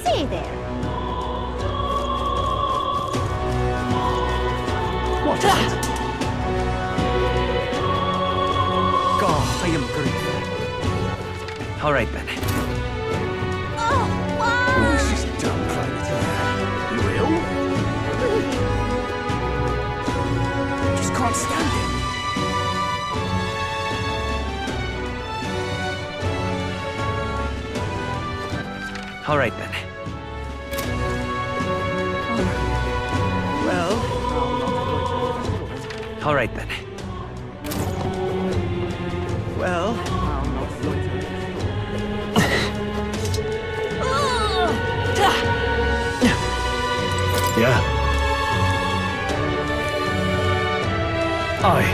See there. What is it? God, I am grateful. All right, then. Oh, wow. This is dumb private. You ill? Just can't stand it. All right, then. Well, All right, then. well, Yeah. Aye.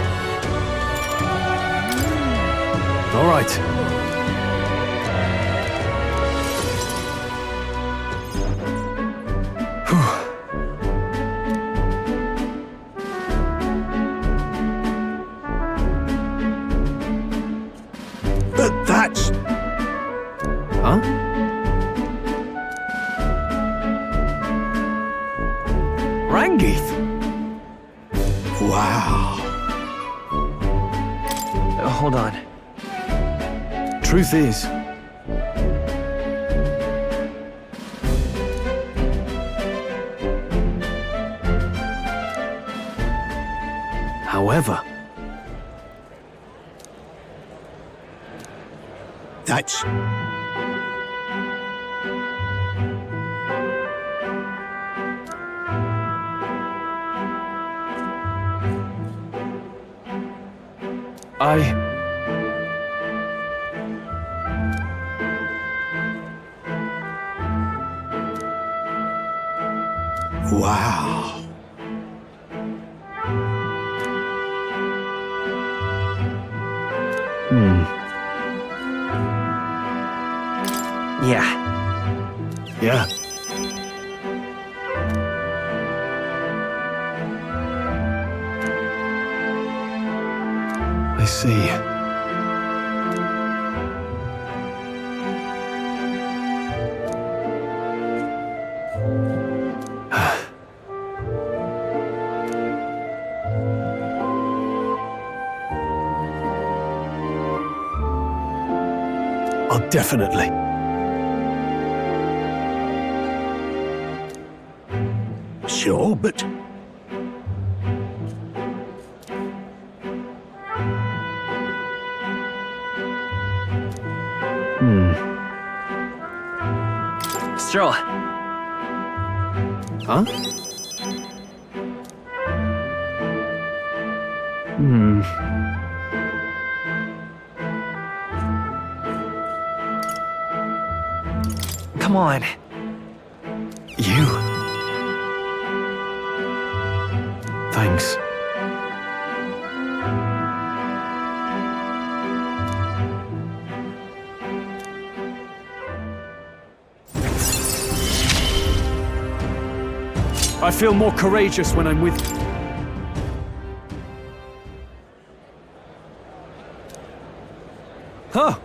All right. but that's... Huh? Rangeeth? Wow. Hold on. Truth is, however, That's... Wow. Yeah. yeah. I see. Oh, definitely. Sure, but... Stroll. Huh? Come on. You. Thanks. I feel more courageous when I'm with you. Huh.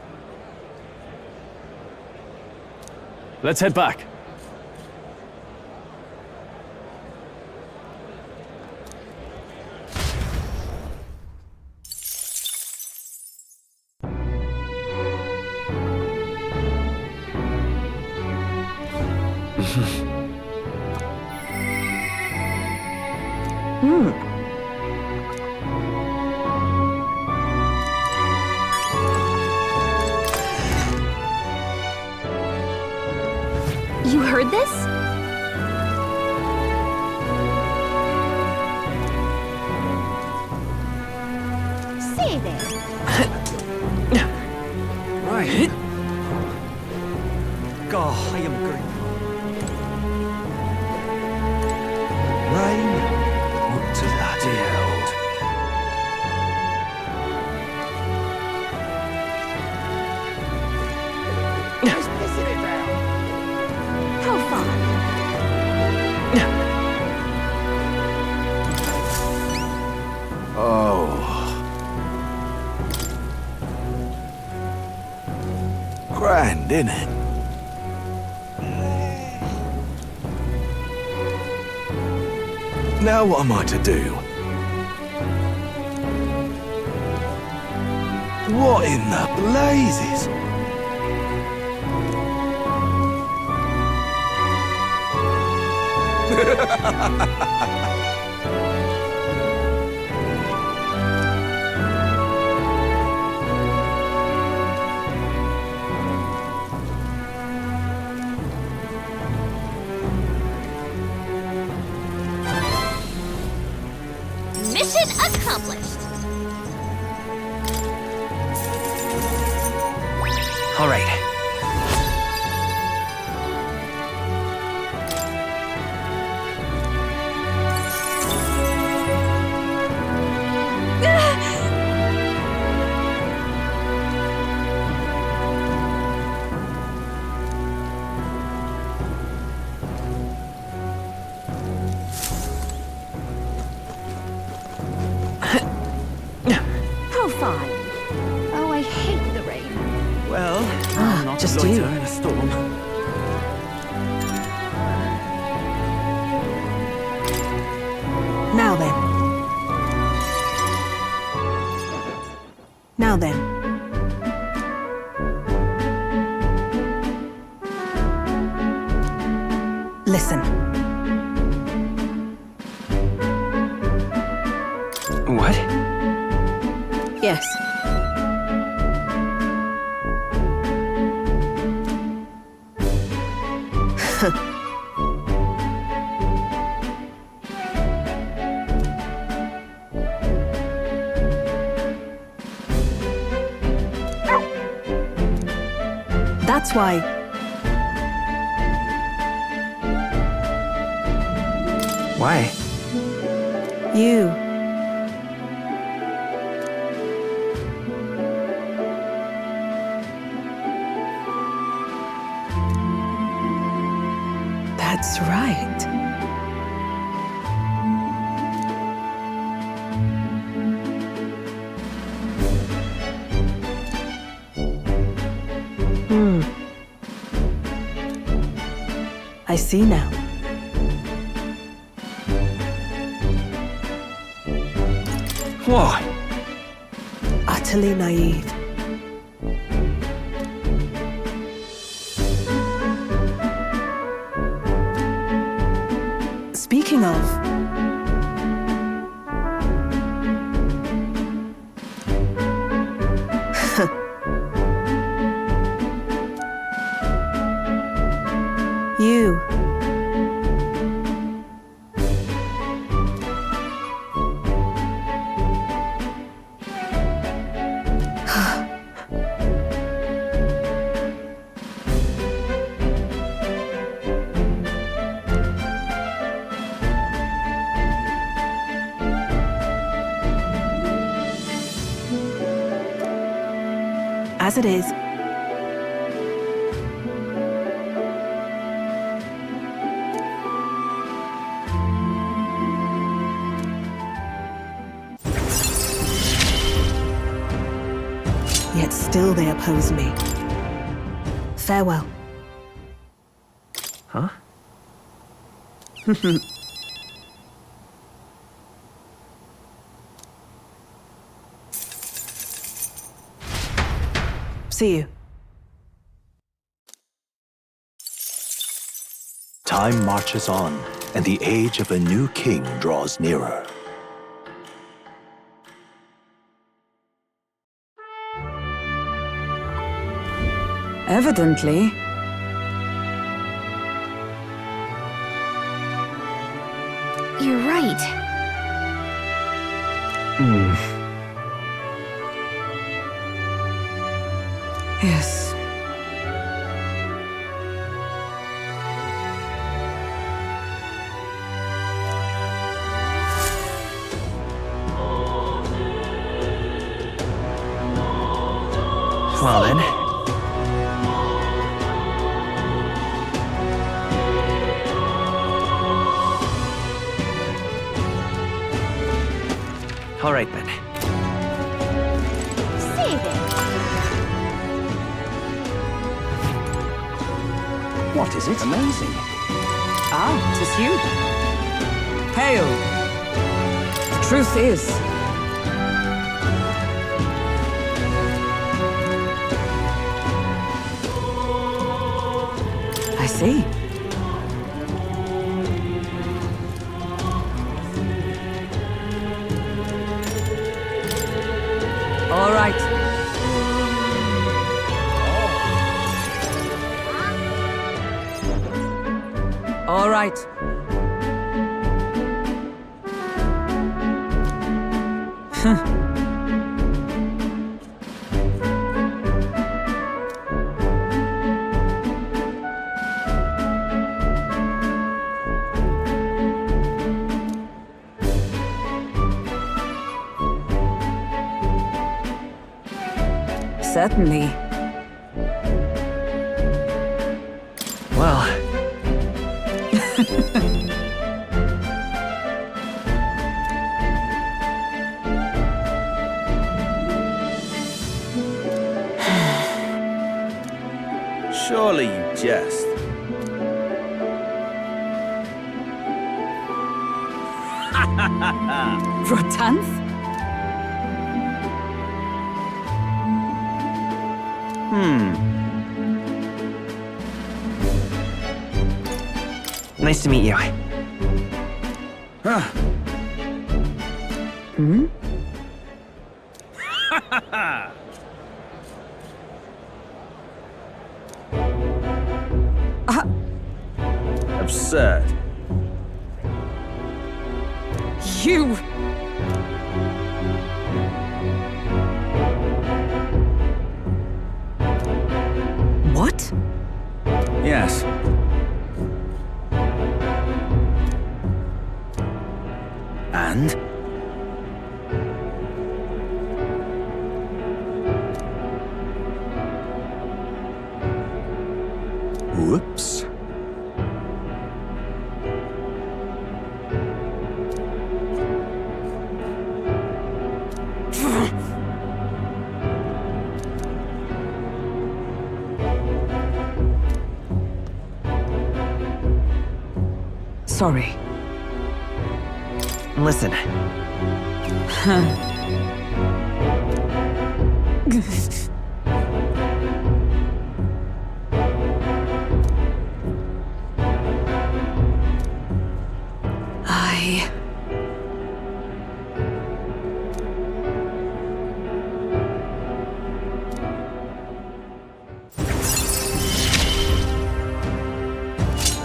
Let's head back. You heard this? See there. Right. God, I am grateful. Rain? What to bloody hell? Just pissing it down. How far? Oh. Grand, innit? Now what am I to do? What in the blazes? Mission accomplished. All right. Profile. Oh, I hate the rain. Well, not just loiter you. in a storm. Now then. Now then. Listen. What? Yes. That's why. Why? You. That's right. I see now. Whoa. Utterly naive. Speaking of, you. As it is. Yet still they oppose me. Farewell. Huh? See you. Time marches on, and the age of a new king draws nearer. Evidently. You're right. Yes. Well then. All right then. Say there. What is it? Amazing. Ah, 'tis you. Hail! The truth is, I see. All right. All right. Certainly. Well, Surely you jest. Rotanth? nice to meet you. Absurd. You! What? Yes. And? Whoops. Sorry. Listen, I...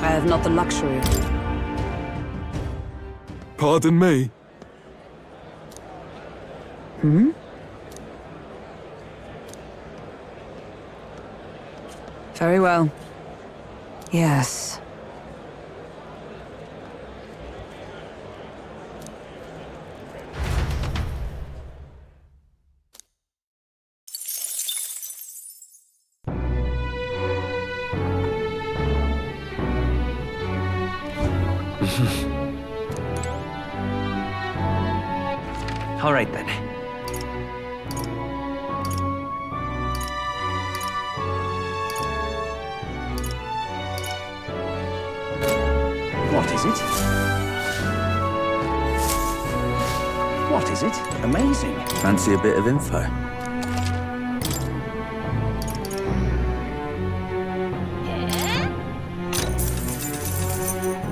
I have not the luxury of... Pardon me. Very well. Yes. all right then. What is it? What is it? Amazing. Fancy a bit of info?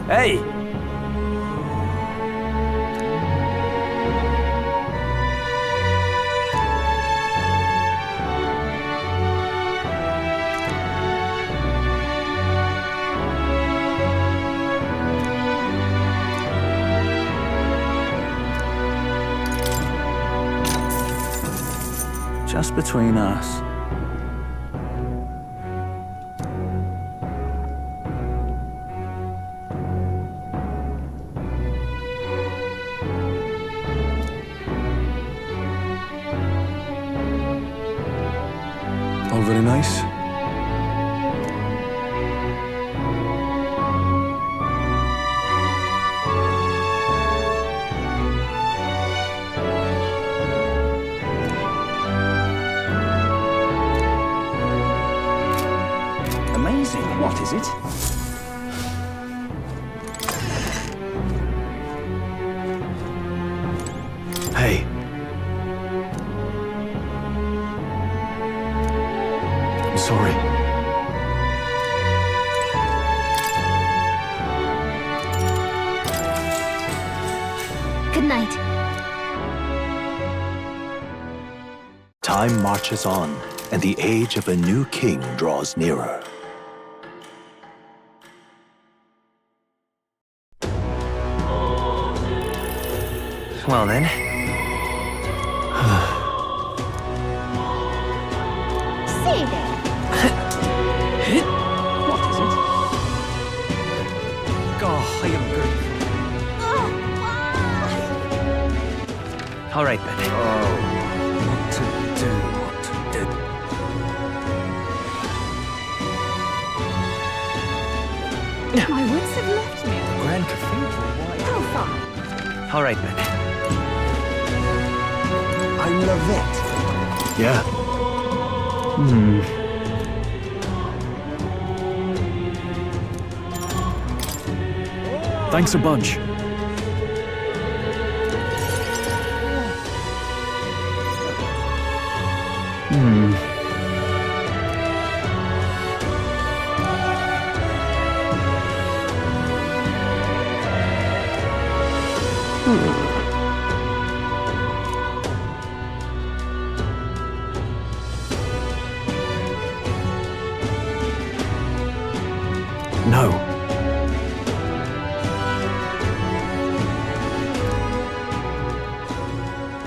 Hey! Just between us. Oh, very nice. Amazing. What is it? night. Time marches on, and the age of a new king draws nearer. Well then. Say there. What is it? Oh, I am good. All right then. Oh, what to do, what to do. My wits have left me. Grand Cathedral, why? How far? All right then. I love it. Yeah, Thanks a bunch. No.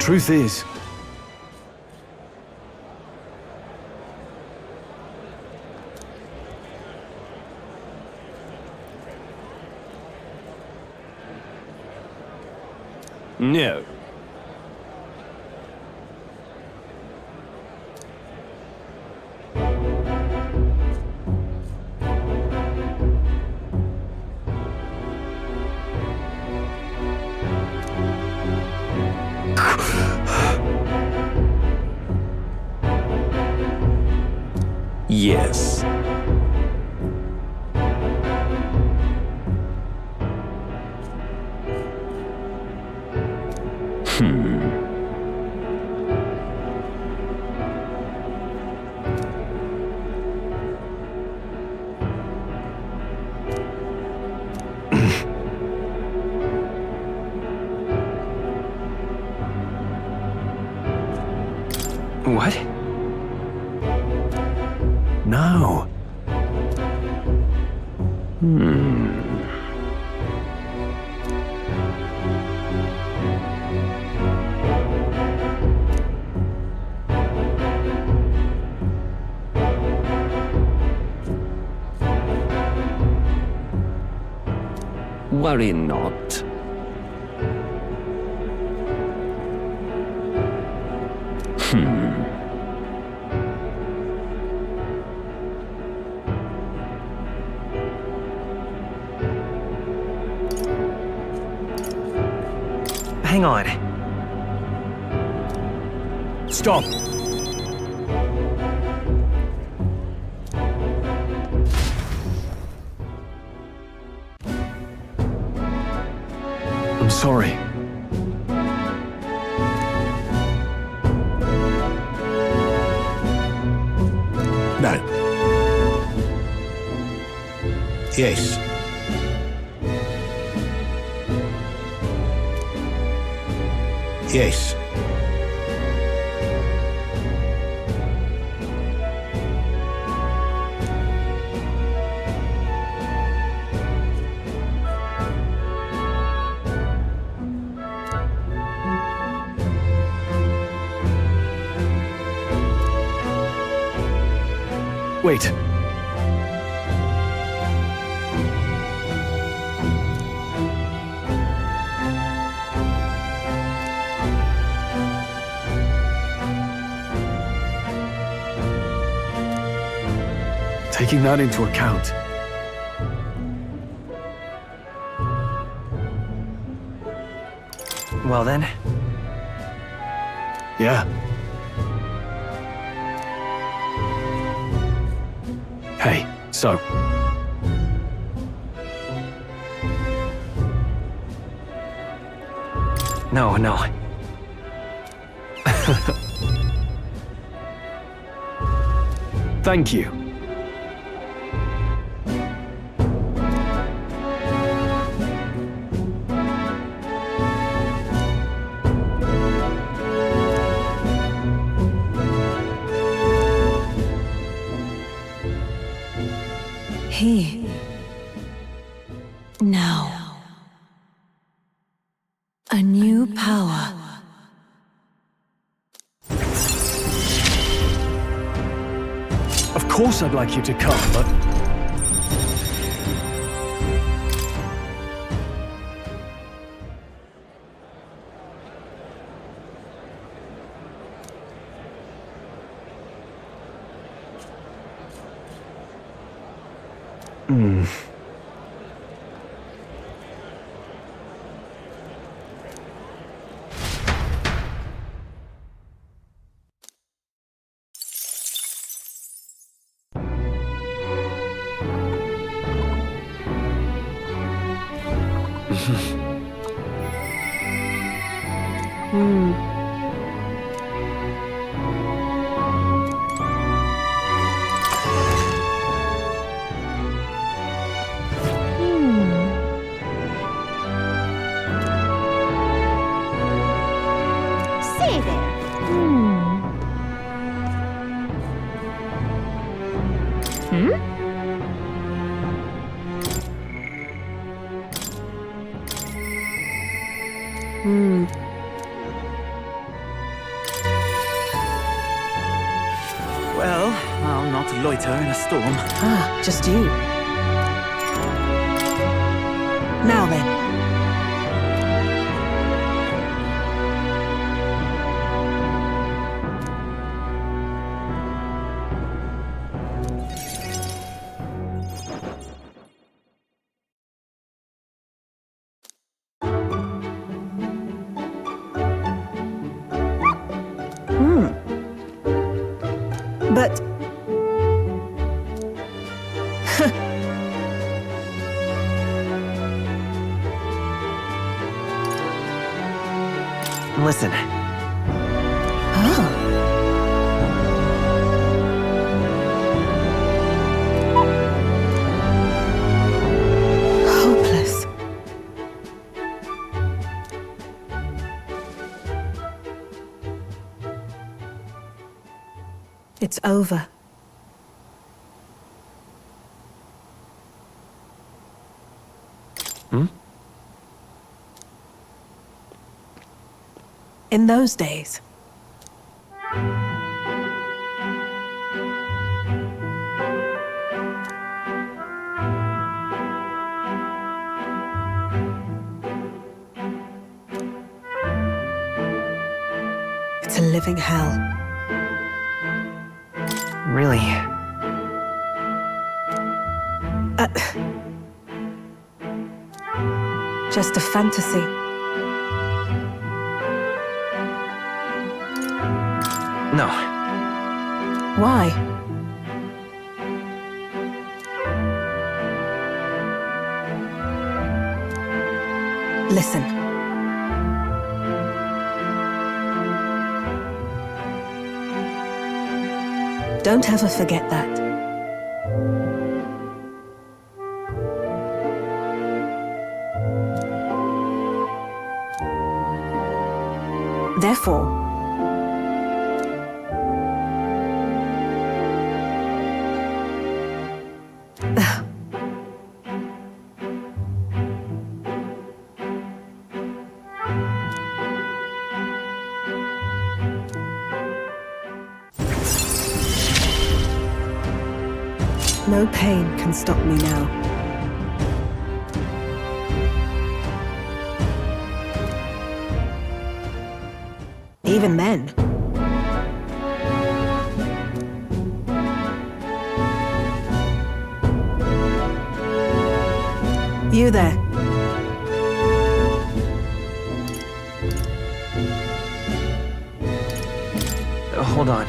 Truth is, No. Yes. What? no. Worry not. Hang on. Stop. I'm sorry. no. Yes. Yes. Wait. Taking that into account, Well then. yeah. Hey, so, No, no. thank you. Now, a new power. Of course I'd like you to come, but... Say there. Well, I'll not loiter in a storm. Ah, just you. Now then. But... Listen, Oh. Hopeless. It's over. In those days, it's a living hell. really. Just a fantasy. No. Why? Listen. Don't ever forget that. Therefore, no pain can stop me now. Even then. You there. Hold on.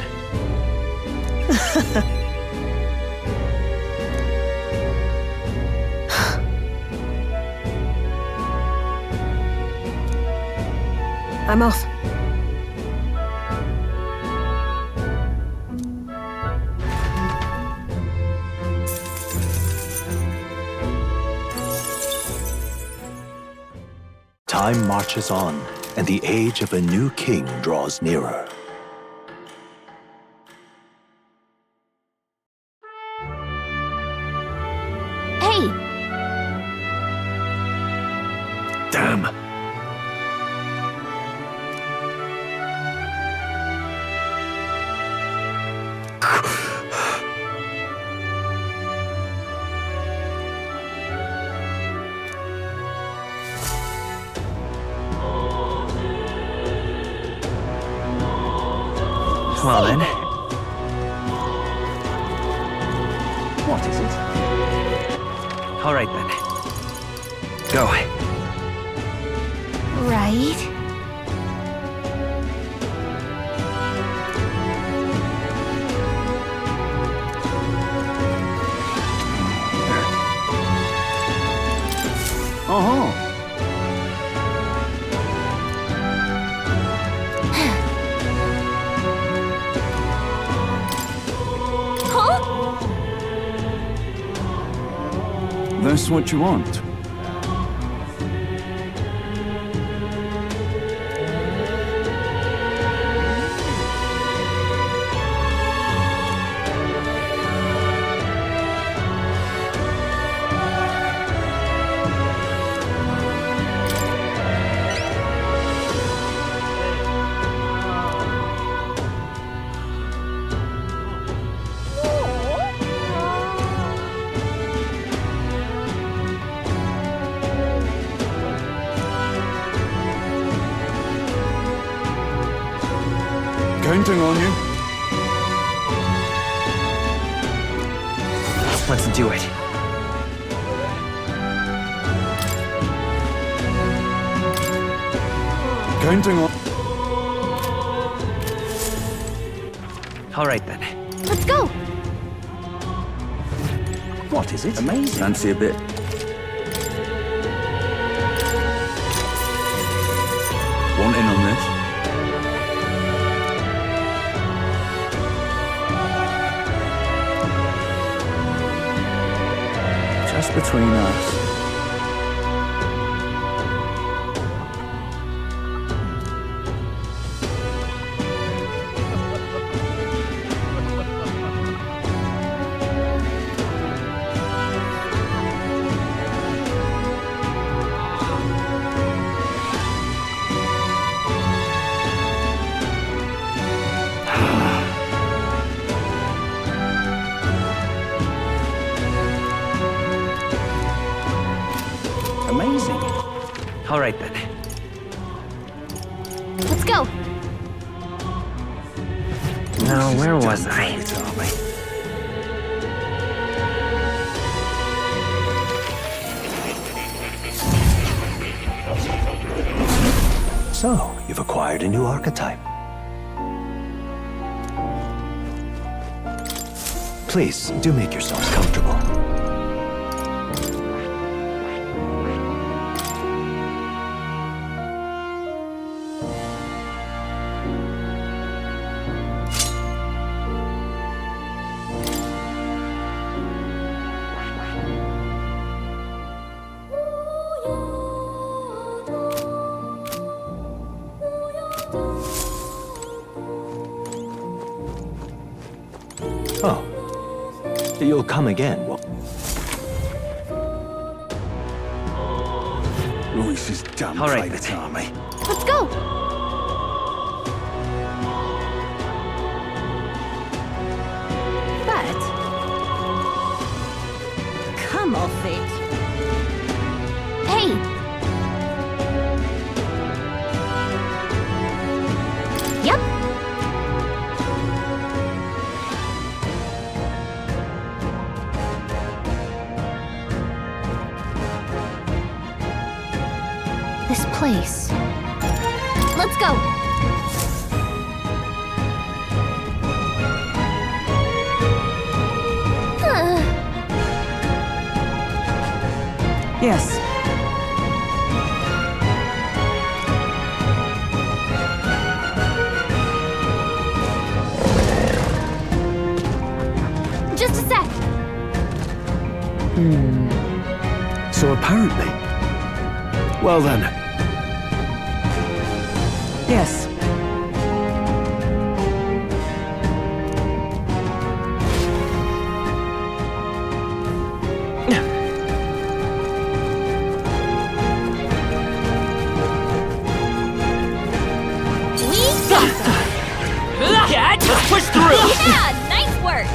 I'm off. Time marches on, and the age of a new king draws nearer. Hey! Damn. Well then. What is it? All right then. Go. Right. Oh. Huh? That's what you want. Counting on you. Let's do it. Counting on. All right then. Let's go. What is it? Amazing. Fancy a bit. Want in on this? Just between us. Amazing. All right then. Let's go. Now, where was I? So, you've acquired a new archetype. Please, do make yourselves comfortable. Oh. You'll come again. Royce is done. All right, Private Army. Let's go. But come off it. Hey. Yep. This place. Let's go. Yes. Just a sec. So apparently. Well then. Yes. Push through! Yeah, nice work.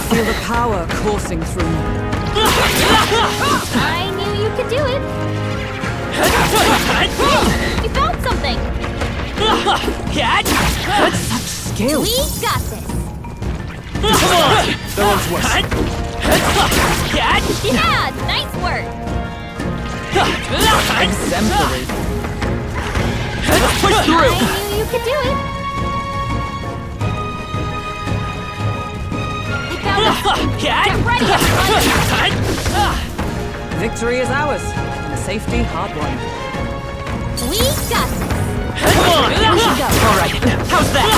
Feel the power coursing through me. I knew you could do it. You found something. Such skill. We got this. Come on! They're on to us. Yeah, nice work. Exemplary. Push through! I knew you could do it. We found it. Get ready, everyone. Victory is ours. And safety hard won. We got this. Come on! Here we go. All right, how's that?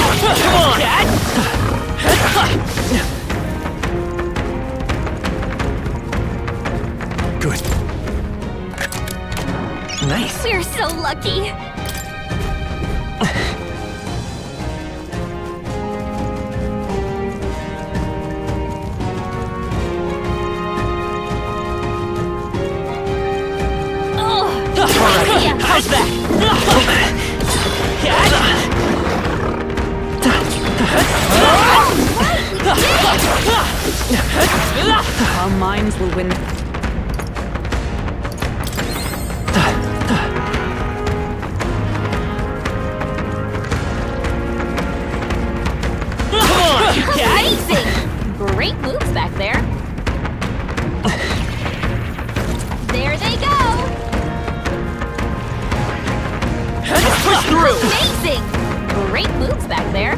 Good. Nice. We're so lucky. How's that? Our minds will win. Amazing! Great moves back there. There they go. Push through! Amazing! Great moves back there.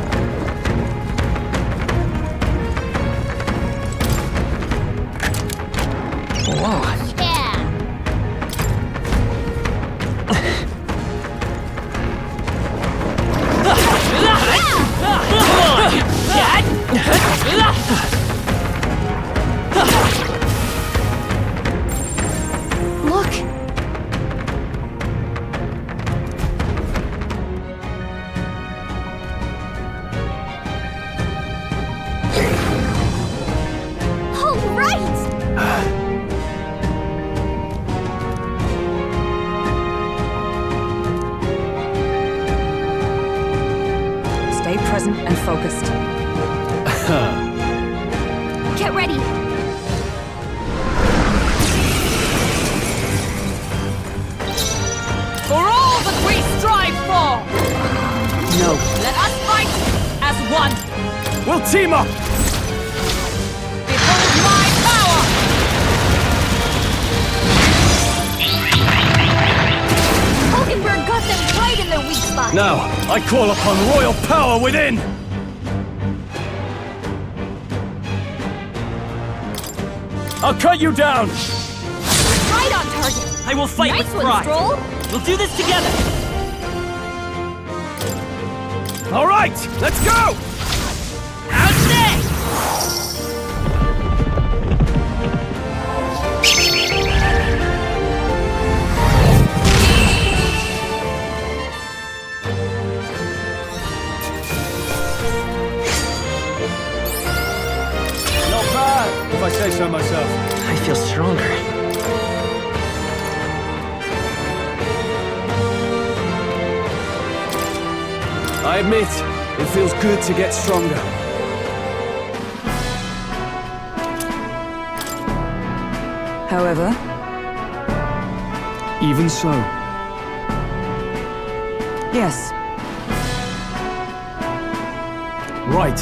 Whoa. Yeah. Look. All right. Stay present and focused. Get ready. For all that we strive for! No. Let us fight as one! We'll team up! Behold my power! Hulkenberg got them right in their weak spot. Now, I call upon royal power within! I'll cut you down! Right on target. I will fight Nice with one, pride. Stroll. We'll do this together. All right, let's go! Outstay! Not bad, if I say so myself. I feel stronger. I admit, it feels good to get stronger. However, Even so, yes, right.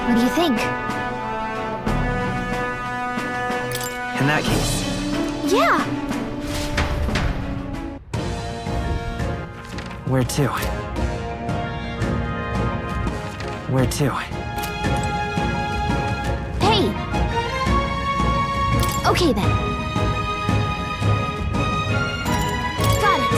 What do you think? In that case, Yeah. where to? Where to? Hey. Okay then. Got it.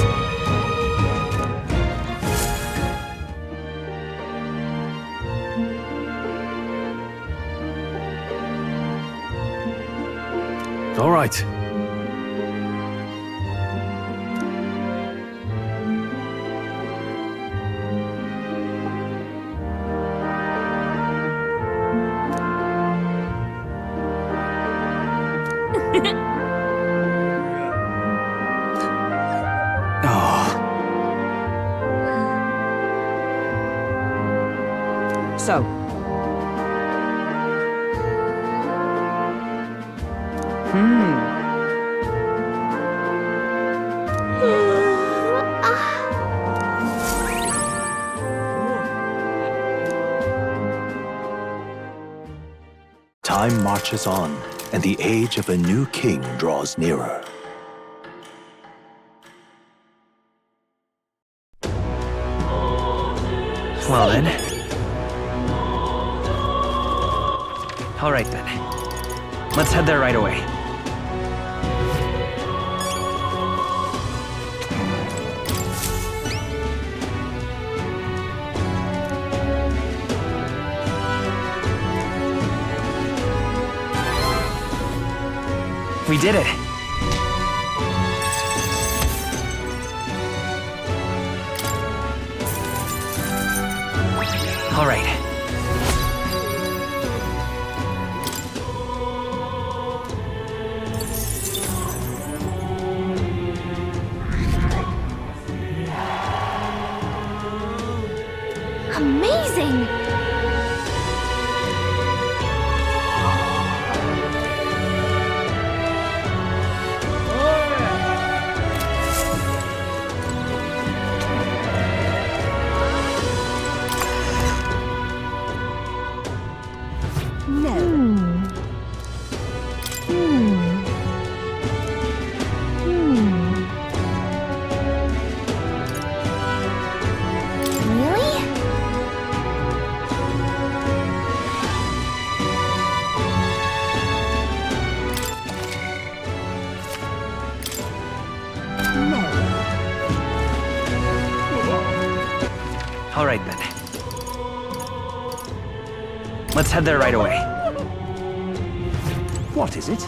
All right. Oh, so. Time marches on, and the age of a new king draws nearer. Well then. All right then. Let's head there right away. We did it! All right. Amazing! Really? All right then. Let's head there right away. What is it?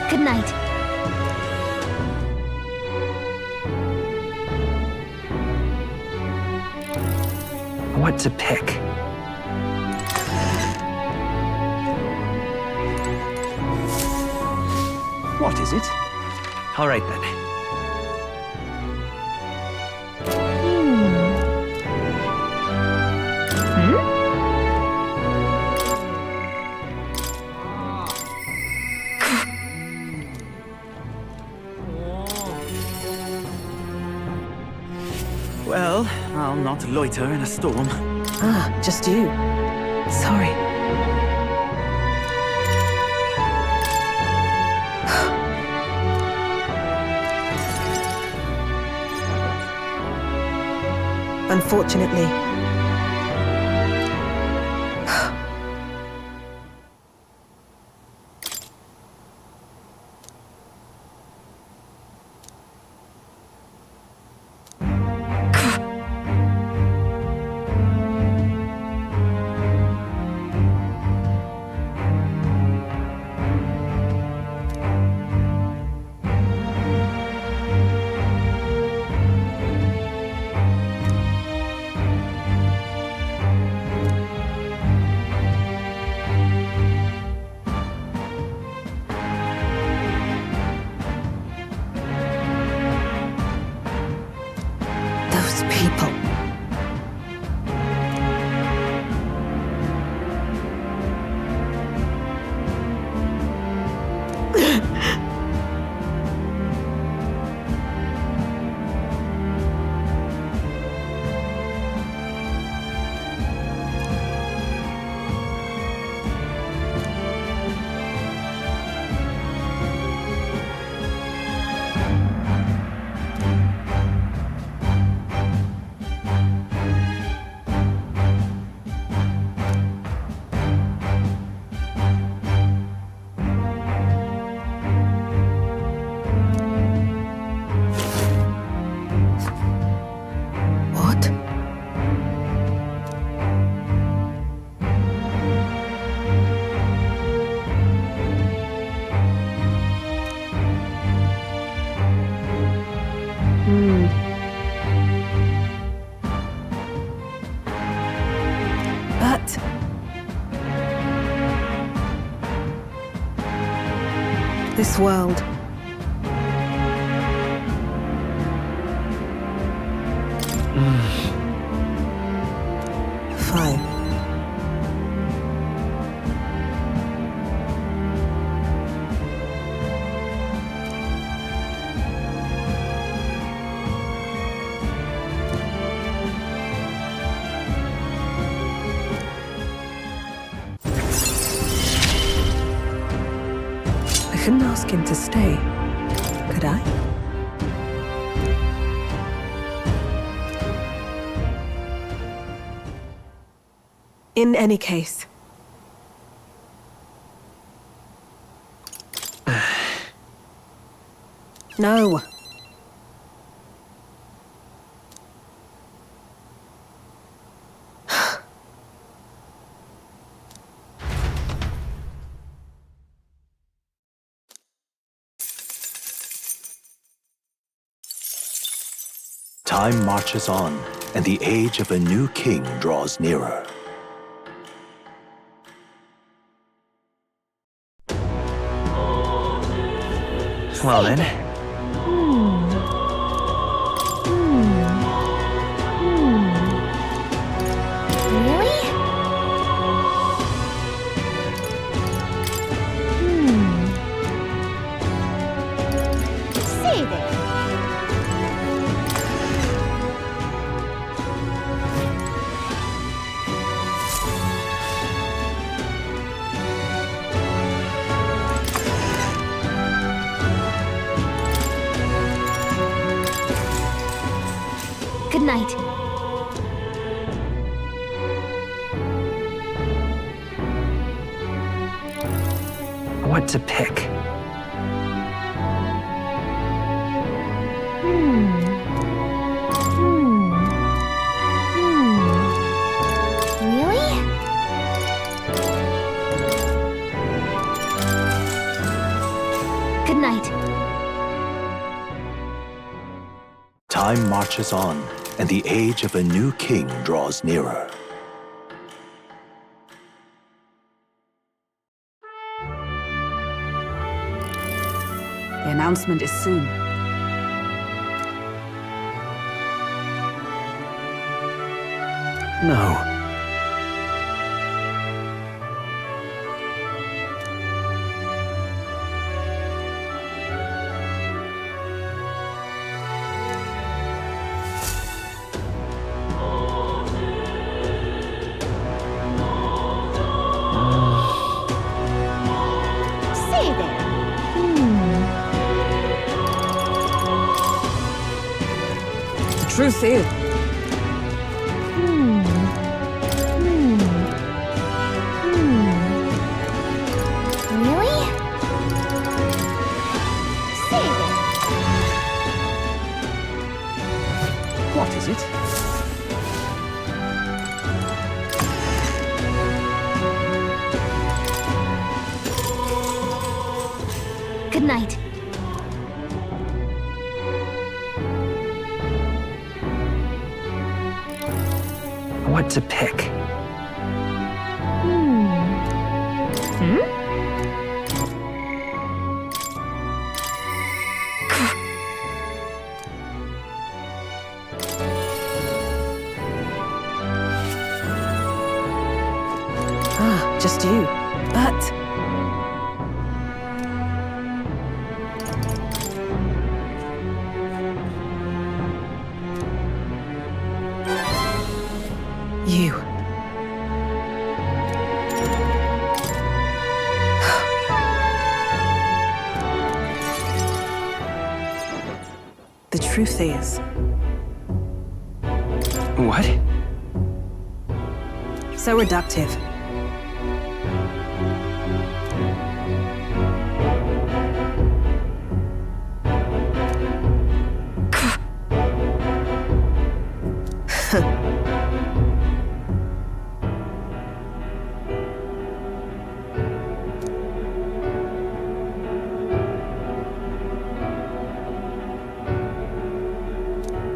Good night. What to pick? What is it? All right then. Well, I'll not loiter in a storm. Ah, just you. Sorry. Unfortunately. this world. Fine. I couldn't ask him to stay, could I? In any case. No. Time marches on, and the age of a new king draws nearer. Well then, Really? Say there. Good night. what to pick? Really? Good night. Time marches on, and the age of a new king draws nearer. The announcement is soon. No. Say there. The truth is, Really? Say there. What is it? Good night. What to pick? just you. But you. The truth is, What? so reductive.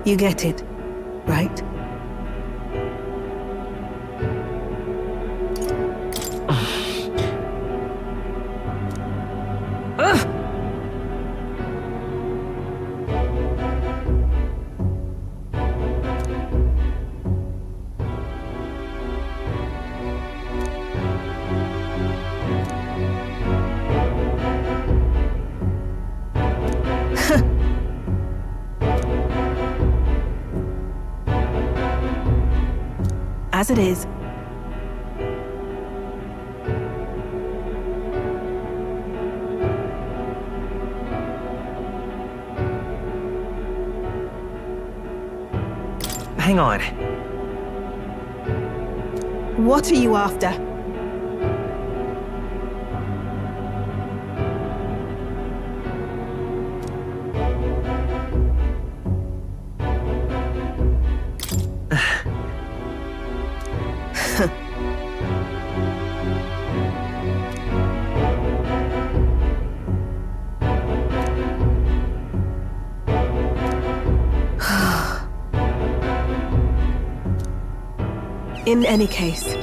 You get it, right? As it is. Hang on. What are you after? In any case.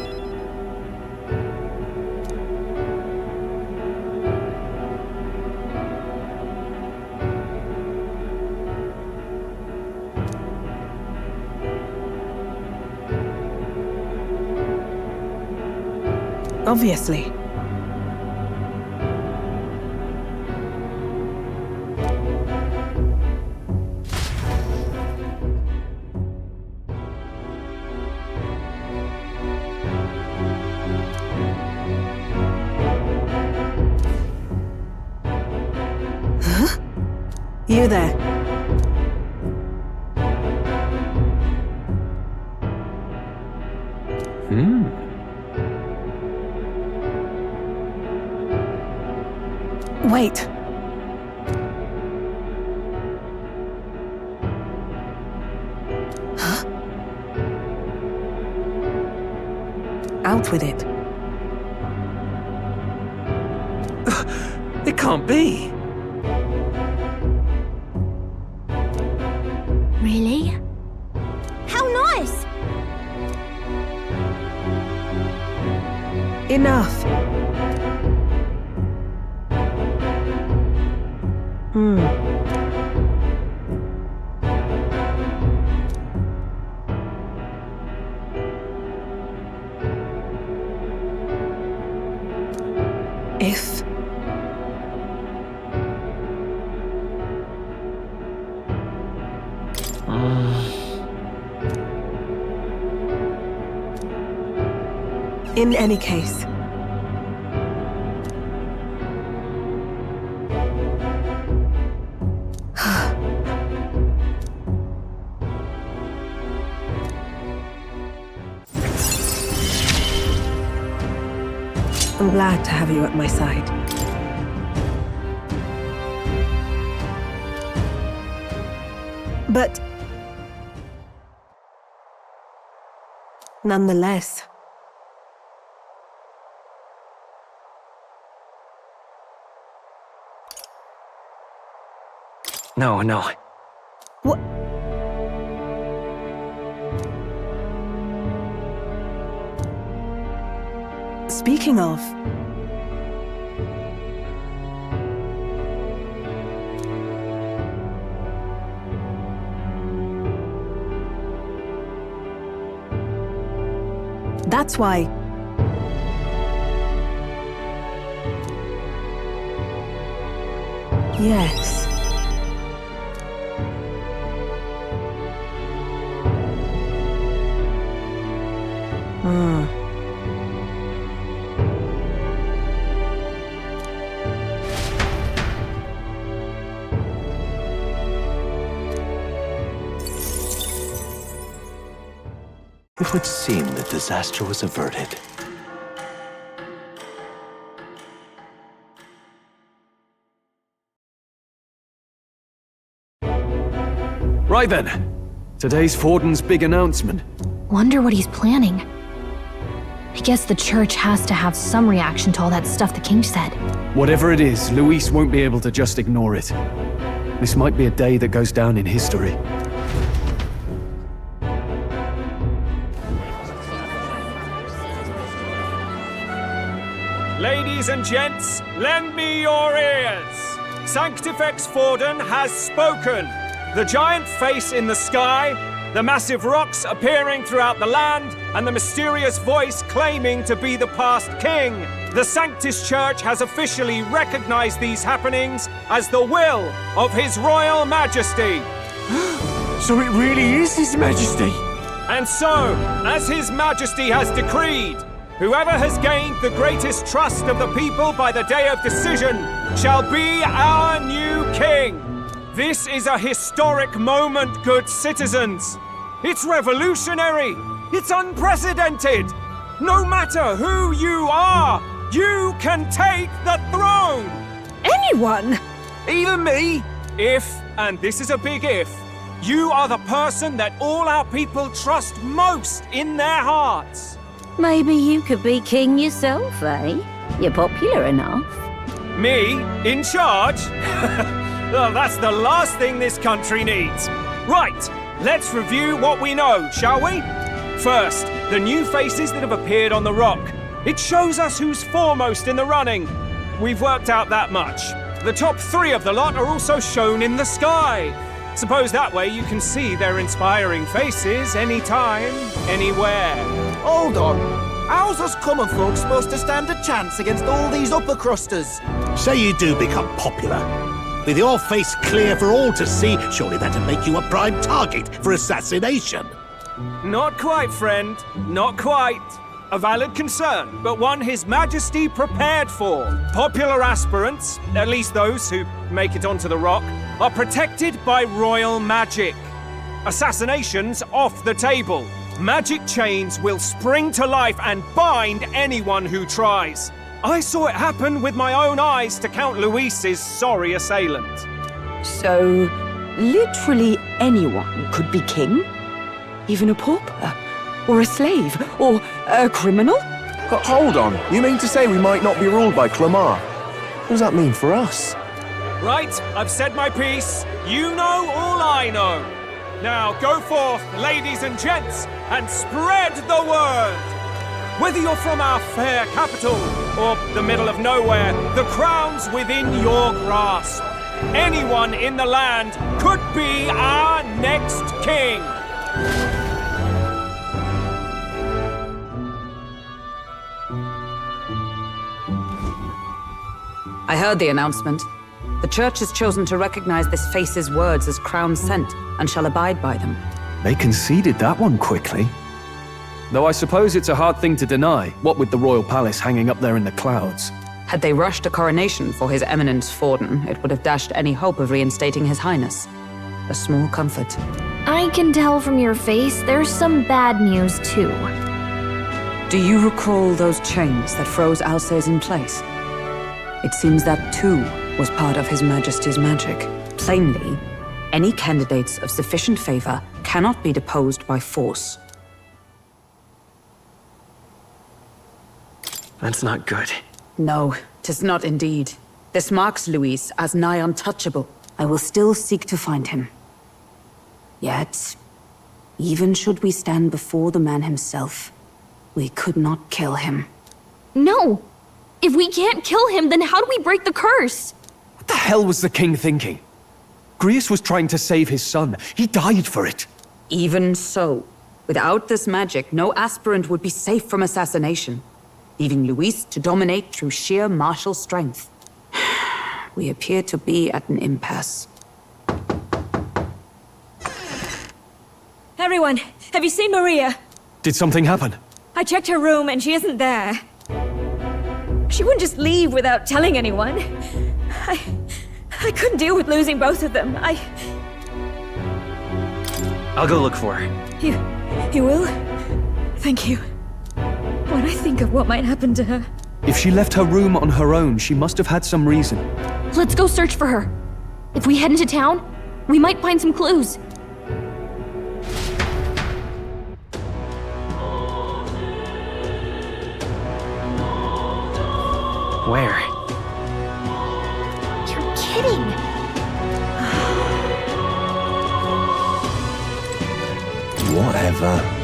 Obviously. You there. Wait. Huh? Out with it. It can't be. Really? How nice! Enough. If... In any case. I'm glad to have you at my side. But... nonetheless... No. What? Speaking of... That's why... Yes. It would seem that disaster was averted. Right then. Today's Forden's big announcement. Wonder what he's planning. I guess the church has to have some reaction to all that stuff the king said. Whatever it is, Luis won't be able to just ignore it. This might be a day that goes down in history. Ladies and gents, lend me your ears. Sanctifex Forden has spoken. The giant face in the sky, the massive rocks appearing throughout the land, and the mysterious voice claiming to be the past king. The Sanctus Church has officially recognized these happenings as the will of His Royal Majesty. So it really is His Majesty? And so, as His Majesty has decreed, whoever has gained the greatest trust of the people by the day of decision shall be our new king. This is a historic moment, good citizens. It's revolutionary. It's unprecedented. No matter who you are, you can take the throne. Anyone? Even me? If, and this is a big if, you are the person that all our people trust most in their hearts. Maybe you could be king yourself, eh? You're popular enough. Me? In charge? Well, that's the last thing this country needs. Right, let's review what we know, shall we? First, the new faces that have appeared on the rock. It shows us who's foremost in the running. We've worked out that much. The top 3 of the lot are also shown in the sky. Suppose that way you can see their inspiring faces anytime, anywhere. Hold on. How's us common folk supposed to stand a chance against all these upper crusters? Say you do become popular. With your face clear for all to see, surely that'd make you a prime target for assassination. Not quite, friend. Not quite. A valid concern, but one His Majesty prepared for. Popular aspirants, at least those who make it onto the rock, are protected by royal magic. Assassinations off the table. Magic chains will spring to life and bind anyone who tries. I saw it happen with my own eyes to Count Luis's sorry assailant. So, literally anyone could be king? Even a pauper? Or a slave? Or a criminal? But hold on, you mean to say we might not be ruled by Clamar? What does that mean for us? Right, I've said my piece. You know all I know. Now go forth, ladies and gents, and spread the word. Whether you're from our fair capital or the middle of nowhere, the crown's within your grasp. Anyone in the land could be our next king. I heard the announcement. The Church has chosen to recognize this face's words as crown sent and shall abide by them. They conceded that one quickly. Though I suppose it's a hard thing to deny, what with the royal palace hanging up there in the clouds. Had they rushed a coronation for His Eminence Forden, it would have dashed any hope of reinstating His Highness. A small comfort. I can tell from your face there's some bad news too. Do you recall those chains that froze Alsace in place? It seems that too was part of His Majesty's magic. Plainly, any candidates of sufficient favor cannot be deposed by force. That's not good. No, 'tis not indeed. This marks Luis as nigh untouchable. I will still seek to find him. Yet, even should we stand before the man himself, we could not kill him. No! If we can't kill him, then how do we break the curse? What the hell was the king thinking? Grius was trying to save his son. He died for it. Even so, without this magic, no aspirant would be safe from assassination, leaving Luis to dominate through sheer martial strength. We appear to be at an impasse. Everyone, have you seen Maria? Did something happen? I checked her room and she isn't there. She wouldn't just leave without telling anyone. I couldn't deal with losing both of them. I'll go look for her. You will? Thank you. When I think of what might happen to her... If she left her room on her own, she must have had some reason. Let's go search for her. If we head into town, we might find some clues. Where? You're kidding! Whatever.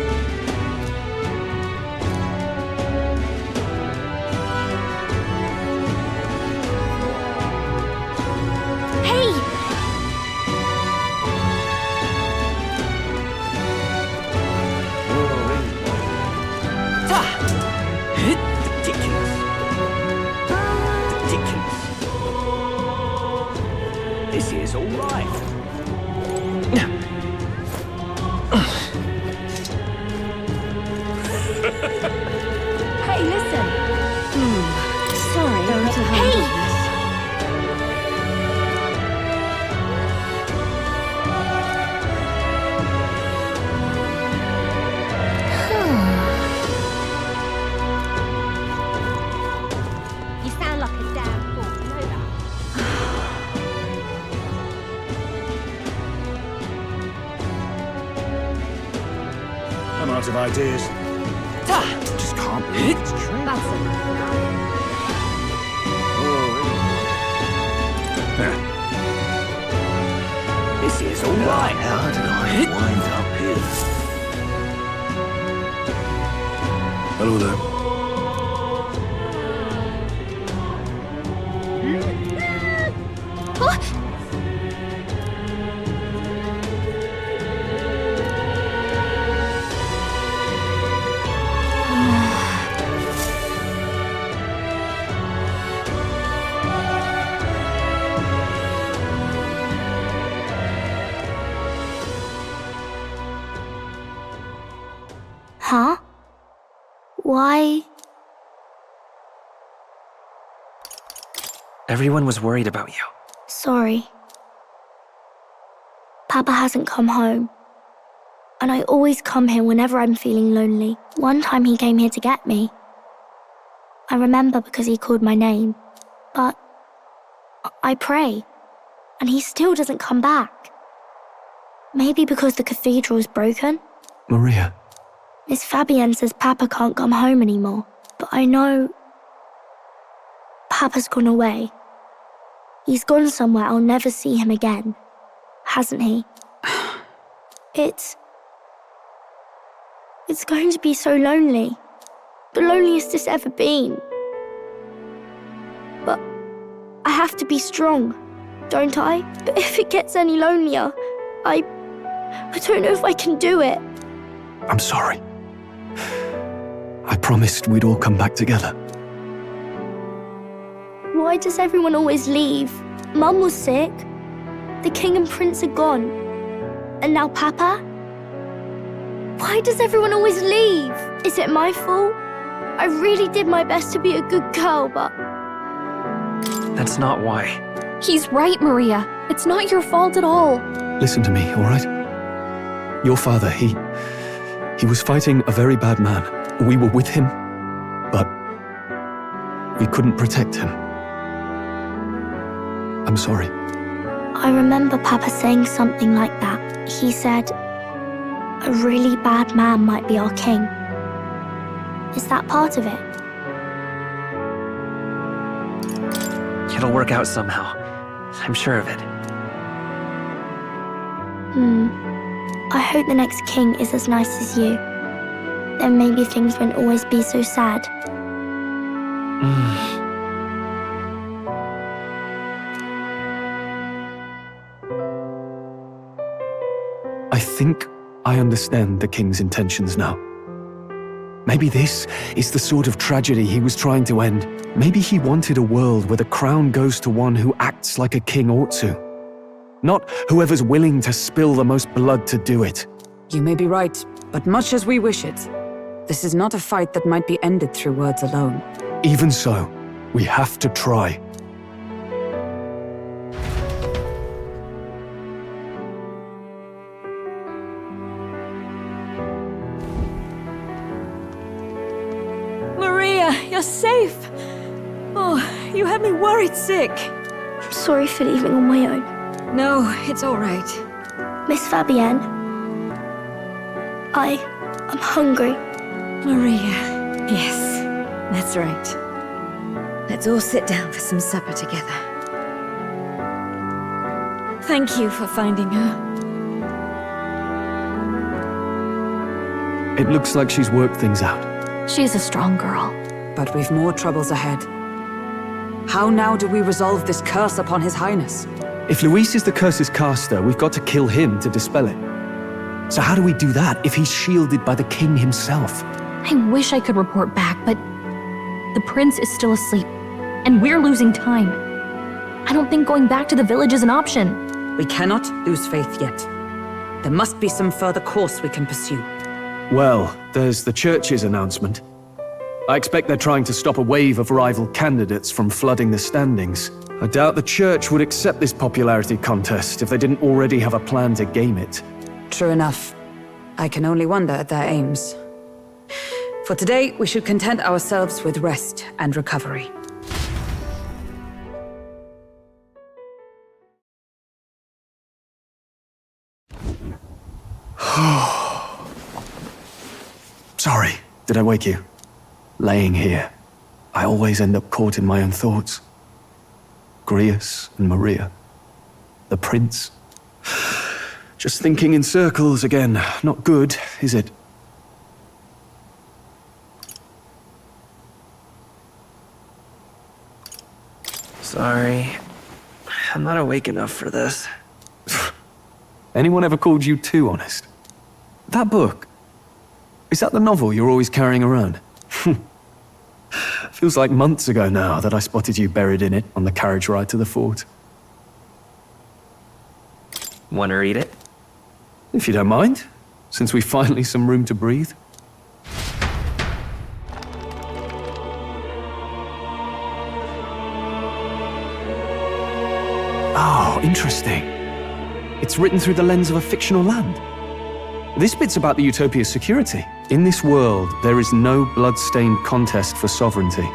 This is all right. out of ideas. Just can't believe it's true. That's it. This is all right. How did I wind up here? Hello there. Huh? Why? Everyone was worried about you. Sorry. Papa hasn't come home. And I always come here whenever I'm feeling lonely. One time he came here to get me. I remember because he called my name. But I pray, and he still doesn't come back. Maybe because the cathedral's broken? Maria. Miss Fabienne says Papa can't come home anymore, but I know Papa's gone away. He's gone somewhere I'll never see him again, hasn't he? It's going to be so lonely. The loneliest it's ever been. But I have to be strong, don't I? But if it gets any lonelier, I don't know if I can do it. I'm sorry. I promised we'd all come back together. Why does everyone always leave? Mum was sick. The king and prince are gone. And now Papa? Why does everyone always leave? Is it my fault? I really did my best to be a good girl, but... That's not why. He's right, Maria. It's not your fault at all. Listen to me, all right? Your father, he was fighting a very bad man. We were with him, but we couldn't protect him. I'm sorry. I remember Papa saying something like that. He said, a really bad man might be our king. Is that part of it? It'll work out somehow. I'm sure of it. I hope the next king is as nice as you. Then maybe things won't always be so sad. I think I understand the king's intentions now. Maybe this is the sort of tragedy he was trying to end. Maybe he wanted a world where the crown goes to one who acts like a king ought to. Not whoever's willing to spill the most blood to do it. You may be right, but much as we wish it, this is not a fight that might be ended through words alone. Even so, we have to try. Maria, you're safe. Oh, you had me worried sick. I'm sorry for leaving on my own. No, it's all right. Miss Fabienne, I'm hungry. Maria, yes, that's right. Let's all sit down for some supper together. Thank you for finding her. It looks like she's worked things out. She's a strong girl. But we've more troubles ahead. How now do we resolve this curse upon His Highness? If Luis is the curse's caster, we've got to kill him to dispel it. So how do we do that if he's shielded by the king himself? I wish I could report back, but the prince is still asleep, and we're losing time. I don't think going back to the village is an option. We cannot lose faith yet. There must be some further course we can pursue. Well, there's the church's announcement. I expect they're trying to stop a wave of rival candidates from flooding the standings. I doubt the church would accept this popularity contest if they didn't already have a plan to game it. True enough. I can only wonder at their aims. For today, we should content ourselves with rest and recovery. Sorry, did I wake you? Laying here, I always end up caught in my own thoughts. Grius and Maria. The prince. Just thinking in circles again. Not good, is it? Sorry. I'm not awake enough for this. Anyone ever called you too honest? That book, is that the novel you're always carrying around? Feels like months ago now that I spotted you buried in it on the carriage ride to the fort. Want to read it? If you don't mind, since we've finally some room to breathe. Oh, interesting. It's written through the lens of a fictional land. This bit's about the Utopia's security. In this world, there is no blood-stained contest for sovereignty.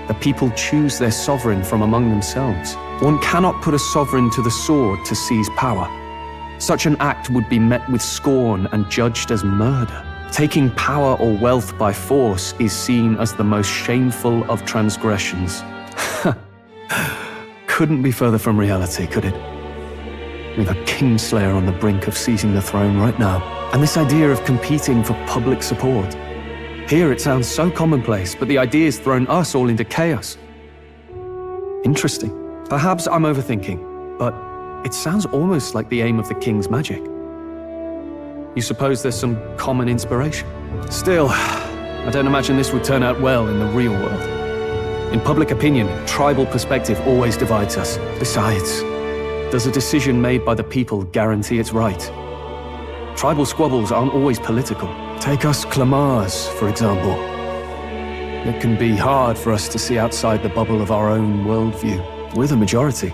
The people choose their sovereign from among themselves. One cannot put a sovereign to the sword to seize power. Such an act would be met with scorn and judged as murder. Taking power or wealth by force is seen as the most shameful of transgressions. Couldn't be further from reality, could it? With a Kingslayer on the brink of seizing the throne right now. And this idea of competing for public support. Here it sounds so commonplace, but the idea's thrown us all into chaos. Interesting. Perhaps I'm overthinking, but it sounds almost like the aim of the king's magic. You suppose there's some common inspiration? Still, I don't imagine this would turn out well in the real world. In public opinion, tribal perspective always divides us. Besides, does a decision made by the people guarantee it's right? Tribal squabbles aren't always political. Take us Clamars, for example. It can be hard for us to see outside the bubble of our own worldview. We're the majority,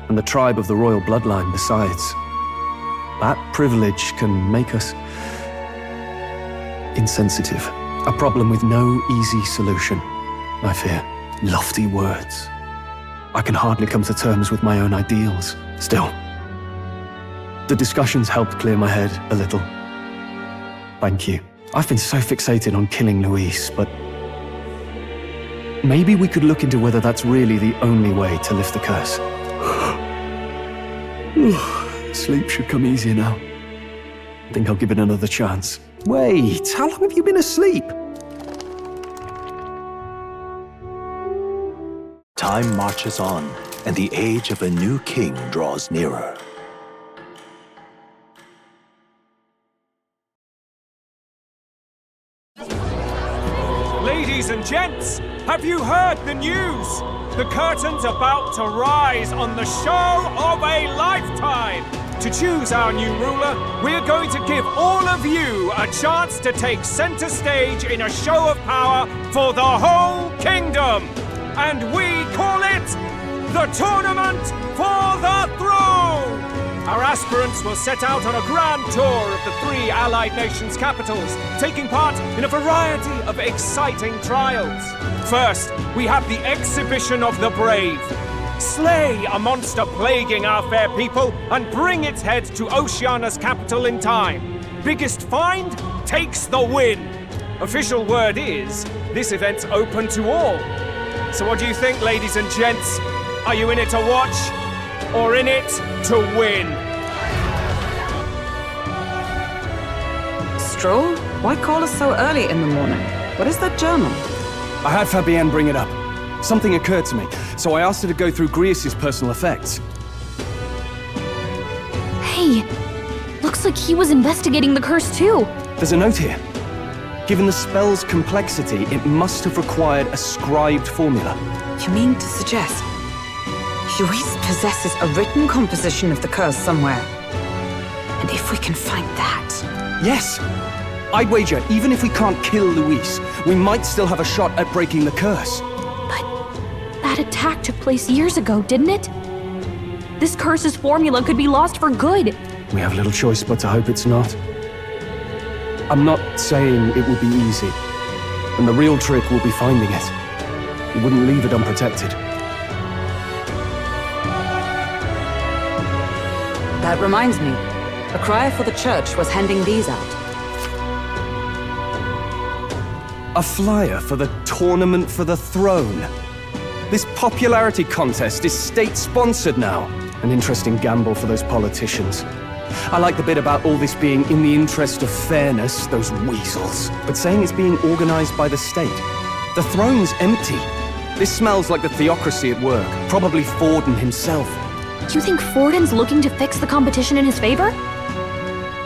and the tribe of the royal bloodline besides. That privilege can make us insensitive. A problem with no easy solution, I fear. Lofty words. I can hardly come to terms with my own ideals. Still, the discussions helped clear my head a little. Thank you. I've been so fixated on killing Luis, but maybe we could look into whether that's really the only way to lift the curse. Sleep should come easier now. I think I'll give it another chance. Wait, how long have you been asleep? Time marches on, and the age of a new king draws nearer. Ladies and gents, have you heard the news? The curtain's about to rise on the show of a lifetime. To choose our new ruler, we're going to give all of you a chance to take center stage in a show of power for the whole kingdom. And we call it the Tournament for the Throne! Our aspirants will set out on a grand tour of the 3 allied nations' capitals, taking part in a variety of exciting trials. First, we have the Exhibition of the Brave. Slay a monster plaguing our fair people and bring its head to Oceania's capital in time. Biggest find takes the win. Official word is, this event's open to all. So what do you think, ladies and gents? Are you in it to watch, or in it to win? Stroll? Why call us so early in the morning? What is that journal? I had Fabienne bring it up. Something occurred to me, so I asked her to go through Grius' personal effects. Hey, looks like he was investigating the curse too. There's a note here. Given the spell's complexity, it must have required a scribed formula. You mean to suggest Luis possesses a written composition of the curse somewhere? And if we can find that... Yes! I'd wager, even if we can't kill Luis, we might still have a shot at breaking the curse. But that attack took place years ago, didn't it? This curse's formula could be lost for good. We have little choice but to hope it's not. I'm not saying it will be easy, and the real trick will be finding it. We wouldn't leave it unprotected. That reminds me. A crier for the church was handing these out. A flyer for the Tournament for the Throne. This popularity contest is state-sponsored now. An interesting gamble for those politicians. I like the bit about all this being in the interest of fairness, those weasels. But saying it's being organized by the state. The throne's empty. This smells like the theocracy at work. Probably Forden himself. You think Forden's looking to fix the competition in his favor?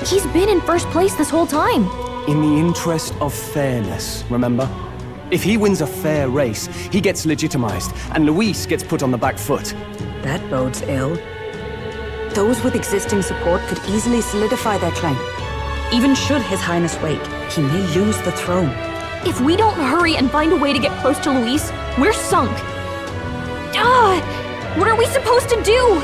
He's been in first place this whole time. In the interest of fairness, remember? If he wins a fair race, he gets legitimized, and Luis gets put on the back foot. That bodes ill. Those with existing support could easily solidify their claim. Even should His Highness wake, he may lose the throne. If we don't hurry and find a way to get close to Luis, we're sunk. What are we supposed to do?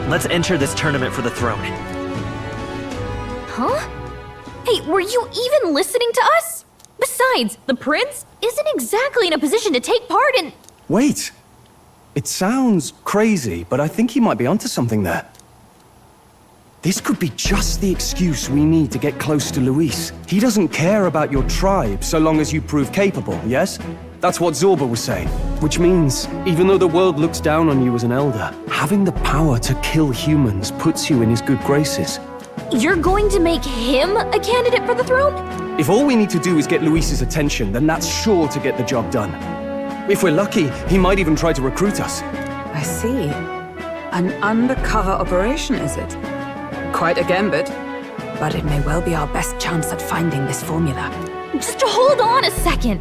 Let's enter this tournament for the throne. Huh? Hey, were you even listening to us? Besides, the prince isn't exactly in a position to take part in... Wait. It sounds crazy, but I think he might be onto something there. This could be just the excuse we need to get close to Luis. He doesn't care about your tribe so long as you prove capable, yes? That's what Zorba was saying. Which means, even though the world looks down on you as an elder, having the power to kill humans puts you in his good graces. You're going to make him a candidate for the throne? If all we need to do is get Luis's attention, then that's sure to get the job done. If we're lucky, he might even try to recruit us. I see. An undercover operation, is it? Quite a gambit. But it may well be our best chance at finding this formula. Just hold on a second.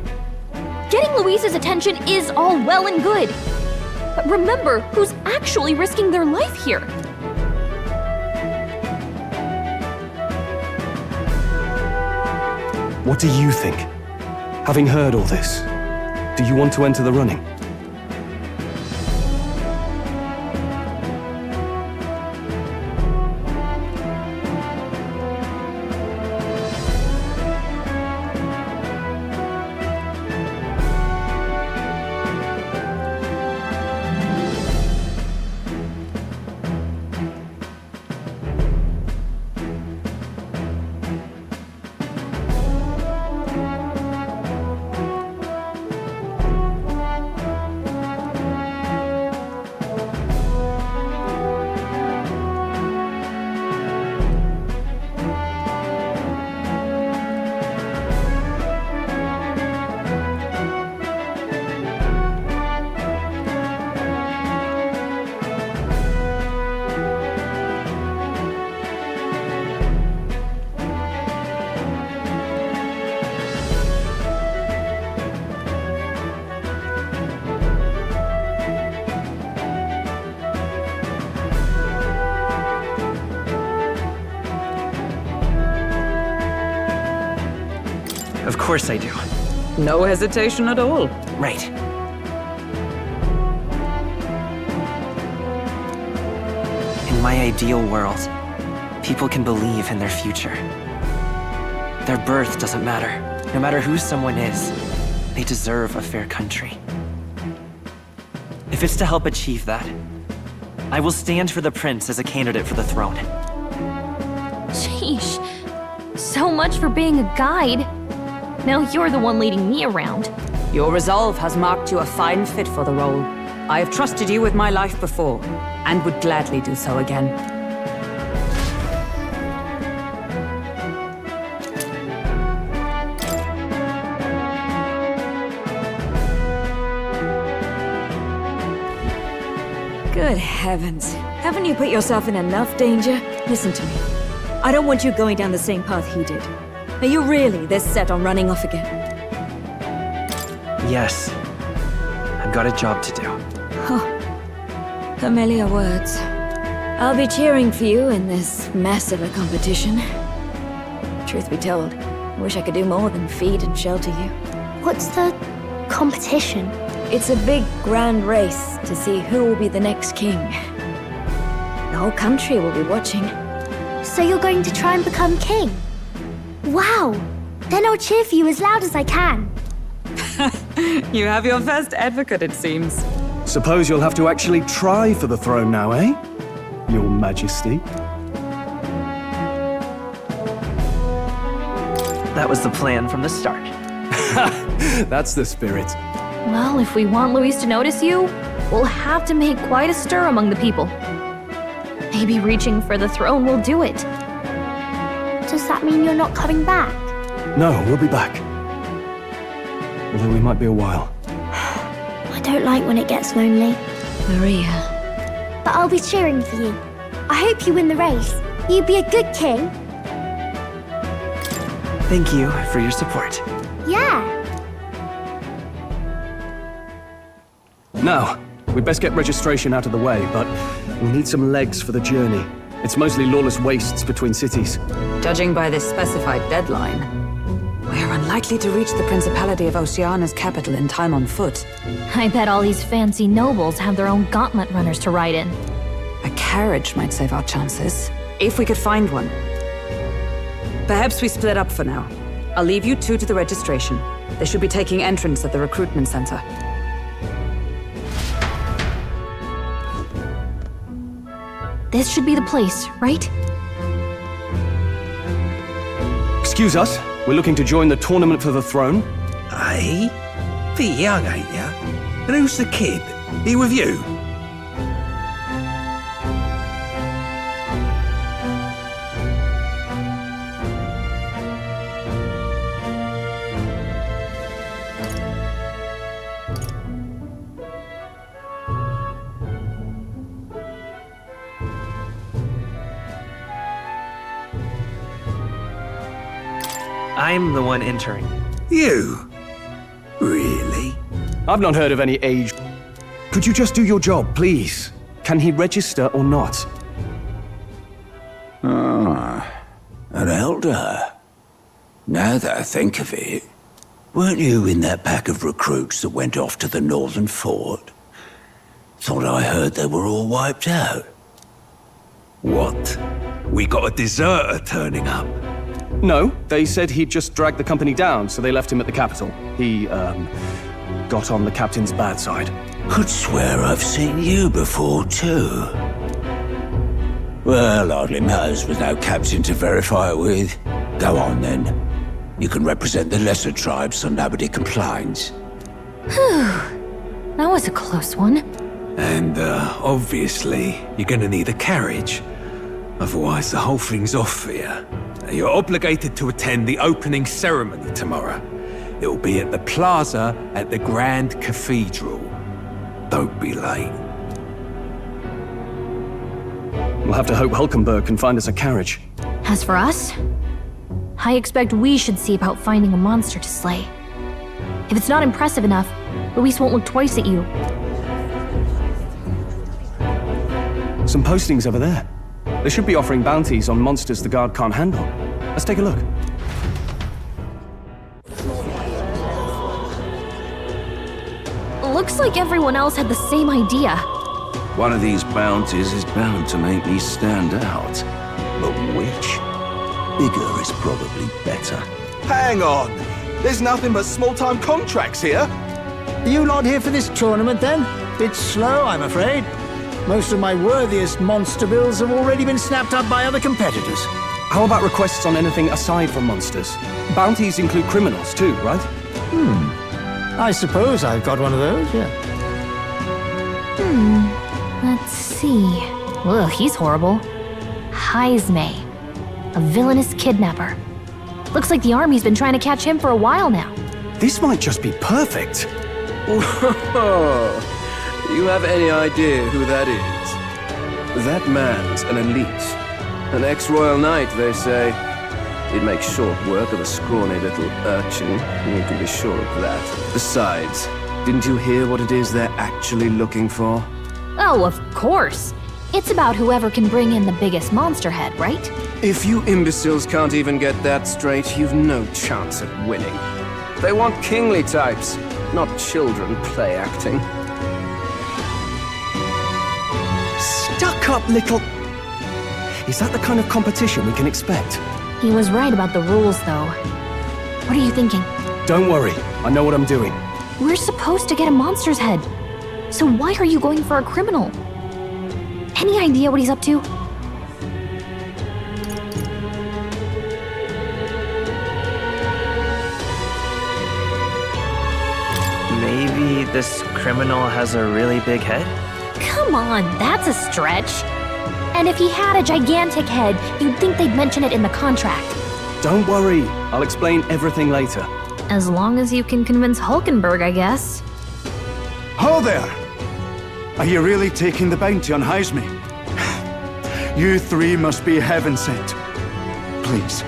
Getting Luis's attention is all well and good. But remember who's actually risking their life here. What do you think? Having heard all this, do you want to enter the running? Of course I do. No hesitation at all. Right. In my ideal world, people can believe in their future. Their birth doesn't matter. No matter who someone is, they deserve a fair country. If it's to help achieve that, I will stand for the prince as a candidate for the throne. Sheesh. So much for being a guide. Now you're the one leading me around. Your resolve has marked you a fine fit for the role. I have trusted you with my life before, and would gladly do so again. Good heavens. Haven't you put yourself in enough danger? Listen to me. I don't want you going down the same path he did. Are you really this set on running off again? Yes. I've got a job to do. Oh, familiar words. I'll be cheering for you in this mess of a competition. Truth be told, I wish I could do more than feed and shelter you. What's the competition? It's a big, grand race to see who will be the next king. The whole country will be watching. So you're going to try and become king? Wow! Then I'll cheer for you as loud as I can. You have your first advocate, it seems. Suppose you'll have to actually try for the throne now, eh? Your Majesty. That was the plan from the start. That's the spirit. Well, if we want Luis to notice you, we'll have to make quite a stir among the people. Maybe reaching for the throne will do it. Does that mean you're not coming back? No, we'll be back. Although we might be a while. I don't like when it gets lonely. Maria. But I'll be cheering for you. I hope you win the race. You'd be a good king. Thank you for your support. Yeah. Now, we'd best get registration out of the way, but we'll need some legs for the journey. It's mostly lawless wastes between cities. Judging by this specified deadline, we're unlikely to reach the Principality of Oceana's capital in time on foot. I bet all these fancy nobles have their own gauntlet runners to ride in. A carriage might save our chances, if we could find one. Perhaps we split up for now. I'll leave you two to the registration. They should be taking entrance at the recruitment center. This should be the place, right? Excuse us, we're looking to join the tournament for the throne. Eh? Bit young, ain't ya? And who's the kid? He with you? I'm the one entering. You? Really? I've not heard of any age. Could you just do your job, please? Can he register or not? Ah, an elder. Now that I think of it, weren't you in that pack of recruits that went off to the northern fort? Thought I heard they were all wiped out. What? We got a deserter turning up? No, they said he'd just dragged the company down, so they left him at the capital. He, got on the captain's bad side. Could swear I've seen you before, too. Well, hardly matters with no captain to verify it with. Go on, then. You can represent the lesser tribes so nobody complains. Whew. That was a close one. And, obviously, you're gonna need a carriage. Otherwise, the whole thing's off for you. You're obligated to attend the opening ceremony tomorrow. It'll be at the plaza at the Grand Cathedral. Don't be late. We'll have to hope Hulkenberg can find us a carriage. As for us, I expect we should see about finding a monster to slay. If it's not impressive enough, Luis won't look twice at you. Some postings over there. They should be offering bounties on monsters the guard can't handle. Let's take a look. Looks like everyone else had the same idea. One of these bounties is bound to make me stand out. But which? Bigger is probably better. Hang on! There's nothing but small-time contracts here! Are you not here for this tournament, then? Bit slow, I'm afraid. Most of my worthiest monster bills have already been snapped up by other competitors. How about requests on anything aside from monsters? Bounties include criminals too, right? I suppose I've got one of those, yeah. Let's see. Ugh, he's horrible. Heisme, a villainous kidnapper. Looks like the army's been trying to catch him for a while now. This might just be perfect. Whoa. You have any idea who that is? That man's an elite. An ex-royal knight, they say. He'd make short work of a scrawny little urchin, you can be sure of that. Besides, didn't you hear what it is they're actually looking for? Oh, of course. It's about whoever can bring in the biggest monster head, right? If you imbeciles can't even get that straight, you've no chance at winning. They want kingly types, not children play acting. Stuck-up little... Is that the kind of competition we can expect? He was right about the rules, though. What are you thinking? Don't worry, I know what I'm doing. We're supposed to get a monster's head. So why are you going for a criminal? Any idea what he's up to? Maybe this criminal has a really big head? Come on, that's a stretch. And if he had a gigantic head, you'd think they'd mention it in the contract. Don't worry, I'll explain everything later. As long as you can convince Hulkenberg, I guess. Ho there! Are you really taking the bounty on Heisme? You three must be heaven sent. Please,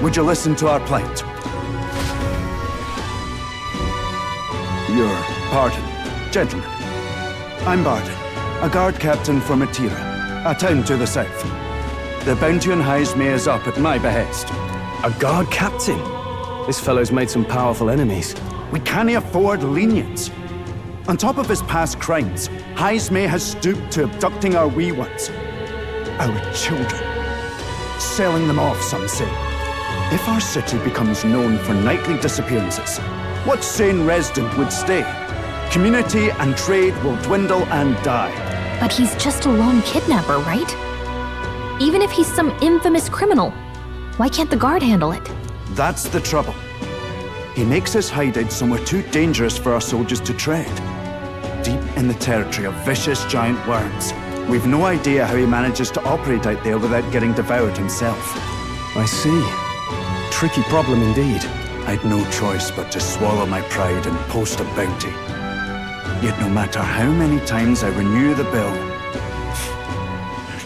would you listen to our plight? Your pardon, gentlemen. I'm Barden, a guard captain for Matira, a town to the south. The bounty on Heisme is up at my behest. A guard captain? This fellow's made some powerful enemies. We can't afford lenience. On top of his past crimes, Heisme has stooped to abducting our wee ones. Our children. Selling them off, some say. If our city becomes known for nightly disappearances, what sane resident would stay? Community and trade will dwindle and die. But he's just a lone kidnapper, right? Even if he's some infamous criminal, why can't the guard handle it? That's the trouble. He makes his hideout somewhere too dangerous for our soldiers to tread. Deep in the territory of vicious giant worms. We've no idea how he manages to operate out there without getting devoured himself. I see. Tricky problem indeed. I'd no choice but to swallow my pride and post a bounty. Yet no matter how many times I renew the bill,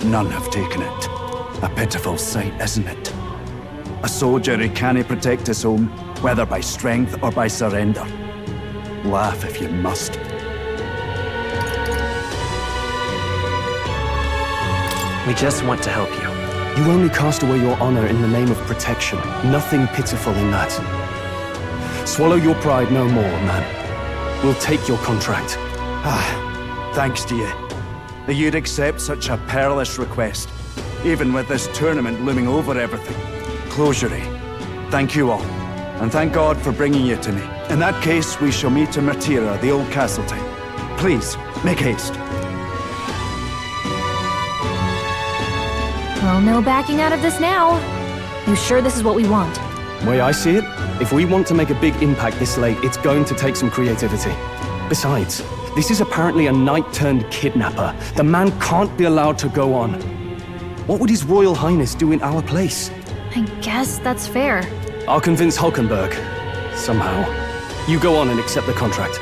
none have taken it. A pitiful sight, isn't it? A soldier who can't protect his home, whether by strength or by surrender. Laugh if you must. We just want to help you. You only cast away your honor in the name of protection. Nothing pitiful in that. Swallow your pride no more, man. We'll take your contract. Thanks to you. That you'd accept such a perilous request, even with this tournament looming over everything. Closure. Thank you all, and thank God for bringing you to me. In that case, we shall meet in Matira, the old castle town. Please, make haste. Well, no backing out of this now. You sure this is what we want? Way I see it, if we want to make a big impact this late, it's going to take some creativity. Besides, this is apparently a knight-turned-kidnapper. The man can't be allowed to go on. What would His Royal Highness do in our place? I guess that's fair. I'll convince Hulkenberg. Somehow. You go on and accept the contract.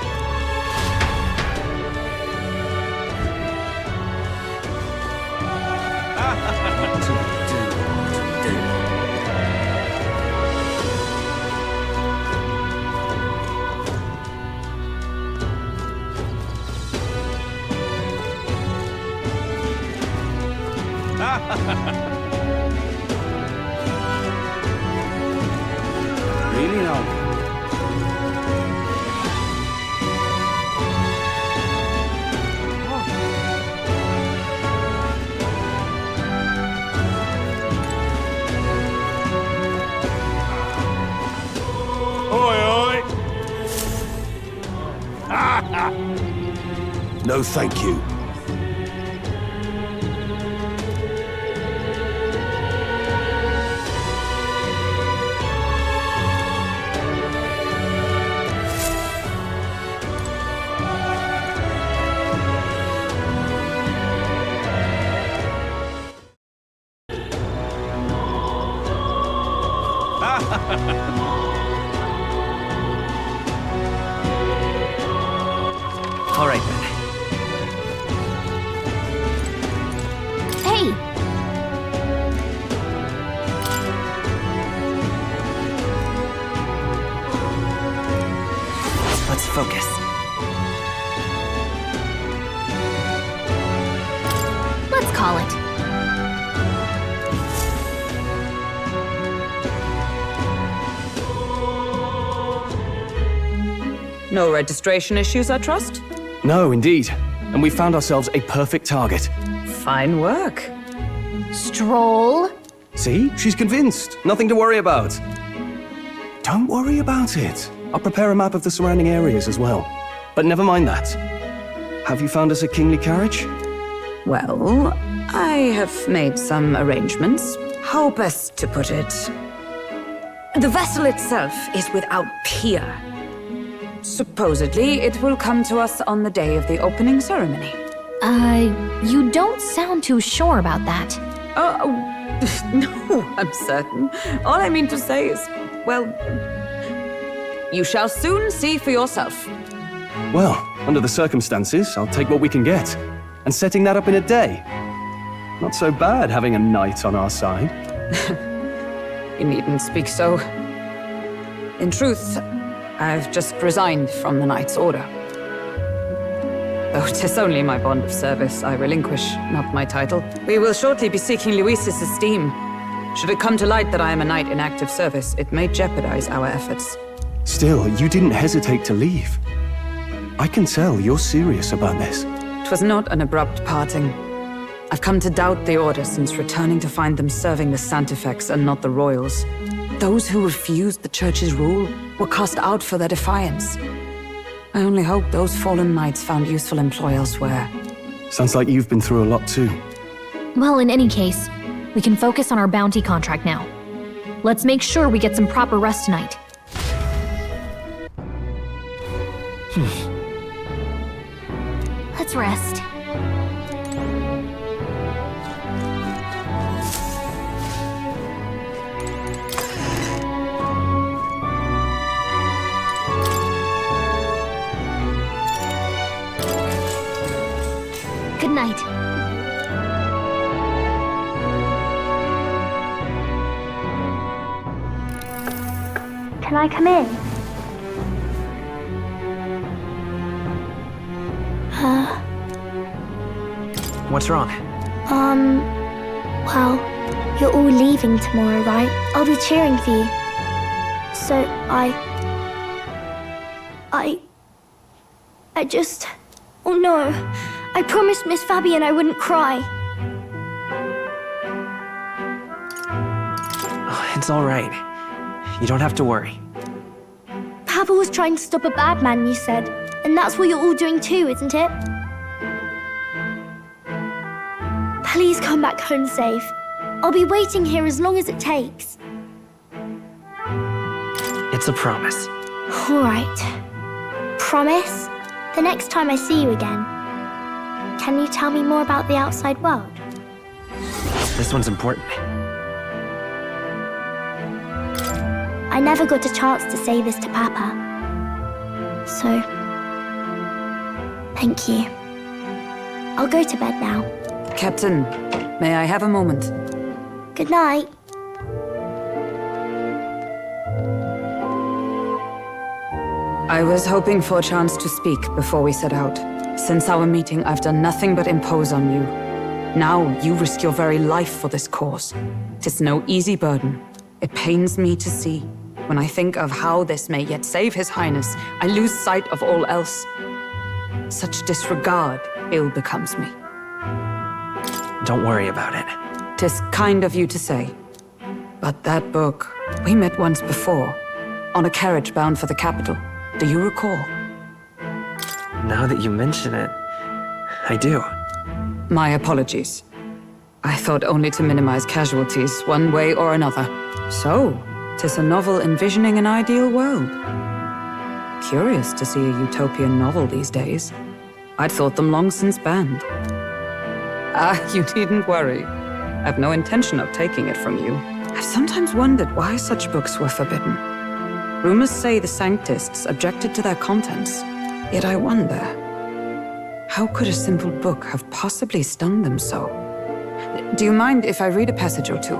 Really now? No, thank you. All right, then. Hey! Let's focus. Let's call it. No registration issues, I trust? No, indeed. And we found ourselves a perfect target. Fine work. Stroll. See? She's convinced. Nothing to worry about. Don't worry about it. I'll prepare a map of the surrounding areas as well. But never mind that. Have you found us a kingly carriage? Well, I have made some arrangements. How best to put it? The vessel itself is without peer. Supposedly, it will come to us on the day of the opening ceremony. You don't sound too sure about that. No, I'm certain. All I mean to say is, well, you shall soon see for yourself. Well, under the circumstances, I'll take what we can get. And setting that up in a day. Not so bad having a knight on our side. You needn't speak so. In truth, I've just resigned from the Knight's Order. Though 'tis only my bond of service I relinquish, not my title. We will shortly be seeking Luis's esteem. Should it come to light that I am a knight in active service, it may jeopardize our efforts. Still, you didn't hesitate to leave. I can tell you're serious about this. It was not an abrupt parting. I've come to doubt the Order since returning to find them serving the Santifex and not the Royals. Those who refused the Church's rule were cast out for their defiance. I only hope those fallen knights found useful employ elsewhere. Sounds like you've been through a lot too. Well, in any case, we can focus on our bounty contract now. Let's make sure we get some proper rest tonight. Let's rest. Good night. Can I come in? What's wrong? Well, you're all leaving tomorrow, right? I'll be cheering for you. So, I just... Oh no. I promised Miss Fabian I wouldn't cry. Oh, it's all right. You don't have to worry. Papa was trying to stop a bad man, you said. And that's what you're all doing too, isn't it? Please come back home safe. I'll be waiting here as long as it takes. It's a promise. All right. Promise? The next time I see you again, can you tell me more about the outside world? This one's important. I never got a chance to say this to Papa. So, thank you. I'll go to bed now. Captain, may I have a moment? Good night. I was hoping for a chance to speak before we set out. Since our meeting, I've done nothing but impose on you. Now you risk your very life for this cause. 'Tis no easy burden. It pains me to see. When I think of how this may yet save His Highness, I lose sight of all else. Such disregard ill becomes me. Don't worry about it. 'Tis kind of you to say. But that book, we met once before, on a carriage bound for the capital. Do you recall? Now that you mention it, I do. My apologies. I thought only to minimize casualties, one way or another. So, 'tis a novel envisioning an ideal world. Curious to see a utopian novel these days. I'd thought them long since banned. You needn't worry. I've no intention of taking it from you. I've sometimes wondered why such books were forbidden. Rumors say the Sanctists objected to their contents. Yet I wonder, how could a simple book have possibly stung them so? Do you mind if I read a passage or two?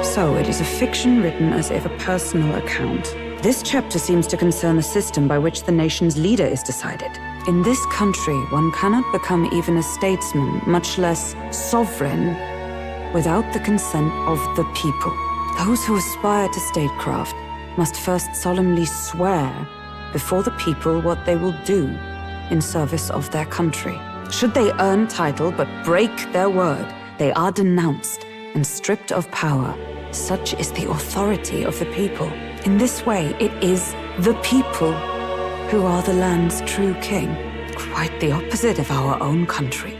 So it is a fiction written as if a personal account. This chapter seems to concern the system by which the nation's leader is decided. In this country, one cannot become even a statesman, much less sovereign, without the consent of the people. Those who aspire to statecraft must first solemnly swear before the people what they will do in service of their country. Should they earn title but break their word, they are denounced and stripped of power. Such is the authority of the people. In this way, it is the people who are the land's true king. Quite the opposite of our own country.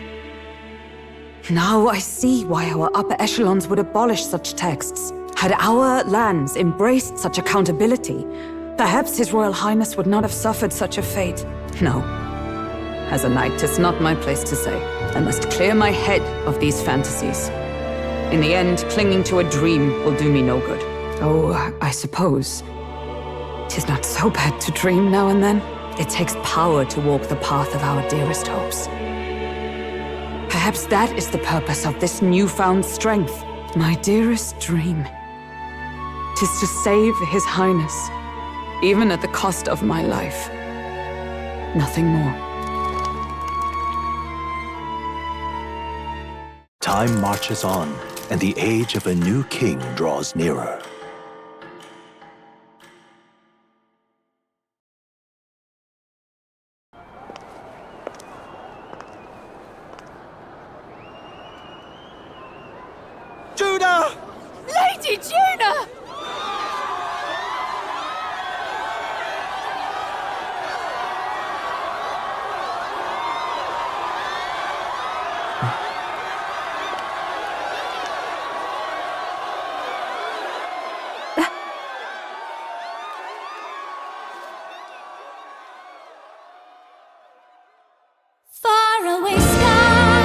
Now I see why our upper echelons would abolish such texts. Had our lands embraced such accountability, perhaps His Royal Highness would not have suffered such a fate. No. As a knight, 'tis not my place to say. I must clear my head of these fantasies. In the end, clinging to a dream will do me no good. Oh, I suppose 'tis not so bad to dream now and then. It takes power to walk the path of our dearest hopes. Perhaps that is the purpose of this newfound strength. My dearest dream. 'Tis to save His Highness, even at the cost of my life. Nothing more. Time marches on, and the age of a new king draws nearer. Juna! Lady Juna! Faraway sky,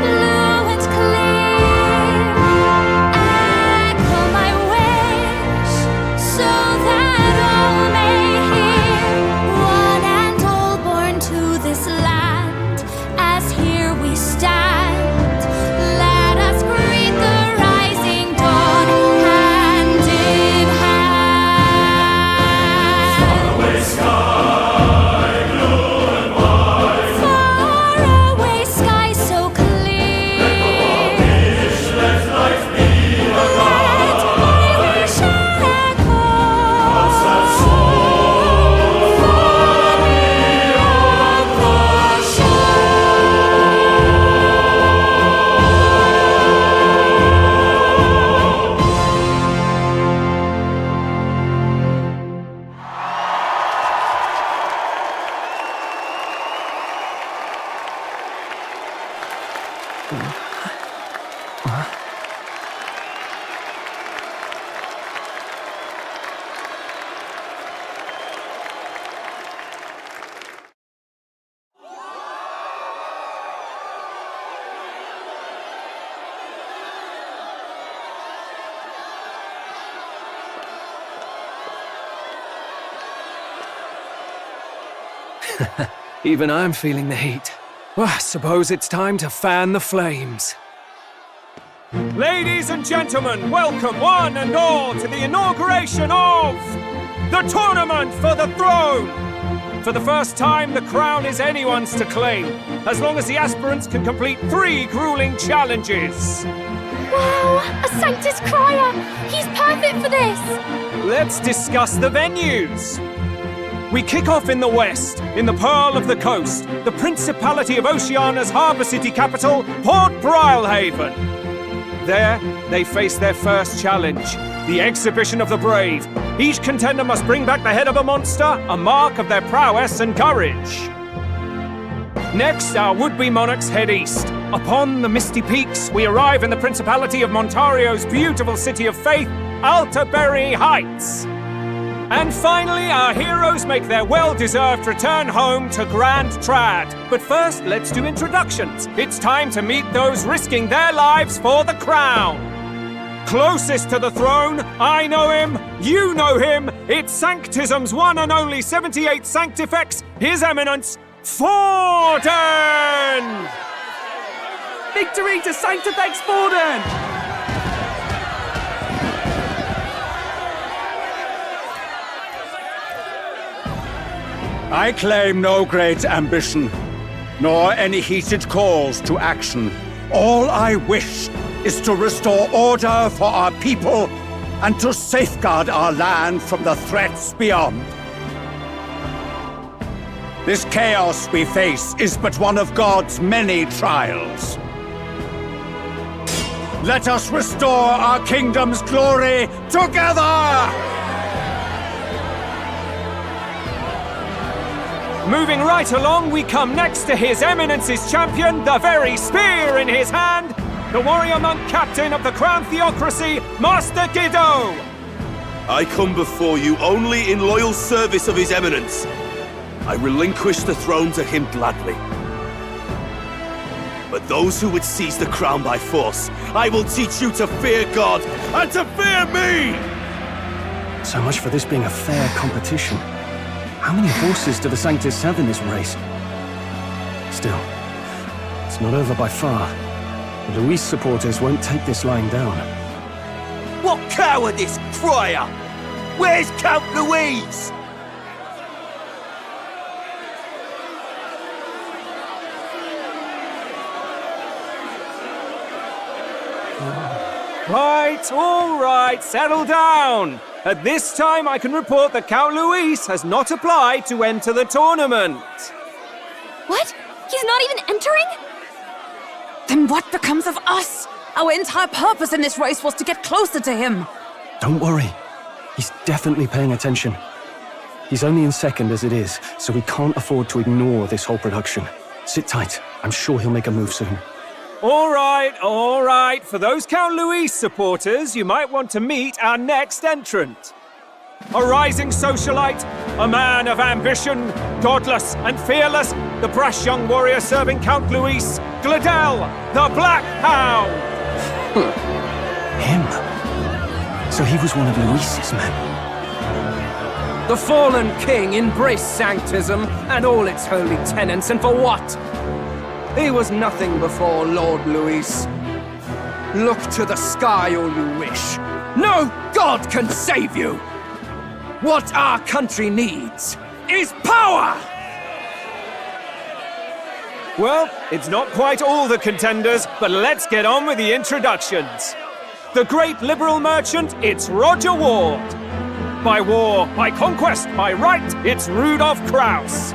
blue and clear. Echo my wish, so that all may hear. One and all born to this land, as here we stand. Let us greet the rising dawn, hand in hand. Faraway sky. Even I'm feeling the heat. Well, I suppose it's time to fan the flames. Ladies and gentlemen, welcome one and all to the inauguration of the Tournament for the Throne! For the first time, the crown is anyone's to claim, as long as the aspirants can complete 3 grueling challenges. Wow, a Sanctus Crier! He's perfect for this! Let's discuss the venues. We kick off in the west, in the Pearl of the Coast, the Principality of Oceania's harbour city capital, Port Brilehaven. There, they face their first challenge, the Exhibition of the Brave. Each contender must bring back the head of a monster, a mark of their prowess and courage. Next, our would-be monarchs head east. Upon the misty peaks, we arrive in the Principality of Montario's beautiful city of faith, Altaberry Heights. And finally, our heroes make their well-deserved return home to Grand Trad. But first, let's do introductions. It's time to meet those risking their lives for the crown. Closest to the throne, I know him, you know him. It's Sanctism's one and only 78 Sanctifex, His Eminence, Forden! Victory to Sanctifex Forden! I claim no great ambition, nor any heated calls to action. All I wish is to restore order for our people and to safeguard our land from the threats beyond. This chaos we face is but one of God's many trials. Let us restore our kingdom's glory together! Moving right along, we come next to His Eminence's champion, the very spear in his hand, the warrior monk captain of the Crown Theocracy, Master Guido! I come before you only in loyal service of His Eminence. I relinquish the throne to him gladly. But those who would seize the crown by force, I will teach you to fear God and to fear me! So much for this being a fair competition. How many horses do the Sanctus have in this race? Still, it's not over by far. The Luis supporters won't take this lying down. What cowardice, Friar! Where's Count Louise? Right, all right, settle down. At this time, I can report that Count Luis has not applied to enter the tournament. What? He's not even entering? Then what becomes of us? Our entire purpose in this race was to get closer to him. Don't worry. He's definitely paying attention. He's only in second as it is, so we can't afford to ignore this whole production. Sit tight. I'm sure he'll make a move soon. All right. For those Count Luis supporters, you might want to meet our next entrant. A rising socialite, a man of ambition, godless and fearless, the brash young warrior serving Count Luis, Gladel, the Black Hound! Him? So he was one of Luis's men? The fallen king embraced sanctism and all its holy tenets, and for what? He was nothing before Lord Luis. Look to the sky all you wish. No god can save you! What our country needs is power! Well, it's not quite all the contenders, but let's get on with the introductions. The great liberal merchant, it's Roger Ward. By war, by conquest, by right, it's Rudolph Kraus.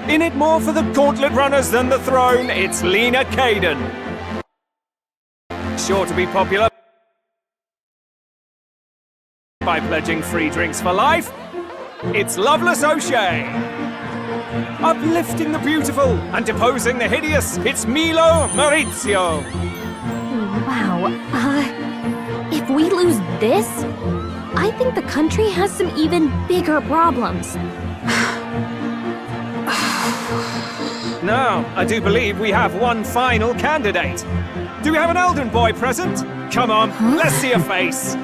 In it more for the gauntlet runners than the throne, it's Lena Caden. Sure to be popular by pledging free drinks for life, it's Loveless O'Shea. Uplifting the beautiful and deposing the hideous, it's Milo Maurizio. Wow. If we lose this, I think the country has some even bigger problems. Now, I do believe we have one final candidate. Do we have an Elden boy present? Come on, let's see a face.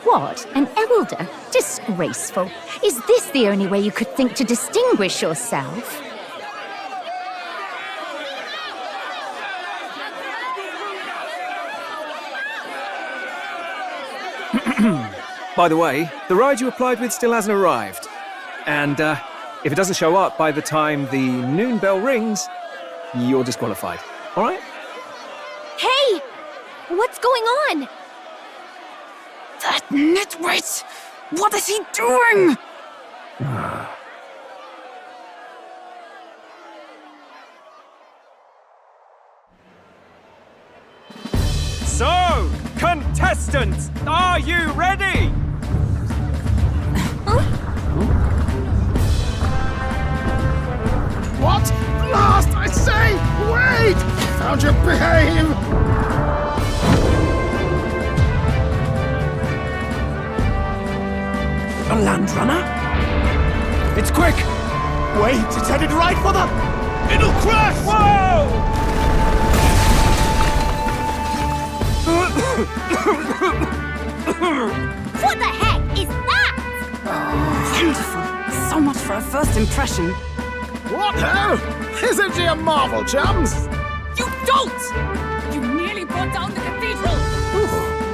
What? An elder? Disgraceful. Is this the only way you could think to distinguish yourself? By the way, the ride you applied with still hasn't arrived. And if it doesn't show up by the time the noon bell rings, you're disqualified. All right? Hey! What's going on? That nitwit! What is he doing? So, contestants, are you ready? What? Last, I say! Wait! Found your behave! A land runner? It's quick! Wait, it's headed right for the... It'll crash! Whoa! What the heck is that? Wonderful. So much for a first impression. What now? Isn't she a marvel, chums? You don't! You nearly brought down the cathedral!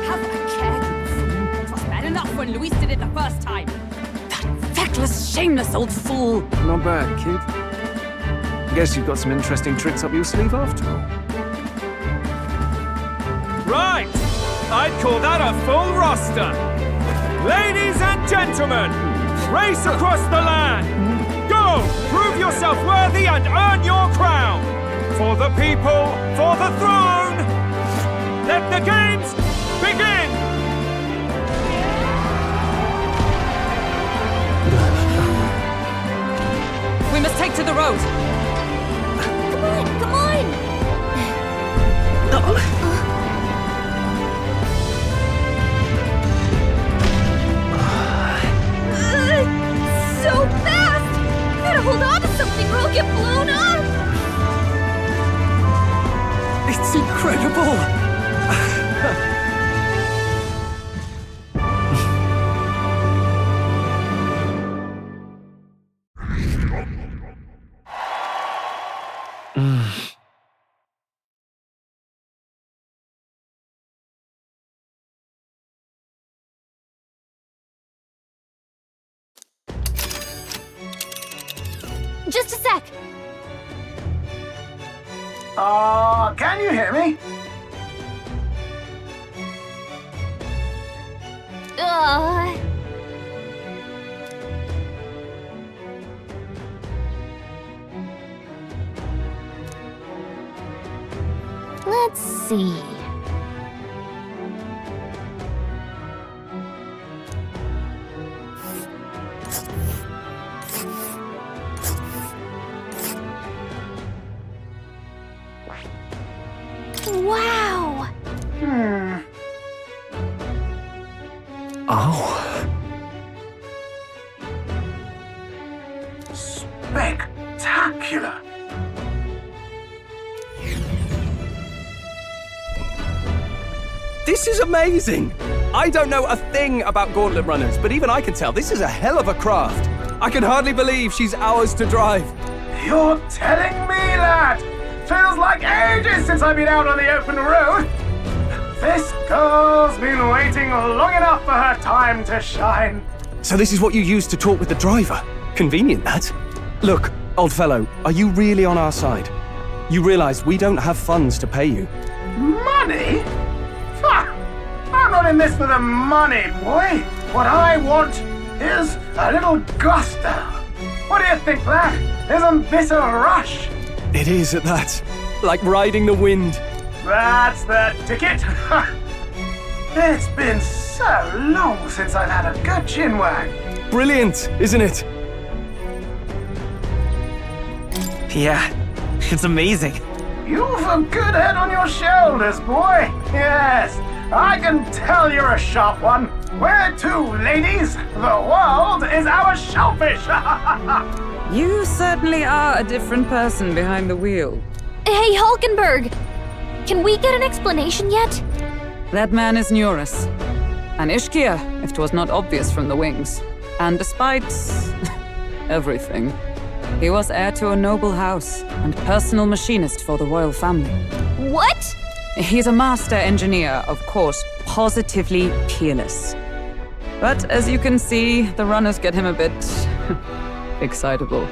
Have a care, you fool. It was bad enough when Luis did it the first time. That feckless, shameless old fool. Not bad, kid. Guess you've got some interesting tricks up your sleeve after all. Right! I'd call that a full roster. Ladies and gentlemen, Race across the land! Go! Prove yourself worthy and earn your crown! For the people, for the throne! Let the games begin! We must take to the road. Come on, come on! So fast! Gotta hold on to something or I'll get blown up! It's incredible! Just a sec! Can you hear me? Let's see. Wow! Oh. Spectacular! This is amazing! I don't know a thing about gauntlet runners, but even I can tell this is a hell of a craft. I can hardly believe she's ours to drive. You're telling me, lad? Feels like ages since I've been out on the open road. This girl's been waiting long enough for her time to shine. So this is what you used to talk with the driver? Convenient, that. Look, old fellow, are you really on our side? You realize we don't have funds to pay you. Money? Ha! I'm not in this for the money, boy. What I want is a little gusto. What do you think, lad? Isn't this a rush? It is at that. Like riding the wind. That's the ticket. It's been so long since I've had a good chinwag. Brilliant, isn't it? Yeah, it's amazing. You've a good head on your shoulders, boy. Yes, I can tell you're a sharp one. Where to, ladies? The world is our shellfish. You certainly are a different person behind the wheel. Hey, Hulkenberg! Can we get an explanation yet? That man is Neurus. An Ishkia, if 'twas not obvious from the wings. And despite everything, he was heir to a noble house and personal machinist for the royal family. What? He's a master engineer, of course, positively peerless. But as you can see, the runners get him a bit excitable.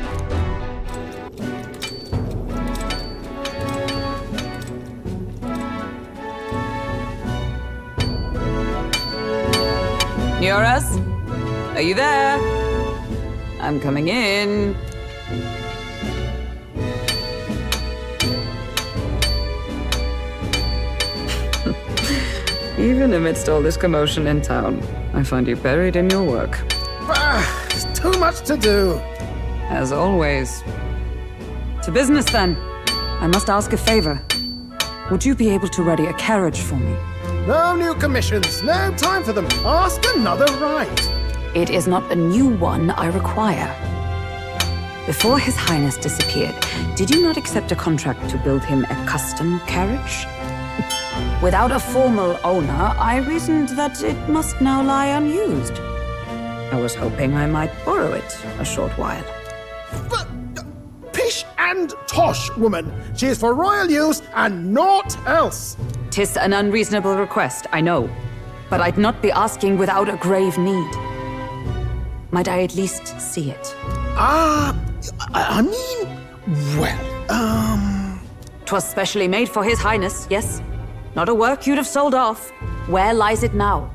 Neurus? Are you there? I'm coming in. Even amidst all this commotion in town, I find you buried in your work. It's too much to do. As always. To business, then. I must ask a favor. Would you be able to ready a carriage for me? No new commissions. No time for them. Ask another right. It is not a new one I require. Before His Highness disappeared, did you not accept a contract to build him a custom carriage? Without a formal owner, I reasoned that it must now lie unused. I was hoping I might borrow it a short while. Pish and tosh, woman. She is for royal use and naught else. 'Tis an unreasonable request, I know. But I'd not be asking without a grave need. Might I at least see it? I mean, well, 'Twas specially made for His Highness, yes? Not a work you'd have sold off. Where lies it now?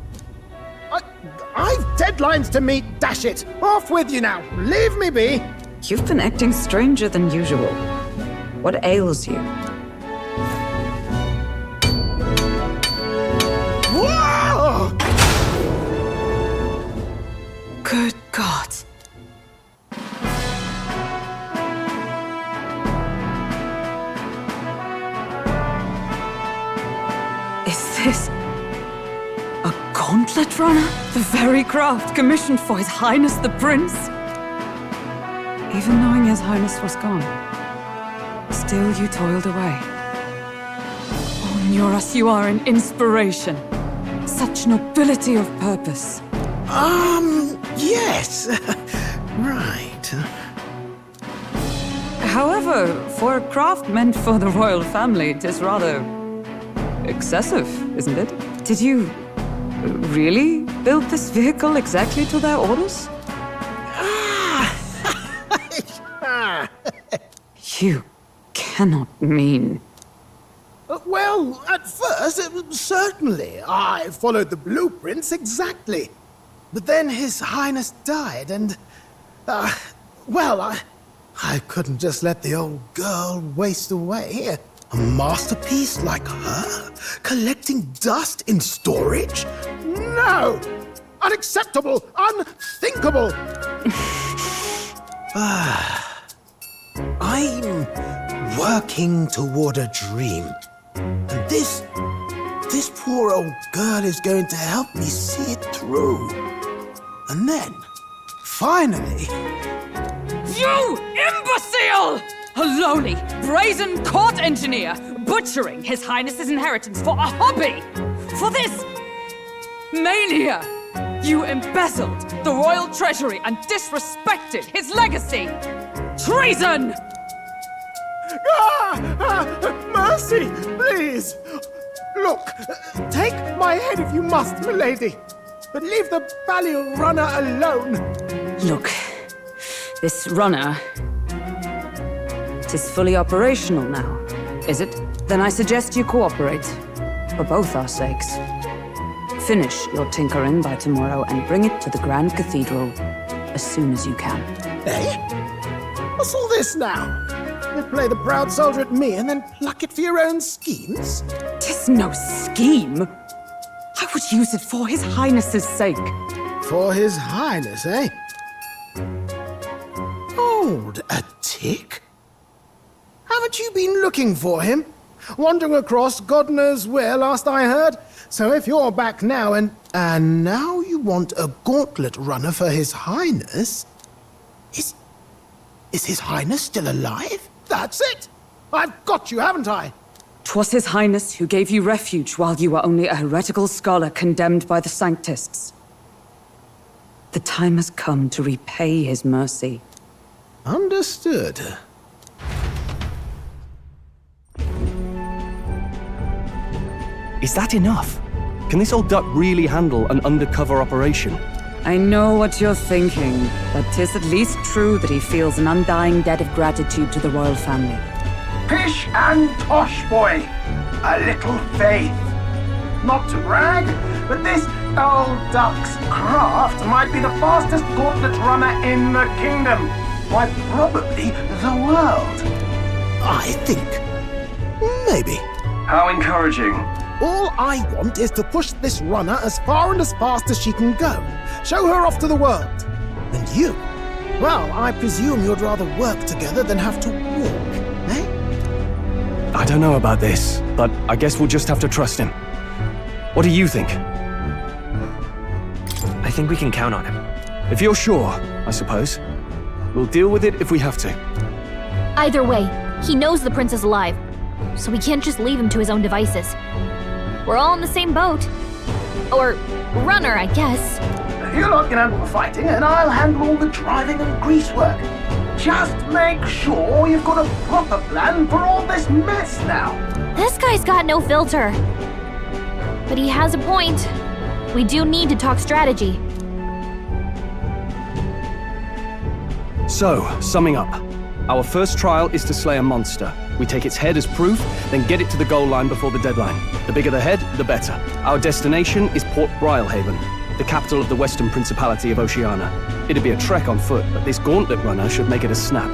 I've deadlines to meet, dash it! Off with you now! Leave me be! You've been acting stranger than usual. What ails you? Whoa! Good God. Is this a gauntlet runner? The very craft commissioned for His Highness the Prince? Even knowing His Highness was gone, still you toiled away. Oh, Nuras, you are an inspiration. Such nobility of purpose. Yes. Right. However, for a craft meant for the royal family, it is rather excessive, isn't it? Did you really build this vehicle exactly to their orders? You cannot mean... Well, at first, certainly. I followed the blueprints exactly. But then His Highness died, and... well, I couldn't just let the old girl waste away. A masterpiece like her? Collecting dust in storage? No! Unacceptable! Unthinkable! I'm working toward a dream. And this poor old girl is going to help me see it through. And then, finally... You imbecile! A lowly, brazen court engineer, butchering His Highness's inheritance for a hobby! For this mania! You embezzled the royal treasury and disrespected his legacy! Treason! Mercy, please! Look, take my head if you must, milady. But leave the Balliol runner alone. Look, this runner... it is fully operational now, is it? Then I suggest you cooperate, for both our sakes. Finish your tinkering by tomorrow and bring it to the Grand Cathedral as soon as you can. Eh? What's all this now? You play the proud soldier at me and then pluck it for your own schemes? 'Tis no scheme. I would use it for His Highness's sake. For His Highness, eh? Hold a tick. Haven't you been looking for him? Wandering across God knows where, last I heard. So if you're back now and now you want a gauntlet runner for His Highness... Is His Highness still alive? That's it! I've got you, haven't I? 'Twas His Highness who gave you refuge while you were only a heretical scholar condemned by the Sanctists. The time has come to repay His mercy. Understood. Is that enough? Can this old duck really handle an undercover operation? I know what you're thinking, but 'tis at least true that he feels an undying debt of gratitude to the royal family. Pish and tosh, boy. A little faith. Not to brag, but this old duck's craft might be the fastest gauntlet runner in the kingdom. Why, probably the world. I think. Maybe. How encouraging. All I want is to push this runner as far and as fast as she can go. Show her off to the world. And you? Well, I presume you'd rather work together than have to walk, eh? I don't know about this, but I guess we'll just have to trust him. What do you think? I think we can count on him. If you're sure, I suppose. We'll deal with it if we have to. Either way, he knows the prince is alive, so we can't just leave him to his own devices. We're all in the same boat. Or runner, I guess. You lot can handle the fighting, and I'll handle all the driving and greasework. Just make sure you've got a proper plan for all this mess now. This guy's got no filter. But he has a point. We do need to talk strategy. So, summing up. Our first trial is to slay a monster. We take its head as proof, then get it to the goal line before the deadline. The bigger the head, the better. Our destination is Port Brilehaven. the capital of the Western Principality of Oceania. It'd be a trek on foot, but this gauntlet runner should make it a snap.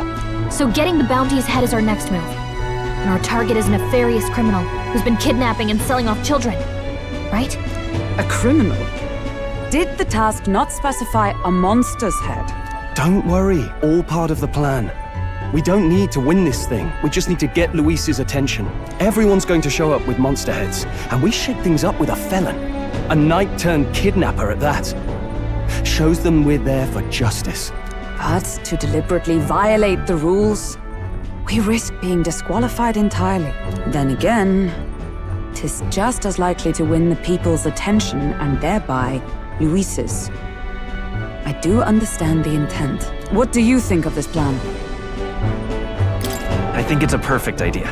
So getting the bounty's head is our next move. And our target is a nefarious criminal who's been kidnapping and selling off children. Right? A criminal? Did the task not specify a monster's head? Don't worry, all part of the plan. We don't need to win this thing. We just need to get Luis's attention. Everyone's going to show up with monster heads, and we shake things up with a felon. A knight-turned-kidnapper at that. Shows them we're there for justice. But to deliberately violate the rules, we risk being disqualified entirely. Then again, 'tis just as likely to win the people's attention and thereby Luis's. I do understand the intent. What do you think of this plan? I think it's a perfect idea.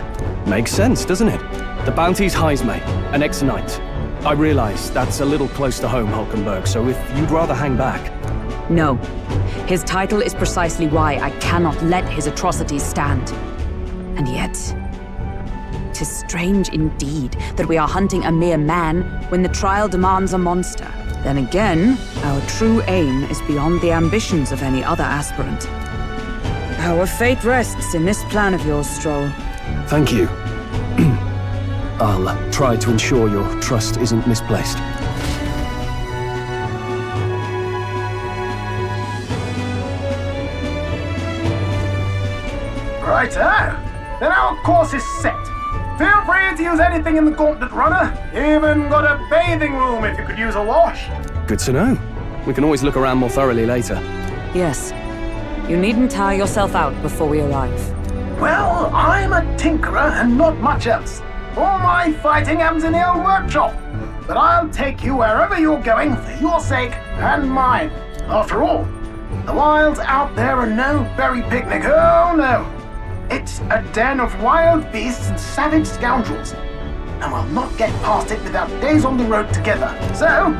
Makes sense, doesn't it? The bounty's Heisme, an ex-knight. I realize that's a little close to home, Hulkenberg, so if you'd rather hang back... No. His title is precisely why I cannot let his atrocities stand. And yet, 'tis strange indeed that we are hunting a mere man when the trial demands a monster. Then again, our true aim is beyond the ambitions of any other aspirant. Our fate rests in this plan of yours, Stroll. Thank you. I'll try to ensure your trust isn't misplaced. Righto! Then our course is set. Feel free to use anything in the Gauntlet Runner. Even got a bathing room if you could use a wash. Good to know. We can always look around more thoroughly later. Yes. You needn't tire yourself out before we arrive. Well, I'm a tinkerer and not much else. All my fighting happens in the old workshop. But I'll take you wherever you're going for your sake and mine. After all, the wilds out there are no berry picnic. Oh no. It's a den of wild beasts and savage scoundrels. And we'll not get past it without days on the road together. So,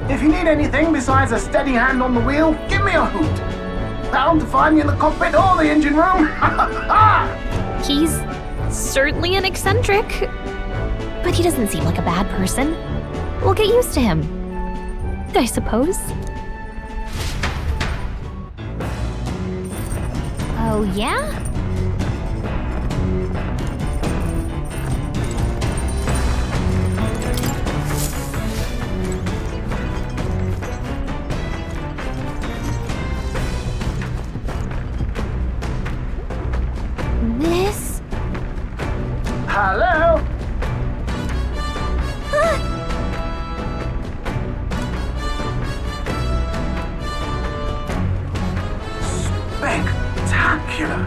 if you need anything besides a steady hand on the wheel, give me a hoot. Bound to find me in the cockpit or the engine room. He's certainly an eccentric, but he doesn't seem like a bad person. We'll get used to him, I suppose. Oh, yeah? This... Hello? Spectacular.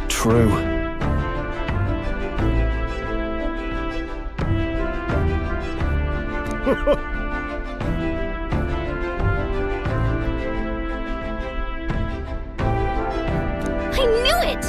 True. I knew it!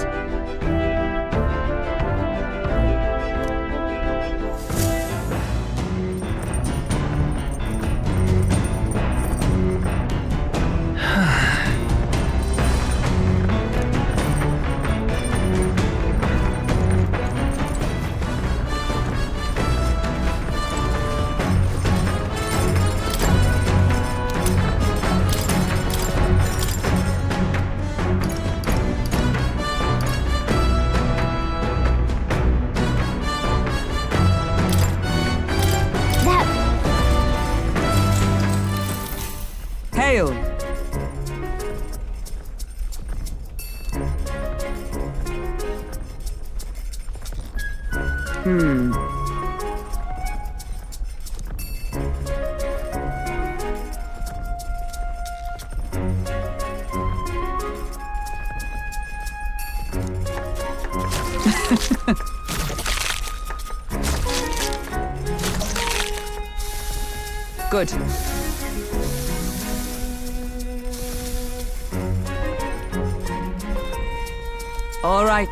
Hail! Good. All right.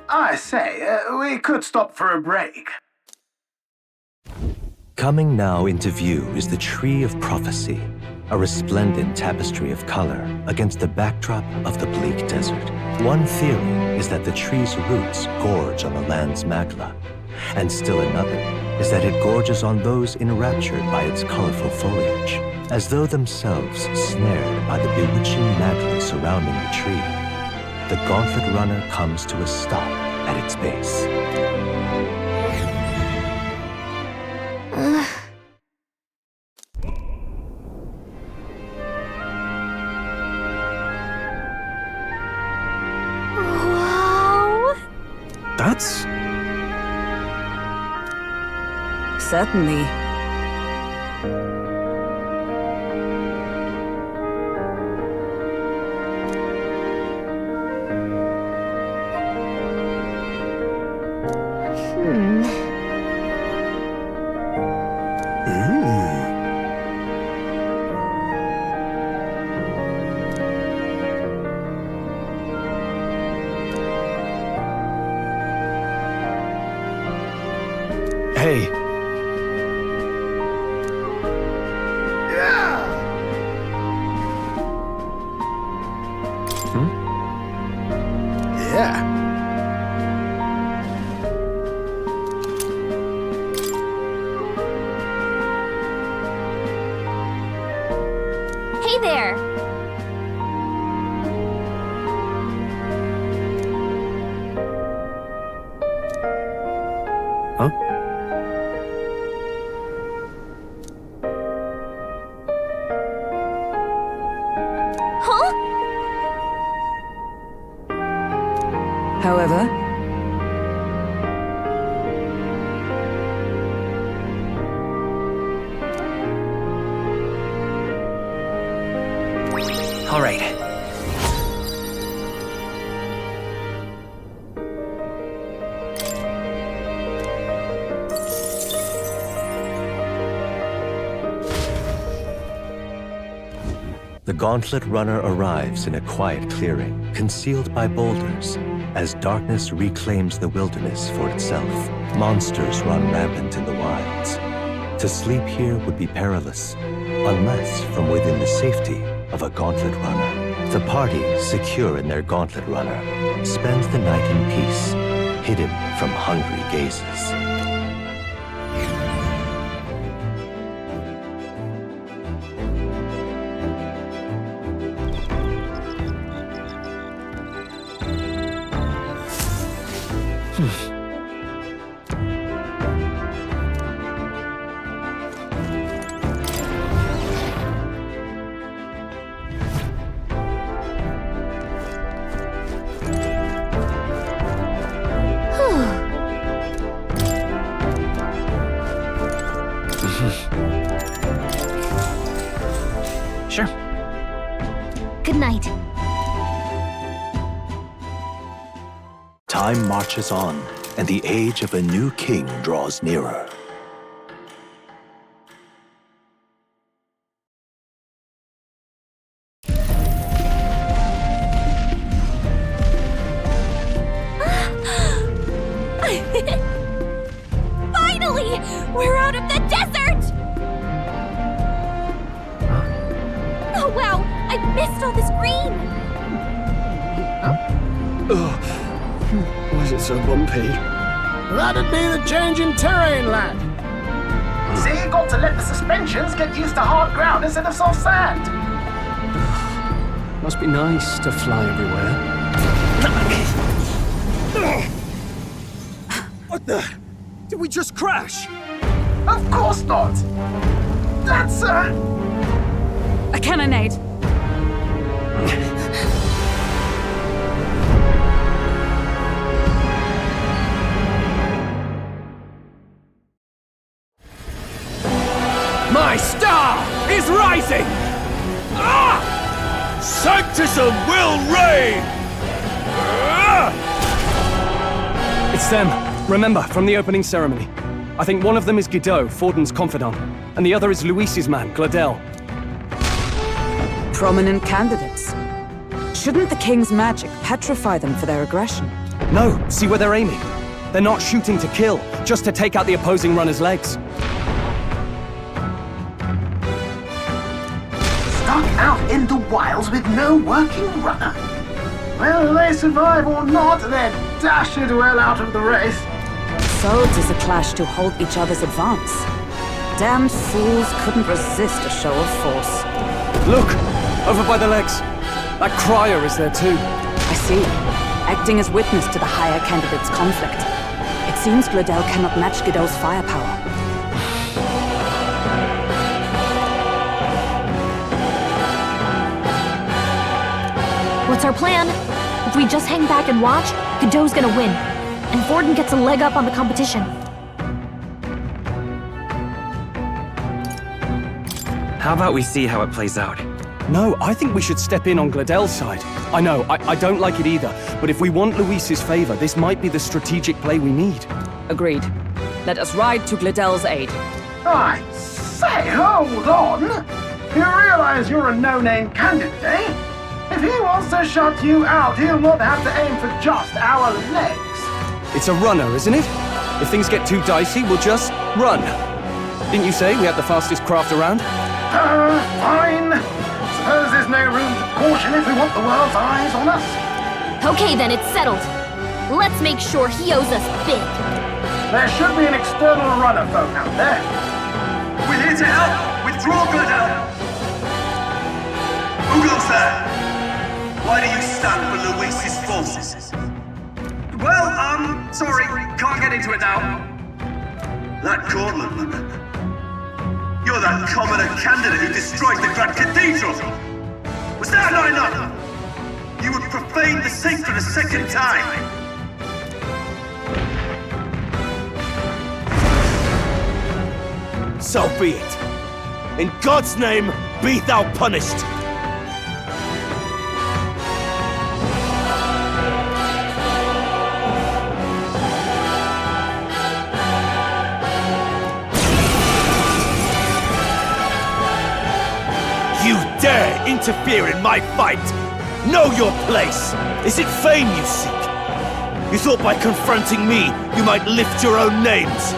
I say, we could stop for a break. Coming now into view is the Tree of Prophecy, a resplendent tapestry of color against the backdrop of the bleak desert. One theory is that the tree's roots gorge on the land's magla, and still another is that it gorges on those enraptured by its colorful foliage, as though themselves snared by the bewitching magla surrounding the tree. The Gauntlet Runner comes to a stop at its base. Wow! That's... Certainly. Hey, Yeah. Hey there! huh? Huh? However, All right. The Gauntlet Runner arrives in a quiet clearing, concealed by boulders. As darkness reclaims the wilderness for itself, monsters run rampant in the wilds. To sleep here would be perilous, unless from within the safety of a Gauntlet Runner. The party, secure in their Gauntlet Runner, spends the night in peace, hidden from hungry gazes. Sure. Good night. Time marches on, and the age of a new king draws nearer. Finally! We're out of the desert! Oh wow! I missed all this green! Was it so bumpy? That'd be the change in terrain, lad. See, you got to let the suspensions get used to hard ground instead of soft sand. Must be nice to fly everywhere. Did we just crash? Of course not! That's a cannonade. My star is rising! Ah! Sanctism will reign! Ah! It's them. Remember, from the opening ceremony. I think one of them is Guido, Forden's confidant, and the other is Luis's man, Gladel. Prominent candidates. Shouldn't the king's magic petrify them for their aggression? No, see where they're aiming. They're not shooting to kill, just to take out the opposing runner's legs. Stuck out in the wilds with no working runner. Whether they survive or not, they're dashed well out of the race. So 'tis a clash to halt each other's advance. Damned fools couldn't resist a show of force. Look! Over by the legs. That crier is there too. I see. Acting as witness to the higher candidate's conflict. It seems Gladel cannot match Guido's firepower. What's our plan? If we just hang back and watch, Guido's gonna win. And Forden gets a leg up on the competition. How about we see how it plays out? No, I think we should step in on Gladel's side. I know, I don't like it either, but if we want Luis's favor, this might be the strategic play we need. Agreed. Let us ride to Gladel's aid. I say, hold on! You realize you're a no-name candidate, eh? If he wants to shut you out, he'll not have to aim for just our legs. It's a runner, isn't it? If things get too dicey, we'll just run. Didn't you say we had the fastest craft around? Fine. Suppose there's no room for caution if we want the world's eyes on us. Okay then, it's settled. Let's make sure he owes us big. There should be an external runner phone out there. We're here to help! Withdraw, Gladel! Who goes there? Why do you stand for Luis's forces? Well, sorry, can't get into it now. That Cornland. You're that commoner candidate who destroyed the Grand Cathedral! Was that not enough? You would profane the sacred a second time! So be it. In God's name, be thou punished! You dare interfere in my fight! Know your place! Is it fame you seek? You thought by confronting me, you might lift your own names?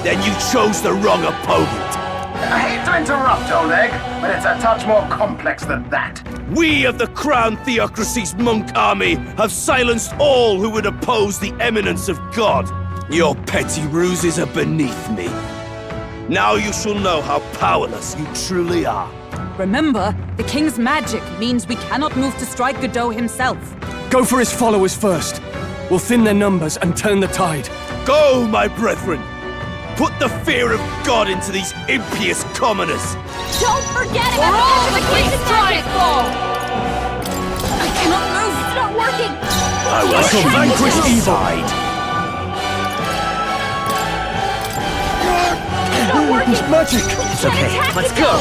Then you chose the wrong opponent. I hate to interrupt, old egg, but it's a touch more complex than that. We of the Crown Theocracy's monk army have silenced all who would oppose the eminence of God. Your petty ruses are beneath me. Now you shall know how powerless you truly are. Remember, the king's magic means we cannot move to strike Guido himself. Go for his followers first. We'll thin their numbers and turn the tide. Go, my brethren! Put the fear of God into these impious commoners! Don't forget about all the king's magic! I cannot move! It's not working! I will vanquish evil! It's not working! It's magic! It's okay, let's go!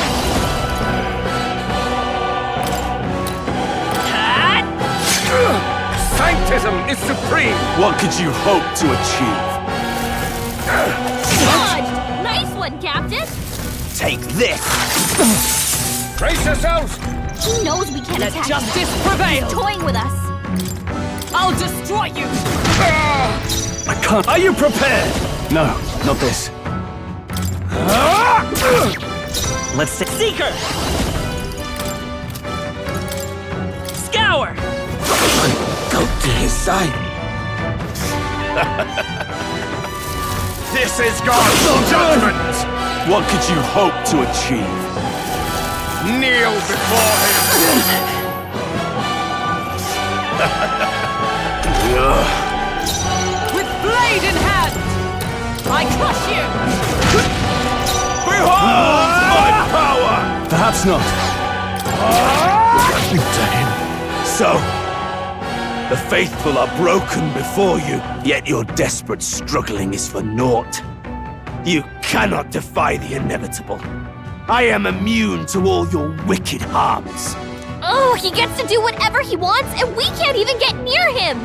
Sanctism is supreme! What could you hope to achieve? Dodged! Nice one, Captain! Take this! Brace yourselves! He knows we can't Let attack justice him. prevail. He's toying with us. I'll destroy you! I can't. Are you prepared? No, not this. Let's see. Seeker! Scour! Go to his side. This is God's judgment! What could you hope to achieve? Kneel before him! With blade in hand! I crush you! Behold my power! Perhaps not. So, the faithful are broken before you, yet your desperate struggling is for naught. You cannot defy the inevitable. I am immune to all your wicked harms. Oh, he gets to do whatever he wants, and we can't even get near him!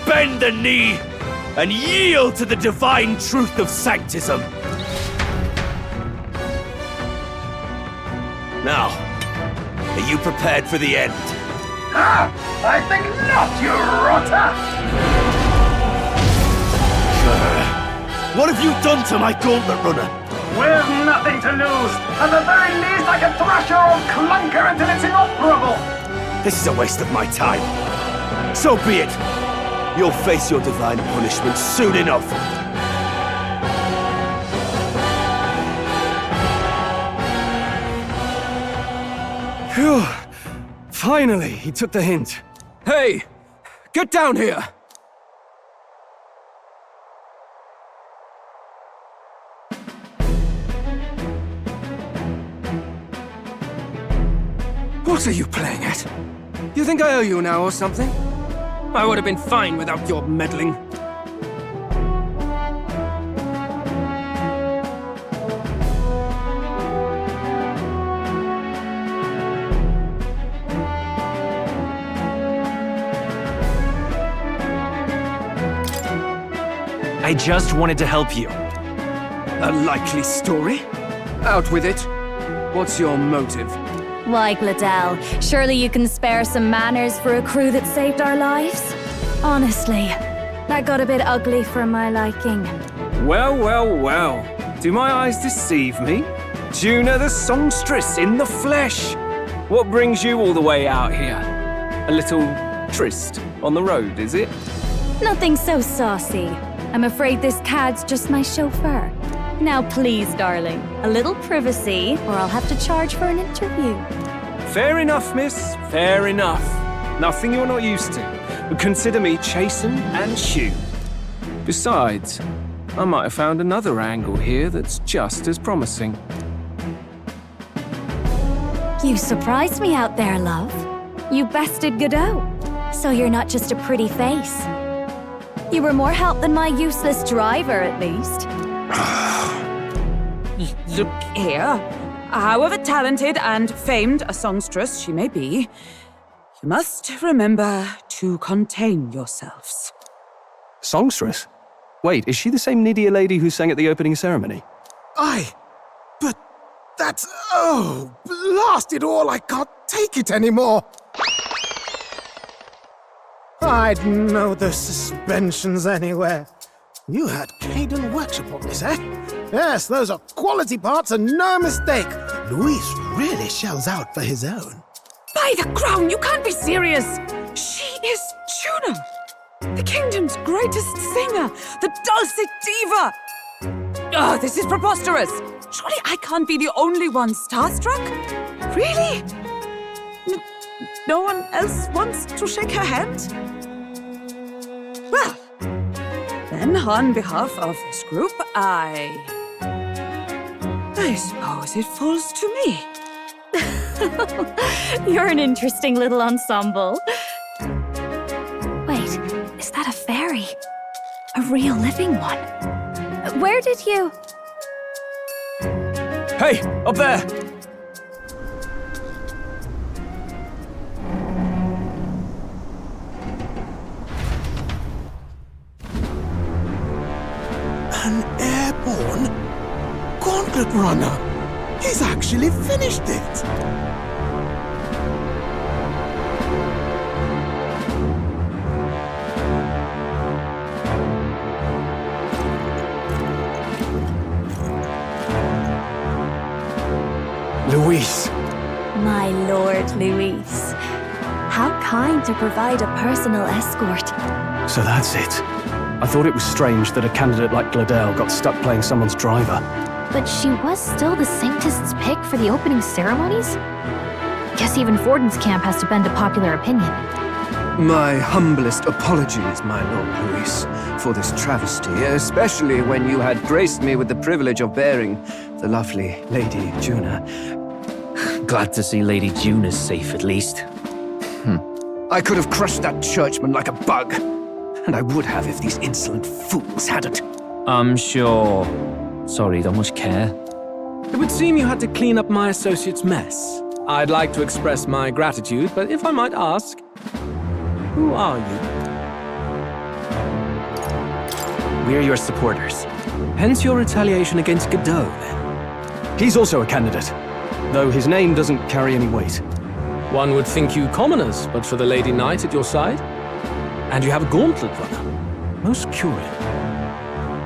Bend the knee and yield to the divine truth of sanctism. Now, are you prepared for the end? Ah, I think not, you rotter! What have you done to my gauntlet runner? We've nothing to lose. At the very least, I can thrash your old clunker until it's inoperable. This is a waste of my time. So be it. You'll face your divine punishment soon enough. Phew. Finally, he took the hint. Hey! Get down here! What are you playing at? You think I owe you now or something? I would have been fine without your meddling. I just wanted to help you. A likely story? Out with it. What's your motive? Why, Gladell, surely you can spare some manners for a crew that saved our lives? Honestly, that got a bit ugly for my liking. Well, well, well. Do my eyes deceive me? Juna the songstress in the flesh. What brings you all the way out here? A little tryst on the road, is it? Nothing so saucy. I'm afraid this cad's just my chauffeur. Now please, darling, a little privacy, or I'll have to charge for an interview. Fair enough, miss. Fair enough. Nothing you're not used to. But consider me chastened and shoed. Besides, I might have found another angle here that's just as promising. You surprised me out there, love. You bested Godot. So you're not just a pretty face. You were more help than my useless driver, at least. Look here. However talented and famed a songstress she may be, you must remember to contain yourselves. Songstress? Wait, is she the same Nydia lady who sang at the opening ceremony? Aye, but that's... oh, blast it all, I can't take it anymore. I'd know those suspensions anywhere. You had Caden workshop on this, eh? Yes, those are quality parts and no mistake. Luis really shells out for his own. By the crown, you can't be serious! She is Juno, the kingdom's greatest singer, the dulcet diva! Oh, this is preposterous! Surely I can't be the only one starstruck? Really? No one else wants to shake her hand? Well, then on behalf of this group, I suppose it falls to me. You're an interesting little ensemble. Wait, is that a fairy? A real living one? Where did you... Hey, up there! An airborne gauntlet runner. He's actually finished it. Luis. My Lord Luis. How kind to provide a personal escort. So that's it. I thought it was strange that a candidate like Gladell got stuck playing someone's driver. But she was still the Sanctist's pick for the opening ceremonies? Guess even Forden's camp has to bend to popular opinion. My humblest apologies, my Lord Luis, for this travesty, especially when you had graced me with the privilege of bearing the lovely Lady Juna. Glad to see Lady Juna's safe, at least. I could have crushed that churchman like a bug, and I would have if these insolent fools hadn't. I'm sure. Sorry, don't much care. It would seem you had to clean up my associate's mess. I'd like to express my gratitude, but if I might ask, who are you? We're your supporters. Hence your retaliation against Godot, then? He's also a candidate, though his name doesn't carry any weight. One would think you commoners, but for the Lady Knight at your side. And you have a gauntlet runner. Most curious.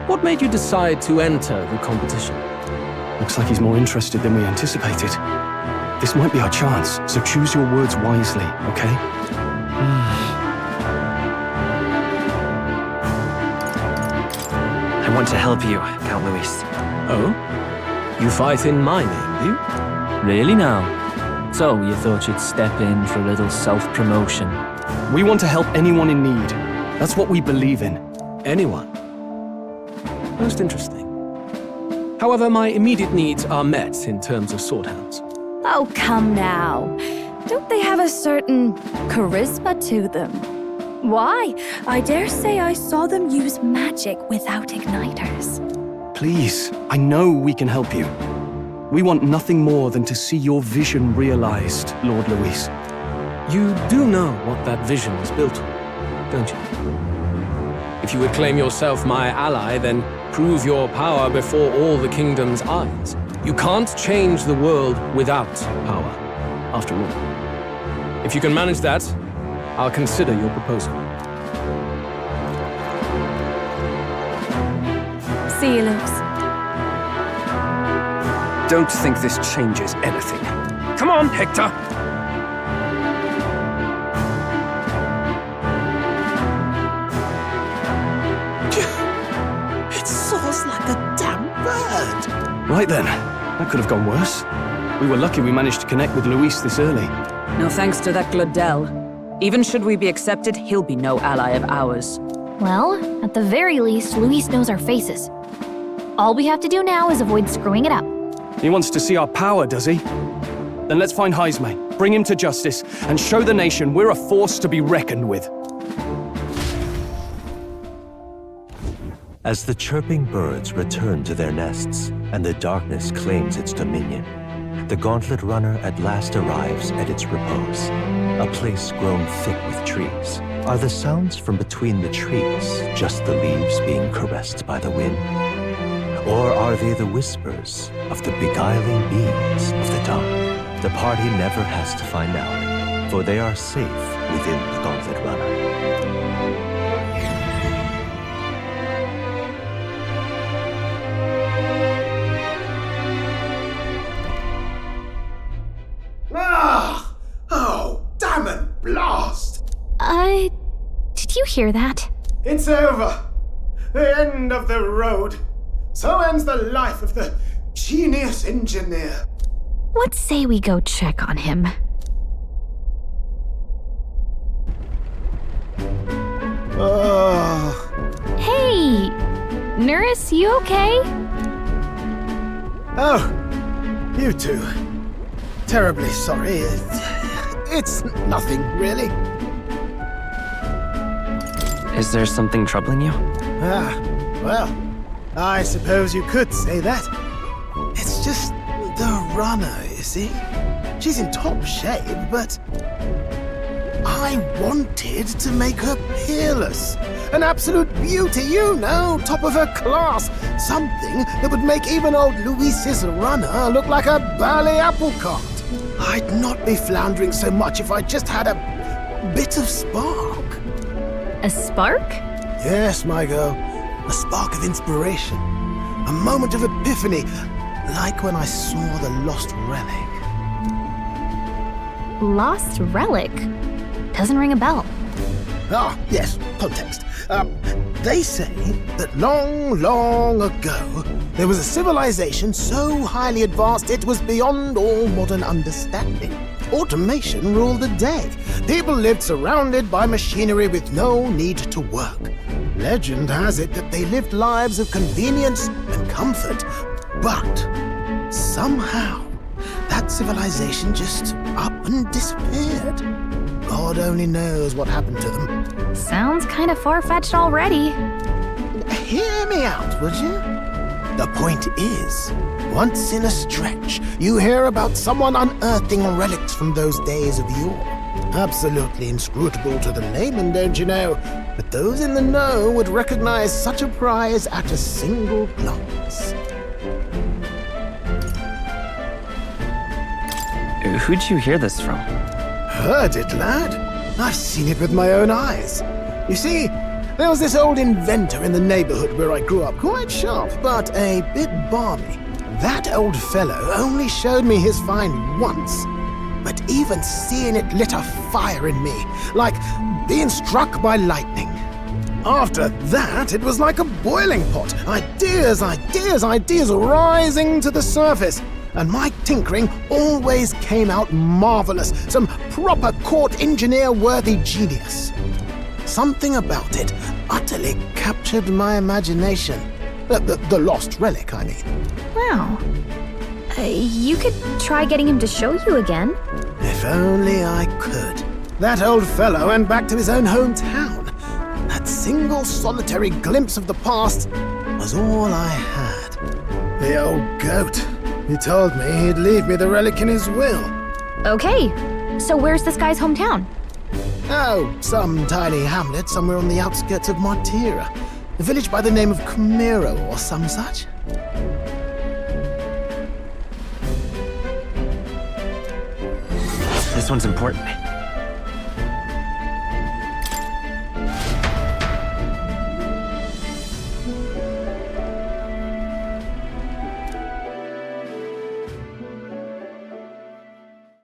What made you decide to enter the competition? Looks like he's more interested than we anticipated. This might be our chance, so choose your words wisely, okay? I want to help you, Count Luis. Oh? You fight in my name, do you? Really now? So, you thought you'd step in for a little self-promotion? We want to help anyone in need. That's what we believe in. Anyone? Most interesting. However, my immediate needs are met in terms of swordhounds. Oh, come now. Don't they have a certain charisma to them? Why? I dare say I saw them use magic without igniters. Please, I know we can help you. We want nothing more than to see your vision realized, Lord Luis. You do know what that vision is built on, don't you? If you would claim yourself my ally, then prove your power before all the kingdom's eyes. You can't change the world without power, after all. If you can manage that, I'll consider your proposal. See you, Luis. Don't think this changes anything. Come on, Hector! It soars like a damn bird. Right then, that could have gone worse. We were lucky we managed to connect with Luis this early. No thanks to that Glodell. Even should we be accepted, he'll be no ally of ours. Well, at the very least, Luis knows our faces. All we have to do now is avoid screwing it up. He wants to see our power, does he? Then let's find Jaime, bring him to justice, and show the nation we're a force to be reckoned with. As the chirping birds return to their nests and the darkness claims its dominion, the Gauntlet Runner at last arrives at its repose, a place grown thick with trees. Are the sounds from between the trees just the leaves being caressed by the wind? Or are they the whispers of the beguiling beings of the dark? The party never has to find out, for they are safe within the Gauntlet Runner. Ah! Oh, damn it, blast! Did you hear that? It's over. The end of the road. So ends the life of the genius engineer. Let's say we go check on him. Hey! Nurse, you okay? Oh, you two. Terribly sorry. It's nothing, really. Is there something troubling you? Well, I suppose you could say that. It's just the runner, you see? She's in top shape, but I wanted to make her peerless. An absolute beauty, you know, top of her class. Something that would make even old Luis's runner look like a burly apple cart. I'd not be floundering so much if I just had a bit of spark. A spark? Yes, my girl. A spark of inspiration. A moment of epiphany, like when I saw the lost relic. Lost relic? Doesn't ring a bell. Ah, yes, context. They say that long, long ago, there was a civilization so highly advanced it was beyond all modern understanding. Automation ruled the day. people lived surrounded by machinery with no need to work. Legend has it that they lived lives of convenience and comfort, but somehow that civilization just up and disappeared. God only knows what happened to them. Sounds kind of far-fetched already. Hear me out, would you? The point is, once in a stretch, you hear about someone unearthing relics from those days of yore. Absolutely inscrutable to the layman, don't you know? But those in the know would recognize such a prize at a single glance. Who'd you hear this from? Heard it, lad. I've seen it with my own eyes. You see, there was this old inventor in the neighborhood where I grew up, quite sharp, but a bit balmy. That old fellow only showed me his find once, but even seeing it lit a fire in me, like being struck by lightning. After that, it was like a boiling pot. Ideas rising to the surface. And my tinkering always came out marvelous, some proper court engineer-worthy genius. Something about it utterly captured my imagination. The lost relic, I mean. Wow. You could try getting him to show you again. If only I could. That old fellow went back to his own hometown. That single solitary glimpse of the past was all I had. The old goat. He told me he'd leave me the relic in his will. Okay, so where's this guy's hometown? Oh, some tiny hamlet somewhere on the outskirts of Martira. A village by the name of Camiro or some such. This one's important.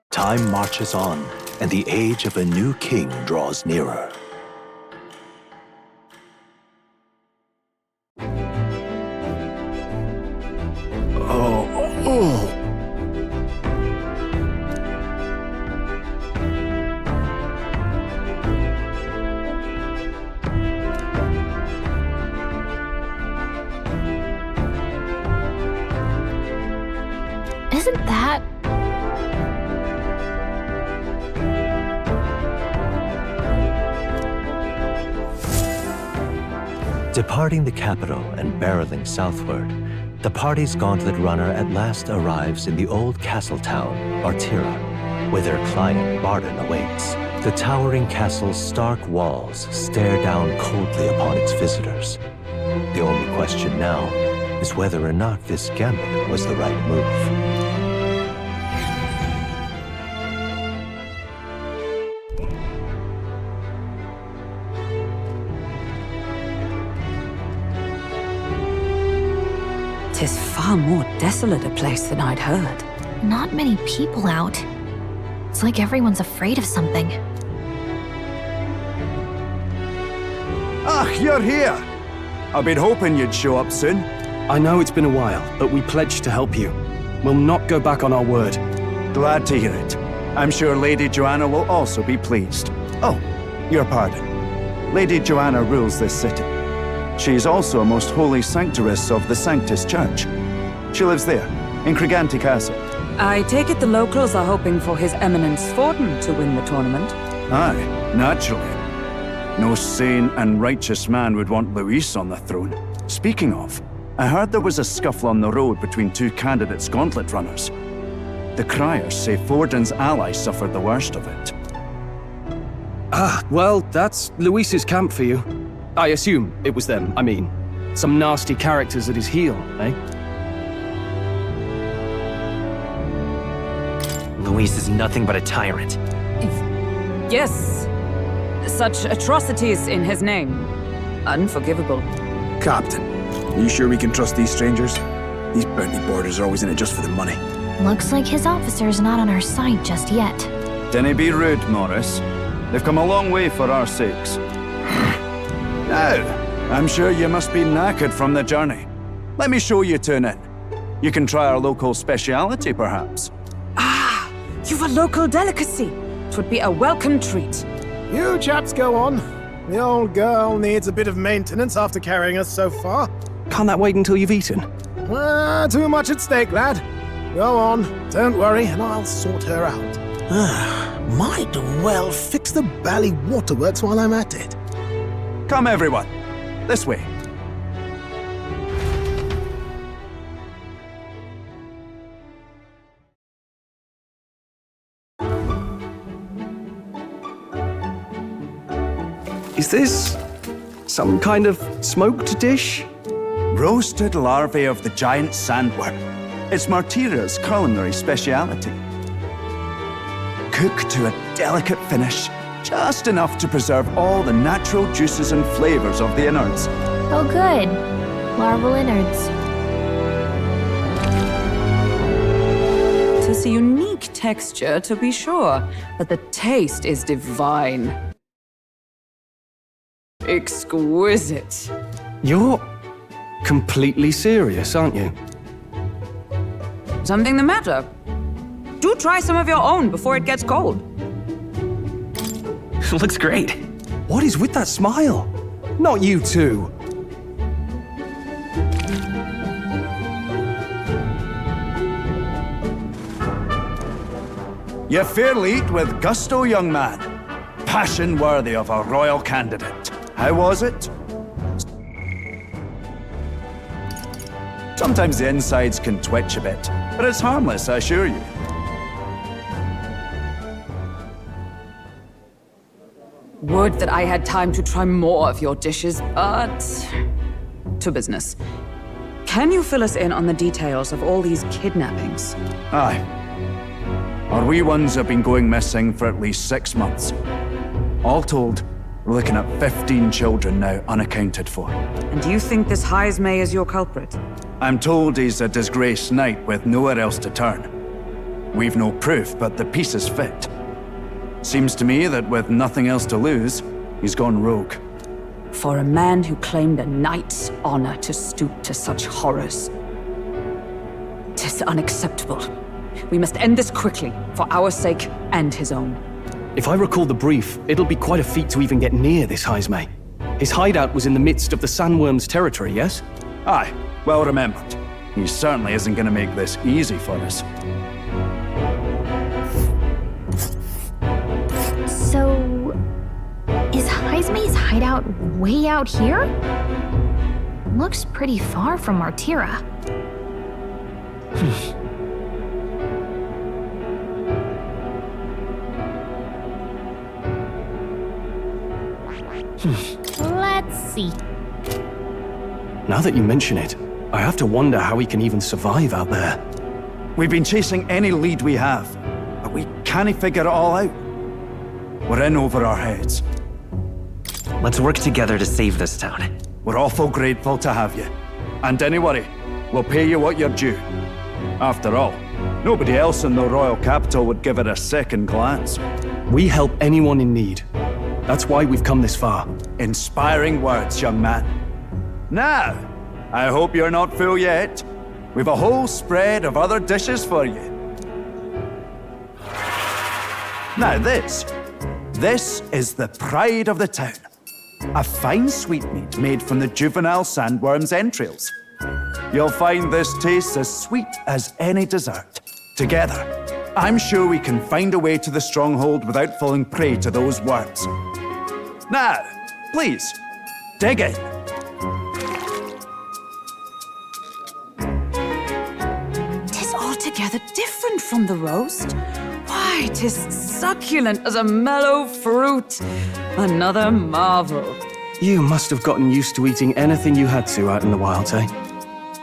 Time marches on, and the age of a new king draws nearer. Isn't that... Departing the capital and barreling southward, the party's gauntlet runner at last arrives in the old castle town, Martira, where their client Barden awaits. The towering castle's stark walls stare down coldly upon its visitors. The only question now is whether or not this gambit was the right move. Tis far more desolate a place than I'd heard. Not many people out. It's like everyone's afraid of something. Ah, you're here! I've been hoping you'd show up soon. I know it's been a while, but we pledged to help you. We'll not go back on our word. Glad to hear it. I'm sure Lady Joanna will also be pleased. Oh, your pardon. Lady Joanna rules this city. She is also a most holy sanctuaress of the Sanctus Church. She lives there, in Criganti Castle. I take it the locals are hoping for His Eminence Forden to win the tournament. Aye, naturally. No sane and righteous man would want Luis on the throne. Speaking of, I heard there was a scuffle on the road between two candidates gauntlet runners. The criers say Forden's allies suffered the worst of it. Ah, well, that's Luis's camp for you. I assume it was them, I mean. Some nasty characters at his heel, eh? Luis is nothing but a tyrant. Yes. Such atrocities in his name. Unforgivable. Captain, are you sure we can trust these strangers? These bounty boarders are always in it just for the money. Looks like his officer's not on our side just yet. Dinna be rude, Morris. They've come a long way for our sakes. Now, I'm sure you must be knackered from the journey. Let me show you to an inn. You can try our local speciality, perhaps. You've a local delicacy. would be a welcome treat. You chaps go on. The old girl needs a bit of maintenance after carrying us so far. Can't that wait until you've eaten? Too much at stake, lad. Go on, don't worry, and I'll sort her out. Might well fix the bally waterworks while I'm at it. Come, everyone. This way. Is this some kind of smoked dish? Roasted larvae of the giant sandworm. It's Martira's culinary speciality. Cooked to a delicate finish, just enough to preserve all the natural juices and flavors of the innards. Oh good. Larval innards. Tis a unique texture, to be sure, but the taste is divine. Exquisite. You're completely serious, aren't you? Something the matter? Do try some of your own before it gets cold. Looks great. What is with that smile? Not you two. You fairly eat with gusto, young man. Passion worthy of a royal candidate. How was it? Sometimes the insides can twitch a bit, but it's harmless, I assure you. Would that I had time to try more of your dishes, but... to business. Can you fill us in on the details of all these kidnappings? Aye. Our wee ones have been going missing for at least 6 months. All told, we're looking at 15 children now unaccounted for. And do you think this Heismay is your culprit? I'm told he's a disgraced knight with nowhere else to turn. We've no proof, but the pieces fit. Seems to me that with nothing else to lose, he's gone rogue. For a man who claimed a knight's honor to stoop to such horrors. 'Tis unacceptable. We must end this quickly, for our sake and his own. If I recall the brief, it'll be quite a feat to even get near this Heismay. His hideout was in the midst of the sandworm's territory, yes? Aye, well remembered. He certainly isn't going to make this easy for us. So... is Heismay's hideout way out here? Looks pretty far from Martira. Let's see. Now that you mention it, I have to wonder how he can even survive out there. We've been chasing any lead we have, but we can't figure it all out. We're in over our heads. Let's work together to save this town. We're awful grateful to have you. And don't worry, we'll pay you what you're due. After all, nobody else in the royal capital would give it a second glance. We help anyone in need. That's why we've come this far. Inspiring words, young man. Now, I hope you're not full yet. We've a whole spread of other dishes for you. Now this is the pride of the town. A fine sweetmeat made from the juvenile sandworm's entrails. You'll find this tastes as sweet as any dessert. Together, I'm sure we can find a way to the stronghold without falling prey to those worms. Now, please, dig in. Tis altogether different from the roast. Why, 'tis succulent as a mellow fruit. Another marvel. You must have gotten used to eating anything you had to out in the wilds, eh?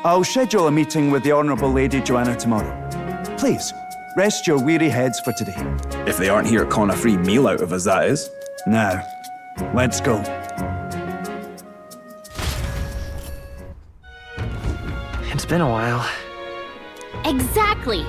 I'll schedule a meeting with the Honourable Lady Joanna tomorrow. Please, rest your weary heads for today. If they aren't here con a free meal out of us, that is. Now, let's go. It's been a while. Exactly.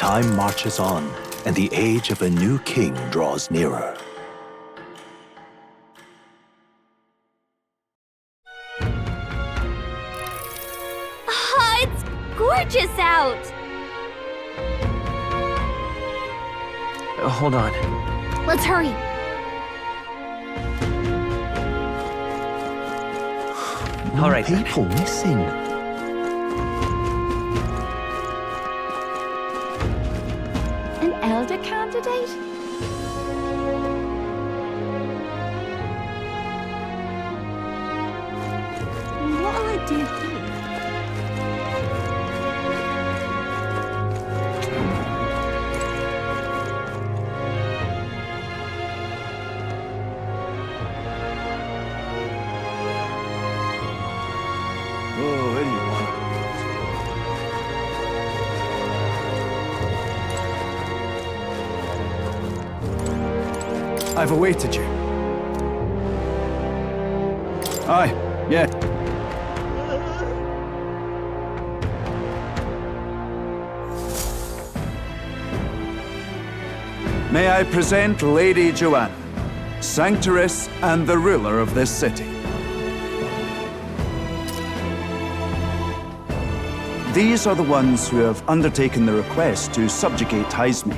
Time marches on, and the age of a new king draws nearer. Ah, it's gorgeous out! Hold on. Let's hurry. All right. People missing. An elder candidate? What'll I do here? Oh, anyone. I've awaited you. Aye, yeah. May I present Lady Joanna, Sanctress and the ruler of this city. These are the ones who have undertaken the request to subjugate Heisme.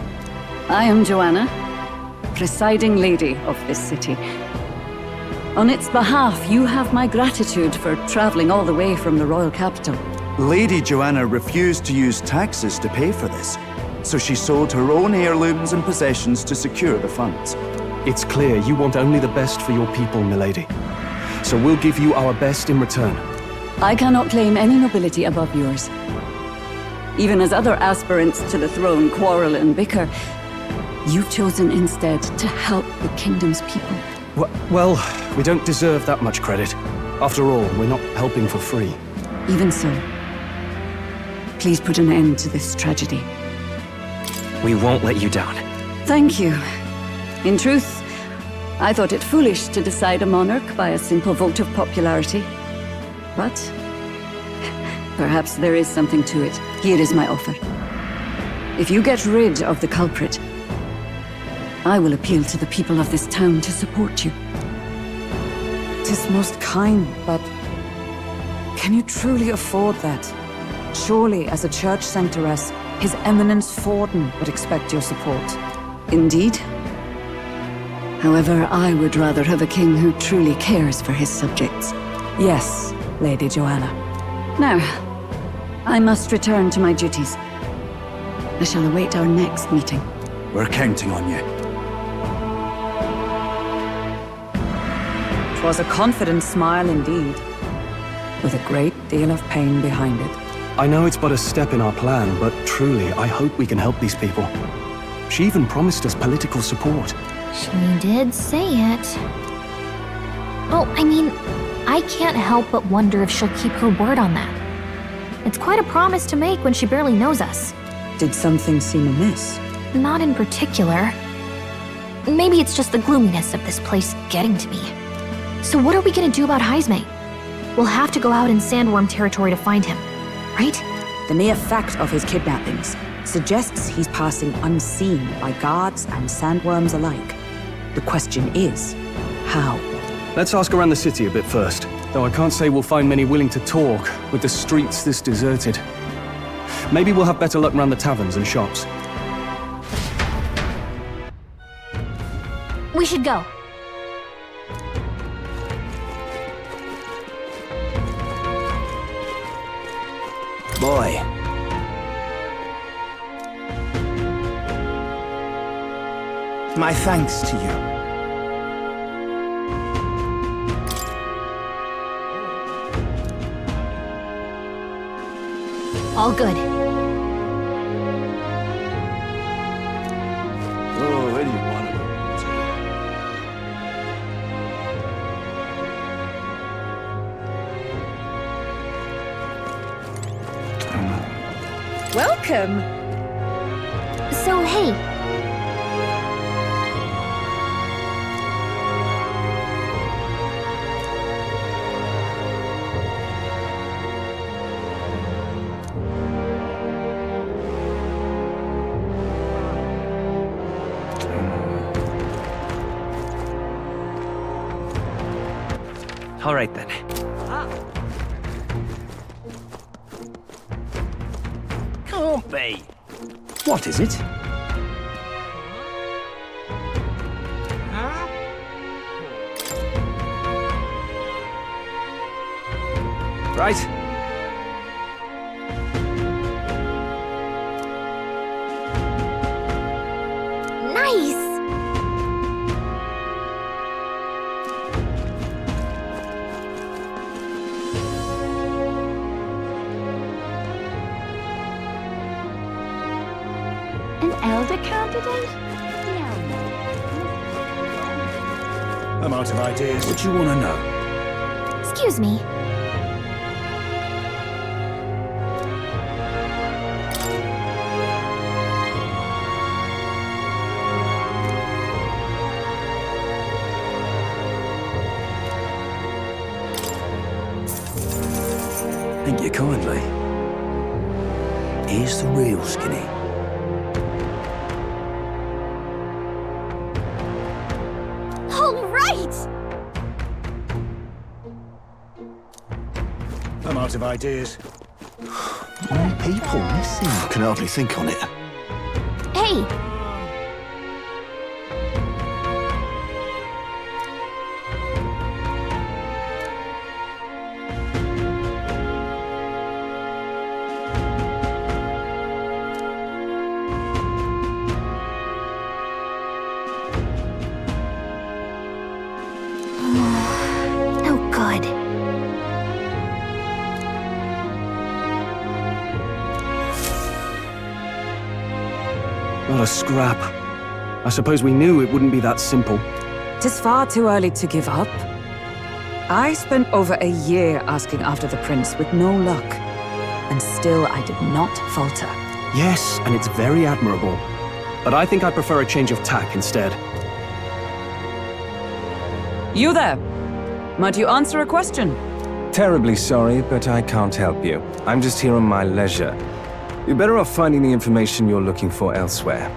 I am Joanna, presiding lady of this city. On its behalf, you have my gratitude for traveling all the way from the royal capital. Lady Joanna refused to use taxes to pay for this, so she sold her own heirlooms and possessions to secure the funds. It's clear you want only the best for your people, milady. So we'll give you our best in return. I cannot claim any nobility above yours. Even as other aspirants to the throne quarrel and bicker, you've chosen instead to help the kingdom's people. Well, we don't deserve that much credit. After all, we're not helping for free. Even so, please put an end to this tragedy. We won't let you down. Thank you. In truth, I thought it foolish to decide a monarch by a simple vote of popularity. But perhaps there is something to it. Here is my offer. If you get rid of the culprit, I will appeal to the people of this town to support you. 'Tis most kind, but can you truly afford that? Surely, as a church sanctoress, His Eminence Forden would expect your support. Indeed. However, I would rather have a king who truly cares for his subjects. Yes, Lady Joanna. Now, I must return to my duties. I shall await our next meeting. We're counting on you. 'Twas a confident smile indeed, with a great deal of pain behind it. I know it's but a step in our plan, but truly, I hope we can help these people. She even promised us political support. She did say it. Oh, I mean, I can't help but wonder if she'll keep her word on that. It's quite a promise to make when she barely knows us. Did something seem amiss? Not in particular. Maybe it's just the gloominess of this place getting to me. So what are we gonna do about Heisme? We'll have to go out in Sandworm territory to find him, right? The mere fact of his kidnappings suggests he's passing unseen by guards and sandworms alike. The question is, how? Let's ask around the city a bit first, though I can't say we'll find many willing to talk with the streets this deserted. Maybe we'll have better luck around the taverns and shops. We should go. Boy. My thanks to you. All good. Oh, where do you want to Welcome! So, hey. All right then. Can't be. What is it? Right. Nice! An elder candidate? I'm out of ideas. What do you want to know? Excuse me. Thank you kindly. Here's the real skinny. All right! I'm out of ideas. More people missing. I can hardly think on it. Hey! No good. Not a scrap. I suppose we knew it wouldn't be that simple. 'Tis far too early to give up. I spent over a year asking after the prince with no luck. And still I did not falter. Yes, and it's very admirable. But I think I prefer a change of tack instead. You there! Might you answer a question? Terribly sorry, but I can't help you. I'm just here on my leisure. You're better off finding the information you're looking for elsewhere.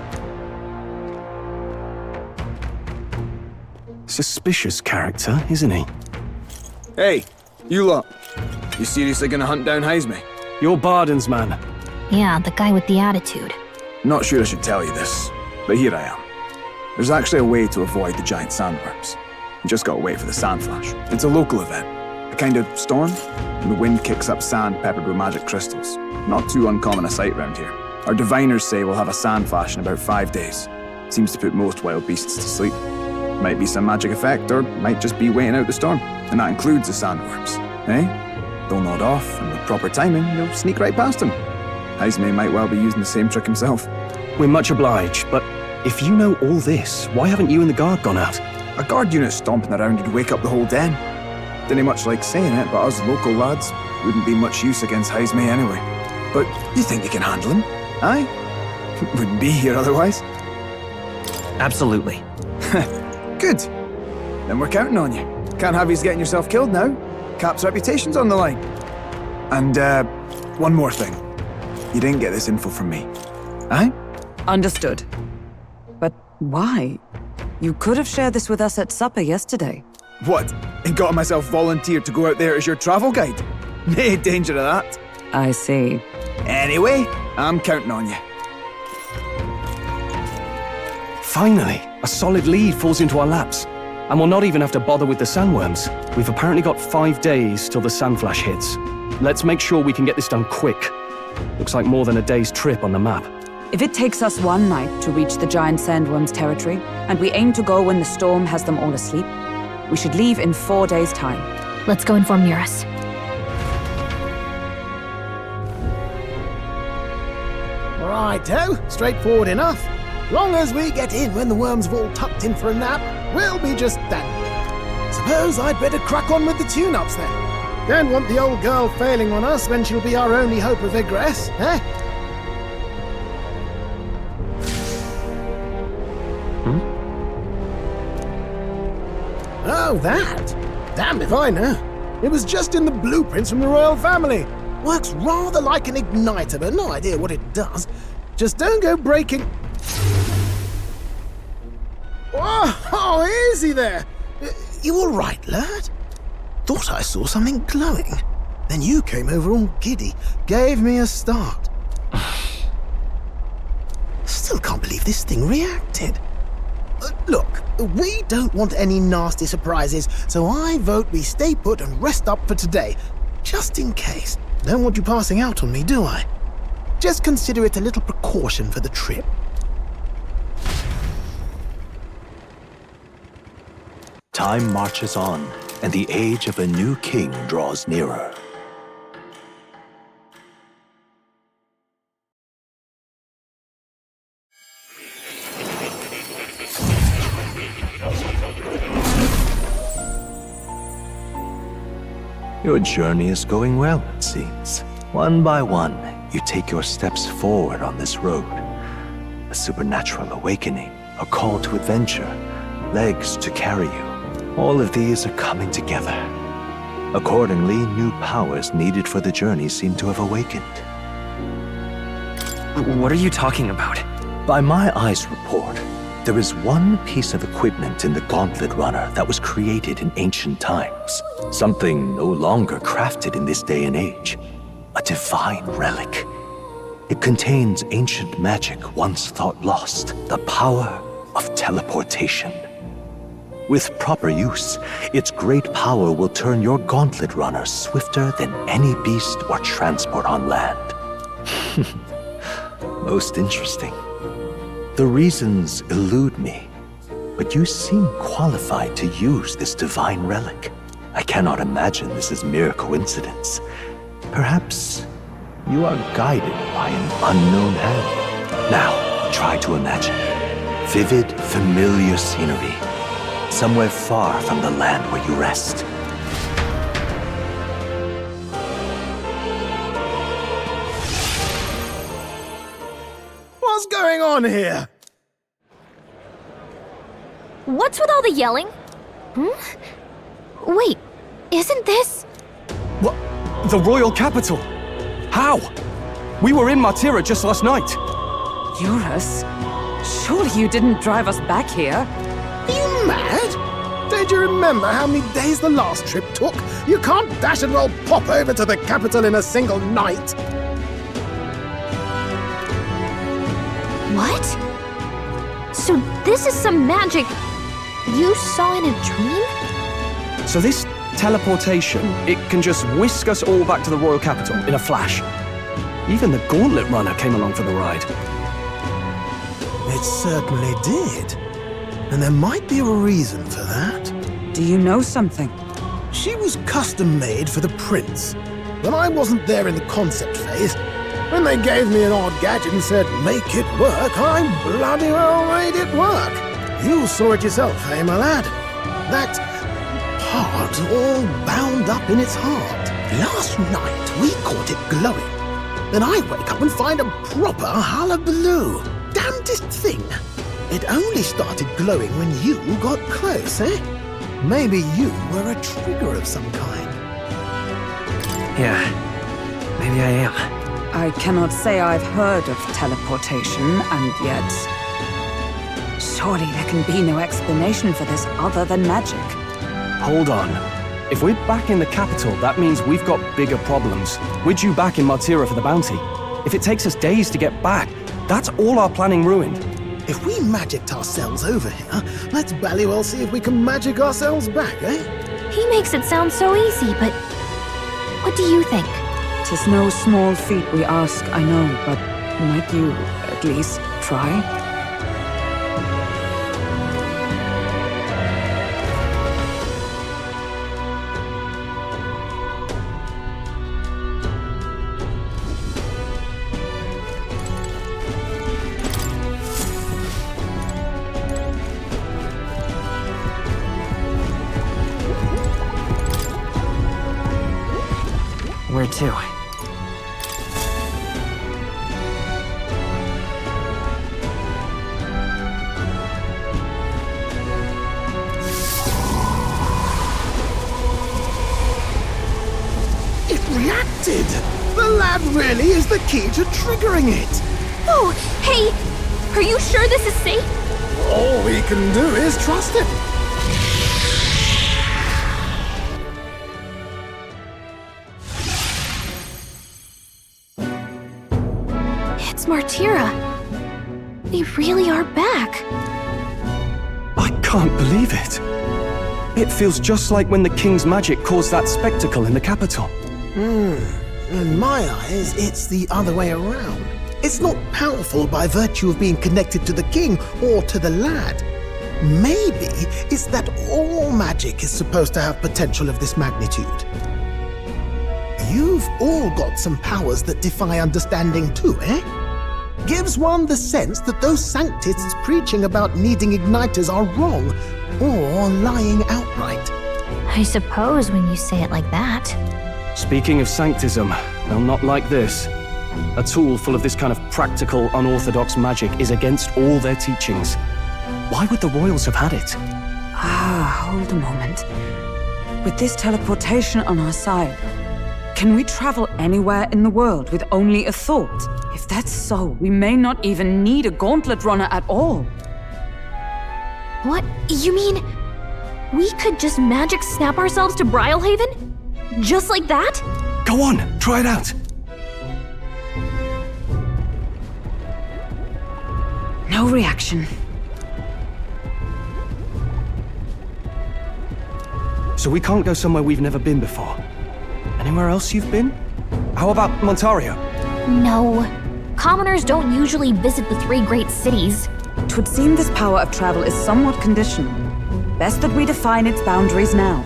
Suspicious character, isn't he? Hey, you lot. You seriously gonna hunt down Heisme? You're Barden's man. Yeah, the guy with the attitude. Not sure I should tell you this, but here I am. There's actually a way to avoid the giant sandworms. You just gotta wait for the sand flash. It's a local event. A kind of storm, and the wind kicks up sand peppered with magic crystals. Not too uncommon a sight round here. Our diviners say we'll have a sand flash in about 5 days. Seems to put most wild beasts to sleep. Might be some magic effect, or might just be waiting out the storm. And that includes the sandworms. Eh? They'll nod off, and with proper timing, you'll sneak right past them. Heisme might well be using the same trick himself. We're much obliged, but if you know all this, why haven't you and the guard gone out? A guard unit stomping around would wake up the whole den. Didn't much like saying it, but us local lads wouldn't be much use against Heisme anyway. But you think you can handle him? Aye? Wouldn't be here otherwise. Absolutely. Good. Then we're counting on you. Can't have you getting yourself killed now. Cap's reputation's on the line. And, one more thing. You didn't get this info from me. Aye? Understood. But why? You could have shared this with us at supper yesterday. What? And got myself volunteered to go out there as your travel guide? No danger of that. I see. Anyway, I'm counting on you. Finally, a solid lead falls into our laps. And we'll not even have to bother with the sandworms. We've apparently got 5 days till the sandflash hits. Let's make sure we can get this done quick. Looks like more than a day's trip on the map. If it takes us one night to reach the giant sandworm's territory, and we aim to go when the storm has them all asleep, we should leave in 4 days' time. Let's go inform Eurus. Righto, straightforward enough. Long as we get in when the worms have all tucked in for a nap, we'll be just dandy. Suppose I'd better crack on with the tune-ups then. Don't want the old girl failing on us when she'll be our only hope of egress, eh? Oh, that? Damned if I know. It was just in the blueprints from the royal family. Works rather like an igniter, but no idea what it does. Just don't go breaking... Oh, easy there. You all right, lad? thought I saw something glowing. Then you came over all giddy, gave me a start. Still can't believe this thing reacted. Look, we don't want any nasty surprises, so I vote we stay put and rest up for today. Just in case. Don't want you passing out on me, do I? Just consider it a little precaution for the trip. Time marches on, and the age of a new king draws nearer. Your journey is going well, it seems. One by one, you take your steps forward on this road. A supernatural awakening, a call to adventure, legs to carry you. All of these are coming together. Accordingly, new powers needed for the journey seem to have awakened. What are you talking about? By my eyes report, there is one piece of equipment in the Gauntlet Runner that was created in ancient times. Something no longer crafted in this day and age. A divine relic. It contains ancient magic once thought lost. The power of teleportation. With proper use, its great power will turn your Gauntlet Runner swifter than any beast or transport on land. Most interesting. The reasons elude me, but you seem qualified to use this divine relic. I cannot imagine this is mere coincidence. Perhaps you are guided by an unknown hand. Now, try to imagine. Vivid, familiar scenery. Somewhere far from the land where you rest. What's going on here? What's with all the yelling? Wait, isn't this... What? The royal capital? How? We were in Martira just last night. Eurus? Surely you didn't drive us back here? Are you mad? Don't you remember how many days the last trip took? You can't dash and roll pop over to the capital in a single night. What? So this is some magic you saw in a dream? So this teleportation, it can just whisk us all back to the royal capital in a flash. Even the Gauntlet Runner came along for the ride. It certainly did. And there might be a reason for that. Do you know something? She was custom-made for the prince. When I wasn't there in the concept phase, when they gave me an odd gadget and said, make it work, I bloody well made it work. You saw it yourself, eh, my lad? That part all bound up in its heart. Last night, we caught it glowing. Then I wake up and find a proper hullabaloo. Damnedest thing. It only started glowing when you got close, eh? Maybe you were a trigger of some kind. Yeah, maybe I am. I cannot say I've heard of teleportation, and yet... surely there can be no explanation for this other than magic. Hold on. If we're back in the capital, that means we've got bigger problems. We're due back in Martira for the bounty. If it takes us days to get back, that's all our planning ruined. If we magicked ourselves over here, let's bally well see if we can magic ourselves back, eh? He makes it sound so easy, but what do you think? 'Tis no small feat we ask, I know, but might you at least try? Where to? It reacted! The lad really is the key to triggering it! Oh, hey! Are you sure this is safe? All we can do is trust him. It's Martyra. They really are back. I can't believe it. It feels just like when the king's magic caused that spectacle in the capital. In my eyes, it's the other way around. It's not powerful by virtue of being connected to the king or to the lad. Maybe it's that all magic is supposed to have potential of this magnitude. You've all got some powers that defy understanding too, eh? Gives one the sense that those sanctists preaching about needing igniters are wrong, or lying outright. I suppose when you say it like that. Speaking of sanctism, they'll not like this. A tool full of this kind of practical, unorthodox magic is against all their teachings. Why would the royals have had it? Hold a moment. With this teleportation on our side, can we travel anywhere in the world with only a thought? If that's so, we may not even need a gauntlet runner at all. What? You mean we could just magic snap ourselves to Brylehaven? Just like that? Go on, try it out. No reaction. So we can't go somewhere we've never been before. Anywhere else you've been? How about Montario? No. Commoners don't usually visit the 3 great cities. 'Twould seem this power of travel is somewhat conditional. Best that we define its boundaries now.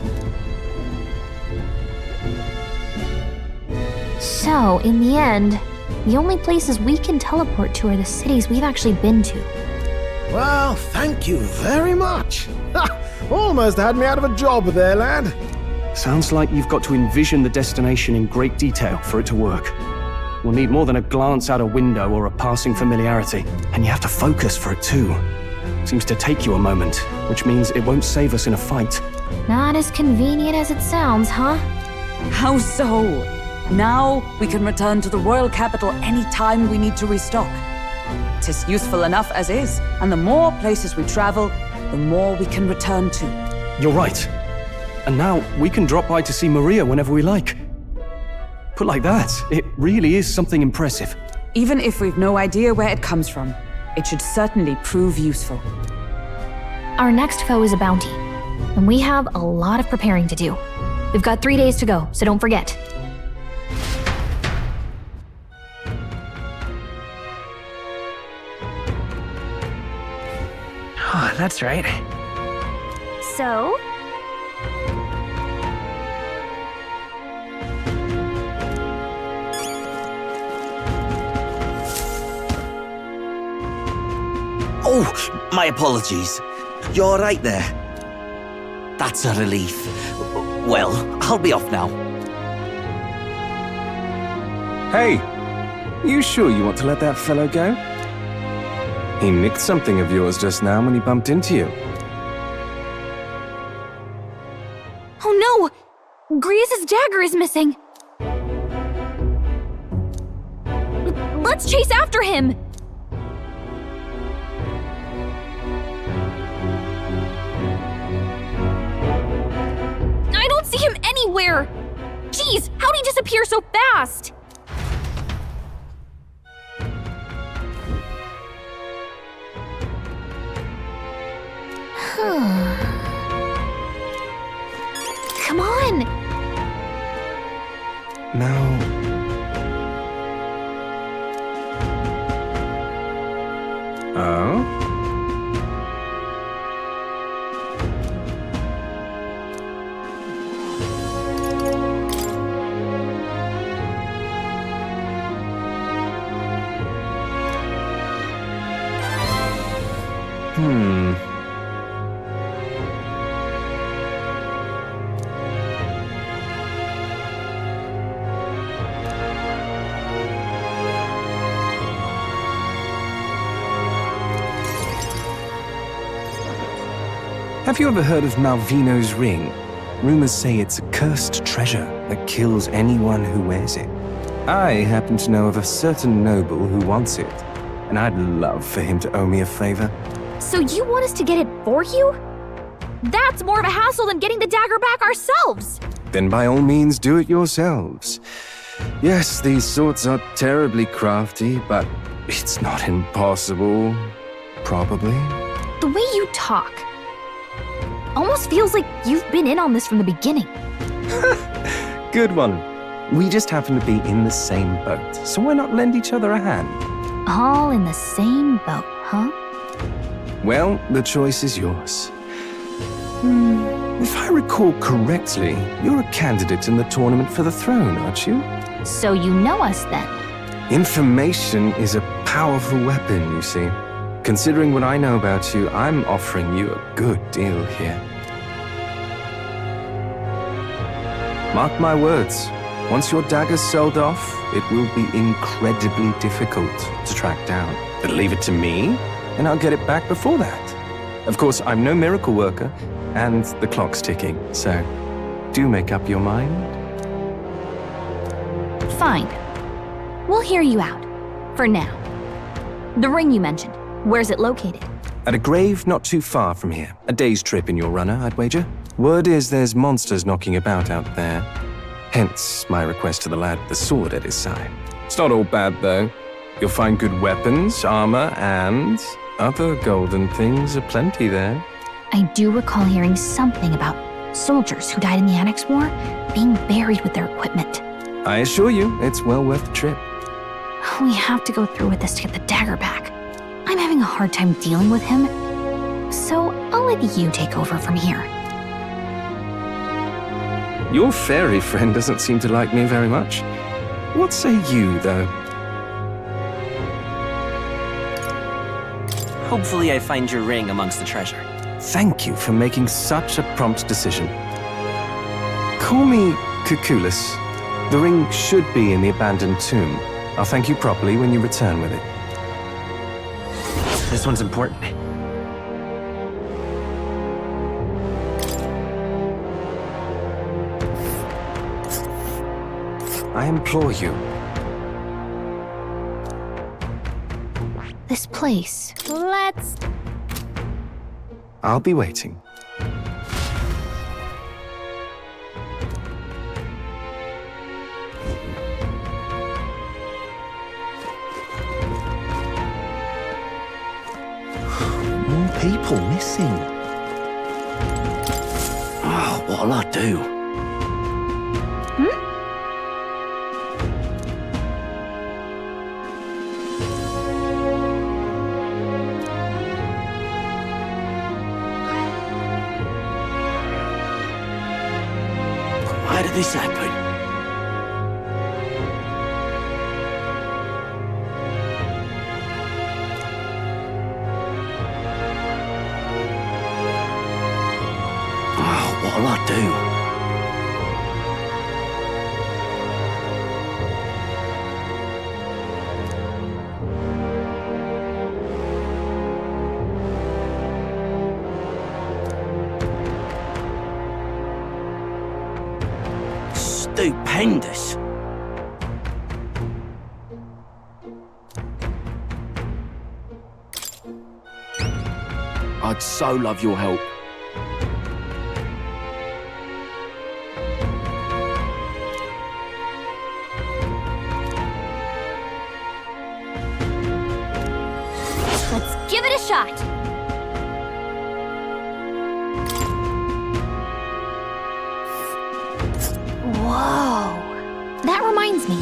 So, in the end, the only places we can teleport to are the cities we've actually been to. Well, thank you very much. Almost had me out of a job there, lad. Sounds like you've got to envision the destination in great detail for it to work. We'll need more than a glance out a window or a passing familiarity, and you have to focus for it too. Seems to take you a moment, which means it won't save us in a fight. Not as convenient as it sounds, huh? How so? Now we can return to the royal capital any time we need to restock. 'Tis useful enough as is, and the more places we travel, the more we can return to. You're right. And now we can drop by to see Maria whenever we like. Put like that, it really is something impressive. Even if we've no idea where it comes from, it should certainly prove useful. Our next foe is a bounty, and we have a lot of preparing to do. We've got 3 days to go, so don't forget. Oh, that's right. So? Oh, my apologies. You're right there. That's a relief. Well, I'll be off now. Hey, you sure you want to let that fellow go? He nicked something of yours just now when he bumped into you. Oh no! Griez's dagger is missing! Let's chase after him! I don't see him anywhere! Jeez, how'd he disappear so fast? Come on! Now... Oh? Have you ever heard of Malvino's ring? Rumors say it's a cursed treasure that kills anyone who wears it. I happen to know of a certain noble who wants it, and I'd love for him to owe me a favor. So you want us to get it for you? That's more of a hassle than getting the dagger back ourselves! Then by all means do it yourselves. Yes, these swords are terribly crafty, but it's not impossible. Probably. The way you talk almost feels like you've been in on this from the beginning. Good one. We just happen to be in the same boat, so why not lend each other a hand? All in the same boat, huh? Well, the choice is yours. If I recall correctly, you're a candidate in the tournament for the throne, aren't you? So you know us then? Information is a powerful weapon, you see. Considering what I know about you, I'm offering you a good deal here. Mark my words, once your dagger's sold off, it will be incredibly difficult to track down. But leave it to me, and I'll get it back before that. Of course, I'm no miracle worker, and the clock's ticking, so do make up your mind. Fine. We'll hear you out. For now. The ring you mentioned, where's it located? At a grave not too far from here. A day's trip in your runner, I'd wager. Word is there's monsters knocking about out there. Hence my request to the lad with the sword at his side. It's not all bad, though. You'll find good weapons, armor, and other golden things aplenty there. I do recall hearing something about soldiers who died in the Annex War being buried with their equipment. I assure you, it's well worth the trip. We have to go through with this to get the dagger back. I'm having a hard time dealing with him, so I'll let you take over from here. Your fairy friend doesn't seem to like me very much. What say you, though? Hopefully I find your ring amongst the treasure. Thank you for making such a prompt decision. Call me Cuculus. The ring should be in the abandoned tomb. I'll thank you properly when you return with it. This one's important. I implore you. This place. Let's... I'll be waiting. More people missing. Oh, what'll I do? Why did this happen? Oh, what'll I do? Stupendous. I'd so love your help. Let's give it a shot. Whoa. That reminds me.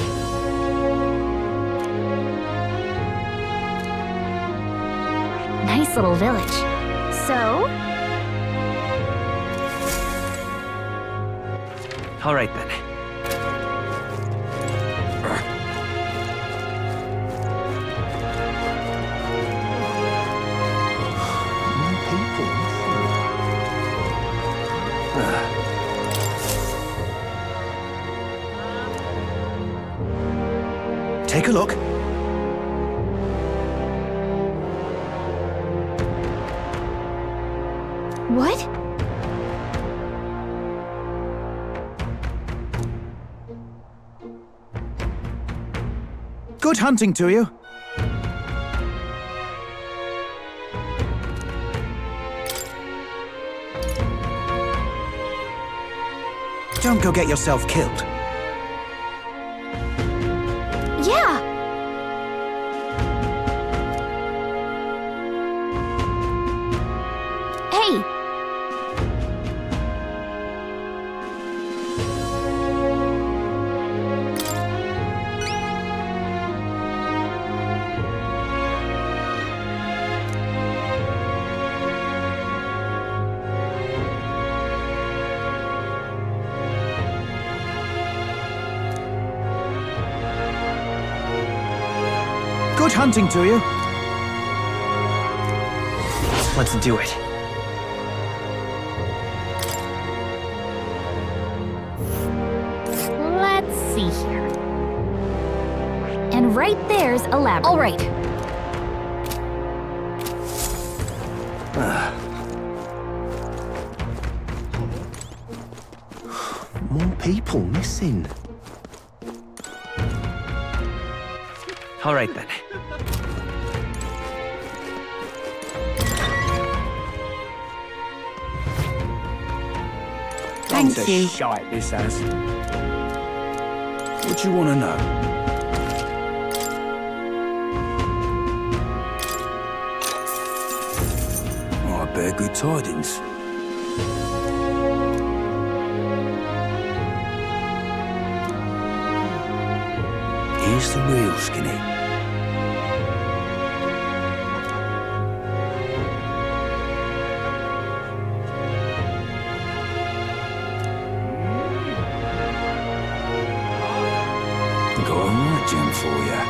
Nice little village. So? All right then. Take a look. What? Good hunting to you. Don't go get yourself killed. Good hunting to you. Let's do it. Let's see here. And right there's a labyrinth. All right. More people missing. All right then. Thank you. Shite this has. What do you want to know? Oh, I bear good tidings. Here's the real Skinny. Got a right gem for you.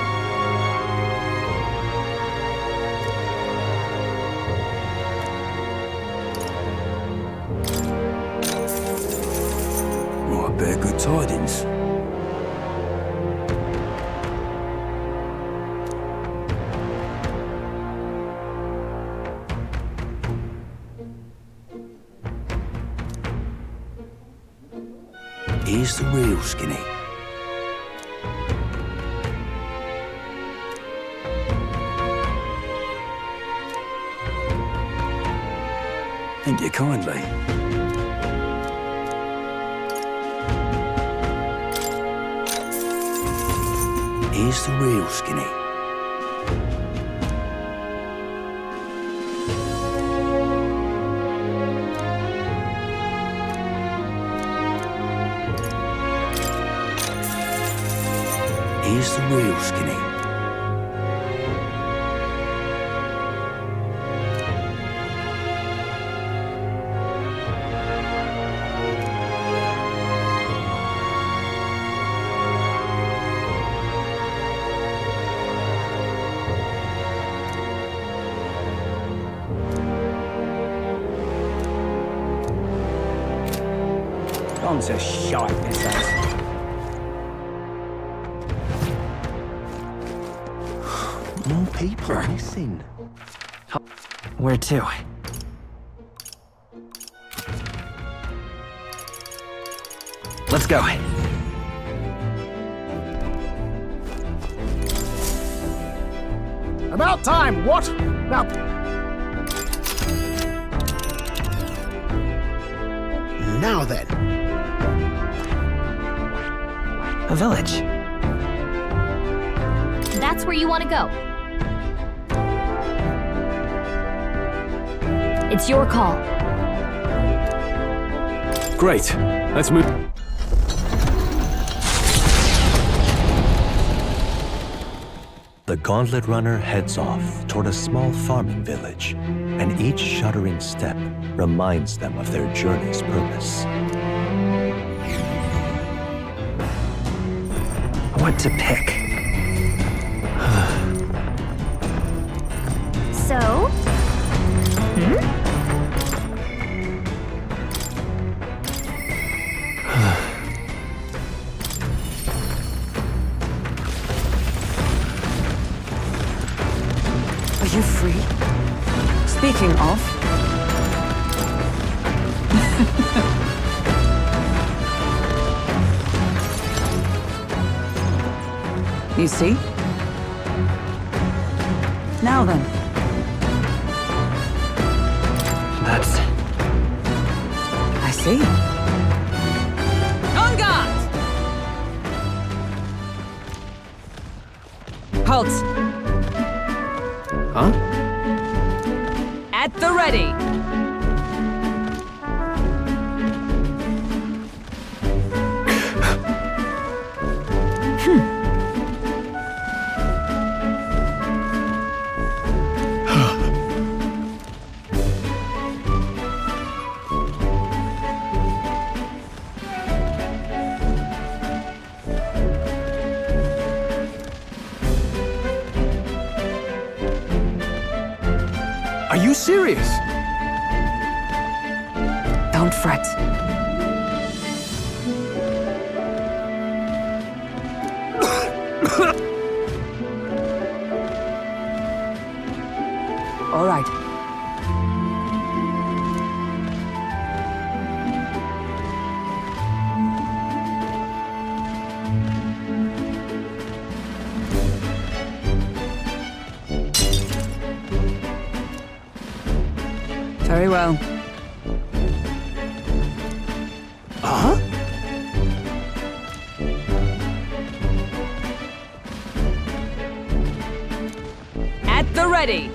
Oh, I bear good tidings. Here's the real Skinny. Thank you kindly. Here's the real Skinny. Here's the real Skinny. On to shite this has. More people missing. Where to? Let's go. About time, what? Now... Now then. A village. That's where you want to go. It's your call. Great. Let's move. The Gauntlet Runner heads off toward a small farming village, and each shuddering step reminds them of their journey's purpose. What to pick? So? Are you free? Speaking of... You see? Now then. That's... I see. On guard! Halt! Huh? At the ready! Are you serious? Don't fret. All right. Very well. Huh? At the ready.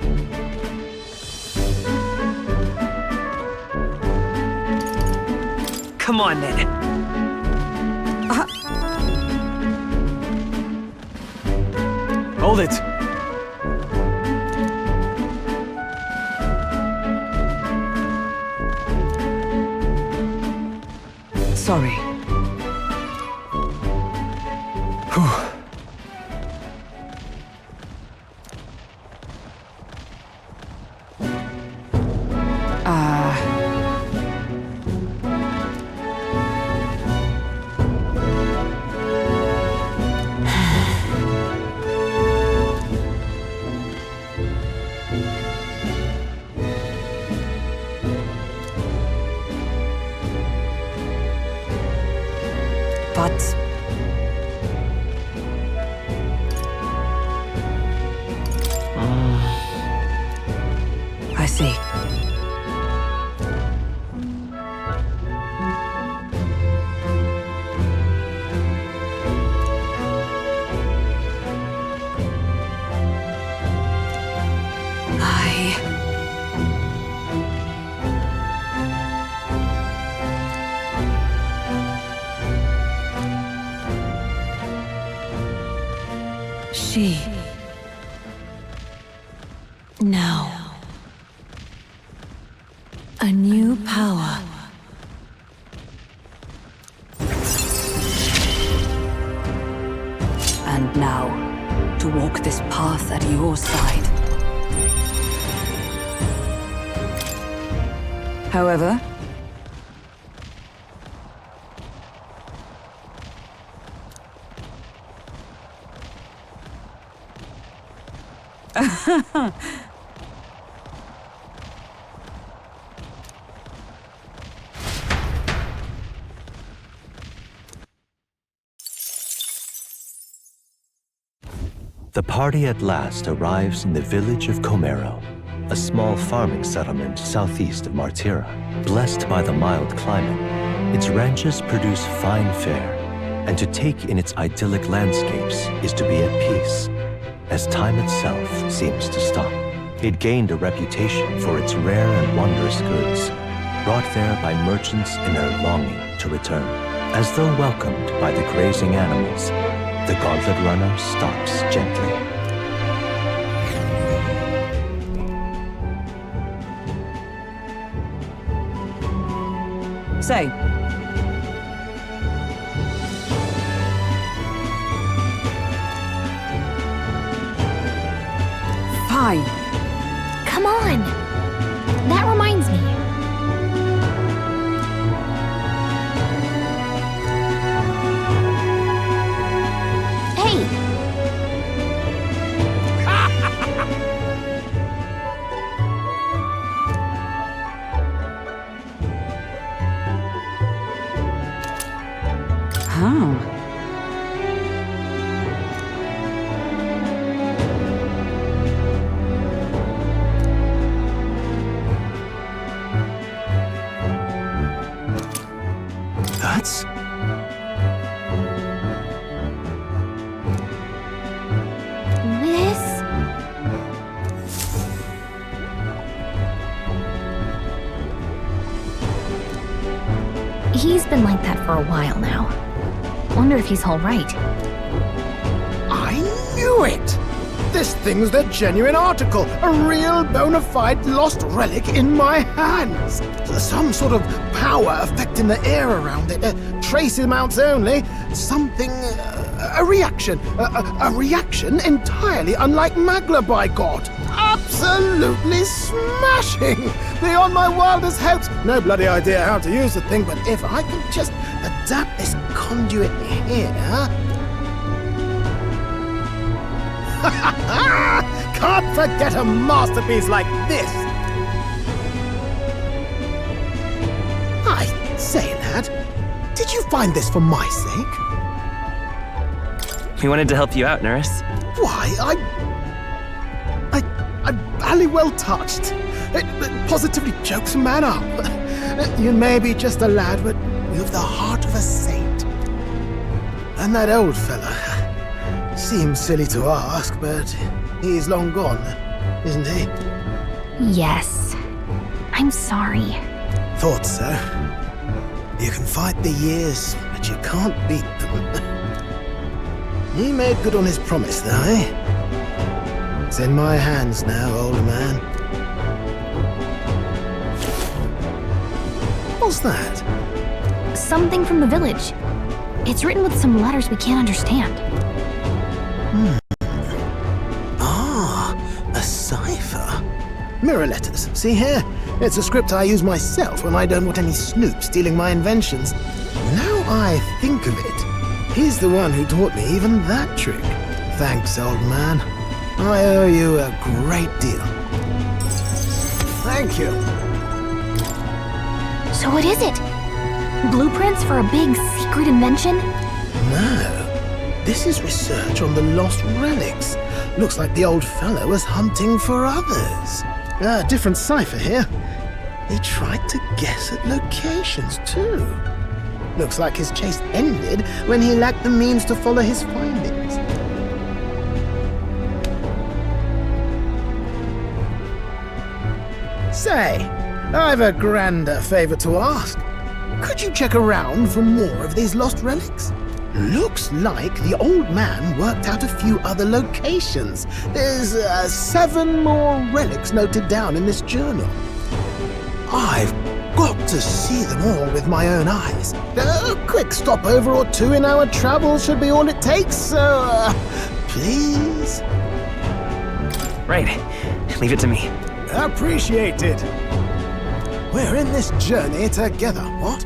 Come on, then. Hold it. Sorry. But... I see. She... Now... A new power. And now, to walk this path at your side. However... The party at last arrives in the village of Comero, a small farming settlement southeast of Martira. Blessed by the mild climate, its ranches produce fine fare, and to take in its idyllic landscapes is to be at peace, as time itself seems to stop. It gained a reputation for its rare and wondrous goods, brought there by merchants in their longing to return. As though welcomed by the grazing animals, the Gauntlet Runner stops gently. Say. Fine. Come on! That reminds me. Hey! Huh. That's... This... He's been like that for a while now. Wonder if he's all right. I knew it! This thing's the genuine article, a real bona fide lost relic in my hands. Some sort of power affecting the air around it, trace amounts only, something, a reaction entirely unlike Magla, by God. Absolutely absolutely smashing! Beyond my wildest hopes! No bloody idea how to use the thing, but if I can just adapt this conduit here... Can't forget a masterpiece like this! I say, lad, did you find this for my sake? We wanted to help you out, nurse. Why, I'm barely well touched. It positively chokes a man up. You may be just a lad, but you've the heart of a saint. And that old fella. Seems silly to ask, but he's long gone, isn't he? Yes. I'm sorry. Thought so. You can fight the years, but you can't beat them. He made good on his promise, though, eh? It's in my hands now, old man. What's that? Something from the village. It's written with some letters we can't understand. Ah, a cipher. Mirror letters. See here? It's a script I use myself when I don't want any snoop stealing my inventions. Now I think of it, he's the one who taught me even that trick. Thanks, old man. I owe you a great deal. Thank you. So what is it? Blueprints for a big secret invention? No. This is research on the lost relics. Looks like the old fellow was hunting for others. Different cipher here. He tried to guess at locations, too. Looks like his chase ended when he lacked the means to follow his findings. Say, I've a grander favor to ask. Could you check around for more of these lost relics? Looks like the old man worked out a few other locations. There's 7 more relics noted down in this journal. I've got to see them all with my own eyes. A quick stopover or 2 in our travels should be all it takes, so please? Right. Leave it to me. Appreciated. We're in this journey together, what?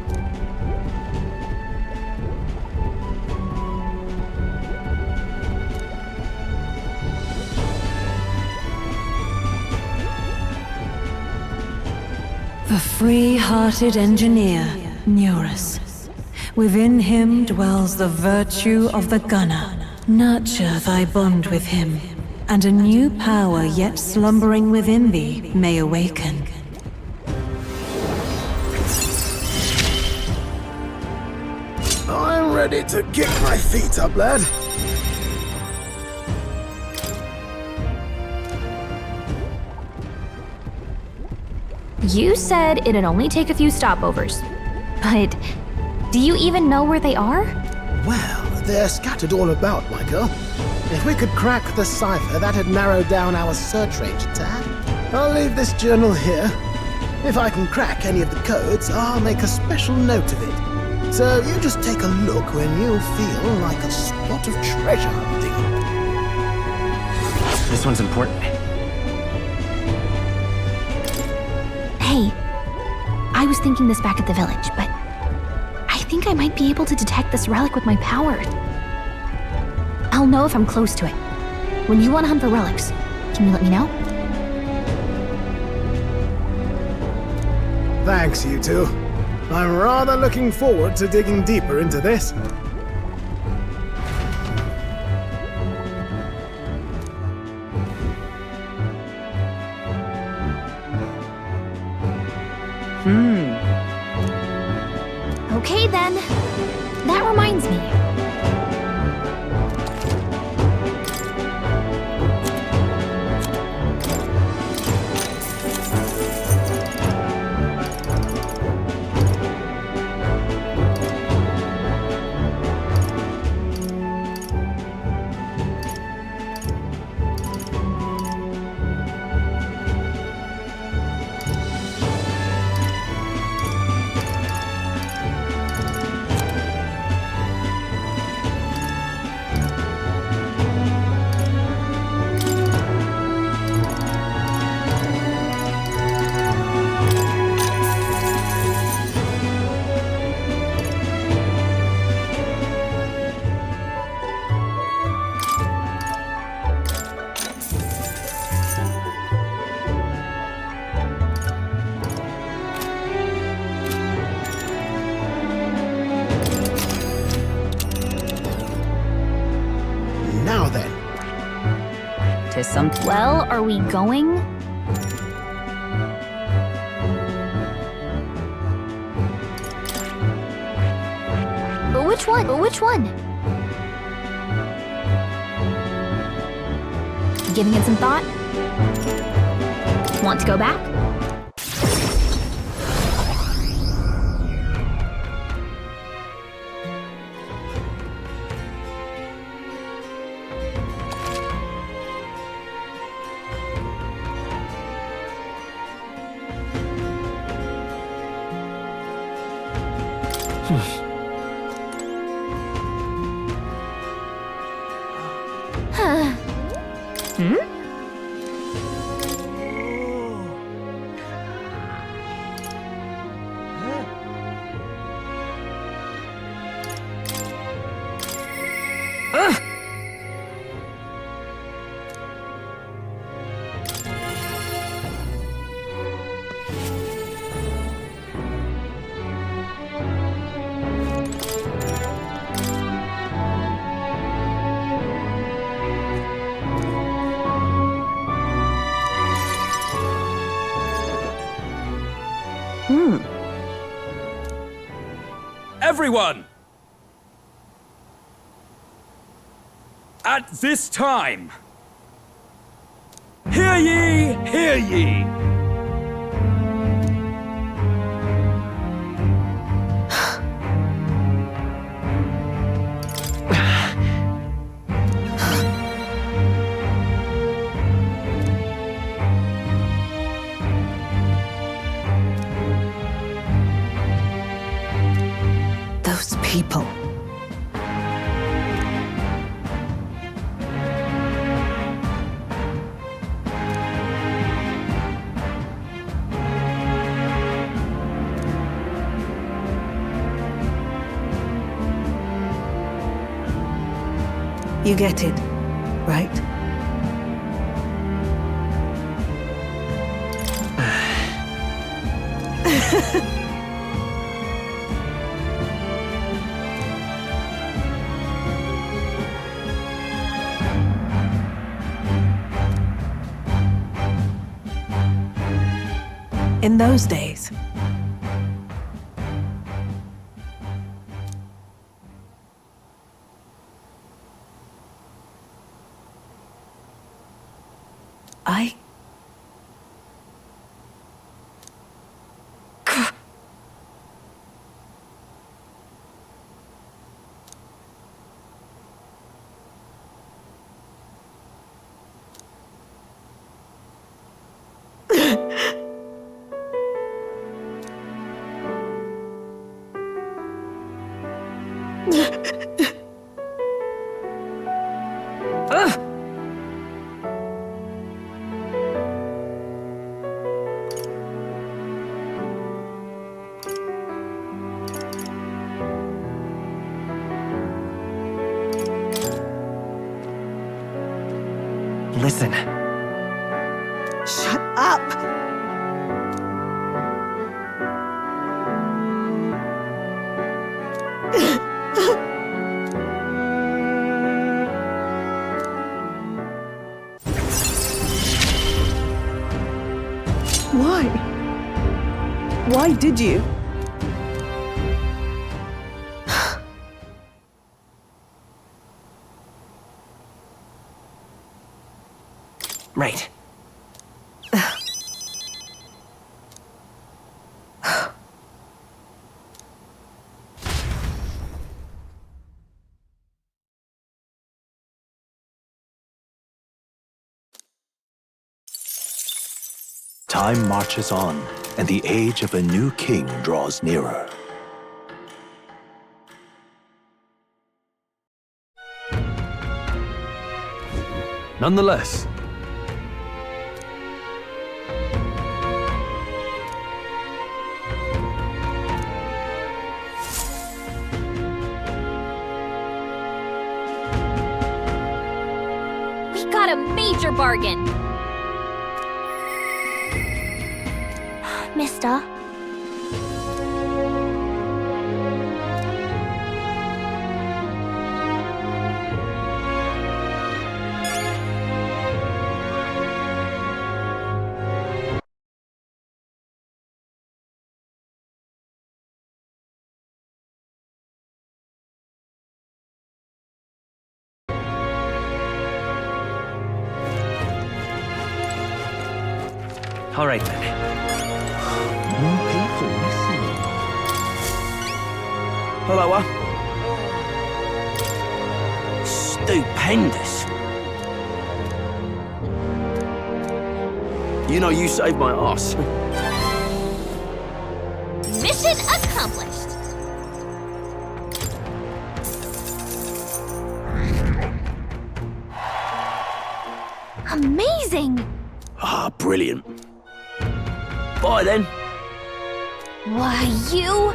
The free-hearted engineer, Neurus. Within him dwells the virtue of the gunner. Nurture thy bond with him, and a new power yet slumbering within thee may awaken. I'm ready to kick my feet up, lad. You said it'd only take a few stopovers. But do you even know where they are? Well, they're scattered all about, my girl. If we could crack the cipher, that'd narrow down our search range a tad. I'll leave this journal here. If I can crack any of the codes, I'll make a special note of it. So you just take a look when you feel like a spot of treasure hunting. This one's important. Hey, I was thinking this back at the village, but I think I might be able to detect this relic with my power. I'll know if I'm close to it. When you want to hunt for relics, can you let me know? Thanks, you two. I'm rather looking forward to digging deeper into this. Okay then. That reminds me. is something. Well, are we going? But which one? But which one? Giving it some thought? Want to go back? Hmm? Everyone! At this time, hear ye, hear ye! Those people. You get it, right? In those days, I... Listen. Shut up! Why? Why did you? Right. Time marches on, and the age of a new king draws nearer. Nonetheless, We got a major bargain! Mister? All right then. More people listening. Hello, Stupendous. You know, you saved my ass. Mission accomplished. Amazing! Ah, brilliant. Bye then. Why, you...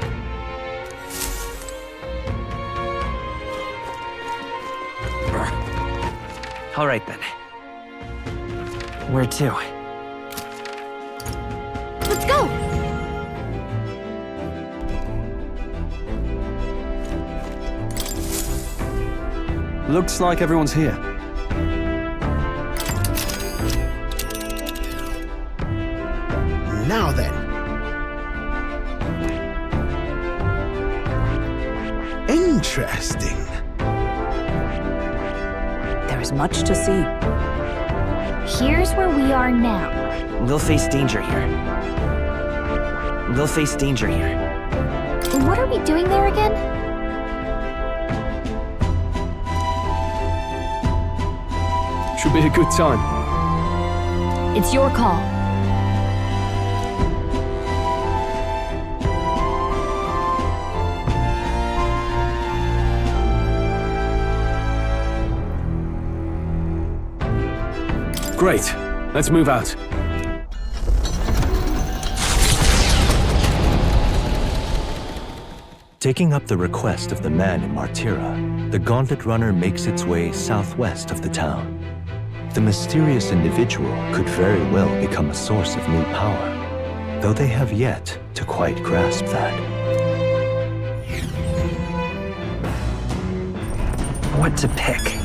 All right then. Where to? Let's go! Looks like everyone's here. Now then. Interesting. There is much to see. Here's where we are now. We'll face danger here. We'll face danger here. What are we doing there again? Should be a good time. It's your call. Great. Let's move out. Taking up the request of the man in Martira, the Gauntlet Runner makes its way southwest of the town. The mysterious individual could very well become a source of new power, though they have yet to quite grasp that. What to pick?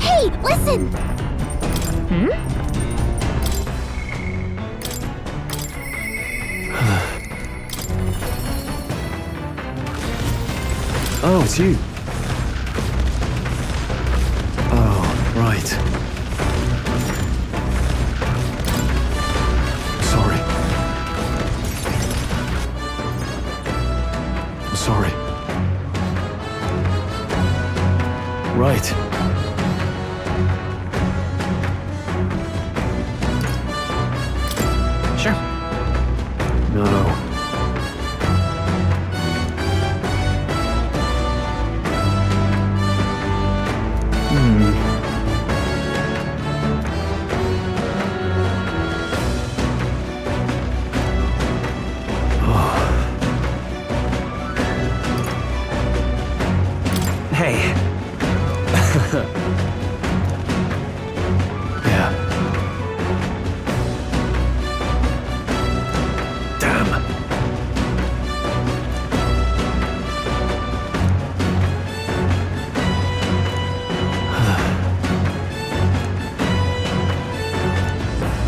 Hey, listen! Oh, it's you. Oh, right. Sorry. I'm sorry. Right. Sure. No. Hey. Yeah. Damn.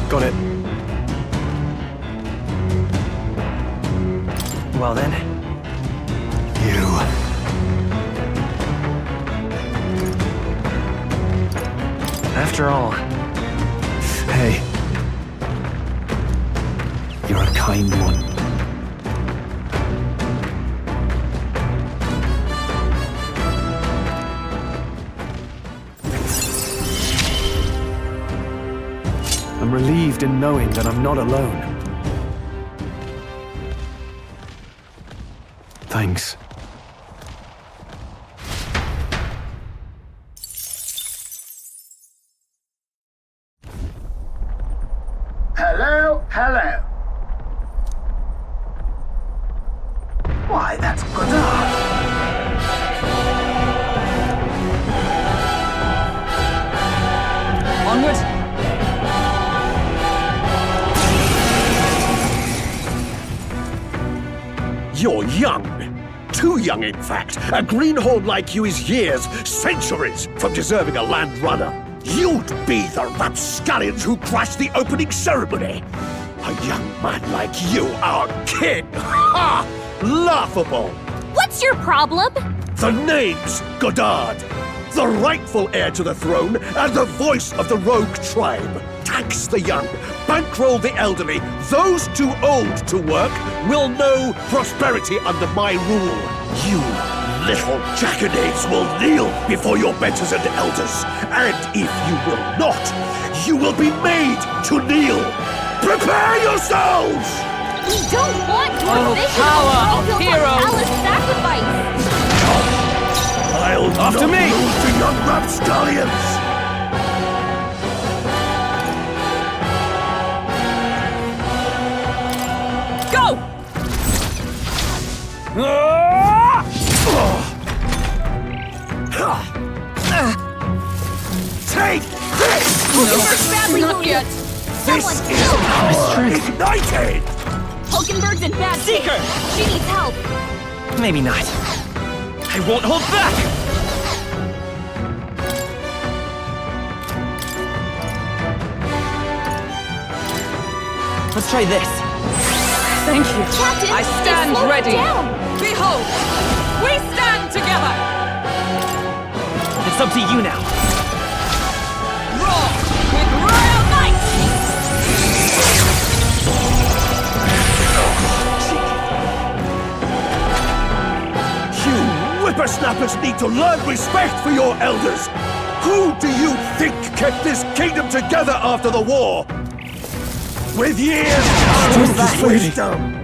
Got it. Well then. After all. Hey. You're a kind one. I'm relieved in knowing that I'm not alone. Thanks. Hello, hello. Why, that's Godard. Onward! You're young. Too young, in fact. A greenhorn like you is years, centuries from deserving a land runner. You'd be the rapscallions who crashed the opening ceremony. A young man like you, our king. Ha! Laughable. What's your problem? The name's Godard, the rightful heir to the throne and the voice of the rogue tribe. tax the young, bankroll the elderly. Those too old to work will know prosperity under my rule. You little jackanapes will kneel before your betters and elders. And if you will not, you will be made to kneel. Prepare yourselves! We don't want your vision power of of Alice heroes! sacrifice! I'll After not me! lose to young rapscallions! Go! Take this! Hulkenberg's badly Not wounded! yet. This Someone is power ignited! Hulkenberg's in bad shape! Seeker! She needs help! Maybe not. I won't hold back! Let's try this. Thank you. Captain, I they stand slowed ready. down. Behold, we stand together. It's up to you now. Roar with royal might. You whippersnappers need to learn respect for your elders! Who do you think kept this kingdom together after the war? With years of wisdom!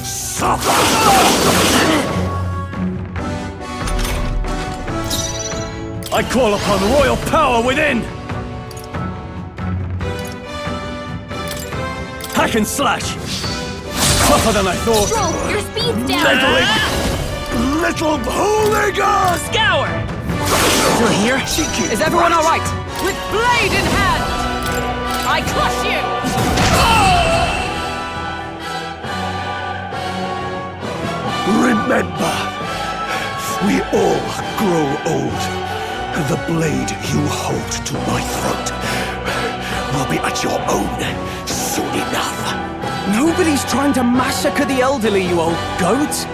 Suffer! I call upon royal power within! Hack and slash! Tougher than I thought! Stroll, your speed's down! Meddling little hooligan! Scour! Still here? Is everyone alright? With blade in hand! I crush you! Remember, we all grow old, and the blade you hold to my throat will be at your own soon enough. Nobody's trying to massacre the elderly, you old goat.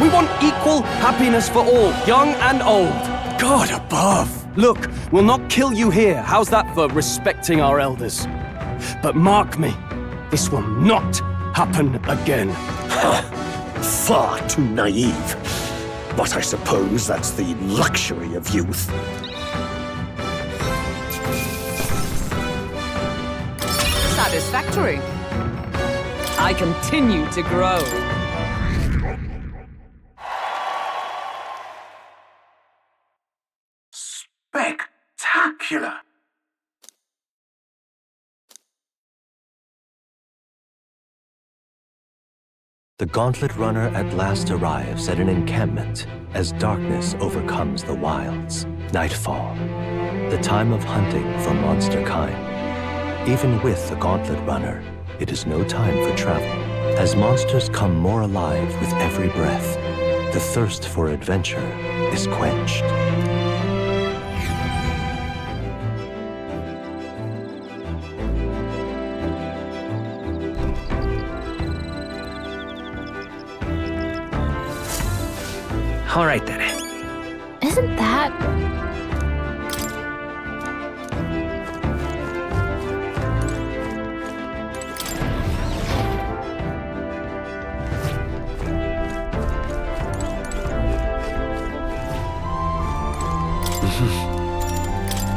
We want equal happiness for all, young and old. God above. Look, we'll not kill you here. How's that for respecting our elders? But mark me, this will not happen again. Far too naive. But I suppose that's the luxury of youth. Satisfactory. I continue to grow. Spectacular! The Gauntlet Runner at last arrives at an encampment as darkness overcomes the wilds. Nightfall, the time of hunting for monster kind. Even with the Gauntlet Runner, it is no time for travel. As monsters come more alive with every breath, the thirst for adventure is quenched. All right then. Isn't that...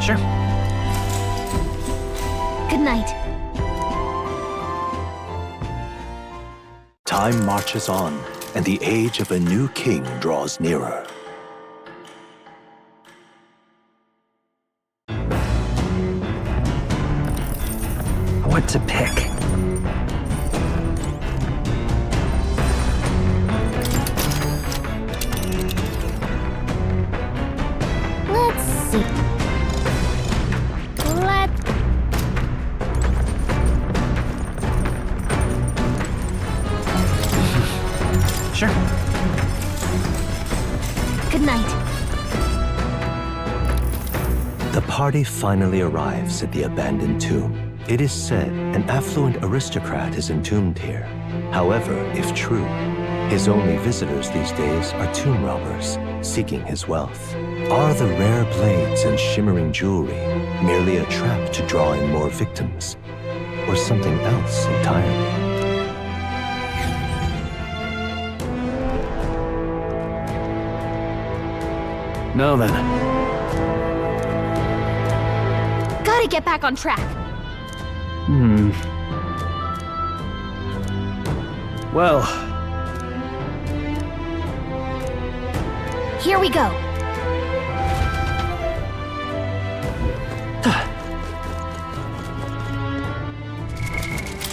Sure. Good night. Time marches on, and the age of a new king draws nearer. What to pick? Let's see. Sure. Good night. The party finally arrives at the abandoned tomb. It is said an affluent aristocrat is entombed here. However, if true, his only visitors these days are tomb robbers seeking his wealth. Are the rare blades and shimmering jewelry merely a trap to draw in more victims, or something else entirely? Now then. Gotta get back on track. Well, here we go.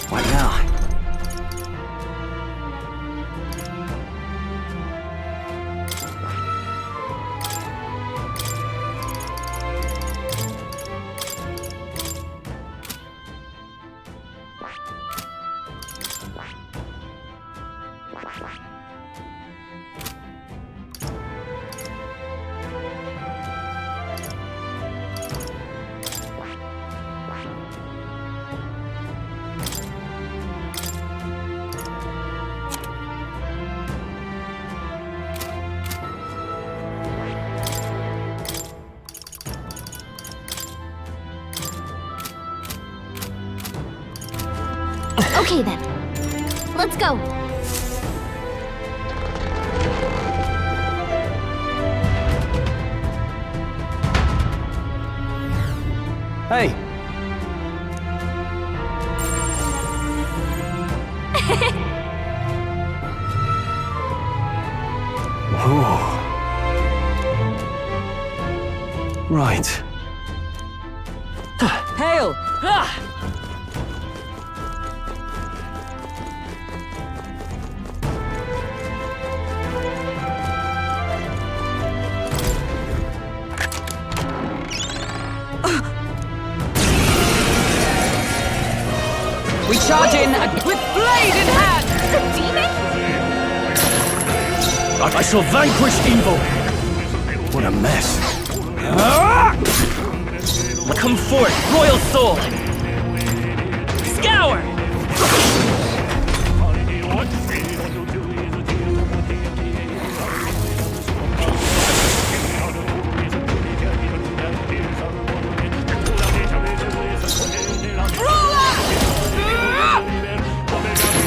What now? Okay then. Let's go. hey! Whoa. Right. Hail! We charge in with blade in hand! The demon? I shall vanquish evil! What a mess. Come forth, royal soul! Scour!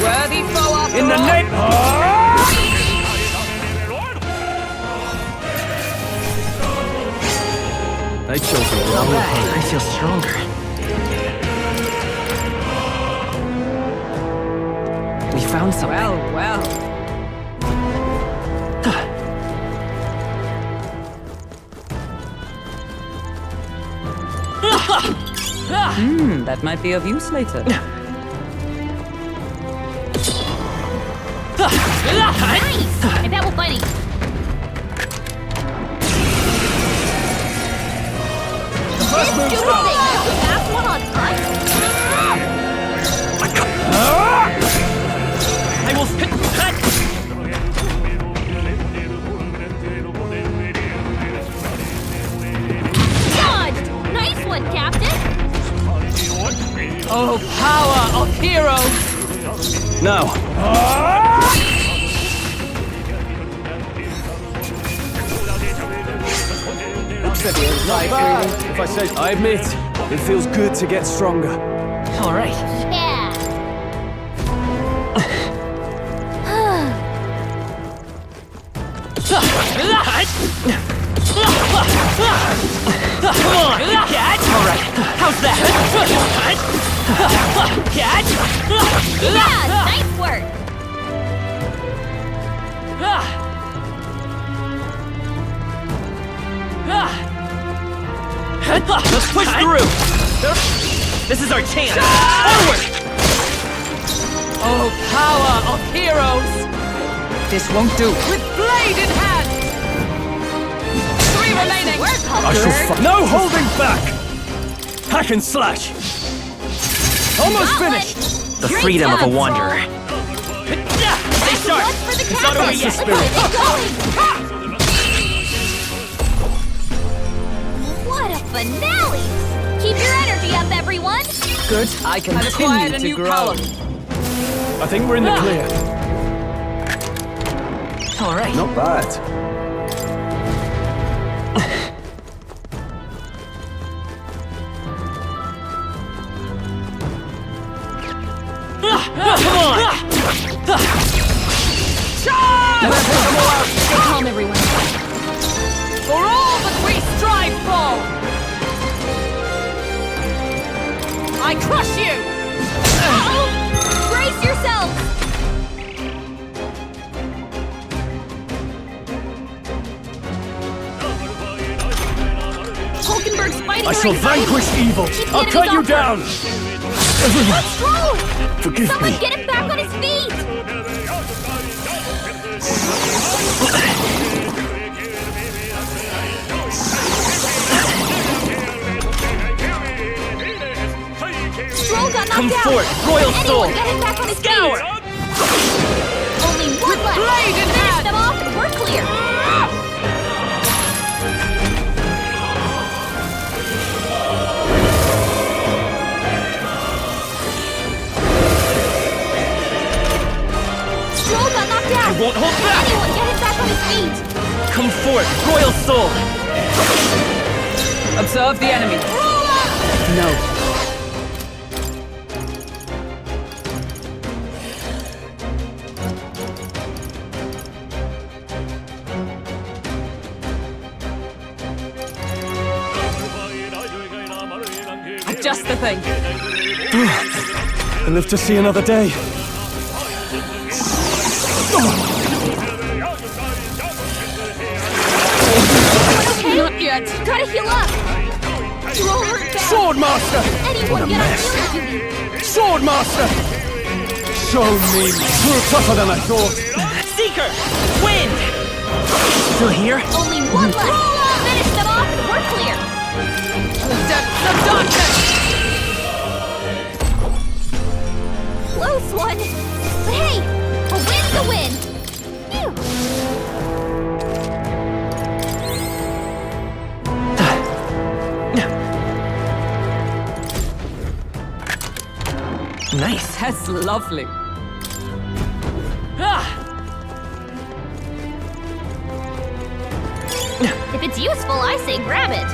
Worthy foe In the name... They chose the wrong opponent. I feel stronger. We found something. Well. That might be of use later. Nice! I bet we'll fight it. First move stop! Last one on us? I will spit cut! Dodged! Nice one, Captain! Oh, power of heroes! Now. If I say, I admit, it feels good to get stronger. All right. Yeah! Come on, catch! All right, how's that? Catch! Yeah! Nice work! Let's push through! This is our chance! Forward! Oh, power of heroes! This won't do. With blade in hand! 3 remaining! I shall no holding back! Hack and slash! Almost finished! The freedom of a wanderer. Stay sharp! It's not over yet! What a finale! Keep your energy up, everyone! Good. I continue to grow. Power. I think we're in the clear. All right. Not bad. Stay calm, everyone. For all that we strive for! I crush you! Brace yourselves! Hulkenberg's fighting I shall vanquish evil! I'll cut you down! Everyone! Stroll! Forgive Someone me. get him back on his feet! Stroll got knocked Come out! forth, Royal Soul! Anyone get him back on his feet! Only one With left! blade in Finish hand! them off and we're clear! Stroll got knocked out! I won't hold back! Anyone get him back on his feet! Come forth, Royal Soul! Observe the enemy. No. Just the thing. I live to see another day. Okay, not yet. Gotta heal up. Stroll hurt bad. Swordmaster! Anyone get on healing duty. Swordmaster! Show me. You're tougher than I thought. Seeker! Wind! Still here? Only one left. Finish them off and we're clear. Depths of darkness. Close one. But hey, a win's a win. Phew. Nice. That's lovely. If it's useful, I say grab it.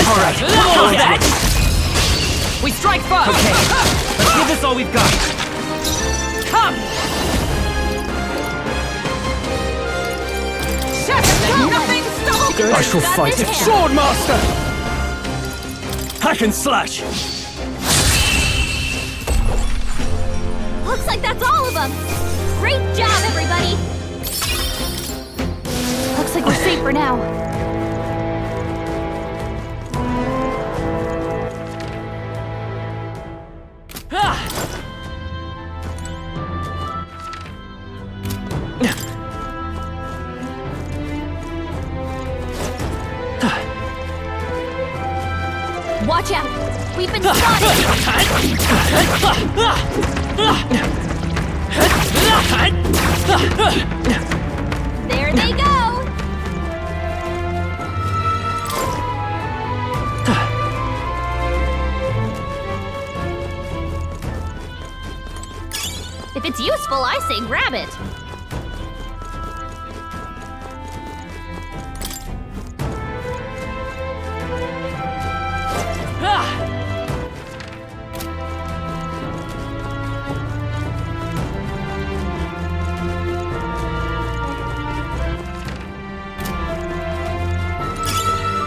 All right. Love that! We strike first! Okay, let's give this all we've got. Come! Nothing stop! I shall fight it. Swordmaster! Hack and slash! Looks like that's all of them. Great job, everybody. Looks like we're safe for now. Watch out! We've been spotted! There they go! If it's useful, I say grab it.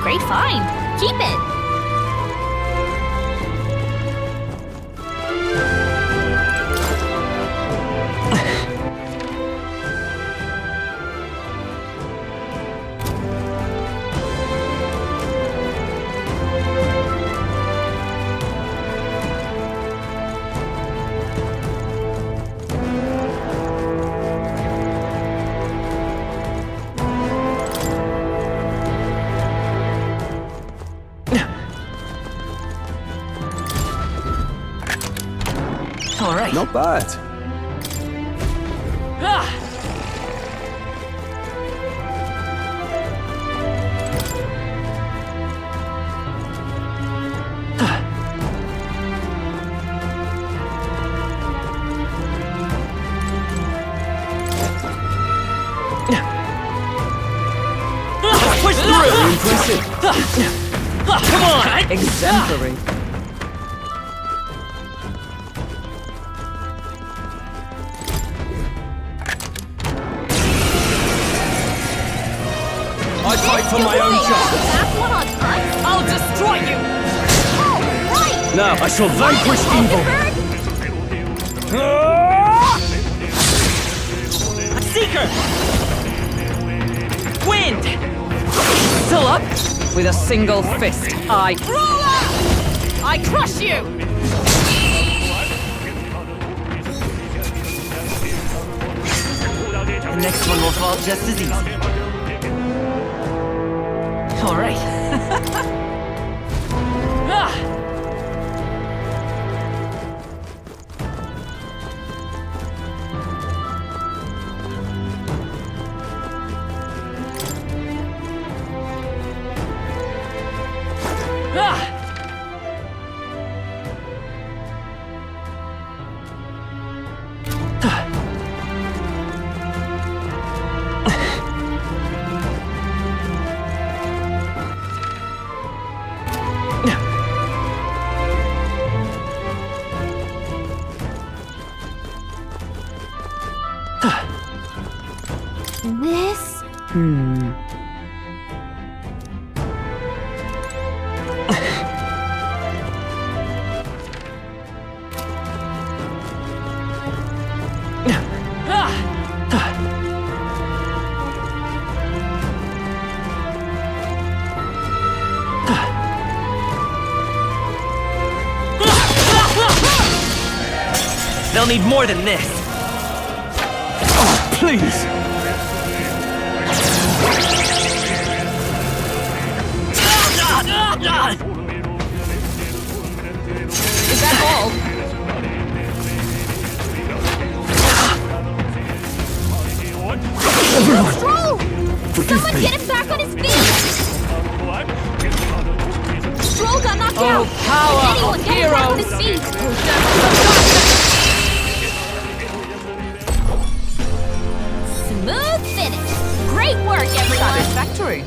Great find. Keep it. All right. Not bad. soon. Come on! Exemplary. I fight for my own justice. That's one on us. I'll destroy you! Oh, right! Now I shall vanquish evil! Seeker! Wind! Still up? With a single fist, I crush you! The next one will fall just as easy. All right. This? They'll need more than this. Oh, please! Is that all? Stroll! Someone get him back on his feet! Stroll got knocked out! Power Anyone of get him back on his heroes. feet! Smooth finish! Great work, everyone! Satisfactory.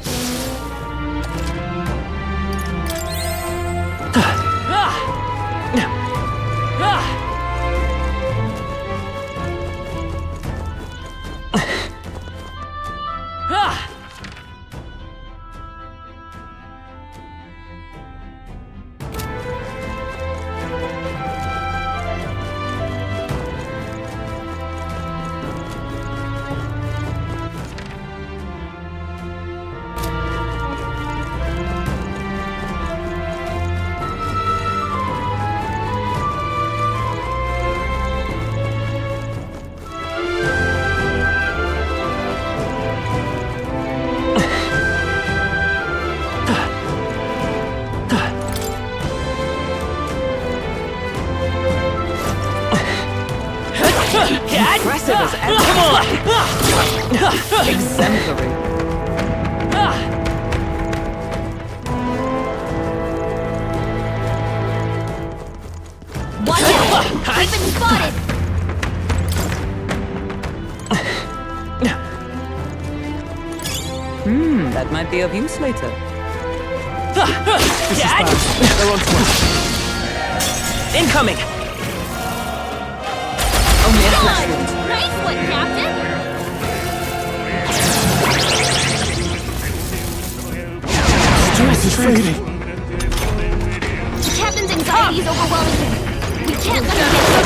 Impressive as ever. Exemplary. Watch out! We've been spotted! That might be of use later. This is bad. They're on to us. Incoming! Only a Good! flash wound. Nice one, Captain! Strength is fading. The Captain's anxiety is overwhelming him. We can't let him get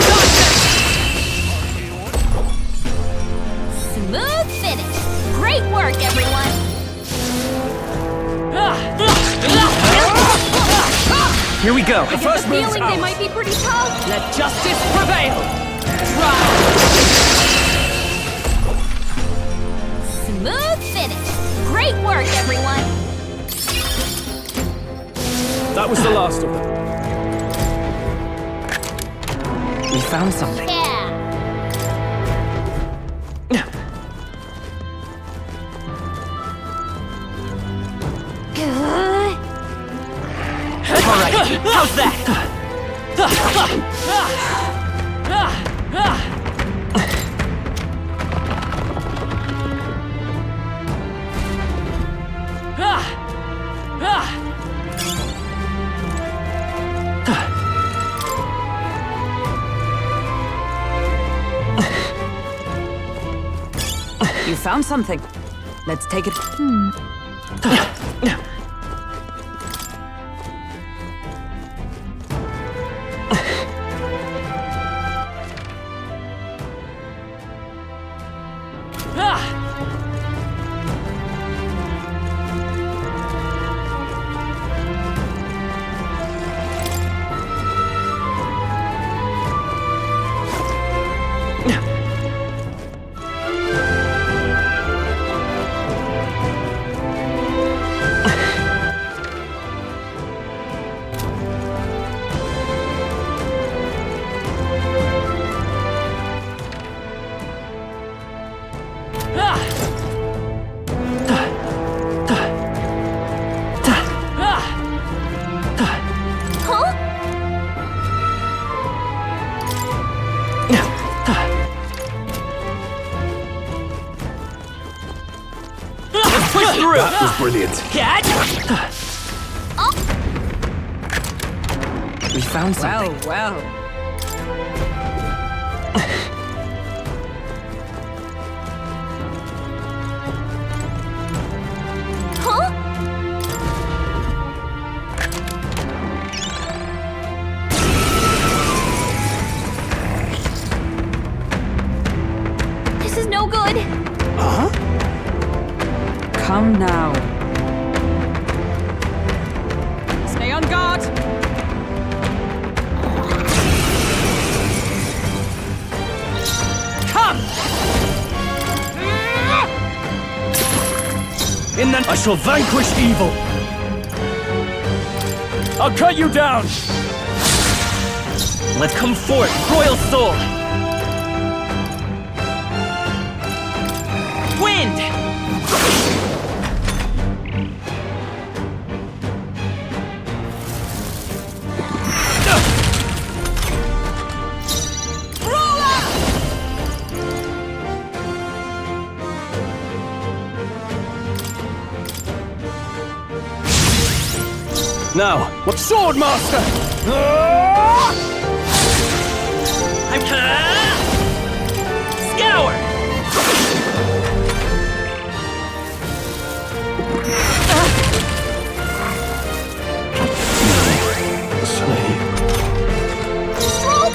smooth finish! Great work, everyone! Here we go. I get the feeling they might be pretty tough. Let justice prevail! Smooth finish! Great work, everyone! That was the last of them. We found something. Yeah! All right, how's that? found something. Let's take it. That was brilliant. We found something. Well. This is no good. Come now. Stay on guard. Come! In the... I shall vanquish evil! I'll cut you down! Let's come forth, royal soul! Wind! Now, what sword master? I'm scour.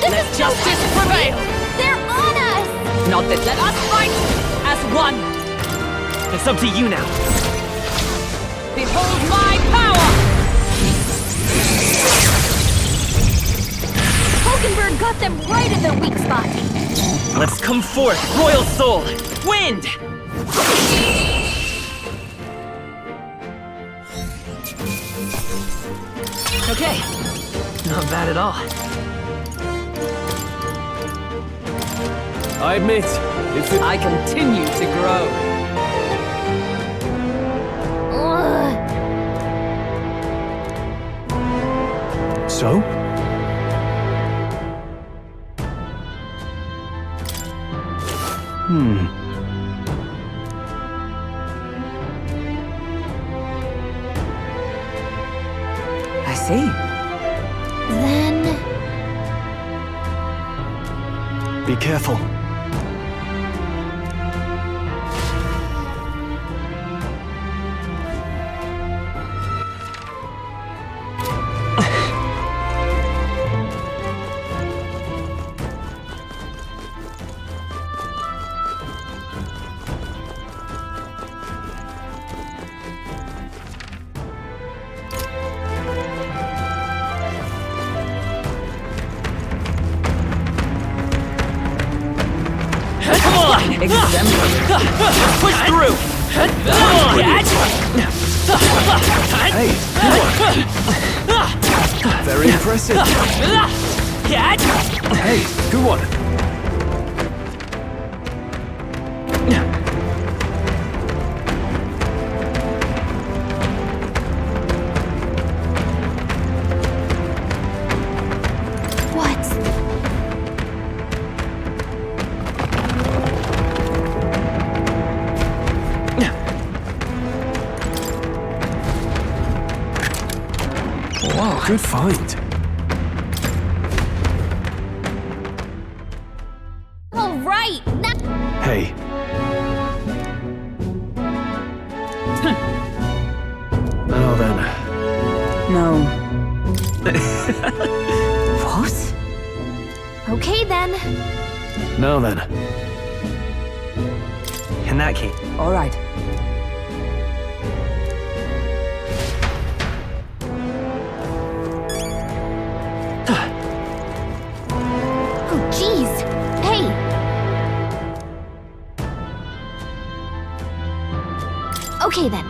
Let justice prevail. They're on us! Not that. Let us fight as one. It's up to you now. Behold my power. Hulkenberg got them right in their weak spot. Let's come forth, royal soul! Wind! Okay. Not bad at all. I admit, I continue to grow. So? I see. Then... Be careful. Push through! Hey, very impressive. Hey, good one. Good find. All right! Hey, No. What? Okay then. Now then. In that case. All right. Oh, jeez. Hey. Okay then.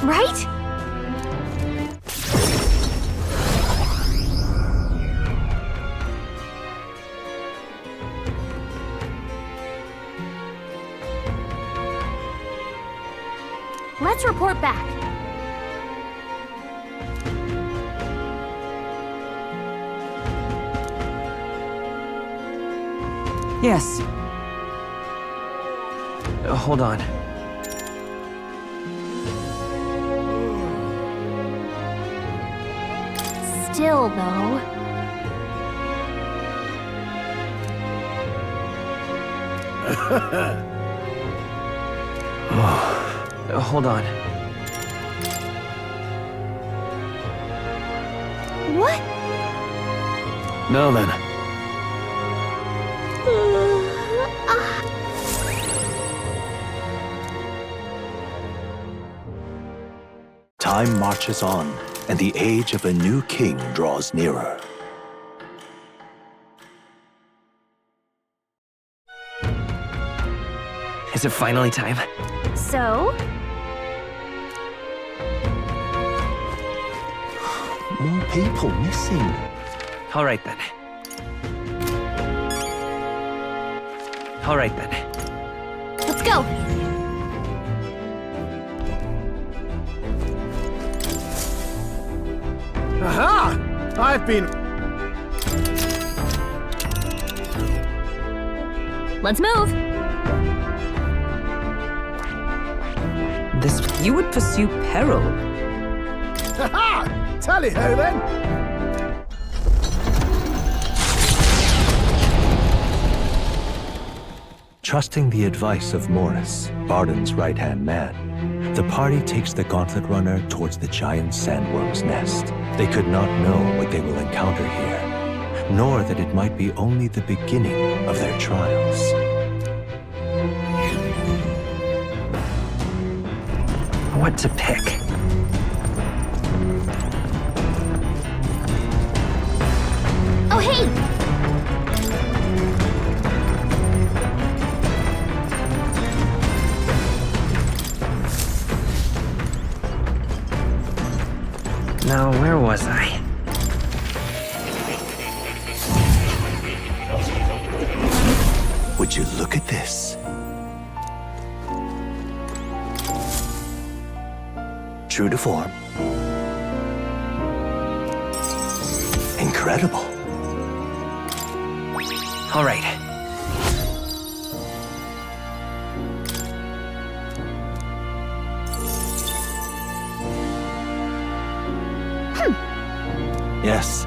Right? Let's report back. Yes. Hold on. Still, though. Hold on. What? Now then. Time marches on, and the age of a new king draws nearer. Is it finally time? So? More people missing. All right then. All right then. Let's go. Aha! I've been... Let's move. You would pursue peril. Aha! Tally-ho then! Trusting the advice of Morris, Barden's right-hand man, the party takes the Gauntlet Runner towards the giant sandworm's nest. They could not know what they will encounter here, nor that it might be only the beginning of their trials. What to pick? Oh, hey! Now, where was I? Would you look at this? True to form. Incredible. All right. Yes.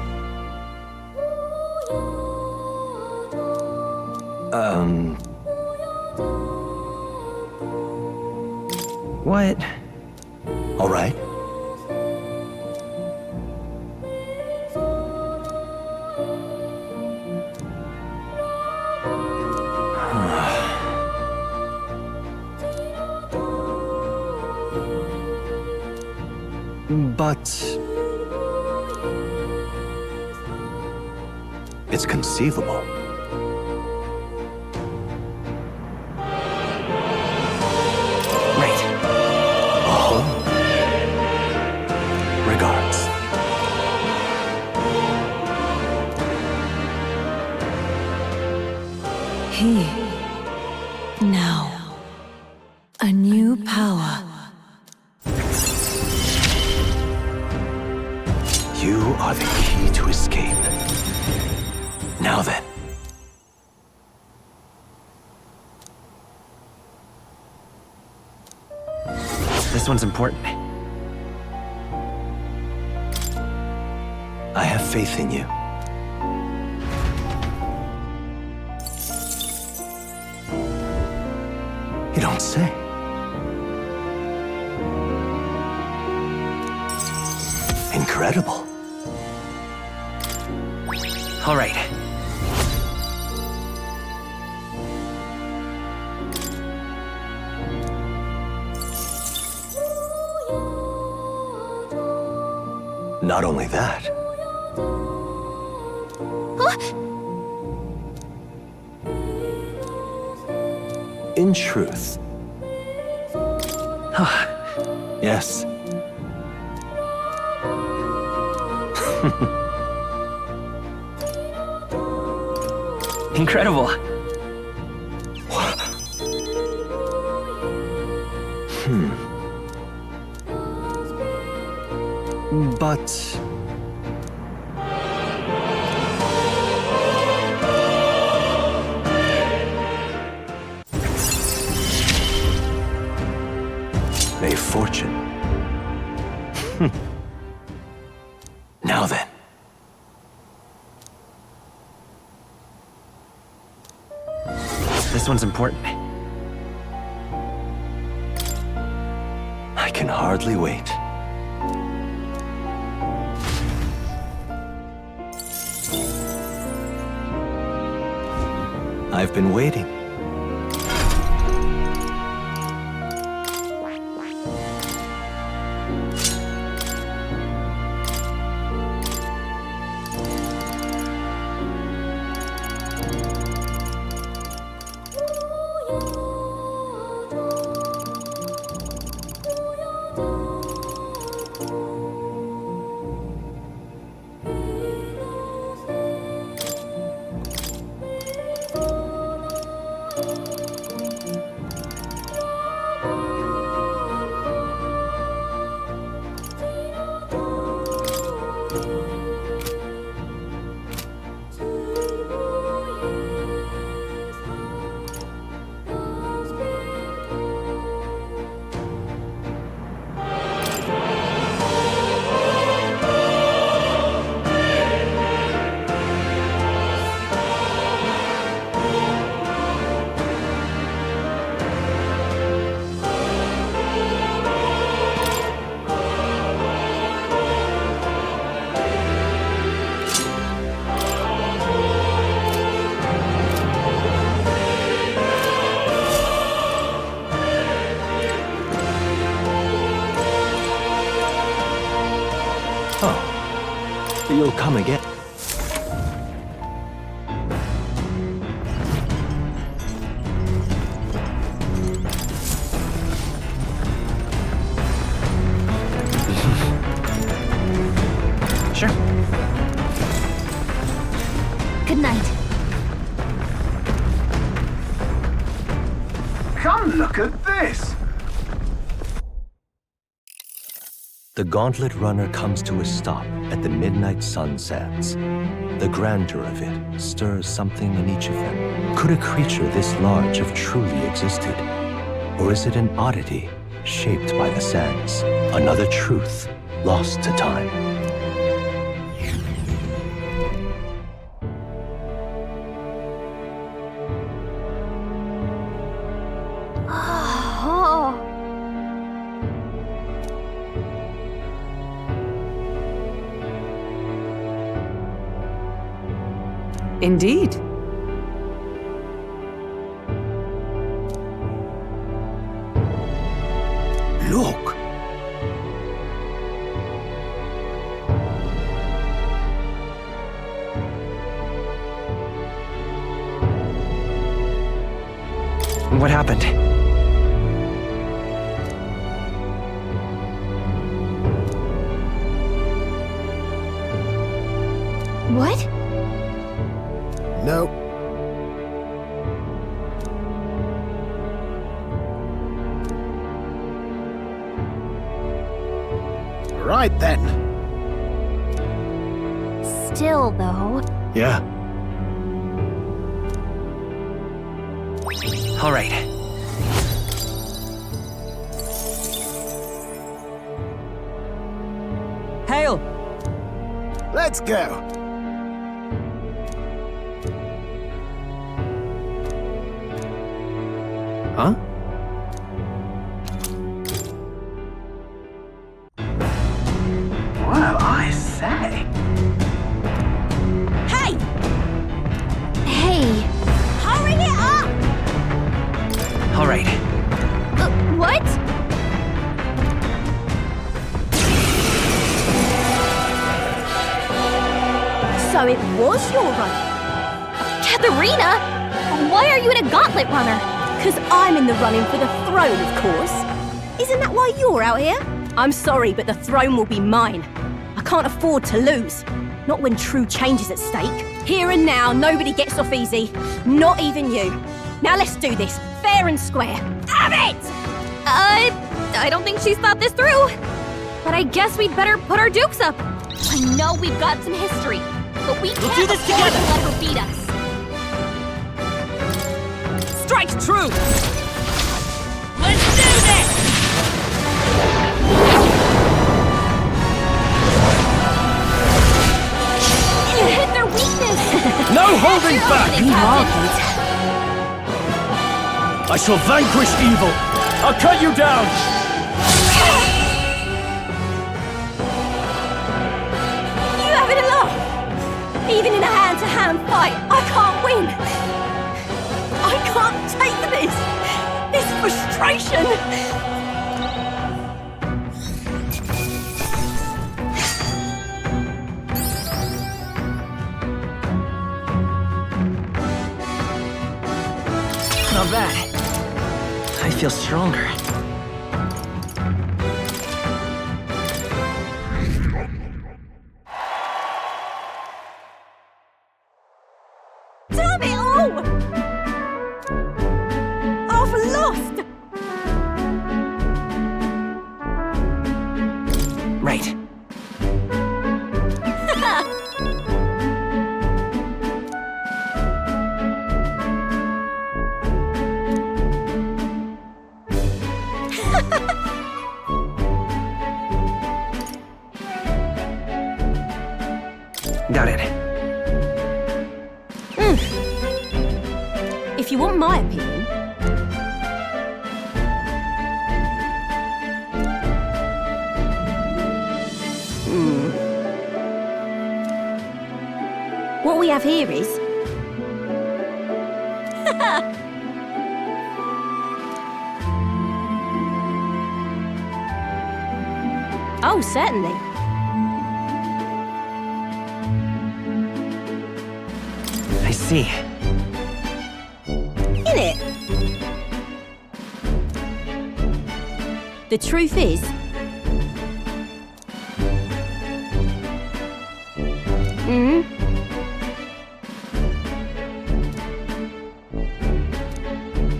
What? All right. But it's conceivable. Right. Oh. Regards. He. Now. A new power. You are the key to escape. Now then. This one's important. I have faith in you. You don't say. Incredible. All right. Not only that, in truth, yes. Incredible. But... a fortune. Now then. This one's important. I can hardly wait. I've been waiting. You'll come again. Sure. Good night. Come look at this! The Gauntlet Runner comes to a stop at the midnight sun sands. The grandeur of it stirs something in each of them. Could a creature this large have truly existed? Or is it an oddity shaped by the sands? Another truth lost to time. Indeed. Look! What happened? What? No. Right then. Still, though. Yeah. All right. Hail! Let's go. Huh? Well, So it was your runner? Katharina! Why are you in a gauntlet runner? Because I'm in the running for the throne, of course. Isn't that why you're out here? I'm sorry, but the throne will be mine. I can't afford to lose. Not when true change is at stake. Here and now, nobody gets off easy. Not even you. Now let's do this, fair and square. Have it! I don't think she's thought this through. But I guess we'd better put our dukes up. I know we've got some history, but we can't do this together. let her beat us. Strike true! Let's do this! You hit their weakness! No holding back! I shall vanquish evil! I'll cut you down! You having a laugh? Even in a hand-to-hand fight, I can't win! I can't take this! This frustration! Not bad. I feel stronger. Damn it all! I've lost! Right. Got it. If you want my opinion, what we have here is oh, certainly. I see. In it. The truth is,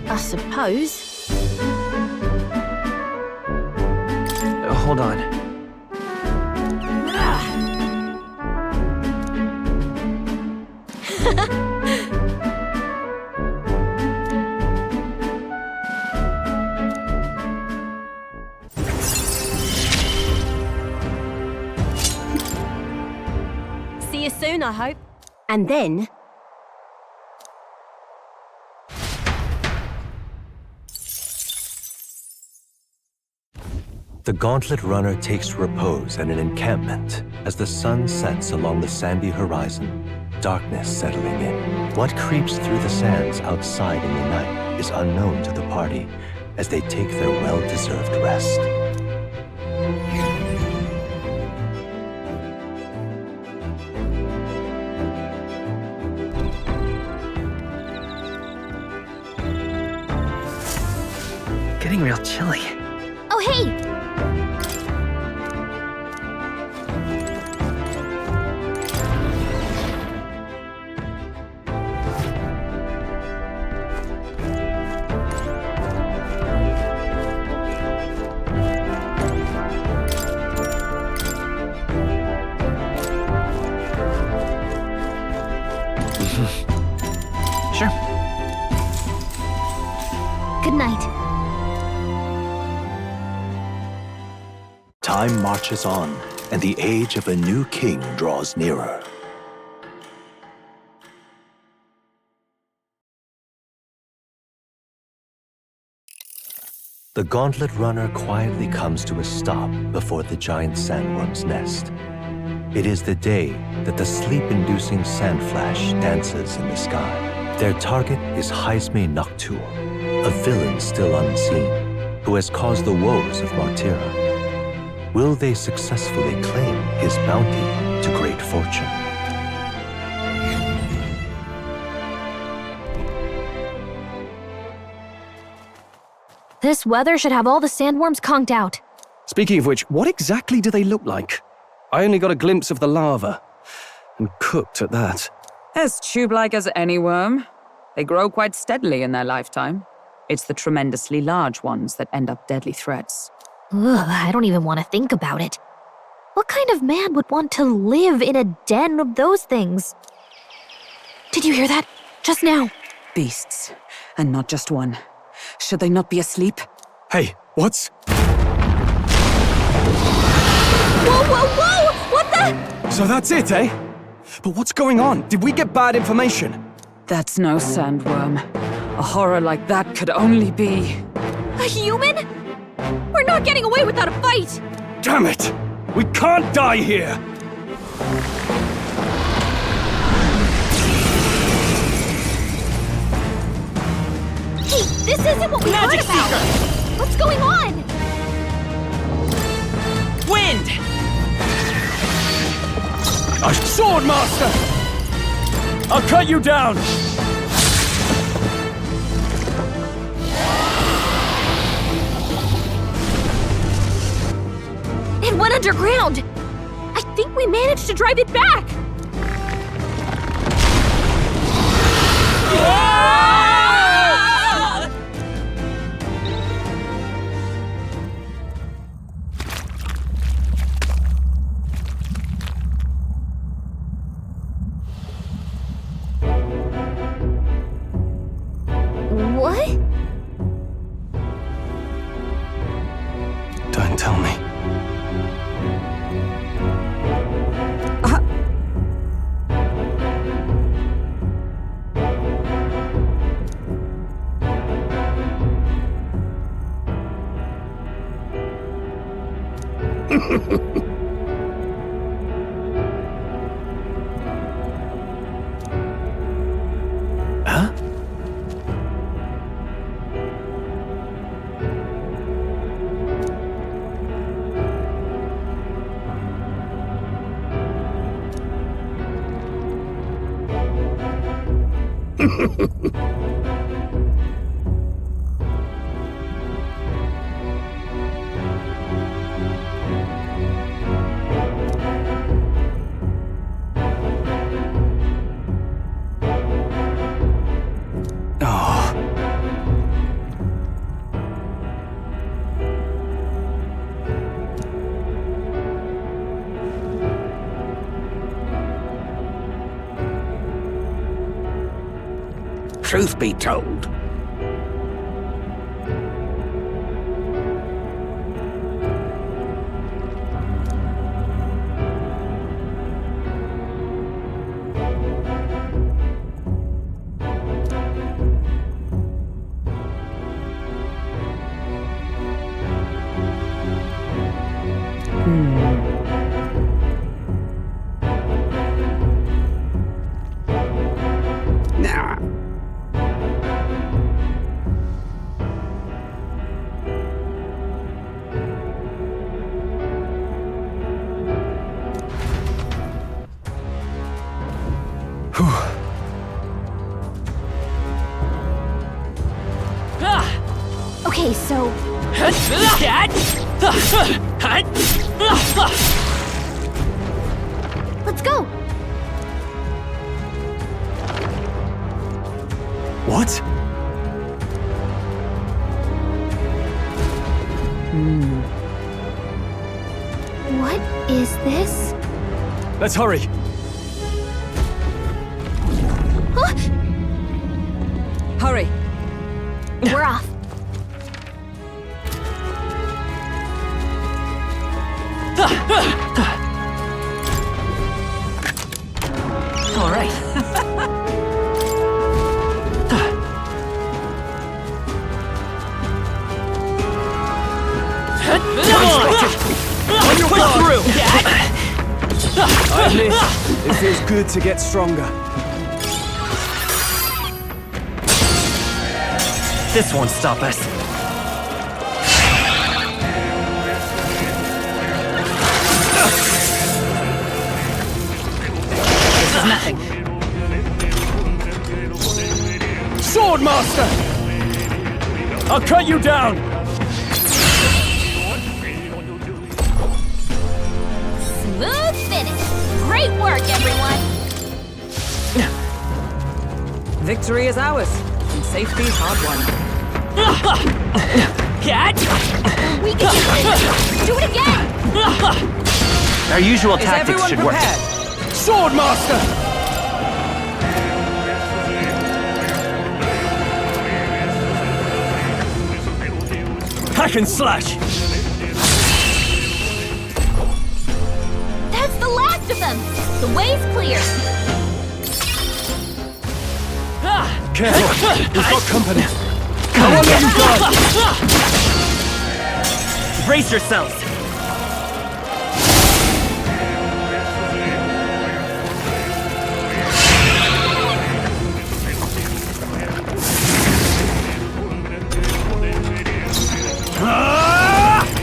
I suppose. Hold on. See you soon, I hope. And then... The Gauntlet Runner takes repose at an encampment as the sun sets along the sandy horizon, darkness settling in. What creeps through the sands outside in the night is unknown to the party as they take their well-deserved rest. Getting real chilly. Oh, hey! Sure. Good night. Time marches on, and the age of a new king draws nearer. The Gauntlet Runner quietly comes to a stop before the giant sandworm's nest. It is the day that the sleep-inducing sand flash dances in the sky. Their target is Haisme Noctur, a villain still unseen, who has caused the woes of Martira. Will they successfully claim his bounty to great fortune? This weather should have all the sandworms conked out. Speaking of which, what exactly do they look like? I only got a glimpse of the lava. And cooked at that. As tube-like as any worm. They grow quite steadily in their lifetime. It's the tremendously large ones that end up deadly threats. Ugh, I don't even want to think about it. What kind of man would want to live in a den of those things? Did you hear that? Just now. Beasts. And not just one. Should they not be asleep? Hey, what's... Whoa, whoa, whoa! What the? So that's it, eh? But what's going on? Did we get bad information? That's no sandworm. A horror like that could only be... A human? We're not getting away without a fight! Damn it! We can't die here! Hey, this isn't what we heard about! What's going on? Wind! A sword master! I'll cut you down! It went underground! I think we managed to drive it back! What? Don't tell me. Huh? Truth be told, nah. Okay, so... Let's go! What? What is this? Let's hurry. Huh? Hurry. We're off. All right. On your guard! I admit, it feels good to get stronger. This won't stop us. This is nothing. Sword Master! I'll cut you down! Great work, everyone! Victory is ours, and safety is hard won. Cat! We can do this! Do it again! Our usual Is tactics everyone should prepared? work. Swordmaster! Hack and slash! That's the last of them! The way's clear! Careful! We've got company! Come on, let you go! Brace yourselves!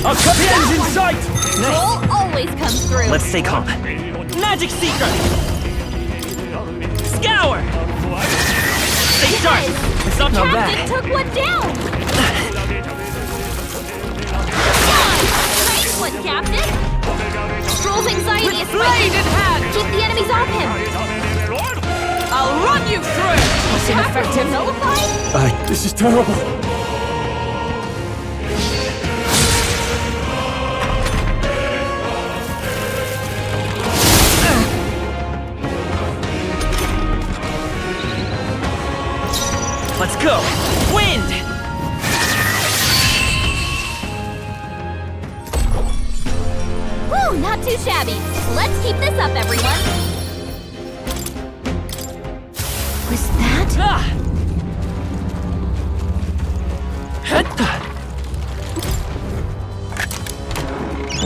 I'll cut the ends in sight! Roll always comes through! Let's stay calm. Magic Seeker! Scour! Stay sharp! It's not Captain bad. took one down! Nice one, Captain! Stroll's anxiety is Blade in hand! Keep the enemies off him! I'll run you through! Was ineffective. Nullified? This is terrible! Let's go! Wind! Woo, not too shabby. Let's keep this up, everyone. Was that?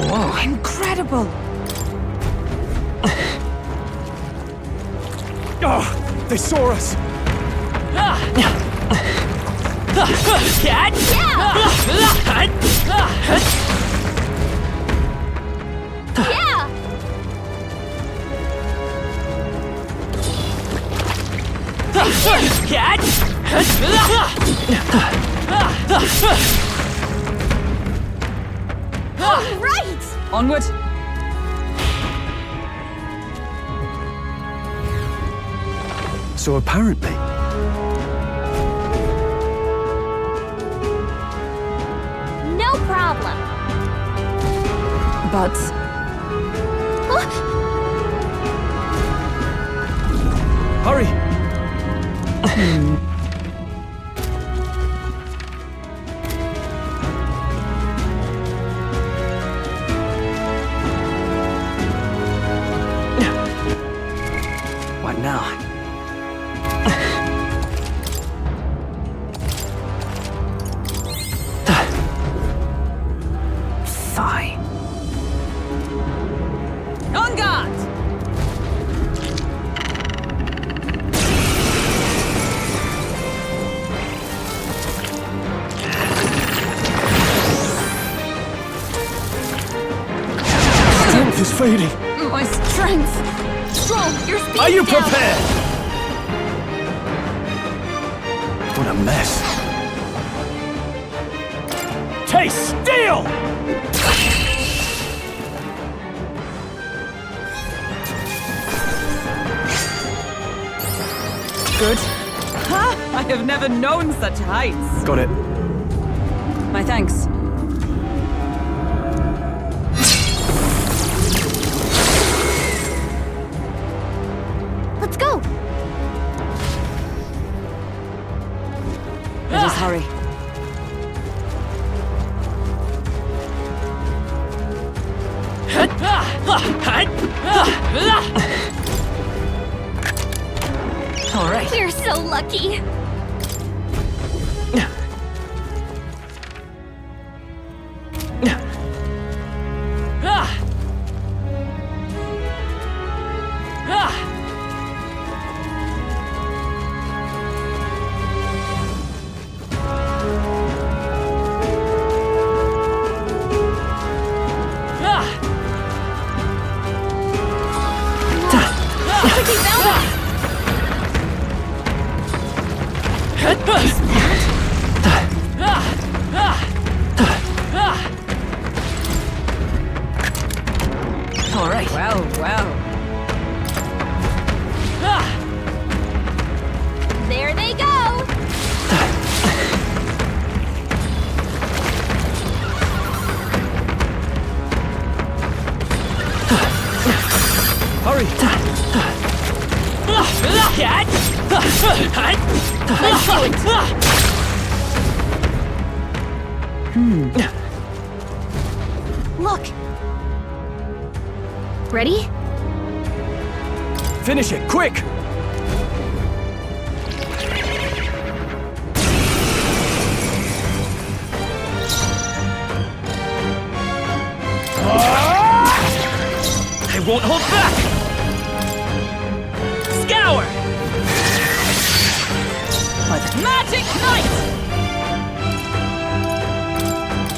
Whoa, incredible! Oh, they saw us! Cat? Yeah! Yeah! Cat! All right! Onward! So apparently, No problem. But Hurry! What now? Fine. on guard! Strength is fading. My strength. Stroll, your speed Are you down. prepared? What a mess. Taste steel! Good. Ha! I have never known such heights. Got it. My thanks. Let's go. Let us hurry. All right. We're so lucky. All right. Well, well. Hurry! Look! Ready? Finish it, quick! I won't hold back! Scour! Magic Knight!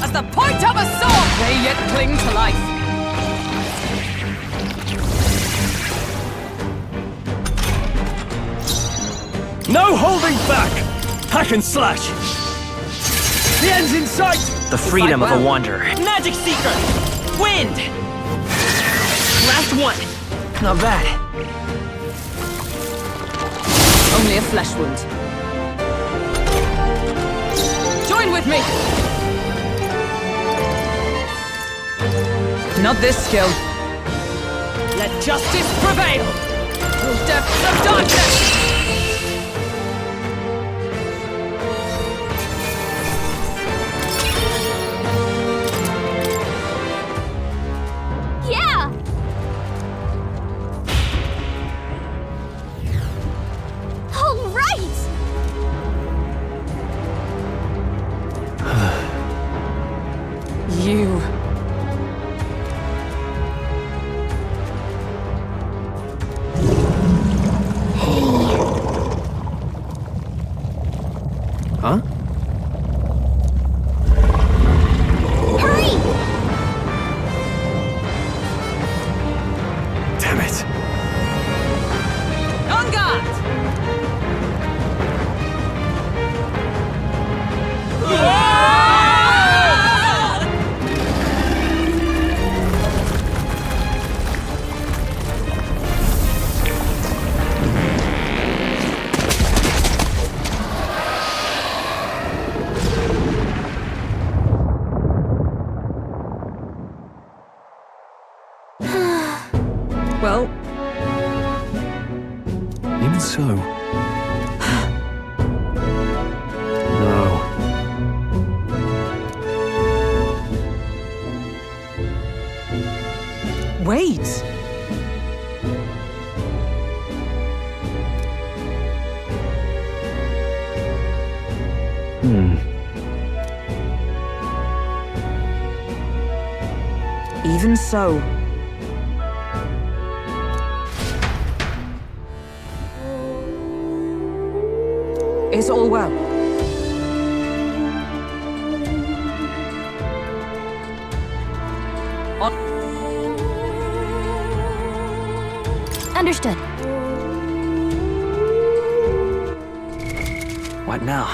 As the point of a sword, they yet cling to life. No holding back! Hack and slash! The end's in sight! The freedom of a wanderer. Magic Seeker! Wind! Last one! Not bad. Only a flesh wound. Join with me! Not this skill. Let justice prevail! Through depths of darkness! Yeah! All right! You... Huh? Hurry! Damn it. On guard! Well, Even so. No. wait! Even so. Is all well? Understood. What now?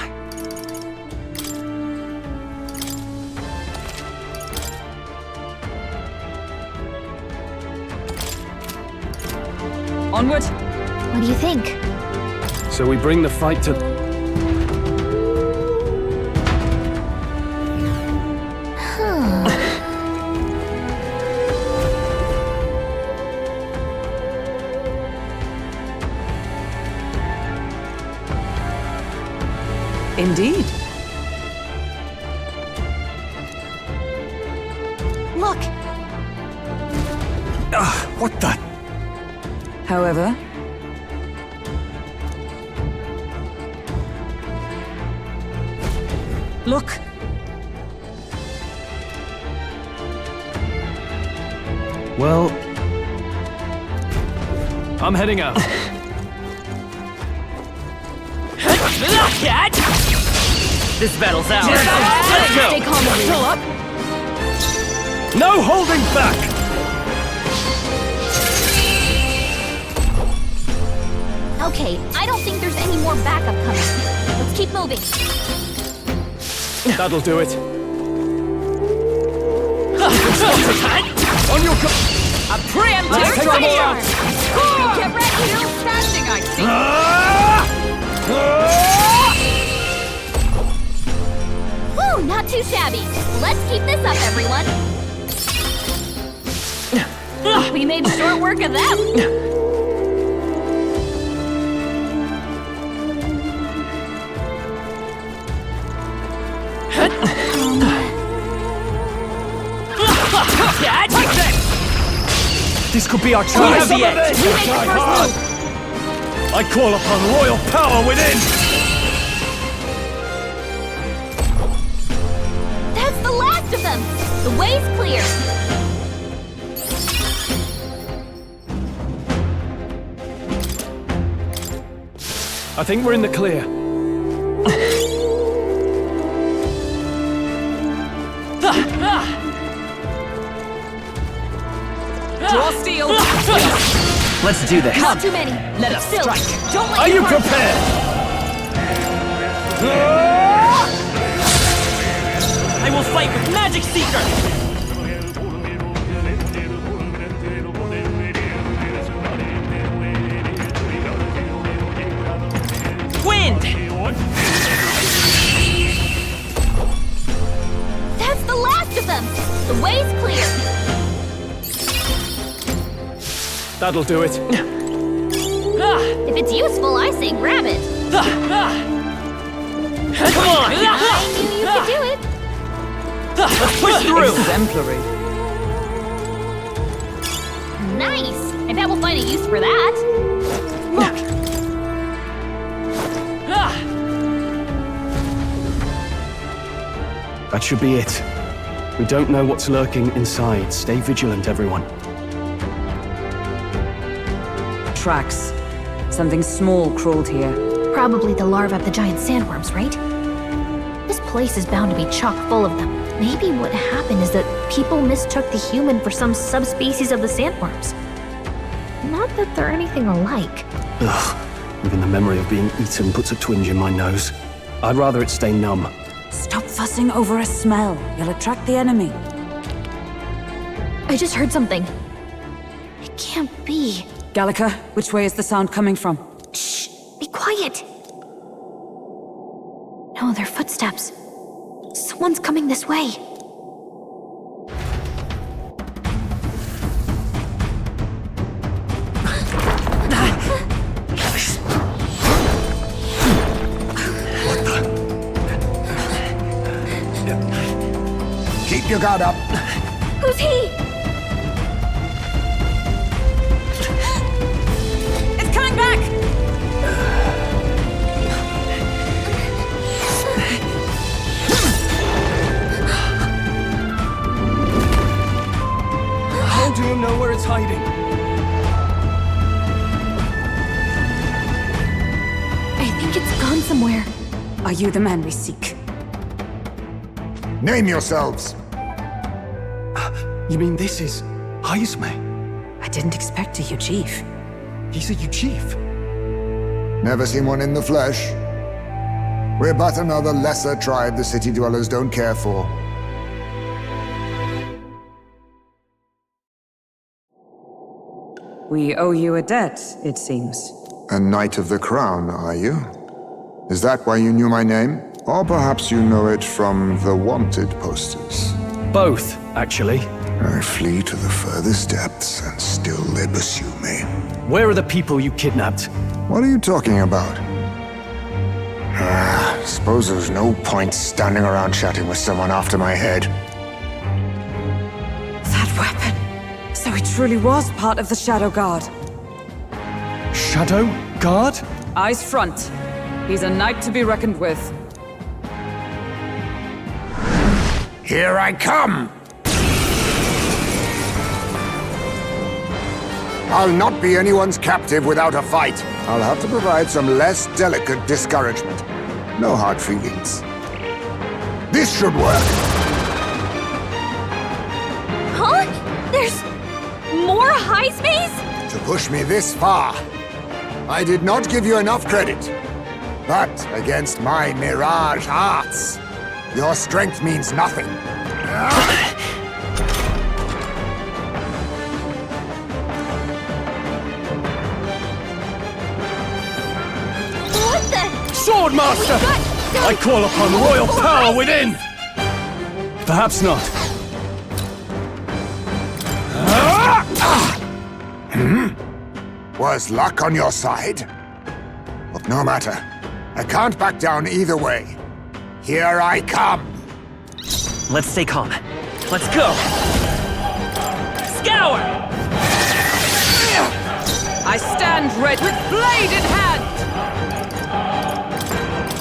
Onward. What do you think? So we bring the fight to... Indeed. Look! What the... However, look. Well... I'm heading out. This battle's ours. Let's go. Stay calm, still up. No holding back! Okay, I don't think there's any more backup coming. Let's keep moving. That'll do it. On your go... A preemptive Let's take them all out. Get ready. Still standing, I see. Woo, not too shabby. Let's keep this up, everyone. We made short work of them. This could be our chance. We make the first move. I call upon royal power within! That's the last of them. The way's clear. I think we're in the clear. Draw steel. Let's do this. Not too many. Let us Still, strike. don't let Are your you heart- prepared? I will fight with Magic Seeker! Wind! That's the last of them. The way's clear. That'll do it. If it's useful, I say grab it. Come on! I knew you could do it. Let's push through! Exemplary. Nice. I bet we'll find a use for that. That should be it. We don't know what's lurking inside. Stay vigilant, everyone. Tracks. Something small crawled here. Probably the larvae of the giant sandworms, right? This place is bound to be chock full of them. Maybe what happened is that people mistook the human for some subspecies of the sandworms. Not that they're anything alike. Ugh. Even the memory of being eaten puts a twinge in my nose. I'd rather it stay numb. Stop fussing over a smell. You'll attract the enemy. I just heard something. It can't be. Gallica, which way is the sound coming from? Shh! Be quiet! No, they're footsteps. Someone's coming this way. Keep your guard up. Who's he? It's coming back! How do you know where it's hiding? I think it's gone somewhere. Are you the man we seek? Name yourselves. You mean this is Heisme? I didn't expect a Chief. He's a Chief. Never seen one in the flesh. We're but another lesser tribe the city dwellers don't care for. We owe you a debt, it seems. A Knight of the Crown, are you? Is that why you knew my name? Or perhaps you know it from the wanted posters? Both, actually. I flee to the furthest depths, and still they pursue me. Where are the people you kidnapped? What are you talking about? Suppose there's no point standing around chatting with someone after my head. That weapon. So it truly was part of the Shadow Guard. Shadow Guard? Eyes front. He's a knight to be reckoned with. Here I come! I'll not be anyone's captive without a fight. I'll have to provide some less delicate discouragement. No hard feelings. This should work. Huh? There's more Heismes? To push me this far, I did not give you enough credit. But against my mirage arts, your strength means nothing. What the? Swordmaster! I call upon royal power within! Perhaps not. Was luck on your side? Look, no matter. I can't back down either way. Here I come! Let's stay calm. Let's go! Scour! I stand ready with blade in hand!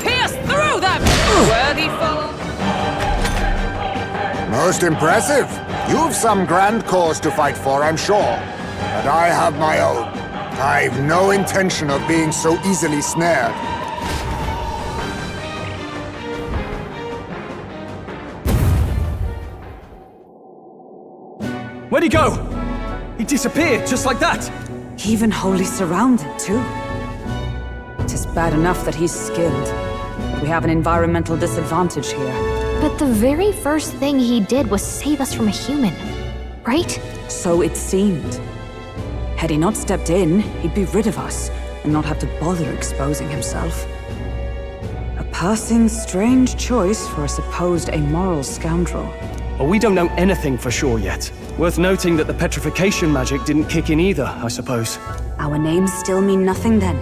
Pierce through them! Worthy foe! Most impressive. You've some grand cause to fight for, I'm sure. But I have my own. I've no intention of being so easily snared. Where'd he go? He disappeared just like that. Even wholly surrounded, too. It is bad enough that he's skilled. We have an environmental disadvantage here. But the very first thing he did was save us from a human, right? So it seemed. Had he not stepped in, he'd be rid of us, and not have to bother exposing himself. A passing, strange choice for a supposed amoral scoundrel. Well, we don't know anything for sure yet. Worth noting that the petrification magic didn't kick in either, I suppose. Our names still mean nothing then.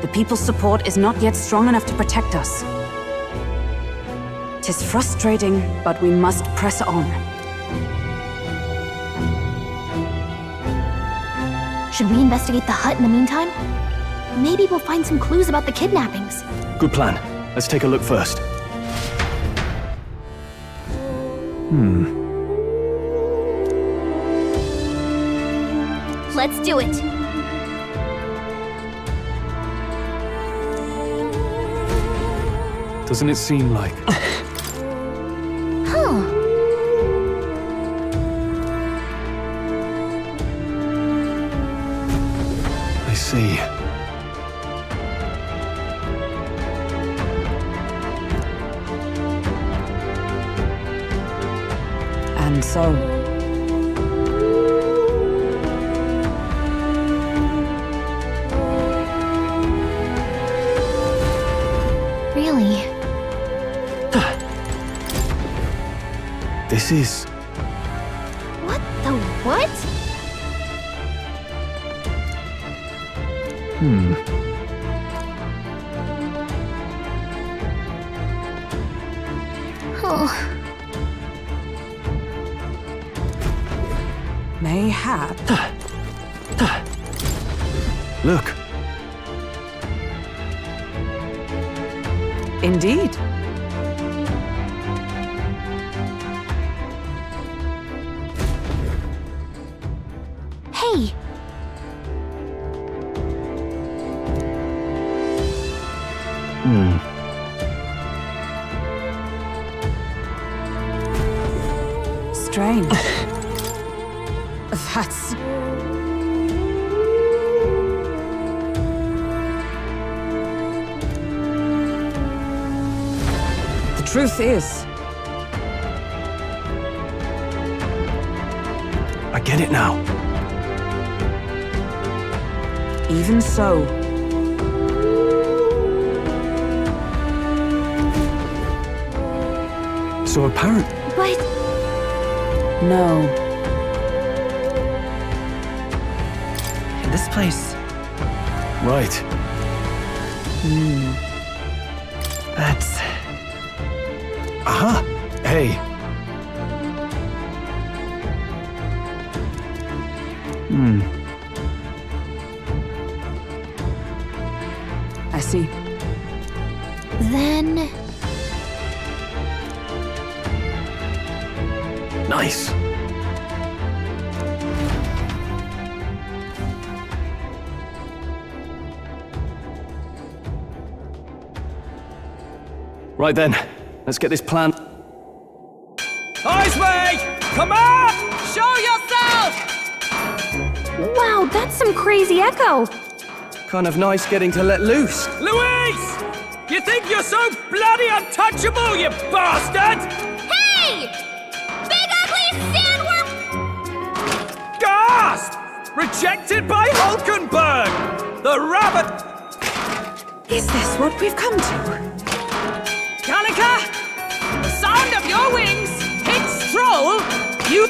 The people's support is not yet strong enough to protect us. 'Tis frustrating, but we must press on. Should we investigate the hut in the meantime? Maybe we'll find some clues about the kidnappings. Good plan. Let's take a look first. Let's do it. Doesn't it seem like... Huh. I see. And so... Really? This is... What the what? Oh. Mayhap. Look. Indeed. Hey! Strange. That's... The truth is... I get it now. Even so... So apparent... But... No. In this place... Right. That's... Aha! Hey. I see. Then... Nice. Right then, let's get this plan. Highway! Come on! Show yourself! Wow, that's some crazy echo! Kind of nice getting to let loose. Louise! You think you're so bloody untouchable, you bastard? Hey! Big ugly sandworm! Gasp! Rejected by Hulkenberg! The rabbit... Is this what we've come to? Kalika! The sound of your wings hits Stroll! You...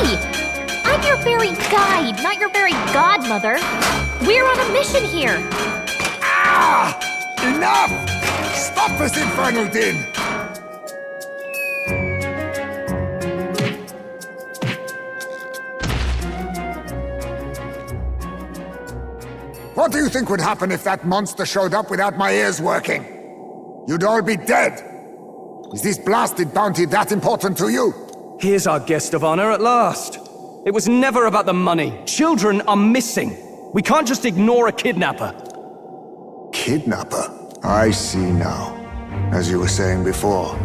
Hey! I'm your very guide, not your very godmother. We're on a mission here. Ah! Enough! Stop this infernal din! What do you think would happen if that monster showed up without my ears working? You'd all be dead. Is this blasted bounty that important to you? Here's our guest of honor at last. It was never about the money. Children are missing. We can't just ignore a kidnapper. Kidnapper? I see now. As you were saying before,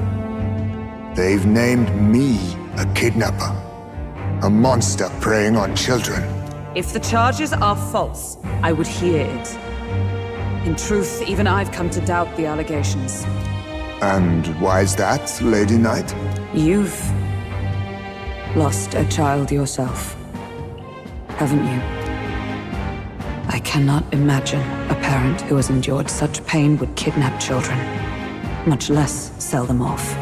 they've named me a kidnapper. A monster preying on children. If the charges are false, I would hear it. In truth, even I've come to doubt the allegations. And why's that, Lady Knight? You've lost a child yourself, haven't you? I cannot imagine a parent who has endured such pain would kidnap children, much less sell them off.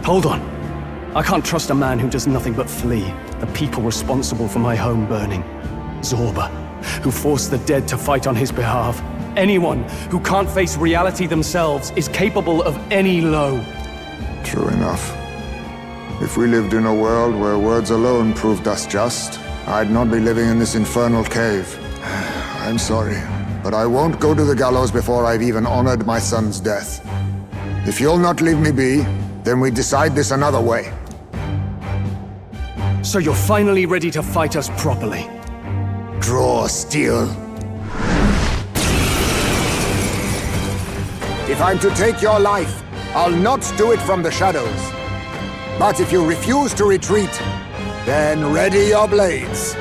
Hold on. I can't trust a man who does nothing but flee. The people responsible for my home burning. Zorba, who forced the dead to fight on his behalf. Anyone who can't face reality themselves is capable of any low. True enough. If we lived in a world where words alone proved us just, I'd not be living in this infernal cave. I'm sorry, but I won't go to the gallows before I've even honored my son's death. If you'll not leave me be, then we decide this another way. So you're finally ready to fight us properly? Draw steel. If I'm to take your life, I'll not do it from the shadows. But if you refuse to retreat, then ready your blades.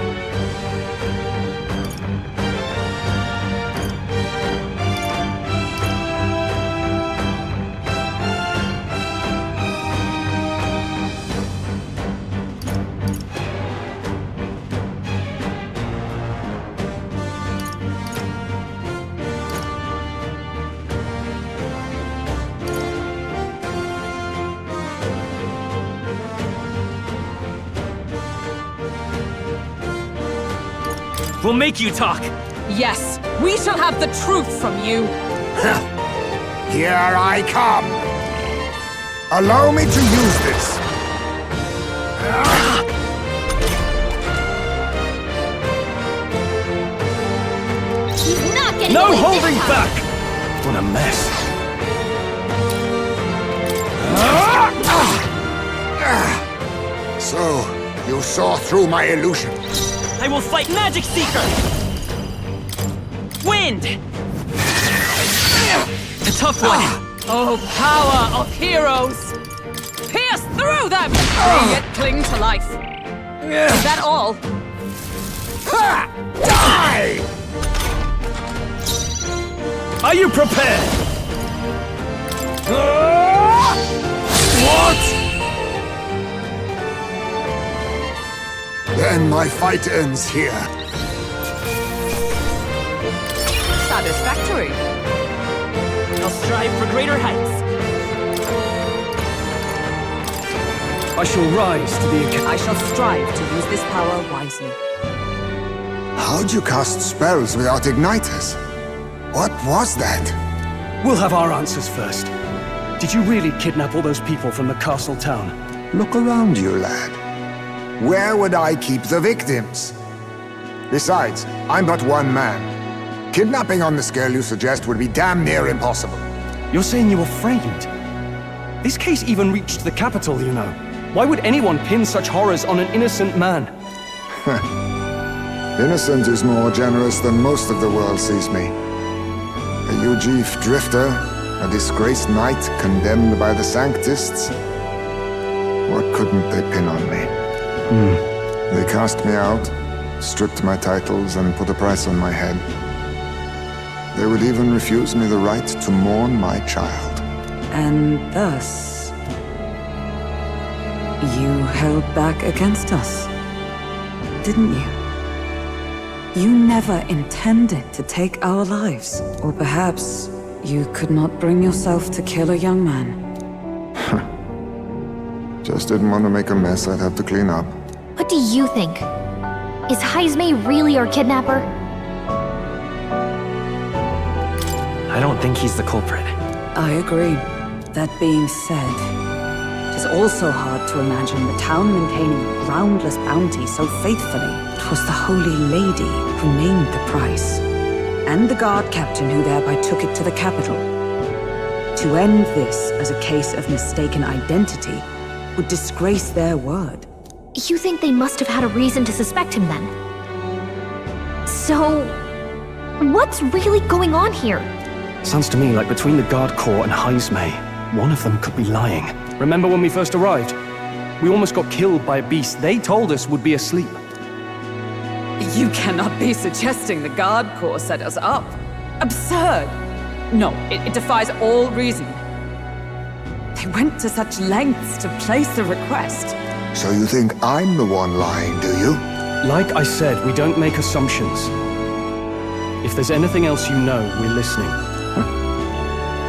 We'll make you talk! Yes, we shall have the truth from you! Here I come! Allow me to use this! He's not getting No away this holding time. back! What a mess. So, you saw through my illusion. I will fight Magic Seeker! Wind! A tough one! Oh, power of heroes! Pierce through them! May yet cling to life. Is that all? Die! Are you prepared? What? Then my fight ends here. Satisfactory. I'll strive for greater heights. I shall rise to the occasion. I shall strive to use this power wisely. How'd you cast spells without igniters? What was that? We'll have our answers first. Did you really kidnap all those people from the castle town? Look around you, lad. Where would I keep the victims? Besides, I'm but one man. Kidnapping on the scale you suggest would be damn near impossible. You're saying you were framed? This case even reached the capital, you know. Why would anyone pin such horrors on an innocent man? Innocent is more generous than most of the world sees me. A UG drifter, a disgraced knight condemned by the Sanctists. What couldn't they pin on me? They cast me out, stripped my titles, and put a price on my head. They would even refuse me the right to mourn my child. And thus, you held back against us, didn't you? You never intended to take our lives. Or perhaps you could not bring yourself to kill a young man. Just didn't want to make a mess I'd have to clean up. What do you think? Is Heisme really our kidnapper? I don't think he's the culprit. I agree. That being said, it is also hard to imagine the town maintaining a groundless bounty so faithfully. It was the Holy Lady who named the price, and the guard captain who thereby took it to the capital. To end this as a case of mistaken identity would disgrace their word. You think they must have had a reason to suspect him then? So, what's really going on here? Sounds to me like between the Guard Corps and Heisme, one of them could be lying. Remember when we first arrived? We almost got killed by a beast they told us would be asleep. You cannot be suggesting the Guard Corps set us up. Absurd! No, it defies all reason. They went to such lengths to place the request. So you think I'm the one lying, do you? Like I said, we don't make assumptions. If there's anything else you know, we're listening.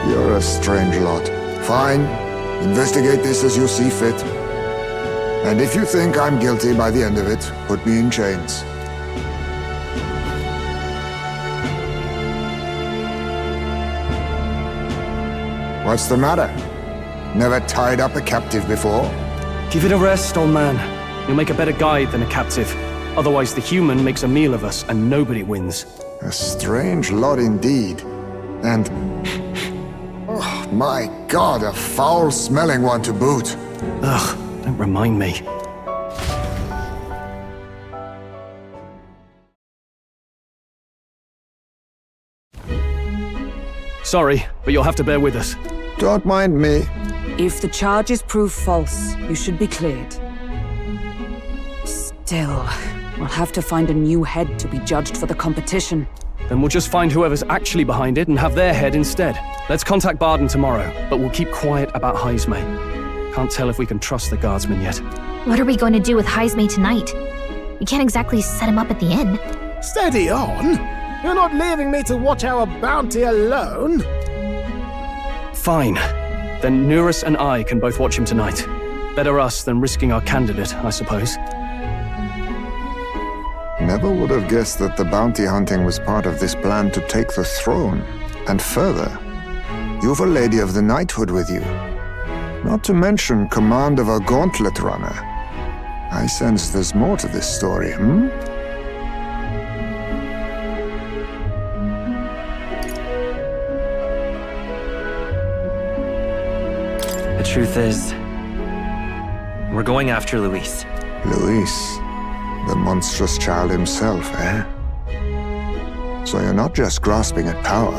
You're a strange lot. Fine. Investigate this as you see fit. And if you think I'm guilty by the end of it, put me in chains. What's the matter? Never tied up a captive before? Give it a rest, old man. You'll make a better guide than a captive. Otherwise, the human makes a meal of us, and nobody wins. A strange lot indeed. And... oh, my God, a foul-smelling one to boot. Ugh, don't remind me. Sorry, but you'll have to bear with us. Don't mind me. If the charges prove false, you should be cleared. Still, we'll have to find a new head to be judged for the competition. Then we'll just find whoever's actually behind it and have their head instead. Let's contact Barden tomorrow, but we'll keep quiet about Heisme. Can't tell if we can trust the guardsmen yet. What are we going to do with Heisme tonight? We can't exactly set him up at the inn. Steady on! You're not leaving me to watch our bounty alone! Fine. Then Nurus and I can both watch him tonight. Better us than risking our candidate, I suppose. Never would have guessed that the bounty hunting was part of this plan to take the throne. And further, you've a Lady of the Knighthood with you. Not to mention command of a gauntlet runner. I sense there's more to this story, hmm? The truth is, we're going after Luis. Luis? The monstrous child himself, eh? So you're not just grasping at power.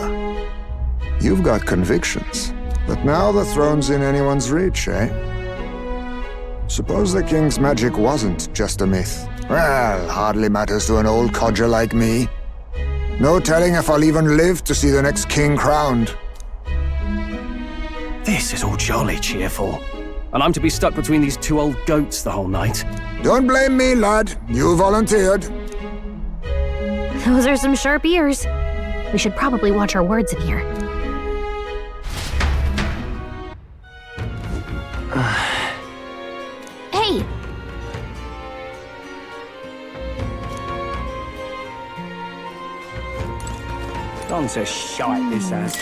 You've got convictions. But now the throne's in anyone's reach, eh? Suppose the king's magic wasn't just a myth. Well, hardly matters to an old codger like me. No telling if I'll even live to see the next king crowned. This is all jolly cheerful. And I'm to be stuck between these two old goats the whole night. Don't blame me, lad. You volunteered. Those are some sharp ears. We should probably watch our words in here. Hey! Don's a shite, this ass.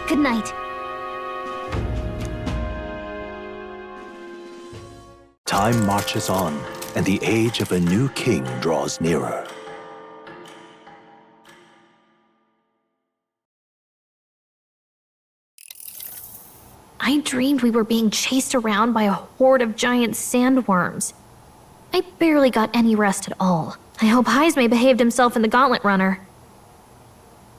Good night. Time marches on, and the age of a new king draws nearer. I dreamed we were being chased around by a horde of giant sandworms. I barely got any rest at all. I hope Heisme behaved himself in the Gauntlet Runner.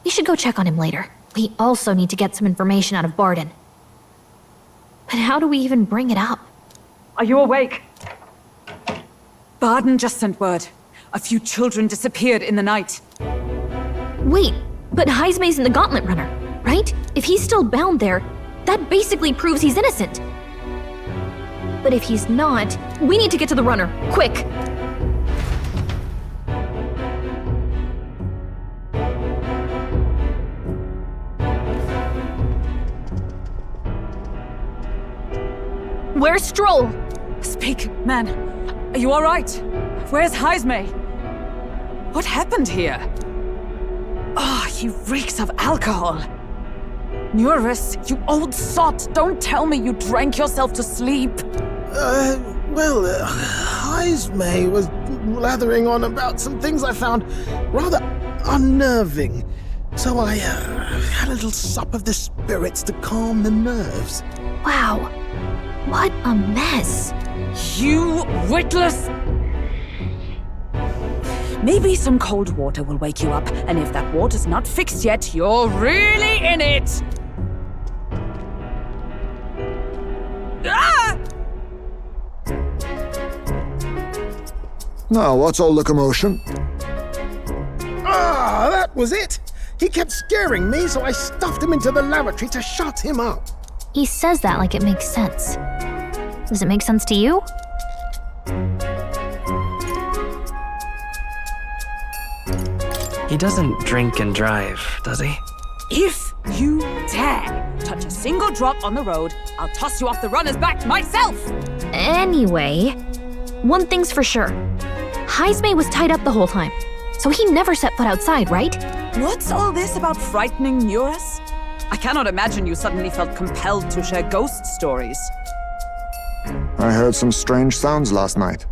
We should go check on him later. We also need to get some information out of Barden. But how do we even bring it up? Are you awake? Barden just sent word. A few children disappeared in the night. Wait, but Heisme's in the Gauntlet Runner, right? If he's still bound there, that basically proves he's innocent. But if he's not, we need to get to the runner, quick! Where's Stroll? Speak, man. Are you alright? Where's Heisme? What happened here? Oh, he reeks of alcohol. Eurus, you old sot, don't tell me you drank yourself to sleep. Heisme was blathering on about some things I found rather unnerving. So I had a little sup of the spirits to calm the nerves. Wow. What a mess. You witless... Maybe some cold water will wake you up, and if that water's not fixed yet, you're really in it! Ah! Now, what's all the commotion? Ah, that was it! He kept scaring me, so I stuffed him into the lavatory to shut him up. He says that like it makes sense. Does it make sense to you? He doesn't drink and drive, does he? If you dare touch a single drop on the road, I'll toss you off the runner's back myself! Anyway, one thing's for sure. Heisme was tied up the whole time, so he never set foot outside, right? What's all this about frightening Eurus? I cannot imagine you suddenly felt compelled to share ghost stories. I heard some strange sounds last night.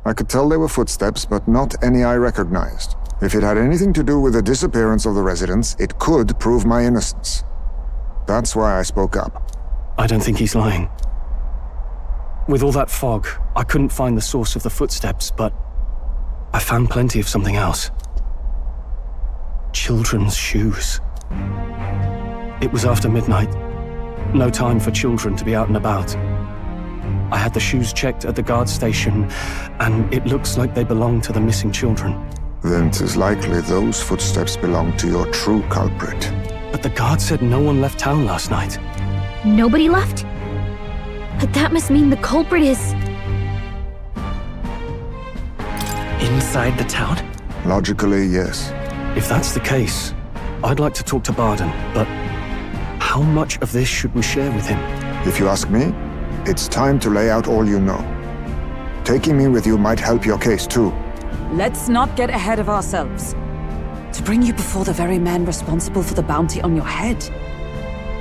I could tell they were footsteps, but not any I recognized. If it had anything to do with the disappearance of the residents, it could prove my innocence. That's why I spoke up. I don't think he's lying. With all that fog, I couldn't find the source of the footsteps, but I found plenty of something else. Children's shoes. It was after midnight. No time for children to be out and about. I had the shoes checked at the guard station, and it looks like they belong to the missing children. Then 'tis likely those footsteps belong to your true culprit. But the guard said no one left town last night. Nobody left? But that must mean the culprit is... Inside the town? Logically, yes. If that's the case, I'd like to talk to Barden, but how much of this should we share with him? If you ask me, it's time to lay out all you know. Taking me with you might help your case too. Let's not get ahead of ourselves. To bring you before the very man responsible for the bounty on your head.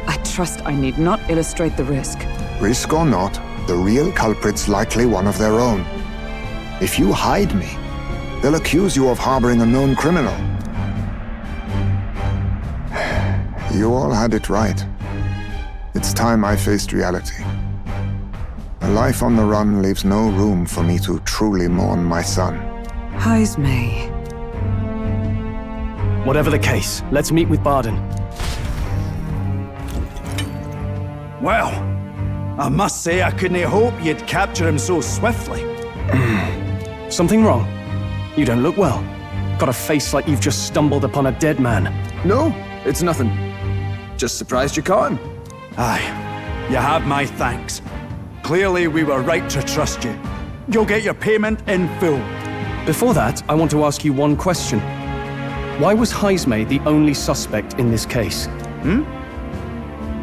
I trust I need not illustrate the risk. Risk or not, the real culprit's likely one of their own. If you hide me, they'll accuse you of harboring a known criminal. You all had it right. It's time I faced reality. A life on the run leaves no room for me to truly mourn my son. Heisme. Whatever the case, let's meet with Barden. Well, I must say I couldn't hope you'd capture him so swiftly. Something wrong? You don't look well. Got a face like you've just stumbled upon a dead man. No, it's nothing. Just surprised you caught him. Aye, you have my thanks. Clearly we were right to trust you. You'll get your payment in full. Before that, I want to ask you one question. Why was Heisme the only suspect in this case?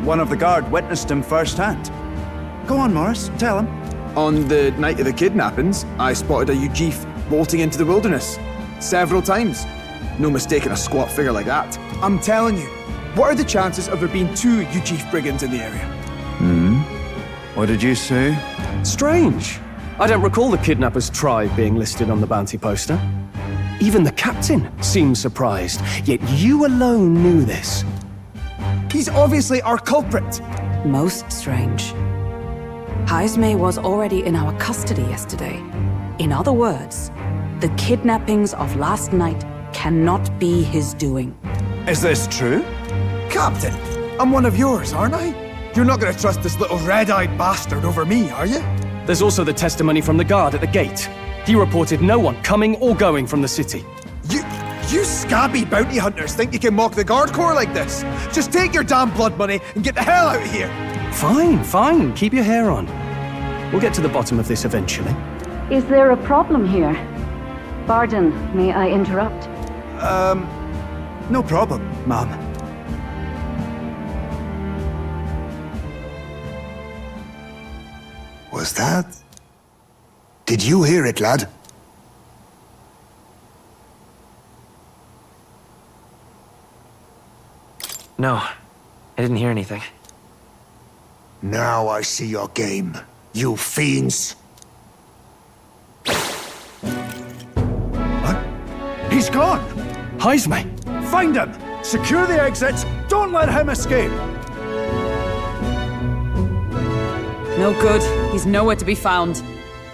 One of the guard witnessed him firsthand. Go on, Morris, tell him. On the night of the kidnappings, I spotted a Ujif bolting into the wilderness. Several times. No mistaking a squat figure like that. I'm telling you, what are the chances of there being 2 Ujif brigands in the area? What did you say? Strange. I don't recall the kidnappers' tribe being listed on the bounty poster. Even the captain seemed surprised, yet you alone knew this. He's obviously our culprit. Most strange. Heisme was already in our custody yesterday. In other words, the kidnappings of last night cannot be his doing. Is this true? Captain, I'm one of yours, aren't I? You're not gonna trust this little red-eyed bastard over me, are you? There's also the testimony from the guard at the gate. He reported no one coming or going from the city. You scabby bounty hunters think you can mock the guard corps like this? Just take your damn blood money and get the hell out of here! Fine. Keep your hair on. We'll get to the bottom of this eventually. Is there a problem here? Barden, may I interrupt? No problem, ma'am. Was that? Did you hear it, lad? No, I didn't hear anything. Now I see your game, you fiends. What? He's gone! Heisme! Find him! Secure the exits! Don't let him escape! No good. He's nowhere to be found.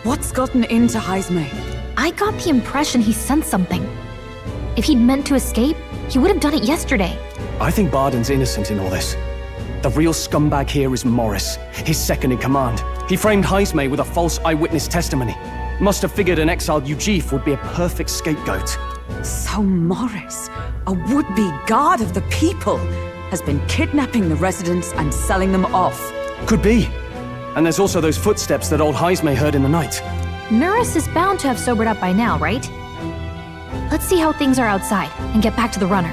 What's gotten into Heisme? I got the impression he sensed something. If he'd meant to escape, he would have done it yesterday. I think Barden's innocent in all this. The real scumbag here is Morris, his second in command. He framed Heisme with a false eyewitness testimony. Must have figured an exiled Ujif would be a perfect scapegoat. So Morris, a would-be god of the people, has been kidnapping the residents and selling them off. Could be. And there's also those footsteps that old Heisme heard in the night. Norris is bound to have sobered up by now, right? Let's see how things are outside and get back to the runner.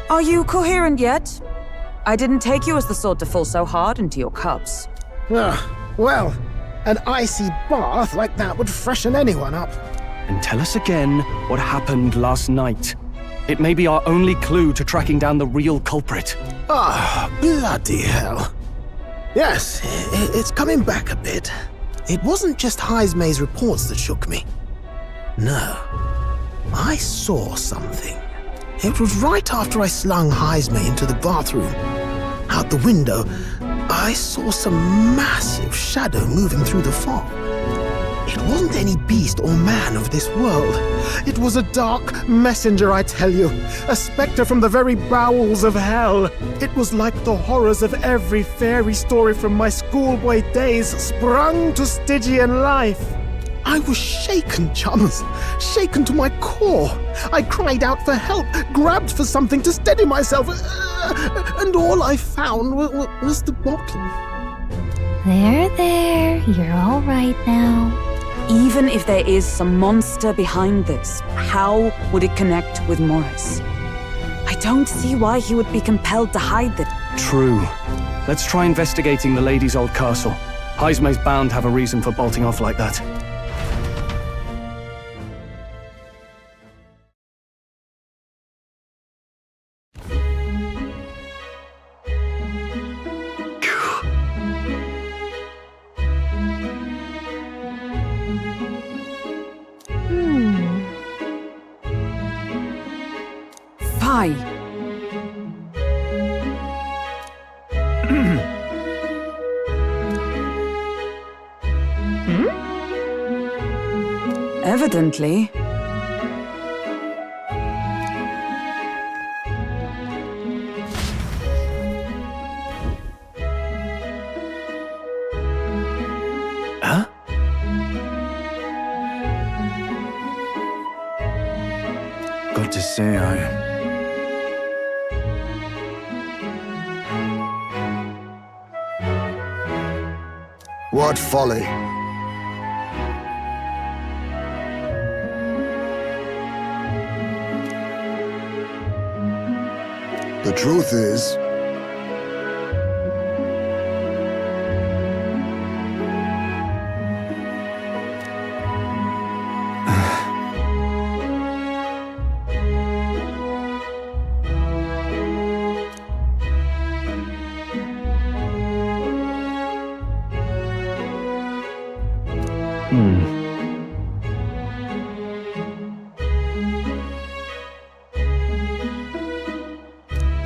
Are you coherent yet? I didn't take you as the sort to fall so hard into your cups. Well, an icy bath like that would freshen anyone up. And tell us again what happened last night. It may be our only clue to tracking down the real culprit. Bloody hell. Yes, it's coming back a bit. It wasn't just Heisme's reports that shook me. No, I saw something. It was right after I slung Heisme into the bathroom. Out the window, I saw some massive shadow moving through the fog. It wasn't any beast or man of this world. It was a dark messenger, I tell you. A specter from the very bowels of hell. It was like the horrors of every fairy story from my schoolboy days sprung to Stygian life. I was shaken, chums. Shaken to my core. I cried out for help, grabbed for something to steady myself, and all I found was the bottle. There, you're all right now. Even if there is some monster behind this, how would it connect with Morris? I don't see why he would be compelled to hide the... True. Let's try investigating the lady's old castle. Heisme's bound to have a reason for bolting off like that. Evidently. Huh? Got to say, What folly! The truth is,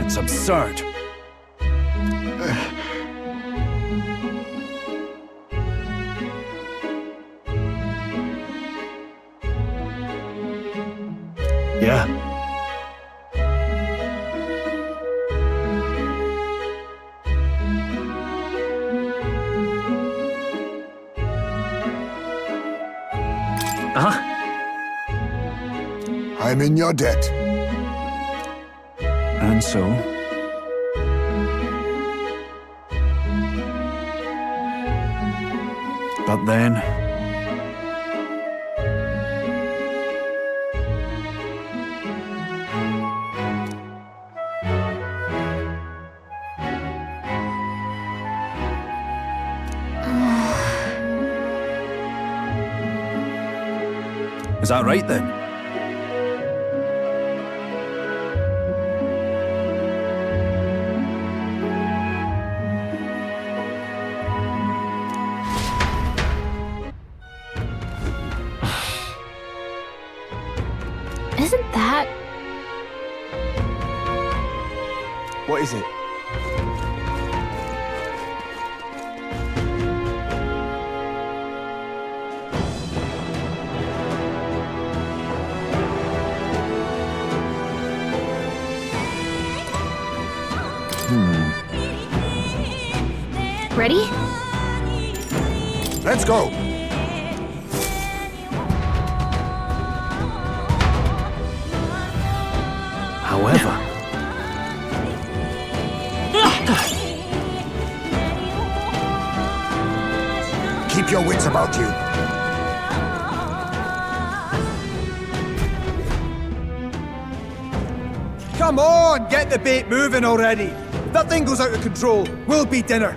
it's absurd. Yeah. Uh-huh. I'm in your debt. And so? But then... Is that right then? Isn't that... What is it? Ready? Let's go. However, keep your wits about you. Come on, get the bait moving already. If that thing goes out of control, we'll be dinner.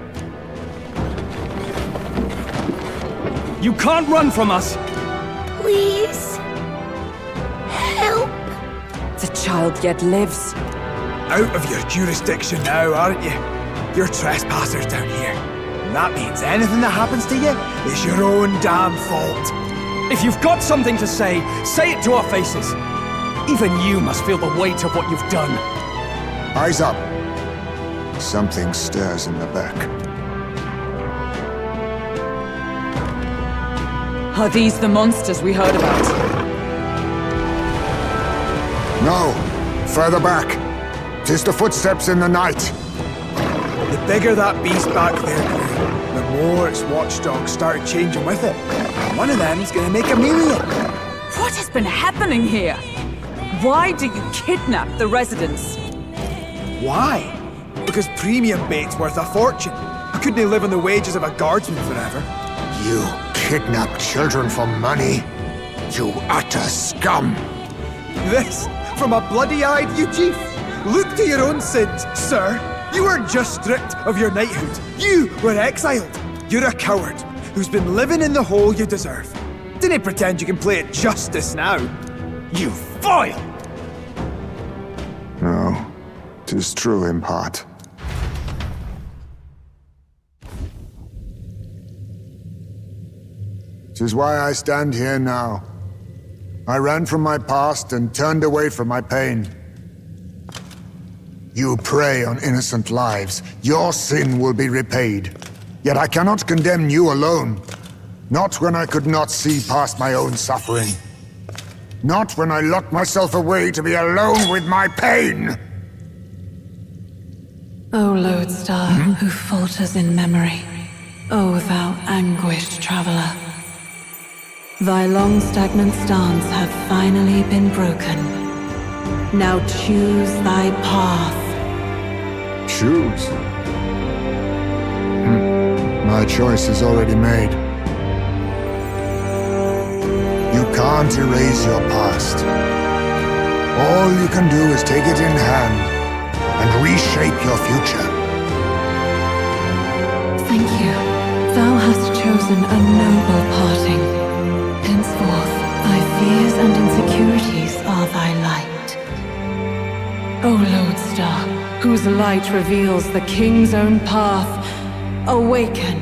You can't run from us! Please. Help. The child yet lives. Out of your jurisdiction now, aren't you? You're trespassers down here. And that means anything that happens to you is your own damn fault. If you've got something to say it to our faces. Even you must feel the weight of what you've done. Eyes up. Something stirs in the back. Are these the monsters we heard about? No. Further back. 'Tis the footsteps in the night. The bigger that beast back there grew, the more its watchdogs started changing with it. One of them's gonna make a meal of it. What has been happening here? Why do you kidnap the residents? Why? Because premium bait's worth a fortune. I couldn't live on the wages of a guardsman forever. You kidnap children for money? You utter scum! This from a bloody-eyed you chief? Look to your own sins, sir. You weren't just stripped of your knighthood. You were exiled. You're a coward who's been living in the hole you deserve. Didn't pretend you can play at justice now. You foil! No, 'tis true in part. 'Tis why I stand here now. I ran from my past and turned away from my pain. You prey on innocent lives. Your sin will be repaid. Yet I cannot condemn you alone. Not when I could not see past my own suffering. Not when I locked myself away to be alone with my pain! O lodestar, who falters in memory, O thou anguished traveler. Thy long stagnant stance hath finally been broken. Now choose thy path. Choose? My choice is already made. You can't erase your past. All you can do is take it in hand and reshape your future. Thank you. Thou hast chosen a noble parting. Henceforth, thy fears and insecurities are thy light. O lodestar, whose light reveals the king's own path, awaken.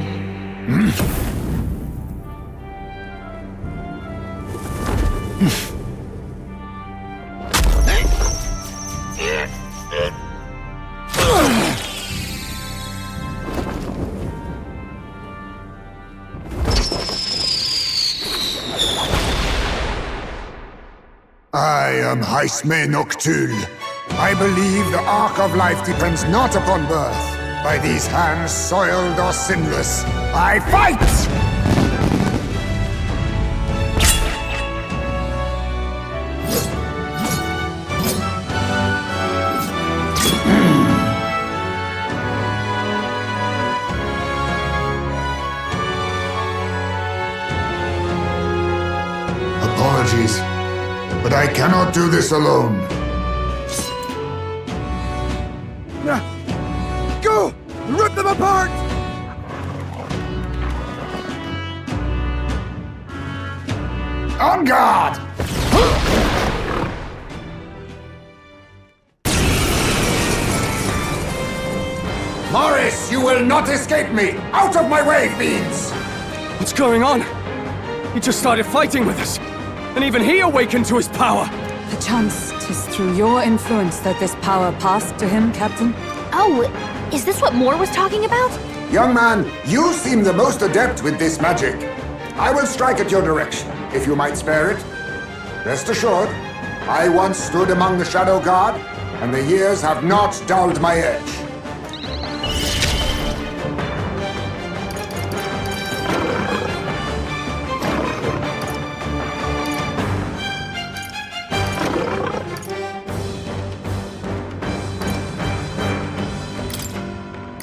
I am Haisme Noctul. I believe the arc of life depends not upon birth. By these hands, soiled or sinless, I fight! Apologies, but I cannot do this alone. Go! Rip them apart! On guard! You will not escape me! Out of my way, fiends! What's going on? He just started fighting with us. And even he awakened to his power. Perchance 'tis through your influence that this power passed to him, Captain? Oh, is this what Moore was talking about? Young man, you seem the most adept with this magic. I will strike at your direction, if you might spare it. Rest assured, I once stood among the Shadow Guard, and the years have not dulled my edge.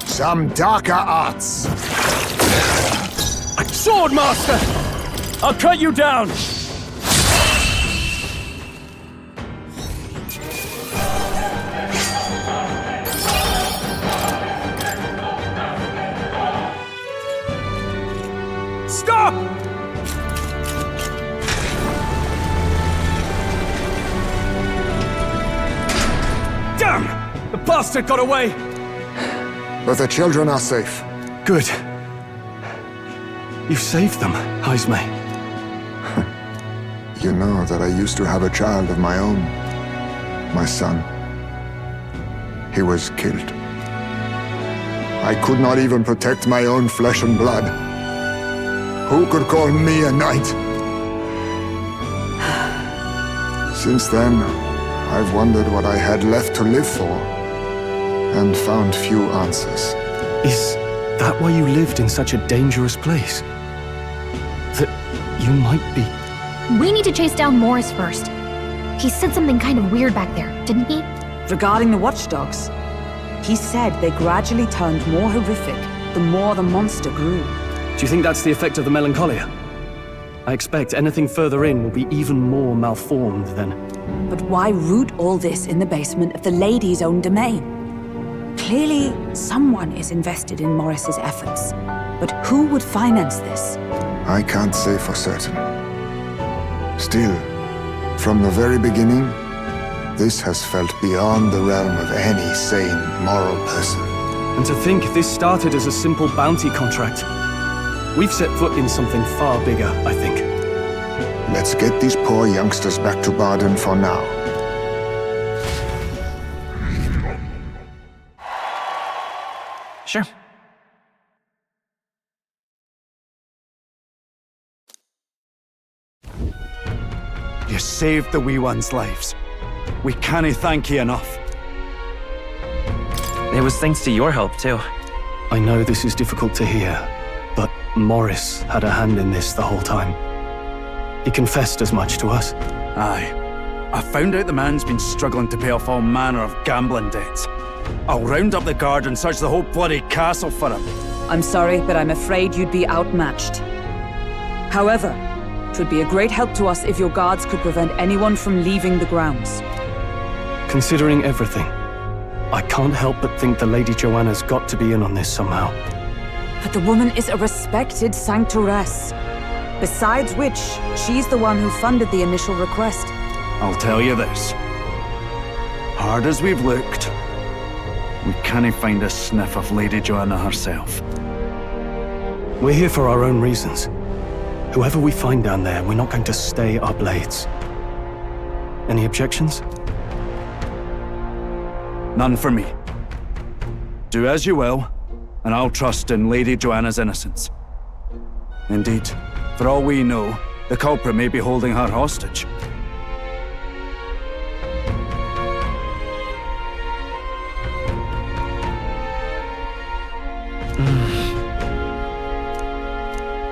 Some darker arts. Swordmaster! I'll cut you down! Stop! Damn! The bastard got away! But the children are safe. Good. You saved them, Haisme. You know that I used to have a child of my own. My son. He was killed. I could not even protect my own flesh and blood. Who could call me a knight? Since then, I've wondered what I had left to live for, and found few answers. Is that why you lived in such a dangerous place? That you might be... We need to chase down Morris first. He said something kind of weird back there, didn't he? Regarding the watchdogs, he said they gradually turned more horrific the more the monster grew. Do you think that's the effect of the melancholia? I expect anything further in will be even more malformed then. But why root all this in the basement of the lady's own domain? Clearly, someone is invested in Morris's efforts. But who would finance this? I can't say for certain. Still, from the very beginning, this has felt beyond the realm of any sane, moral person. And to think this started as a simple bounty contract. We've set foot in something far bigger, I think. Let's get these poor youngsters back to Baden for now. Sure. You saved the wee ones' lives. We cannae thank you enough. It was thanks to your help, too. I know this is difficult to hear, but Morris had a hand in this the whole time. He confessed as much to us. Aye. I found out the man's been struggling to pay off all manner of gambling debts. I'll round up the guard and search the whole bloody castle for him. I'm sorry, but I'm afraid you'd be outmatched. However, it would be a great help to us if your guards could prevent anyone from leaving the grounds. Considering everything, I can't help but think the Lady Joanna's got to be in on this somehow. But the woman is a respected sanctoress. Besides which, she's the one who funded the initial request. I'll tell you this. Hard as we've looked, we cannae find a sniff of Lady Joanna herself. We're here for our own reasons. Whoever we find down there, we're not going to stay our blades. Any objections? None for me. Do as you will, and I'll trust in Lady Joanna's innocence. Indeed, for all we know, the culprit may be holding her hostage.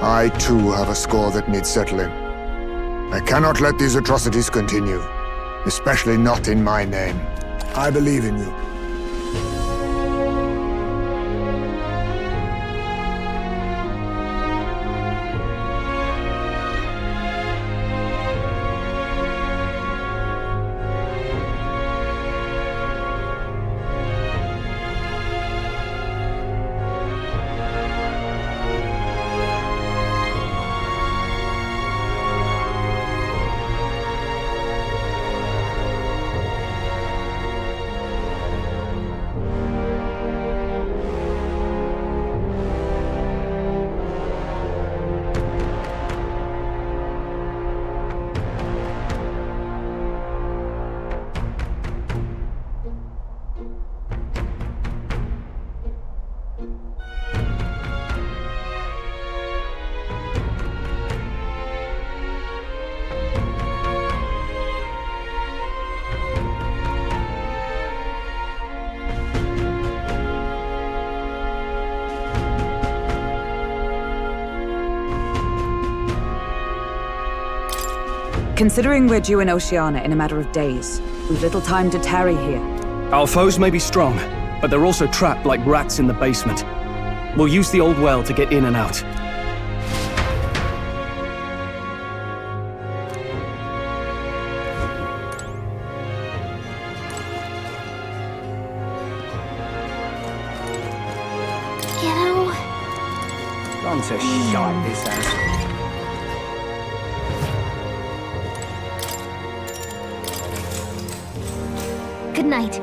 I too have a score that needs settling. I cannot let these atrocities continue, especially not in my name. I believe in you. Considering we're due in Oceania in a matter of days, we've little time to tarry here. Our foes may be strong, but they're also trapped like rats in the basement. We'll use the old well to get in and out. You know... Gone to shite, this house. Good night.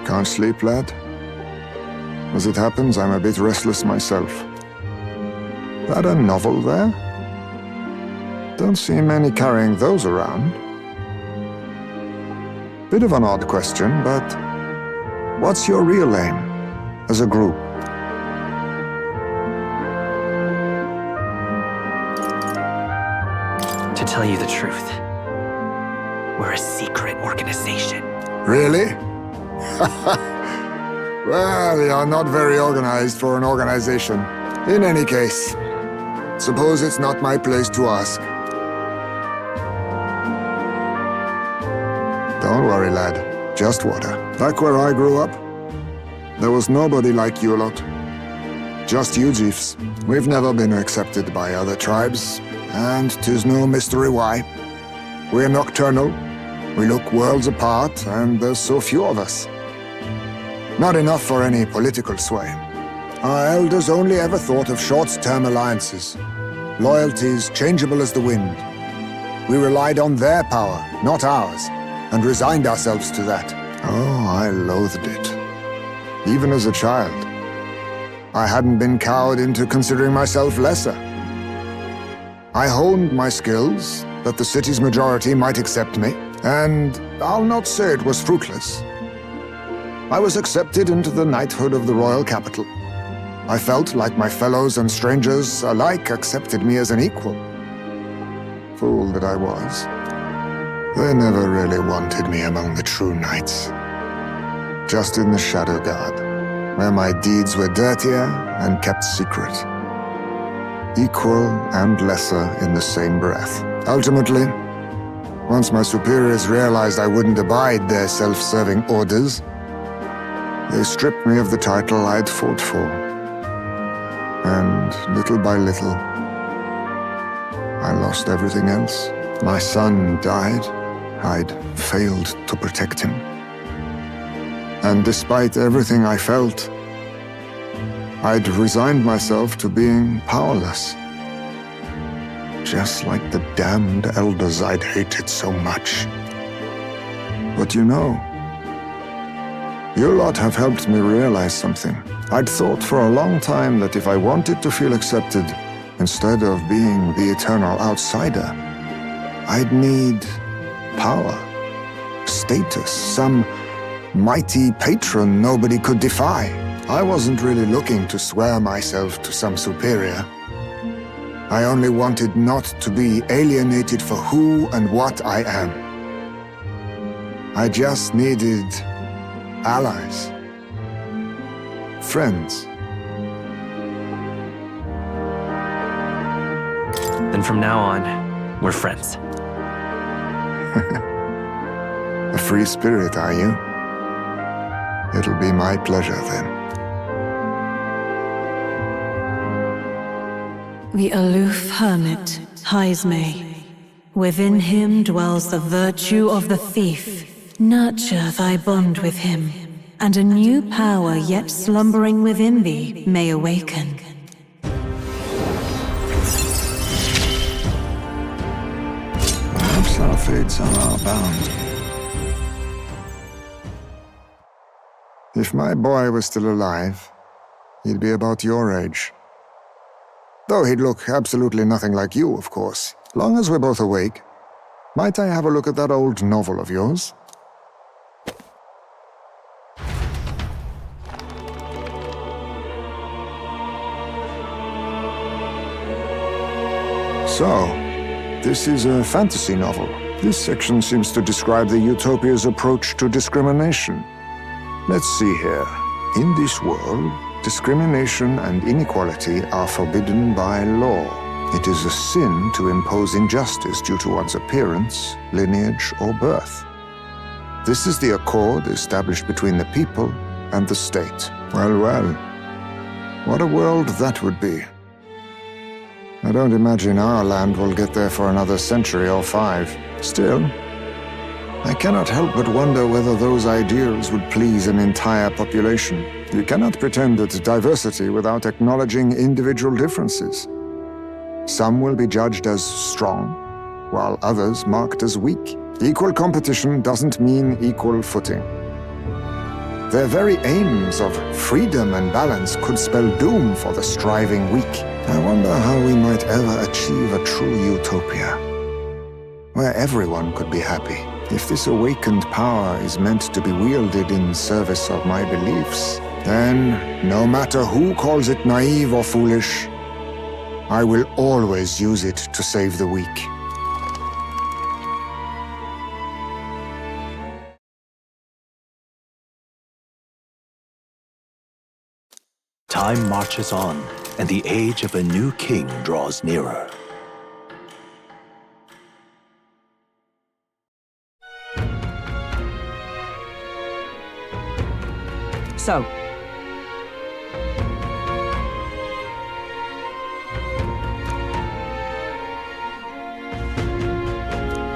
Can't sleep, lad? As it happens, I'm a bit restless myself. That a novel there? Don't see many carrying those around. Bit of an odd question, but what's your real aim as a group? To tell you the truth, we're a secret organization. Really? Well, you're not very organized for an organization. In any case, suppose it's not my place to ask. Don't worry, lad. Just water. Back where I grew up, there was nobody like you lot. Just you chiefs. We've never been accepted by other tribes, and 'tis no mystery why. We're nocturnal, we look worlds apart, and there's so few of us. Not enough for any political sway. Our elders only ever thought of short-term alliances, loyalties changeable as the wind. We relied on their power, not ours, and resigned ourselves to that. Oh, I loathed it. Even as a child. I hadn't been cowed into considering myself lesser. I honed my skills, that the city's majority might accept me, and I'll not say it was fruitless. I was accepted into the knighthood of the royal capital. I felt like my fellows and strangers alike accepted me as an equal. Fool that I was. They never really wanted me among the true knights. Just in the Shadow Guard, where my deeds were dirtier and kept secret. Equal and lesser in the same breath. Ultimately, once my superiors realized I wouldn't abide their self-serving orders, they stripped me of the title I'd fought for. And little by little, I lost everything else. My son died. I'd failed to protect him. And despite everything I felt, I'd resigned myself to being powerless. Just like the damned elders I'd hated so much. But you know, you lot have helped me realize something. I'd thought for a long time that if I wanted to feel accepted, instead of being the eternal outsider, I'd need power, status, some mighty patron nobody could defy. I wasn't really looking to swear myself to some superior. I only wanted not to be alienated for who and what I am. I just needed allies. Friends. Then from now on, we're friends. A free spirit, are you? It'll be my pleasure then. The aloof hermit, Haizme, Within him dwells the virtue of the thief. Nurture thy bond with him, and a new power yet slumbering within thee may awaken. Perhaps our fates are our bound. If my boy was still alive, he'd be about your age. Though he'd look absolutely nothing like you, of course. Long as we're both awake, might I have a look at that old novel of yours? So, this is a fantasy novel. This section seems to describe the Utopia's approach to discrimination. Let's see here. In this world, discrimination and inequality are forbidden by law. It is a sin to impose injustice due to one's appearance, lineage, or birth. This is the accord established between the people and the state. Well, well. What a world that would be. I don't imagine our land will get there for another century or 5. Still, I cannot help but wonder whether those ideals would please an entire population. You cannot pretend at diversity without acknowledging individual differences. Some will be judged as strong, while others marked as weak. Equal competition doesn't mean equal footing. Their very aims of freedom and balance could spell doom for the striving weak. I wonder how we might ever achieve a true utopia, where everyone could be happy. If this awakened power is meant to be wielded in service of my beliefs, then, no matter who calls it naive or foolish, I will always use it to save the weak. Time marches on, and the age of a new king draws nearer. So,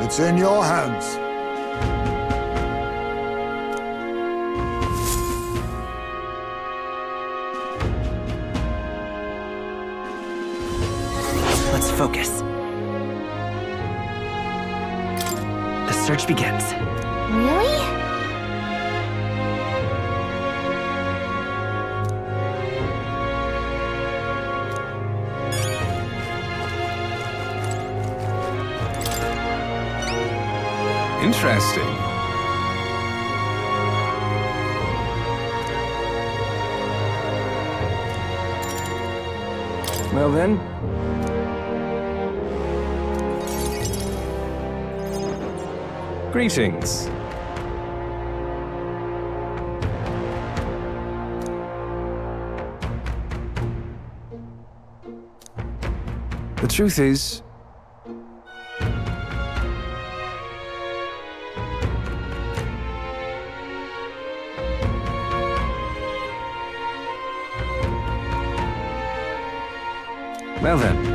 it's in your hands. Let's focus. The search begins. Really? Interesting. Well then. Greetings. The truth is, well then.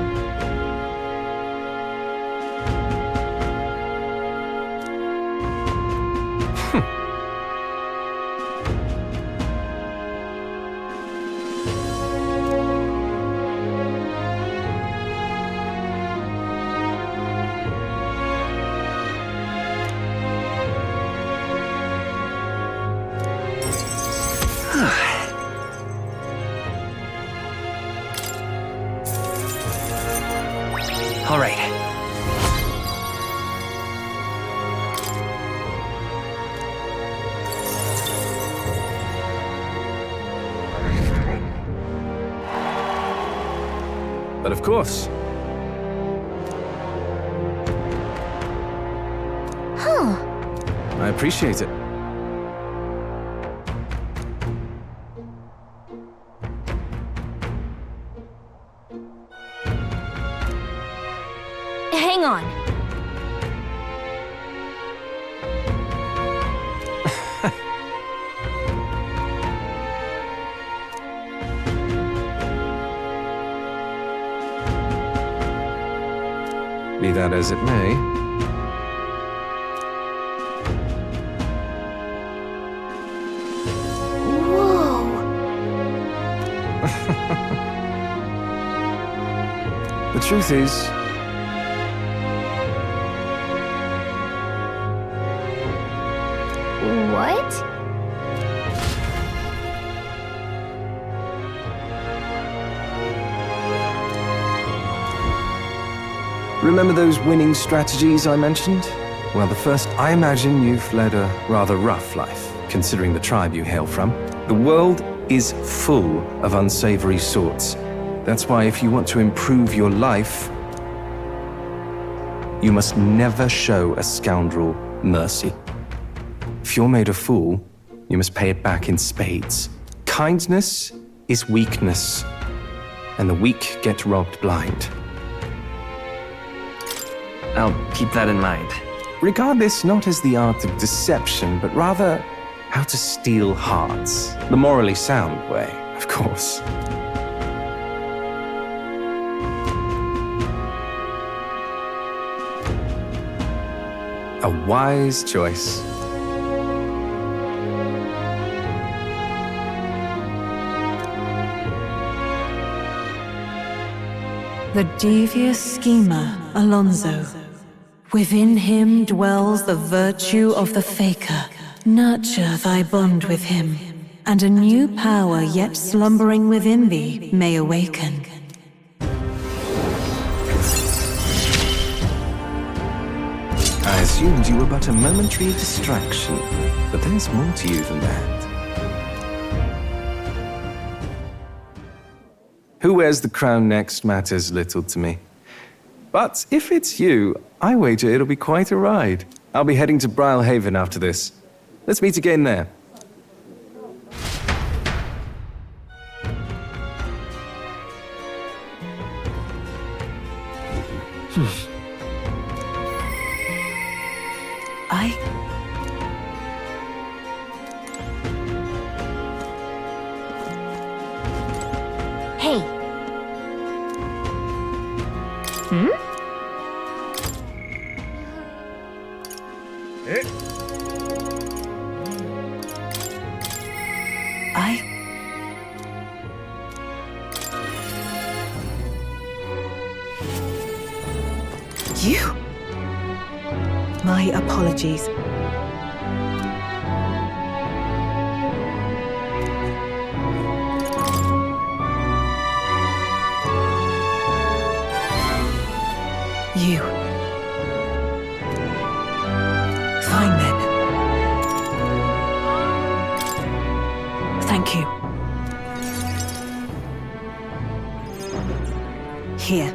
All right. But of course. Huh. I appreciate it. Hang on. Be that as it may, The truth is, What? remember those winning strategies I mentioned? Well, I imagine you've led a rather rough life, considering the tribe you hail from. The world is full of unsavory sorts. That's why if you want to improve your life, you must never show a scoundrel mercy. If you're made a fool, you must pay it back in spades. Kindness is weakness, and the weak get robbed blind. I'll keep that in mind. Regard this not as the art of deception, but rather how to steal hearts. The morally sound way, of course. A wise choice. The devious schemer, Alonso. Within him dwells the virtue of the faker. Nurture thy bond with him, and a new power yet slumbering within thee may awaken. I assumed you were but a momentary distraction, but there's more to you than that. Who wears the crown next matters little to me. But if it's you, I wager it'll be quite a ride. I'll be heading to Brylehaven after this. Let's meet again there. Hey. Hmm? You? My apologies. You. Fine then. Thank you. Here.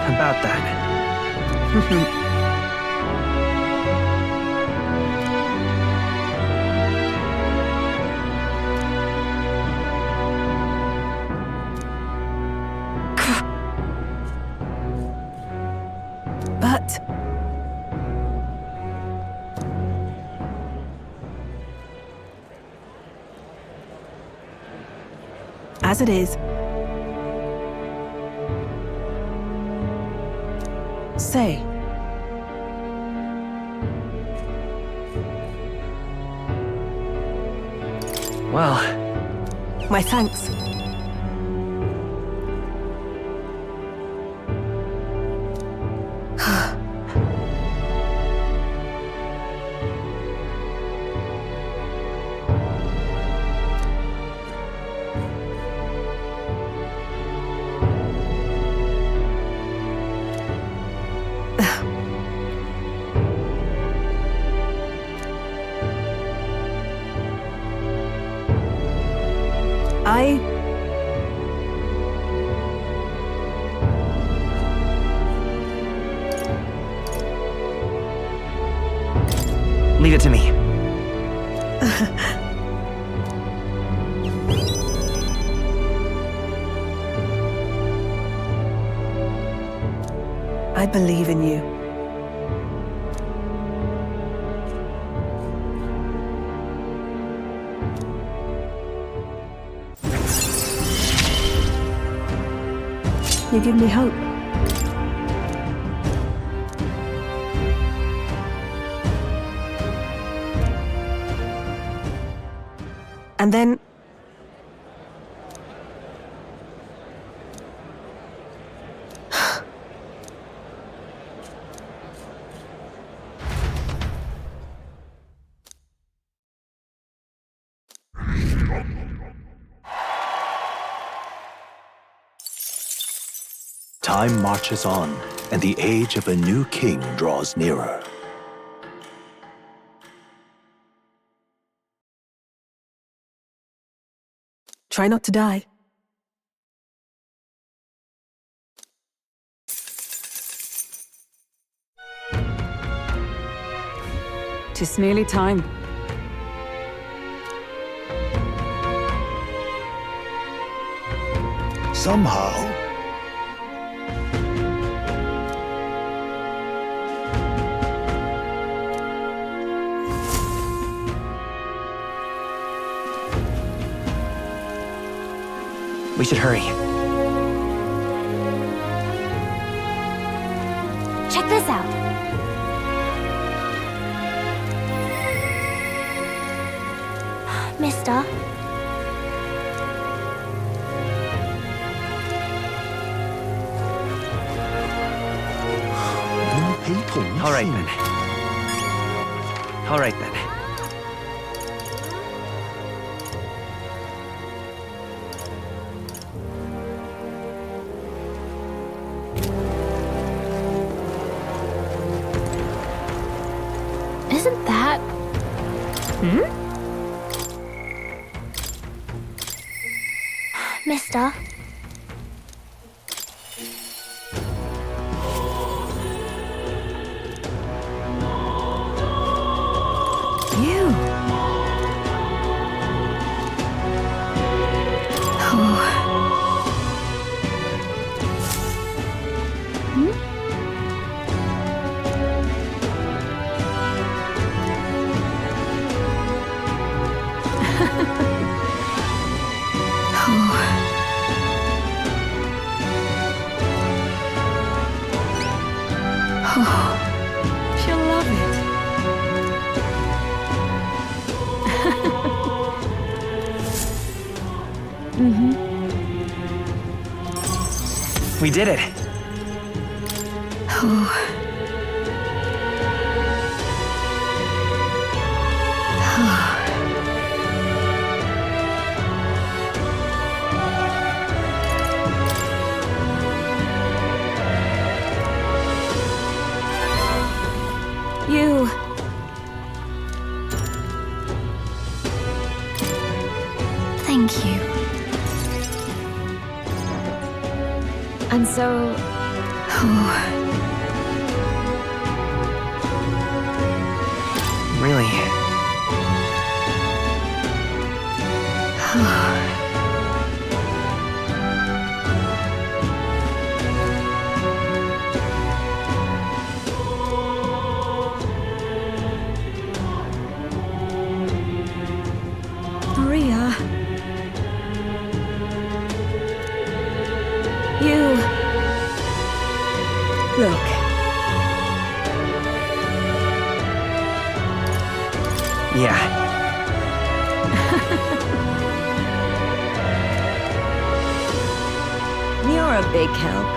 About that. But... as it is. Say. Well... my thanks. Leave it to me. I believe in you. You give me hope. And then... Time marches on, and the age of a new king draws nearer. Try not to die. "'Tis nearly time. Somehow, We should hurry. Check this out. Mister? All right, then. All right, then. Isn't that... Mister? You. She'll love it. We did it. You. Thank you. And so... Really? Maria. You. Look. Yeah. You're a big help.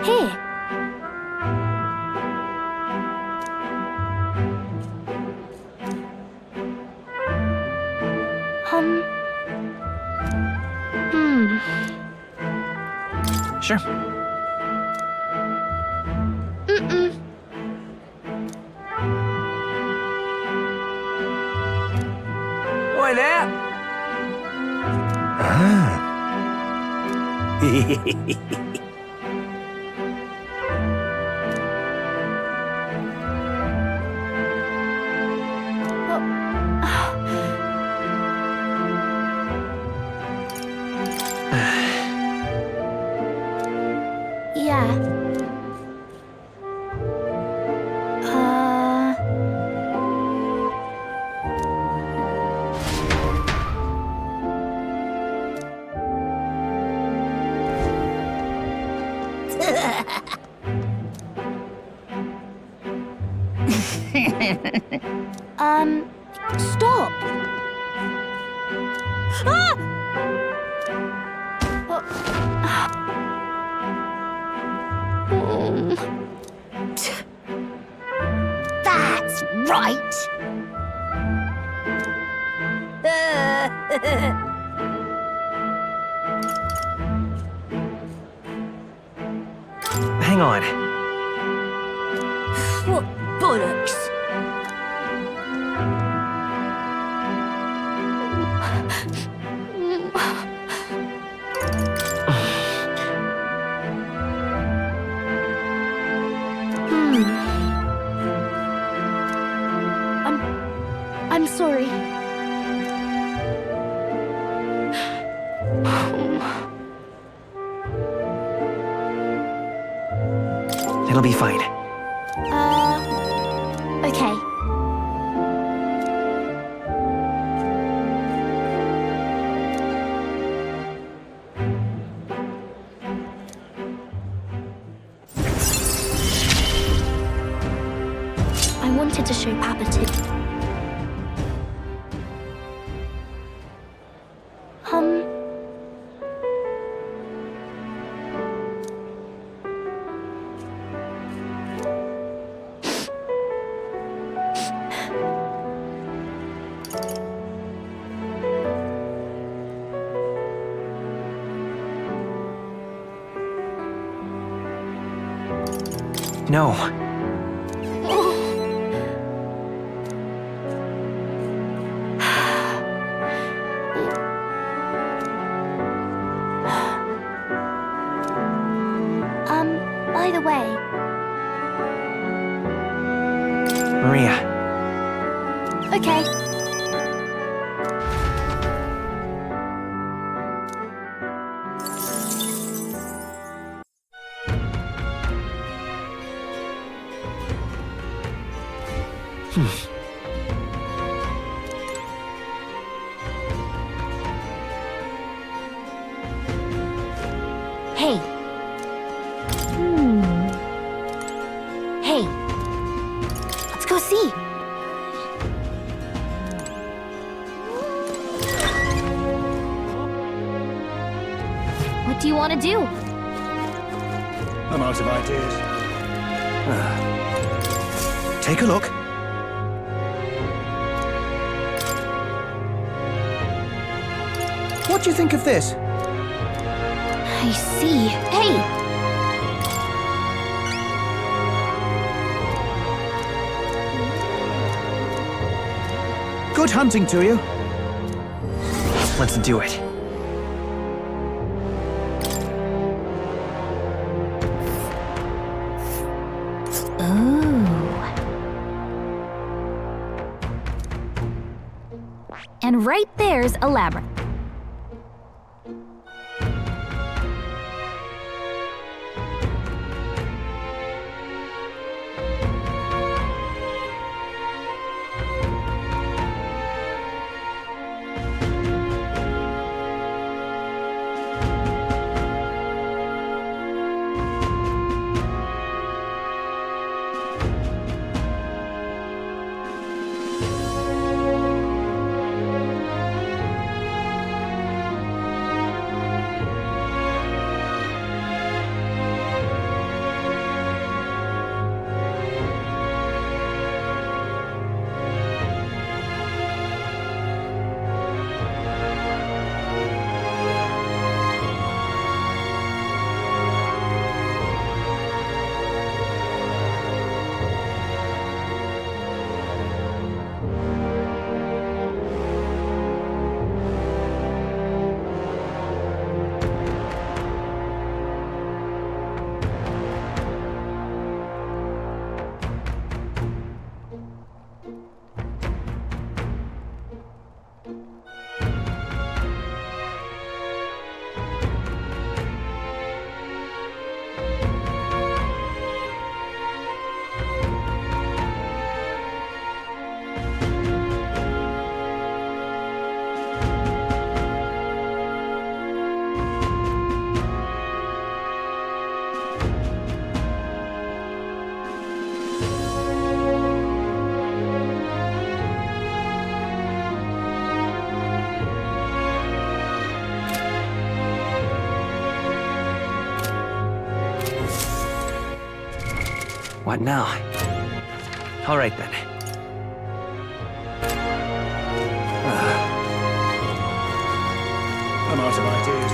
Here. Sure. Oi there! Yeah. That's right. Hang on. What bollocks? I'm sorry. It'll be fine. Okay. I wanted to show Papa too. No. By the way, Maria. okay. Hey. Hey. Let's go see. What do you want to do? I'm out of ideas. Take a look. What do you think of this? I see. Hey! Good hunting to you. Let's do it. And right there's a labyrinth. What now? All right then. I'm out of ideas.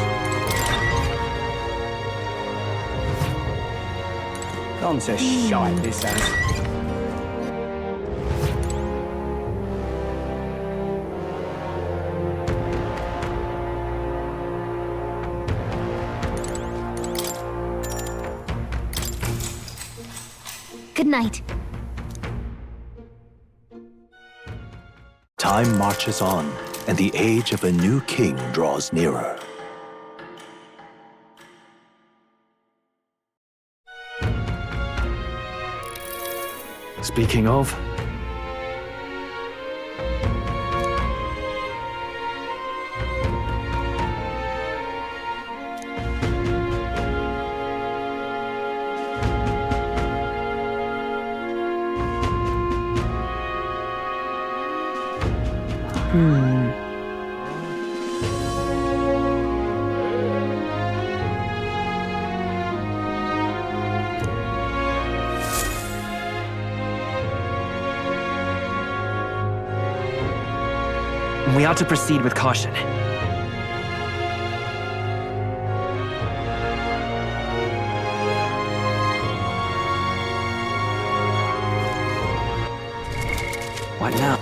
Gone to shite, this has. Good night. Time marches on, and the age of a new king draws nearer. Speaking of, We ought to proceed with caution. What now?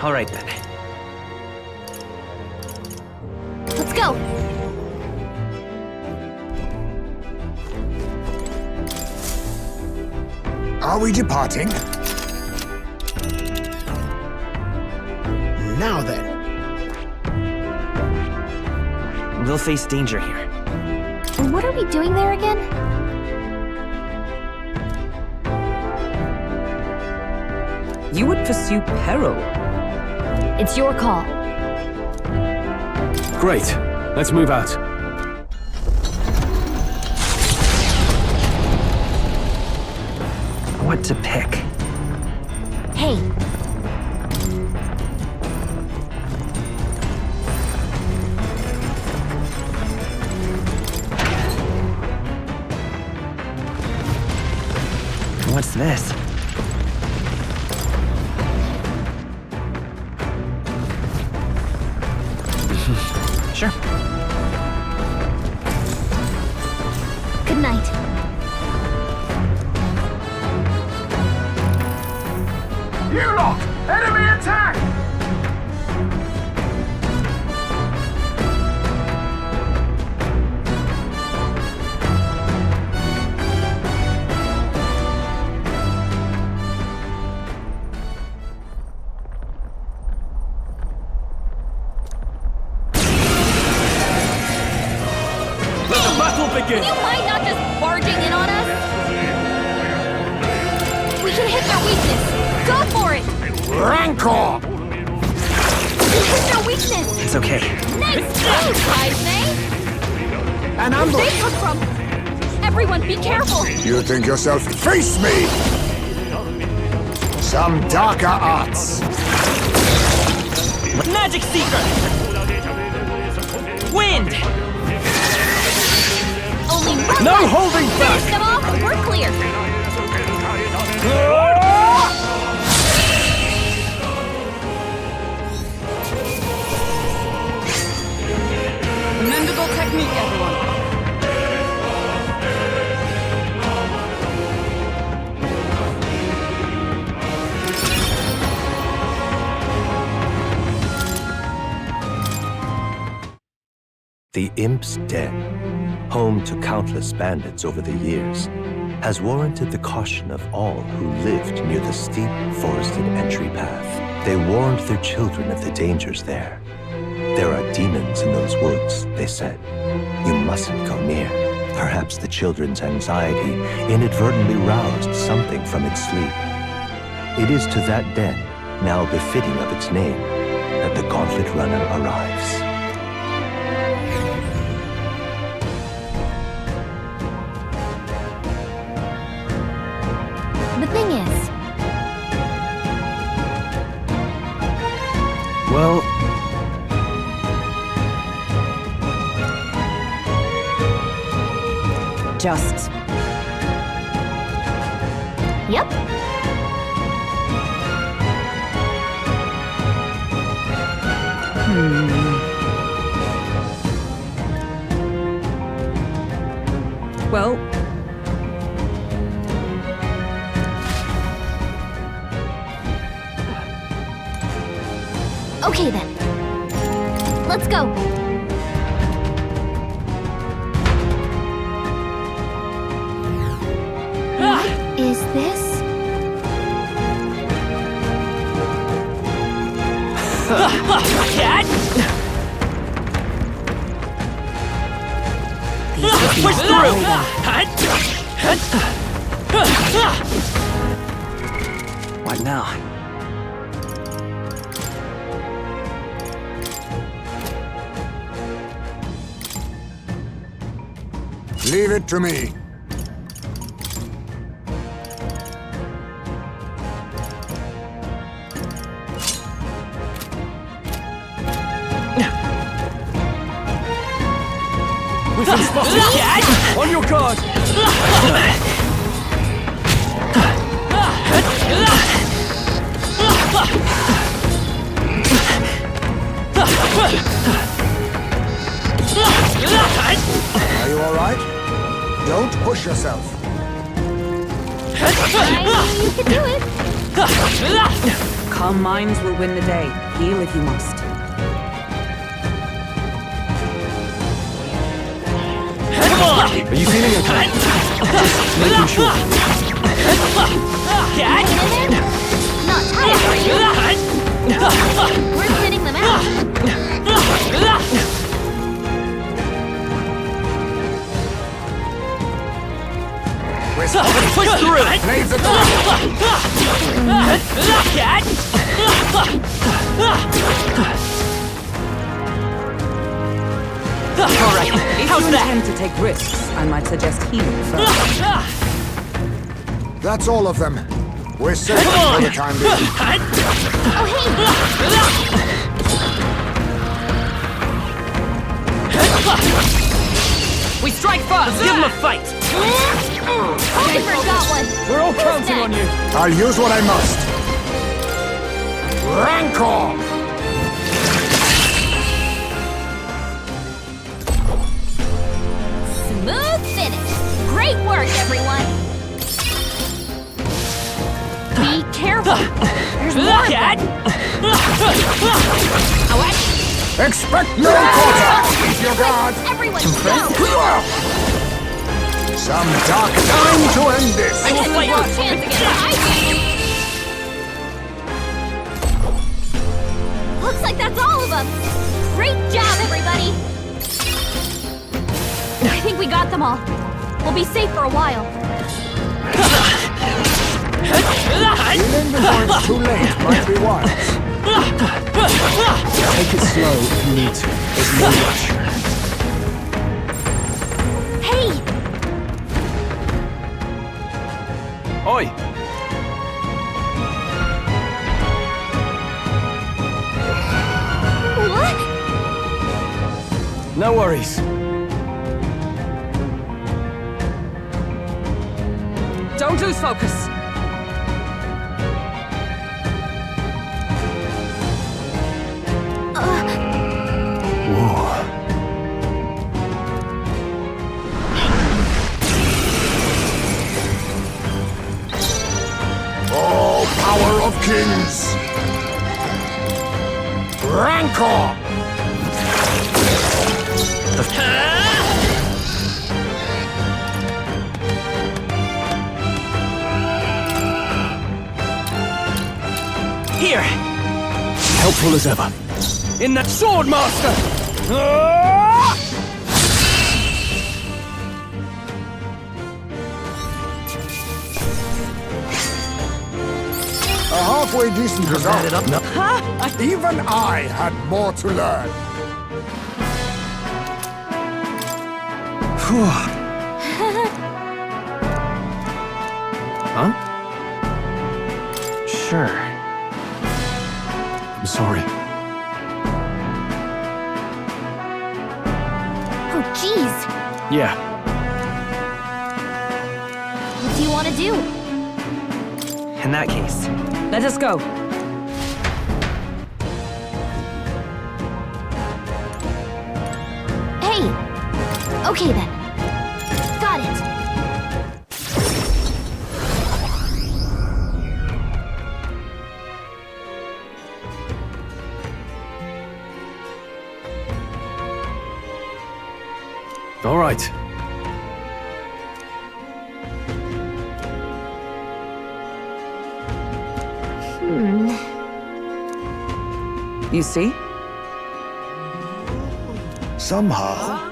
All right then. Let's go! Are we departing? Now then. We'll face danger here. What are we doing there again? You would pursue peril. It's your call. great. Let's move out. What to pick? Hey. What's this? Sure. Good night. You lot! Enemy attack! Begin. You mind not just barging in on us? We can hit their weakness. Go for it! Rancor! We can hit their weakness! It's okay. Nice move, Kaizme! An ambush! They come from... Everyone, be careful! You think yourself, face me! Some darker arts. Magic Seeker! Wind! Only one No left. holding back! Finish them off, we're clear! Commendable technique, everyone. The Imp's Den, home to countless bandits over the years, has warranted the caution of all who lived near the steep, forested entry path. They warned their children of the dangers there. There are demons in those woods, they said. You mustn't go near. Perhaps the children's anxiety inadvertently roused something from its sleep. It is to that den, now befitting of its name, that the Gauntlet Runner arrives. The thing is... Well... Just... Yep. Well, okay then. Let's go. What is this? Cat! Push through! What now? Leave it to me. We've been spotted! On your guard! Are you all right? Don't push yourself. You can do it. calm minds will win the day. Heal if you must. Are you feeling okay? Just making sure. Not tired, are you? We're thinning them out. Push through! Blades at Alright, If how's you that? intend to take risks, I might suggest healing first. That's all of them. We're safe for the time being. We strike first! Give him a fight! I forgot one. We're all counting on you. I'll use what I must. Rancor! Smooth finish. Great work, everyone. Be careful. There's more of them. Expect no quarter! Keep your guard! Everyone Some dark time to end this! I will fight your chance again. Looks like that's all of them. Great job, everybody. I think we got them all. We'll be safe for a while. Healing before it's too late might be wise. Take it slow if you need to. There's no rush. Hey! Oi! What? No worries. Don't lose focus. Oh, power of kings! Rancor! Here! Helpful as ever. In that sword, master! A halfway decent result. No. Even I had more to learn. Huh? Sure. I'm sorry. Oh, jeez. Yeah. What do you want to do? In that case... Let us go. Hey! Okay then. Got it. All right. You see? Somehow.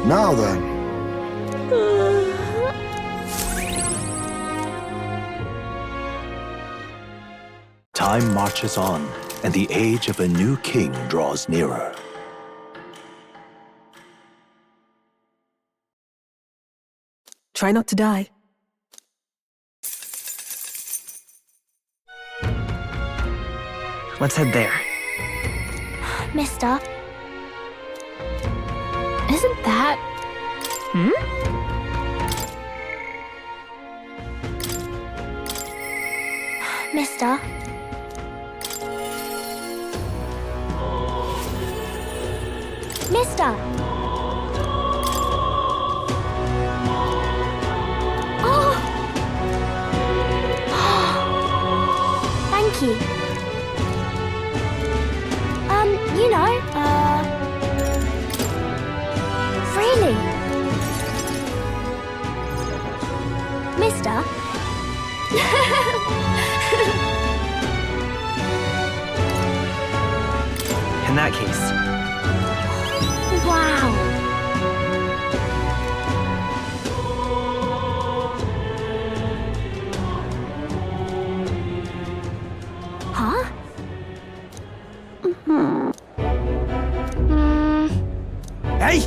Now then. Time marches on, and the age of a new king draws nearer. Try not to die. Let's head there. Mister. Isn't that... Mister. Mister. Oh! Thank you. You know, really? Mister? In that case... Wow. Huh? Hey!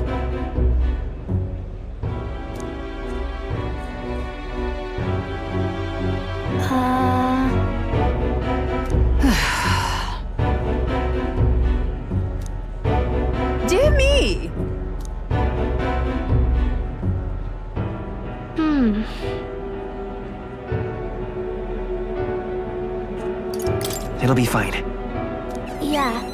Dear me! It'll be fine. Yeah.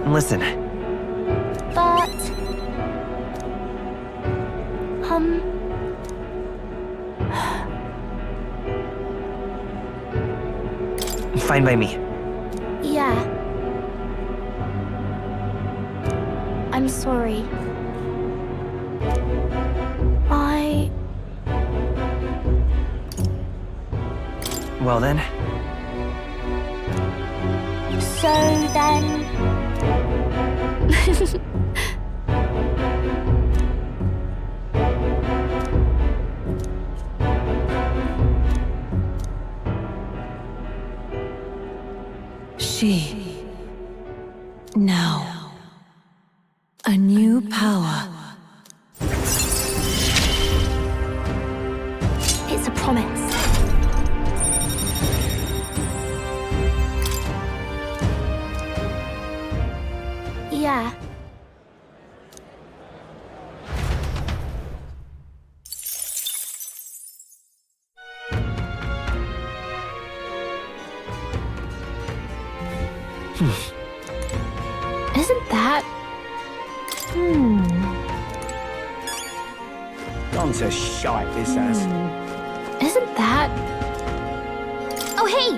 Listen, But... fine by me. Yeah. I'm sorry. Well then... So then... She. Now. A new power. It's a promise. Yeah. Isn't that... Gone to shite, this has. Isn't that... Oh, hey!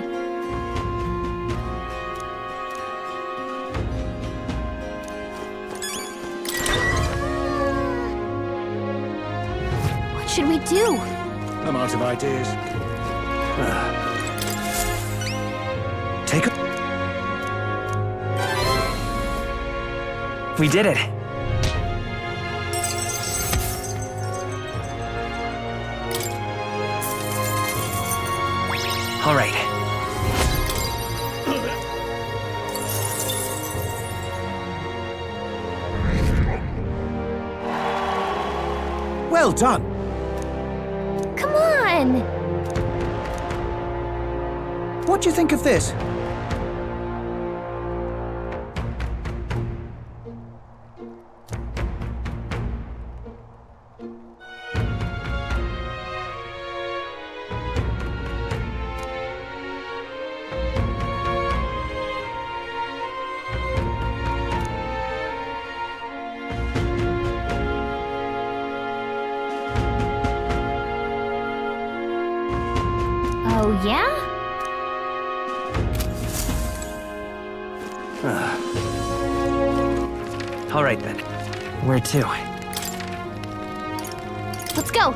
What should we do? I'm out of ideas. Take a... We did it. All right. Well done. Come on! What do you think of this? Oh, yeah? All right then. Where to? Let's go!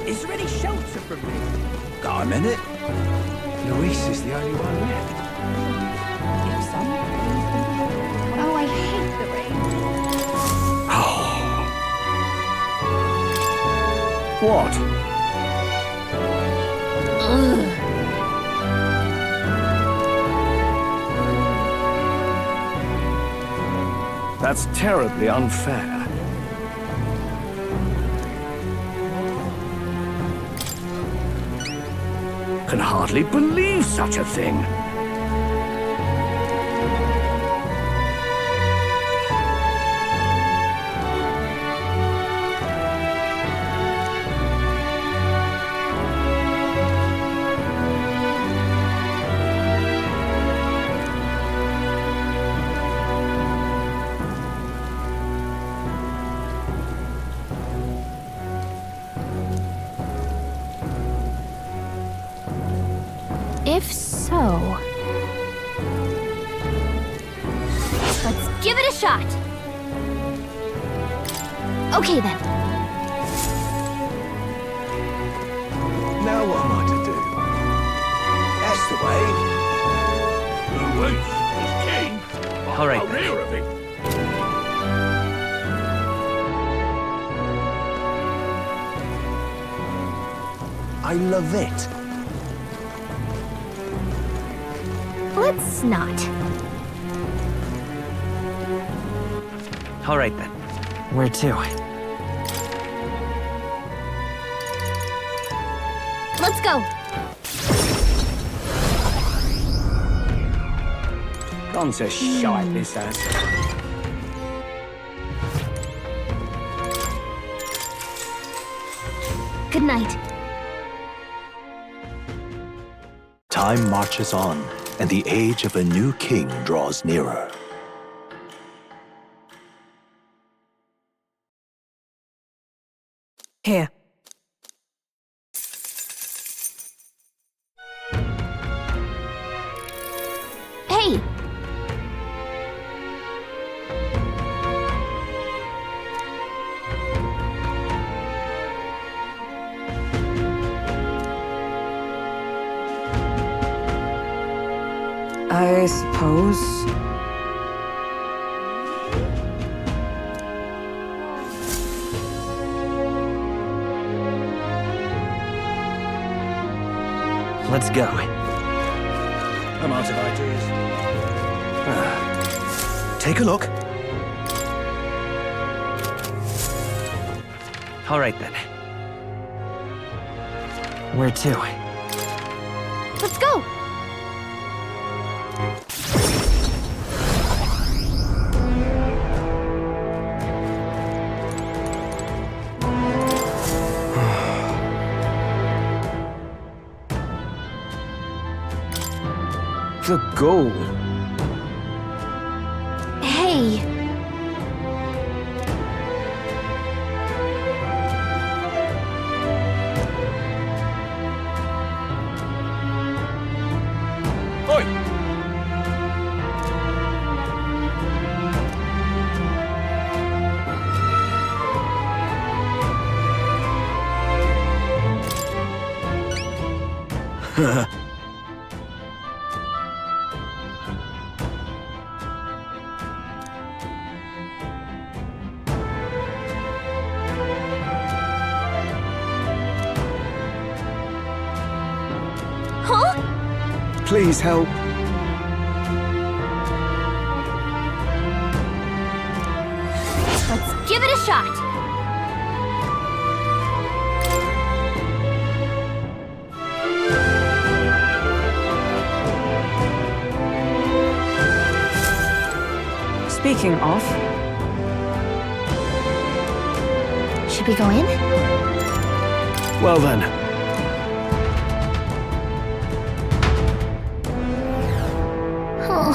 Is there any shelter from me? Got a minute? Luis is the only one left. Oh, I hate the rain. What? Ugh. That's terribly unfair. Can hardly believe such a thing. If so... let's give it a shot! Okay then. Now what am I to do? That's the way. Luis is king. All right. I'll hear of it. I love it. Let's not. All right then. Where to? Let's go! Gone to shite, this has. Good night. Time marches on, and the age of a new king draws nearer. Here. Hey! I suppose. Let's go. I'm out of ideas. Take a look. All right then. Where to? Let's go! The goal. Hey! Oi! Please help. Let's give it a shot. Speaking of, Should we go in? Well then. Oh.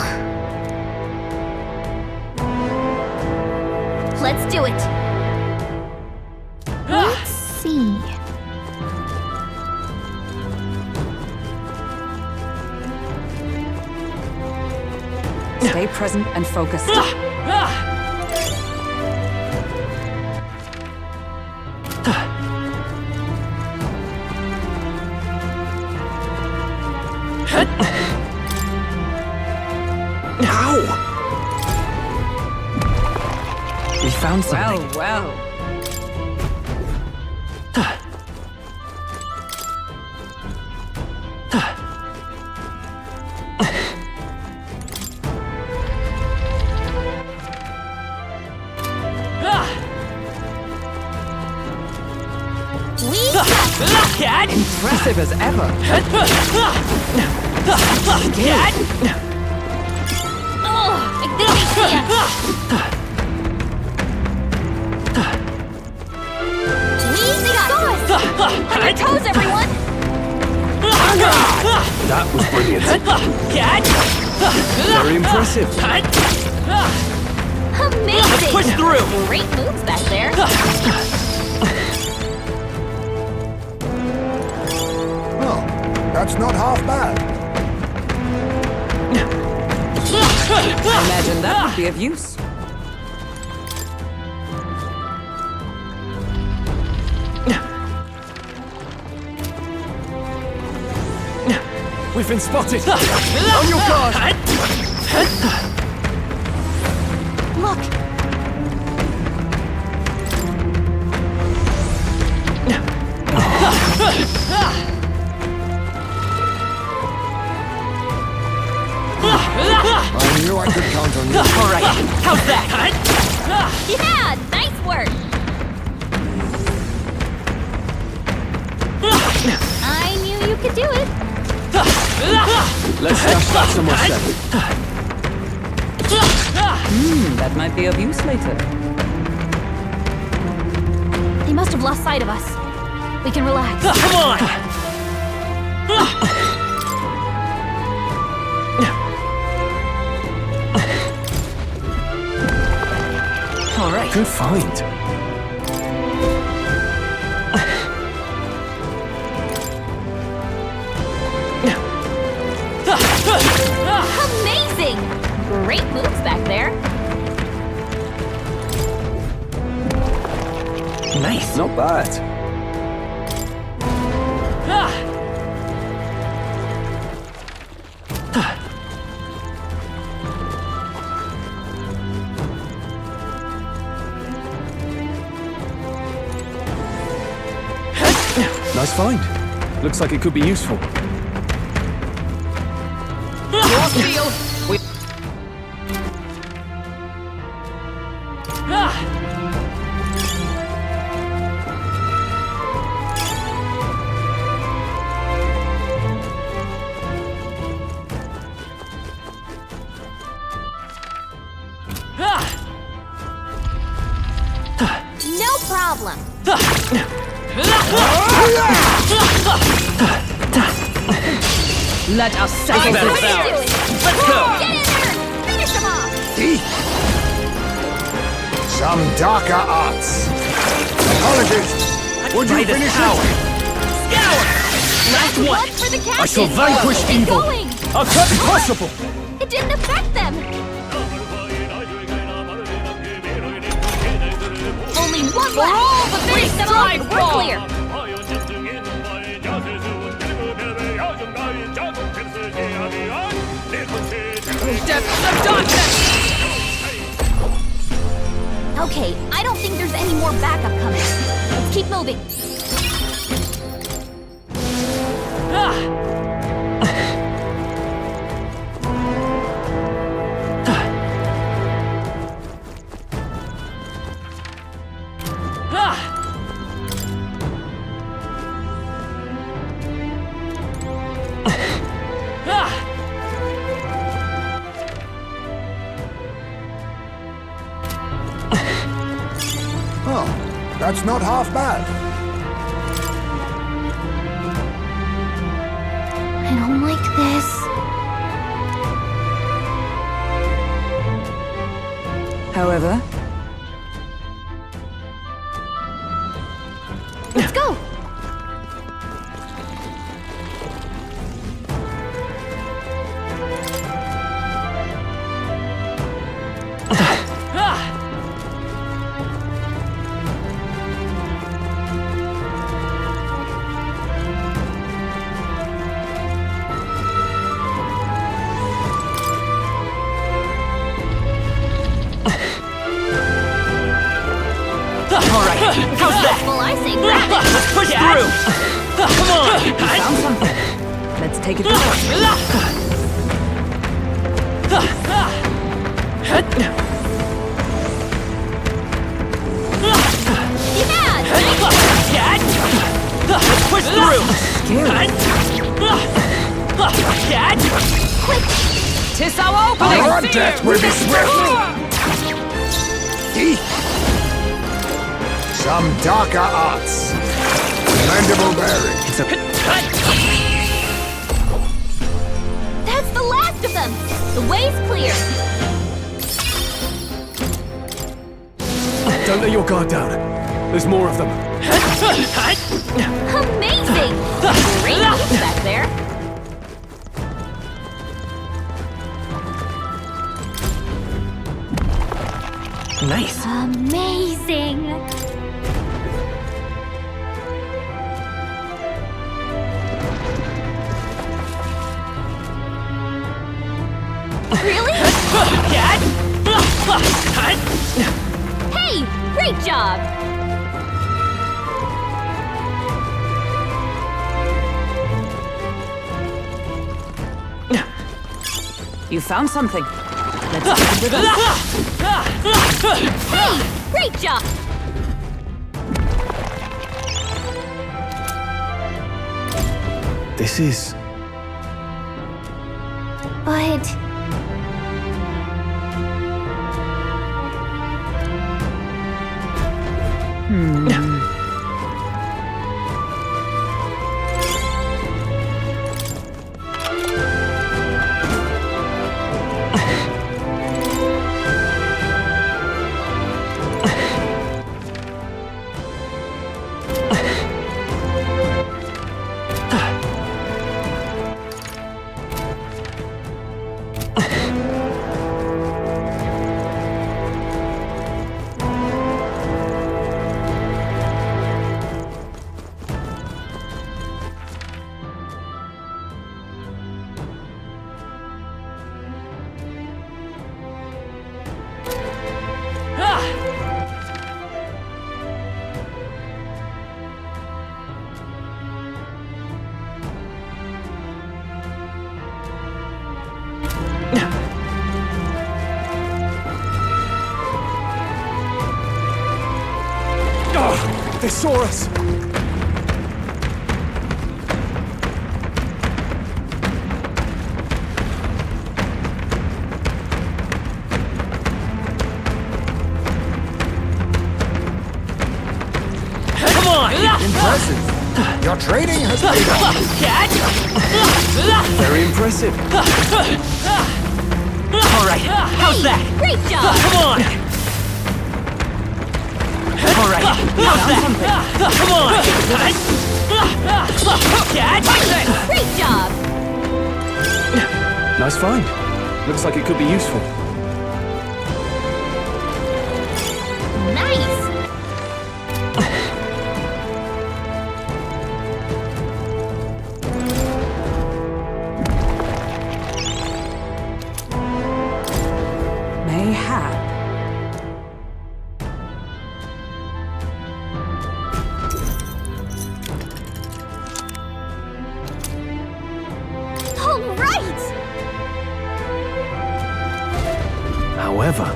Let's do it. Let's see. stay present and focused. We found something. Well. Impressive as ever. I think we see it. We got it. On your toes, everyone. That was brilliant. Very impressive. Amazing. Push through. Great moves back there. That's not half bad. I imagine that would be of use. We've been spotted! On your guard! Look. I knew I could count on you. All right, how's that? Yeah, nice work. I knew you could do it. Let's stash that somewhere safe. That might be of use later. They must have lost sight of us. We can relax. Come on! All right. Good find. Amazing! Great moves back there. Nice. Not bad. Nice find. Looks like it could be useful. Your steal! We... No problem. Let us settle better this. balance. Let's go! Get in there! Finish them off! Some darker arts. Apologies. Would you Brightest finish power. it? Scour! Last one! Blood for the captain! I shall vanquish Keep evil! going. Impossible! It didn't affect them! Only one left! all the Finish beasts them drive off! We're wrong. clear! Depths of darkness! Okay, I don't think there's any more backup coming. Let's keep moving. Oh, that's not half bad. I don't like this. However, Let's go! How's that? Well, I say grab it. Let's push through! Come on! found something. Let's take it Let's push through! Quick! Tis our opening! Our death will be swift! Teeth! Some darker arts. Mandible bearing. That's the last of them! The way's clear! Don't let your guard down. There's more of them. Amazing! Great moves back there! Nice. Amazing! Really? Hey! Great job! You found something. Let's take it with us. Hey! Great job! This is... But... They saw us! Come on! Impressive. Your trading has paid off. Very impressive. Alright, how's that? Great job! Come on! Alright, how's that? Come on! Great job! Nice find. Looks like it could be useful. Nice! Mayhap. All right! However...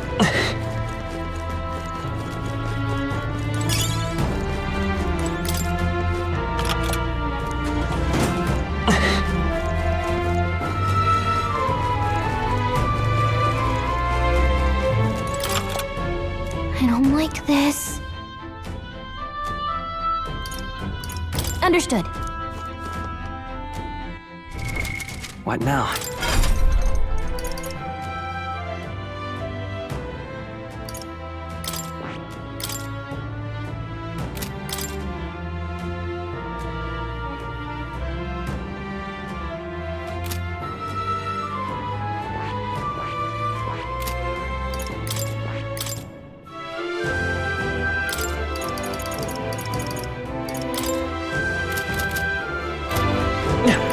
like this. Understood. What now?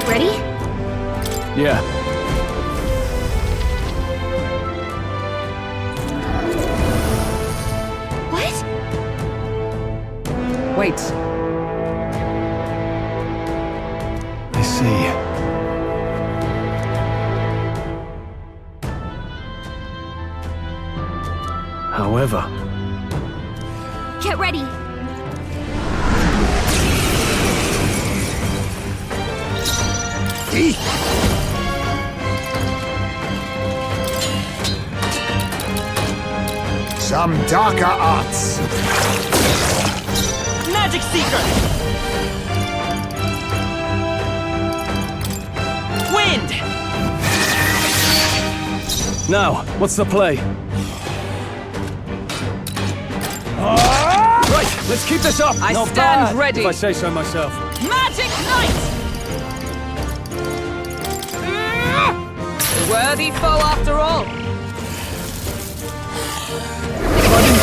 Ready? Yeah. What? Wait. I see. However, Get ready. Some darker arts. Magic Seeker! Wind! now, what's the play? Right, let's keep this up. I Not stand bad, ready. if I say so myself. Magic Knight! Worthy foe after all.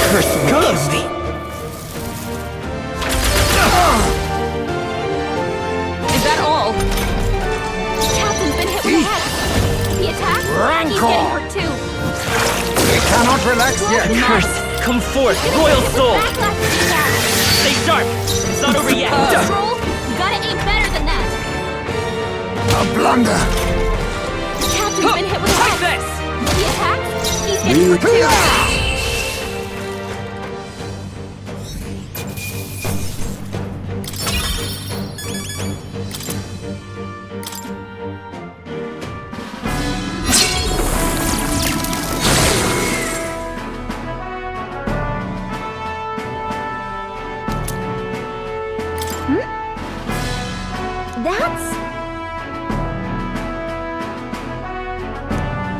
Curse will kill me. Is that all? Captain's been hit with a hex. The attack? Rancor! He's getting hurt too. We cannot relax yet. Curse, come forth, Royal Soul! Stay sharp! It's not over yet! Troll, you gotta aim better than that. A blunder. Captain's been hit with a Like hex. this! The attack? He's getting hurt too.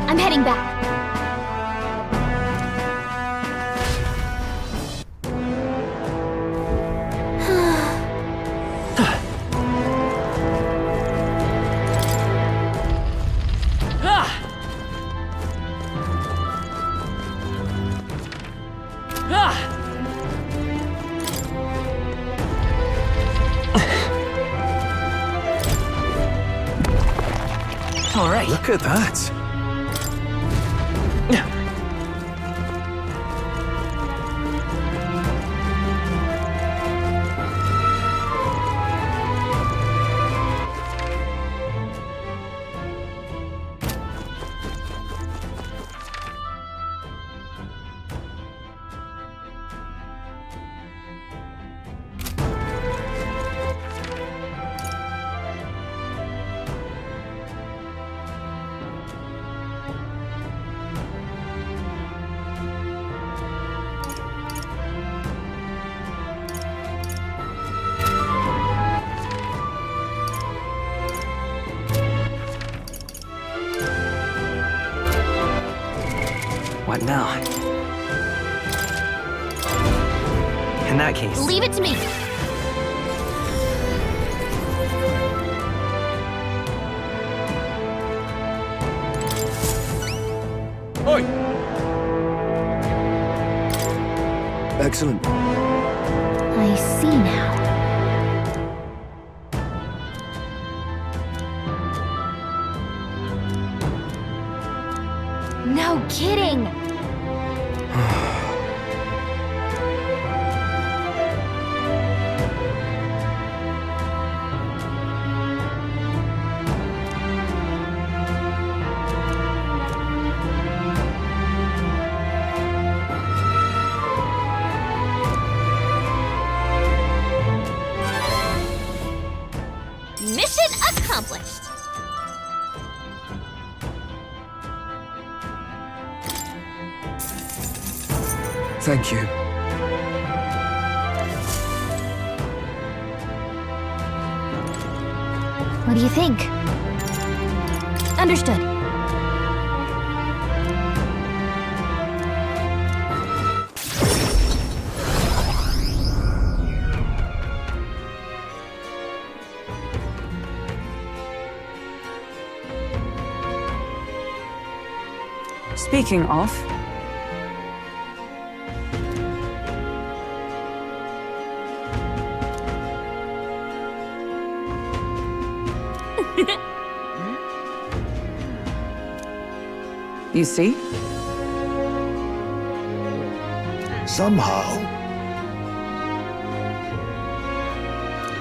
I'm heading back. All right. Look at that. What now? In that case... Leave it to me. Oi! Excellent. I see now. No kidding! Mission accomplished! Thank you. What do you think? Understood. Speaking of, you see? Somehow.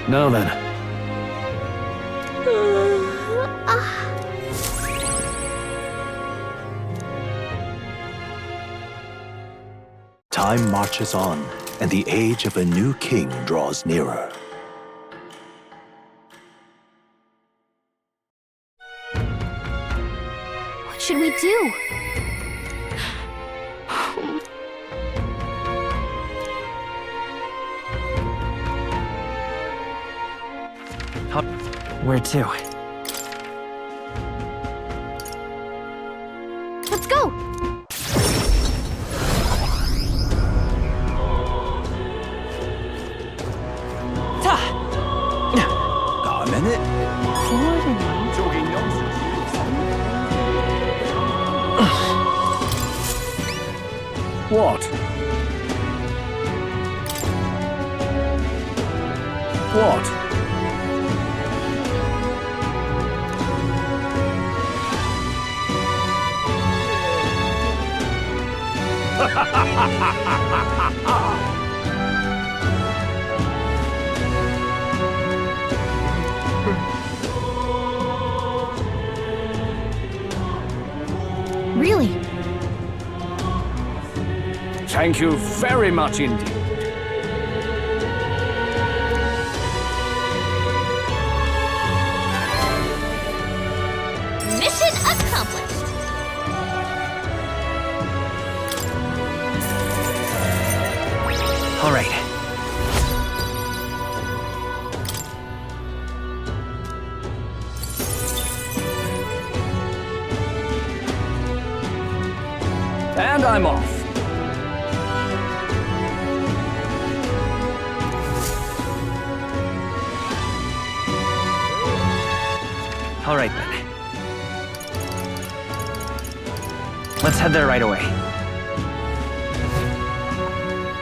Now then. Time marches on, and the age of a new king draws nearer. What should we do? Where to? Let's go! Got a minute? Talking nonsense. What? What? Really? Thank you very much indeed. Mission accomplished! All right. And I'm off. All right then. Let's head there right away.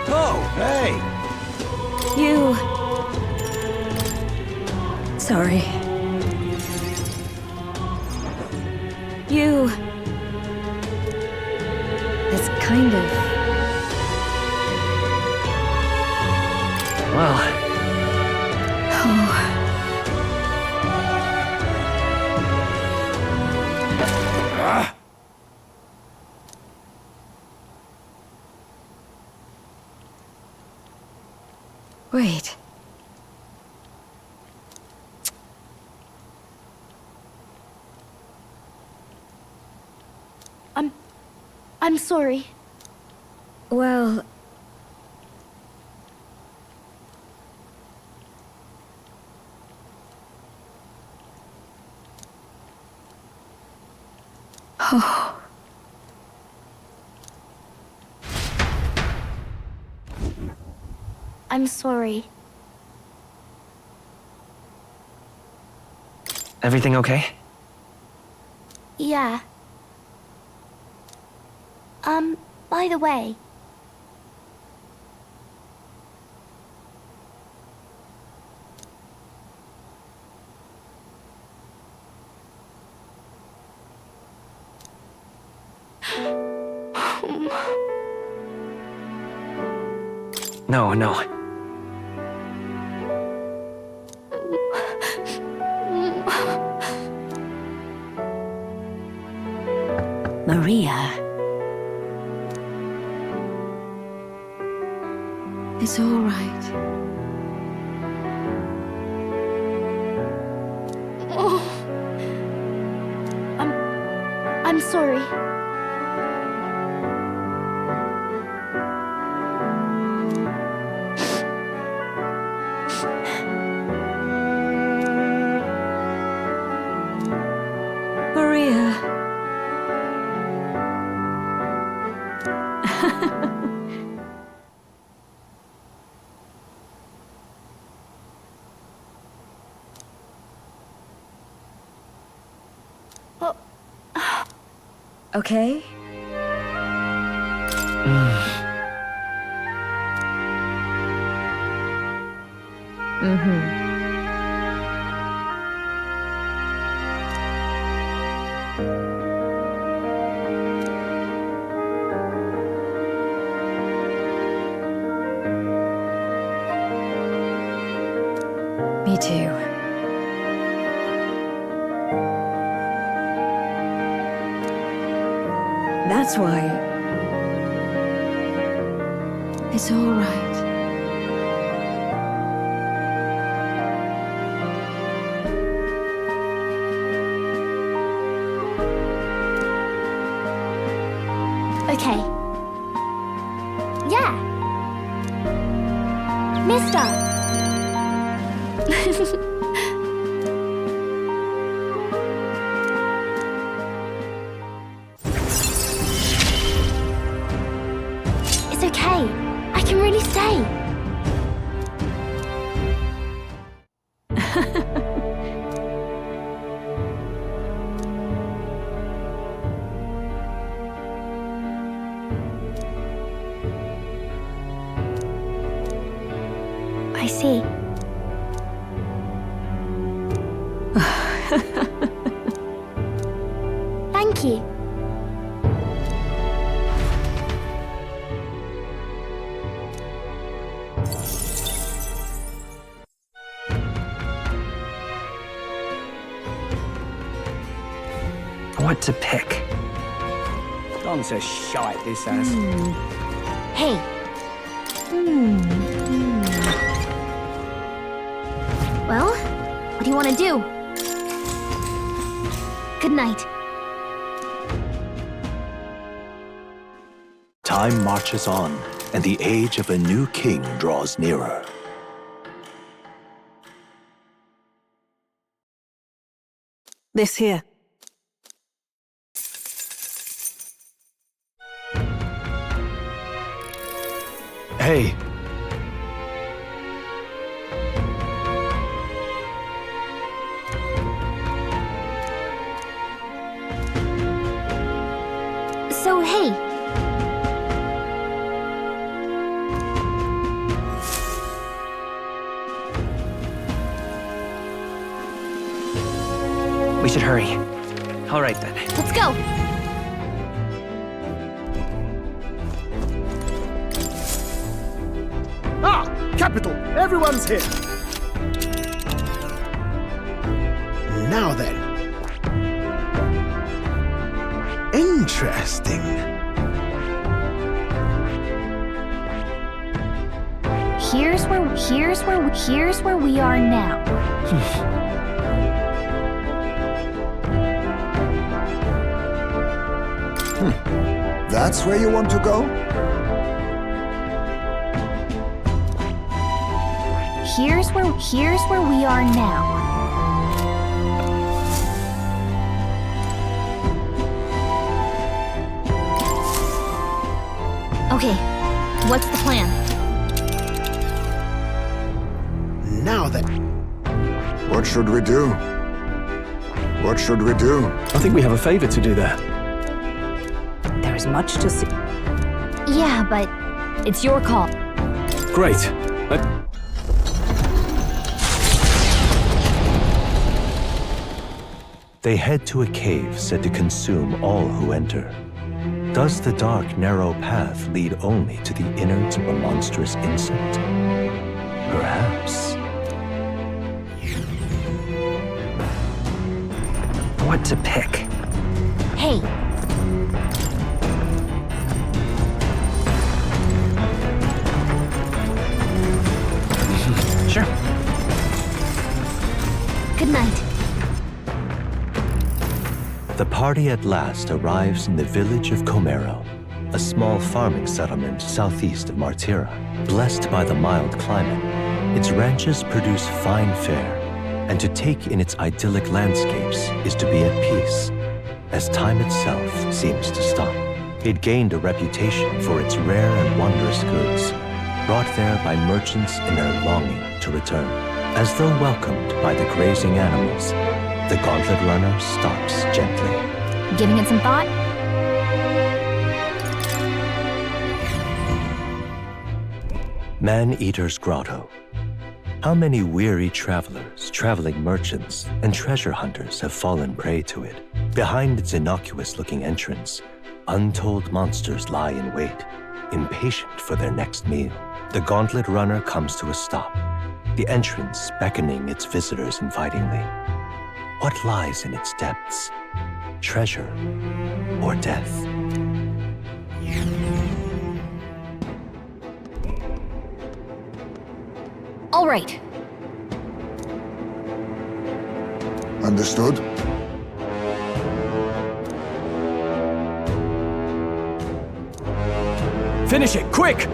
Oh, hey! You... Sorry. You... This kind of... Well, Oh... Wait. I'm sorry. Well... Oh... I'm sorry. everything okay? Yeah. By the way... No, no. Maria. It's all right. Oh. I'm sorry. Okay? Me too. That's why it's all right. Okay. Yeah. Mister. It's okay. I can really stay. I see. Thank you. What to pick? Gone to shite, this has. Hey. Well, what do you want to do? Good night. Time marches on, and the age of a new king draws nearer. This here. Hey, So, hey. We should hurry. All right then. Let's go. Ah, capital. Everyone's here. Now then. Interesting. Here's where we are now. That's where you want to go? Here's where we are now. Okay, what's the plan? Now then. What should we do? What should we do? I think we have a favor to do there. There is much to see. Yeah, but it's your call. Great. They head to a cave said to consume all who enter. Does the dark, narrow path lead only to the innards of a monstrous insect? Perhaps. What to pick? Hey. Sure. Good night. The party at last arrives in the village of Comero, a small farming settlement southeast of Martira. Blessed by the mild climate, its ranches produce fine fare, and to take in its idyllic landscapes is to be at peace, as time itself seems to stop. It gained a reputation for its rare and wondrous goods, brought there by merchants in their longing to return. As though welcomed by the grazing animals, The Gauntlet Runner stops gently. Giving it some thought? Man-Eater's Grotto. How many weary travelers, traveling merchants, and treasure hunters have fallen prey to it? Behind its innocuous-looking entrance, untold monsters lie in wait, impatient for their next meal. The Gauntlet Runner comes to a stop, the entrance beckoning its visitors invitingly. What lies in its depths? Treasure or death? All right. Understood. Finish it, quick!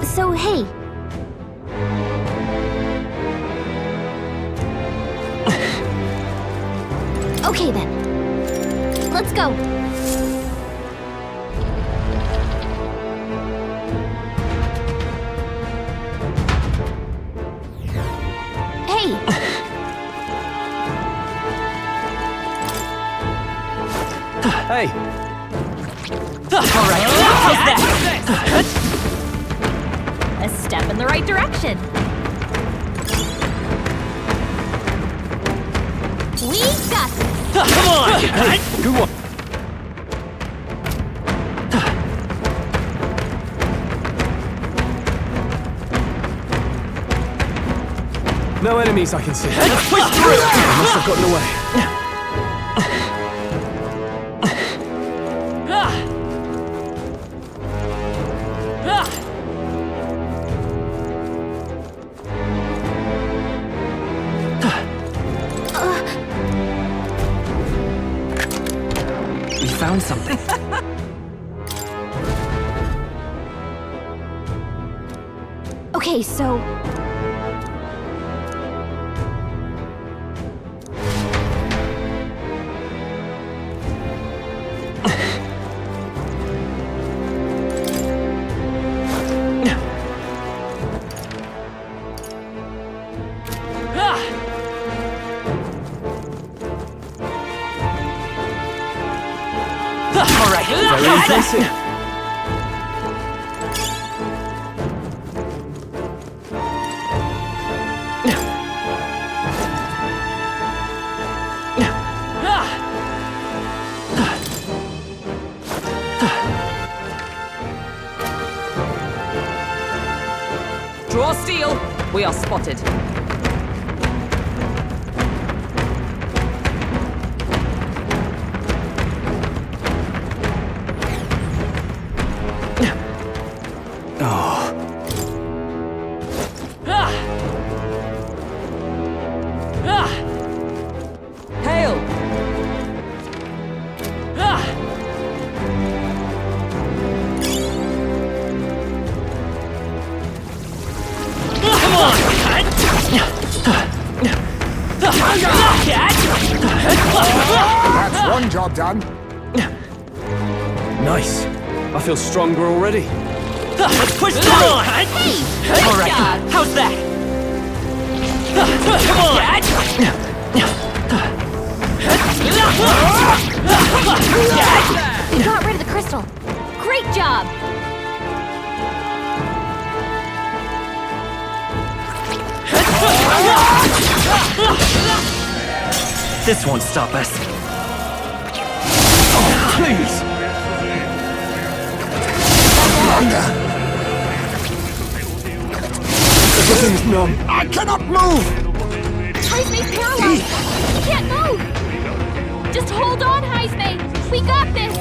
So, hey. Okay then. Let's go. Hey. Hey. All right, how's that? A step in the right direction. We got this. Come on! Hey, good one. No enemies I can see. Let's push through! I must have gotten away. We found something. Okay, so... All right, very impressive. Draw steel. We are spotted. Hail! Come on! That's one job done. Nice. I feel stronger already. Let's push through! Hey! All right, how's that? Come on! We got rid of the crystal. Great job! This won't stop us. Oh, please! Everything's numb. I cannot move! Heismay's paralyzed! He can't move! Just hold on, Heismay! We got this!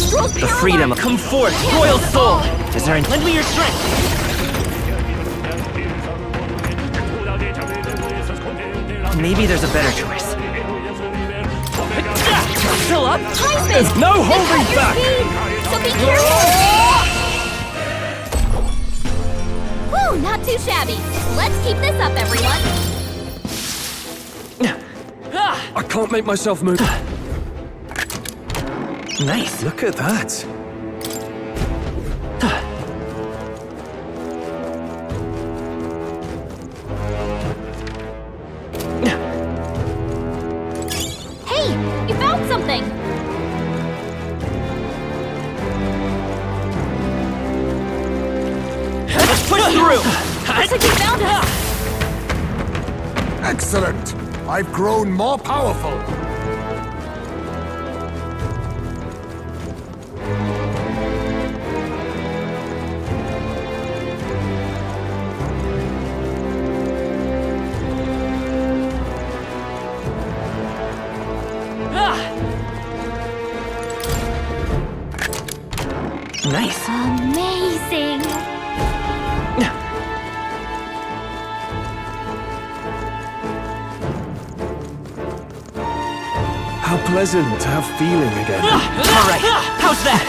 Stroll's The paralyzed! freedom, come forth, royal soul! Is there any... Lend me your strength! Maybe there's a better choice. Still up? Heismay! There's no They holding cut your back! speed, so be careful! Whew. Whew, not too shabby. Let's keep this up, everyone. I can't make myself move. Nice. Look at that. Hey, you found something. Let's push through! Looks like you found us. Excellent! I've grown more powerful. Nice. Amazing. How pleasant to have feeling again. All right, how's that?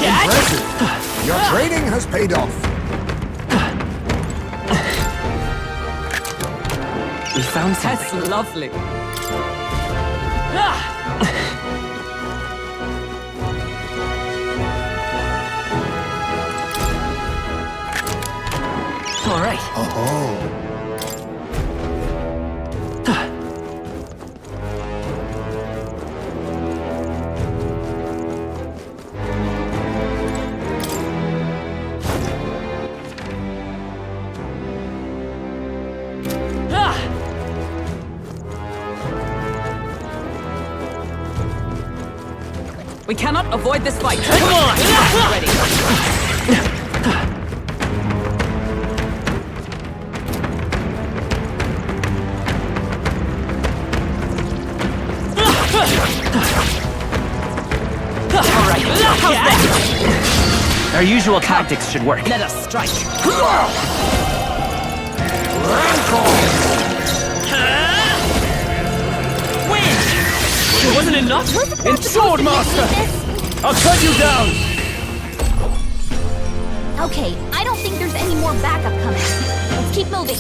Impressive! Your training has paid off. We found That's something. lovely. All right. Oh. We cannot avoid this fight. Come on! Ready. All right, how's that? Our usual tactics should work. Let us strike. Win! It wasn't enough? In Sword Master! I'll cut you down! Okay, I don't think there's any more backup coming. Let's keep moving.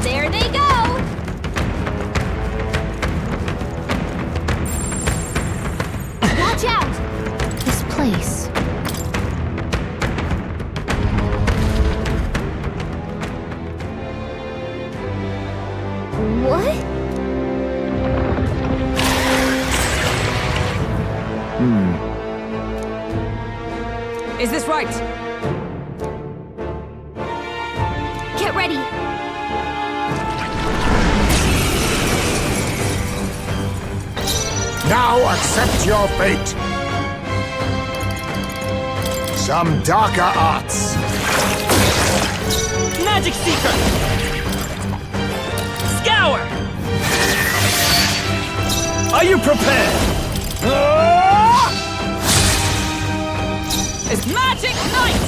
There they go! Watch out! This place. What? Is this right? Get ready! Now accept your fate. Some darker arts. Magic Seeker! Scour! Are you prepared? It's Magic Knight!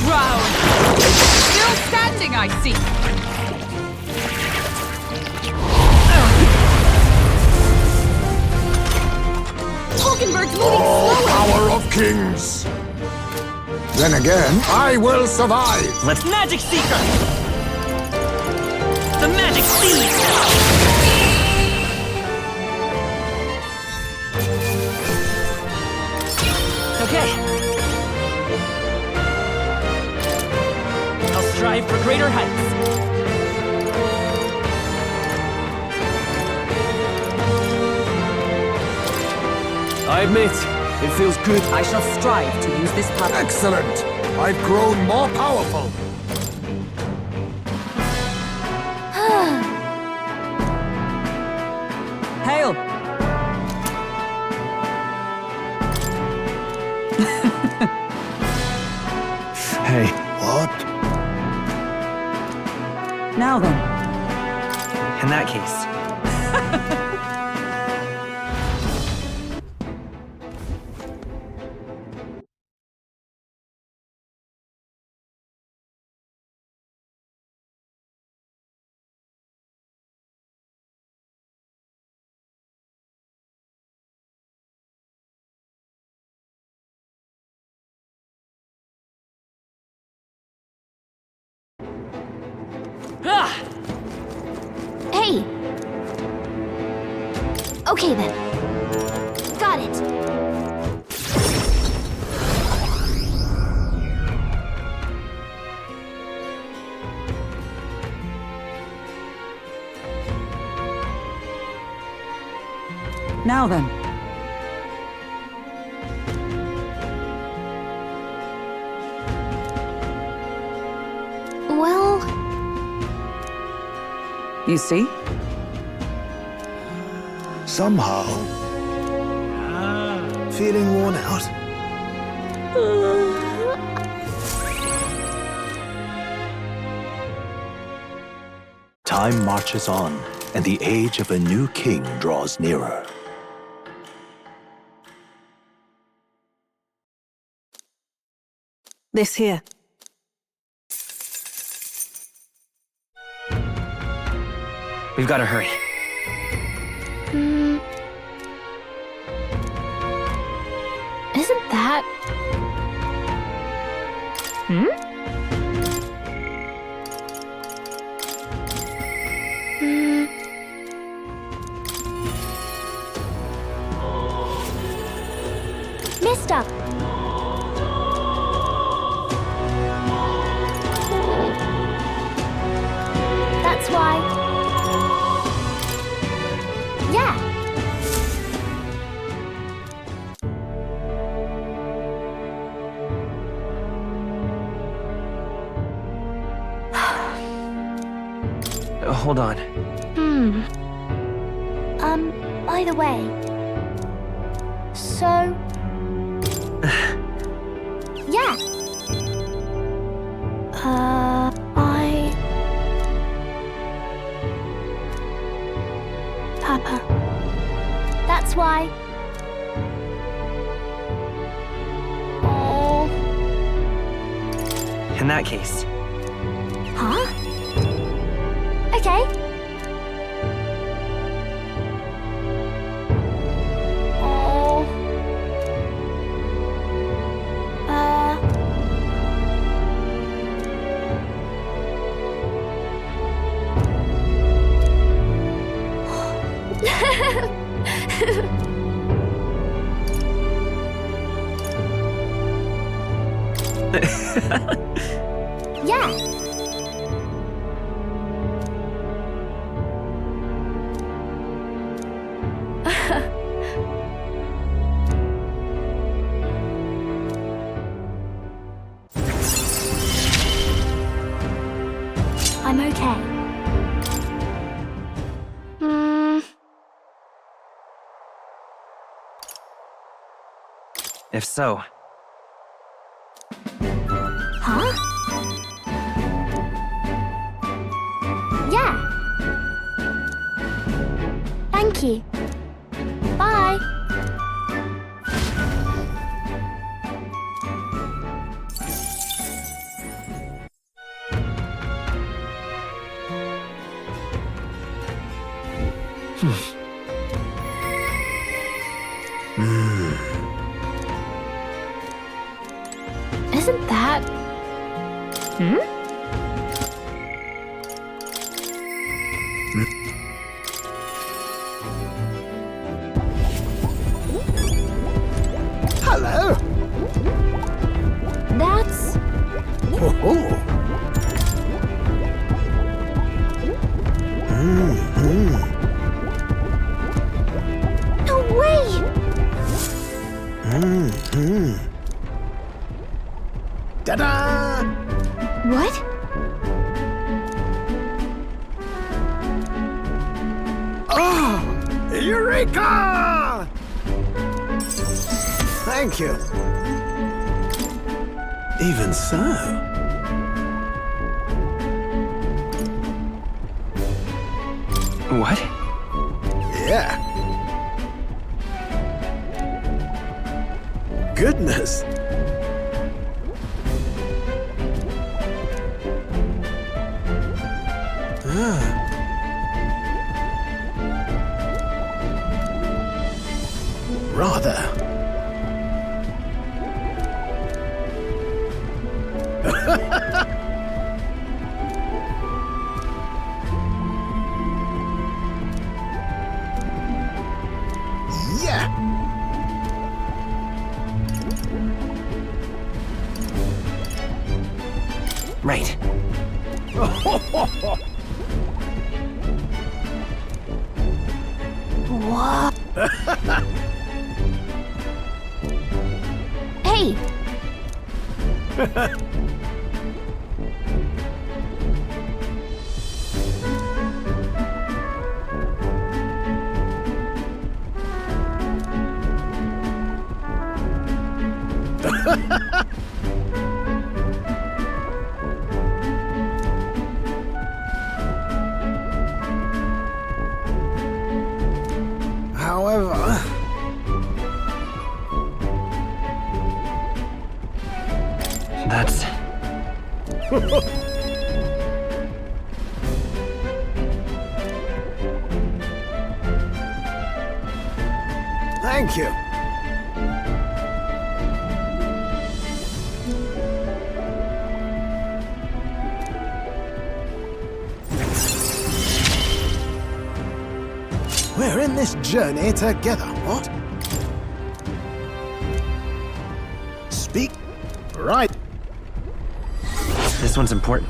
Round. Still standing, I see. Hulkenberg's moving Oh, slower! power of kings. Then again, I will survive. Let's Magic Seeker! The Magic Seed! Okay. I'll strive for greater heights. I admit, it feels good. I shall strive to use this power. Excellent. I've grown more powerful. Hail! Hey, What? Now then. In that case, Hey! Okay then. Got it. Now then. Well... You see? Somehow... feeling worn out. Time marches on, and the age of a new king draws nearer. This here. we've got to hurry. Isn't that... Mister! That's why... Yeah! Hold on. By the way... So... Yeah! Papa. That's why... Oh... In that case, Huh? Okay. Oh... Yeah. I'm okay. if so, Huh? Yeah. Thank you. Bye. Isn't that... Hello! That's... Oh. No way! Ta-da! What? Oh! Eureka! Thank you. Even so. What? Yeah. Goodness. Rather. Yeah. Right. What? Hey! However... That's... Thank you. We're in this journey together, what? Speak. Right. This one's important.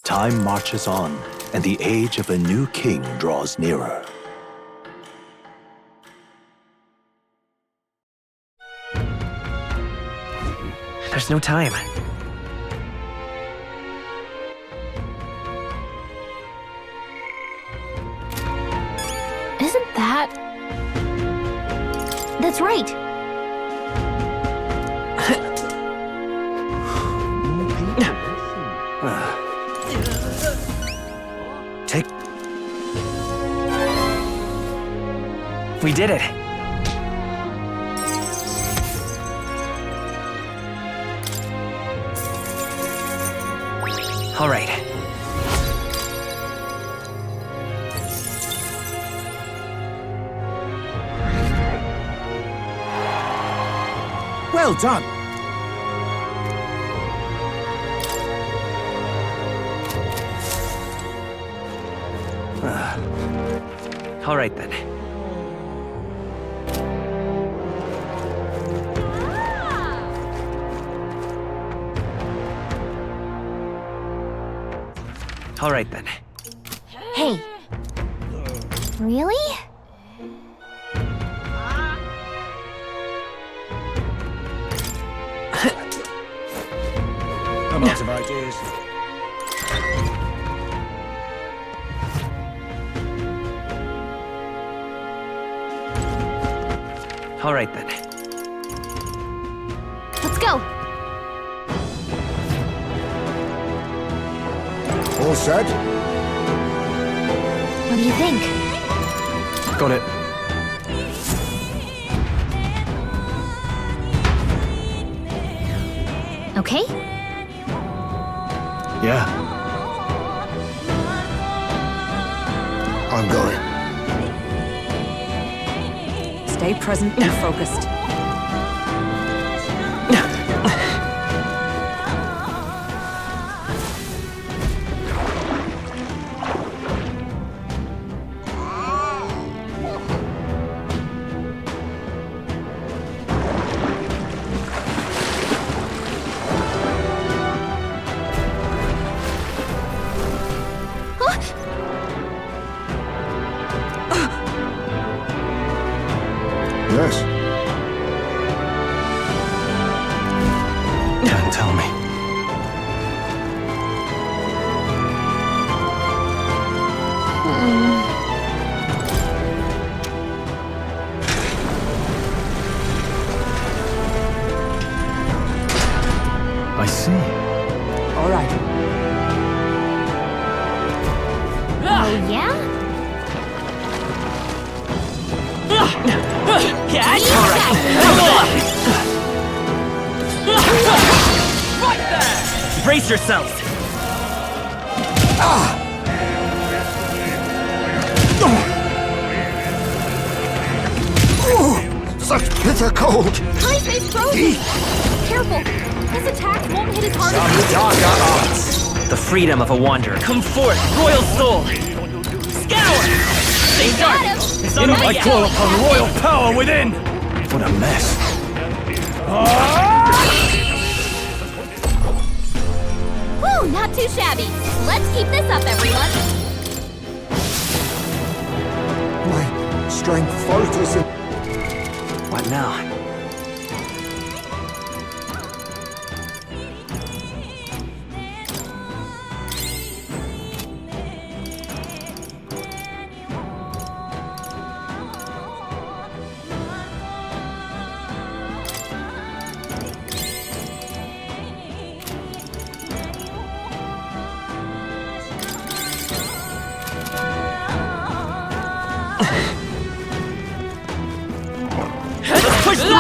Time marches on, and the age of a new king draws nearer. There's no time. Isn't that... That's right. Take... We did it! All right. Well done. All right then. All right then. Hey. Really? I'm out of ideas. All right then. Let's go. All set? What do you think? Got it. Okay? Yeah. I'm going. Stay present and focused. Yes. Can't tell me. I see. Right there! Brace yourselves! Such bitter cold! Heismei's frozen! Careful! His attacks won't hit as hard as these. Darker arts! The freedom of a wanderer. Come forth, royal soul! Scour! Stay sharp! It's not over I yet! call upon royal power within! What a mess. Whew, not too shabby. Let's keep this up, everyone. My strength falters. What now? Push through!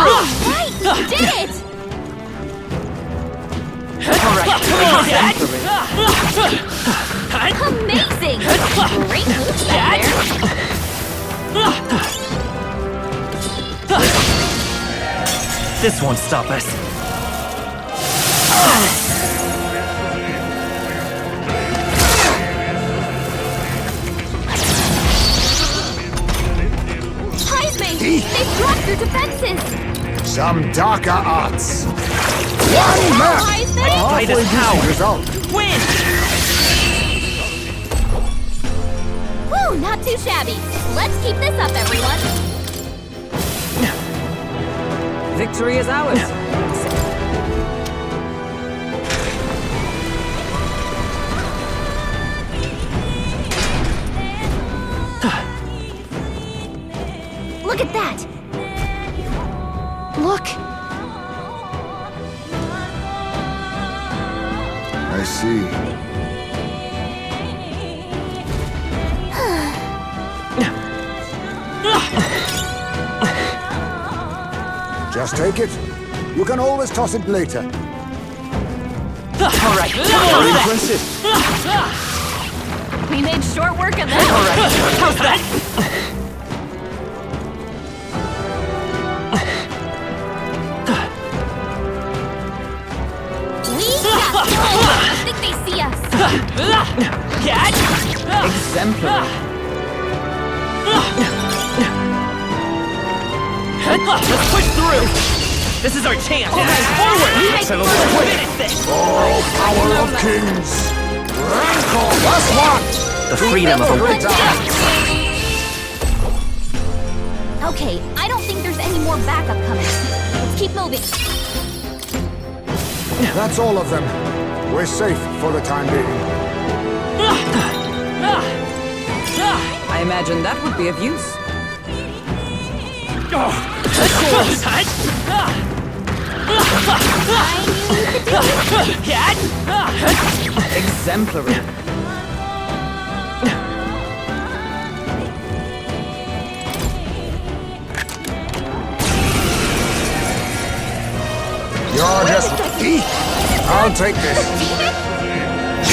Right! You did it! Alright, come on! Amazing! Great moves back there. This won't stop us. Heismei! They've dropped your defenses! Some darker arts! One Now, match! Heismei! Fight is power. Result. Win! Whew, not too shabby. Let's keep this up, everyone. Victory is ours. Look at that! Look! I see. Just take it. You can always toss it later. Alright, Very impressive. We made short work of that. Alright, how's that? We got gold! I think they see us. Catch! Exemplary. Let's push through! This is our chance! Forward! Finish this! Oh, power of kings! Rancor, that's one! The freedom of a Okay, I don't think there's any more backup coming. Let's keep moving. That's all of them. We're safe for the time being. I imagine that would be of use. Exemplary. You're just... I'll take this.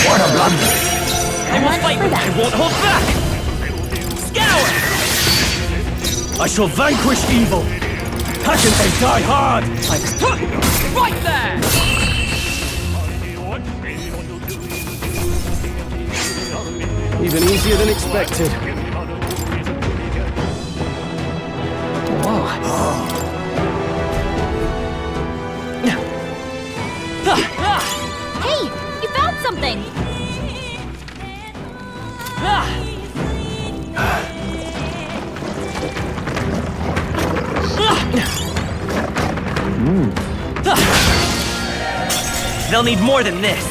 What a blunder. I will fight! I won't hold back! Scour! I shall vanquish evil. Passion and die hard. Right there! Even easier than expected. Hey, you found something! They'll need more than this.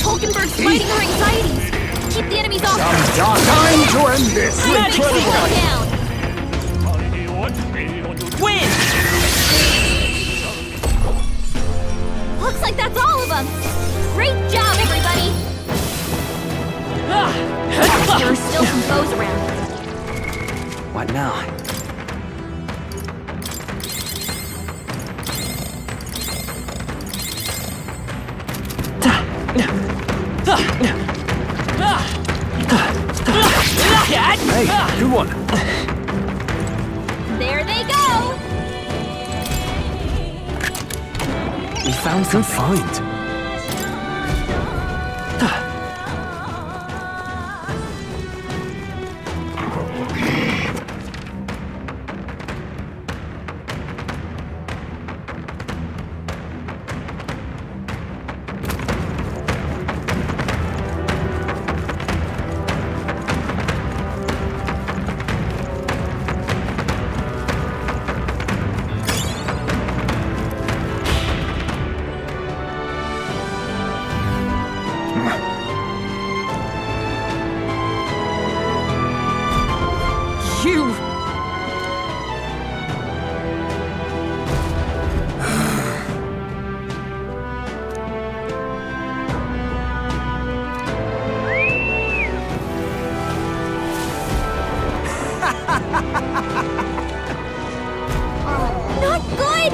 Hulkenberg's fighting her anxieties. Keep the enemies off her. Time to end this. Incredible. Down. Win! Looks like that's all of us. comes. Great job, everybody! There are still some foes around. What now? Hey, good one. There they go! We found Good something. find. You! Not good!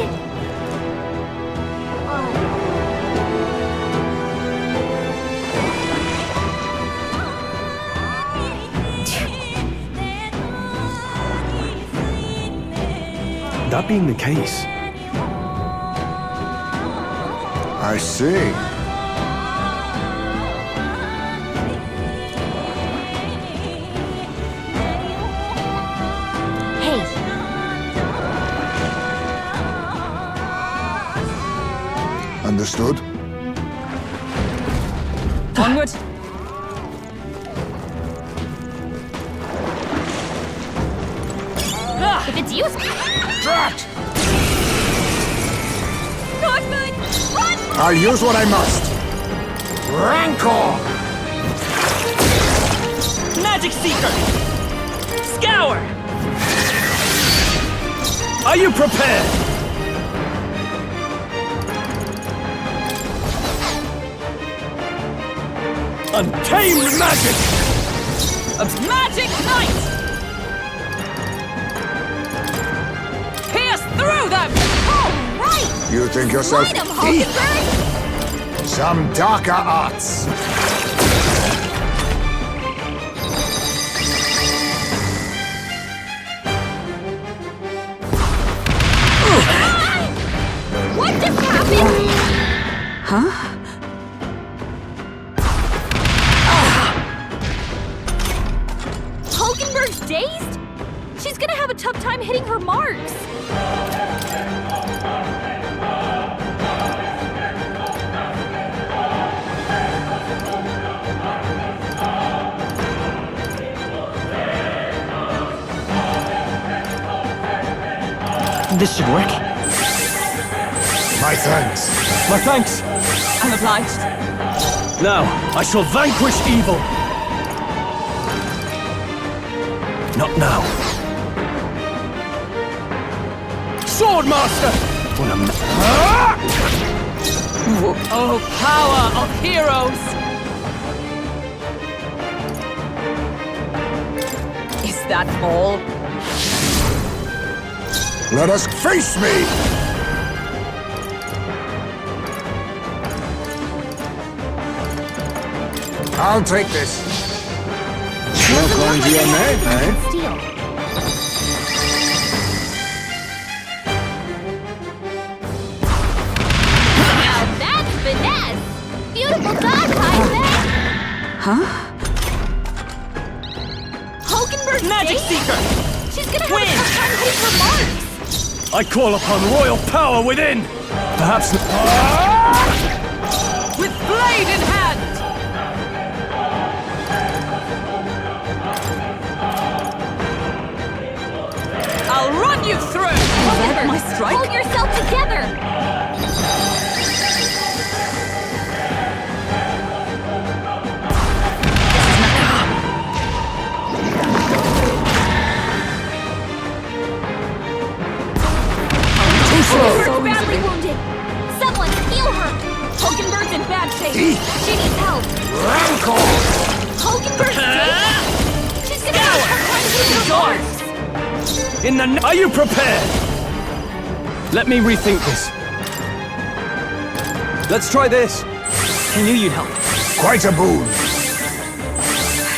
That being the case, I see. Hey, Understood? Onward! If it's useful. Drat! Not good! Run! I'll use what I must. Rancor! Magic Seeker! Scour! Are you prepared? Untamed magic! Magic Knight! Pierce through them! All right! You think yourself Light 'em, deep? Hulkenberg! Some darker arts. What just happened? Huh? Hulkenberg's dazed? She's gonna have a tough time hitting her marks. This should work. My thanks. My thanks. I'm obliged. Now, I shall vanquish evil. Not now. Swordmaster! What a Oh, power of heroes! Is that all? Let us face me! I'll take this. You're going to your name, eh? Steel. Now that's finesse! Beautiful dodge, Heisman! Huh? Hulkenberg's Magic dazed? Seeker! She's gonna have a tough time hitting her marks. I call upon royal power within! Perhaps... With blade in hand! I'll run you through! Hulkenberg, my strike? hold yourself together! Hulkenberg's badly wounded! Someone heal her! Hulkenberg's in She needs help. Rancor! Hoganberg's dead? She's gonna have a hard time In the... Are you prepared? Let me rethink this. Let's try this. I knew you'd help. Quite a boon.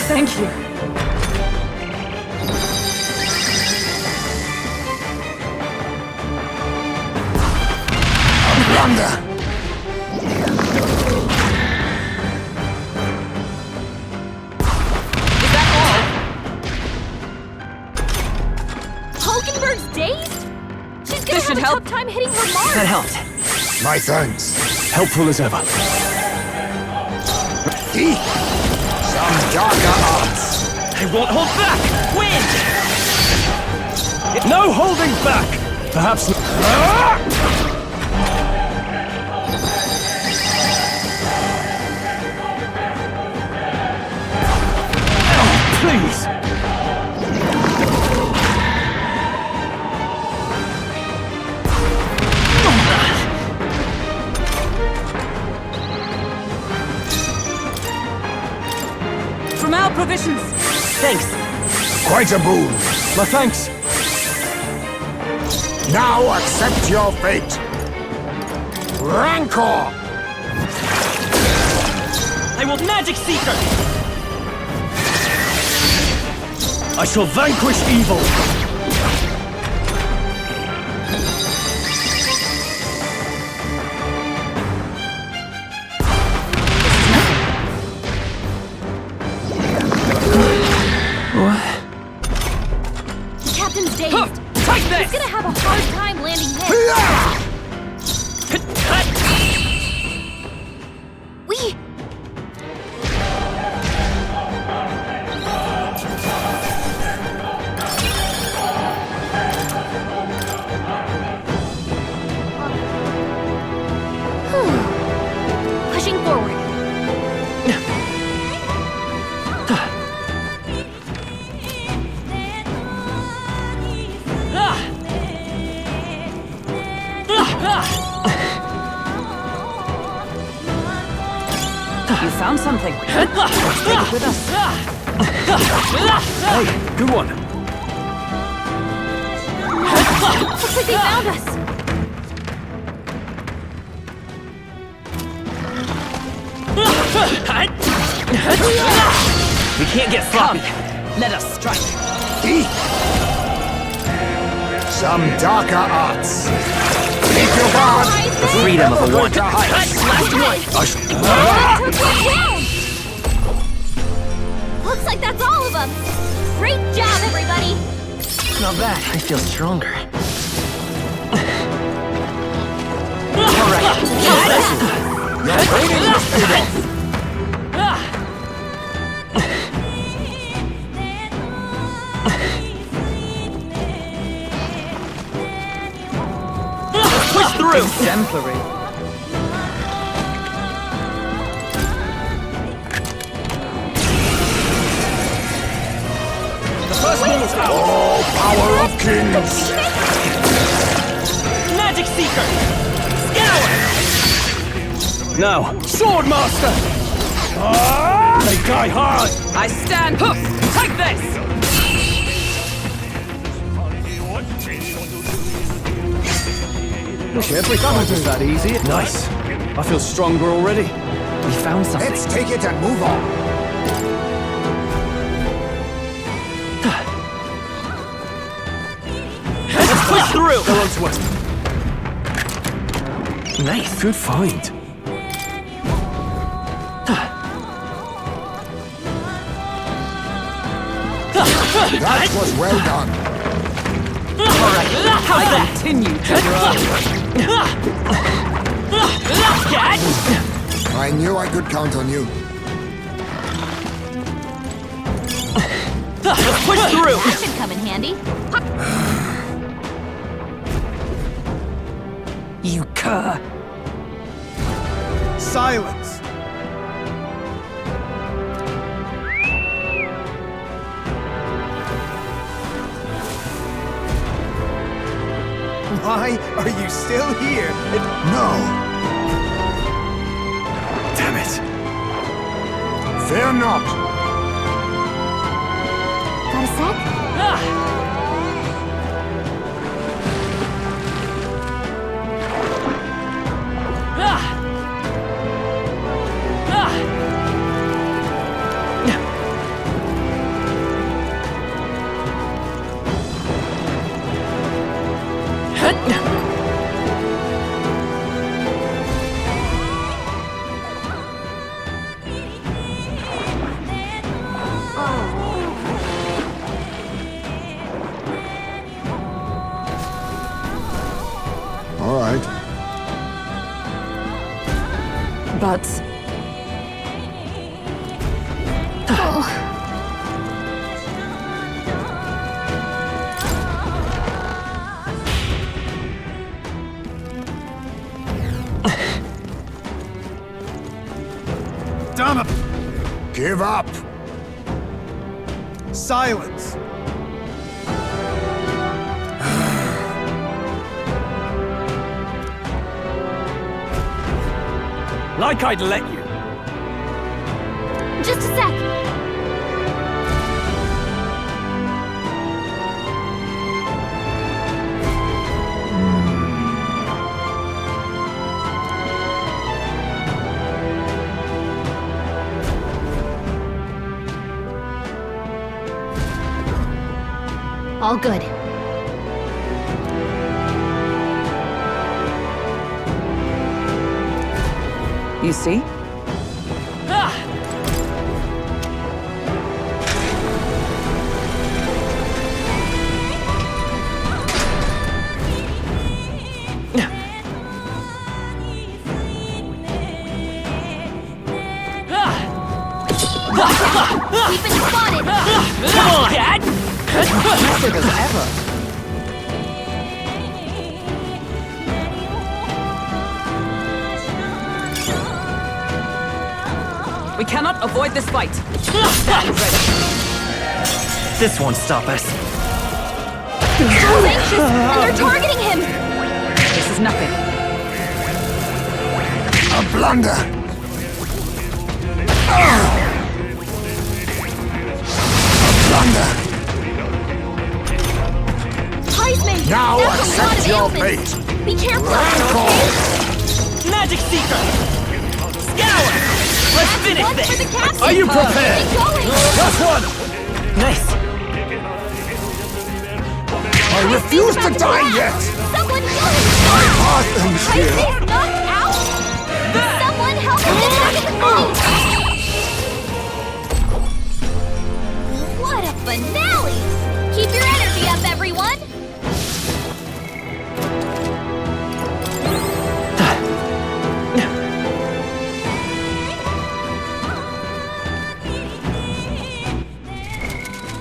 Thank you. Blunder! Hoganberg's dazed? She's gonna have a tough time hitting her mark. That helped. My thanks. Helpful as ever. Some darker arts. I won't hold back! Win! No holding back! Perhaps... Please! From our provisions. Thanks. Quite a boon. My thanks. Now accept your fate. Rancor! I will Magic Seeker! I shall vanquish evil. The captain's dazed. Take this! He's gonna have a hard time landing hits. We... Pushing forward. You found something. Take it with us. Hey, good one. Looks like they found us. We can't get sloppy. Let us strike. Some darker arts. Keep your guard. The freedom of a one. Looks like that's all of them. Great job, everybody. Not bad. I feel stronger. Push through! Exemplary. Oh, power of kings! Magic Seeker! Scour! Now, Swordmaster! They die hard! I stand. Take this! Wish everything was that easy. Nice. I feel stronger already. We found something. Let's take it and move on. Let's push through! Go on to us. Nice. Good find. That was well done. I continue to grow. I knew I could count on you. Let's push through! That should come in handy. You cur. Silence. Why are you still here? No. Damn it. Fear not. Got a sec? All right. But... Damn it! Give up! Silence! Like I'd let you. Just a sec. All good. You see? We've been spotted! Come on, Dad! Aggressive as ever. We cannot avoid this fight. Stand ready. This won't stop us. So anxious, and they're targeting him! This is nothing. A blunder! Heisman! Now that's accept a your lot of ailments. fate! Be careful, okay? Magic Seeker! Scour! Let's finish One this! for the captain! Are you prepared? Get going! Just one! Nice. I refuse to die yet! Someone heal him! My heart ends here! Heisman's knocked out! Someone help him get back in the fight! What a finale! Keep your energy up, everyone!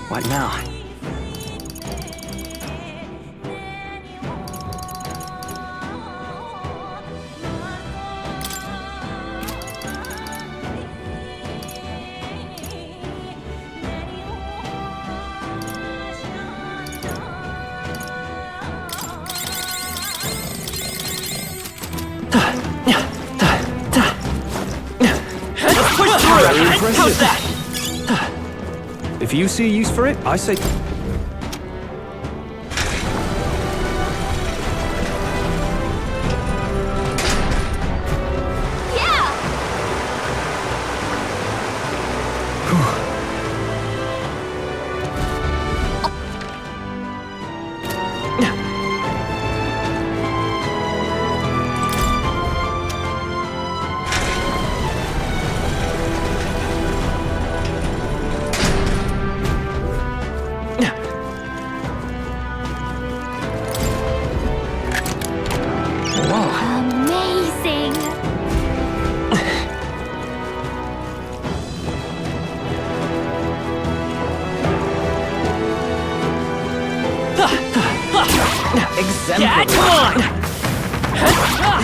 What now? Let's push through! How's that? If you see use for it, I say... Amazing! Dad, come on!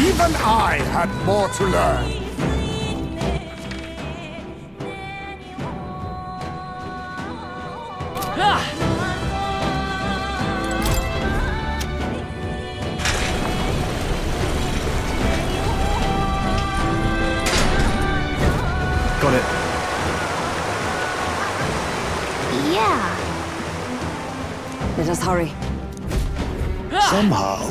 Even I had more to learn. Got it. Let us hurry. Somehow,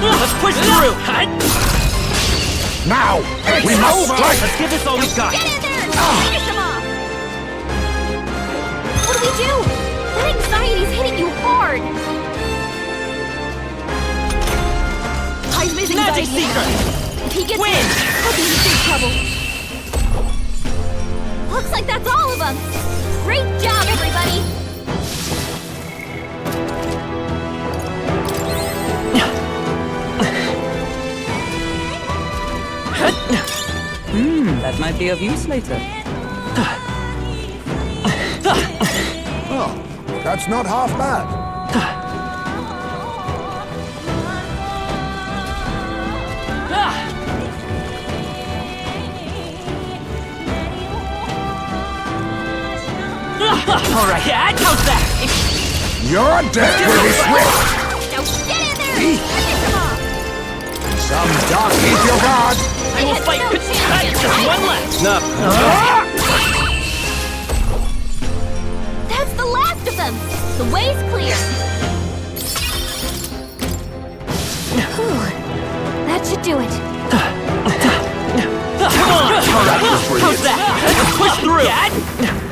Let's push through! Now, we must strike! Let's give this all we've got! Get in there and finish him off! What do we do? That anxiety's hitting you hard! Heisman's Magic anxiety Seeker! If he gets Win! in, he'll be in big trouble. Looks like that's all of them! Great job, everybody! That might be of use later. oh, that's not half bad. All right, how's that? Your death will be swift! Now get in there and finish him off! Some dark keep your guard! I will fight! Just one left! No. That's the last of them! The way's clear! Whew. That should do it. Come on! How's that? Let's push through!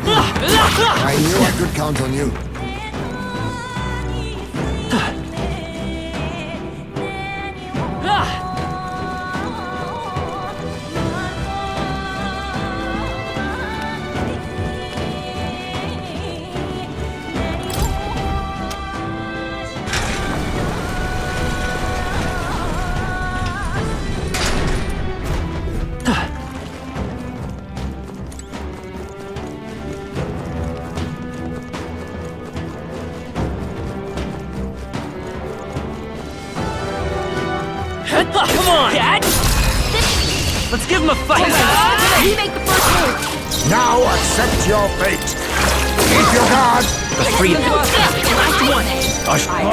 I knew I could count on you. Come on! Let's give him a fight! You make the first move! Now accept your fate! Keep your guard! The freedom! Last one!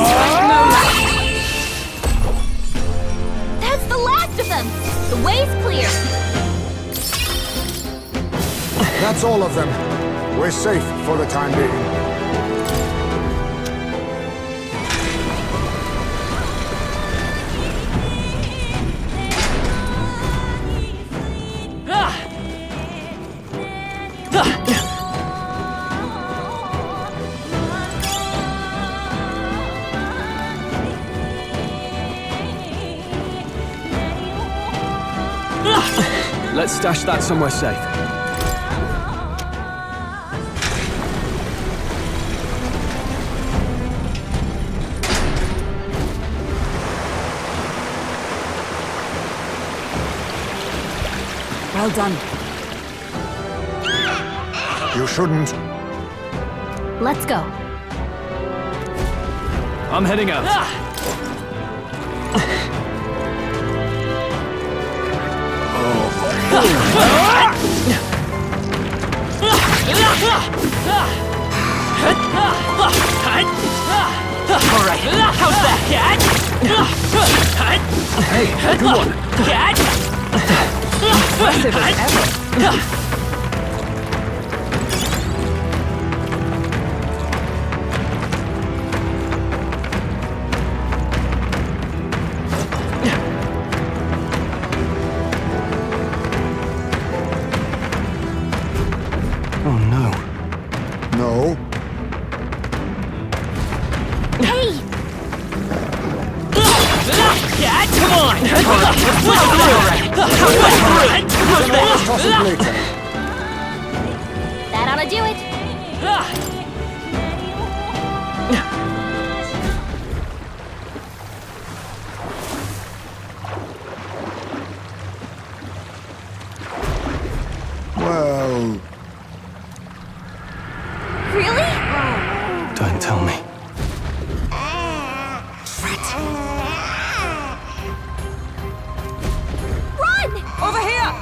That's the last of them! The way's clear! That's all of them. We're safe for the time being. Let's stash that somewhere safe. Well done. You shouldn't. Let's go. I'm heading out. All right, how's that, cat? Hey, good one. Cat? Impressive as ever. Oh no. No. Hey! Cat, come on! Toss it later. That ought to do it! Well, Really? Don't tell me. Run! Over here!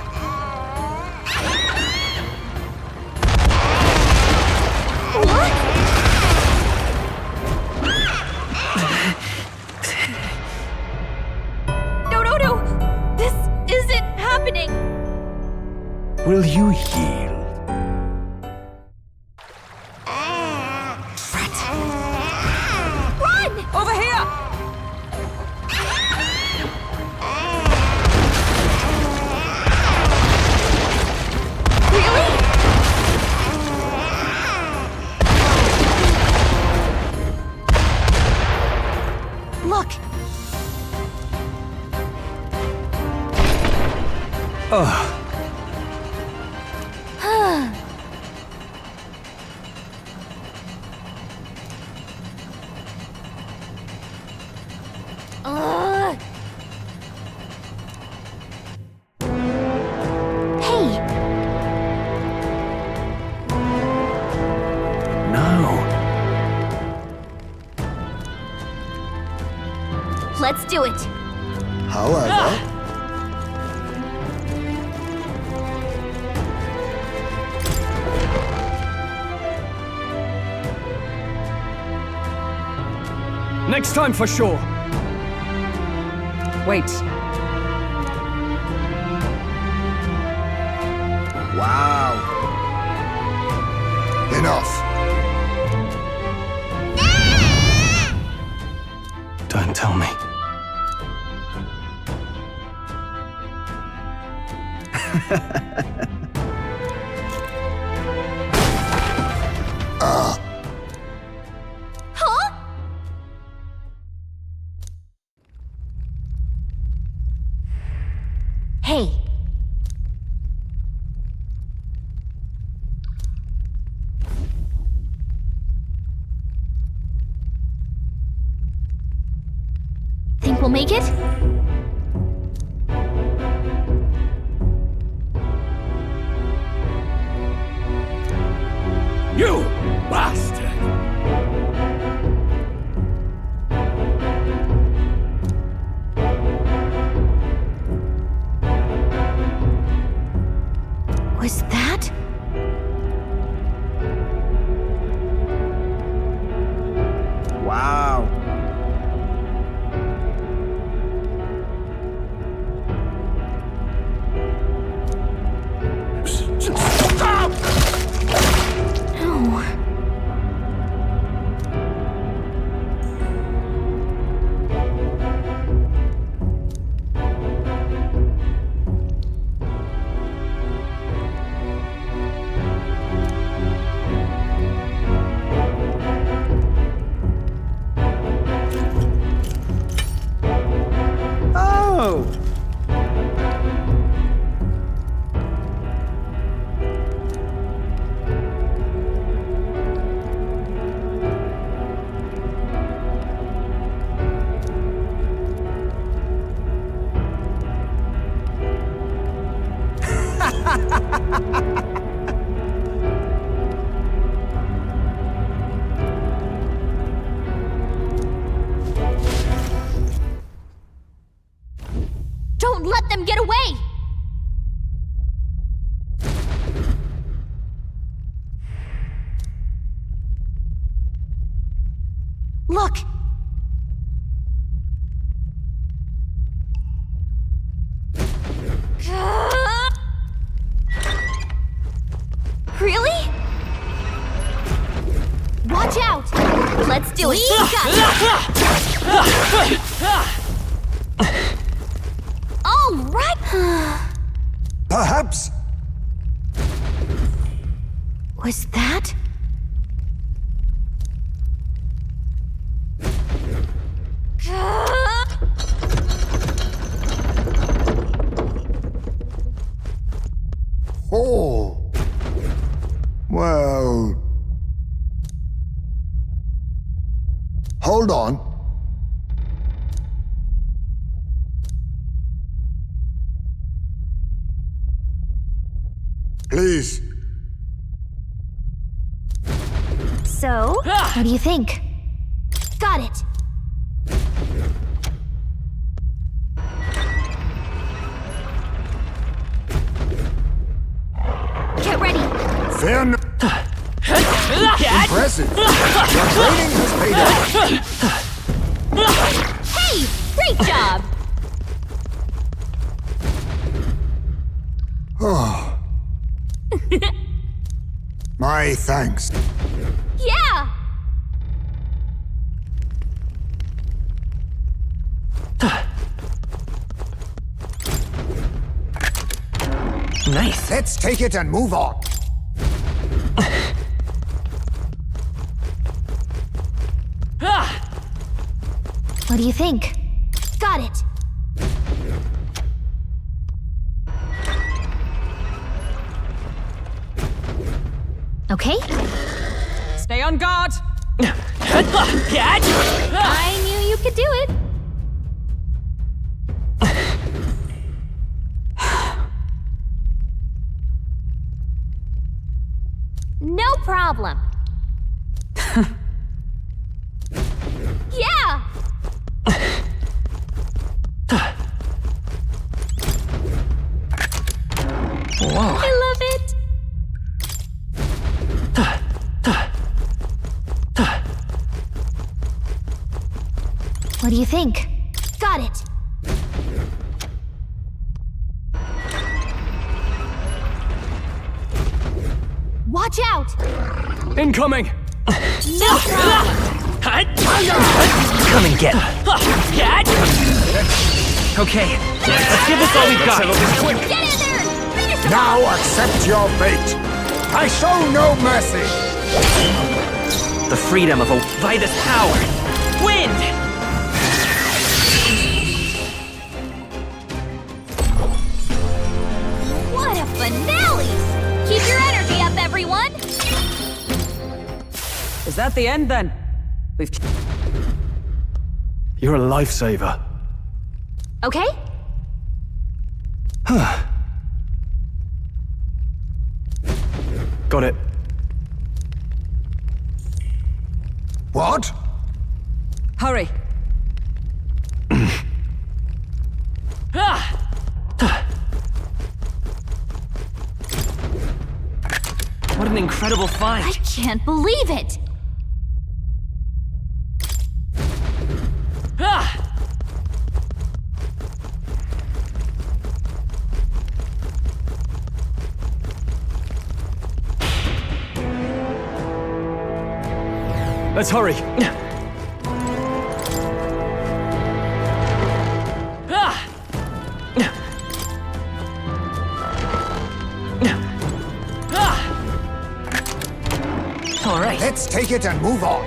Will you heal? Run! Over here! Really? Look! Ugh. Hey! No. Let's do it! However, Next time for sure. Wait. wow. Enough. Don't tell me. Huh? Hey. Think we'll make it? You bastard! Was that? Wow. No. Oh! Don't let them get away! Look! Really? Watch out! Let's do it! All right! Perhaps. Was that? Oh. Well. Hold on. Please. So, what do you think? Got it! Get ready! Fair no- Impressive. Your training has paid off. Hey! Great job! Oh. My thanks. Yeah! Nice. Let's take it and move on. What do you think? Got it! Okay? Stay on guard! I knew you could do it! No problem. Yeah! Whoa. I love it! What do you think? Got it! Watch out! Incoming! No problem! Come and get me. Okay, let's give this all we've got. Get in there! Finish him Now off! accept your fate. I show no mercy. The freedom of a Vitus power. Wind! What a finale! Keep your energy up, everyone! Is that the end then? We've... You're a lifesaver. Okay? Got it. What? Hurry! What an incredible find. I can't believe it! Let's hurry. All right. Let's take it and move on.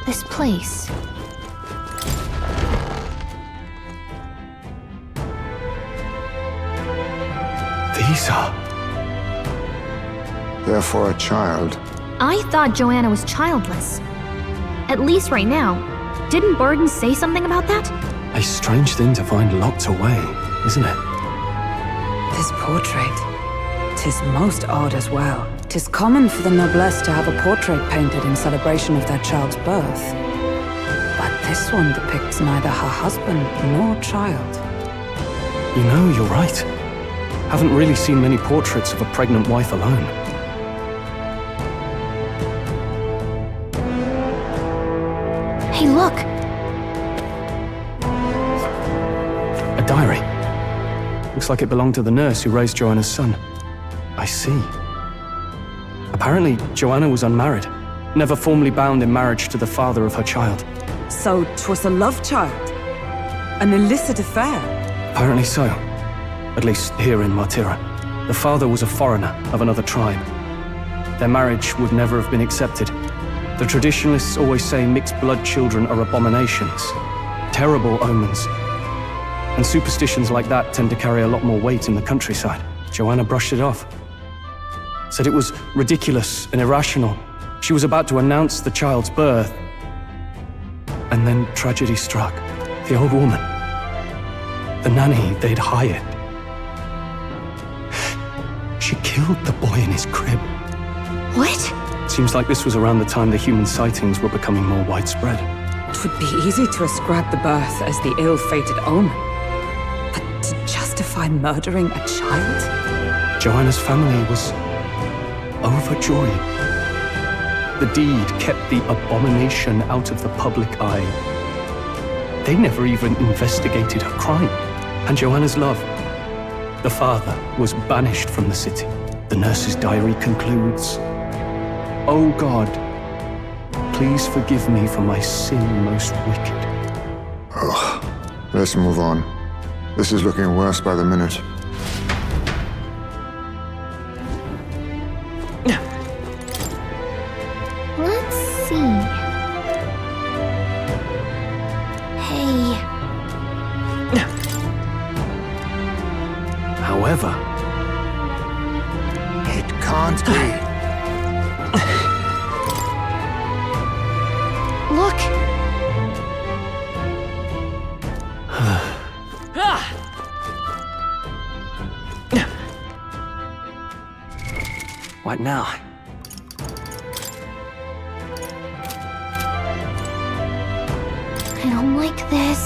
This place. These are... They're for a child. I thought Joanna was childless. At least right now. Didn't Burden say something about that? a strange thing to find locked away, isn't it? This portrait. 'Tis most odd as well. 'Tis common for the noblesse to have a portrait painted in celebration of their child's birth. But this one depicts neither her husband nor child. You know, you're right. Haven't really seen many portraits of a pregnant wife alone. Hey, look! A diary. Looks like it belonged to the nurse who raised Joanna's son. I see. Apparently, Joanna was unmarried, never formally bound in marriage to the father of her child. So 'twas a love child? An illicit affair? Apparently so. At least here in Martira. The father was a foreigner of another tribe. Their marriage would never have been accepted. The traditionalists always say mixed blood children are abominations. Terrible omens. And superstitions like that tend to carry a lot more weight in the countryside. Joanna brushed it off. Said it was ridiculous and irrational. She was about to announce the child's birth. And then tragedy struck. The old woman. The nanny they'd hired. She killed the boy in his crib. What? Seems like this was around the time the human sightings were becoming more widespread. It would be easy to ascribe the birth as the ill-fated omen. But to justify murdering a child? Joanna's family was overjoyed. The deed kept the abomination out of the public eye. They never even investigated her crime. And Joanna's love, the father, was banished from the city. The nurse's diary concludes, "O God, please forgive me for my sin most wicked." Oh, let's move on. This is looking worse by the minute. Let's see. Hey. However, it can't be. Look! What now? I don't like this.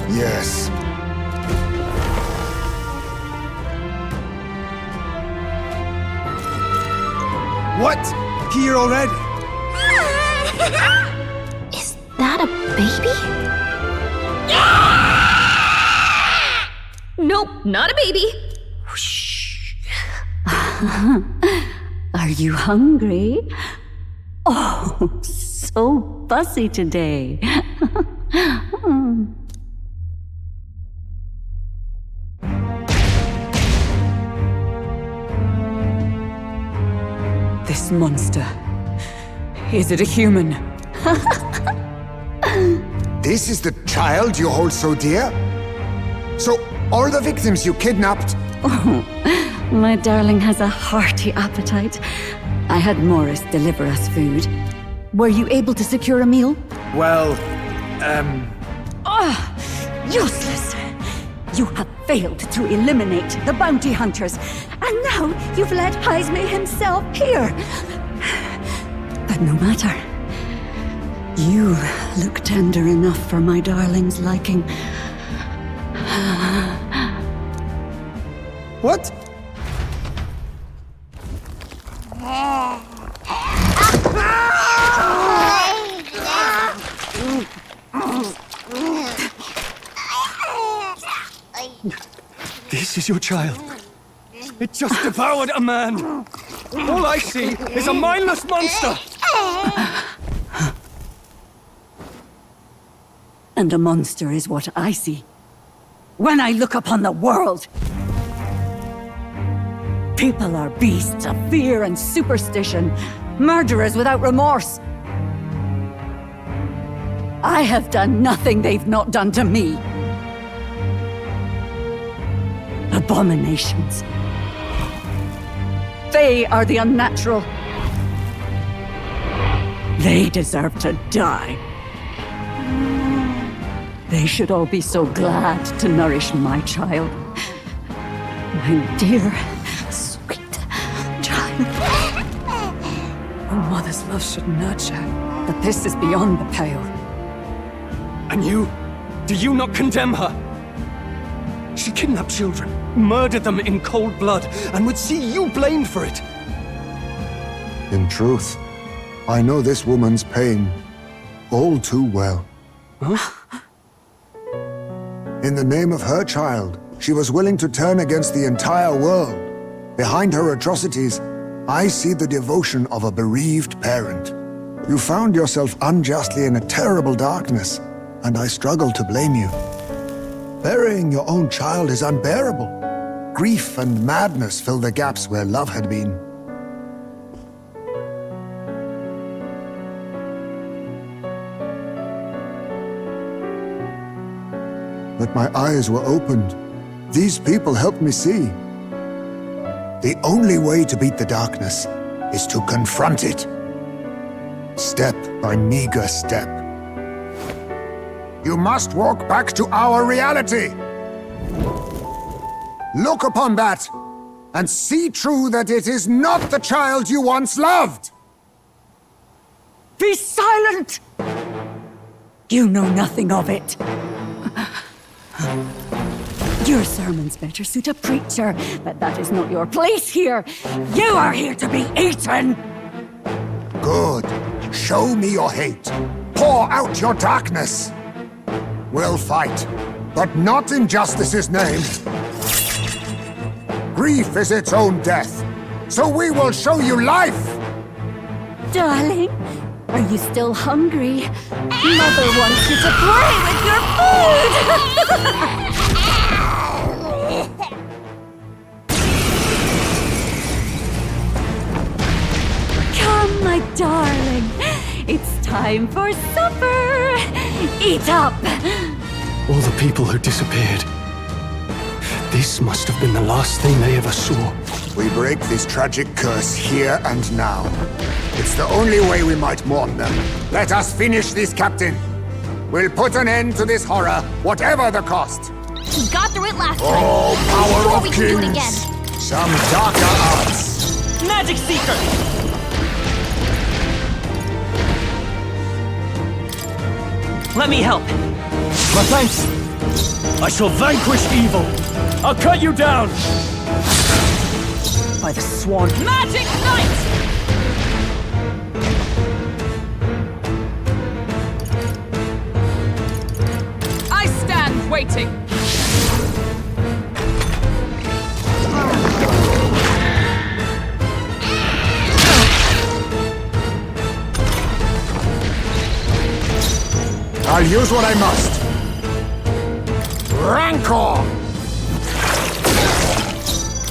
Yes. What? Here already? Is that a baby? Nope, not a baby. Are you hungry? Oh, so fussy today. This monster. Is it a human? This is the child you hold so dear? So, all the victims you kidnapped? Oh, my darling has a hearty appetite. I had Morris deliver us food. Were you able to secure a meal? Well, Useless! You have failed to eliminate the bounty hunters, and now you've led Heisme himself here. But no matter. You look tender enough for my darling's liking. What? This is your child. It just devoured a man. All I see is a mindless monster. And a monster is what I see. When I look upon the world, people are beasts of fear and superstition, murderers without remorse. I have done nothing they've not done to me. Abominations. They are the unnatural. They deserve to die. They should all be so glad to nourish my child. My dear, sweet child. A mother's love should nurture, but this is beyond the pale. And you? Do you not condemn her? She kidnapped children, murdered them in cold blood, and would see you blamed for it. In truth, I know this woman's pain all too well. Huh? In the name of her child, she was willing to turn against the entire world. Behind her atrocities, I see the devotion of a bereaved parent. You found yourself unjustly in a terrible darkness, and I struggle to blame you. Burying your own child is unbearable. Grief and madness fill the gaps where love had been. But my eyes were opened. These people helped me see. The only way to beat the darkness is to confront it. Step by meager step. You must walk back to our reality. Look upon that and see true that it is not the child you once loved. Be silent! You know nothing of it. Your sermons better suit a preacher, but that is not your place here. You are here to be eaten! Good. Show me your hate. Pour out your darkness. We'll fight, but not in justice's name. Grief is its own death, so we will show you life! Darling, are you still hungry? Mother wants you to play with your food! Come, my darling. It's time for supper. Eat up. All the people who disappeared. This must have been the last thing they ever saw. We break this tragic curse here and now. It's the only way we might mourn them. Let us finish this, Captain. We'll put an end to this horror, whatever the cost. We got through it last time. Oh, power Sure of we can do it kings! again. Some darker arts. Magic Seeker! Let me help. My thanks. I shall vanquish evil. I'll cut you down. By the swan. Magic Knight! I stand waiting. I'll use what I must. Rancor!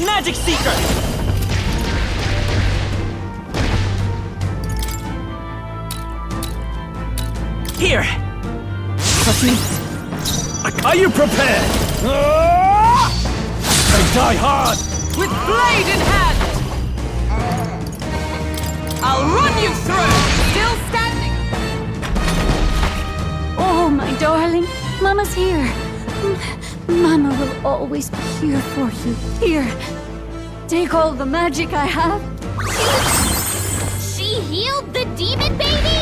Magic Seeker! Here! Trust me. Are you prepared? They die hard! With blade in hand! I'll run you through! Still standing! Oh, my darling. Mama's here. Mama will always be here for you. Here. Take all the magic I have. She healed the demon baby?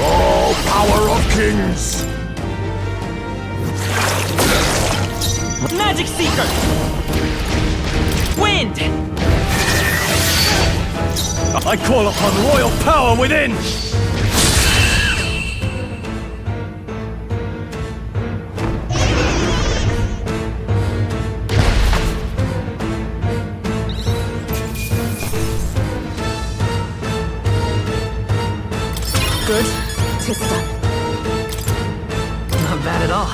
Oh, power of kings! Magic Seeker! Wind! I call upon royal power within! Good. 'Tis done. Not bad at all.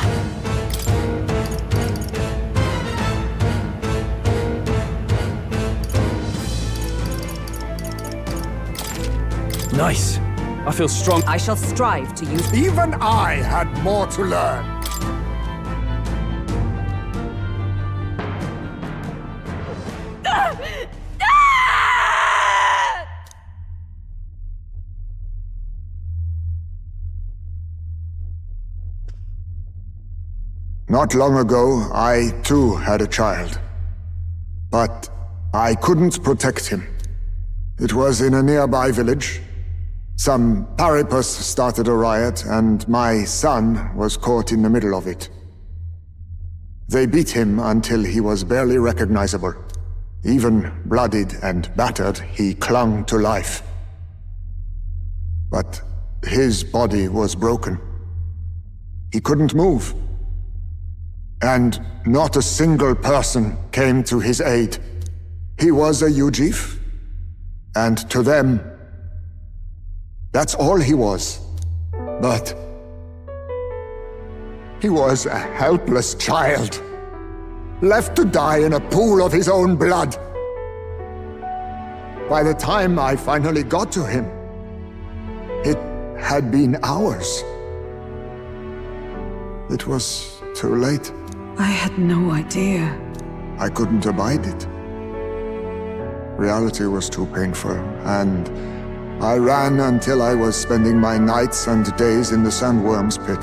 Nice. I feel strong. I shall strive to use... Even I had more to learn. Not long ago, I too had a child. But I couldn't protect him. It was in a nearby village. Some paripus started a riot, and my son was caught in the middle of it. They beat him until he was barely recognizable. Even bloodied and battered, he clung to life. But his body was broken. He couldn't move. And not a single person came to his aid. He was a Ujif, and to them, that's all he was. But he was a helpless child, left to die in a pool of his own blood. By the time I finally got to him, it had been hours. It was too late. I had no idea. I couldn't abide it. Reality was too painful, and I ran until I was spending my nights and days in the sandworm's pit.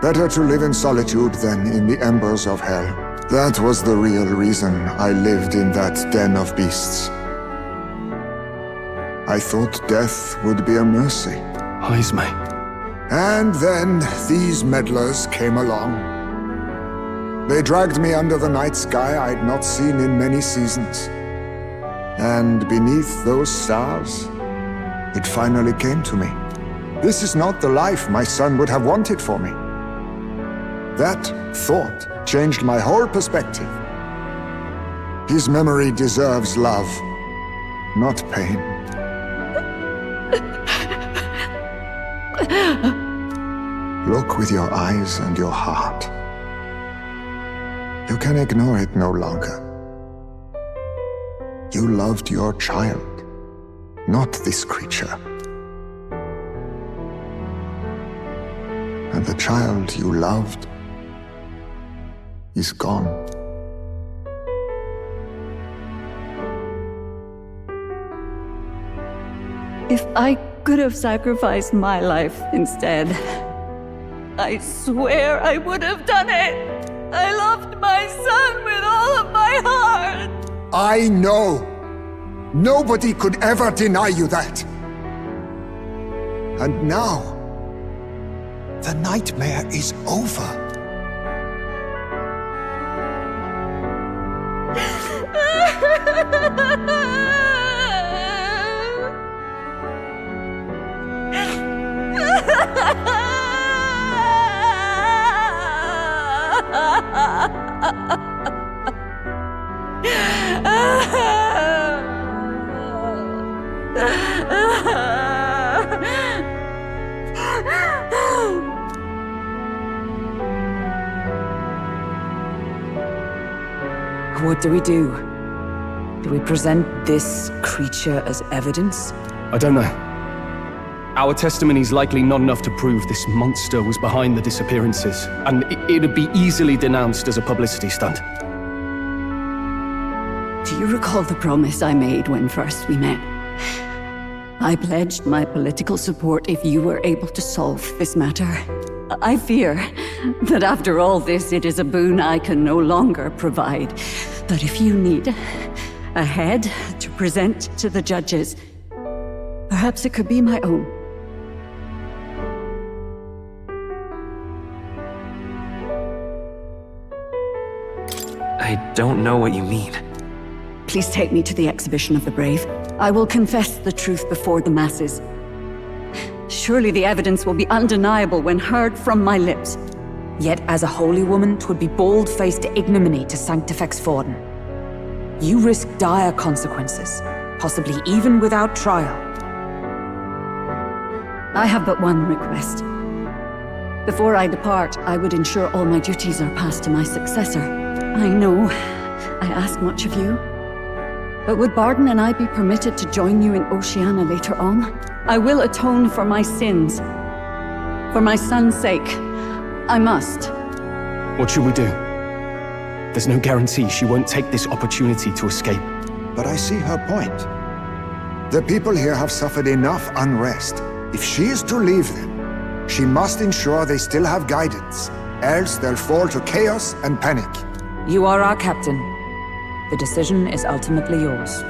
Better to live in solitude than in the embers of hell. That was the real reason I lived in that den of beasts. I thought death would be a mercy. Haisme. And then these meddlers came along. They dragged me under the night sky I'd not seen in many seasons. And beneath those stars, it finally came to me. This is not the life my son would have wanted for me. That thought changed my whole perspective. His memory deserves love, not pain. Look with your eyes and your heart. You can ignore it no longer. You loved your child, not this creature. And the child you loved is gone. If I could have sacrificed my life instead, I swear I would have done it. I loved my son with all of my heart. I know. Nobody could ever deny you that. And now, the nightmare is over. What do we do? Do we present this creature as evidence? I don't know. Our testimony's likely not enough to prove this monster was behind the disappearances, and it'd be easily denounced as a publicity stunt. Do you recall the promise I made when first we met? I pledged my political support if you were able to solve this matter. I fear that after all this, it is a boon I can no longer provide. But if you need a head to present to the judges, perhaps it could be my own. I don't know what you mean. Please take me to the exhibition of the brave. I will confess the truth before the masses. Surely the evidence will be undeniable when heard from my lips. Yet as a holy woman, 'twould be bold-faced ignominy to sanctifex Forden. You risk dire consequences, possibly even without trial. I have but one request. Before I depart, I would ensure all my duties are passed to my successor. I know I ask much of you, but would Barden and I be permitted to join you in Oceania later on? I will atone for my sins. For my son's sake, I must. What should we do? There's no guarantee she won't take this opportunity to escape. But I see her point. The people here have suffered enough unrest. If she is to leave them, she must ensure they still have guidance, else they'll fall to chaos and panic. You are our captain. The decision is ultimately yours.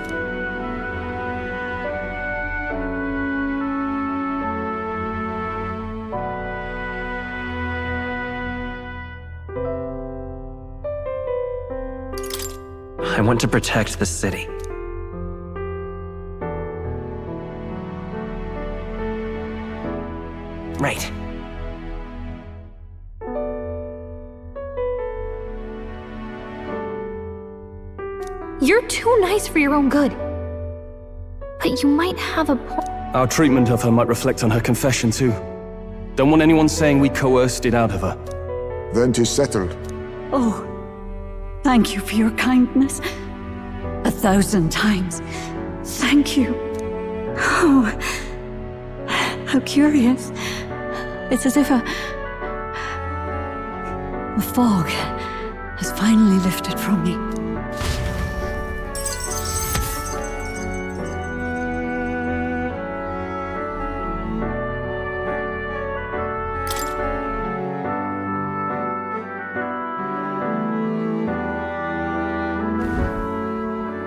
I want to protect the city. Right. You're too nice for your own good. But you might have a point. Our treatment of her might reflect on her confession too. Don't want anyone saying we coerced it out of her. Then 'tis settled. Oh, thank you for your kindness. 1,000 times. Thank you. Oh, how curious. It's as if the fog has finally lifted from me.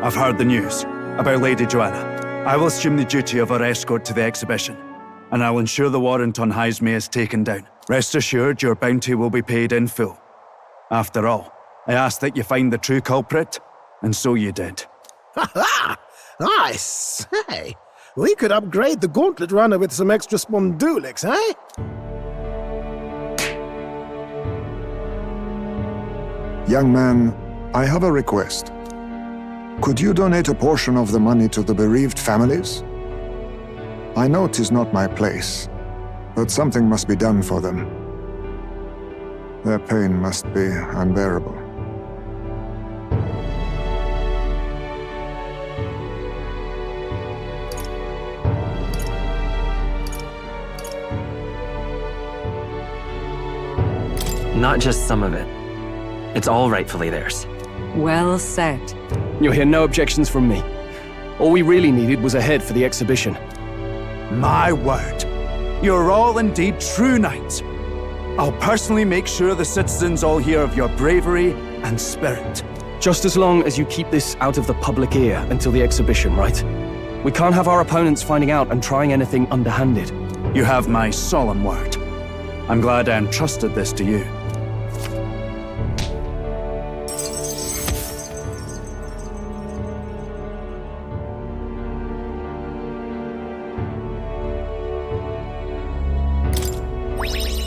I've heard the news about Lady Joanna. I will assume the duty of her escort to the exhibition, and I will ensure the warrant on Heisme is taken down. Rest assured, your bounty will be paid in full. After all, I asked that you find the true culprit, and so you did. Ha ha! I say, we could upgrade the Gauntlet Runner with some extra Spondulics, eh? Young man, I have a request. Could you donate a portion of the money to the bereaved families? I know 'tis not my place, but something must be done for them. Their pain must be unbearable. Not just some of it. It's all rightfully theirs. Well said. You'll hear no objections from me. All we really needed was a head for the exhibition. My word. You're all indeed true knights. I'll personally make sure the citizens all hear of your bravery and spirit. Just as long as you keep this out of the public ear until the exhibition, right? We can't have our opponents finding out and trying anything underhanded. You have my solemn word. I'm glad I entrusted this to you.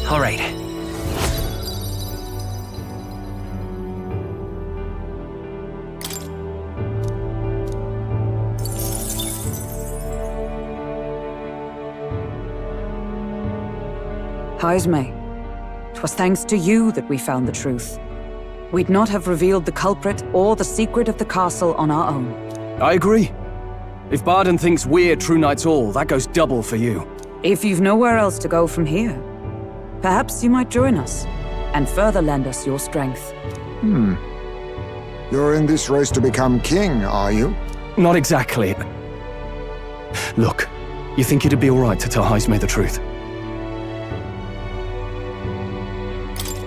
All right. Heisme, 'twas thanks to you that we found the truth. We'd not have revealed the culprit or the secret of the castle on our own. I agree. If Barden thinks we're true knights all, that goes double for you. If you've nowhere else to go from here, perhaps you might join us and further lend us your strength. You're in this race to become king, are you? Not exactly. Look, you think it'd be all right to tell Heisme the truth?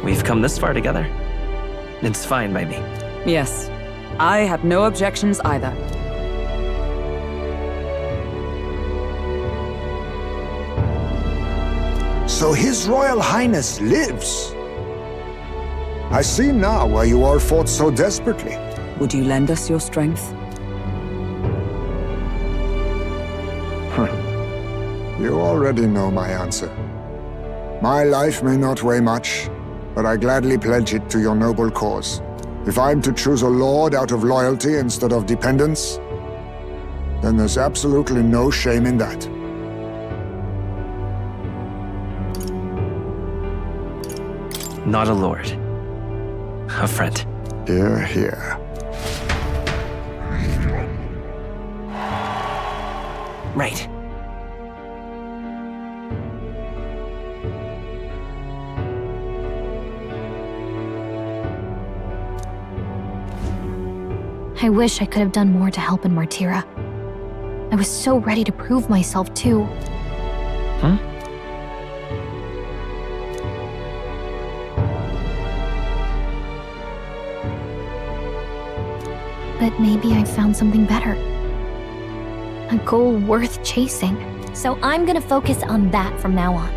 We've come this far together. It's fine by me. Yes, I have no objections either. So His Royal Highness lives. I see now why you all fought so desperately. Would you lend us your strength? You already know my answer. My life may not weigh much, but I gladly pledge it to your noble cause. If I'm to choose a lord out of loyalty instead of dependence, then there's absolutely no shame in that. Not a lord. A friend. Hear, hear. Right. I wish I could have done more to help in Martira. I was so ready to prove myself, too. Huh? But maybe I found something better. A goal worth chasing. So I'm gonna focus on that from now on.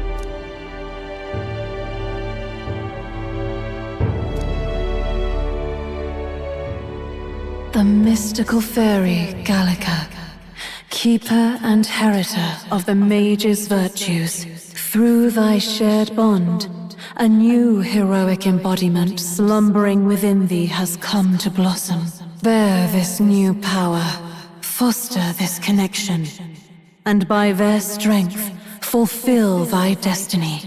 The mystical fairy, Gallica, keeper and heritor of the mage's virtues. Through thy shared bond, a new heroic embodiment slumbering within thee has come to blossom. Bear this new power, foster this connection, and by their strength, fulfill thy destiny.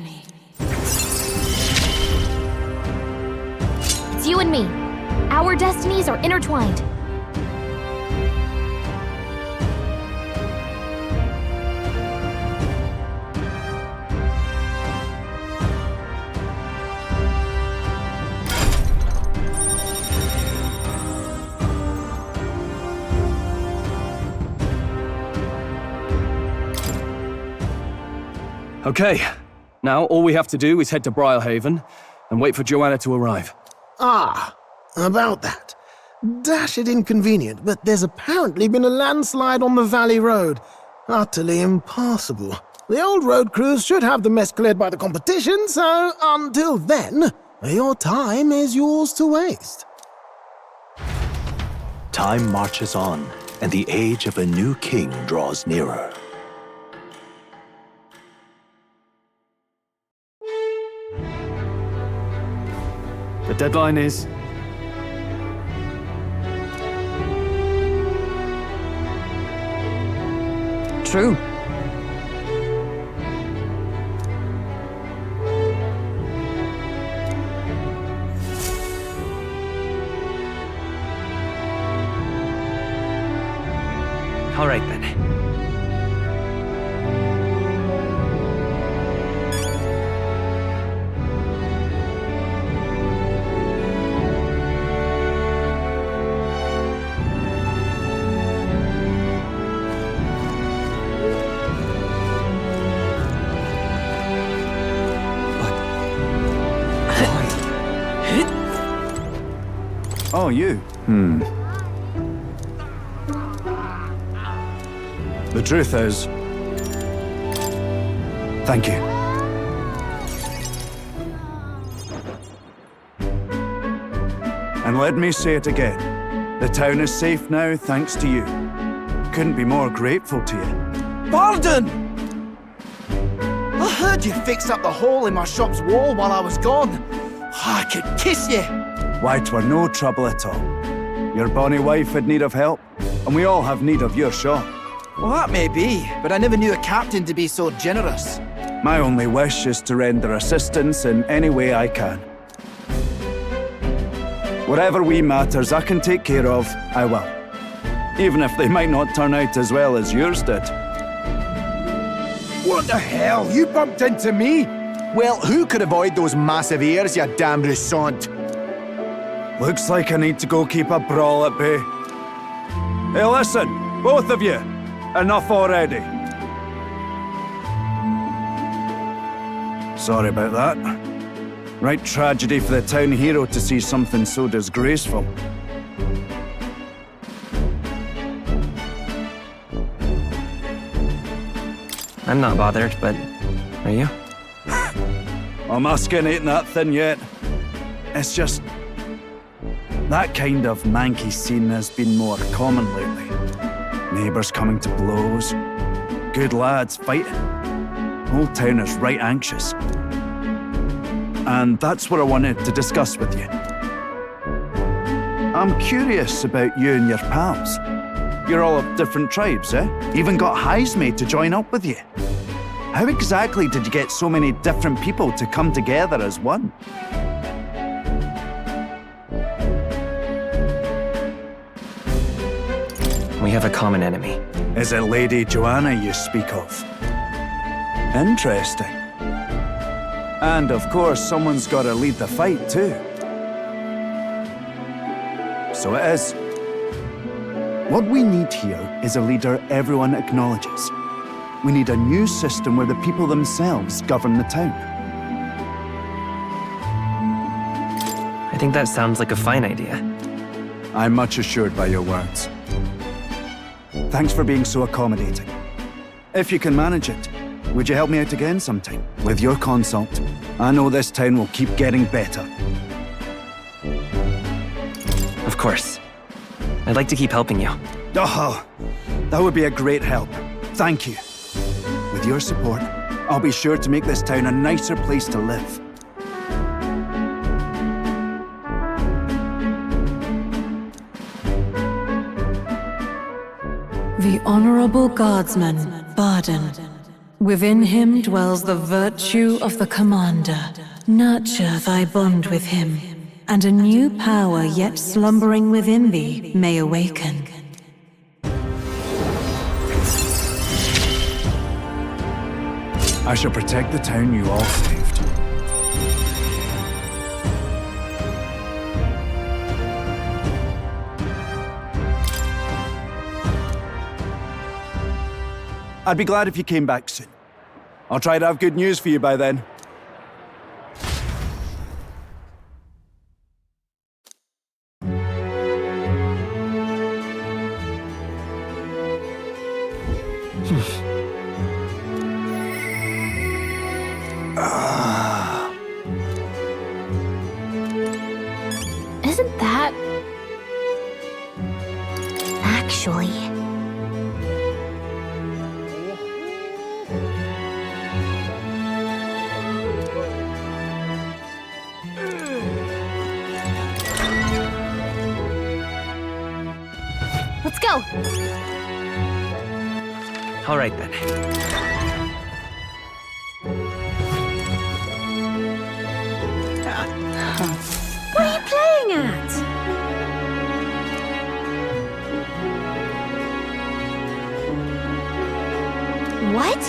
It's you and me. Our destinies are intertwined. Okay, now all we have to do is head to Briarhaven and wait for Joanna to arrive. Ah, about that. dashed inconvenient, but there's apparently been a landslide on the Valley Road. Utterly impassable. The old road crews should have the mess cleared by the competition, so until then, your time is yours to waste. Time marches on, and the age of a new king draws nearer. The deadline is... True. All right then. Oh, you? The truth is... Thank you. And let me say it again. The town is safe now, thanks to you. Couldn't be more grateful to you. Pardon! I heard you fixed up the hole in my shop's wall while I was gone. I could kiss you. Why, 'twere no trouble at all. Your bonny wife had need of help, and we all have need of your shop. Well, that may be, but I never knew a captain to be so generous. My only wish is to render assistance in any way I can. Whatever wee matters I can take care of, I will. Even if they might not turn out as well as yours did. What the hell? You bumped into me? Well, who could avoid those massive ears, you damn russant? Looks like I need to go keep a brawl at bay. Hey, listen, both of you. Enough already. Sorry about that. Right tragedy for the town hero to see something so disgraceful. I'm not bothered, but are you? My skin ain't that thin yet. It's just... that kind of manky scene has been more common lately. Neighbours coming to blows. Good lads fighting. Whole town is right anxious. And that's what I wanted to discuss with you. I'm curious about you and your pals. You're all of different tribes, eh? Even got Heisme to join up with you. How exactly did you get so many different people to come together as one? We have a common enemy. Is it Lady Joanna you speak of? Interesting. And of course, someone's got to lead the fight too. So it is. What we need here is a leader everyone acknowledges. We need a new system where the people themselves govern the town. I think that sounds like a fine idea. I'm much assured by your words. Thanks for being so accommodating. If you can manage it, would you help me out again sometime? With your consult, I know this town will keep getting better. Of course. I'd like to keep helping you. Oh, that would be a great help. Thank you. With your support, I'll be sure to make this town a nicer place to live. The Honorable Guardsman, Barden. Within him dwells the virtue of the Commander. Nurture thy bond with him, and a new power yet slumbering within thee may awaken. I shall protect the town you all saved. I'd be glad if you came back soon. I'll try to have good news for you by then. Isn't that... Actually... Let's go! All right then. What are you playing at? What?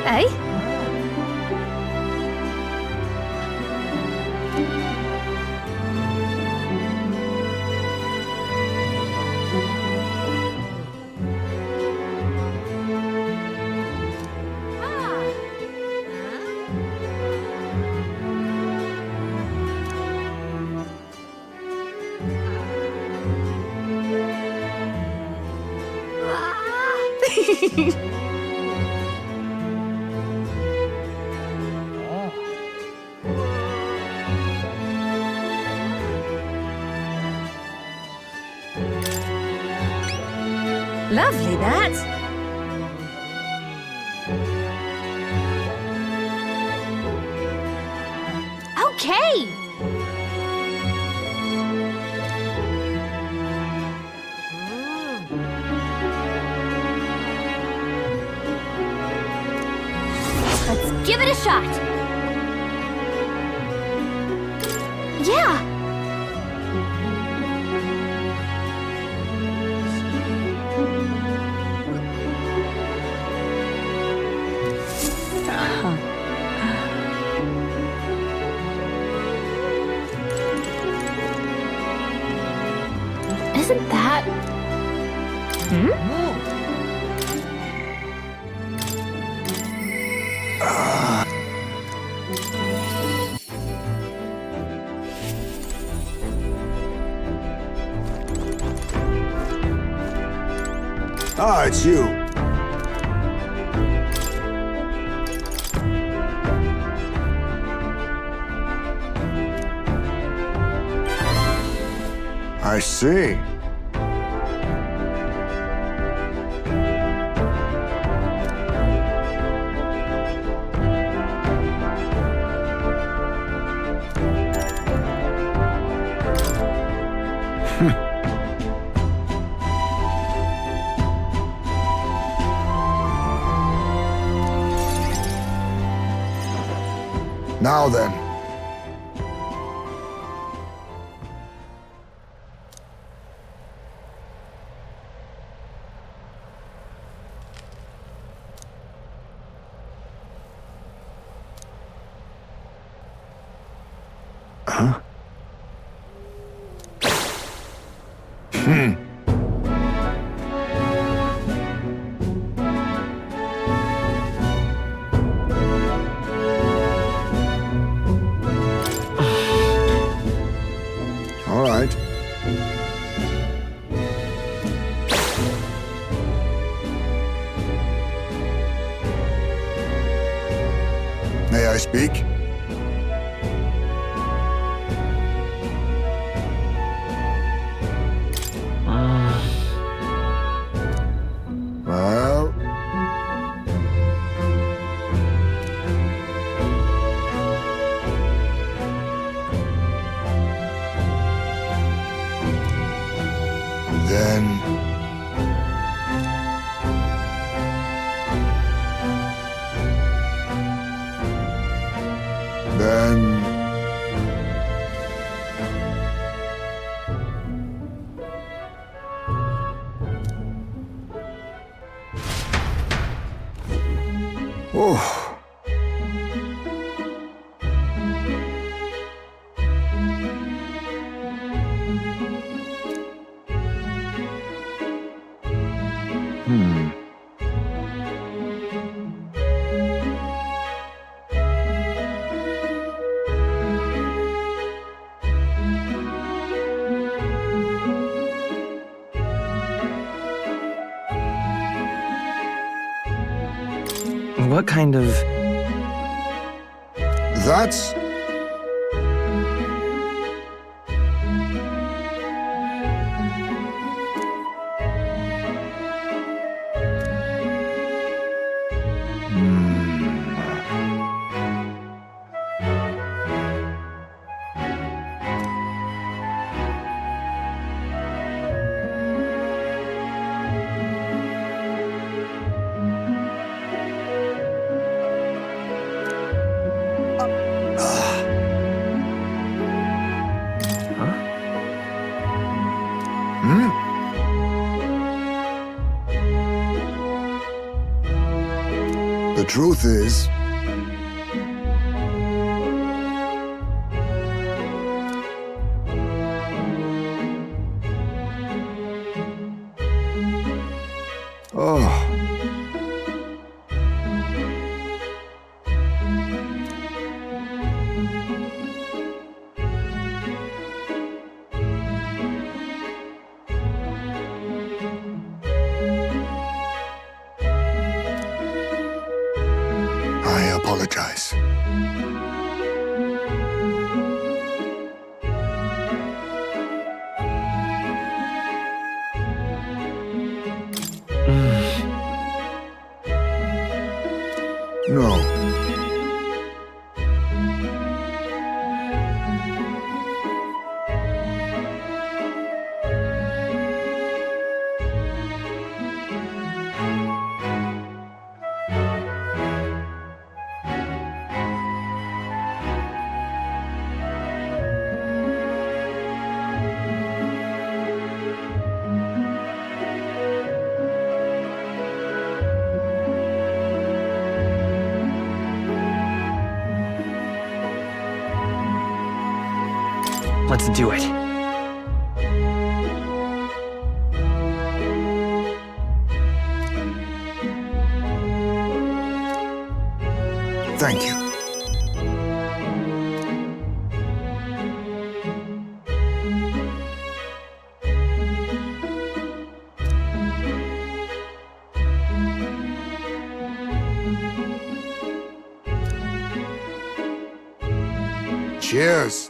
Eh? Lovely, that. Okay! Let's give it a shot! Yeah! Isn't that... Ah, it's you. I see. Now then. Huh? All right. May I speak? Well... Then... Oh. What kind of... That's... The truth is... Oh. I apologize. No. Let's do it. Thank you. Cheers.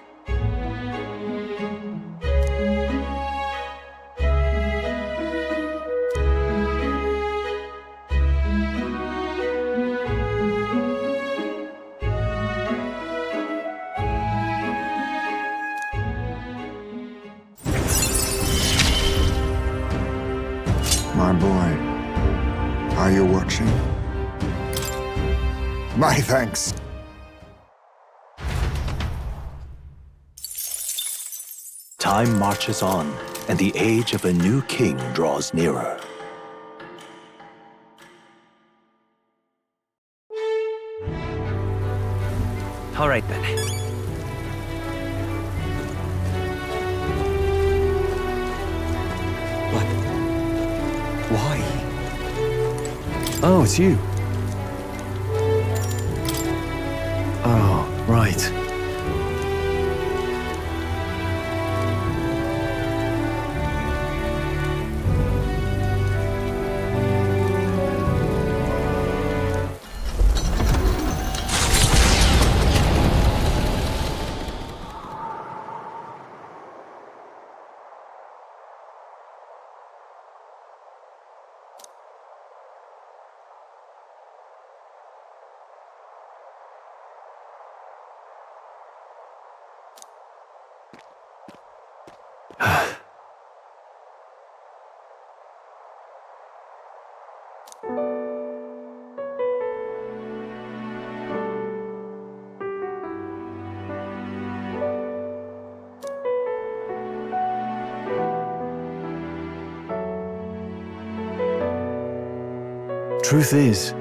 My boy, are you watching? My thanks. Time marches on, and the age of a new king draws nearer. All right then. Why? Oh, it's you. Oh, right. Truth is,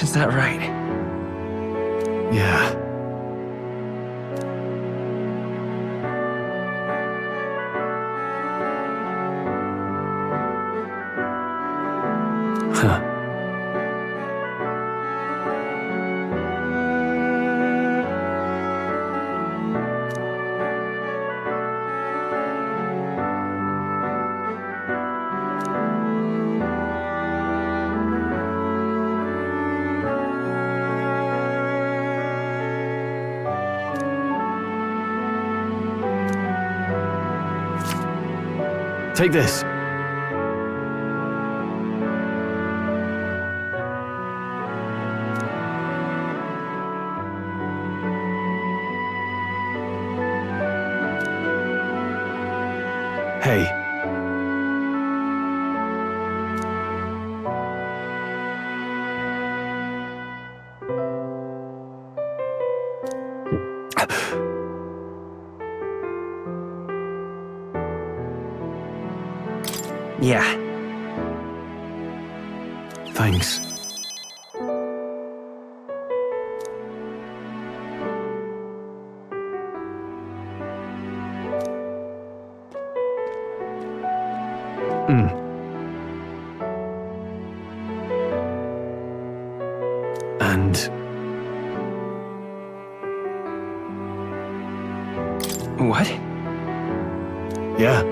is that right? Yeah. Huh. Take this. Hey. Yeah. Thanks. And... What? Yeah.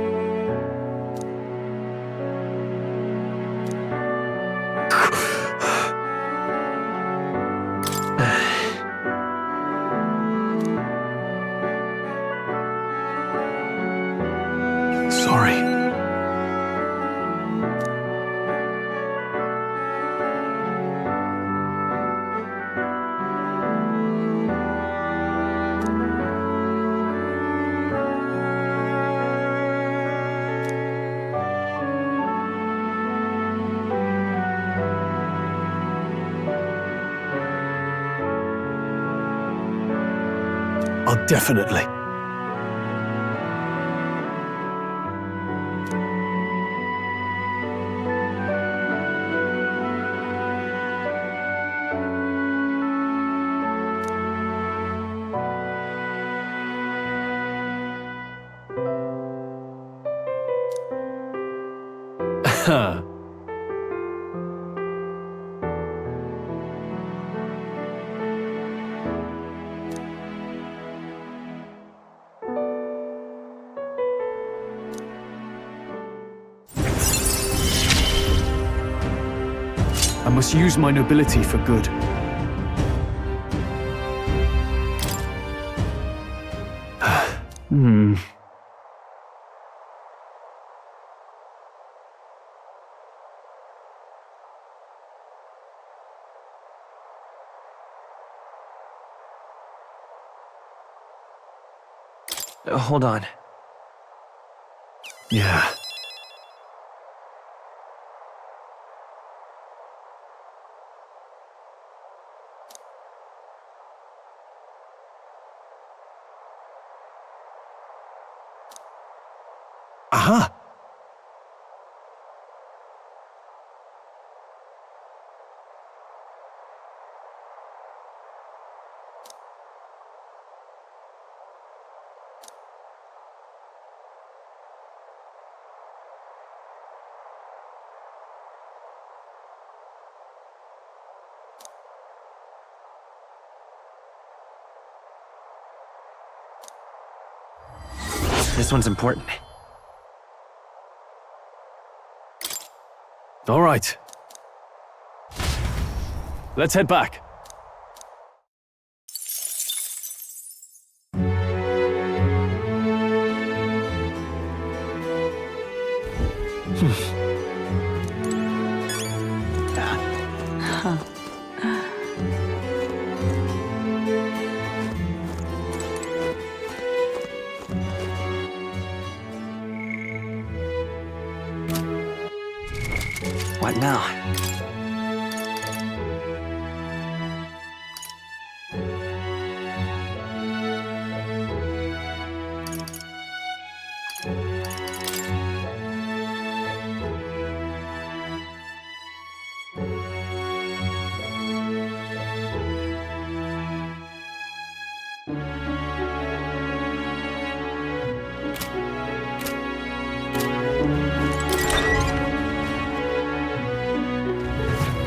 Sorry. I'll definitely. I must use my nobility for good. Hold on. Yeah. Aha! This one's important. All right. Let's head back. What now?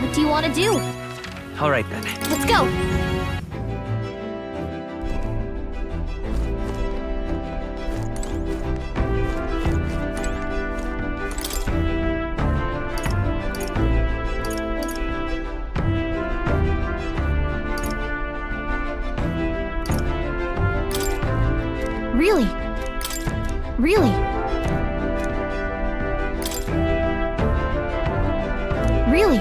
What do you want to do? All right then. Let's go. Really? Really? Really?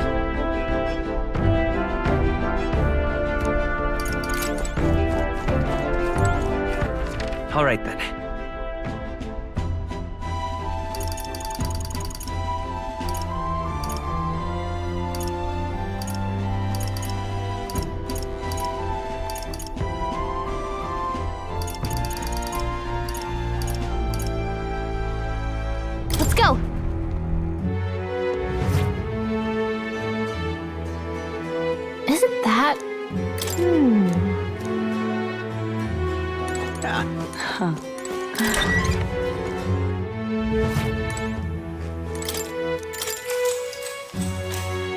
All right then. Let's go! Isn't that...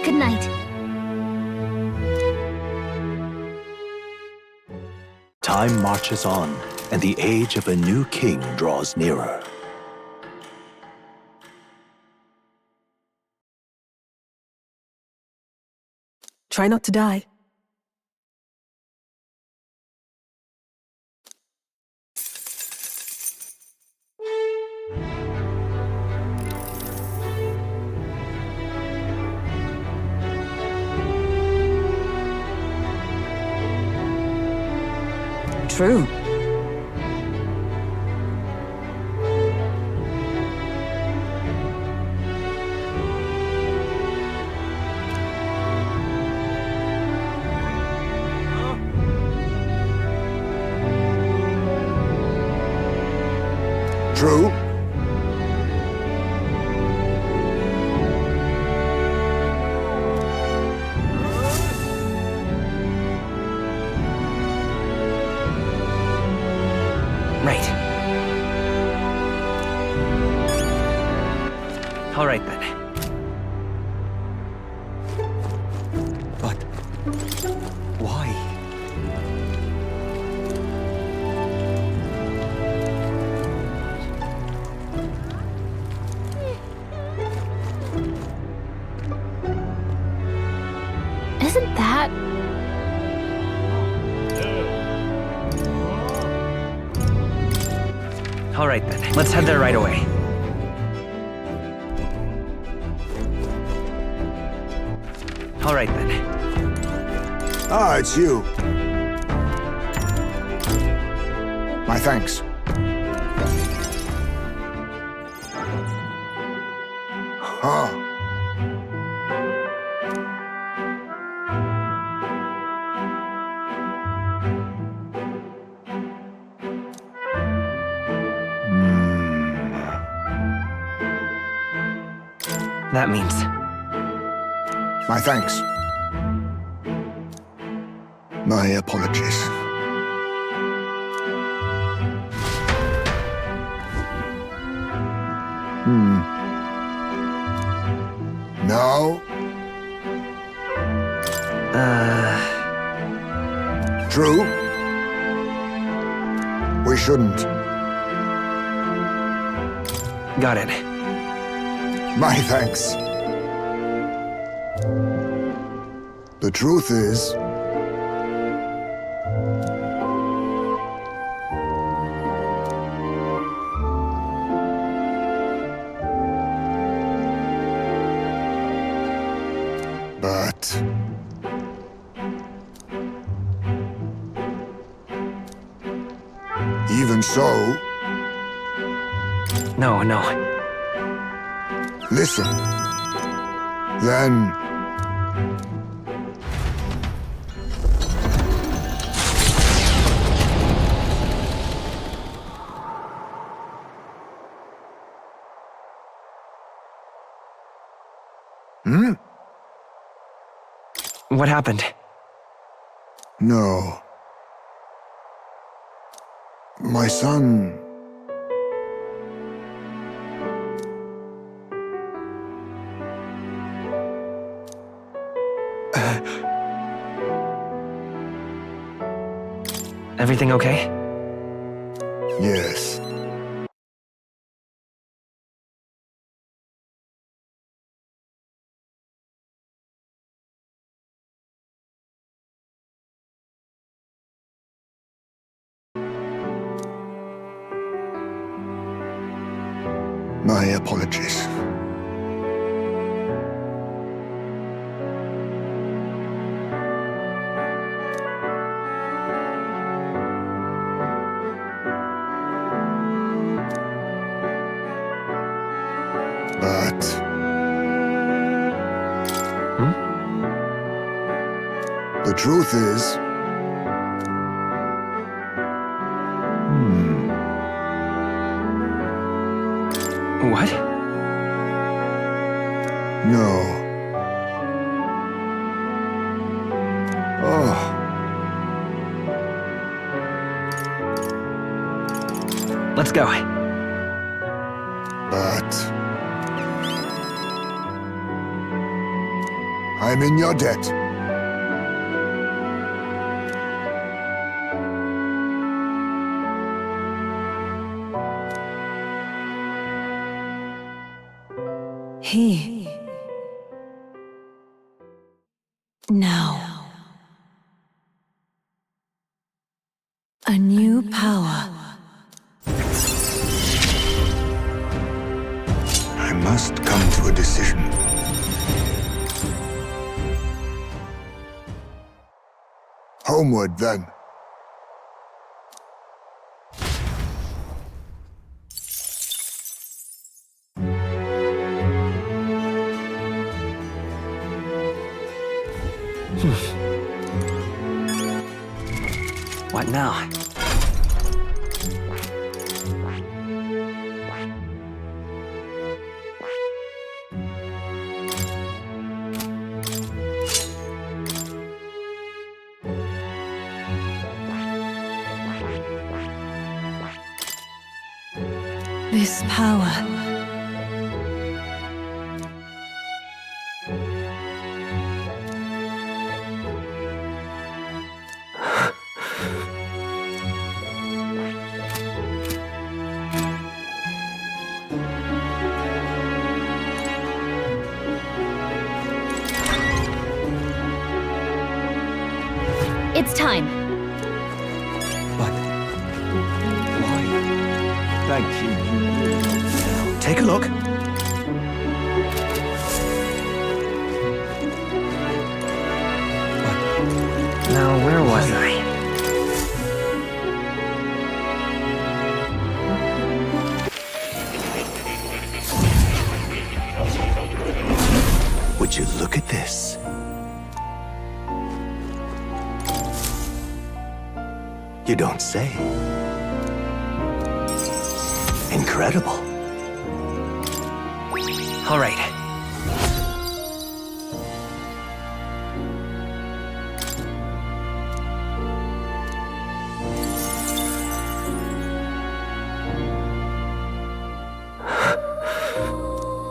Good night. Time marches on, and the age of a new king draws nearer. Try not to die. True. True. Right. All right then. But why? Isn't that... All right then. Let's head there right away. All right then. Ah, it's you. My thanks. Huh. That means... My thanks. My apologies. No? True? We shouldn't. Got it. My thanks. The truth is... But... Even so... No. Listen. Then... What happened? No. My son... Everything okay? Yes. My apologies. truth is... What? No. Oh. Let's go. But... I'm in your debt. He. Now. A new power. I must come to a decision. Homeward, then. What now? This power. It's time. Thank you. Take a look. Now, where was I? Would you look at this? You don't say. Incredible. All right.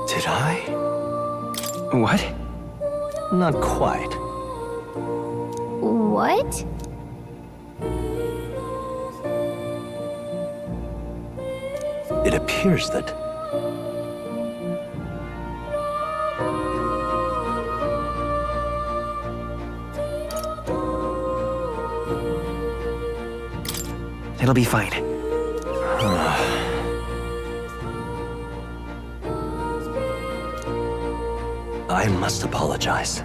Did I? What? Not quite. What? It appears that it'll be fine. I must apologize.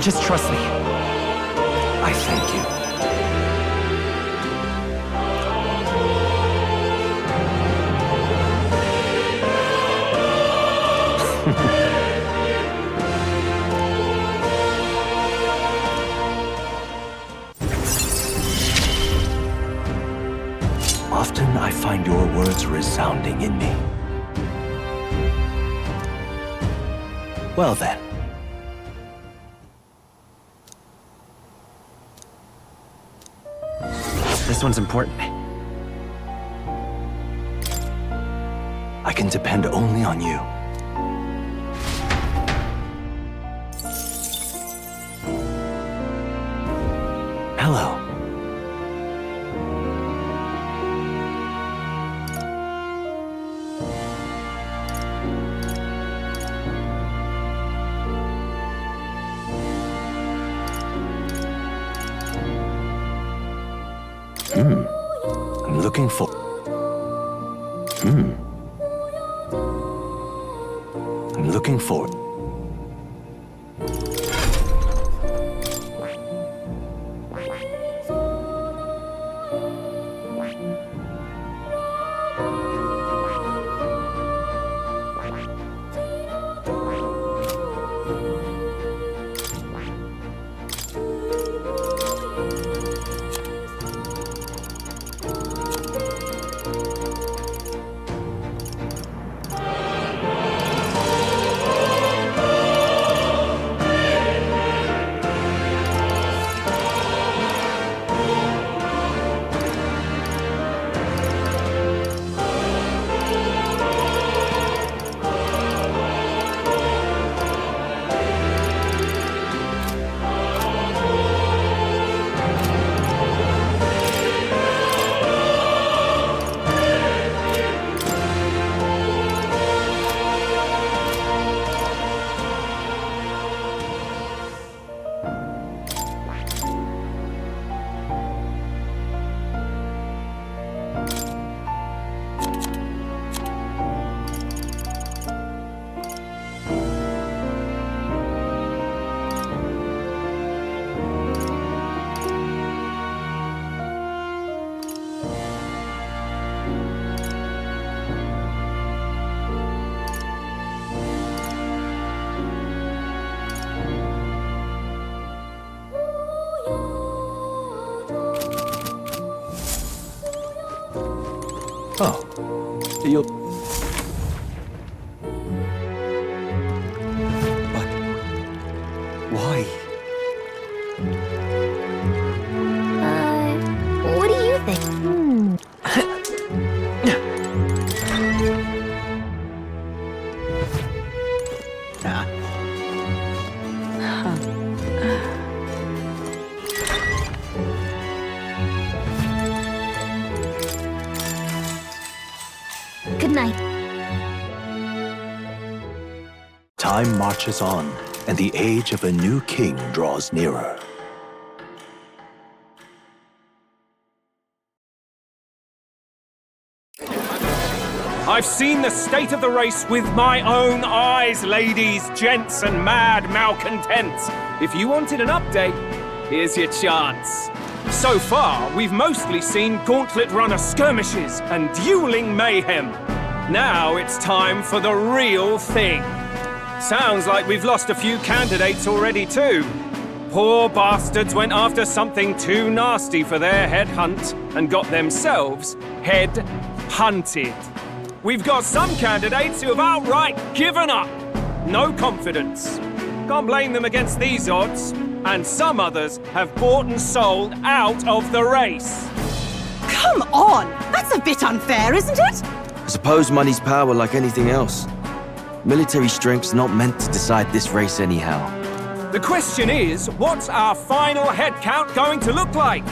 Just trust me. I thank you. Often I find your words resounding in me. Well then. This one's important. I can depend only on you. Hello. I'm looking for... I'm looking for... Oh. You'll... But... why? What do you think? Good night. Time marches on, and the age of a new king draws nearer. I've seen the state of the race with my own eyes, ladies, gents, and mad malcontents. If you wanted an update, here's your chance. So far, we've mostly seen gauntlet runner skirmishes and dueling mayhem. Now it's time for the real thing. Sounds like we've lost a few candidates already too. Poor bastards went after something too nasty for their head hunt and got themselves head hunted. We've got some candidates who have outright given up. No confidence. Can't blame them against these odds. And some others have bought and sold out of the race. Come on! That's a bit unfair, isn't it? I suppose money's power like anything else. Military strength's not meant to decide this race anyhow. The question is, what's our final head count going to look like?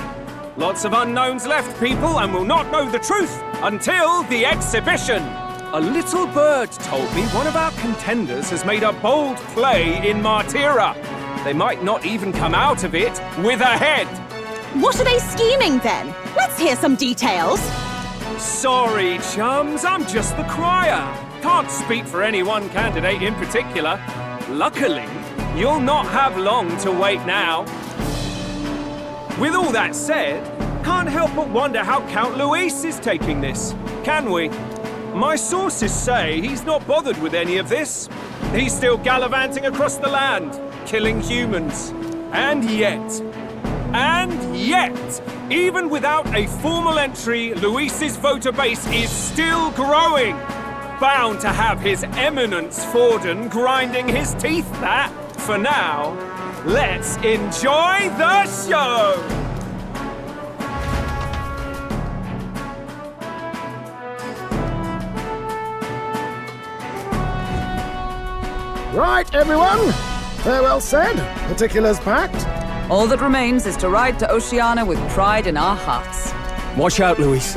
Lots of unknowns left, people, and we'll not know the truth until the exhibition. A little bird told me one of our contenders has made a bold play in Martira. They might not even come out of it with a head. What are they scheming then? Let's hear some details. Sorry, chums, I'm just the crier. Can't speak for any one candidate in particular. Luckily, you'll not have long to wait now. With all that said, can't help but wonder how Count Luis is taking this, can we? My sources say he's not bothered with any of this. He's still gallivanting across the land, killing humans. And yet, even without a formal entry, Luis's voter base is still growing. Bound to have His Eminence Forden grinding his teeth, that. For now, let's enjoy the show! Right, everyone. Farewell said, particulars packed. All that remains is to ride to Oceania with pride in our hearts. Watch out, Luis.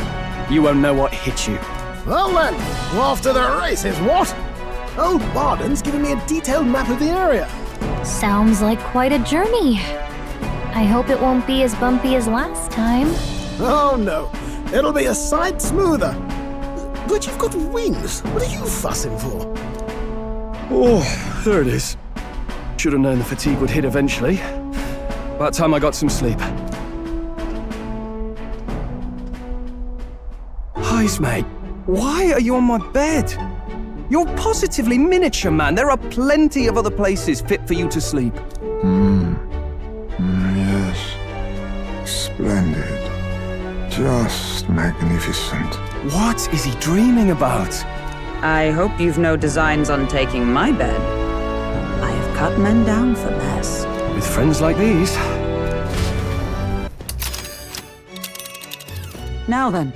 You won't know what hit you. Well then, off to the races, what? Old Barden's giving me a detailed map of the area. Sounds like quite a journey. I hope it won't be as bumpy as last time. Oh no, it'll be a sight smoother. But you've got wings. What are you fussing for? Oh, there it is. Should have known the fatigue would hit eventually. About time I got some sleep. Heis, mate. Why are you on my bed? You're positively miniature, man. There are plenty of other places fit for you to sleep. Yes. Splendid. Just magnificent. What is he dreaming about? I hope you've no designs on taking my bed. I have cut men down for less. With friends like these. Now then.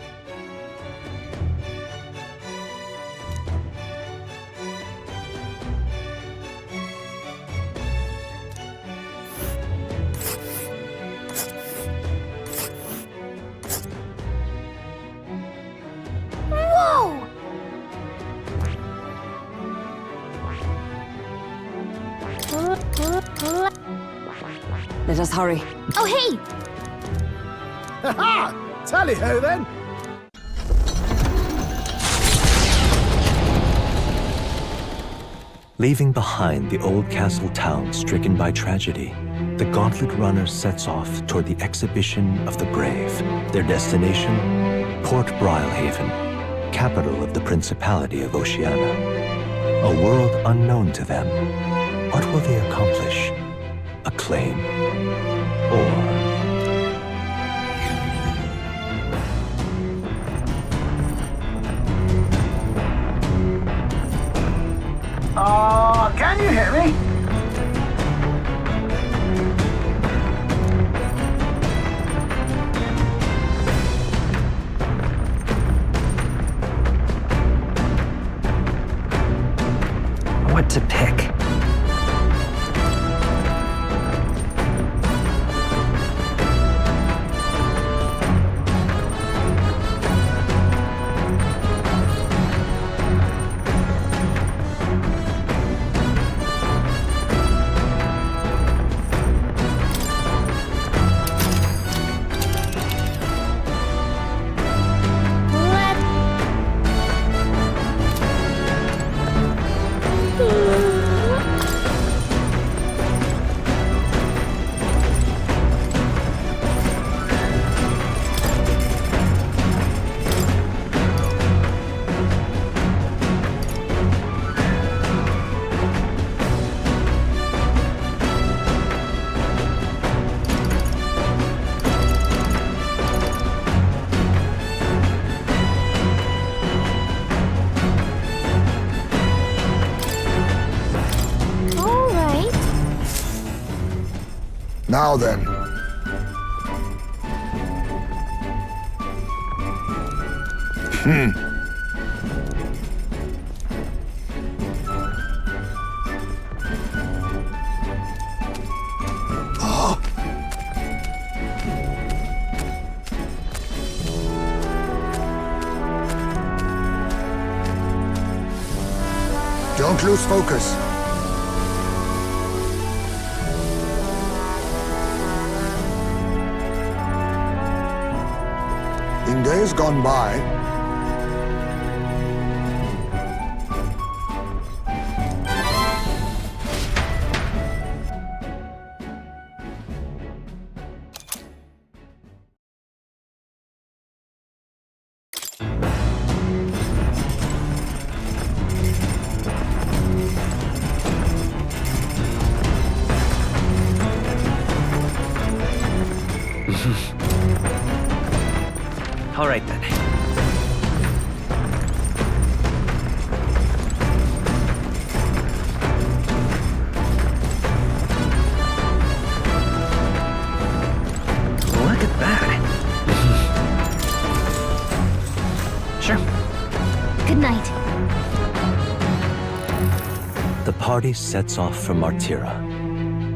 Whoa! Let us hurry. Oh, hey! Ha-ha! Tally-ho then! Leaving behind the old castle town stricken by tragedy, the Gauntlet Runner sets off toward the exhibition of the brave. Their destination, Port Brilehaven, capital of the Principality of Oceania. A world unknown to them. What will they accomplish? Acclaim? Or... you hear me? What to pick? Now then. Don't lose focus. In days gone by, All right then. Look at that. Sure. Good night. The party sets off for Martira.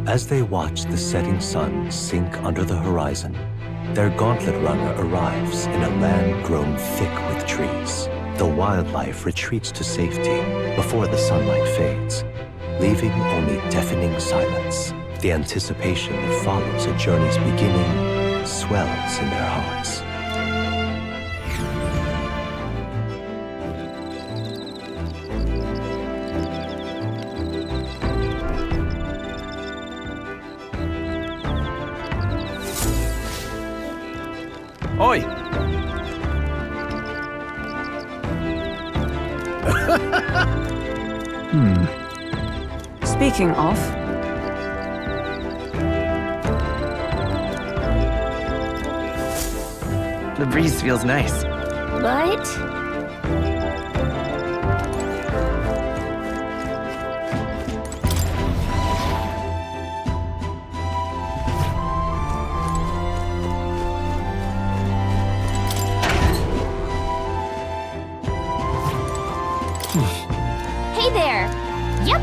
As they watch the setting sun sink under the horizon, their gauntlet runner arrives in a land grown thick with trees. The wildlife retreats to safety before the sunlight fades, leaving only deafening silence. The anticipation that follows a journey's beginning swells in their hearts. Oi! Speaking of, The breeze feels nice. But Hey there! Yep!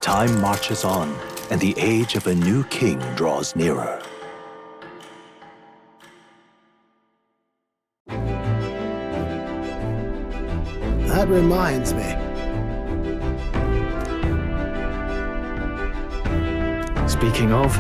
Time marches on, and the age of a new king draws nearer. That reminds me. Speaking of...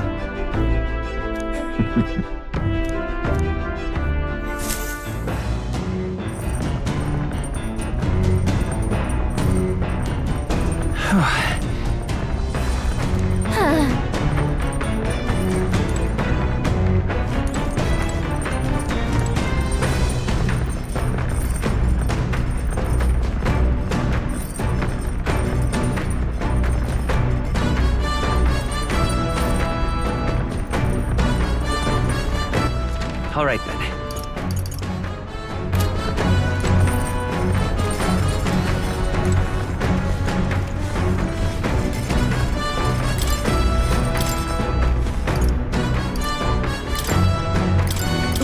All right then.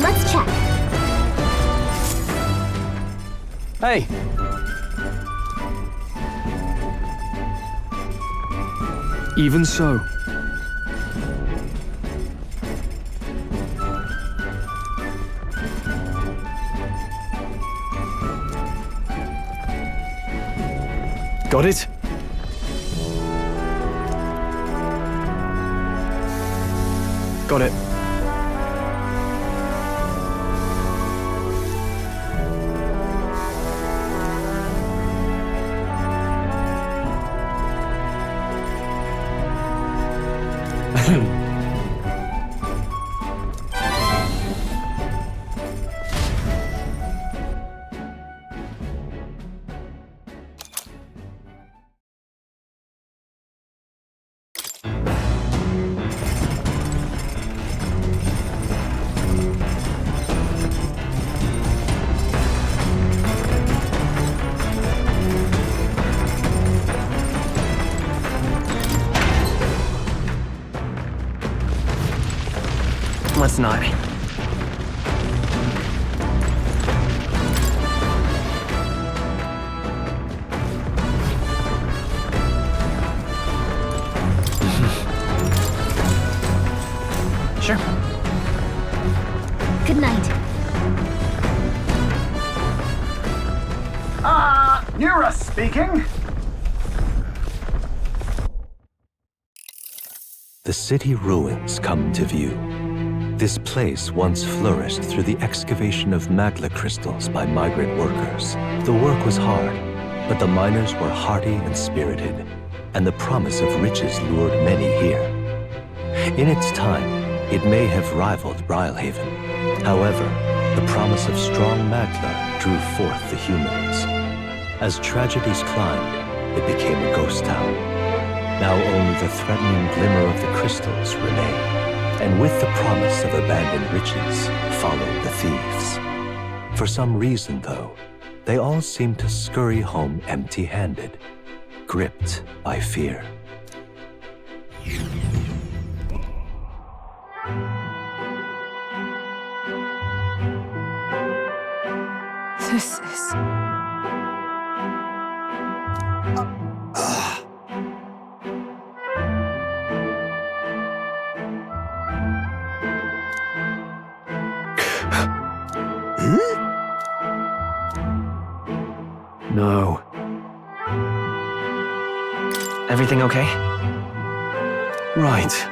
Let's check. Hey! Even so. Got it? Got it. Let's not. Sure. Good night. Nura speaking. The city ruins come to view. This place once flourished through the excavation of magla crystals by migrant workers. The work was hard, but the miners were hardy and spirited, and the promise of riches lured many here. In its time, it may have rivaled Brylehaven. However, the promise of strong magla drew forth the humans. As tragedies climbed, it became a ghost town. Now only the threatening glimmer of the crystals remained. And with the promise of abandoned riches followed the thieves. For some reason, though, they all seemed to scurry home empty-handed, gripped by fear. This is... No. Everything okay? Right.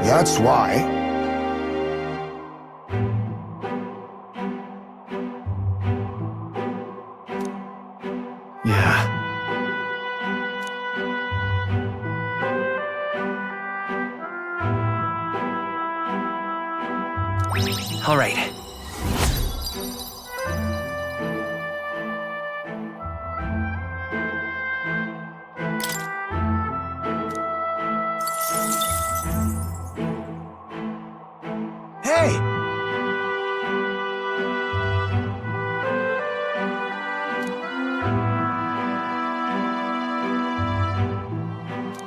That's why. Yeah. All right. Hey!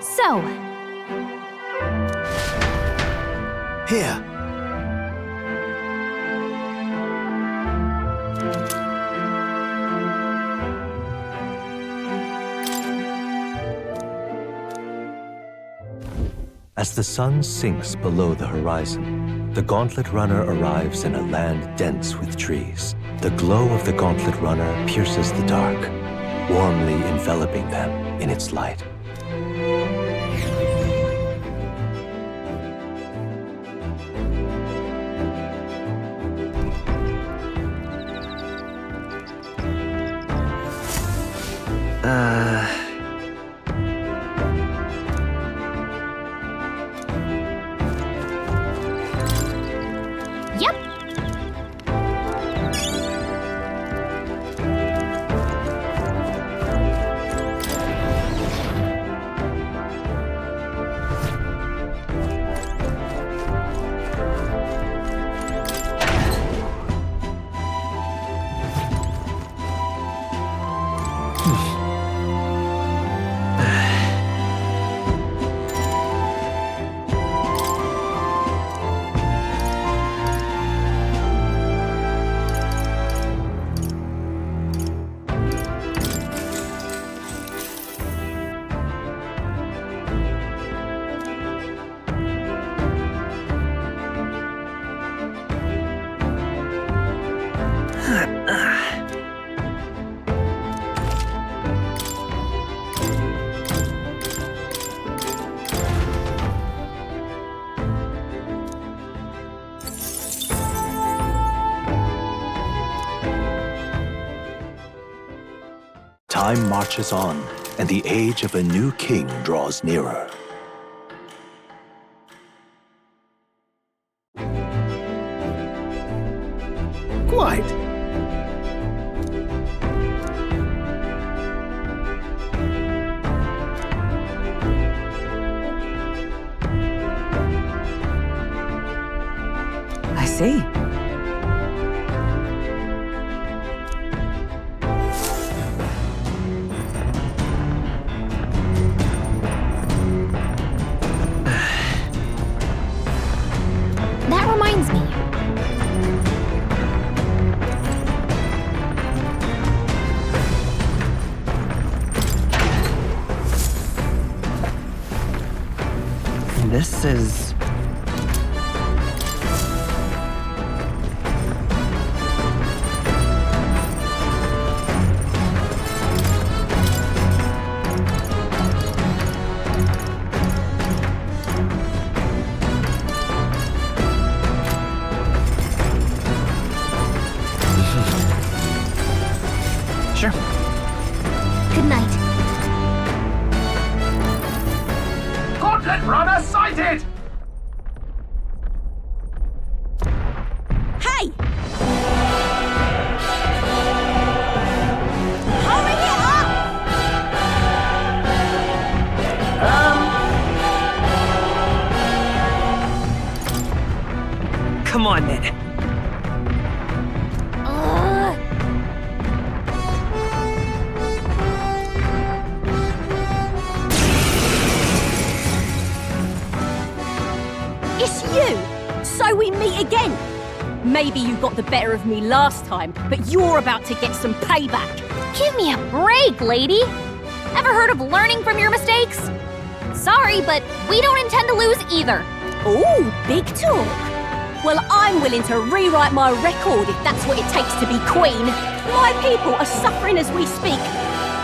So, Here. As the sun sinks below the horizon, the Gauntlet Runner arrives in a land dense with trees. The glow of the Gauntlet Runner pierces the dark, warmly enveloping them in its light. Time marches on, and the age of a new king draws nearer. Quite. I see. That reminds me. This is... Sure. Good night. Gauntlet Runner sighted! Hey! Hurry it up! Come on, then. It's you! So we meet again! Maybe you got the better of me last time, but you're about to get some payback. Give me a break, lady! Ever heard of learning from your mistakes? Sorry, but we don't intend to lose either. Ooh, big talk. Well, I'm willing to rewrite my record if that's what it takes to be queen. My people are suffering as we speak.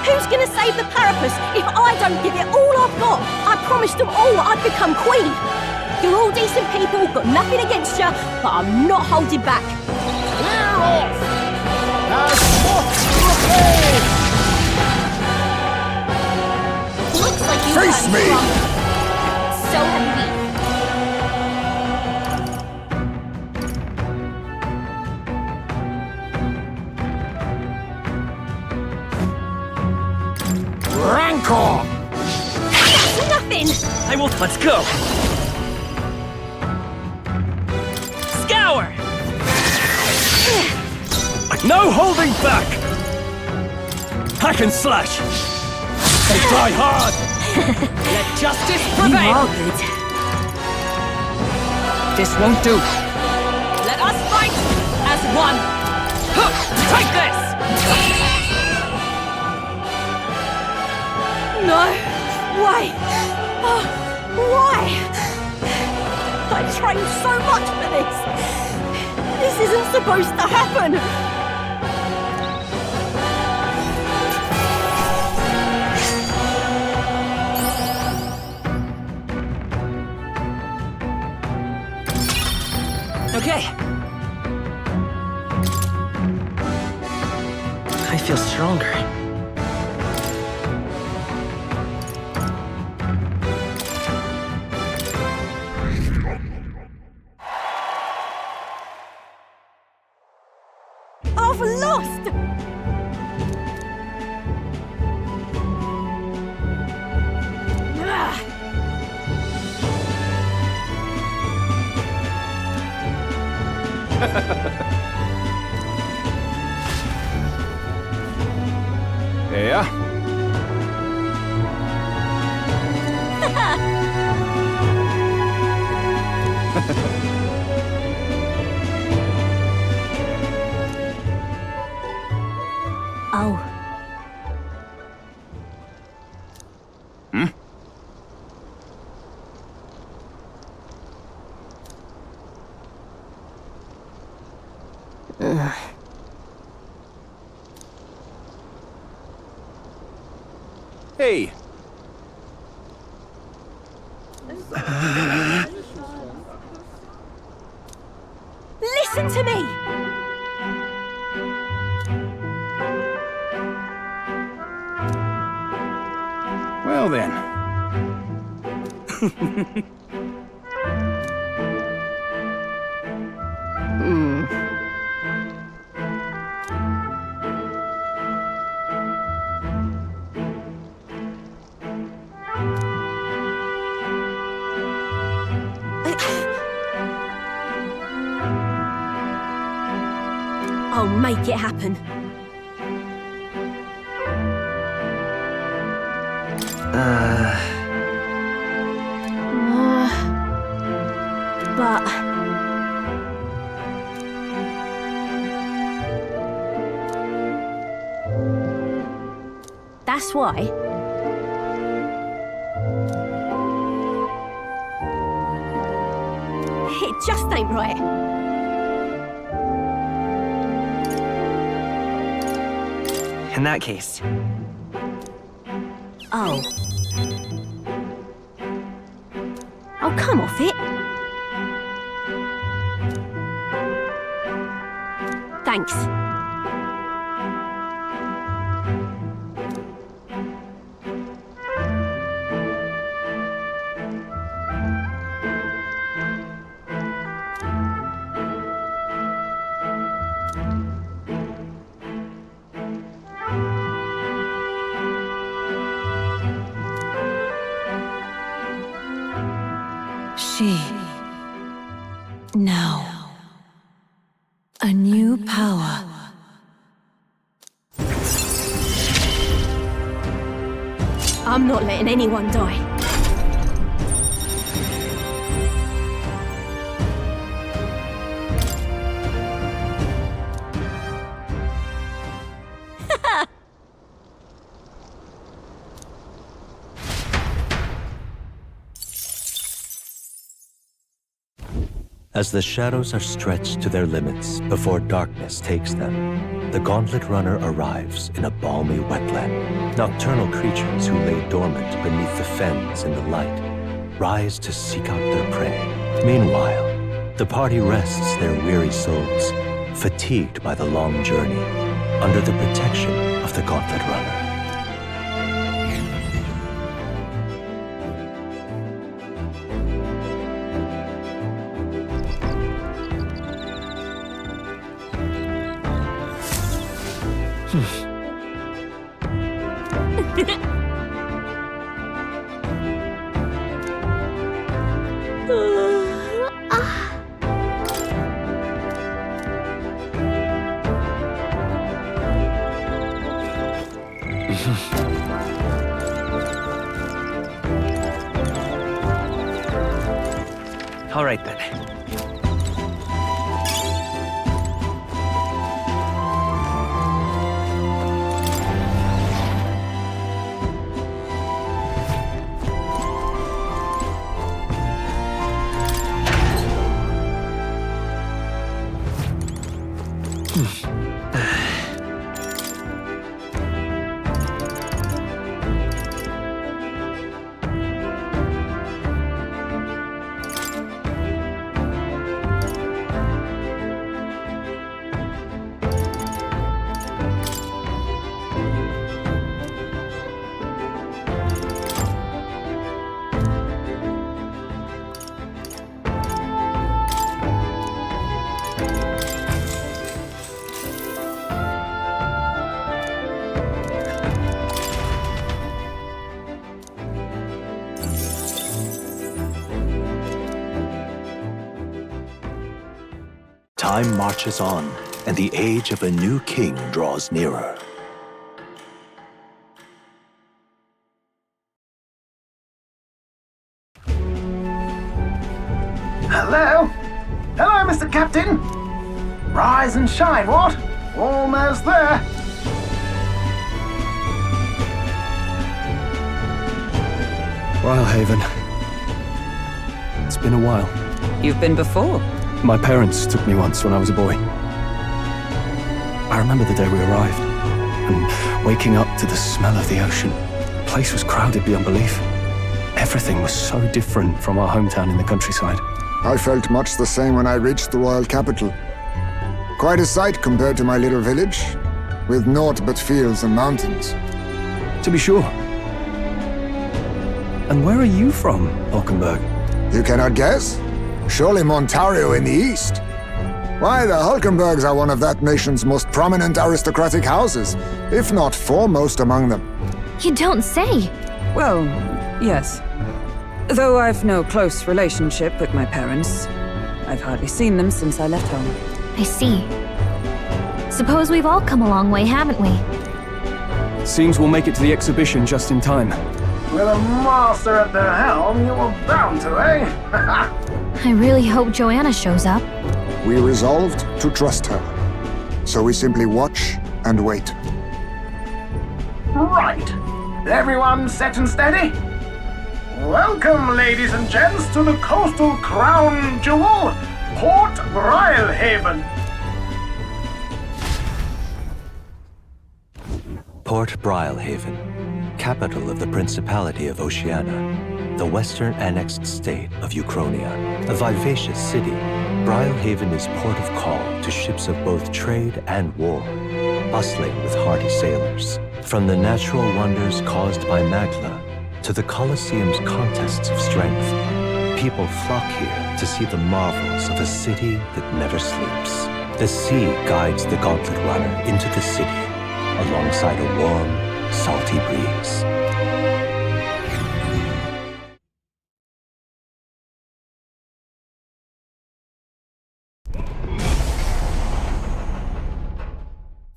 Who's gonna save the Parapus if I don't give it all I've got? I promised them all I'd become queen. You're all decent people, got nothing against you, but I'm not holding back. Clear off! As Looks like you Face got me! drunk. So have Rancor! That's nothing! Let's go! Scour! No holding back! Hack and slash! They try hard! Let justice You prevail! are good. This won't do. Let us fight as one! Take this! No! Why? Oh, why? I trained so much for this! This isn't supposed to happen! Okay. I feel stronger. I've lost! Ah. Ja. Oh. Hm? Hey. Listen to me! Well then. I'll make it happen. But... That's why... It just ain't right. In that case. Oh. Oh, come off it. Thanks. She. Now. A new power. I'm not letting anyone die. As the shadows are stretched to their limits before darkness takes them, the Gauntlet Runner arrives in a balmy wetland. Nocturnal creatures who lay dormant beneath the fens in the light rise to seek out their prey. Meanwhile, the party rests their weary souls, fatigued by the long journey, under the protection of the Gauntlet Runner. All right then. Time marches on, and the age of a new king draws nearer. Hello? Hello, Mr. Captain. Rise and shine, what? Almost there. Rhylehaven. It's been a while. You've been before? My parents took me once when I was a boy. I remember the day we arrived, and waking up to the smell of the ocean. The place was crowded beyond belief. Everything was so different from our hometown in the countryside. I felt much the same when I reached the royal capital. Quite a sight compared to my little village, with naught but fields and mountains. To be sure. And where are you from, Hulkenberg? You cannot guess? Surely Montario in the east. Why, the Hulkenbergs are one of that nation's most prominent aristocratic houses, if not foremost among them. You don't say. Well, yes. Though I've no close relationship with my parents, I've hardly seen them since I left home. I see. Suppose we've all come a long way, haven't we? Seems we'll make it to the exhibition just in time. With a master at the helm, you were bound to, eh? I really hope Joanna shows up. We resolved to trust her. So we simply watch and wait. Right. Everyone set and steady? Welcome, ladies and gents, to the coastal crown jewel, Port Rhylehaven. Port Rhylehaven, capital of the Principality of Oceania, the western annexed state of Uchronia. A vivacious city, Rhylehaven is port of call to ships of both trade and war, bustling with hardy sailors. From the natural wonders caused by Magla to the Colosseum's contests of strength, people flock here to see the marvels of a city that never sleeps. The sea guides the gauntlet runner into the city, alongside a warm, salty breeze.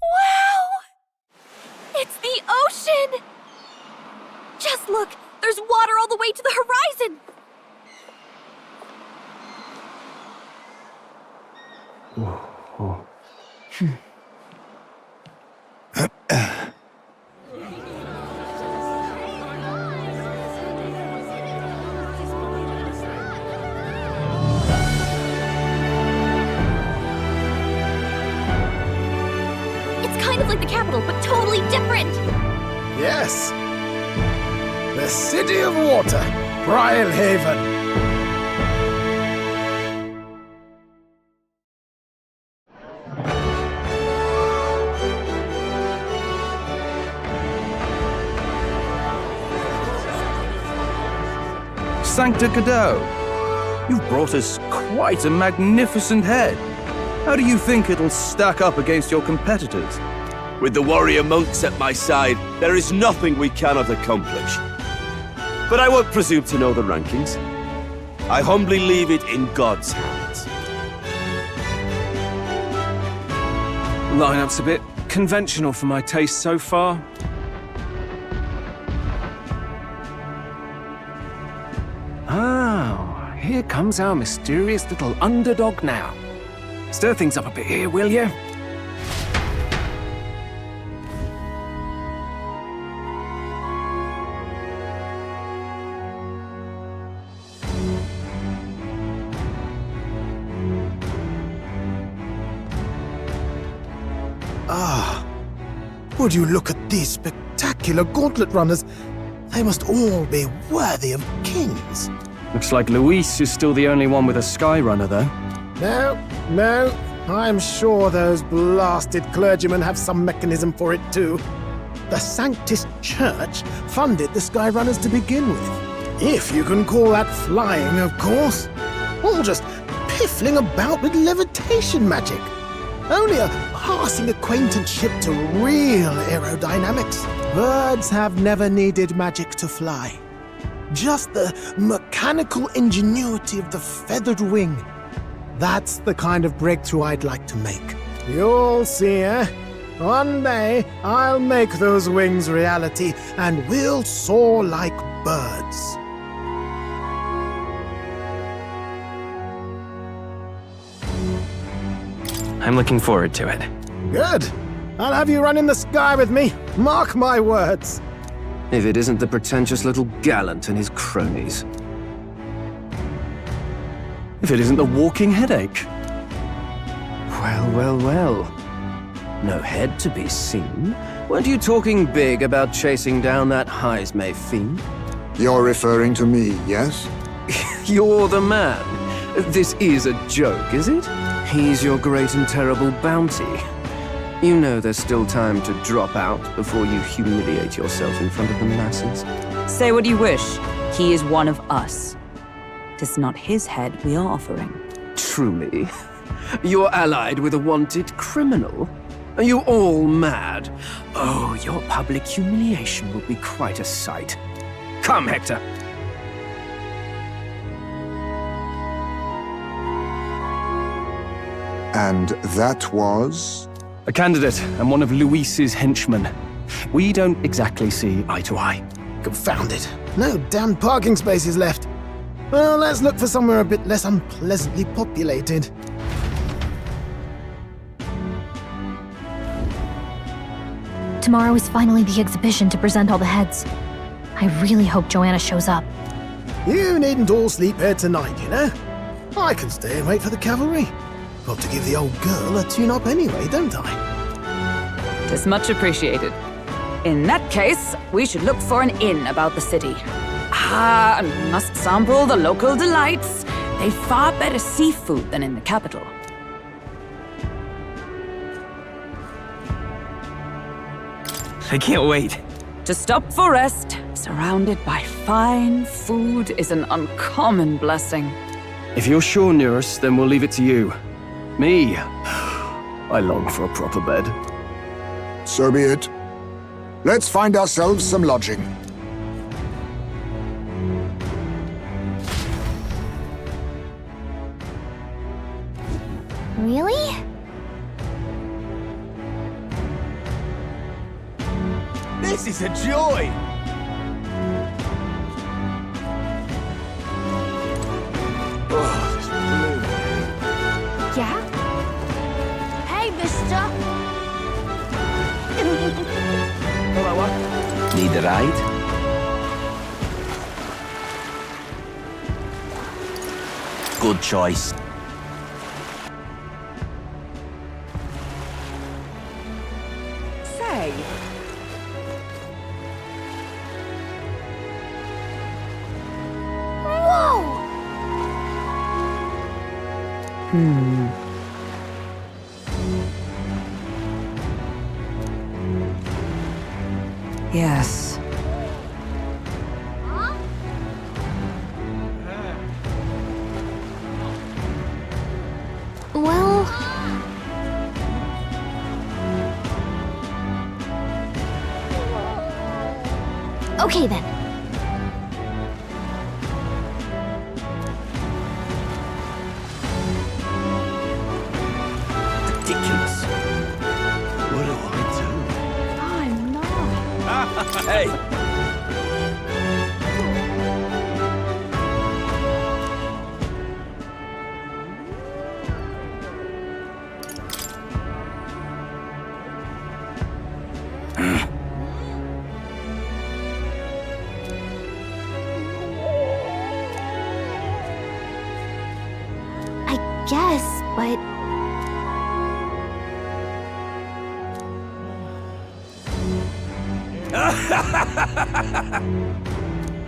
Wow! It's the ocean! Just look! There's water all the way to the horizon! It's kind of like the capital, but totally different! Yes. The City of Water, Rhylehaven. Sancta Cadeau, you've brought us quite a magnificent head. How do you think it'll stack up against your competitors? With the warrior monks at my side, there is nothing we cannot accomplish. But I won't presume to know the rankings. I humbly leave it in God's hands. Lineup's a bit conventional for my taste so far. Oh, here comes our mysterious little underdog now. Stir things up a bit here, will you? Would you look at these spectacular gauntlet runners? They must all be worthy of kings. Looks like Luis is still the only one with a sky runner, though. No. I'm sure those blasted clergymen have some mechanism for it too. The Sanctus Church funded the Skyrunners to begin with. If you can call that flying, of course. All just piffling about with levitation magic. Only a passing acquaintanceship to real aerodynamics. Birds have never needed magic to fly. Just the mechanical ingenuity of the feathered wing. That's the kind of breakthrough I'd like to make. You'll see, eh? One day, I'll make those wings reality, and we'll soar like birds. I'm looking forward to it. Good. I'll have you run in the sky with me. Mark my words. If it isn't the pretentious little gallant and his cronies. If it isn't the walking headache. Well. No head to be seen. Weren't you talking big about chasing down that Heismay fiend? You're referring to me, yes? You're the man. This is a joke, is it? He's your great and terrible bounty. You know there's still time to drop out before you humiliate yourself in front of the masses. Say what you wish. He is one of us. Tis not his head we are offering. Truly? You're allied with a wanted criminal? Are you all mad? Oh, your public humiliation will be quite a sight. Come, Hector. And that was? A candidate and one of Luis's henchmen. We don't exactly see eye to eye. Confound it. No damn parking spaces left. Well, let's look for somewhere a bit less unpleasantly populated. Tomorrow is finally the exhibition to present all the heads. I really hope Joanna shows up. You needn't all sleep here tonight, you know? I can stay and wait for the cavalry. Got to give the old girl a tune-up anyway, don't I? Tis much appreciated. In that case, we should look for an inn about the city. And must sample the local delights. They've far better seafood than in the capital. I can't wait. To stop for rest, surrounded by fine food, is an uncommon blessing. If you're sure, Nurse, then we'll leave it to you. Me, I long for a proper bed. So be it. Let's find ourselves some lodging. Really? This is a joy! Oh, this balloon. Yeah? Hey, mister! Hello, what? Need a ride? Good choice. Say, Whoa! Yes. Well... Okay then. Ridiculous. What do I do? I'm not. Hey! guess, but...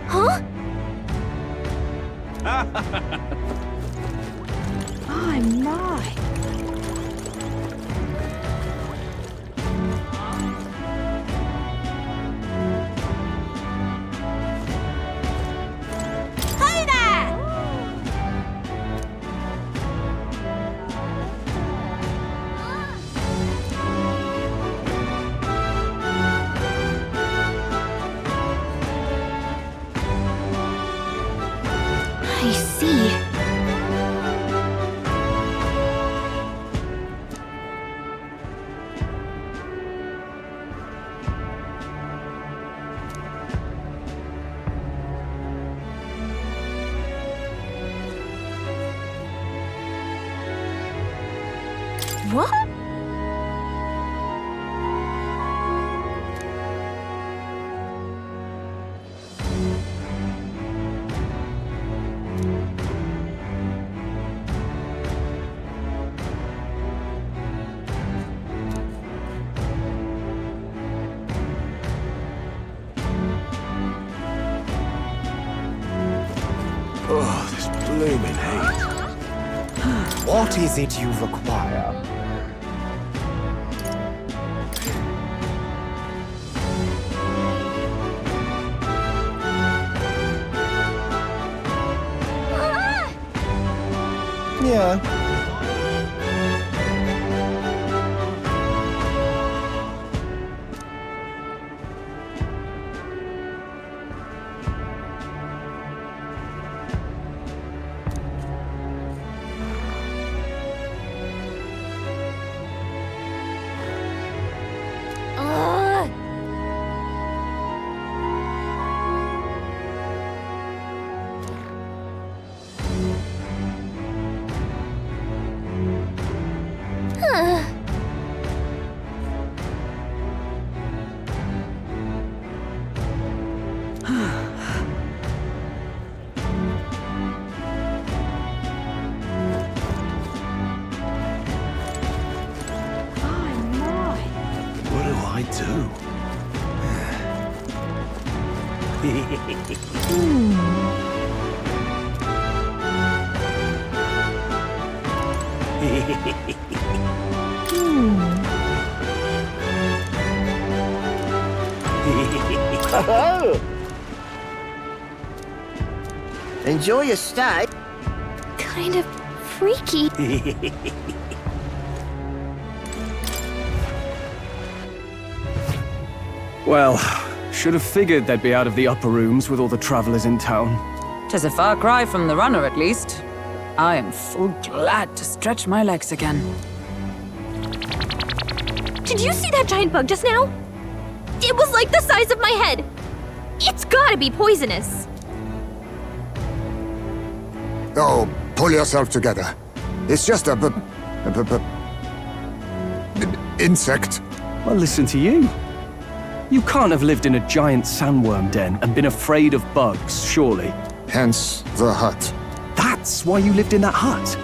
Huh? My, my. Hey there! I see. What? Oh, this blooming heat. What is it you require? Yeah. Enjoy your stay. Kind of freaky. Well, should have figured they'd be out of the upper rooms with all the travelers in town. 'Tis a far cry from the runner, at least. I am full glad to stretch my legs again. Did you see that giant bug just now? It was like the size of my head. It's gotta be poisonous. Oh, pull yourself together. It's just a insect. Well, listen to you. You can't have lived in a giant sandworm den and been afraid of bugs, surely. Hence the hut. That's why you lived in that hut?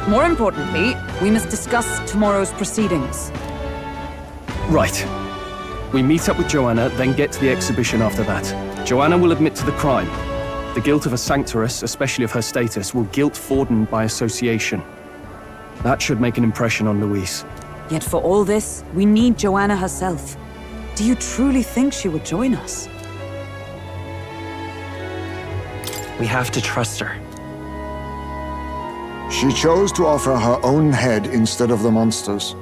More importantly, we must discuss tomorrow's proceedings. Right. We meet up with Joanna, then get to the exhibition after that. Joanna will admit to the crime. The guilt of a sanctoress, especially of her status, will guilt Forden by association. That should make an impression on Louise. Yet for all this, we need Joanna herself. Do you truly think she would join us? We have to trust her. She chose to offer her own head instead of the monster's.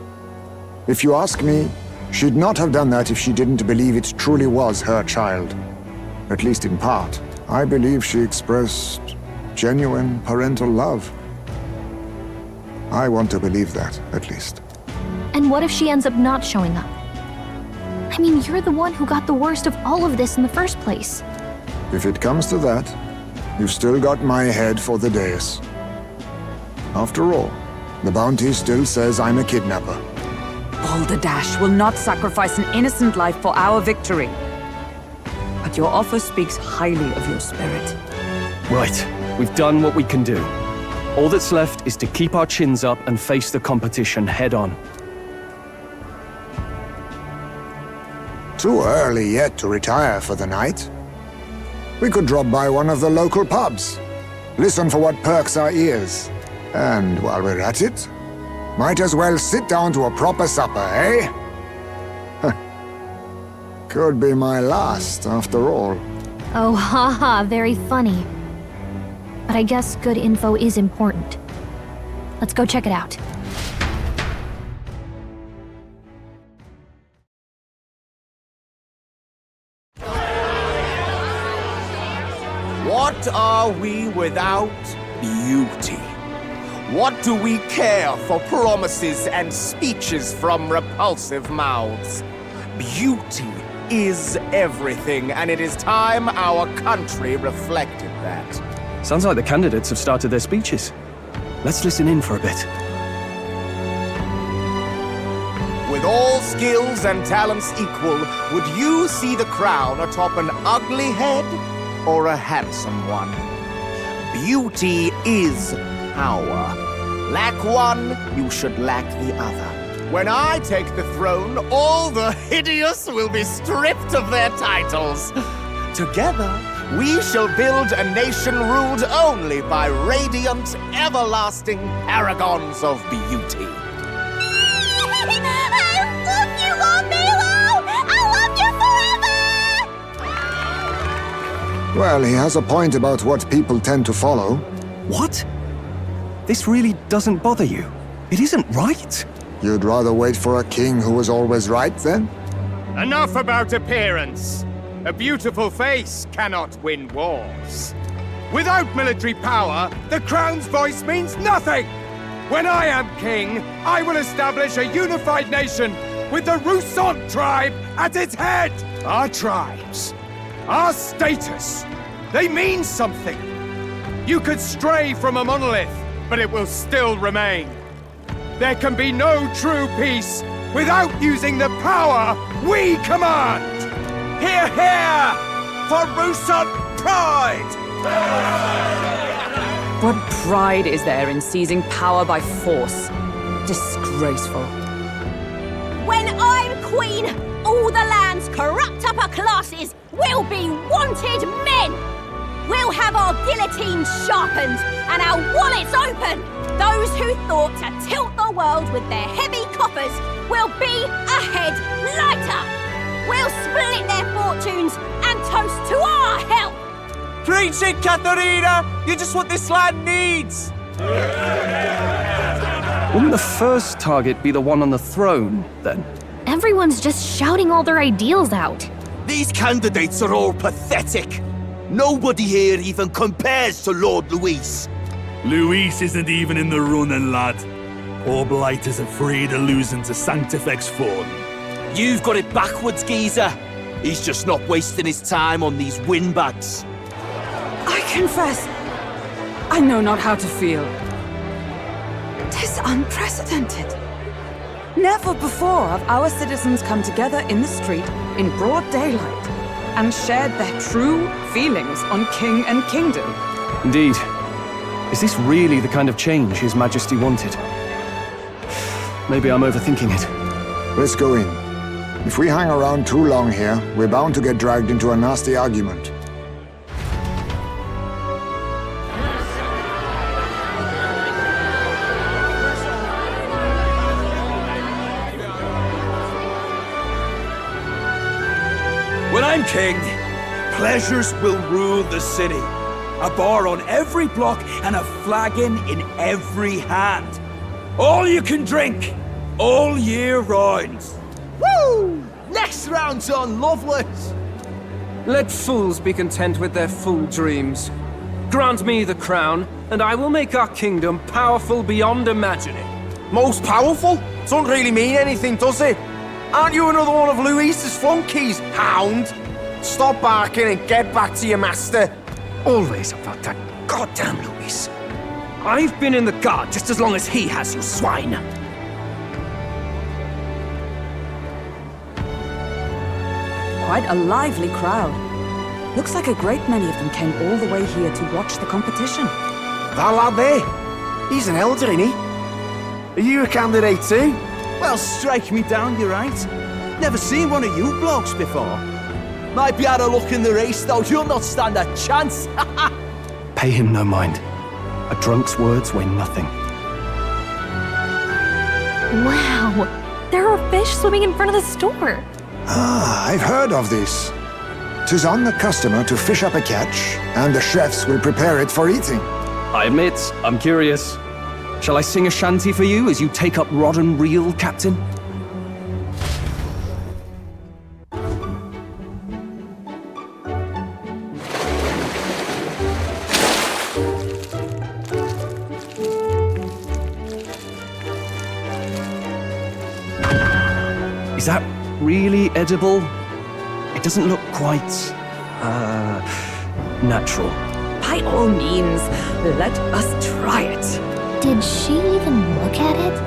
If you ask me, she'd not have done that if she didn't believe it truly was her child. At least in part. I believe she expressed genuine parental love. I want to believe that, at least. And what if she ends up not showing up? I mean, you're the one who got the worst of all of this in the first place. If it comes to that, you've still got my head for the dais. After all, the bounty still says I'm a kidnapper. Balderdash will not sacrifice an innocent life for our victory. But your offer speaks highly of your spirit. Right. We've done what we can do. All that's left is to keep our chins up and face the competition head-on. Too early yet to retire for the night. We could drop by one of the local pubs. Listen for what perks our ears. And while we're at it, might as well sit down to a proper supper, eh? Could be my last, after all. Oh, haha, very funny. But I guess good info is important. Let's go check it out. What are we without beauty? What do we care for promises and speeches from repulsive mouths? Beauty is everything, and it is time our country reflected that. Sounds like the candidates have started their speeches. Let's listen in for a bit. With all skills and talents equal, would you see the crown atop an ugly head or a handsome one? Beauty is power. Lack one, you should lack the other. When I take the throne, all the hideous will be stripped of their titles. Together, we shall build a nation ruled only by radiant, everlasting paragons of beauty. Well, he has a point about what people tend to follow. What? This really doesn't bother you? It isn't right. You'd rather wait for a king who was always right, then? Enough about appearance. A beautiful face cannot win wars. Without military power, the crown's voice means nothing. When I am king, I will establish a unified nation with the Rousant tribe at its head. Our tribes, our status, they mean something. You could stray from a monolith, but it will still remain. There can be no true peace without using the power we command. Hear, hear! For Rousant pride! What pride is there in seizing power by force? Disgraceful. When I'm queen, all the land's corrupt upper classes will be wanted men! We'll have our guillotines sharpened and our wallets open! Those who thought to tilt the world with their heavy coffers will be a head lighter! We'll split their fortunes and toast to our help! Preach it, Katharina! You're just what this land needs! Wouldn't the first target be the one on the throne, then? Everyone's just shouting all their ideals out. These candidates are all pathetic. Nobody here even compares to Lord Luis. Luis isn't even in the running, lad. Poor Blight is afraid of losing to Sanctifex Fawn. You've got it backwards, geezer. He's just not wasting his time on these windbags. I confess, I know not how to feel. 'Tis unprecedented. Never before have our citizens come together in the street in broad daylight and shared their true feelings on king and kingdom. Indeed. Is this really the kind of change His Majesty wanted? Maybe I'm overthinking it. Let's go in. If we hang around too long here, we're bound to get dragged into a nasty argument. When I'm king, pleasures will rule the city. A bar on every block and a flagon in every hand. All you can drink, all year round. Woo! Next round's on Loveless! Let fools be content with their fool dreams. Grant me the crown, and I will make our kingdom powerful beyond imagining. Most powerful? Doesn't really mean anything, does it? Aren't you another one of Luis's flunkies, hound? Stop barking and get back to your master. Always about that goddamn Luis. I've been in the guard just as long as he has, you swine. Quite a lively crowd. Looks like a great many of them came all the way here to watch the competition. That lad there? He's an elder, ain't he? Are you a candidate too? Well, strike me down, you're right. Never seen one of you blokes before. Might be out of luck in the race, though. You'll not stand a chance. Pay him no mind. A drunk's words weigh nothing. Wow, there are fish swimming in front of the store. Ah, I've heard of this. 'Tis on the customer to fish up a catch, and the chefs will prepare it for eating. I admit, I'm curious. Shall I sing a shanty for you as you take up rod and reel, Captain? Is that really edible? It doesn't look quite, natural. By all means, let us try it. Did she even look at it?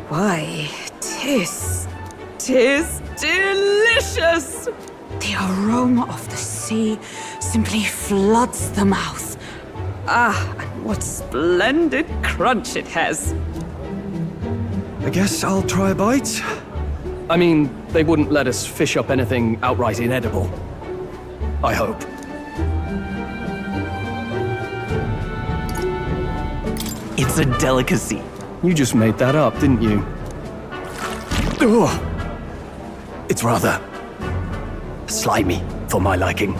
Why, tis delicious! The aroma of the sea simply floods the mouth. Ah, and what splendid crunch it has. I guess I'll try a bite. I mean, they wouldn't let us fish up anything outright inedible. I hope. It's a delicacy. You just made that up, didn't you? Ugh. It's rather slimy for my liking.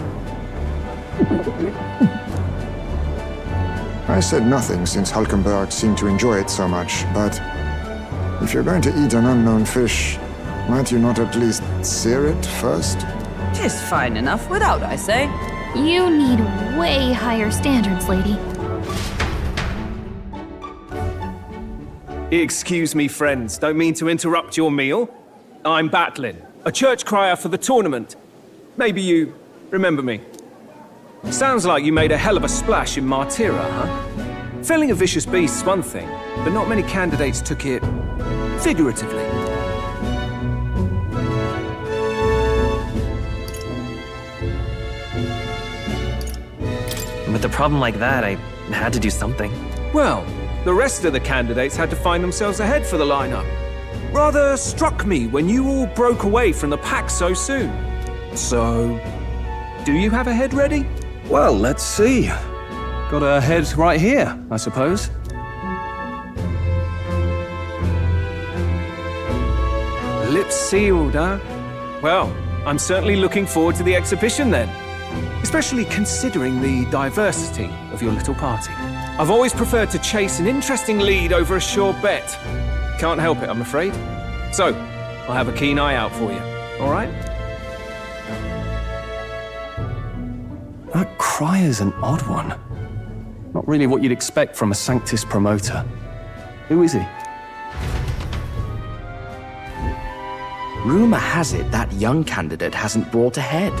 I said nothing since Hulkenberg seemed to enjoy it so much, but if you're going to eat an unknown fish, might you not at least sear it first? 'Tis fine enough without, I say. You need way higher standards, lady. Excuse me, friends. Don't mean to interrupt your meal. I'm Batlin, a church crier for the tournament. Maybe you remember me. Sounds like you made a hell of a splash in Martyra, huh? Felling a vicious beast's one thing, but not many candidates took it figuratively. With a problem like that, I had to do something. Well, the rest of the candidates had to find themselves ahead for the lineup. Rather struck me when you all broke away from the pack so soon. So, do you have a head ready? Well, let's see. Got a head right here, I suppose. Lips sealed, huh? Well, I'm certainly looking forward to the exhibition then. Especially considering the diversity of your little party. I've always preferred to chase an interesting lead over a sure bet. Can't help it, I'm afraid. So, I'll have a keen eye out for you, all right? That crier's an odd one. Not really what you'd expect from a Sanctus promoter. Who is he? Rumor has it that young candidate hasn't brought a head.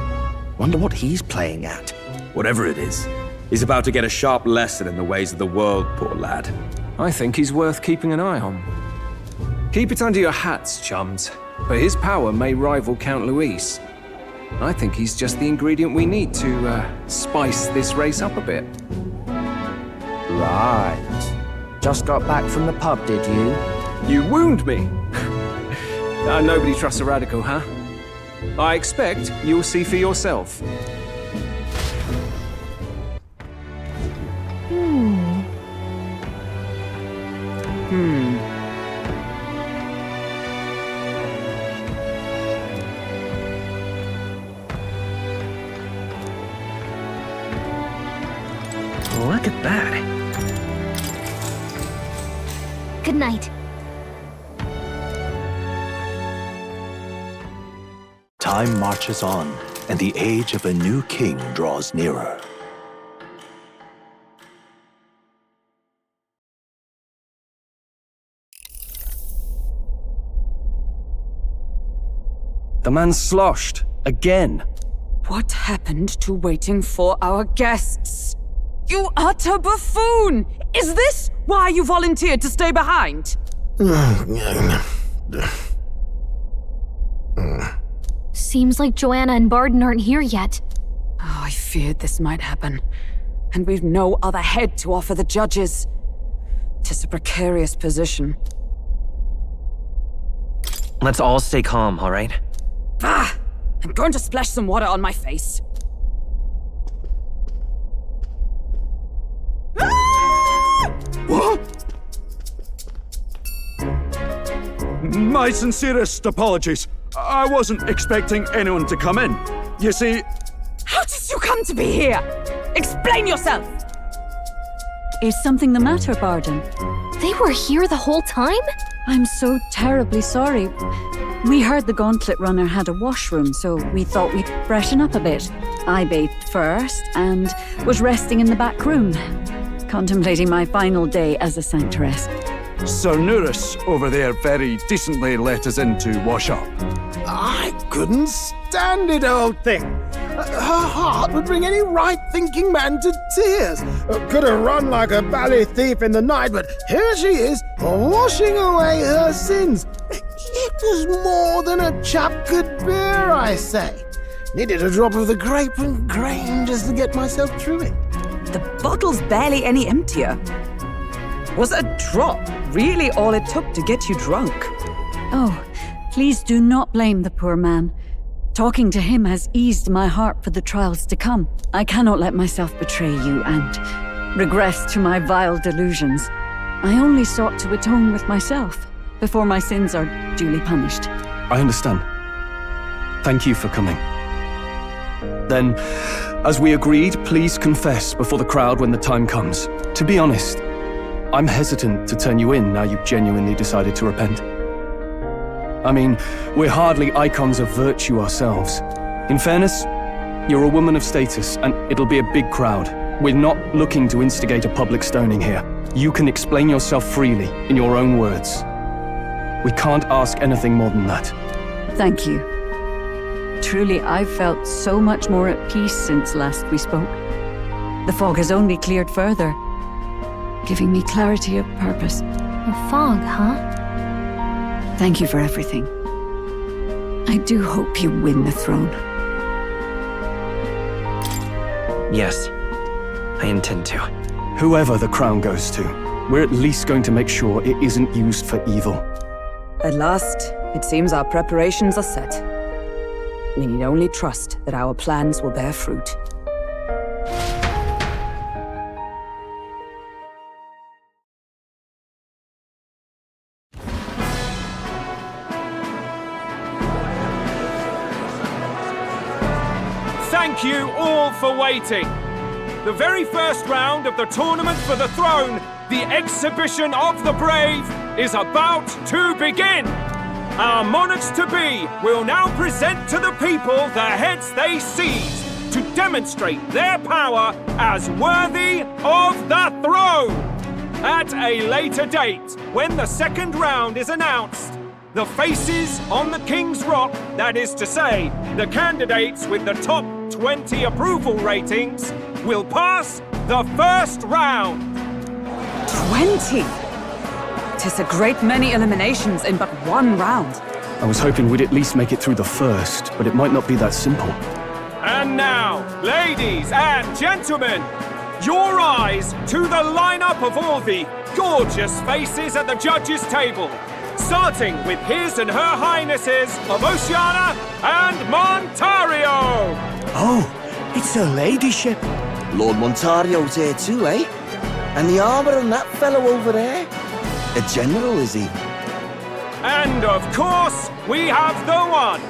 Wonder what he's playing at. Whatever it is, he's about to get a sharp lesson in the ways of the world, poor lad. I think he's worth keeping an eye on. Keep it under your hats, chums, but his power may rival Count Luis. I think he's just the ingredient we need to spice this race up a bit. Right. Just got back from the pub, did you? You wound me! Nobody trusts a radical, huh? I expect you'll see for yourself. Look at that. Good night. Time marches on, and the age of a new king draws nearer. The man's sloshed. Again. What happened to waiting for our guests? You utter buffoon! Is this why you volunteered to stay behind? Seems like Joanna and Barden aren't here yet. Oh, I feared this might happen. And we've no other head to offer the judges. 'Tis a precarious position. Let's all stay calm, all right? Ah! I'm going to splash some water on my face. What? My sincerest apologies. I wasn't expecting anyone to come in. You see... How did you come to be here? Explain yourself! Is something the matter, Barden? They were here the whole time? I'm so terribly sorry. We heard the Gauntlet Runner had a washroom, so we thought we'd freshen up a bit. I bathed first and was resting in the back room, contemplating my final day as a Sanctress. Sir Nuris over there very decently let us in to wash up. I couldn't stand it, old thing. Her heart would bring any right-thinking man to tears. Could have run like a bally thief in the night, but here she is, washing away her sins. It was more than a chap could bear, I say. Needed a drop of the grape and grain just to get myself through it. The bottle's barely any emptier. Was a drop really all it took to get you drunk? Oh, please do not blame the poor man. Talking to him has eased my heart for the trials to come. I cannot let myself betray you and regress to my vile delusions. I only sought to atone with myself before my sins are duly punished. I understand. Thank you for coming. Then, as we agreed, please confess before the crowd when the time comes. To be honest, I'm hesitant to turn you in now you've genuinely decided to repent. I mean, we're hardly icons of virtue ourselves. In fairness, you're a woman of status, and it'll be a big crowd. We're not looking to instigate a public stoning here. You can explain yourself freely, in your own words. We can't ask anything more than that. Thank you. Truly, I've felt so much more at peace since last we spoke. The fog has only cleared further, giving me clarity of purpose. The fog, huh? Thank you for everything. I do hope you win the throne. Yes, I intend to. Whoever the crown goes to, we're at least going to make sure it isn't used for evil. At last, it seems our preparations are set. We need only trust that our plans will bear fruit. Thank you all for waiting. The very first round of the Tournament for the Throne, the Exhibition of the Brave, is about to begin. Our monarchs-to-be will now present to the people the heads they seized to demonstrate their power as worthy of the throne. At a later date, when the second round is announced, the faces on the King's Rock, that is to say, the candidates with the top 20 approval ratings, will pass the first round. 20? 'Tis a great many eliminations in but one round. I was hoping we'd at least make it through the first, but it might not be that simple. And now, ladies and gentlemen, your eyes to the lineup of all the gorgeous faces at the judges' table, starting with His and Her Highnesses of Oceania and Montario. Oh, it's her ladyship. Lord Montario's here too, eh? And the armor on that fellow over there? A general, is he? And of course, we have the one,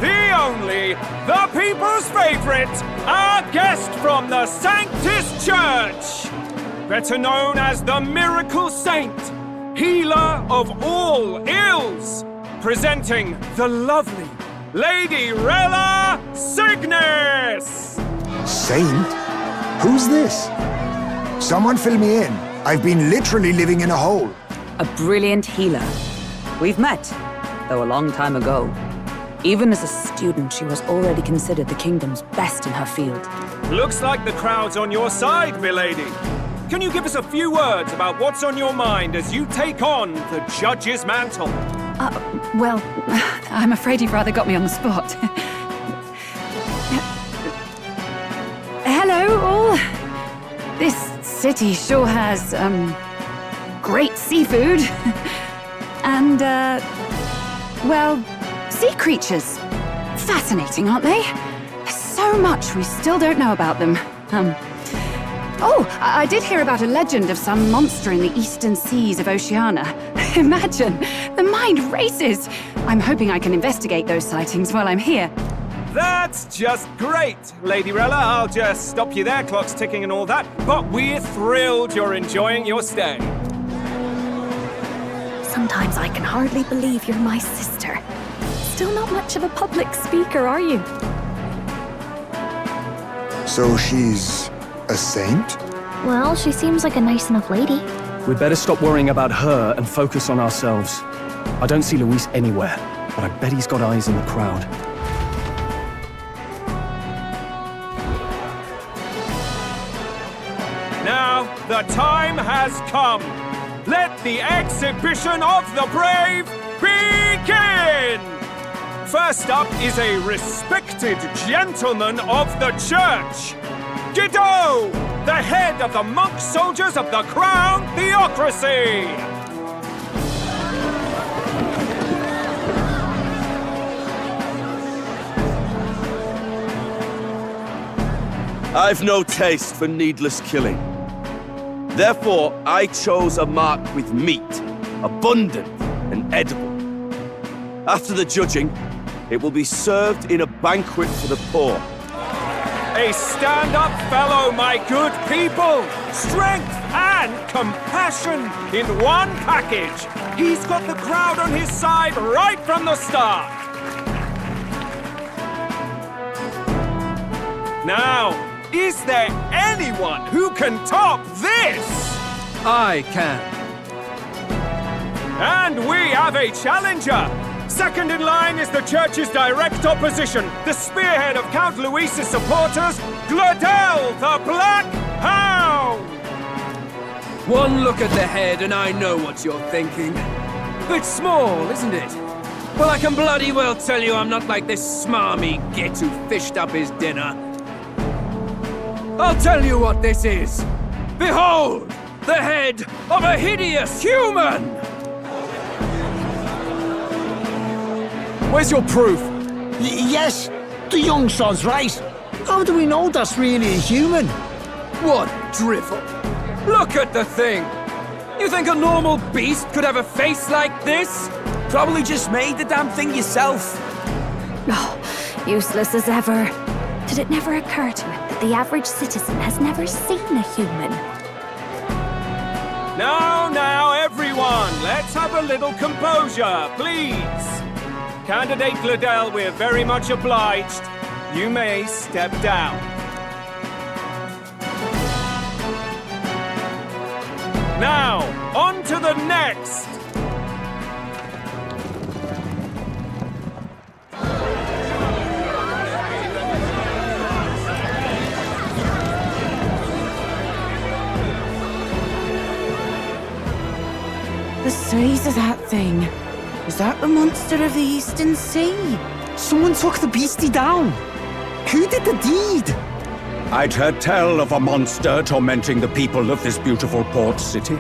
the only, the people's favorite, our guest from the Sanctus Church, better known as the Miracle Saint, healer of all ills, presenting the lovely Lady Rella Cygnus! Saint? Who's this? Someone fill me in. I've been literally living in a hole. A brilliant healer. We've met, though a long time ago. Even as a student, she was already considered the kingdom's best in her field. Looks like the crowd's on your side, milady. Can you give us a few words about what's on your mind as you take on the judge's mantle? Well, I'm afraid you've rather got me on the spot. Hello, all. This city sure has, great seafood. And, well, sea creatures. Fascinating, aren't they? There's so much we still don't know about them. I did hear about a legend of some monster in the eastern seas of Oceania. Imagine, the mind races. I'm hoping I can investigate those sightings while I'm here. That's just great, Lady Rella. I'll just stop you there, clock's ticking and all that. But we're thrilled you're enjoying your stay. Sometimes I can hardly believe you're my sister. Still not much of a public speaker, are you? So she's a saint? Well, she seems like a nice enough lady. We'd better stop worrying about her and focus on ourselves. I don't see Luis anywhere, but I bet he's got eyes in the crowd. Now, the time has come. Let the exhibition of the brave begin! First up is a respected gentleman of the church. Godot, the head of the monk soldiers of the Crown Theocracy! I've no taste for needless killing. Therefore, I chose a mark with meat, abundant and edible. After the judging, it will be served in a banquet for the poor. A stand-up fellow, my good people! Strength and compassion in one package! He's got the crowd on his side right from the start! Now, is there anyone who can top this? I can. And we have a challenger! Second in line is the church's direct opposition, the spearhead of Count Luis's supporters, Gladel the Black Hound! One look at the head and I know what you're thinking. Bit small, isn't it? Well, I can bloody well tell you I'm not like this smarmy git who fished up his dinner. I'll tell you what this is. Behold, the head of a hideous human! Where's your proof? Yes, the young sod's right. How do we know that's really a human? What drivel? Look at the thing! You think a normal beast could have a face like this? Probably just made the damn thing yourself. Oh, useless as ever. Did it never occur to him that the average citizen has never seen a human? Now, everyone, let's have a little composure, please. Candidate Gladel, we're very much obliged. You may step down. Now, on to the next! The size of that thing. Is that the monster of the Eastern Sea? Someone took the beastie down. Who did the deed? I'd heard tell of a monster tormenting the people of this beautiful port city.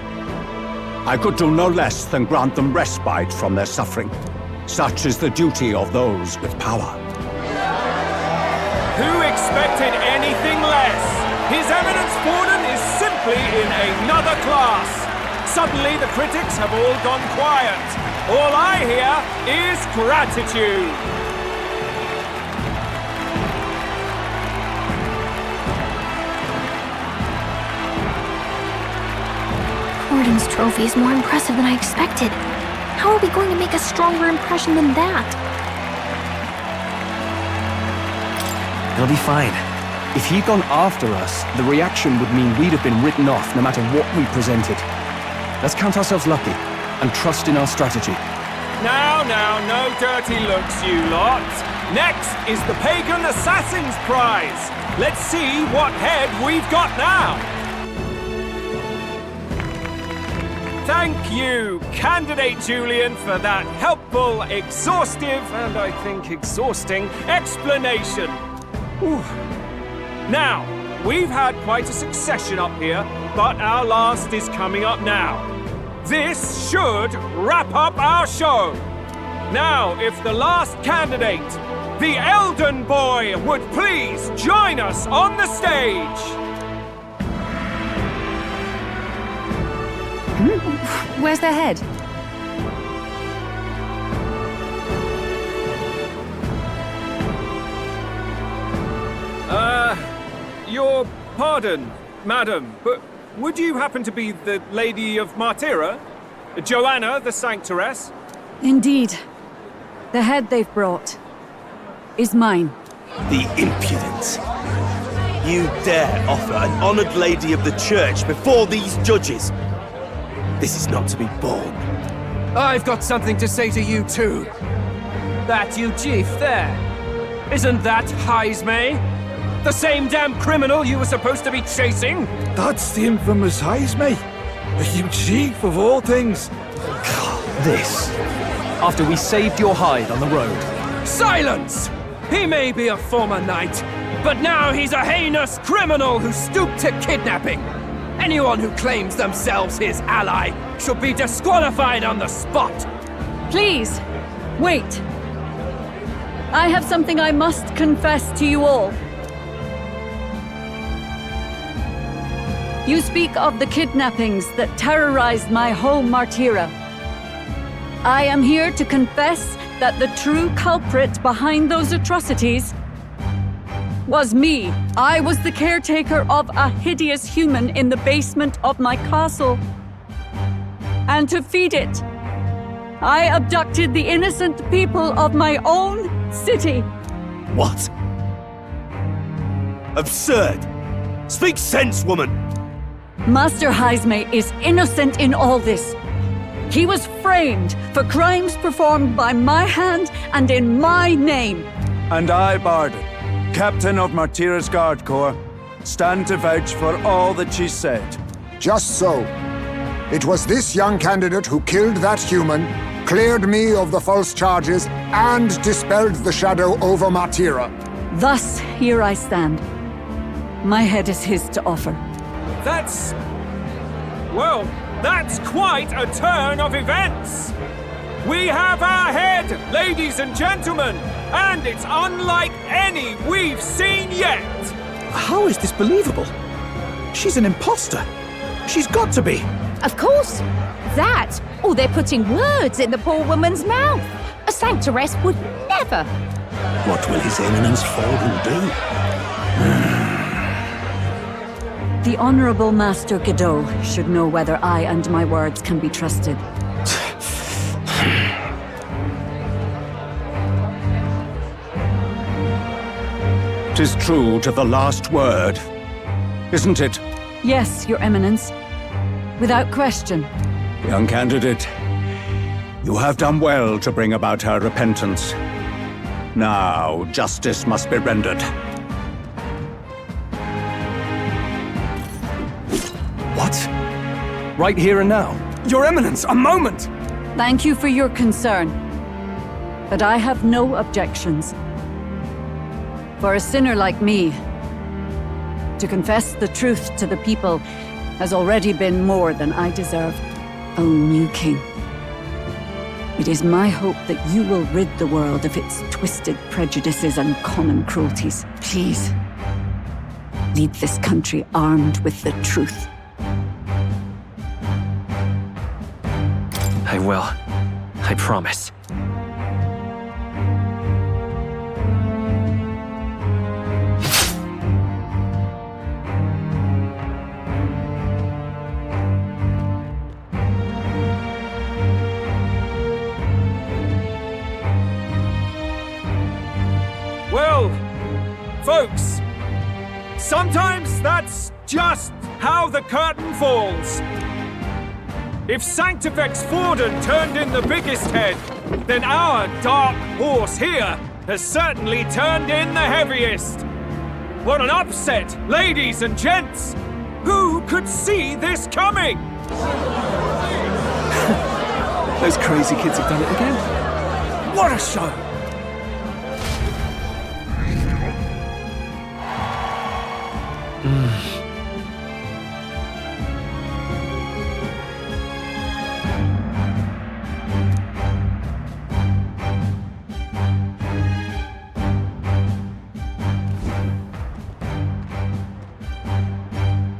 I could do no less than grant them respite from their suffering. Such is the duty of those with power. Who expected anything less? His Eminence Borden is simply in another class. Suddenly the critics have all gone quiet. All I hear is gratitude. Borden's trophy is more impressive than I expected. How are we going to make a stronger impression than that? He'll be fine. If he'd gone after us, the reaction would mean we'd have been written off no matter what we presented. Let's count ourselves lucky and trust in our strategy. Now, no dirty looks, you lot. Next is the Pagan Assassin's Prize. Let's see what head we've got now. Thank you, Candidate Julian, for that helpful, exhaustive, and I think exhausting explanation. Whew. Now, we've had quite a succession up here, but our last is coming up now. This should wrap up our show. Now, if the last candidate, the Elden Boy, would please join us on the stage. Where's their head? Your pardon, madam, but would you happen to be the Lady of Martira? Joanna the Sanctoress? Indeed. The head they've brought is mine. The impudence. You dare offer an honored lady of the church before these judges? This is not to be borne. I've got something to say to you too. That you chief there. Isn't that Heismay? The same damn criminal you were supposed to be chasing? That's the infamous Heismay. You chief of all things. This. After we saved your hide on the road. Silence! He may be a former knight, but now he's a heinous criminal who stooped to kidnapping. Anyone who claims themselves his ally should be disqualified on the spot. Please, wait. I have something I must confess to you all. You speak of the kidnappings that terrorized my home, Martira. I am here to confess that the true culprit behind those atrocities was me. I was the caretaker of a hideous human in the basement of my castle. And to feed it, I abducted the innocent people of my own city. What? Absurd! Speak sense, woman! Master Heismay is innocent in all this. He was framed for crimes performed by my hand and in my name. And I, Barden, Captain of Martira's Guard Corps, stand to vouch for all that she said. Just so. It was this young candidate who killed that human, cleared me of the false charges, and dispelled the shadow over Martira. Thus, here I stand. My head is his to offer. That's quite a turn of events. We have our head, ladies and gentlemen, and it's unlike any we've seen yet. How is this believable? She's an imposter. She's got to be. Of course. That, or they're putting words in the poor woman's mouth. A sanctoress would never. What will His Eminence Forden do? The Honorable Master Godot should know whether I and my words can be trusted. 'Tis true to the last word, isn't it? Yes, Your Eminence. Without question. Young candidate, you have done well to bring about her repentance. Now, justice must be rendered. What? Right here and now? Your Eminence, a moment! Thank you for your concern. But I have no objections. For a sinner like me, to confess the truth to the people has already been more than I deserve. O new king, it is my hope that you will rid the world of its twisted prejudices and common cruelties. Please, lead this country armed with the truth. I will. I promise. Well, folks, sometimes that's just how the curtain falls. If Sanctifex Forden turned in the biggest head, then our dark horse here has certainly turned in the heaviest. What an upset, ladies and gents! Who could see this coming? Those crazy kids have done it again. What a show!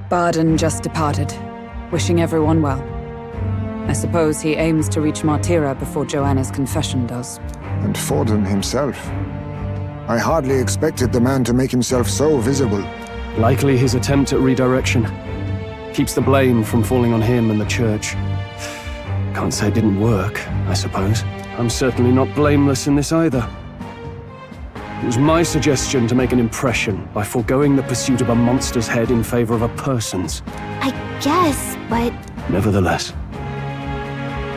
Barden just departed, wishing everyone well. I suppose he aims to reach Martira before Joanna's confession does. And Forden himself. I hardly expected the man to make himself so visible. Likely his attempt at redirection. Keeps the blame from falling on him and the church. Can't say it didn't work, I suppose. I'm certainly not blameless in this either. It was my suggestion to make an impression by foregoing the pursuit of a monster's head in favor of a person's. I guess, but... Nevertheless,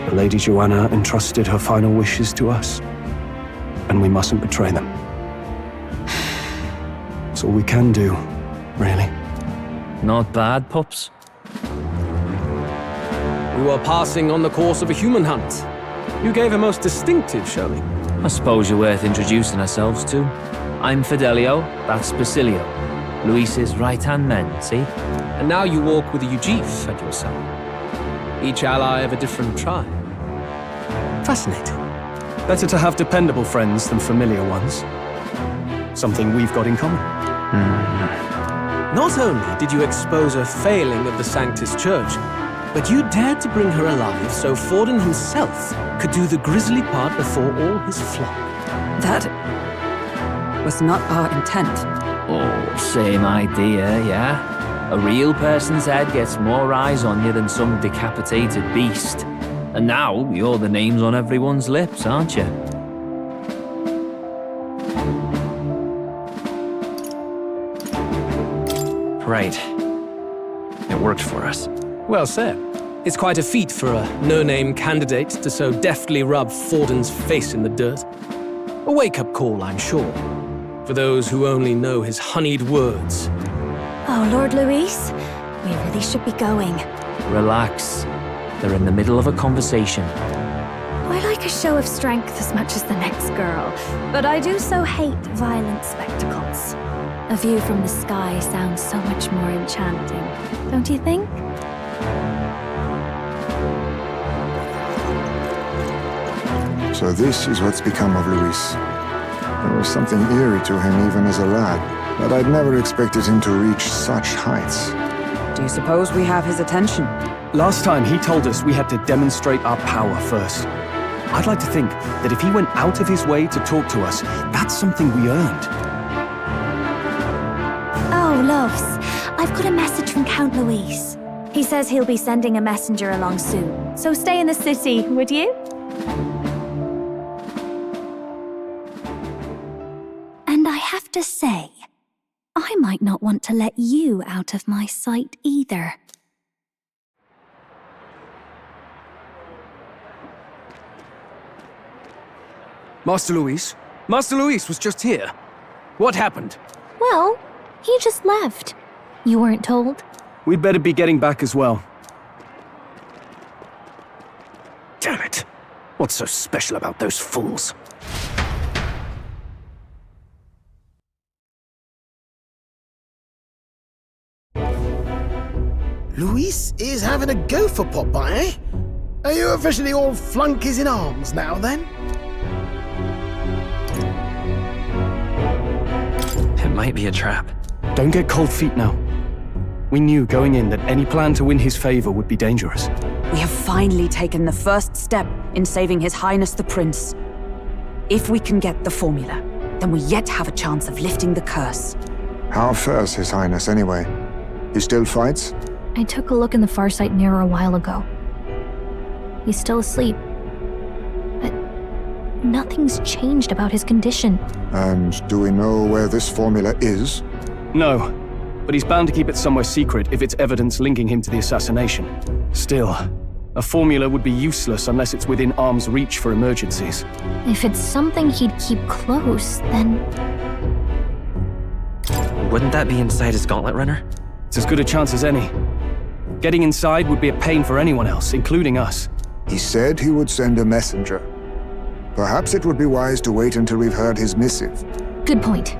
the Lady Joanna entrusted her final wishes to us, and we mustn't betray them. It's all we can do, really. Not bad, pups. We were passing on the course of a human hunt. You gave a most distinctive showing. I suppose you're worth introducing ourselves to. I'm Fidelio, that's Basilio. Luis's right-hand men, see? And now you walk with a Ujif at your side. Each ally of a different tribe. Fascinating. Better to have dependable friends than familiar ones. Something we've got in common. Not only did you expose a failing of the Sanctus Church, but you dared to bring her alive so Forden himself could do the grisly part before all his flock. That was not our intent. Oh, same idea, yeah? A real person's head gets more eyes on you than some decapitated beast. And now, you're the names on everyone's lips, aren't you? Right. It worked for us. Well said. It's quite a feat for a no-name candidate to so deftly rub Forden's face in the dirt. A wake-up call, I'm sure, for those who only know his honeyed words. Oh, Lord Luis, we really should be going. Relax. They're in the middle of a conversation. I like a show of strength as much as the next girl, but I do so hate violent spectacles. A view from the sky sounds so much more enchanting, don't you think? So this is what's become of Luis. There was something eerie to him even as a lad, but I'd never expected him to reach such heights. Do you suppose we have his attention? Last time he told us we had to demonstrate our power first. I'd like to think that if he went out of his way to talk to us, that's something we earned. Oh, loves, I've got a message from Count Luis. He says he'll be sending a messenger along soon, so stay in the city, would you? And I have to say, I might not want to let you out of my sight either. Master Luis was just here. What happened? Well, he just left. You weren't told? We'd better be getting back as well. Damn it. What's so special about those fools? Luis is having a go for Popeye, eh? Are you officially all flunkies in arms now, then? It might be a trap. Don't get cold feet now. We knew going in that any plan to win his favor would be dangerous. We have finally taken the first step in saving His Highness the Prince. If we can get the formula, then we yet have a chance of lifting the curse. How fares His Highness, anyway? He still fights? I took a look in the Farsight mirror a while ago. He's still asleep. But nothing's changed about his condition. And do we know where this formula is? No, but he's bound to keep it somewhere secret if it's evidence linking him to the assassination. Still, a formula would be useless unless it's within arm's reach for emergencies. If it's something he'd keep close, then... Wouldn't that be inside his gauntlet runner? It's as good a chance as any. Getting inside would be a pain for anyone else, including us. He said he would send a messenger. Perhaps it would be wise to wait until we've heard his missive. Good point.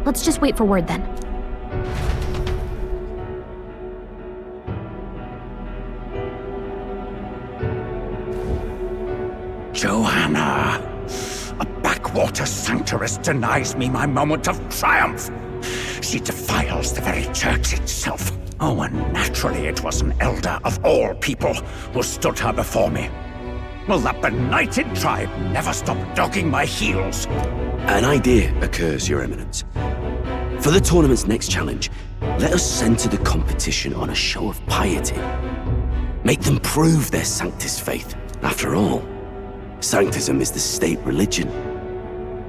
Let's just wait for word then. Joanna! A backwater sanctuarist denies me my moment of triumph! She defiles the very church itself. Oh, and naturally it was an elder of all people who stood her before me. Will that benighted tribe never stop dogging my heels? An idea occurs, Your Eminence. For the tournament's next challenge, let us center the competition on a show of piety. Make them prove their Sanctus faith. After all, Sanctism is the state religion.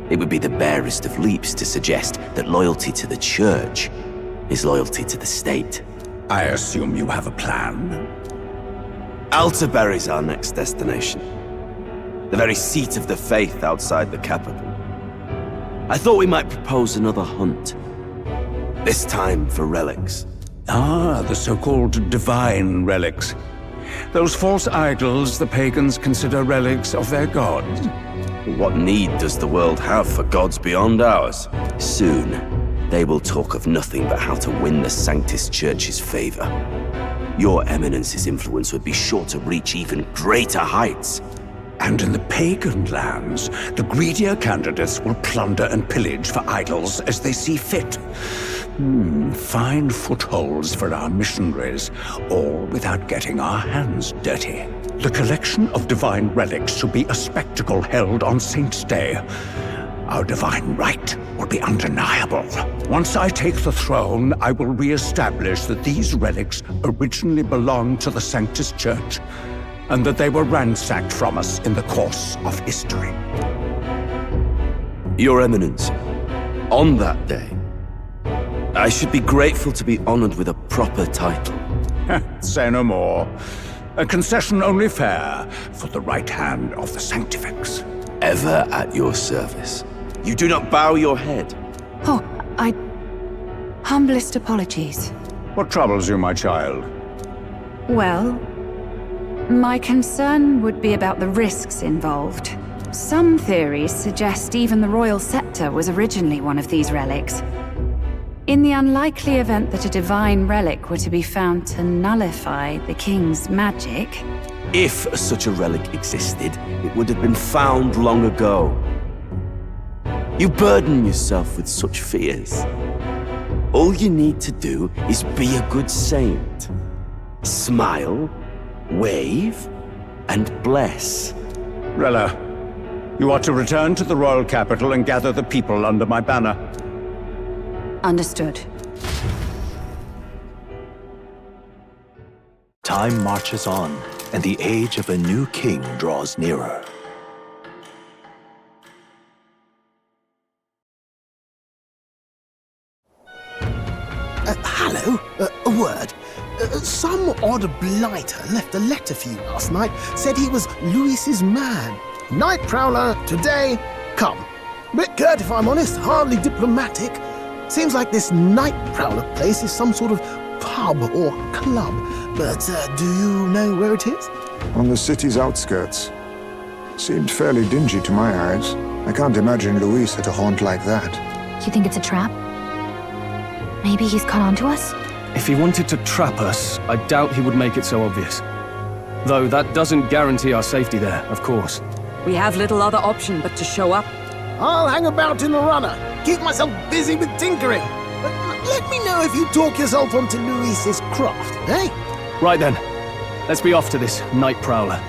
It would be the barest of leaps to suggest that loyalty to the Church is loyalty to the state. I assume you have a plan? Altaberry's our next destination. The very seat of the faith outside the capital. I thought we might propose another hunt. This time for relics. Ah, the so-called divine relics. Those false idols the pagans consider relics of their gods. What need does the world have for gods beyond ours? Soon, they will talk of nothing but how to win the Sanctus Church's favor. Your Eminence's influence would be sure to reach even greater heights. And in the pagan lands, the greedier candidates will plunder and pillage for idols as they see fit. Fine footholds for our missionaries, all without getting our hands dirty. The collection of divine relics should be a spectacle held on Saint's Day. Our divine right will be undeniable. Once I take the throne, I will re-establish that these relics originally belonged to the Sanctus Church, and that they were ransacked from us in the course of history. Your Eminence, on that day, I should be grateful to be honored with a proper title. Say no more. A concession only fair for the right hand of the Sanctifex. Ever at your service. You do not bow your head. Oh, humblest apologies. What troubles you, my child? Well, my concern would be about the risks involved. Some theories suggest even the royal scepter was originally one of these relics. In the unlikely event that a divine relic were to be found to nullify the king's magic... If such a relic existed, it would have been found long ago. You burden yourself with such fears. All you need to do is be a good saint. Smile, wave, and bless. Rella, you are to return to the royal capital and gather the people under my banner. Understood. Time marches on, and the age of a new king draws nearer. Hello? A word. Some odd blighter left a letter for you last night. Said he was Louis's man. Night Prowler, today, come. Bit curt if I'm honest, hardly diplomatic. Seems like this Night Prowler place is some sort of pub or club. But do you know where it is? On the city's outskirts. Seemed fairly dingy to my eyes. I can't imagine Louis at a haunt like that. You think it's a trap? Maybe he's caught on to us? If he wanted to trap us, I doubt he would make it so obvious. Though that doesn't guarantee our safety there, of course. We have little other option but to show up. I'll hang about in the runner. Keep myself busy with tinkering. Let me know if you talk yourself onto Louis's craft, eh? Right then. Let's be off to this Night Prowler.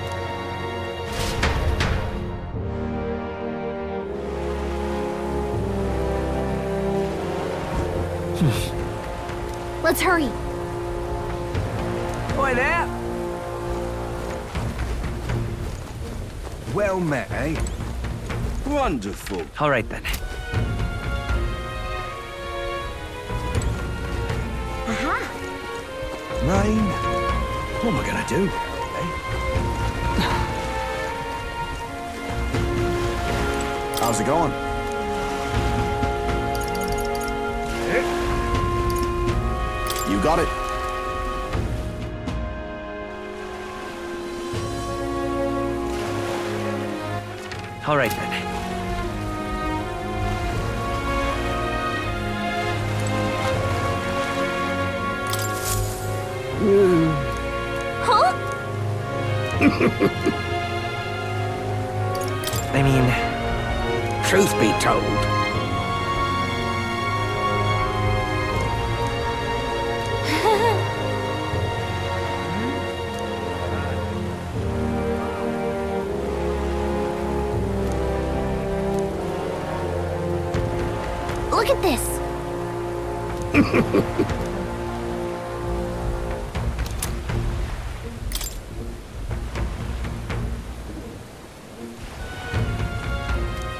Let's hurry. Oi there! Well met, eh? Wonderful. All right then. Rain? What am I gonna do? How's it going? You got it. All right then. Huh? I mean, Truth be told, Look at this!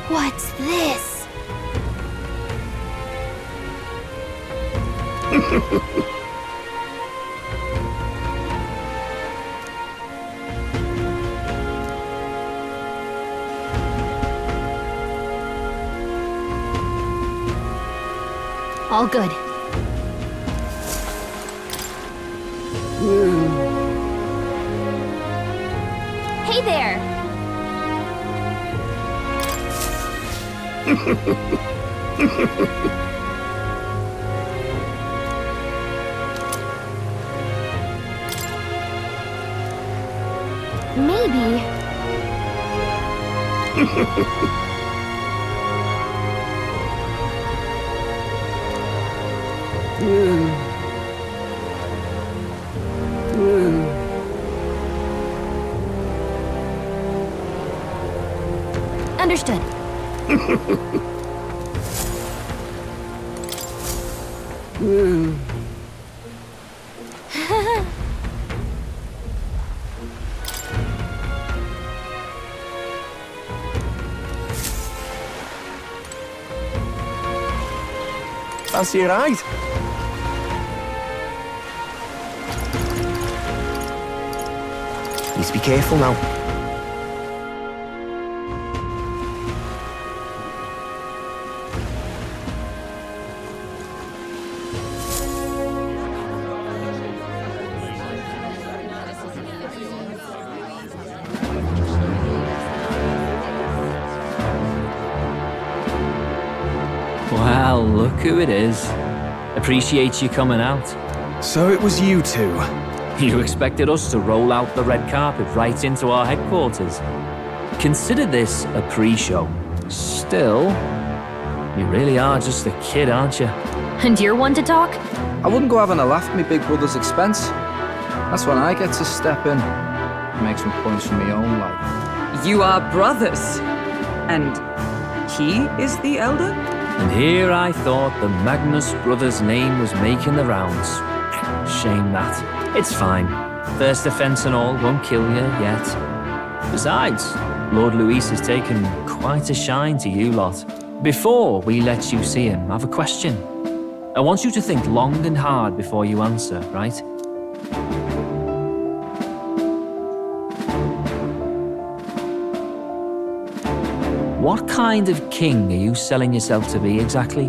What's this? All good. Hey there! Maybe. Understood. Fancy a ride? need to be careful now. Well, look who it is. Appreciate you coming out. So it was you two. You expected us to roll out the red carpet right into our headquarters. Consider this a pre-show. Still, you really are just a kid, aren't you? And you're one to talk? I wouldn't go having a laugh at me big brother's expense. That's when I get to step in and make some points for my own life. You are brothers. And he is the elder? And here I thought the Magnus brothers' name was making the rounds. Shame that. It's fine. First offense and all won't kill you yet. Besides, Lord Luis has taken quite a shine to you lot. Before we let you see him, I have a question. I want you to think long and hard before you answer, right? What kind of king are you selling yourself to be exactly?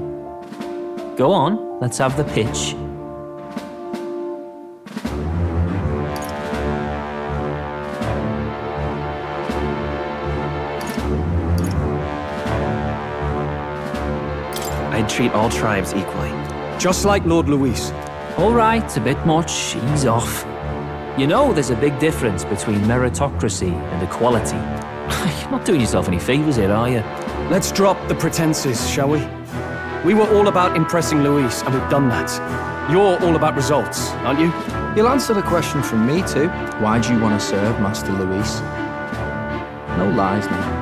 Go on, let's have the pitch. I'd treat all tribes equally. Just like Lord Luis. All right, a bit much, ease off. You know there's a big difference between meritocracy and equality. You're not doing yourself any favors here, are you? Let's drop the pretenses, shall we? We were all about impressing Luis, and we've done that. You're all about results, aren't you? You'll answer the question from me too. Why do you want to serve Master Luis? No lies now.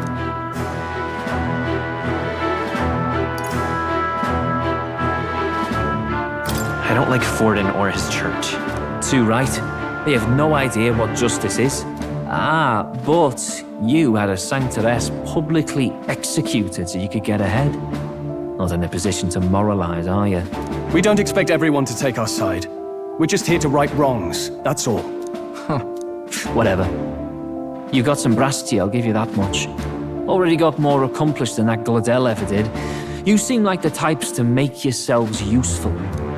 I don't like Forden or his church. Too right. They have no idea what justice is. Ah, but you had a sanctoress publicly executed so you could get ahead. Not in a position to moralize, are you? We don't expect everyone to take our side. We're just here to right wrongs, that's all. Whatever. You got some brass to you, I'll give you that much. Already got more accomplished than that Gladel ever did. You seem like the types to make yourselves useful.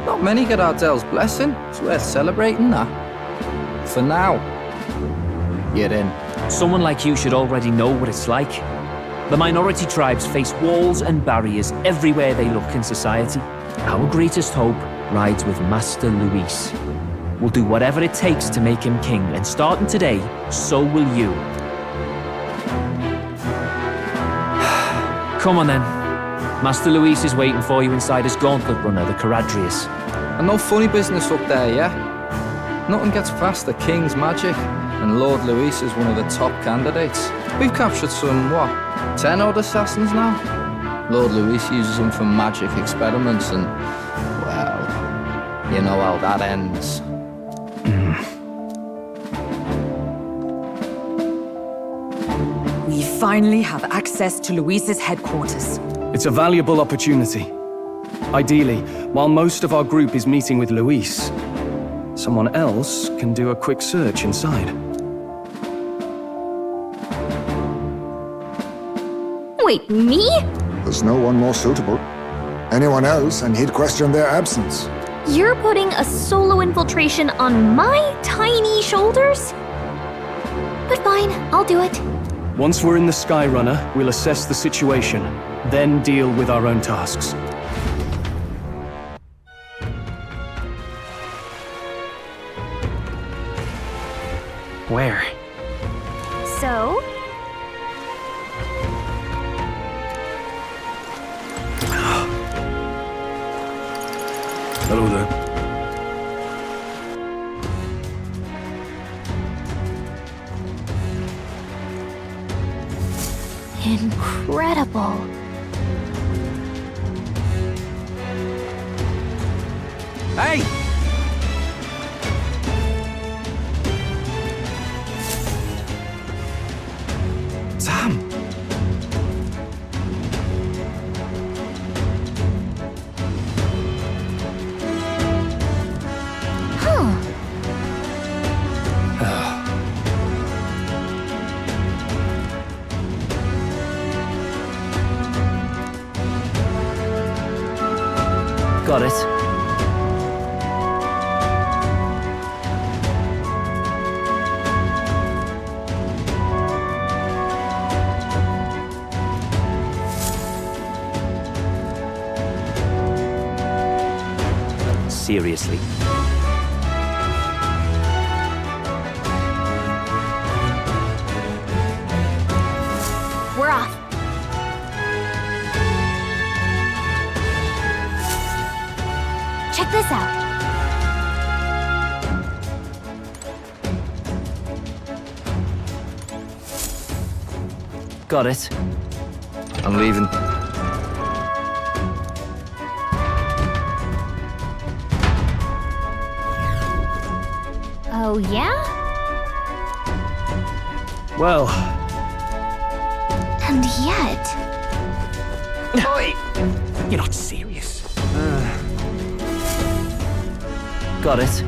Not many get Ardel's blessing. It's worth celebrating that. For now, you're in. Someone like you should already know what it's like. The minority tribes face walls and barriers everywhere they look in society. Our greatest hope rides with Master Luis. We'll do whatever it takes to make him king, and starting today, so will you. Come on then. Master Luis is waiting for you inside his gauntlet runner, the Caradrius. And no funny business up there, yeah? Nothing gets past the King's magic, and Lord Luis is one of the top candidates. We've captured some, 10 odd assassins now? Lord Luis uses them for magic experiments and, well, you know how that ends. We finally have access to Luis's headquarters. It's a valuable opportunity. Ideally, while most of our group is meeting with Luis, someone else can do a quick search inside. Wait, me? There's no one more suitable. Anyone else, and he'd question their absence. You're putting a solo infiltration on my tiny shoulders? But fine, I'll do it. Once we're in the Skyrunner, we'll assess the situation, then deal with our own tasks. Where? So? Hello there. Incredible. Hey! Sam! Got it. Seriously. We're off. Check this out. Got it. I'm leaving. Oh, yeah? Well... And yet... Oi! You're not serious. Got it.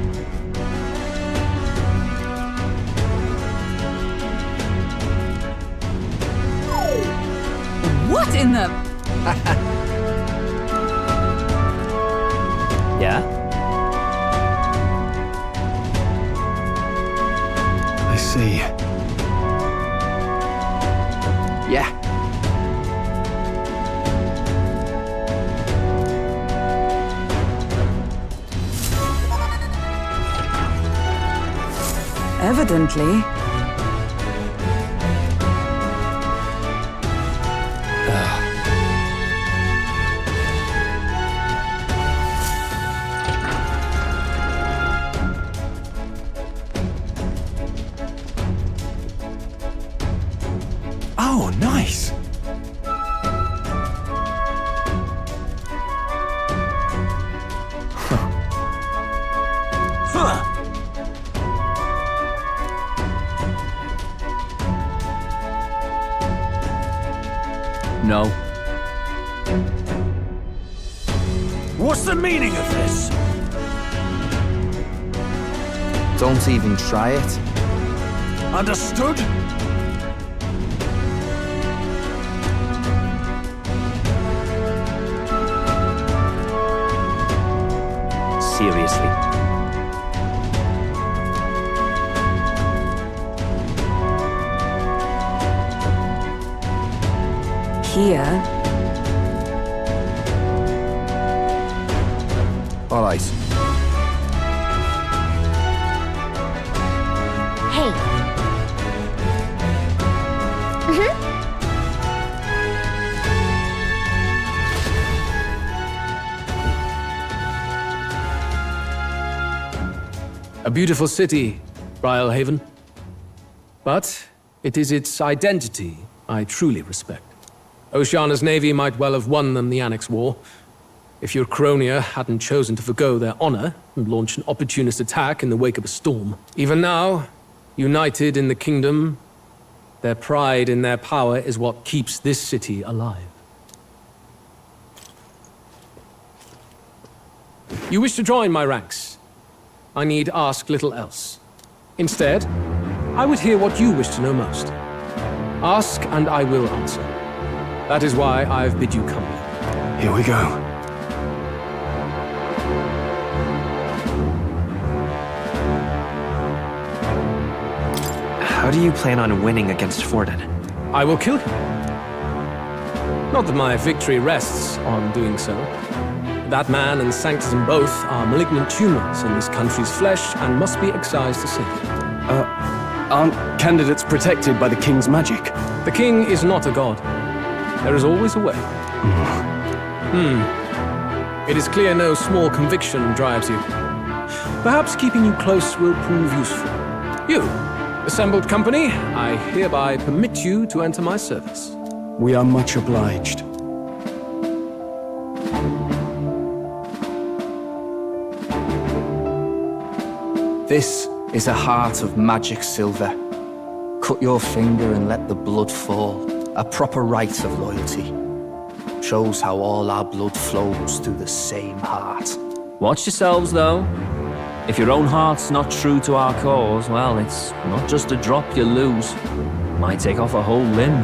What in the... Yeah? I see. Yeah. Evidently. Oh, nice! No. What's the meaning of this? Don't even try it. Understood? Seriously. Here. All right. Hey. A beautiful city, Briarhaven. But it is its identity I truly respect. Oceana's navy might well have won them the Annex War, if your Cronia hadn't chosen to forgo their honor and launch an opportunist attack in the wake of a storm. Even now, united in the kingdom, their pride in their power is what keeps this city alive. You wish to join my ranks. I need ask little else. Instead, I would hear what you wish to know most. Ask and I will answer. That is why I've bid you come here. Here we go. How do you plan on winning against Forden? I will kill him. Not that my victory rests on doing so. That man and Sanctism both are malignant tumors in this country's flesh and must be excised to save. Aren't candidates protected by the king's magic? The king is not a god. There is always a way. It is clear no small conviction drives you. Perhaps keeping you close will prove useful. You, assembled company, I hereby permit you to enter my service. We are much obliged. This is a heart of magic silver. Cut your finger and let the blood fall. A proper rite of loyalty. Shows how all our blood flows through the same heart. Watch yourselves, though. If your own heart's not true to our cause, well, it's not just a drop you lose. Might take off a whole limb.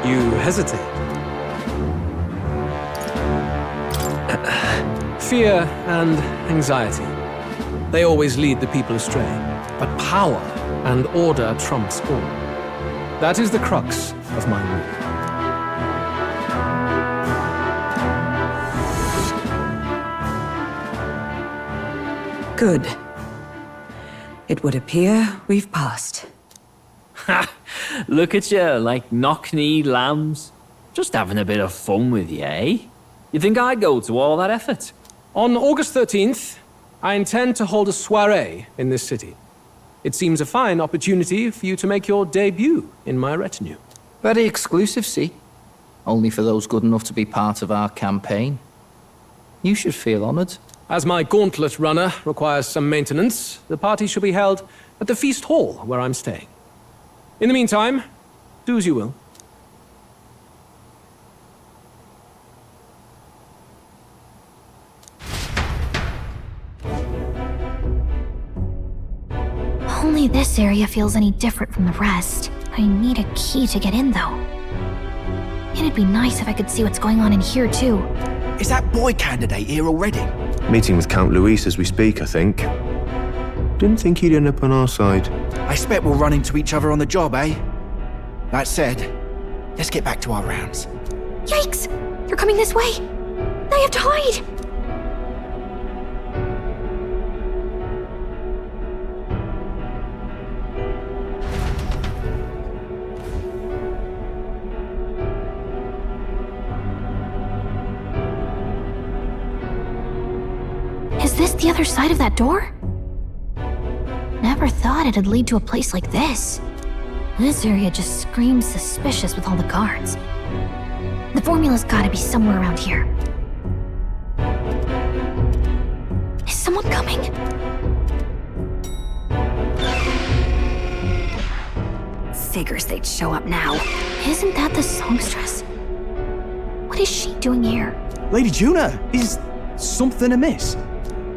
You hesitate. Fear and anxiety. They always lead the people astray. But power and order trumps all. That is the crux of my rule. Good. It would appear we've passed. Ha! Look at you, like knock-kneed lambs. Just having a bit of fun with you, eh? You think I'd go to all that effort? On August 13th, I intend to hold a soiree in this city. It seems a fine opportunity for you to make your debut in my retinue. Very exclusive, see? Only for those good enough to be part of our campaign. You should feel honored. As my gauntlet runner requires some maintenance, the party shall be held at the feast hall where I'm staying. In the meantime, do as you will. Only this area feels any different from the rest. I need a key to get in, though. It'd be nice if I could see what's going on in here, too. Is that boy candidate here already? Meeting with Count Luis as we speak, I think. Didn't think he'd end up on our side. I expect we'll run into each other on the job, eh? That said, let's get back to our rounds. Yikes! They're coming this way! I have to hide! Is this the other side of that door? Never thought it'd lead to a place like this. This area just screams suspicious with all the guards. The formula's gotta be somewhere around here. Is someone coming? Figures they'd show up now. Isn't that the songstress? What is she doing here? Lady Juna, is something amiss?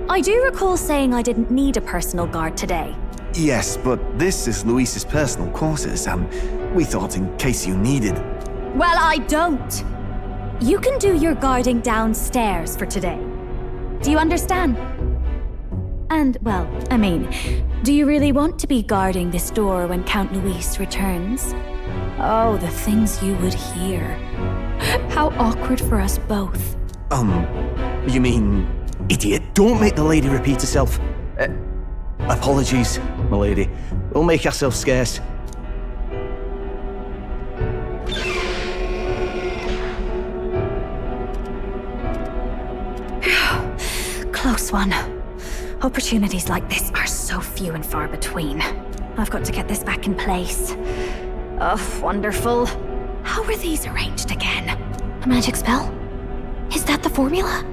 I do recall saying I didn't need a personal guard today. Yes, but this is Luis's personal quarters, and we thought in case you needed. Well, I don't. You can do your guarding downstairs for today. Do you understand? And, well, I mean, do you really want to be guarding this door when Count Luis returns? Oh, the things you would hear. How awkward for us both. You mean... Idiot, don't make the lady repeat herself. Apologies, my lady. We'll make ourselves scarce. Close one. Opportunities like this are so few and far between. I've got to get this back in place. Oh, wonderful. How were these arranged again? A magic spell? Is that the formula?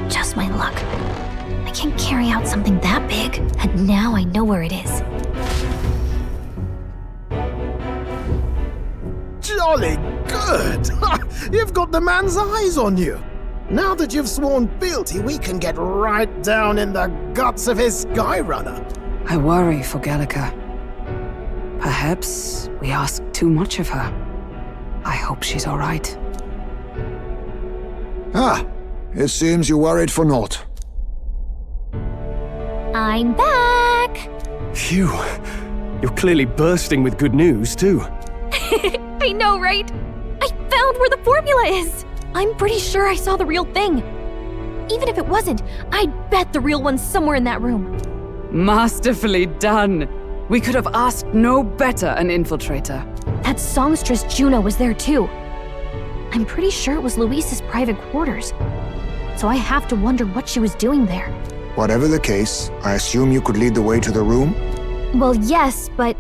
Just my luck. I can't carry out something that big, and now I know where it is. Jolly good! You've got the man's eyes on you. Now that you've sworn fealty, we can get right down in the guts of his Skyrunner. I worry for Gallica. Perhaps we ask too much of her. I hope she's all right. Ah, it seems you worried for naught. I'm back! Phew. You're clearly bursting with good news, too. I know, right? I found where the formula is! I'm pretty sure I saw the real thing. Even if it wasn't, I'd bet the real one's somewhere in that room. Masterfully done. We could have asked no better an infiltrator. That songstress Juno was there too. I'm pretty sure it was Luis's private quarters. So I have to wonder what she was doing there. Whatever the case, I assume you could lead the way to the room? Well, yes, but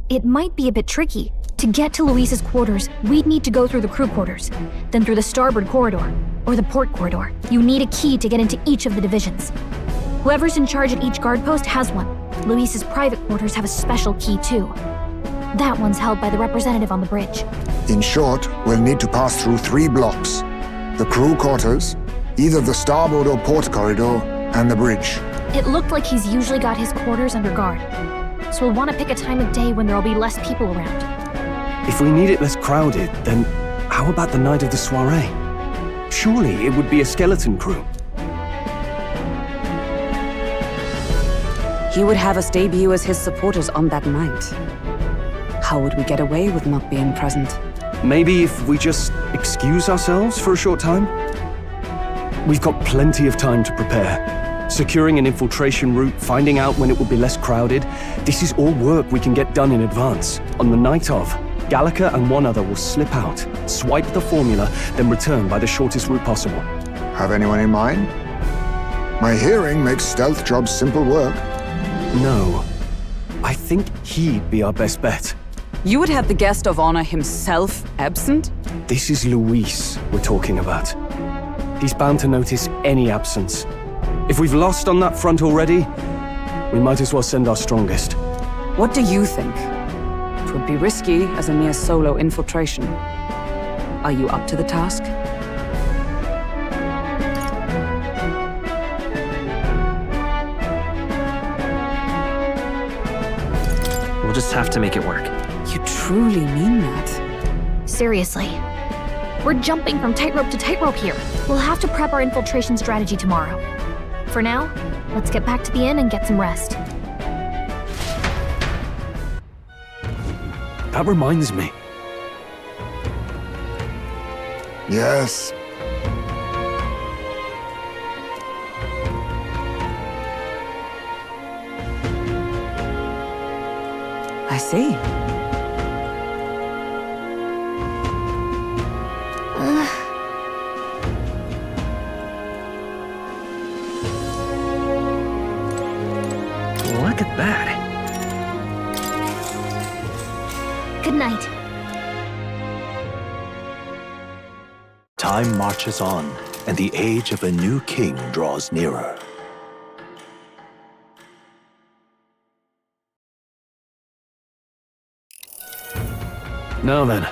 it might be a bit tricky. To get to Luis's quarters, we'd need to go through the crew quarters, then through the starboard corridor, or the port corridor. You need a key to get into each of the divisions. Whoever's in charge at each guard post has one. Luis's private quarters have a special key too. That one's held by the representative on the bridge. In short, we'll need to pass through 3 blocks. The crew quarters, either the starboard or port corridor, and the bridge. It looked like he's usually got his quarters under guard. So we'll want to pick a time of day when there'll be less people around. If we need it less crowded, then how about the night of the soiree? Surely it would be a skeleton crew. He would have us debut as his supporters on that night. How would we get away with not being present? Maybe if we just excuse ourselves for a short time? We've got plenty of time to prepare. Securing an infiltration route, finding out when it will be less crowded, this is all work we can get done in advance. On the night of, Gallica and one other will slip out, swipe the formula, then return by the shortest route possible. Have anyone in mind? My hearing makes stealth jobs simple work. No. I think he'd be our best bet. You would have the guest of honor himself absent? This is Luis we're talking about. He's bound to notice any absence. If we've lost on that front already, we might as well send our strongest. What do you think? It would be risky as a mere solo infiltration. Are you up to the task? We'll just have to make it work. You truly mean that? Seriously. We're jumping from tightrope to tightrope here. We'll have to prep our infiltration strategy tomorrow. For now, let's get back to the inn and get some rest. That reminds me. Yes. I see. Look at that. Good night. Time marches on, and the age of a new king draws nearer. Now then.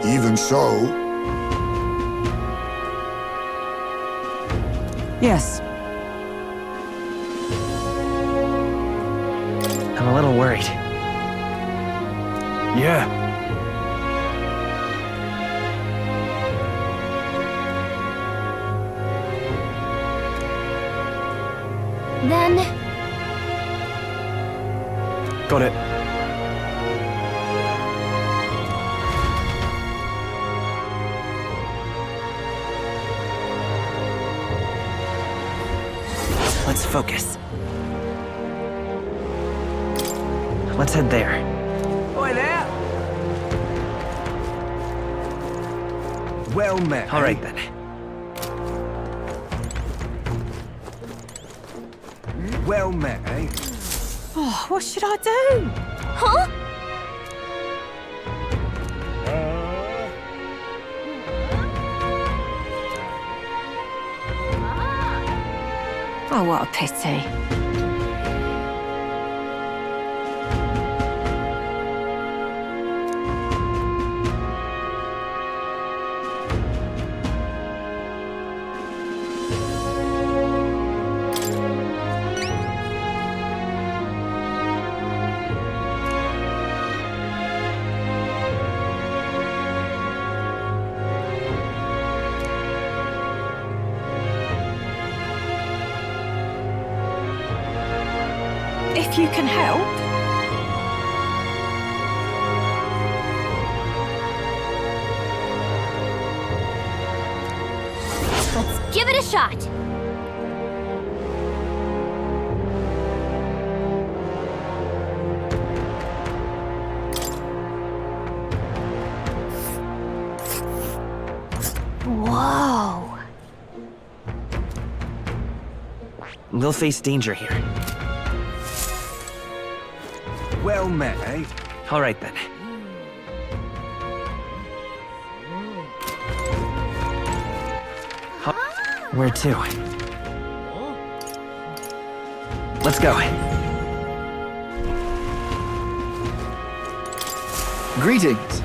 Even so... Yes. I'm a little worried. Yeah. Then... Got it. Let's focus. Let's head there. Oi there! Well met. All right, then. Well met, eh? Oh, what should I do? Huh? Oh, what a pity. If you can help. Let's give it a shot. Whoa. We'll face danger here. Well met, eh? All right, then. Where to? Let's go. Greetings.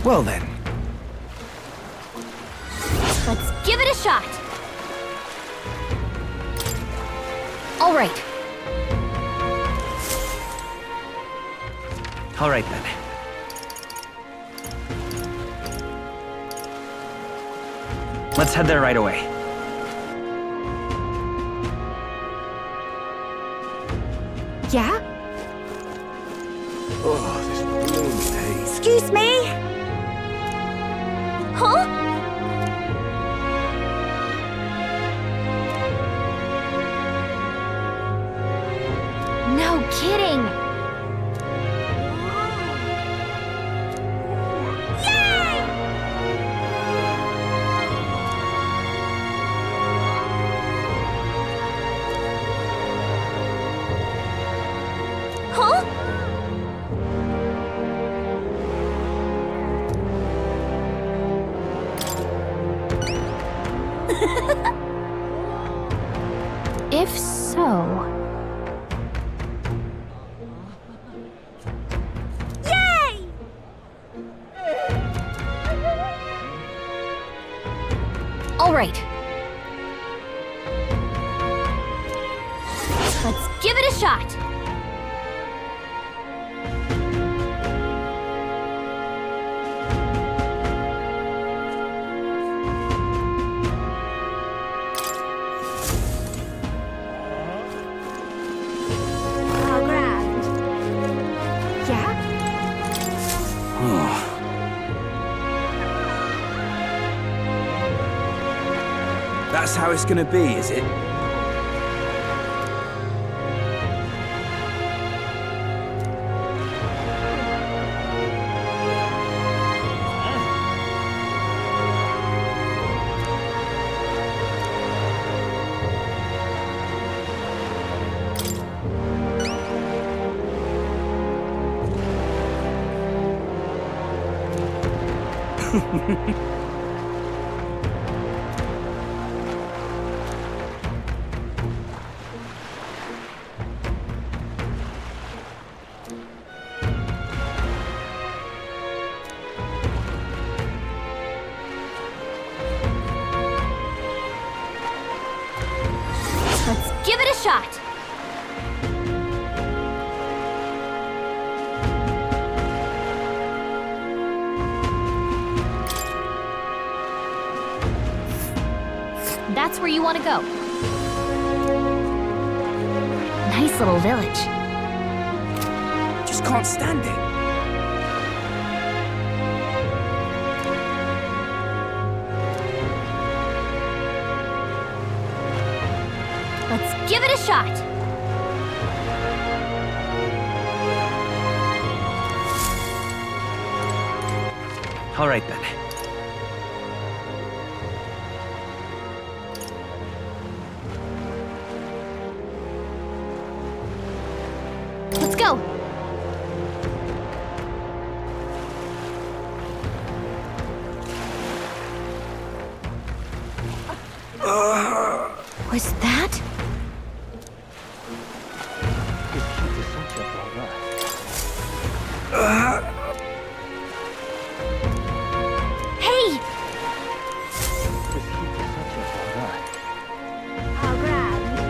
Well then. Let's give it a shot. All right. All right, then. Let's head there right away. Yeah? Oh, this blows, eh? Excuse me? Huh? No kidding. Huh? If so... Yay! All right. Let's give it a shot. How grand. Yeah? That's how it's gonna be, is it? that's where you want to go. Nice little village. Just can't stand it. Let's give it a shot. All right then. Let's go. Was that? Hey!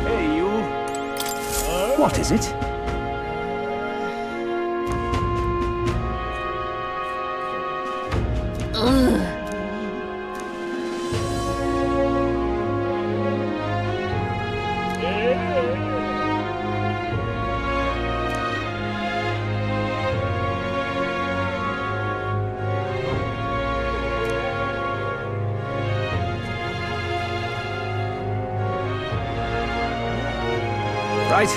Hey, you. What is it? Ugh. Right.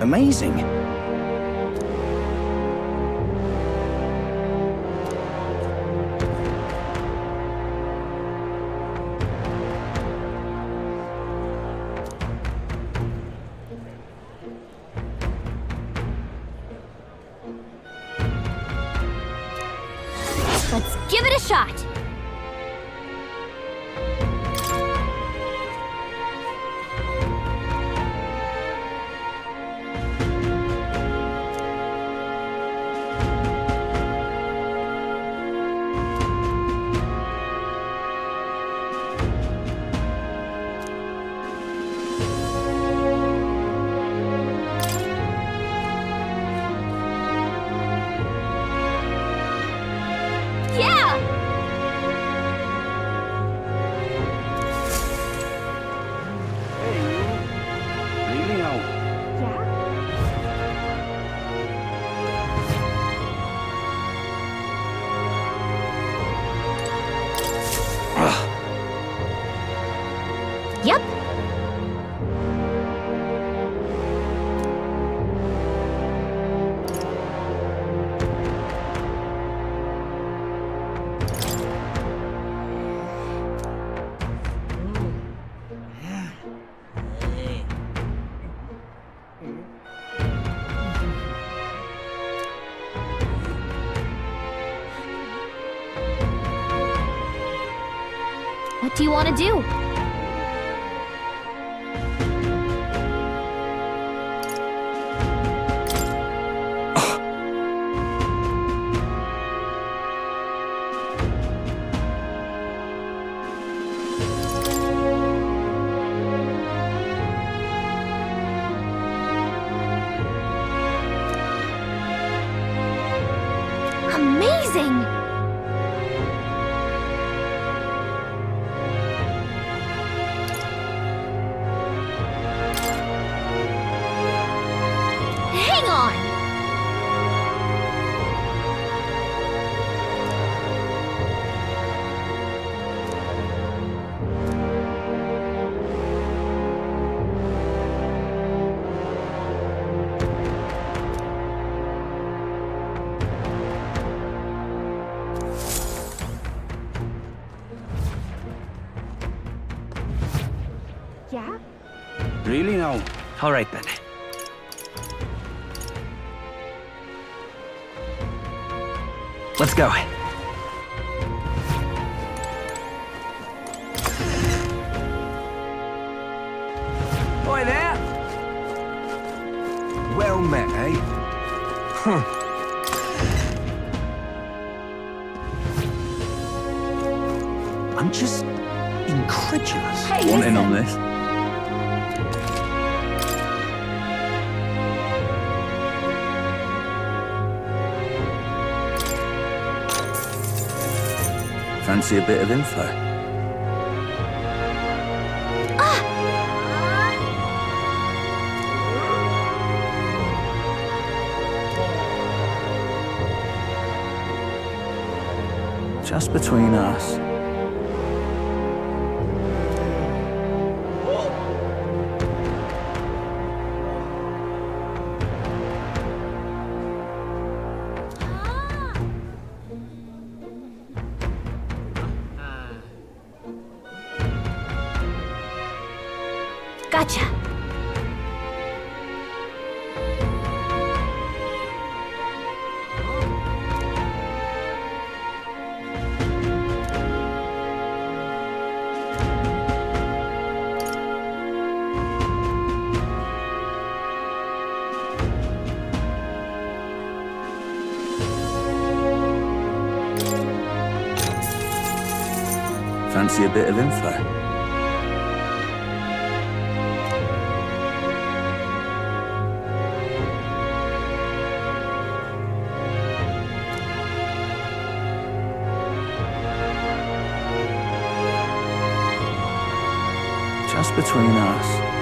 Amazing. Let's give it a shot. Yeah! Really now? Yep. What do you want to do? Amazing! Hang on! Yeah? Really now? All right then. Let's go. Oi there! Well met, eh? Huh. I'm just incredulous. Hey, Want in listen. on this? Fancy a bit of info? Just between us. Gotcha. Fancy a bit of info? Just between us.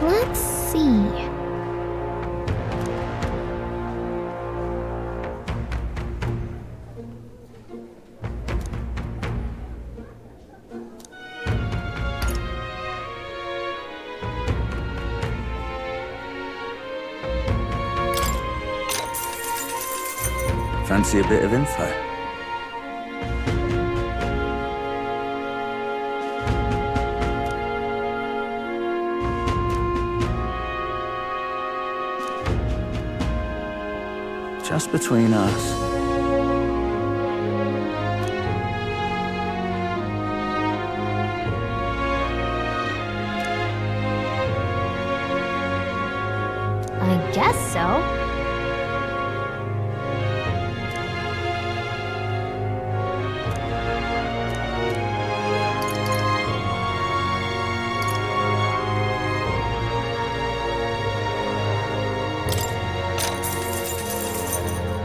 Let's see. Fancy a bit of info? Just between us. I guess so.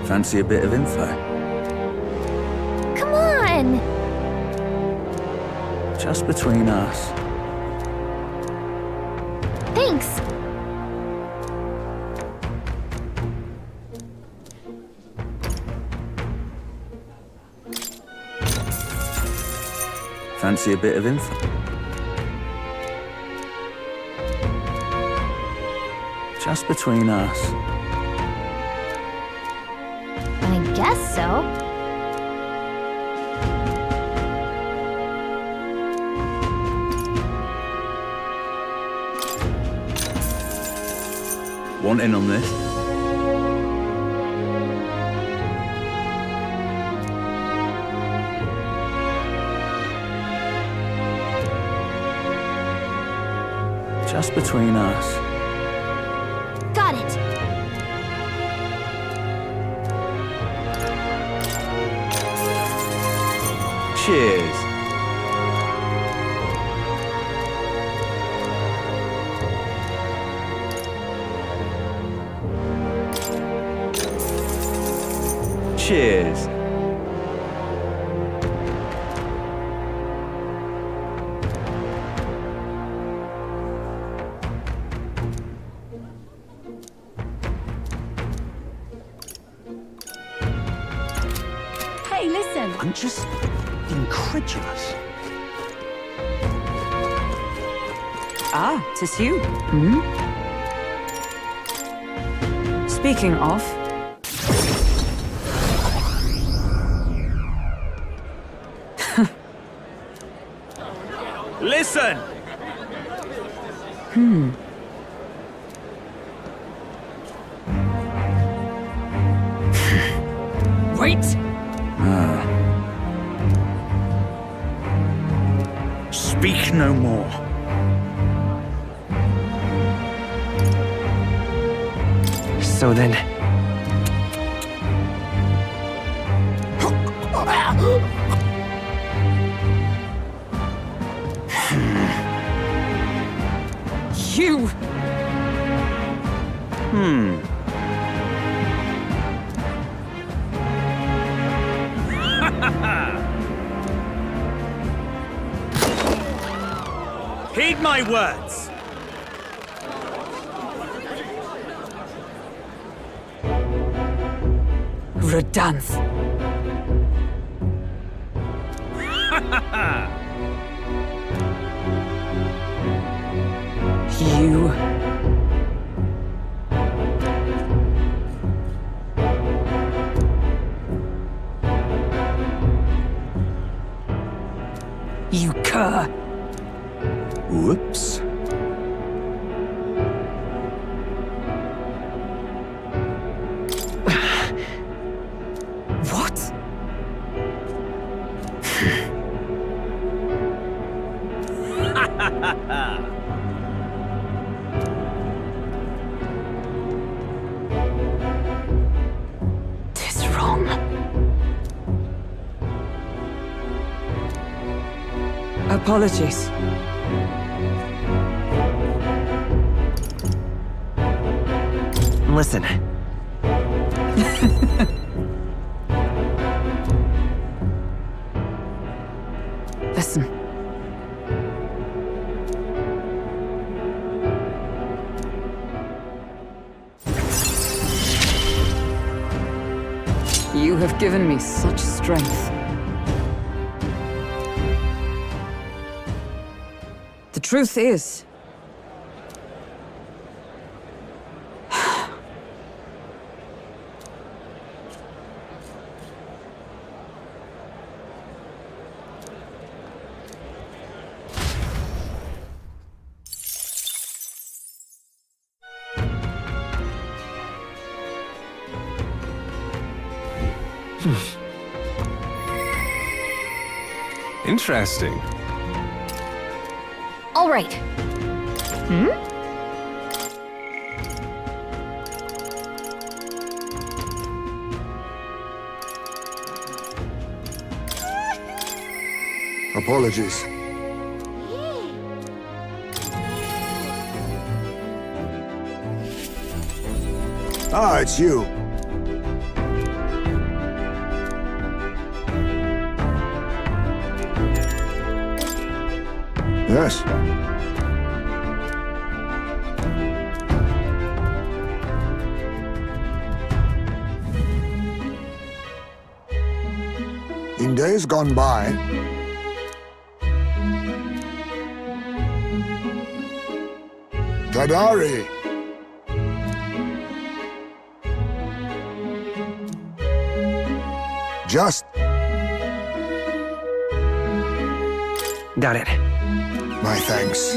Fancy a bit of info? Come on! Just between us. Thanks. Fancy a bit of info? Just between us. I guess so. Want in on this? Just between us. Got it. Cheers. Cheers. Hey, listen. I'm just incredulous. Ah, 'tis you. Hmm? Speaking of... Listen! Wait! Speak no more. So then... You... Heed my words. Redanth. You... You cur. Whoops. What? Tis wrong. Apologies. Listen. Listen. You have given me such strength. The truth is, Interesting. All right. Hmm? Apologies. Ah, it's you. Yes. In days gone by, Tadari. Just got it. My thanks.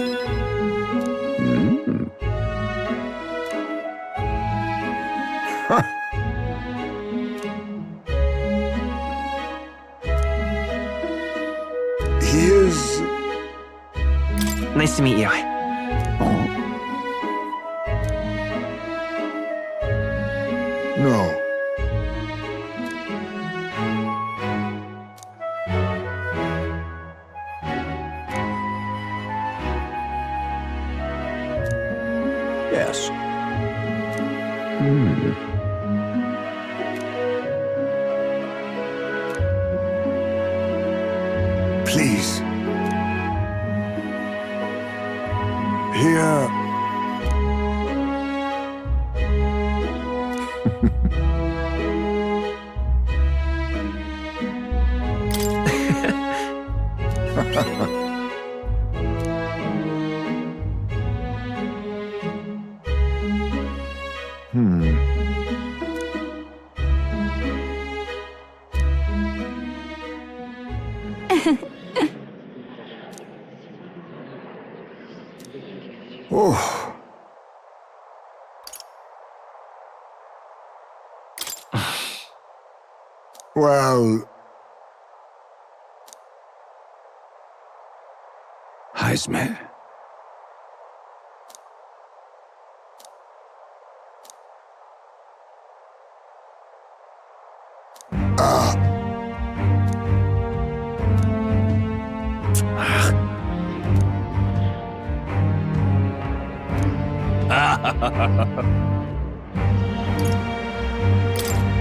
He is... Nice to meet you. No. Yes. Please. Here... Oh. Well... Heisme.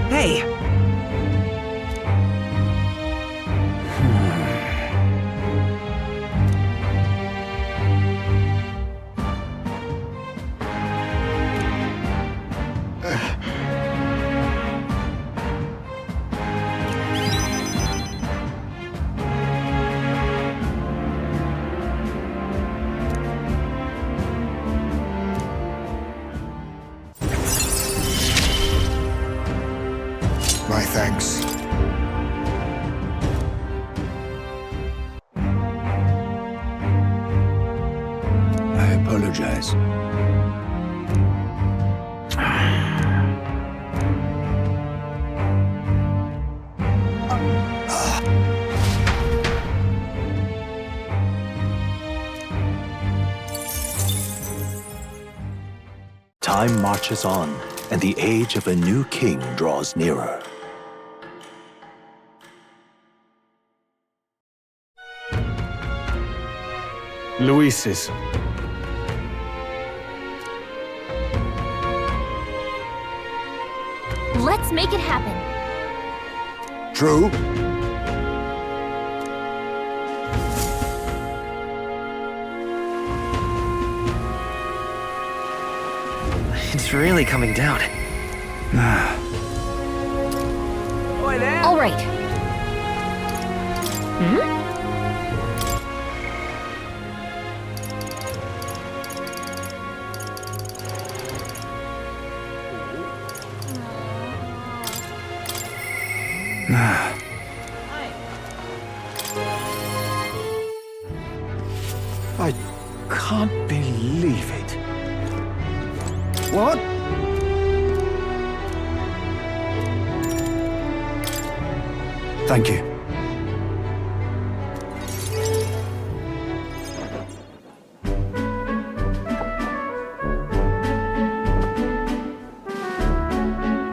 Hey! My thanks. I apologize. Time marches on, and the age of a new king draws nearer. Luis's. Let's make it happen. True. It's really coming down. All right. Hmm? I can't believe it. What? Thank you.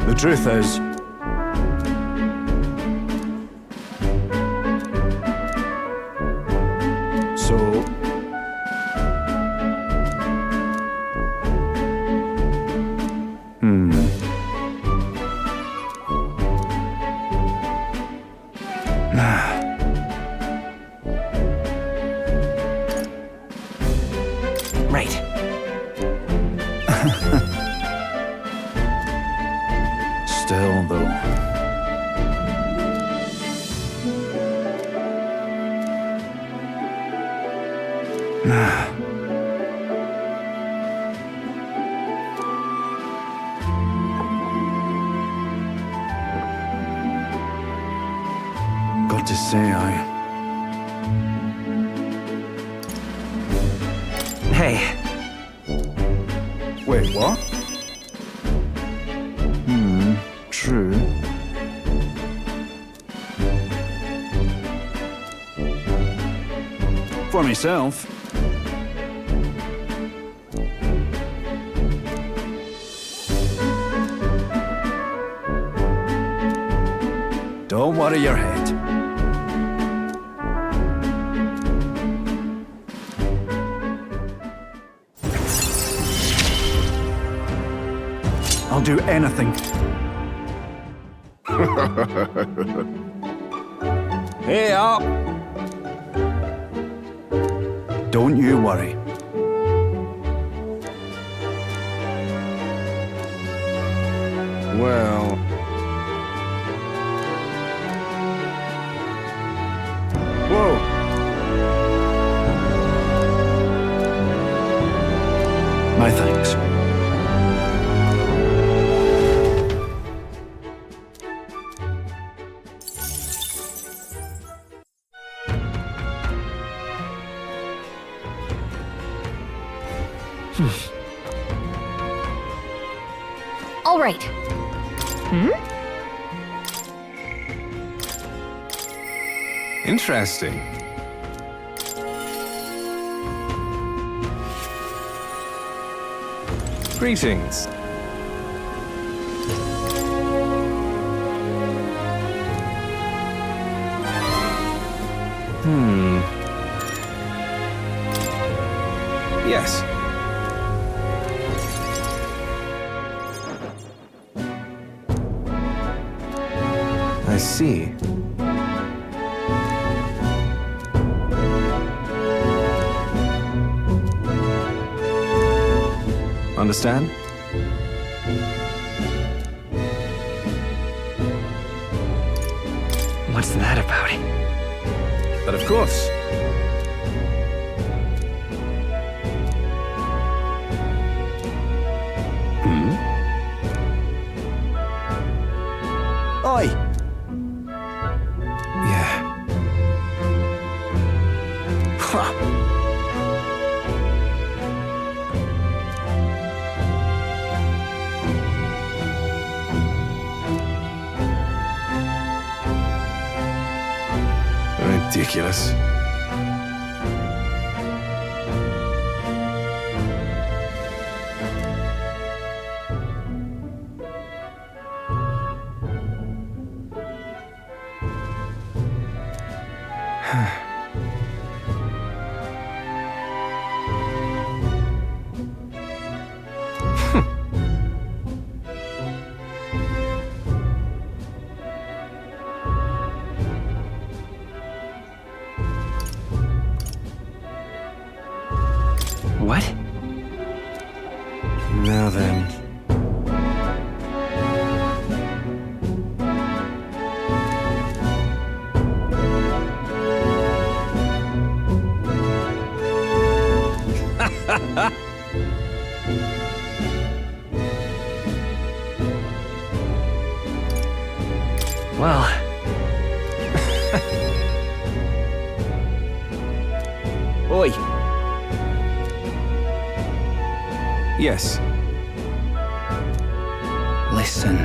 The truth is, so Right. still though. Got to say, Hey. Wait, what? True. For myself. Don't worry your head. I'll do anything. Hey up! Don't you worry. Well... Whoa! My thanks. All right. Hmm? Interesting. Greetings. Yes. I see. Understand? What's that about? But of course. Oi! Yeah. Ridiculous. What? Now then. Well... Oi! Yes. Listen.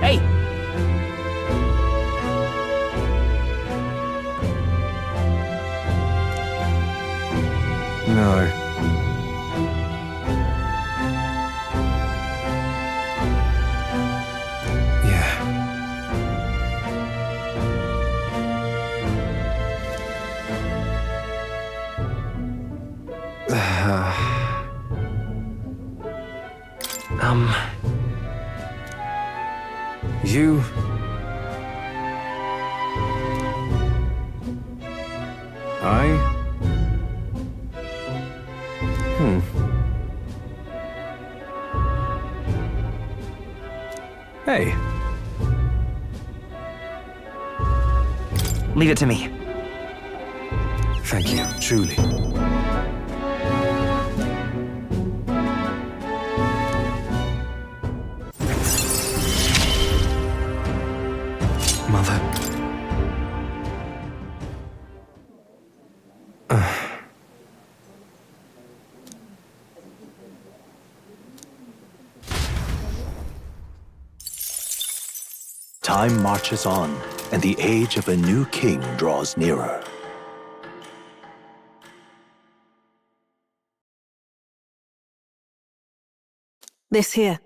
Hey! No. You... Hey. Leave it to me. Thank you, truly. Mother. Time marches on, and the age of a new king draws nearer. This here.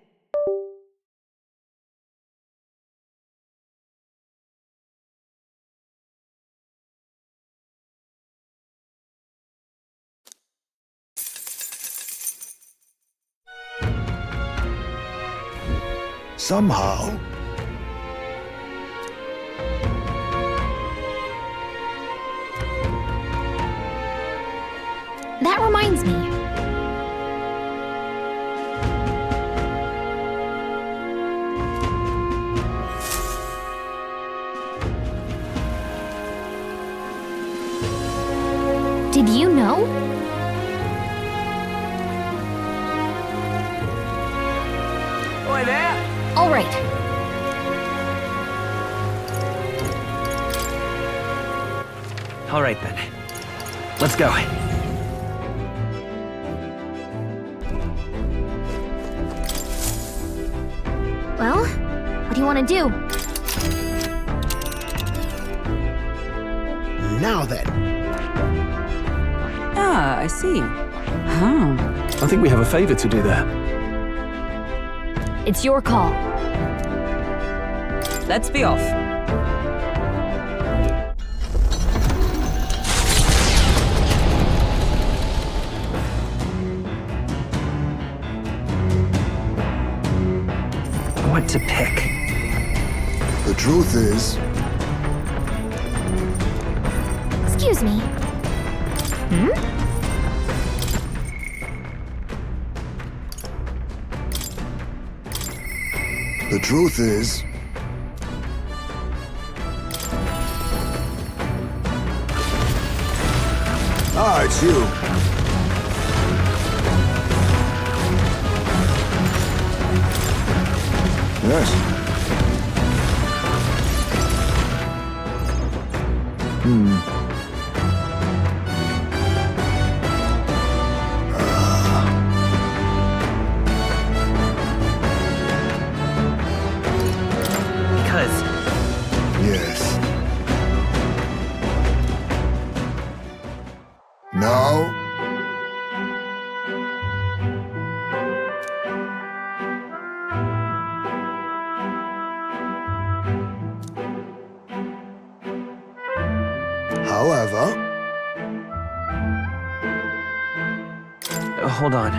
Somehow, That reminds me. Did you know? Oi there! All right. All right then. Let's go. Well, what do you want to do? Now then. Ah, I see. Huh. I think we have a favor to do there. It's your call. Let's be off. what to pick. The truth is, Excuse me. the truth is, it's you. Yes. Because Yes. Now? However, hold on.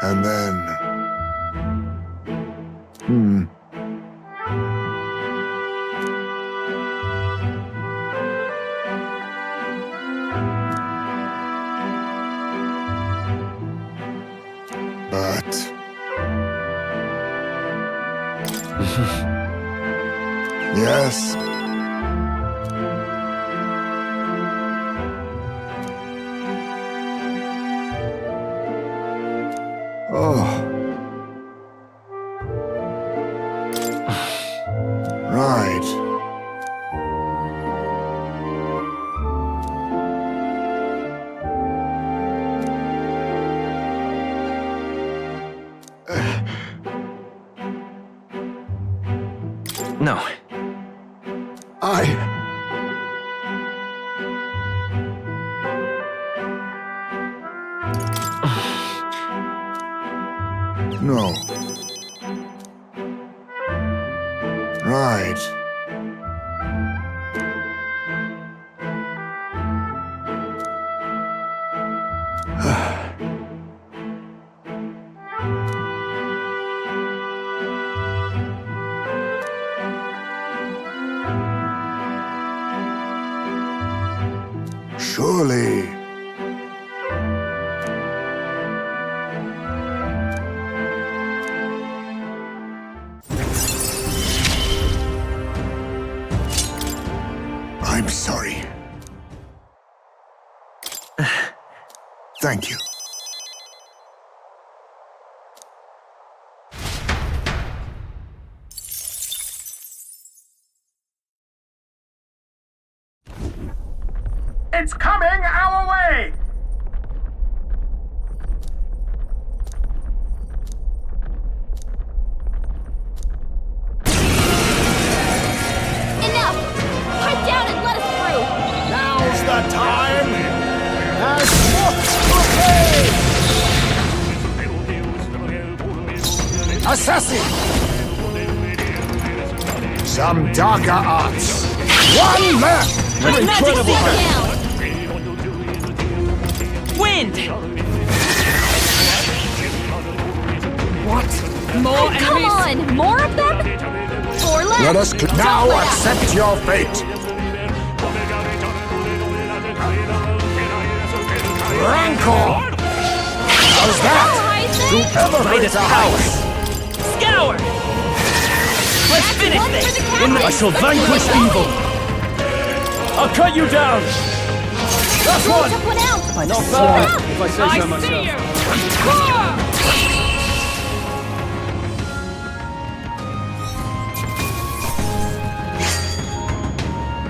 and then... But... yes. Oh. Right. No. No. Right. Surely. I'm sorry. Thank you. It's coming our way! Enough! Pipe down and let us through! Now's the time! As Assassin! Some darker arts. One left! Incredible! Wind! What? More Oh, come on! More of them? 4 left! Let us now accept your fate! Rancor! How's that? Whoever brings a house! Scour! Let's finish this! I shall vanquish evil! I'll cut you down! Last one! Took one out! Not bad, if I say so myself.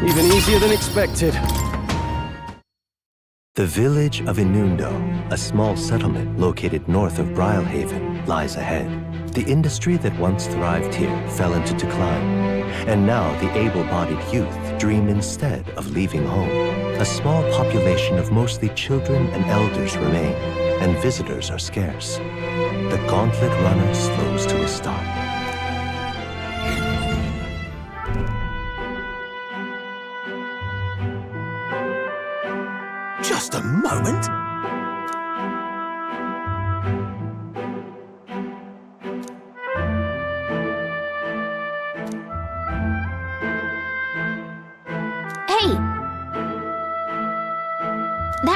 Even easier than expected. The village of Inundo, a small settlement located north of Brylehaven, lies ahead. The industry that once thrived here fell into decline, and now the able-bodied youth dream instead of leaving home. A small population of mostly children and elders remain, and visitors are scarce. The gauntlet runner slows to a stop. Just a moment.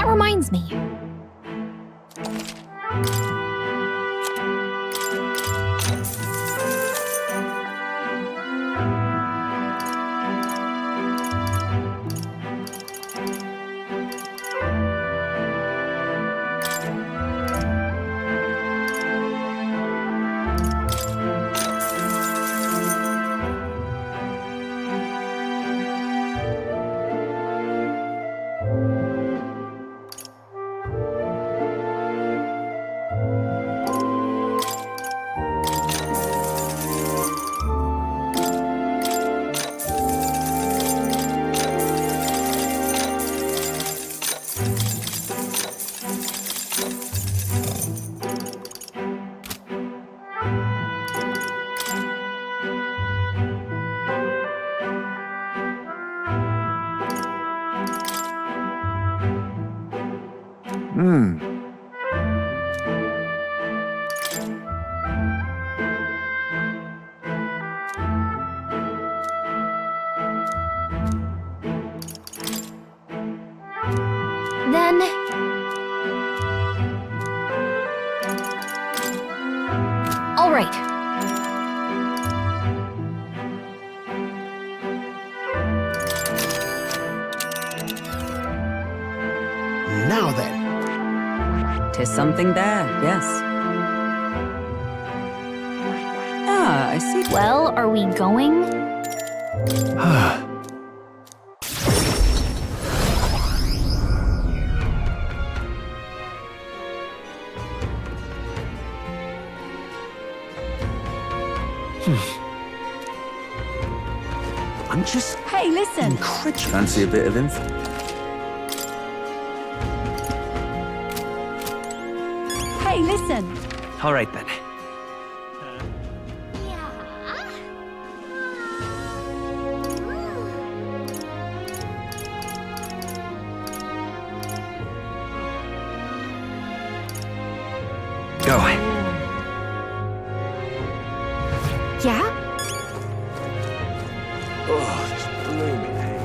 reminds me. Then... all right. Now then. 'Tis something there, yes. Ah, I see. Well, are we going? I'm just Hey, listen. incredulous. Fancy a bit of info? Hey, listen. All right then. Go. Yeah? Oh, this blooming hay.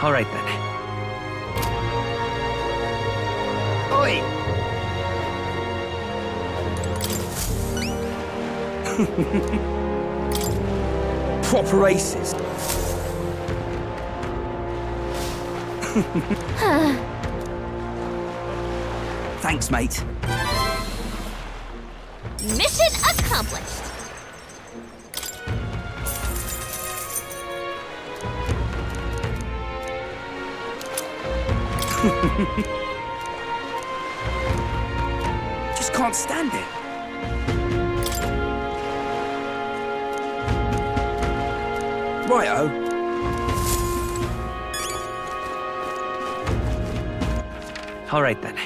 All right then. Oi! Proper aces. Thanks, mate. Mission accomplished. Just can't stand it. Righto. All right then.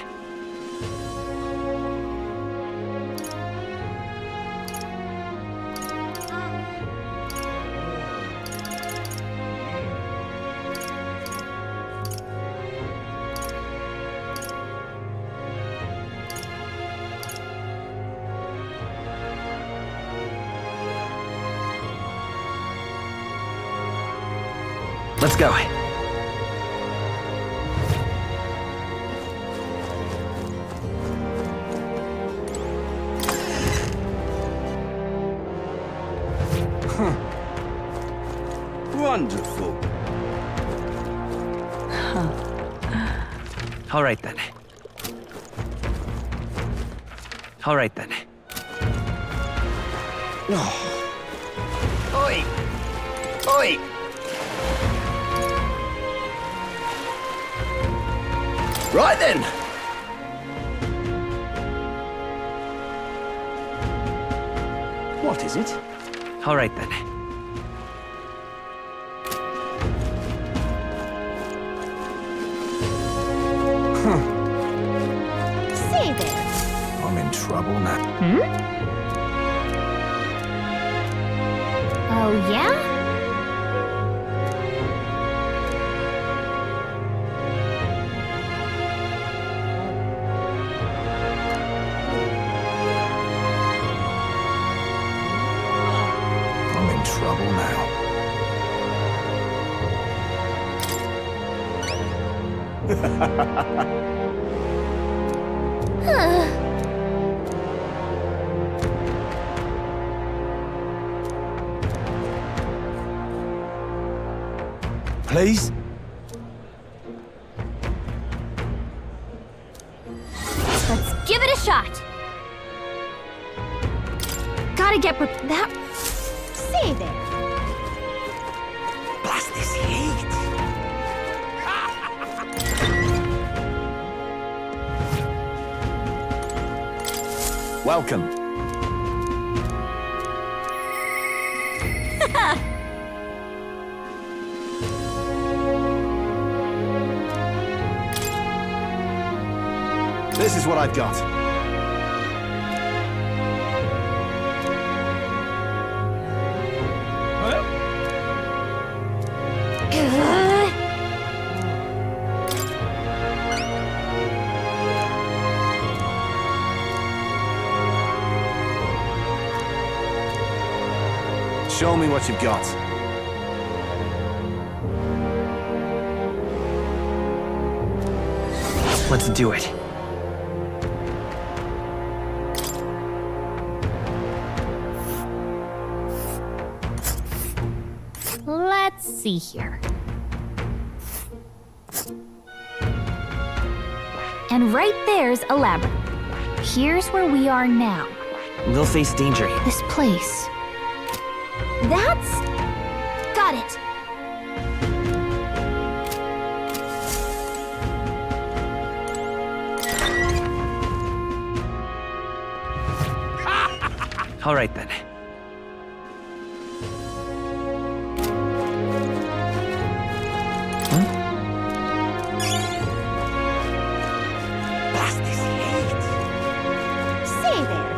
Let's go. Wonderful. All right then. All right then. Oi! Oi! Right then. What is it? All right then. Say there. I'm in trouble now. Oh, yeah? I'm in trouble now. Please? Let's give it a shot. Gotta get that. Say there. Blast this heat! Welcome. This is what I've got. Show me what you've got. Let's do it. Let's see here. And right there's a labyrinth. Here's where we are now. They'll face danger. This place. That's... Got it. All right then. Blast this heat! Say there.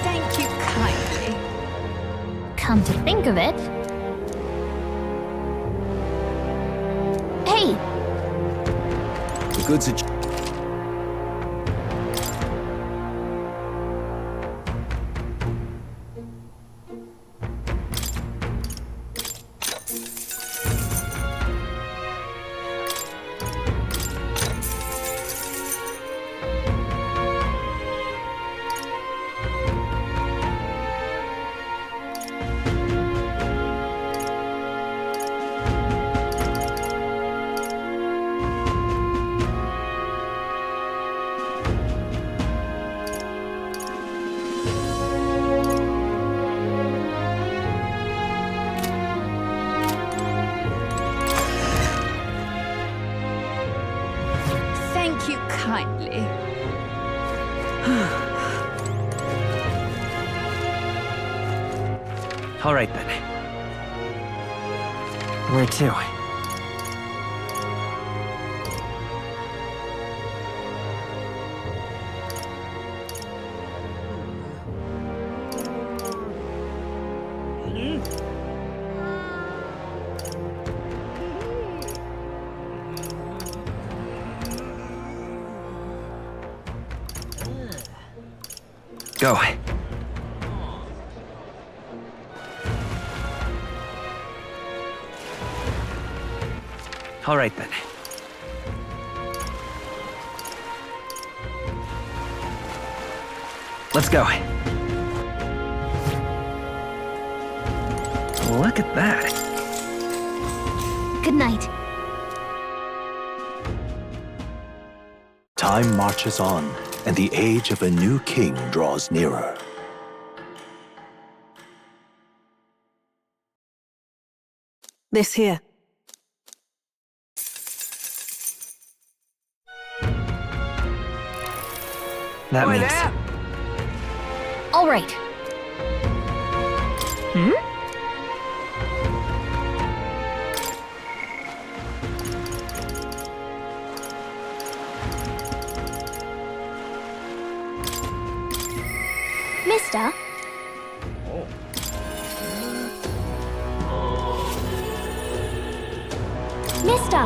Thank you kindly. Come to think of it... Hey! The goods are... Thank you kindly. All right then. Where to? Go. All right then. Let's go. Look at that. Good night. Time marches on, and the age of a new king draws nearer. This here. That Oi means... there! All right. Hmm? Mister? Mister?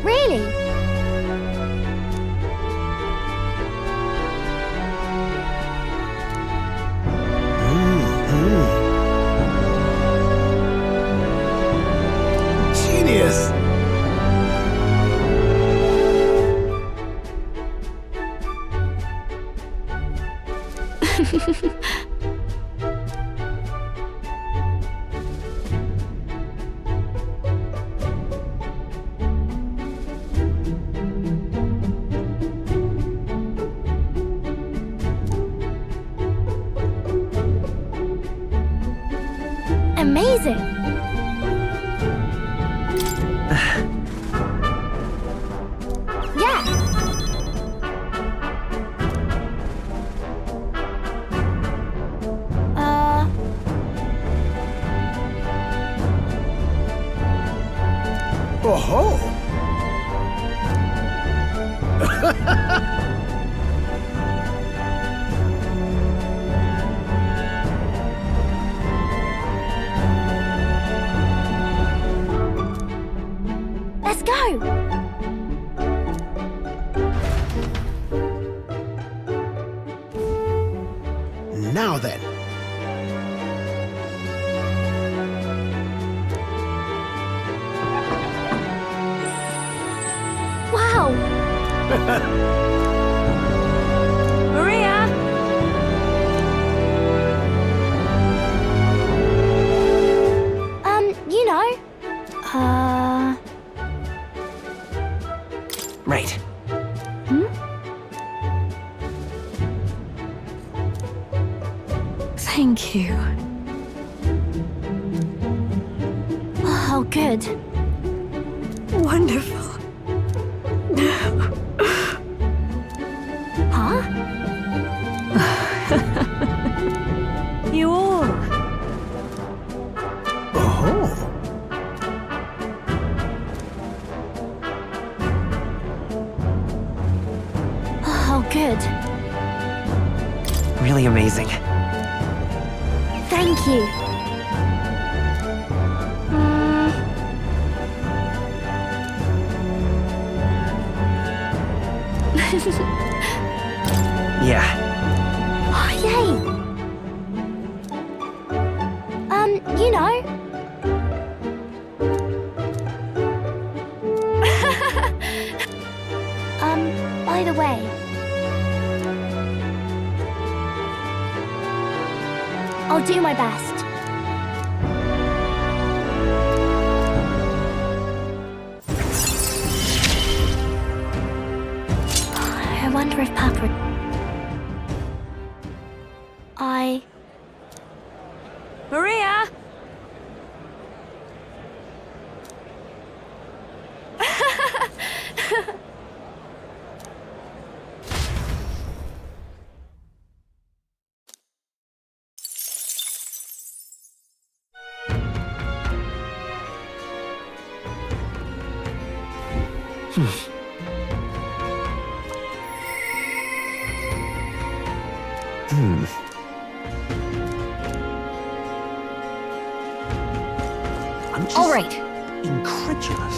Really? Genius! Amazing! Yeah! Oh-ho! Let's go! Now then. Wow! Maria! You know. Right. Thank you. Oh, good. Wonderful. Huh? You all. Oh. Oh, good. Really amazing. Thank you. Yeah. Oh, yay! You know. By the way. I'll do my best. I wonder if Papa... Maria! I'm just All right. incredulous.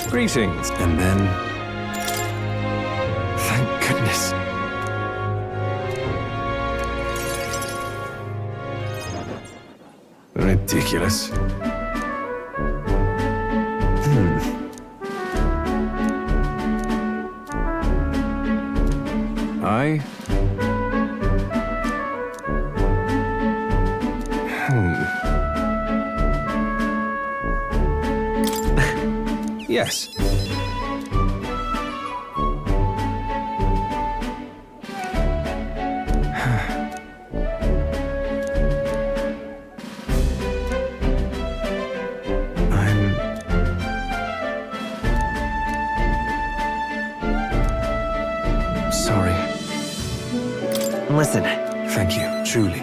Greetings. And then... Thank goodness. Ridiculous. I... Yes. Sorry. Listen. Thank you, truly.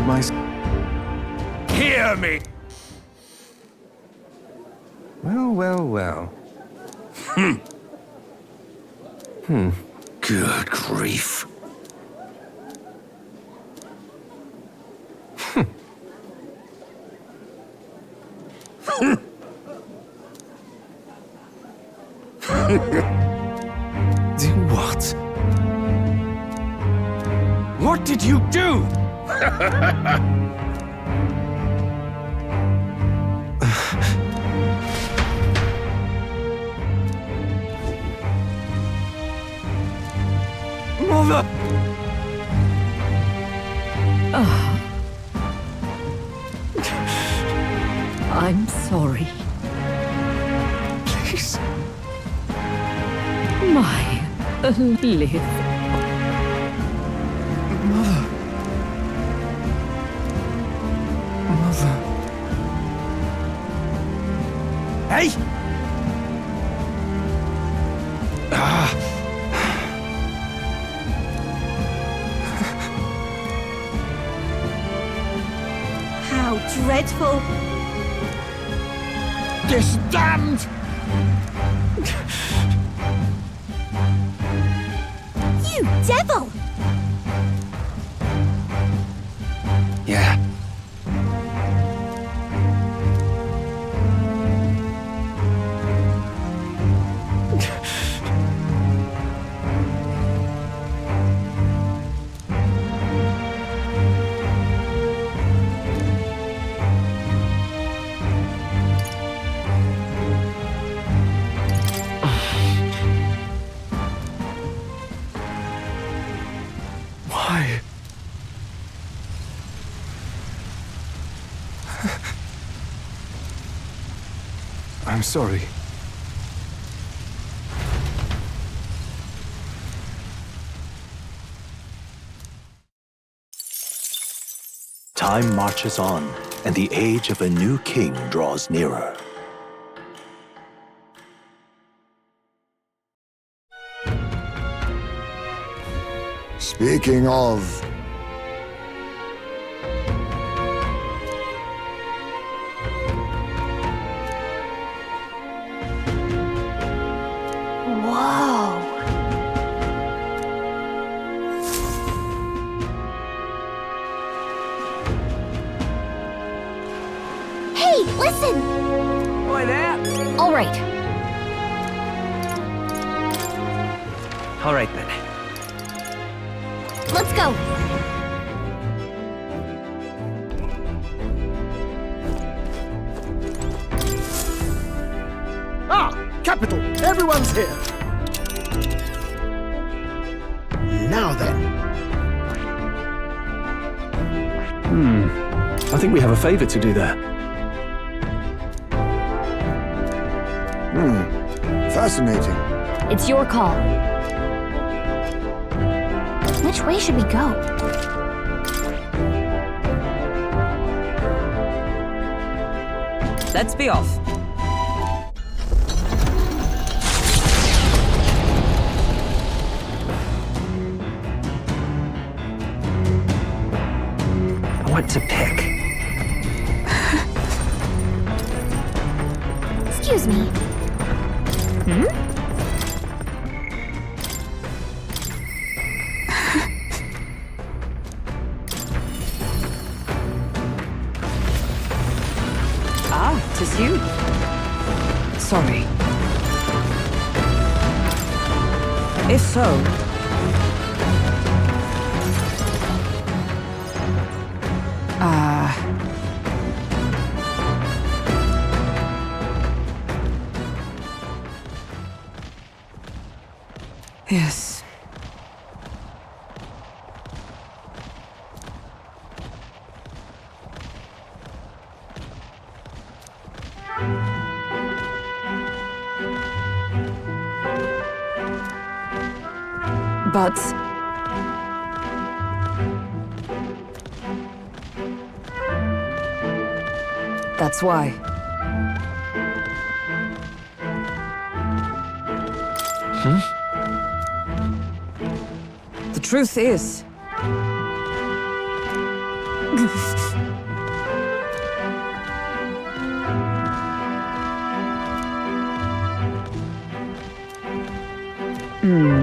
my... Hear me! Well, well, well. Good grief. Do what? What did you do? Mother! I'm sorry. Please. My Olive. Mother. Mother. Hey! How dreadful! This damned! You devil! Yeah. Why? I'm sorry. Time marches on, and the age of a new king draws nearer. Speaking of... Whoa. Hey, listen! Boy, there! All right. All right, then. Let's go. Ah, capital. Everyone's here. Now then. I think we have a favor to do there. Fascinating. It's your call. Which way should we go? Let's be off. I want to pick. Excuse me. Ah, 'tis you. Sorry. If so... Yes. But... That's why. The truth is... No.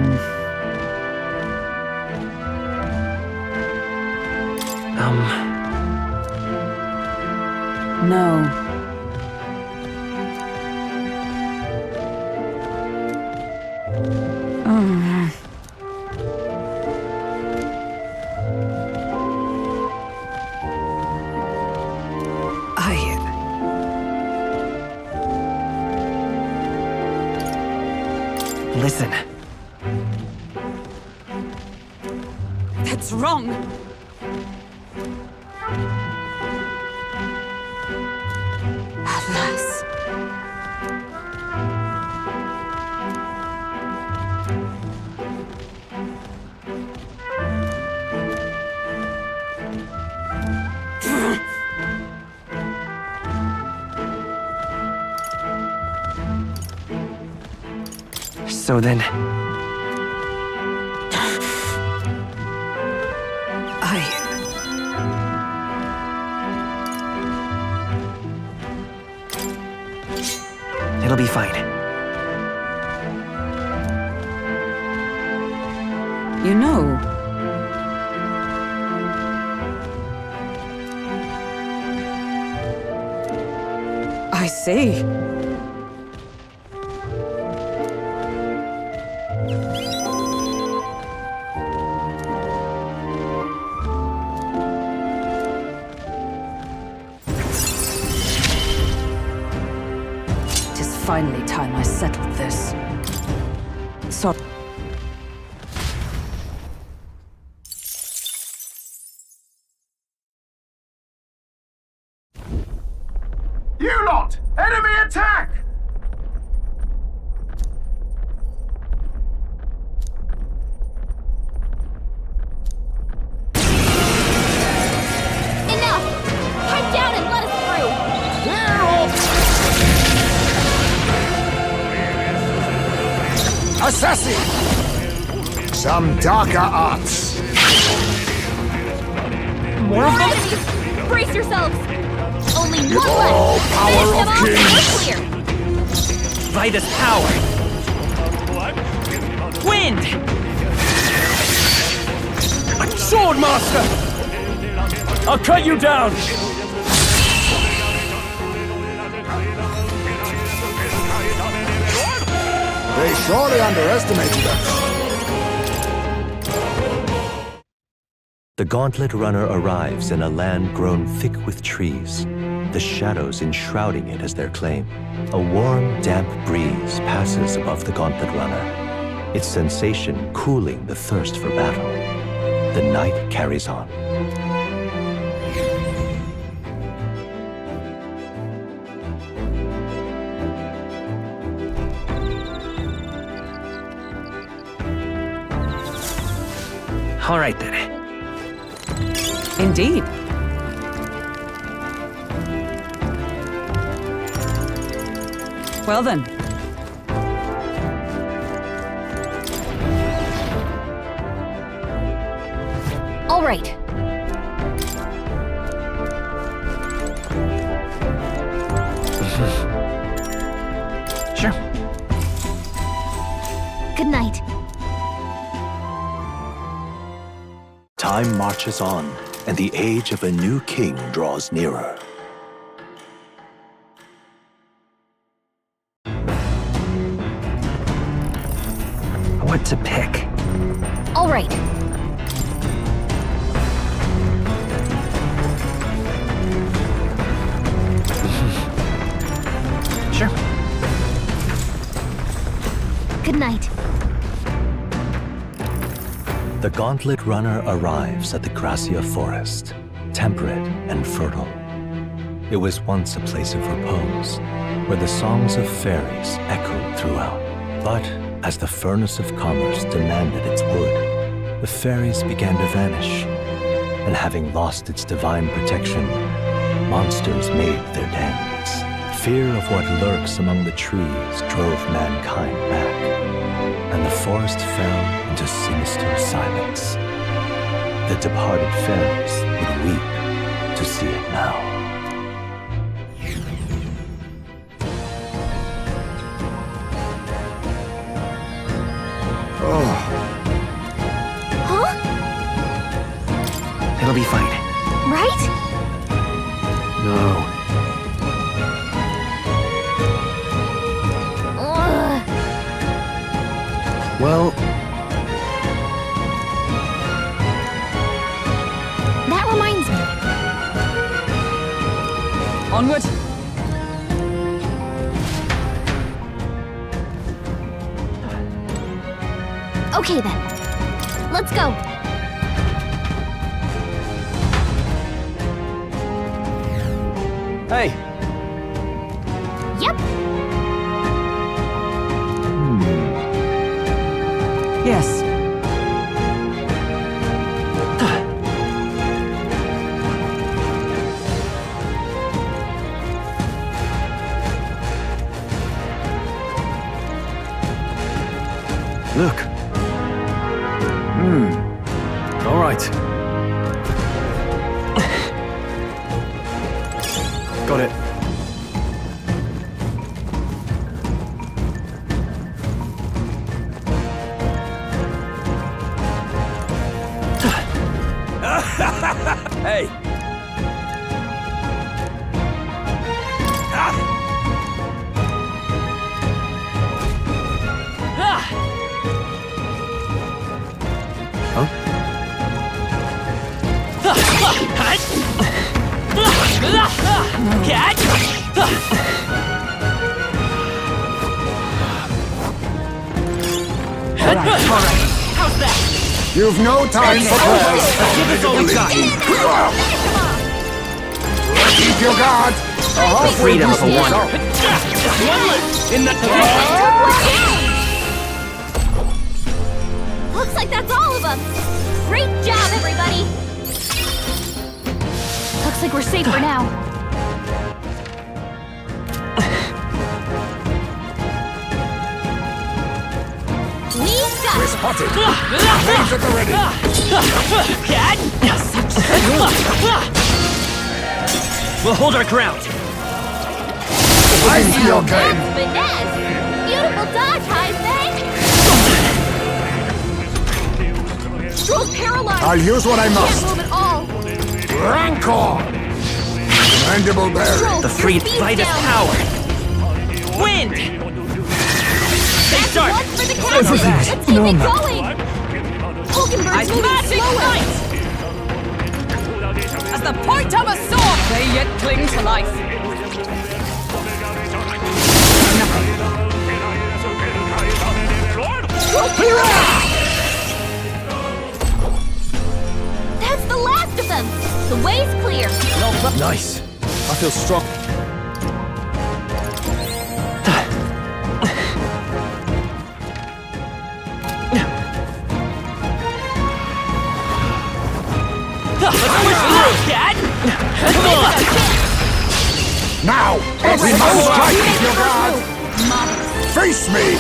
Listen. That's wrong. Alas. So then... It'll be fine. You know... I see. Finally time I settled this. So... You lot! Enemy attack! Enough! Pipe down and let us through! They're off! Assassin! Some darker arts. More enemies! Brace yourselves! Only one all left! power of Finish them off kings. and we're clear! Vida's power! Wind! Sword Master! I'll cut you down! They surely underestimated us. The Gauntlet Runner arrives in a land grown thick with trees, the shadows enshrouding it as their claim. A warm, damp breeze passes above the Gauntlet Runner, its sensation cooling the thirst for battle. The night carries on. All right then. Indeed. Well then. All right. Sure. Good night. Time marches on, and the age of a new king draws nearer. What to pick? All right. Sure. Good night. The Gauntlet Runner arrives at the Gracia Forest, temperate and fertile. It was once a place of repose, where the songs of fairies echoed throughout. But as the furnace of commerce demanded its wood, the fairies began to vanish, and having lost its divine protection, monsters made their dens. Fear of what lurks among the trees drove mankind back, and the forest fell into sinister silence. The departed fairies would weep to see it now. It'll be fine. Right? No. Ugh. Well, That reminds me. Onward. Okay then. Let's go. Hey, Yep. Yes. look. All right. Got it. Hey! How's that? You've no time for prayers. Give us all we got. Keep your guard. Freedom for one. In the Looks like that's all of them. Great job, everybody. Looks like we're safe for now. We've got it. Spotted. Things at the ready. We'll hold our ground. I see your game. Finesse. Beautiful dodge, Heisman. Stroll's paralyzed. I'll use what I must. Can't move at all. Rancor. Mandible bearing. The freed fight is power. Wind! Stay That's sharp! one for the castle. Let's keep it going. Hulkenberg's moving Magic slower. Knight! As the point of a sword, they yet cling to life. That's the last of them. The way's clear. Nice. I feel strong. Let's push through, Dad! Come on! Now, every man strike with your guard. Face me.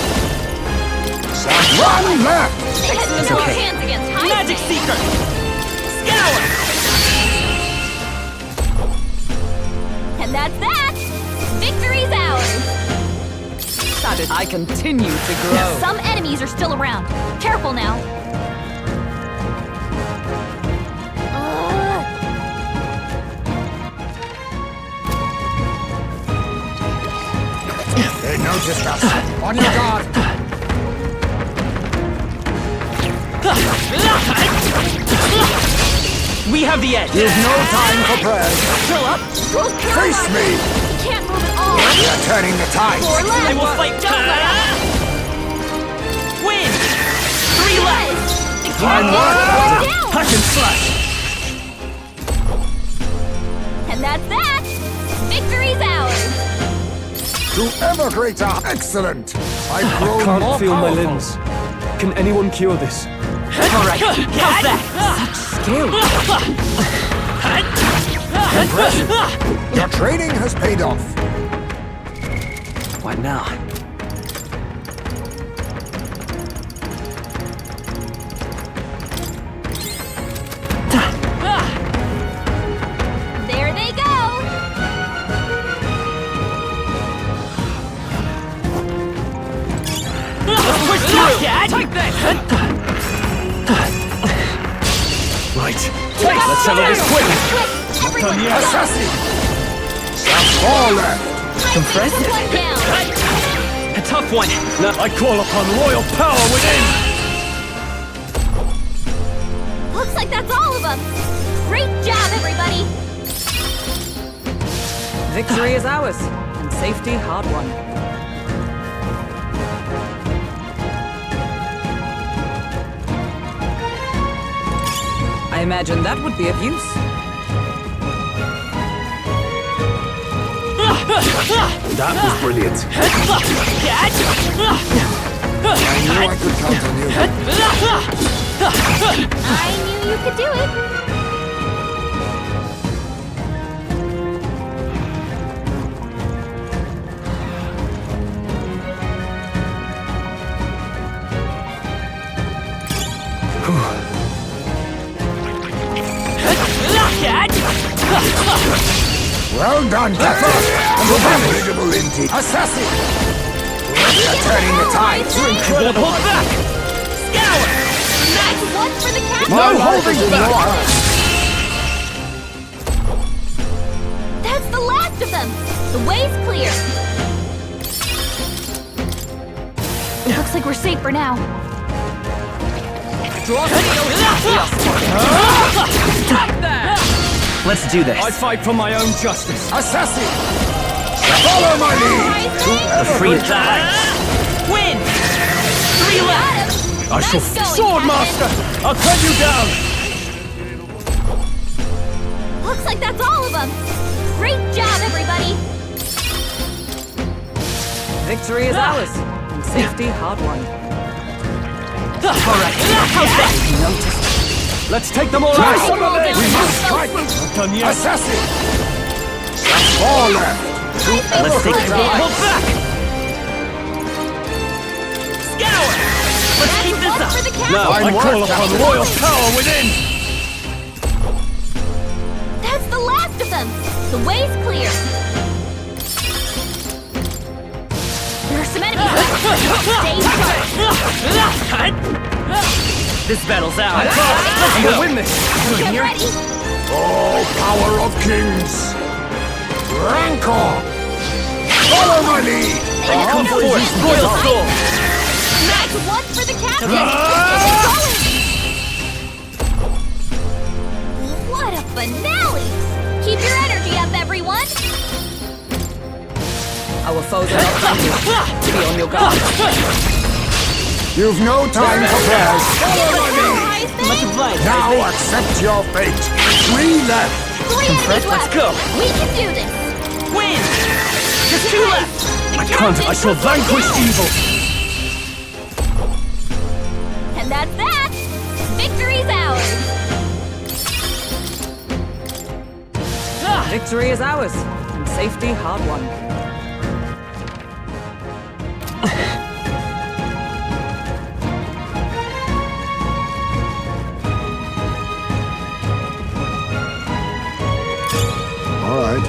Run left. They had no chance against Heisman. Magic Seeker! Scour! And that's that. Victory's ours. I continue to grow. Some enemies are still around. Careful now. They noticed us. On your guard. We have the edge! You've no time for prayers. Still up! Stroll's Face paralyzed. me. He can't move at all. We're turning the tide. Four left. I will fight! Don't let up. Win! 3 left! Fine work. Down. Hush and slush! And that's that. Victory's ours. To ever greater. Excellent. I've grown I can't more feel my powerful. limbs. Can anyone cure this? Alright, how's that? Impressive. Your training has paid off. What now? There they go. Let's push through, Dad! Take this! Right. Right. Let's settle this quick. Everyone, go! Assassin! All left. Impressive. One down. A tough one. I call upon royal power within! Looks like that's all of them. Great job, everybody. Victory is ours, and safety hard won. I imagine that would be of use. That was brilliant. I knew I could count on you. I knew you could do it. Well done, Pepper. Unbelievable indeed. Assassin! We are turning the tide. Incredible. Hold back! Scour! Nice one for the captain. No holding back. That's the last of them. The way's clear. Looks like we're safe for now. Draw Let's do this. I fight for my own justice. Assassin! Follow my lead. The freedom. Win! 3 left! I shall Swordmaster! I'll cut you down! Looks like that's all of them. Great job, everybody. Victory is ours, and safety hard won. Alright. How's that? Let's take them all Right. out! We must strike. Not done yet. Assassin! All left. Let's take them all. Hold back! Scour! Let's keep this One up. for the captain. Now I call upon royal power within! That's the last of them. The way's clear. There are some enemies. Stay sharp. This battle's ours. I'm gonna win this! Get ready. Oh, power of kings! Rancor! Follow my lead! Come forth, royal soul. Nice one for the captain. What a finale! Keep your energy up, everyone. Our foes are not friendly. Be on your guard. You've no time for prayers. Follow my lead! Much obliged. Now accept your fate. 3 left. 3 enemies Let's left. go. We can do this. Win! Just 2 left. I can't! I shall vanquish evil! And that's that. Victory's ours. Victory is ours, and safety hard won. All right.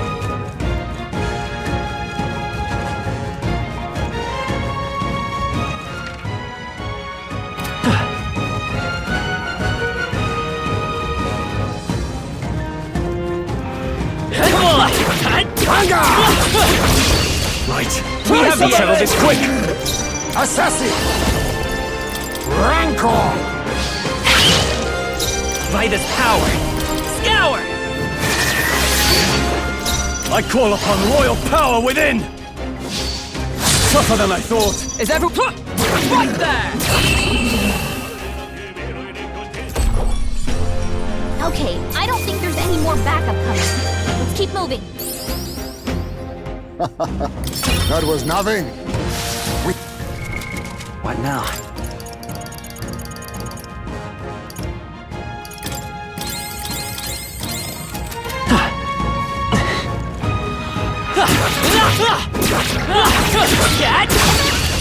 Right. We have to settle this quick! Assassin! Rancor! Vida's power. Scour! I call upon royal power within! Tougher than I thought! Is everyone... Right there! Okay, I don't think there's any more backup coming. Let's keep moving. That was nothing. What now?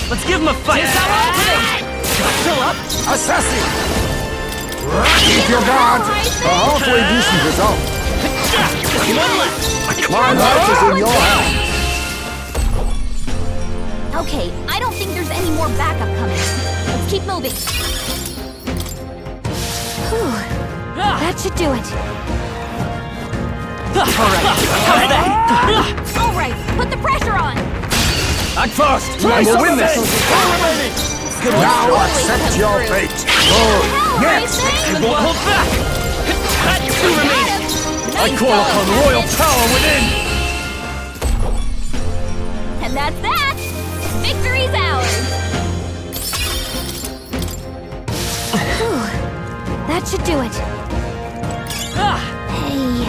Let's give him a fight! Still up? Assassin! Keep your guard. A halfway decent result. One left! My life is in your hands. Okay, I don't think there's any more backup coming. Let's keep moving. Whew. That should do it. All right, put the pressure on. Act fast! Try We'll win this! Now accept your fate. Go. Next. It won't hold back! Two remaining! I call upon royal power within! And that's that. Victory's ours. That should do it. Hey.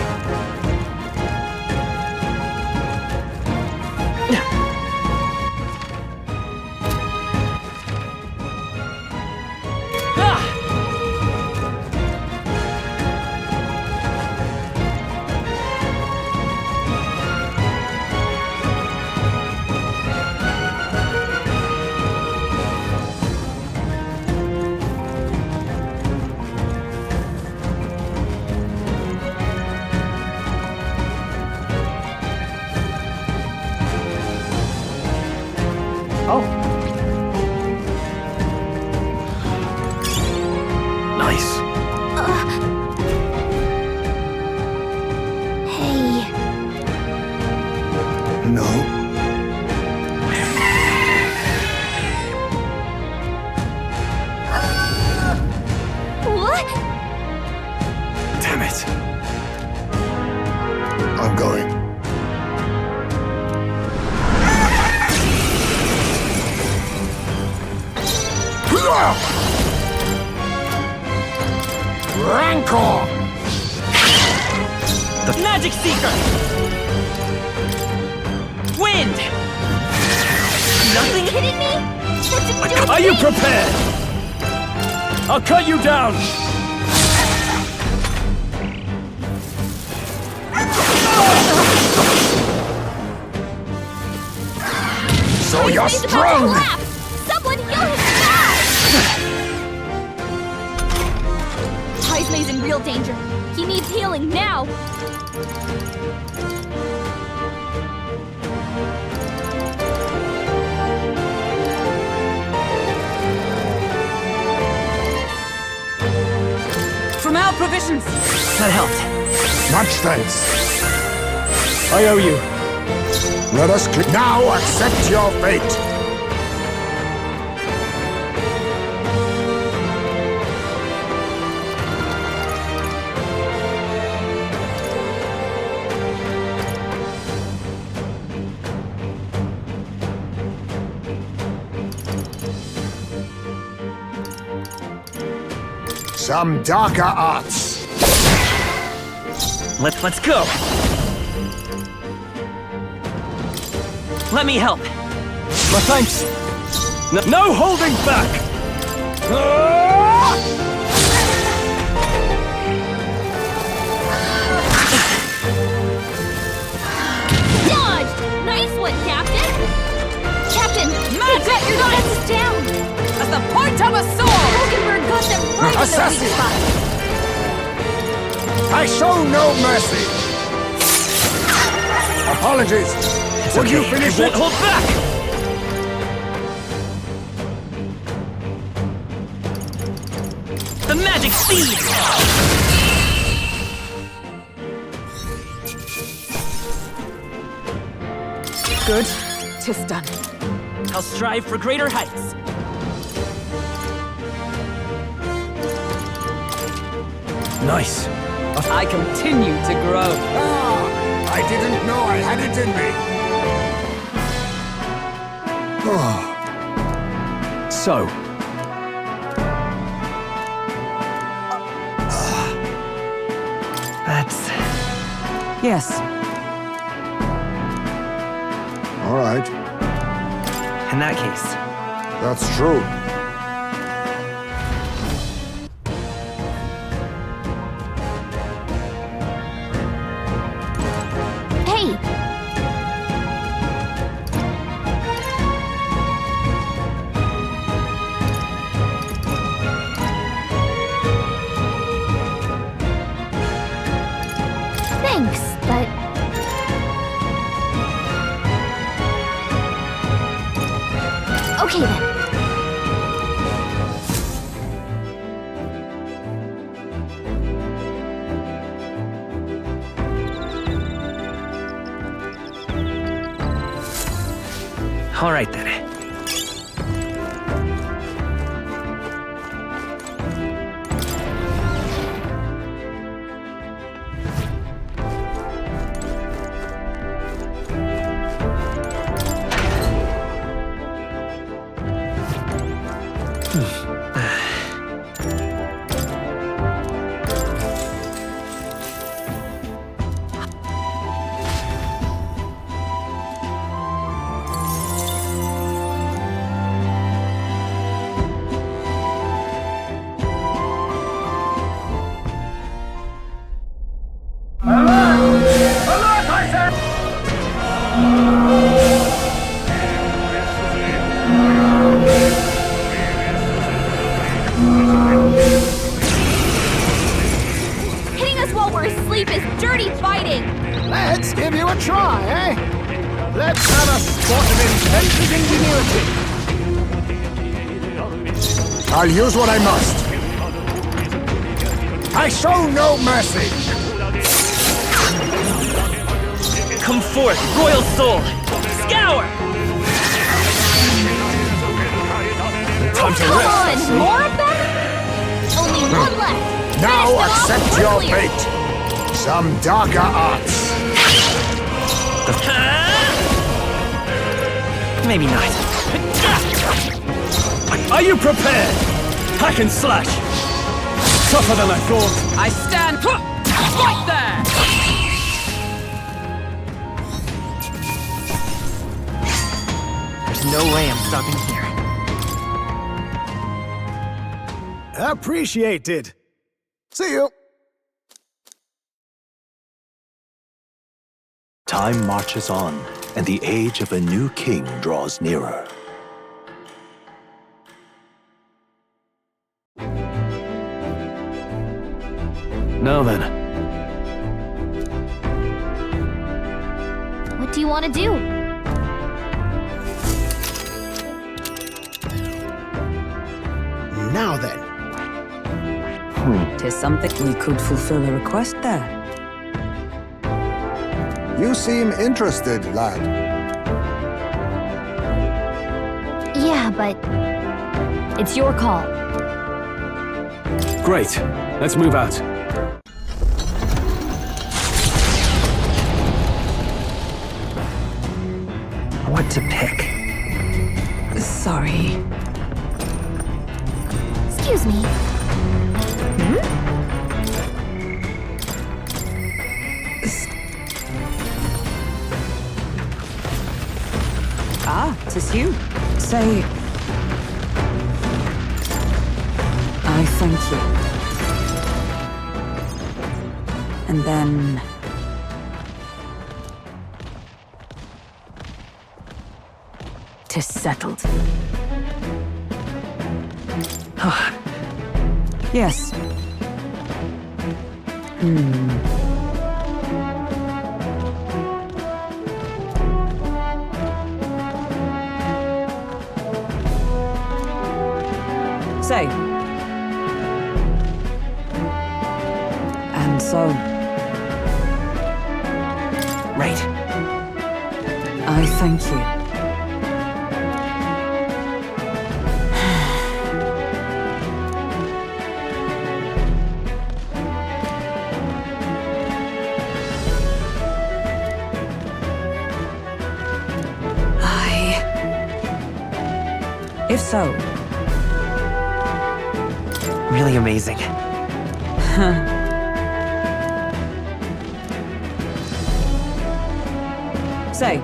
Nice. Hey. No. What? Damn it. I'm going. Rancor! The Magic Seeker! Wind! Nothing hitting me? Are you prepared? I'll cut you down! So you're strong! Someone heal his guy! Heismay's in real danger. He needs healing now. From our provisions! That helped. Much thanks. I owe you. Let us now accept your fate. Some darker arts. Let's go. Let me help. My thanks. No holding back! Dodged! Nice one, Captain! Captain, Magic! you're gonna let us down! As the point of a sword! Hulkenberg got them right in the Assassin! weak spot! I show no mercy. Apologies. Would you finish it? Hold back! The Magic Seed! Good. 'Tis done. I'll strive for greater heights. Nice. I continue to grow. I didn't know I had it in me. So, That's... Yes. All right. In that case. That's true. Hey! Thanks, but... Okay then. All right then. Hitting us while we're asleep is dirty fighting! Let's give you a try, eh? Let's have a spot of inventive ingenuity. I'll use what I must. I show no mercy. Come forth, royal soul! Scour! Time to Come rest. on, more of them? Only one left! Now Finish them off accept or your clear. fate. Some darker arts. Maybe not. Are you prepared? Hack and slash! Tougher than I thought. I stand right there! There's no way I'm stopping here. Appreciated. See you. Time marches on, and the age of a new king draws nearer. Now then, What do you want to do? Now then. Tis something we could fulfill a request there. You seem interested, lad. Yeah, but it's your call. great. Let's move out. What to pick? Sorry. Excuse me. Ah, 'tis you. Say... I thank you. And then... "'Tis settled." Yes. Say. And so... Right. I thank you. If so... Really amazing. Say.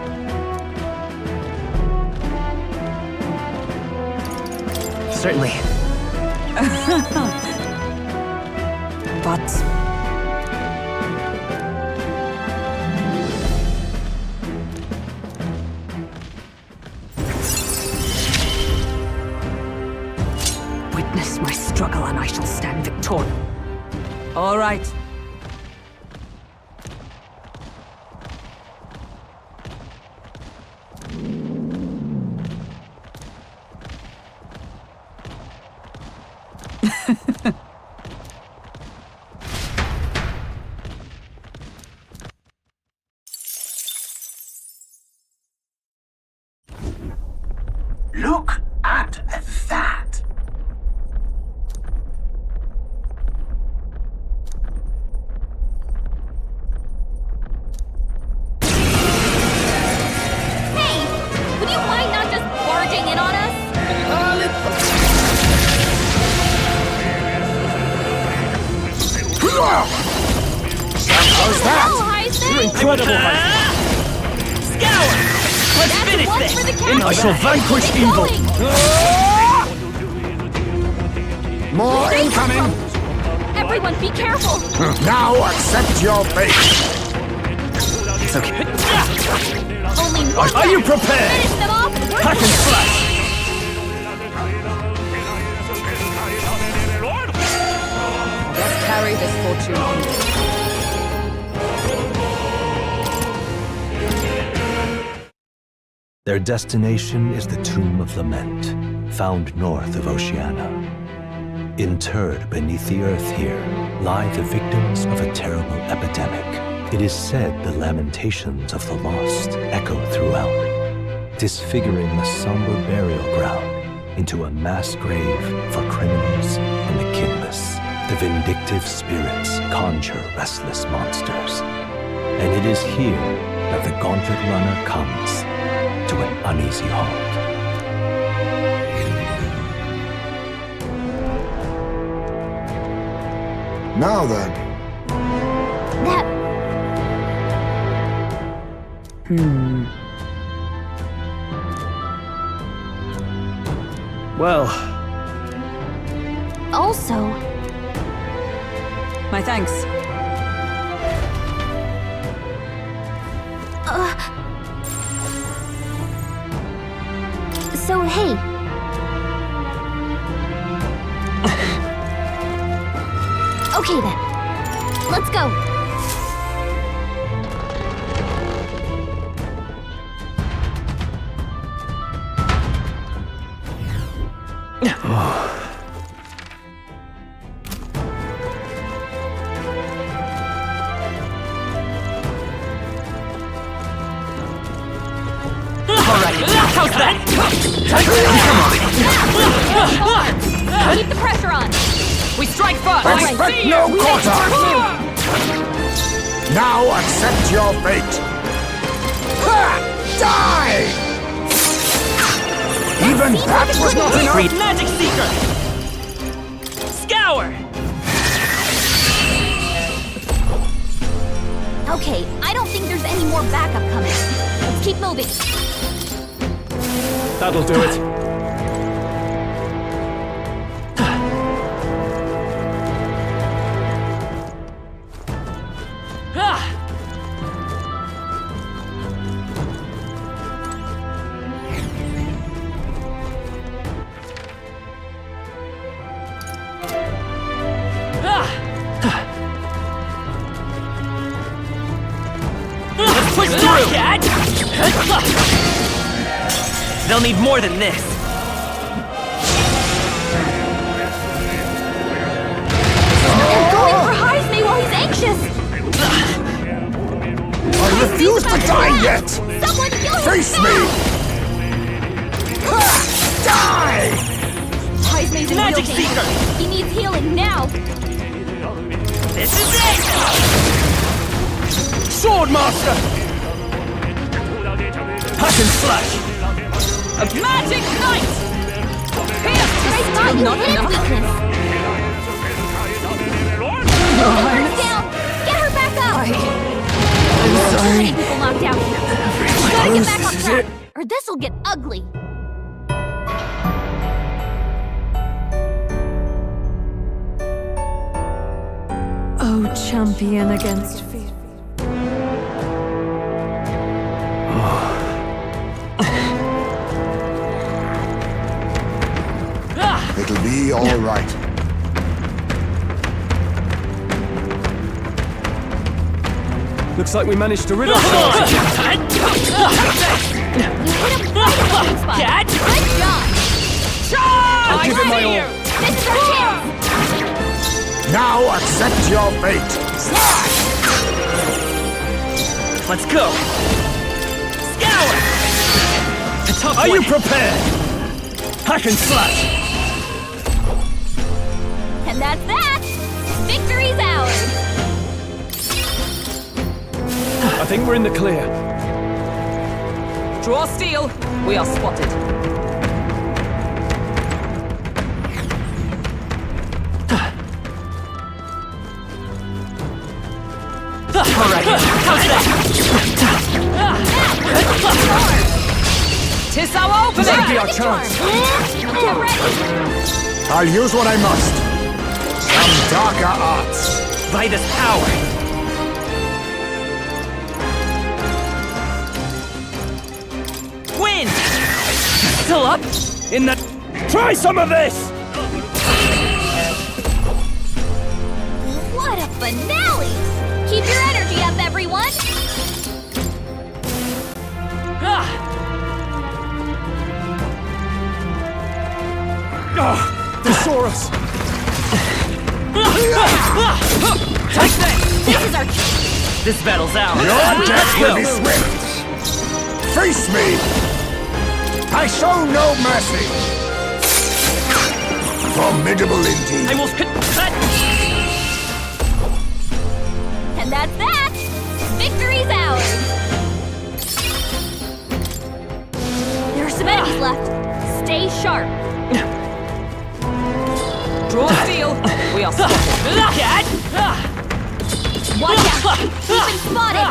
Certainly. But... witness my struggle and I shall stand victorious. All right. How's that? You're incredible, Heisman. Scour! Let's finish this! I shall vanquish evil. More incoming! Everyone, be careful! Now accept your fate! It's okay. Only one Are you left. prepared? Finish them off! We're Hack and finished. slash! Let's carry this fortune onward. Their destination is the Tomb of Lament, found north of Oceania. Interred beneath the earth here lie the victims of a terrible epidemic. It is said the lamentations of the lost echo throughout, disfiguring the somber burial ground into a mass grave for criminals and the kinless. The vindictive spirits conjure restless monsters. And it is here that the gauntlet runner comes to an uneasy halt. Now then, That... Well, Also... My thanks. So, hey. Okay then. Let's go. How's that? Keep the pressure on. We strike first. Expect no quarter! Now accept your fate! Ha! Die! Even that was not enough! Magic Seeker! Scour! Okay, I don't think there's any more backup coming. Let's keep moving. that'll do it. Let's push through! They'll need more than this. They're going for Heisman while he's anxious! I refuse to die yet! Someone kill him Face now! me! Ha! Die! Heisman's in Magic real danger. Seeker! He needs healing now! This is it! Swordmaster! Hack and slash! A magic knight! Pierce to stun not enough weakness! Get her down! Get her back up! I'm sorry. People knocked out here. Gotta get back on track, or this'll get ugly. Oh, champion against fear. it'll be all right. Looks like we managed to rid ourselves. You hit him right in the spot. Good job! Charge! I'll give it my all. This is our chance! Now accept your fate! Slash! Let's go! Scour! A tough Are you prepared? Hack and slash! And that's that! Victory's ours! I think we're in the clear. Draw steel. We are spotted. Alright, how's that? Tis our opening! Might be our chance. Get ready! I'll use what I must. Some darker arts. By this power. Wind! Still up? In the... Try some of this! What a finale! Keep your energy up, everyone! They saw us! Take that! This is our... This battle's ours. Your death will be swift. Face me! I show no mercy. Formidable indeed. I will cut! And that's that! Victory's ours! There are some enemies left. Stay sharp. Draw steel! We are spotted. Look at! Watch out! We've been spotted!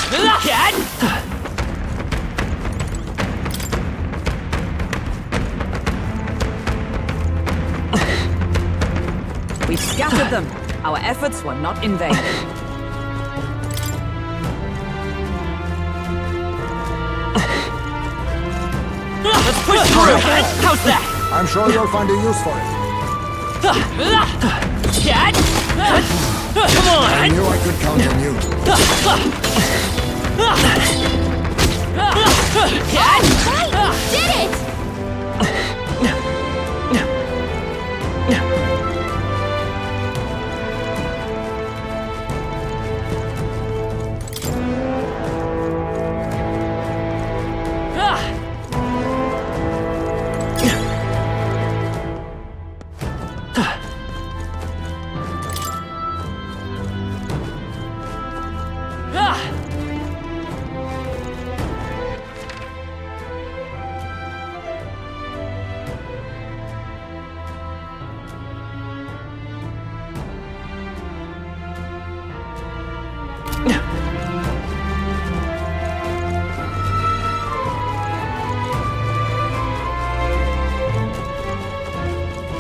Look at! We've scattered them. Our efforts were not in vain. Let's push through! How's that? I'm sure you'll find a use for it. Come on! I knew I could count on you. Right! Did it!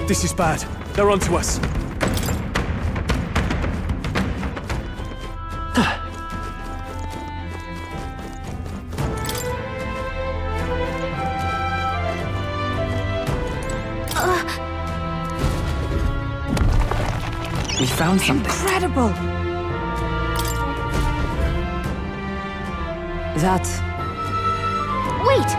This is bad. They're onto us. We found something. Incredible! That... Wait!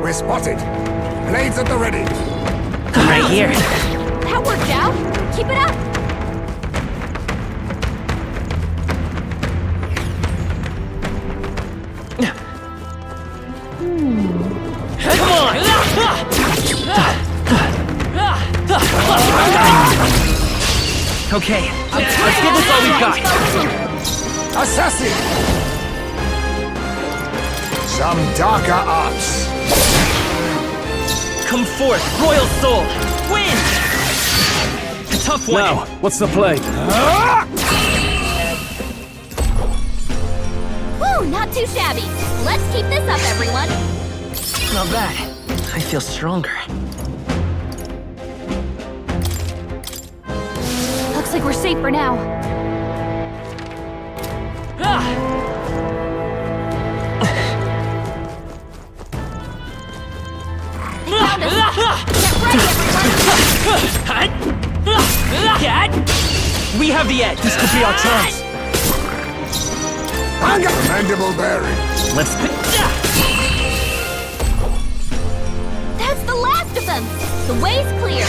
We're spotted. Blades at the ready. Right here. That worked out! Keep it up! Come on! Okay, let's give this all we've got. Assassin! Some darker arts. Come forth, royal soul! Win! A tough one. Now, what's the play? Woo! Not too shabby. Let's keep this up, everyone. Not bad. I feel stronger. Looks like we're safe for now. They found us. Get We have the edge. This could be our chance. Commendable bearing. Let's. That's the last of them! The way's clear!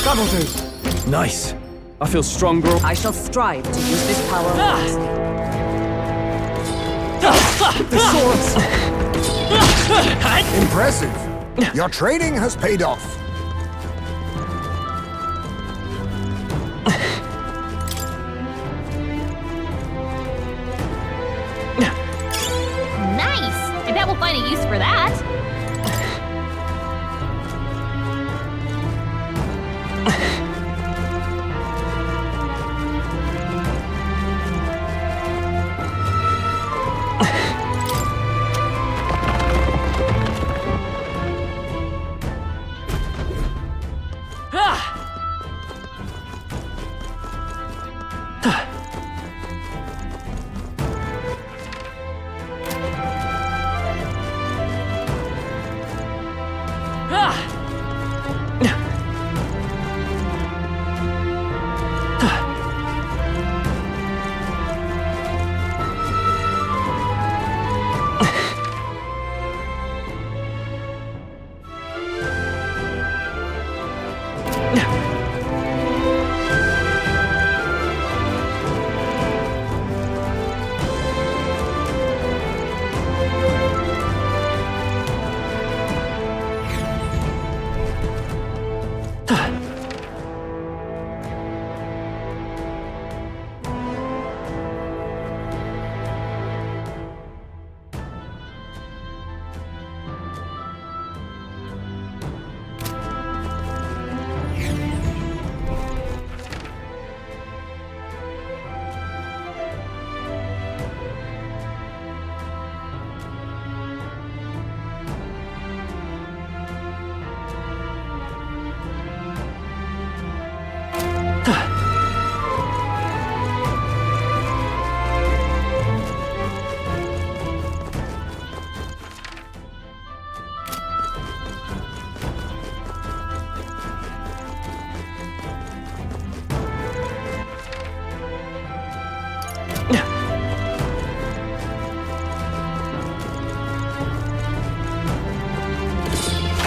That'll do. Nice. I feel stronger. I shall strive to use this power wisely. The swords! Impressive. Your training has paid off. Nice! I bet we'll find a use for that.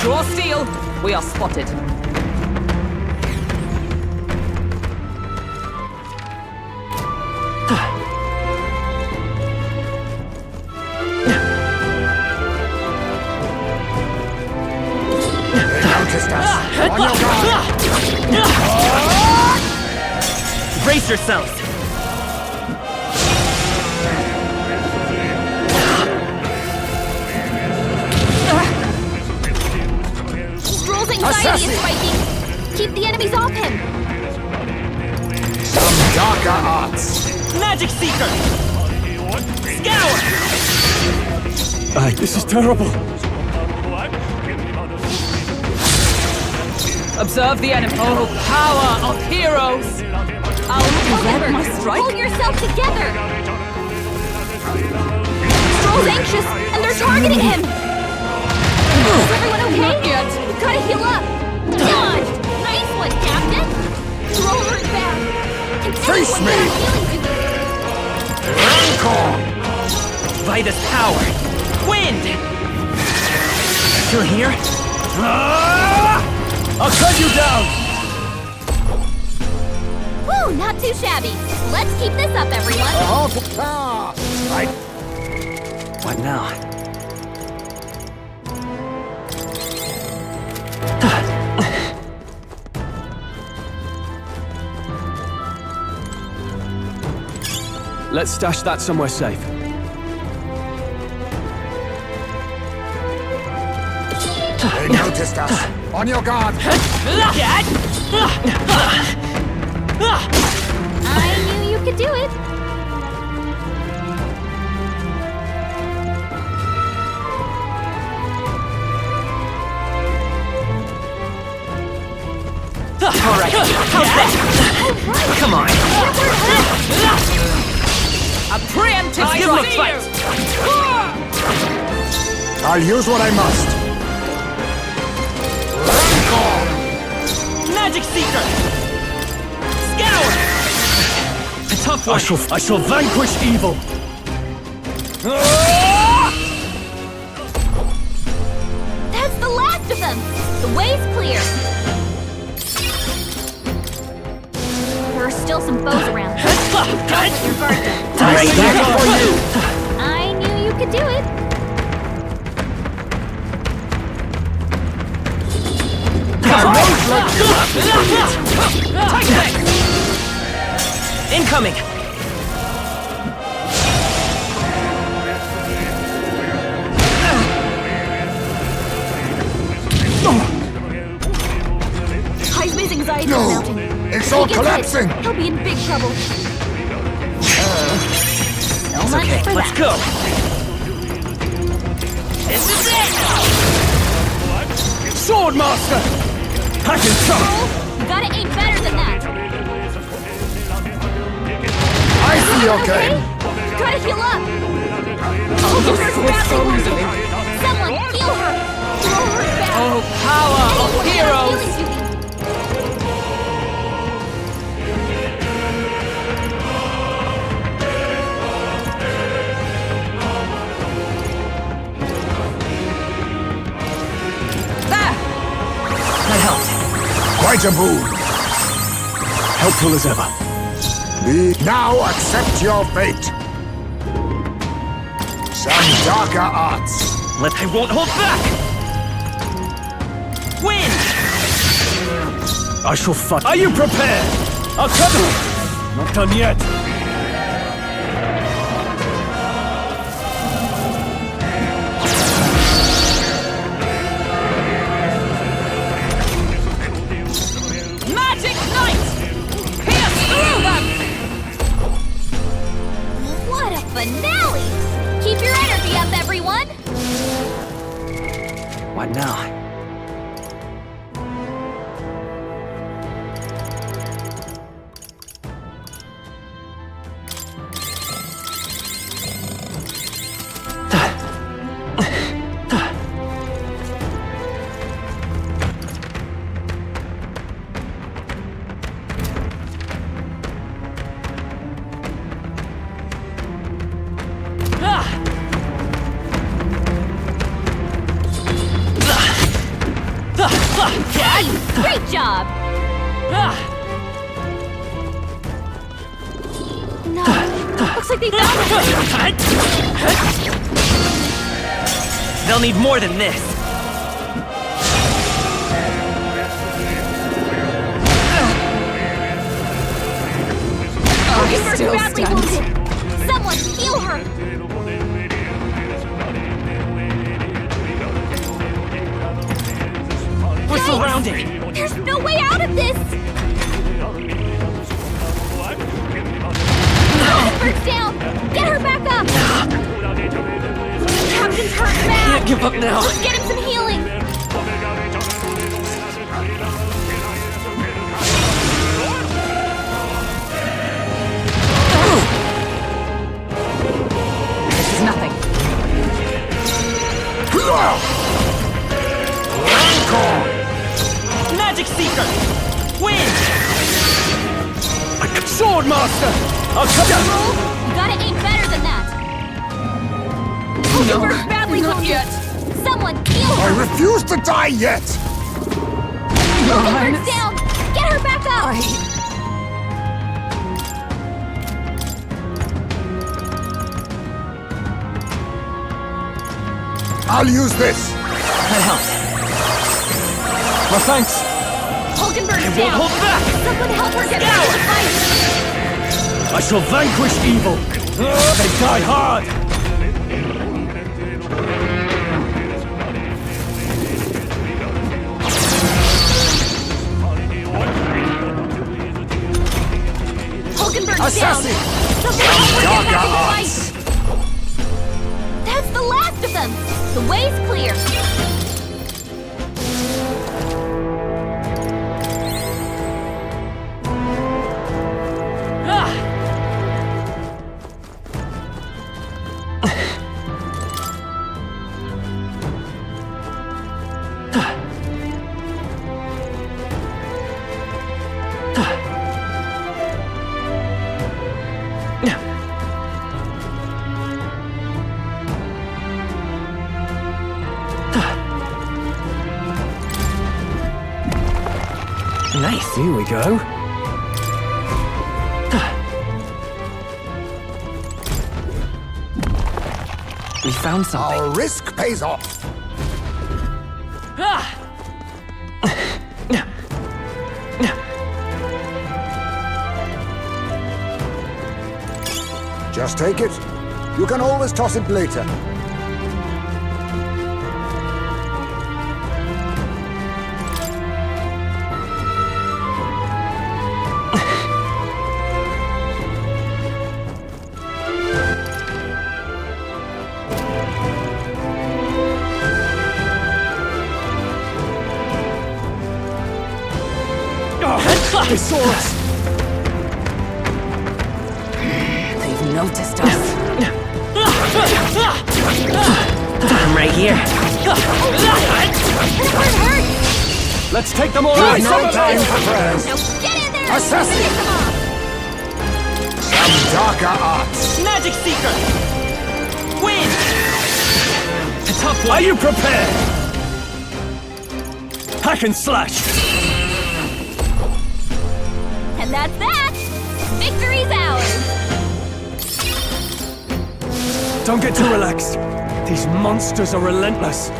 Draw steel! We are spotted. Brace yourselves! Stroll's anxiety is spiking! Keep the enemies off him! Some darker arts. Magic Seeker! Scour! This is terrible. Observe the enemy. Oh, power of heroes! I'll prevent my strike. Pull yourself together! Stroll's anxious, and they're targeting him! Is everyone okay? Not yet. You gotta heal up! Dodged! Nice one, Captain! Stroll hurt bad! Can Face anyone me! get our healing to Rancor! Vitus power! Wind! Still here? I'll cut you down! Woo, not too shabby. Let's keep this up, everyone. What now? Let's stash that somewhere safe. They noticed us. On your guard. I knew you could do it. All right. How's that? Come on. A preemptive Let's give him a fight. I'll use what I must. Magic Seeker! Scour! A tough one! I shall vanquish evil! That's the last of them! The way's clear! There are still some foes around. Don't let your guard down. I knew you could do it! Incoming! Heisman's anxiety is No! mounting. It's all If he gets collapsing! hit, he'll be in big trouble. So It's much okay, for let's that. go! This is it! Swordmaster! I can come! You gotta aim better than that. I see your game! Gotta heal up. Someone heal her. Throw her back. Oh, power of Anyone have heroes! healing duty. That helped. Quite a move! Helpful as ever. Now accept your fate! Some darker arts! I won't hold back! Win! I shall fight. Are you prepared? I'll cover it! Not done yet. Magic Knight! Pierce through them! What a finale! Keep your energy up, everyone! What now? Hey, great job! No, looks like they found it. They'll need more than this. She's still badly wounded. Someone heal her. We're Thanks. surrounded. There's no way out of this. Bird's down. Get her back up. Captain's hurt bad. Can't give up now. Let's get him some healing. This is nothing. Magic Seeker! Win! Swordmaster! I'll come You gotta aim better than that. No, Bird's badly not wounded. yet. Someone heal I her. refuse to die yet! Bird's down. Get her back up. I'll use this! That helped. My thanks. Hulkenberg's down. Hold back! Someone help her get out of the fight. I shall vanquish evil. They die hard. Hulkenberg's down. Someone help her get back in the fight. That's the last of them. The way's clear. Nice. Here we go. We found something. Our risk pays off. Just take it. You can always toss it later. They saw us! They've noticed us. I'm right here. Let's take them all There out! is no time for prayers. Get in there! Assassin! Finish them off! Some darker arts. Magic Seeker! Win! A tough one! Are you prepared? Hack and slash! And that's that! Victory's ours! Don't get too relaxed. These monsters are relentless.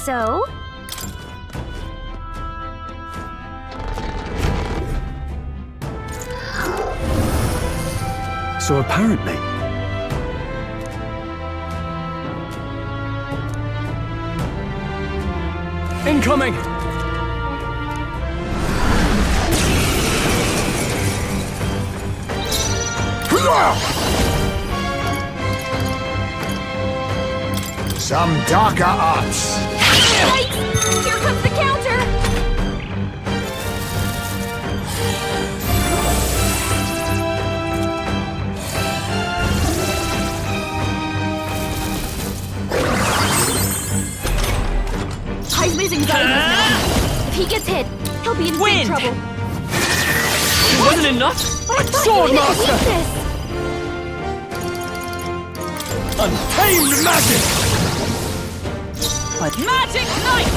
So? So apparently, Incoming! Some darker arts. Yikes! Here comes the counter! Heisman's in now. If he gets hit, he'll be in big trouble. Wasn't enough? Sword Master! Untamed magic! But Magic Knight!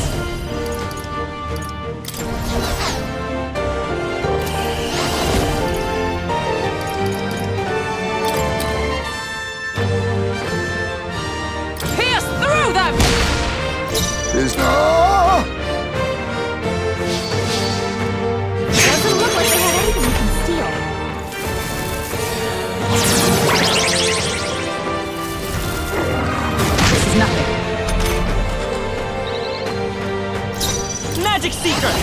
pierce through them! Is no. Doesn't look like they had anything we can steal. This is nothing. Magic Seeker!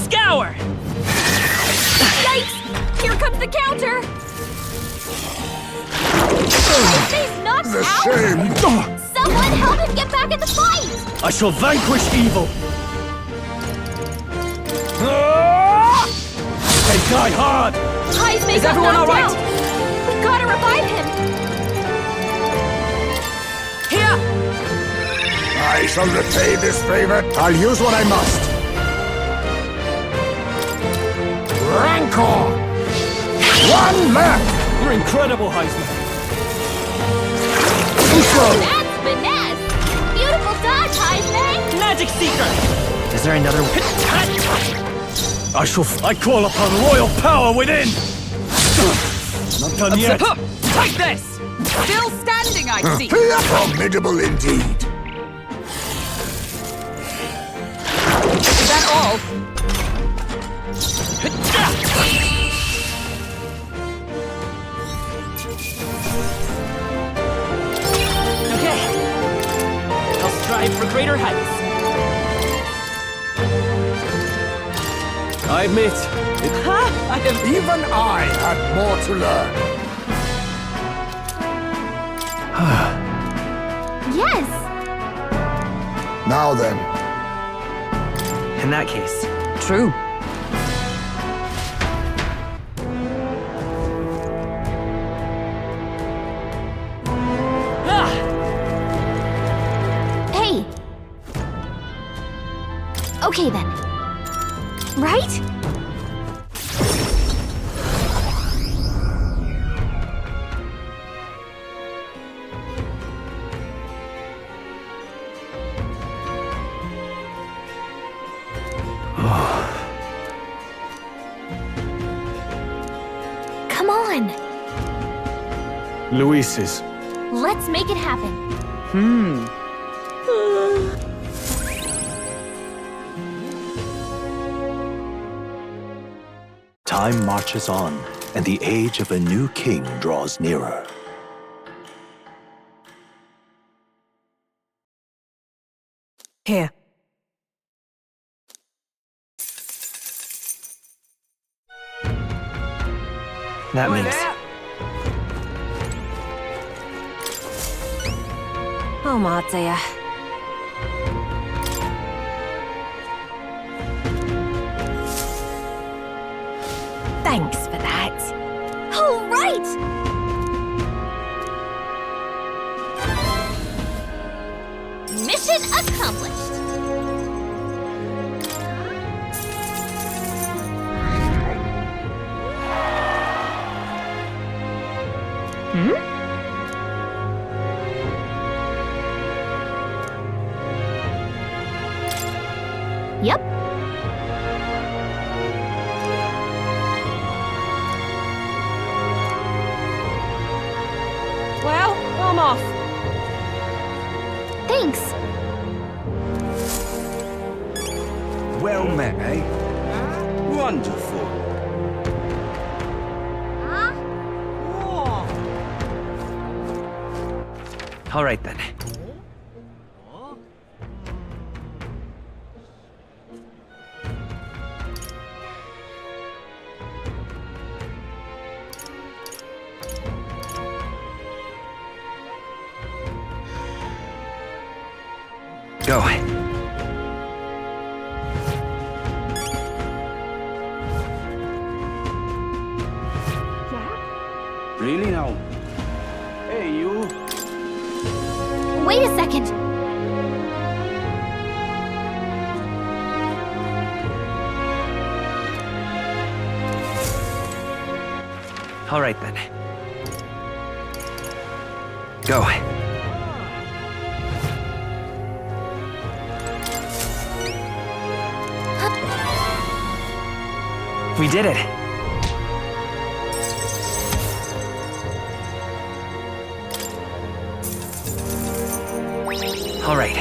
Scour! Yikes! Here comes the counter! He's knocked The out! shame. Someone help him get back in the fight! I shall vanquish evil! They die hard! Heisman's Is everyone all right? We gotta revive him! Here! I shall repay this favor. I'll use what I must. Rancor! One left! You're incredible, Heisman! That's finesse! Beautiful dodge, Heisman! Magic Seeker! Is there another I call upon royal power within! Not done yet! Take this! Still standing, I see! Formidable indeed. Is that all? Okay. I'll strive for greater heights. I admit, Even I had more to learn. Yes! Now then. In that case. True. Hey! Okay then. Right? Come on! Luis's. Let's make it happen. Time marches on, and the age of a new king draws nearer. Here. That means... Oh, Matsaya. Thanks for that. All right! Mission accomplished. Yep. Well, I'm off. Thanks. Well met, eh? Wonderful. All right then. Go. Really now? Hey, you. Wait a second. All right then. Go. We did it. All right.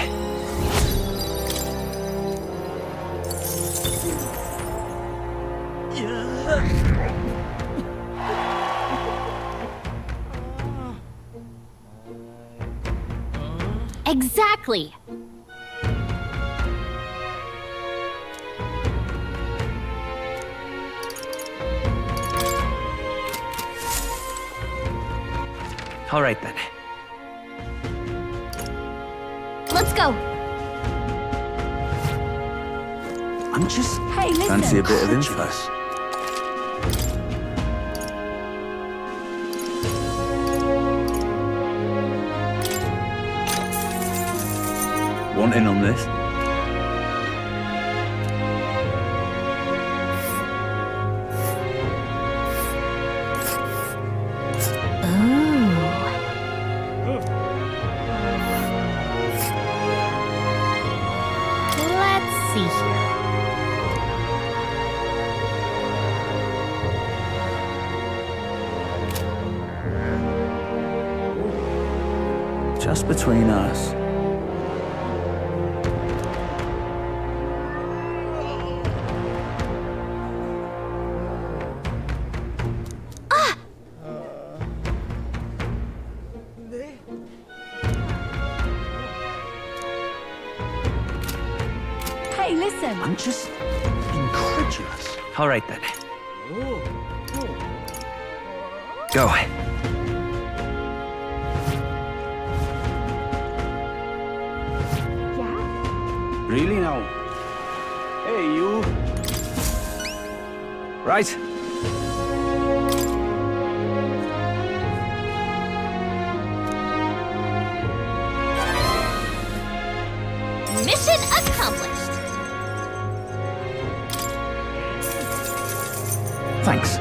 Exactly. All right then. Let's go. I'm just Hey, listen. fancy a bit of info. Want in on this? Let's see here. Just between us. Hey, listen. I'm just incredulous. All right then. Go. Really now? Hey, you. Right. Mission accomplished. Thanks.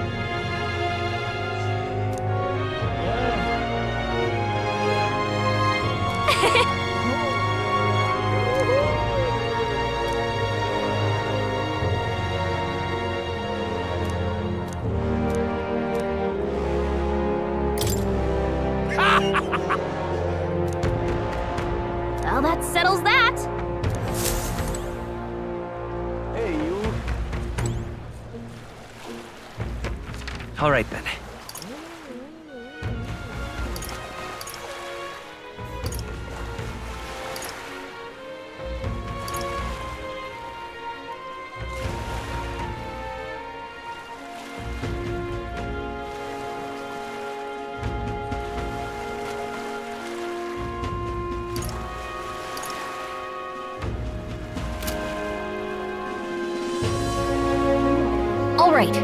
Well, that settles that. Hey, you. All right then. All right.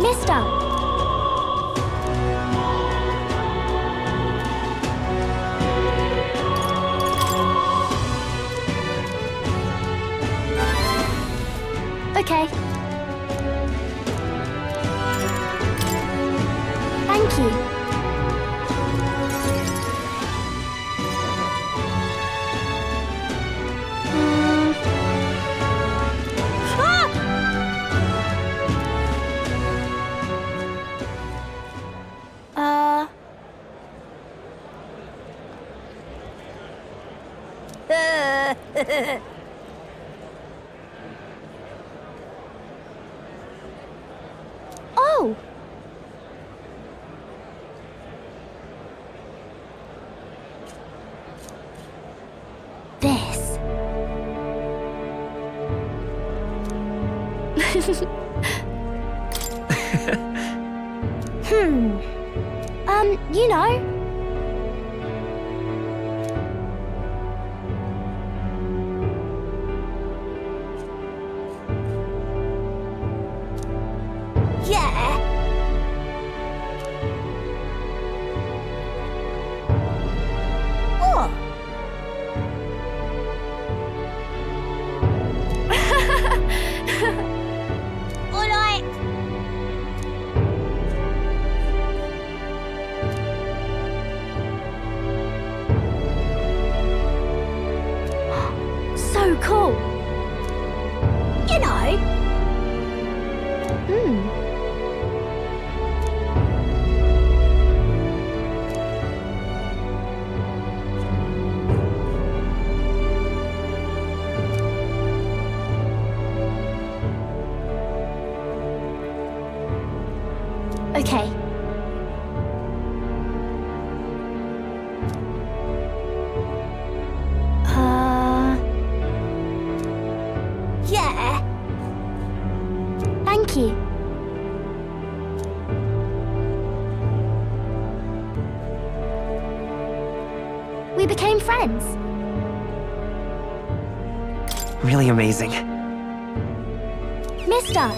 Mister! Okay. Thank you. Oh! This. You know. Yeah. Oh. All right. So cool. You know. Okay. Yeah. Thank you. We became friends. Really amazing. Mister.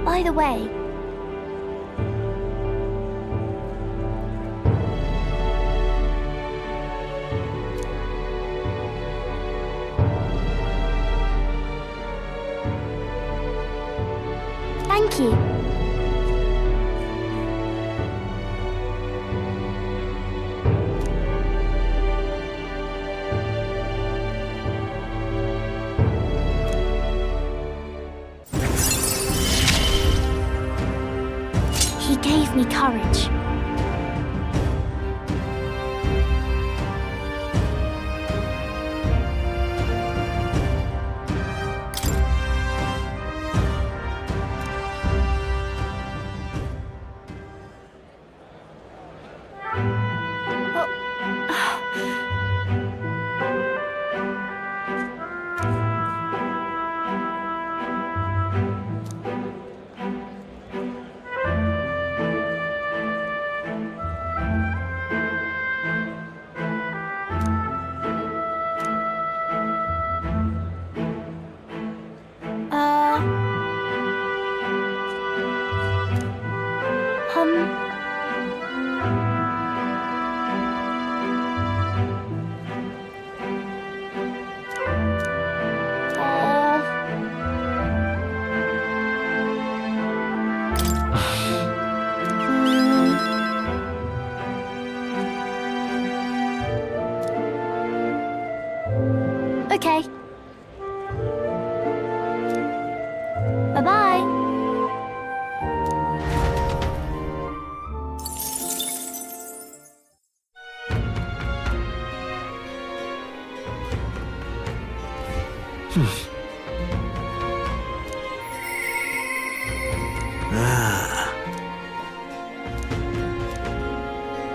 By the way. Thank you. He gave me courage. Okay. Bye-bye.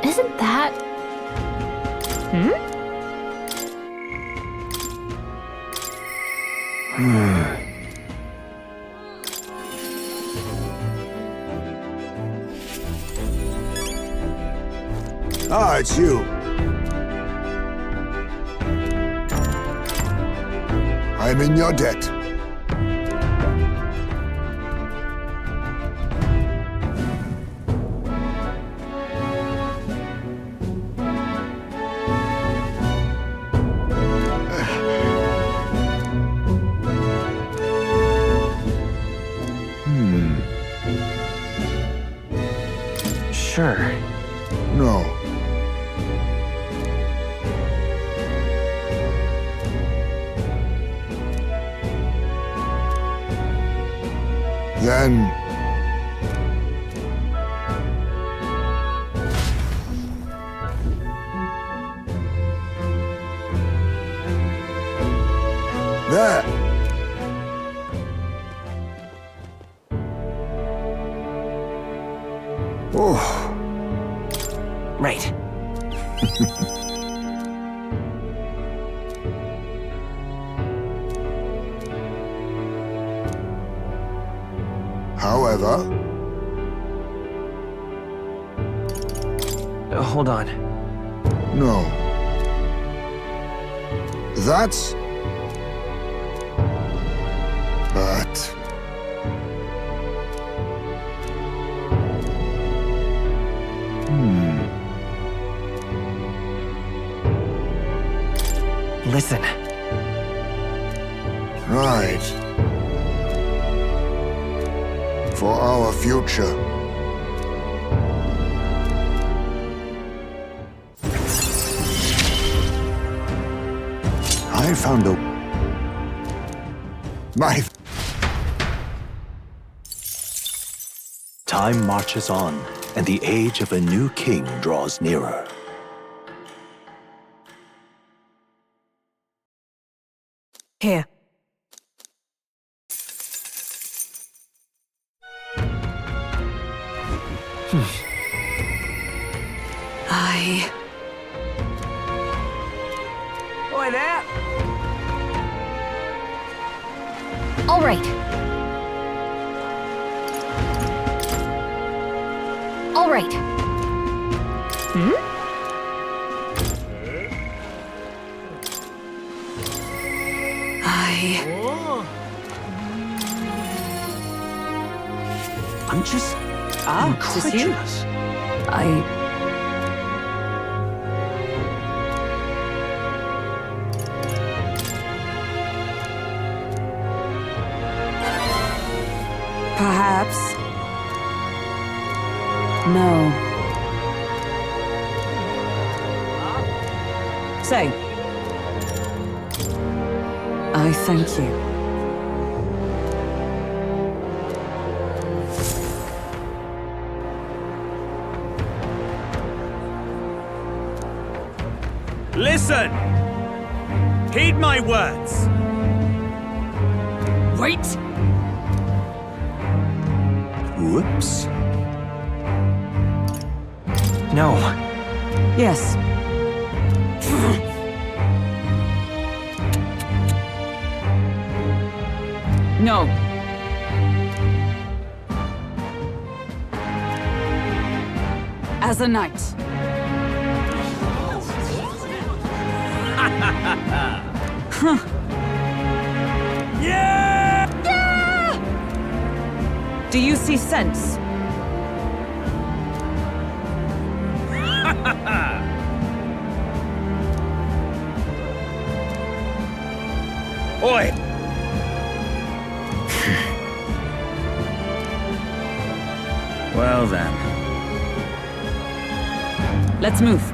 Isn't that... Ah, it's you. I'm in your debt. Sure. No. Then... There! Oh. Right. However... Hold on. No. That's... But... Listen. Right. For our future. I found a... My... Time marches on, and the age of a new king draws nearer. Here. Oi there! All right. All right. I'm just this is you. incredulous. Perhaps. No. Say. I thank you. Listen! Heed my words! Wait! Whoops. No. Yes. No. As a knight. Yeah! Do you see sense? Oi! Well then. Let's move.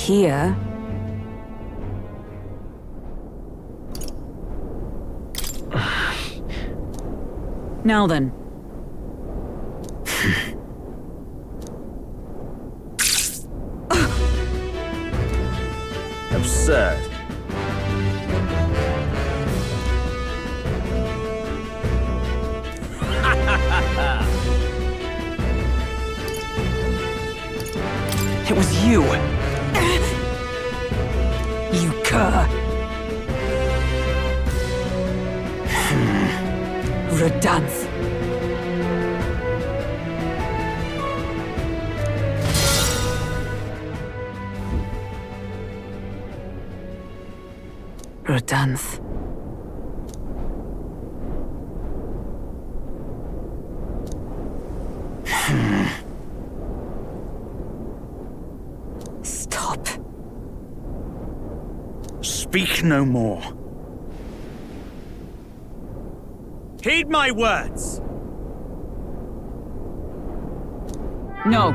here. Now then. Absurd. It was you! You cur! Redanth. Redanth. Stop. Speak no more. Heed my words. No.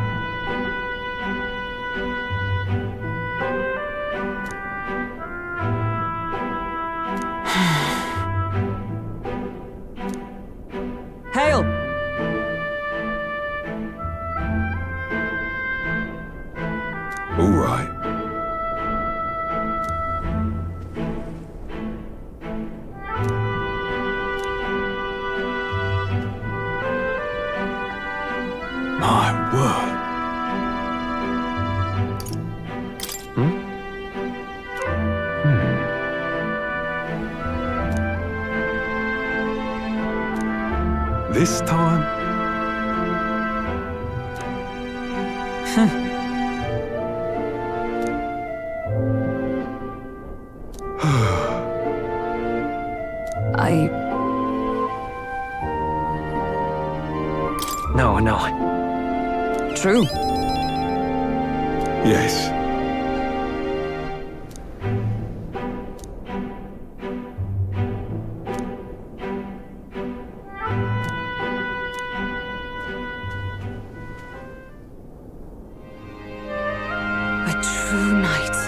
Hail! All right. My word. This time? No. True. Yes. A true knight.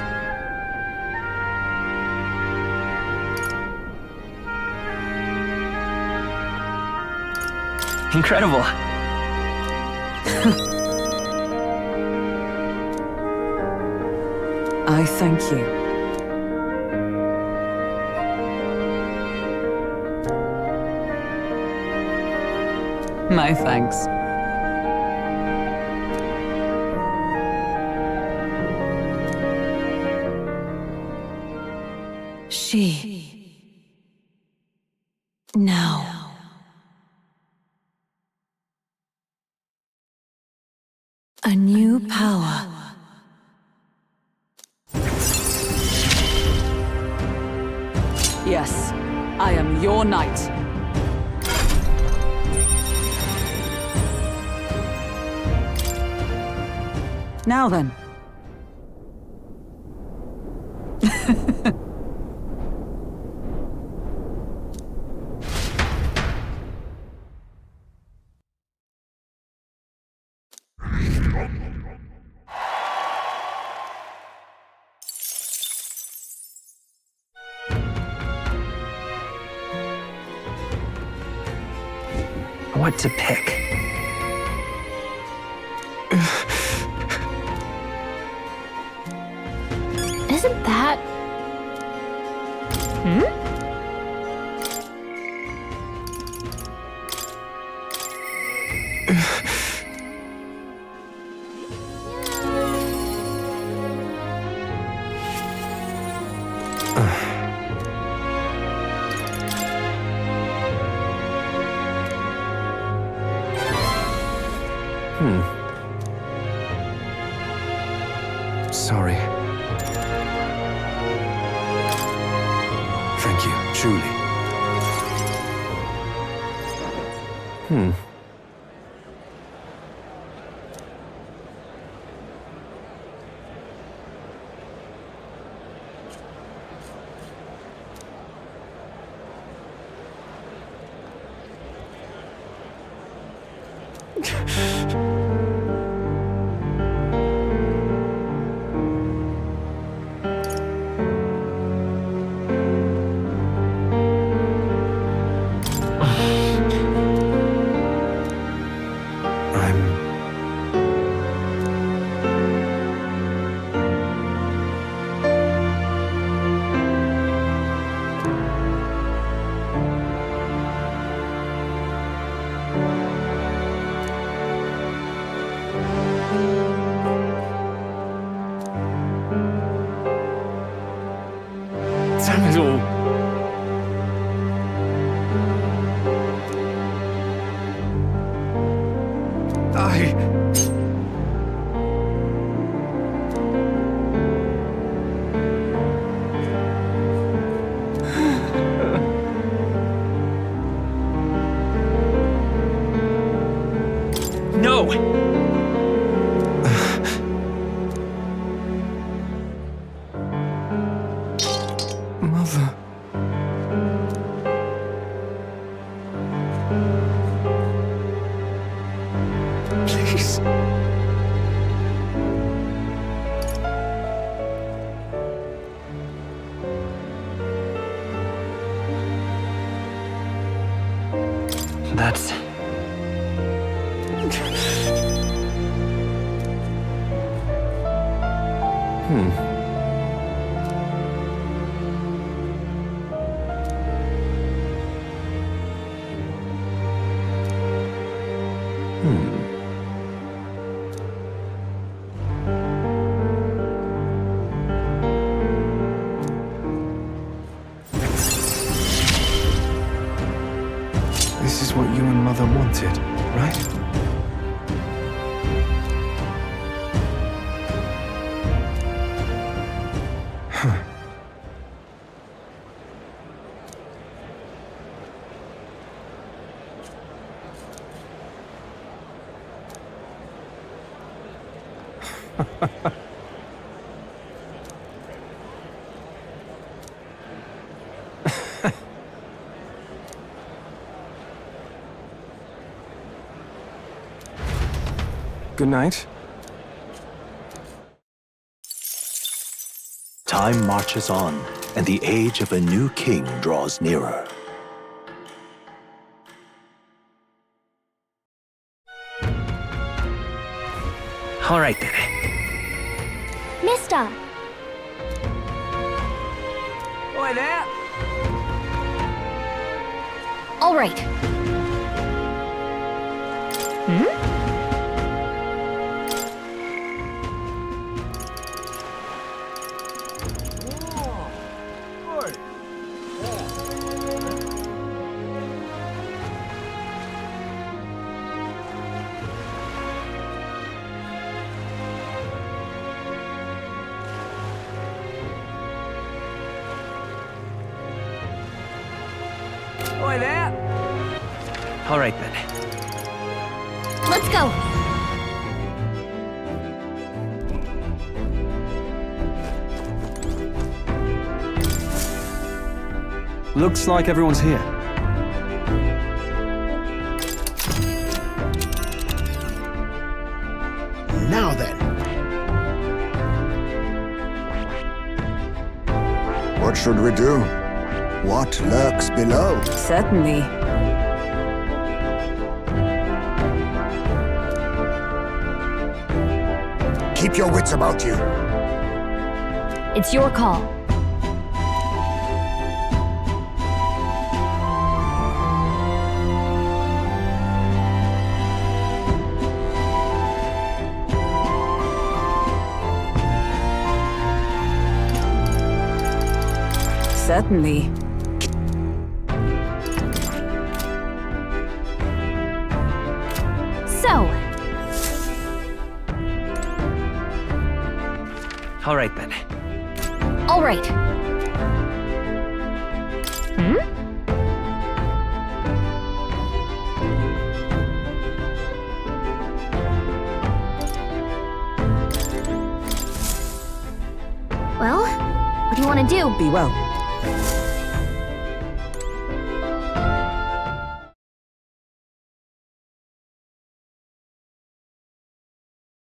Incredible! I thank you. My thanks. She. Now. A new power. Yes, I am your knight. Now then. What to pick? Isn't that... Sorry. Thank you, truly. Hmm. Damn it all. No! Mother. Please. That's... This is what you and Mother wanted, right? Good night. Time marches on, and the age of a new king draws nearer. All right then. Mister! Oi there! All right. Oi there! All right then. Let's go. Looks like everyone's here. Now then. What should we do? What lurks below? Certainly. Keep your wits about you. It's your call. Certainly. So, All right then. all right. Well, what do you want to do? Be well.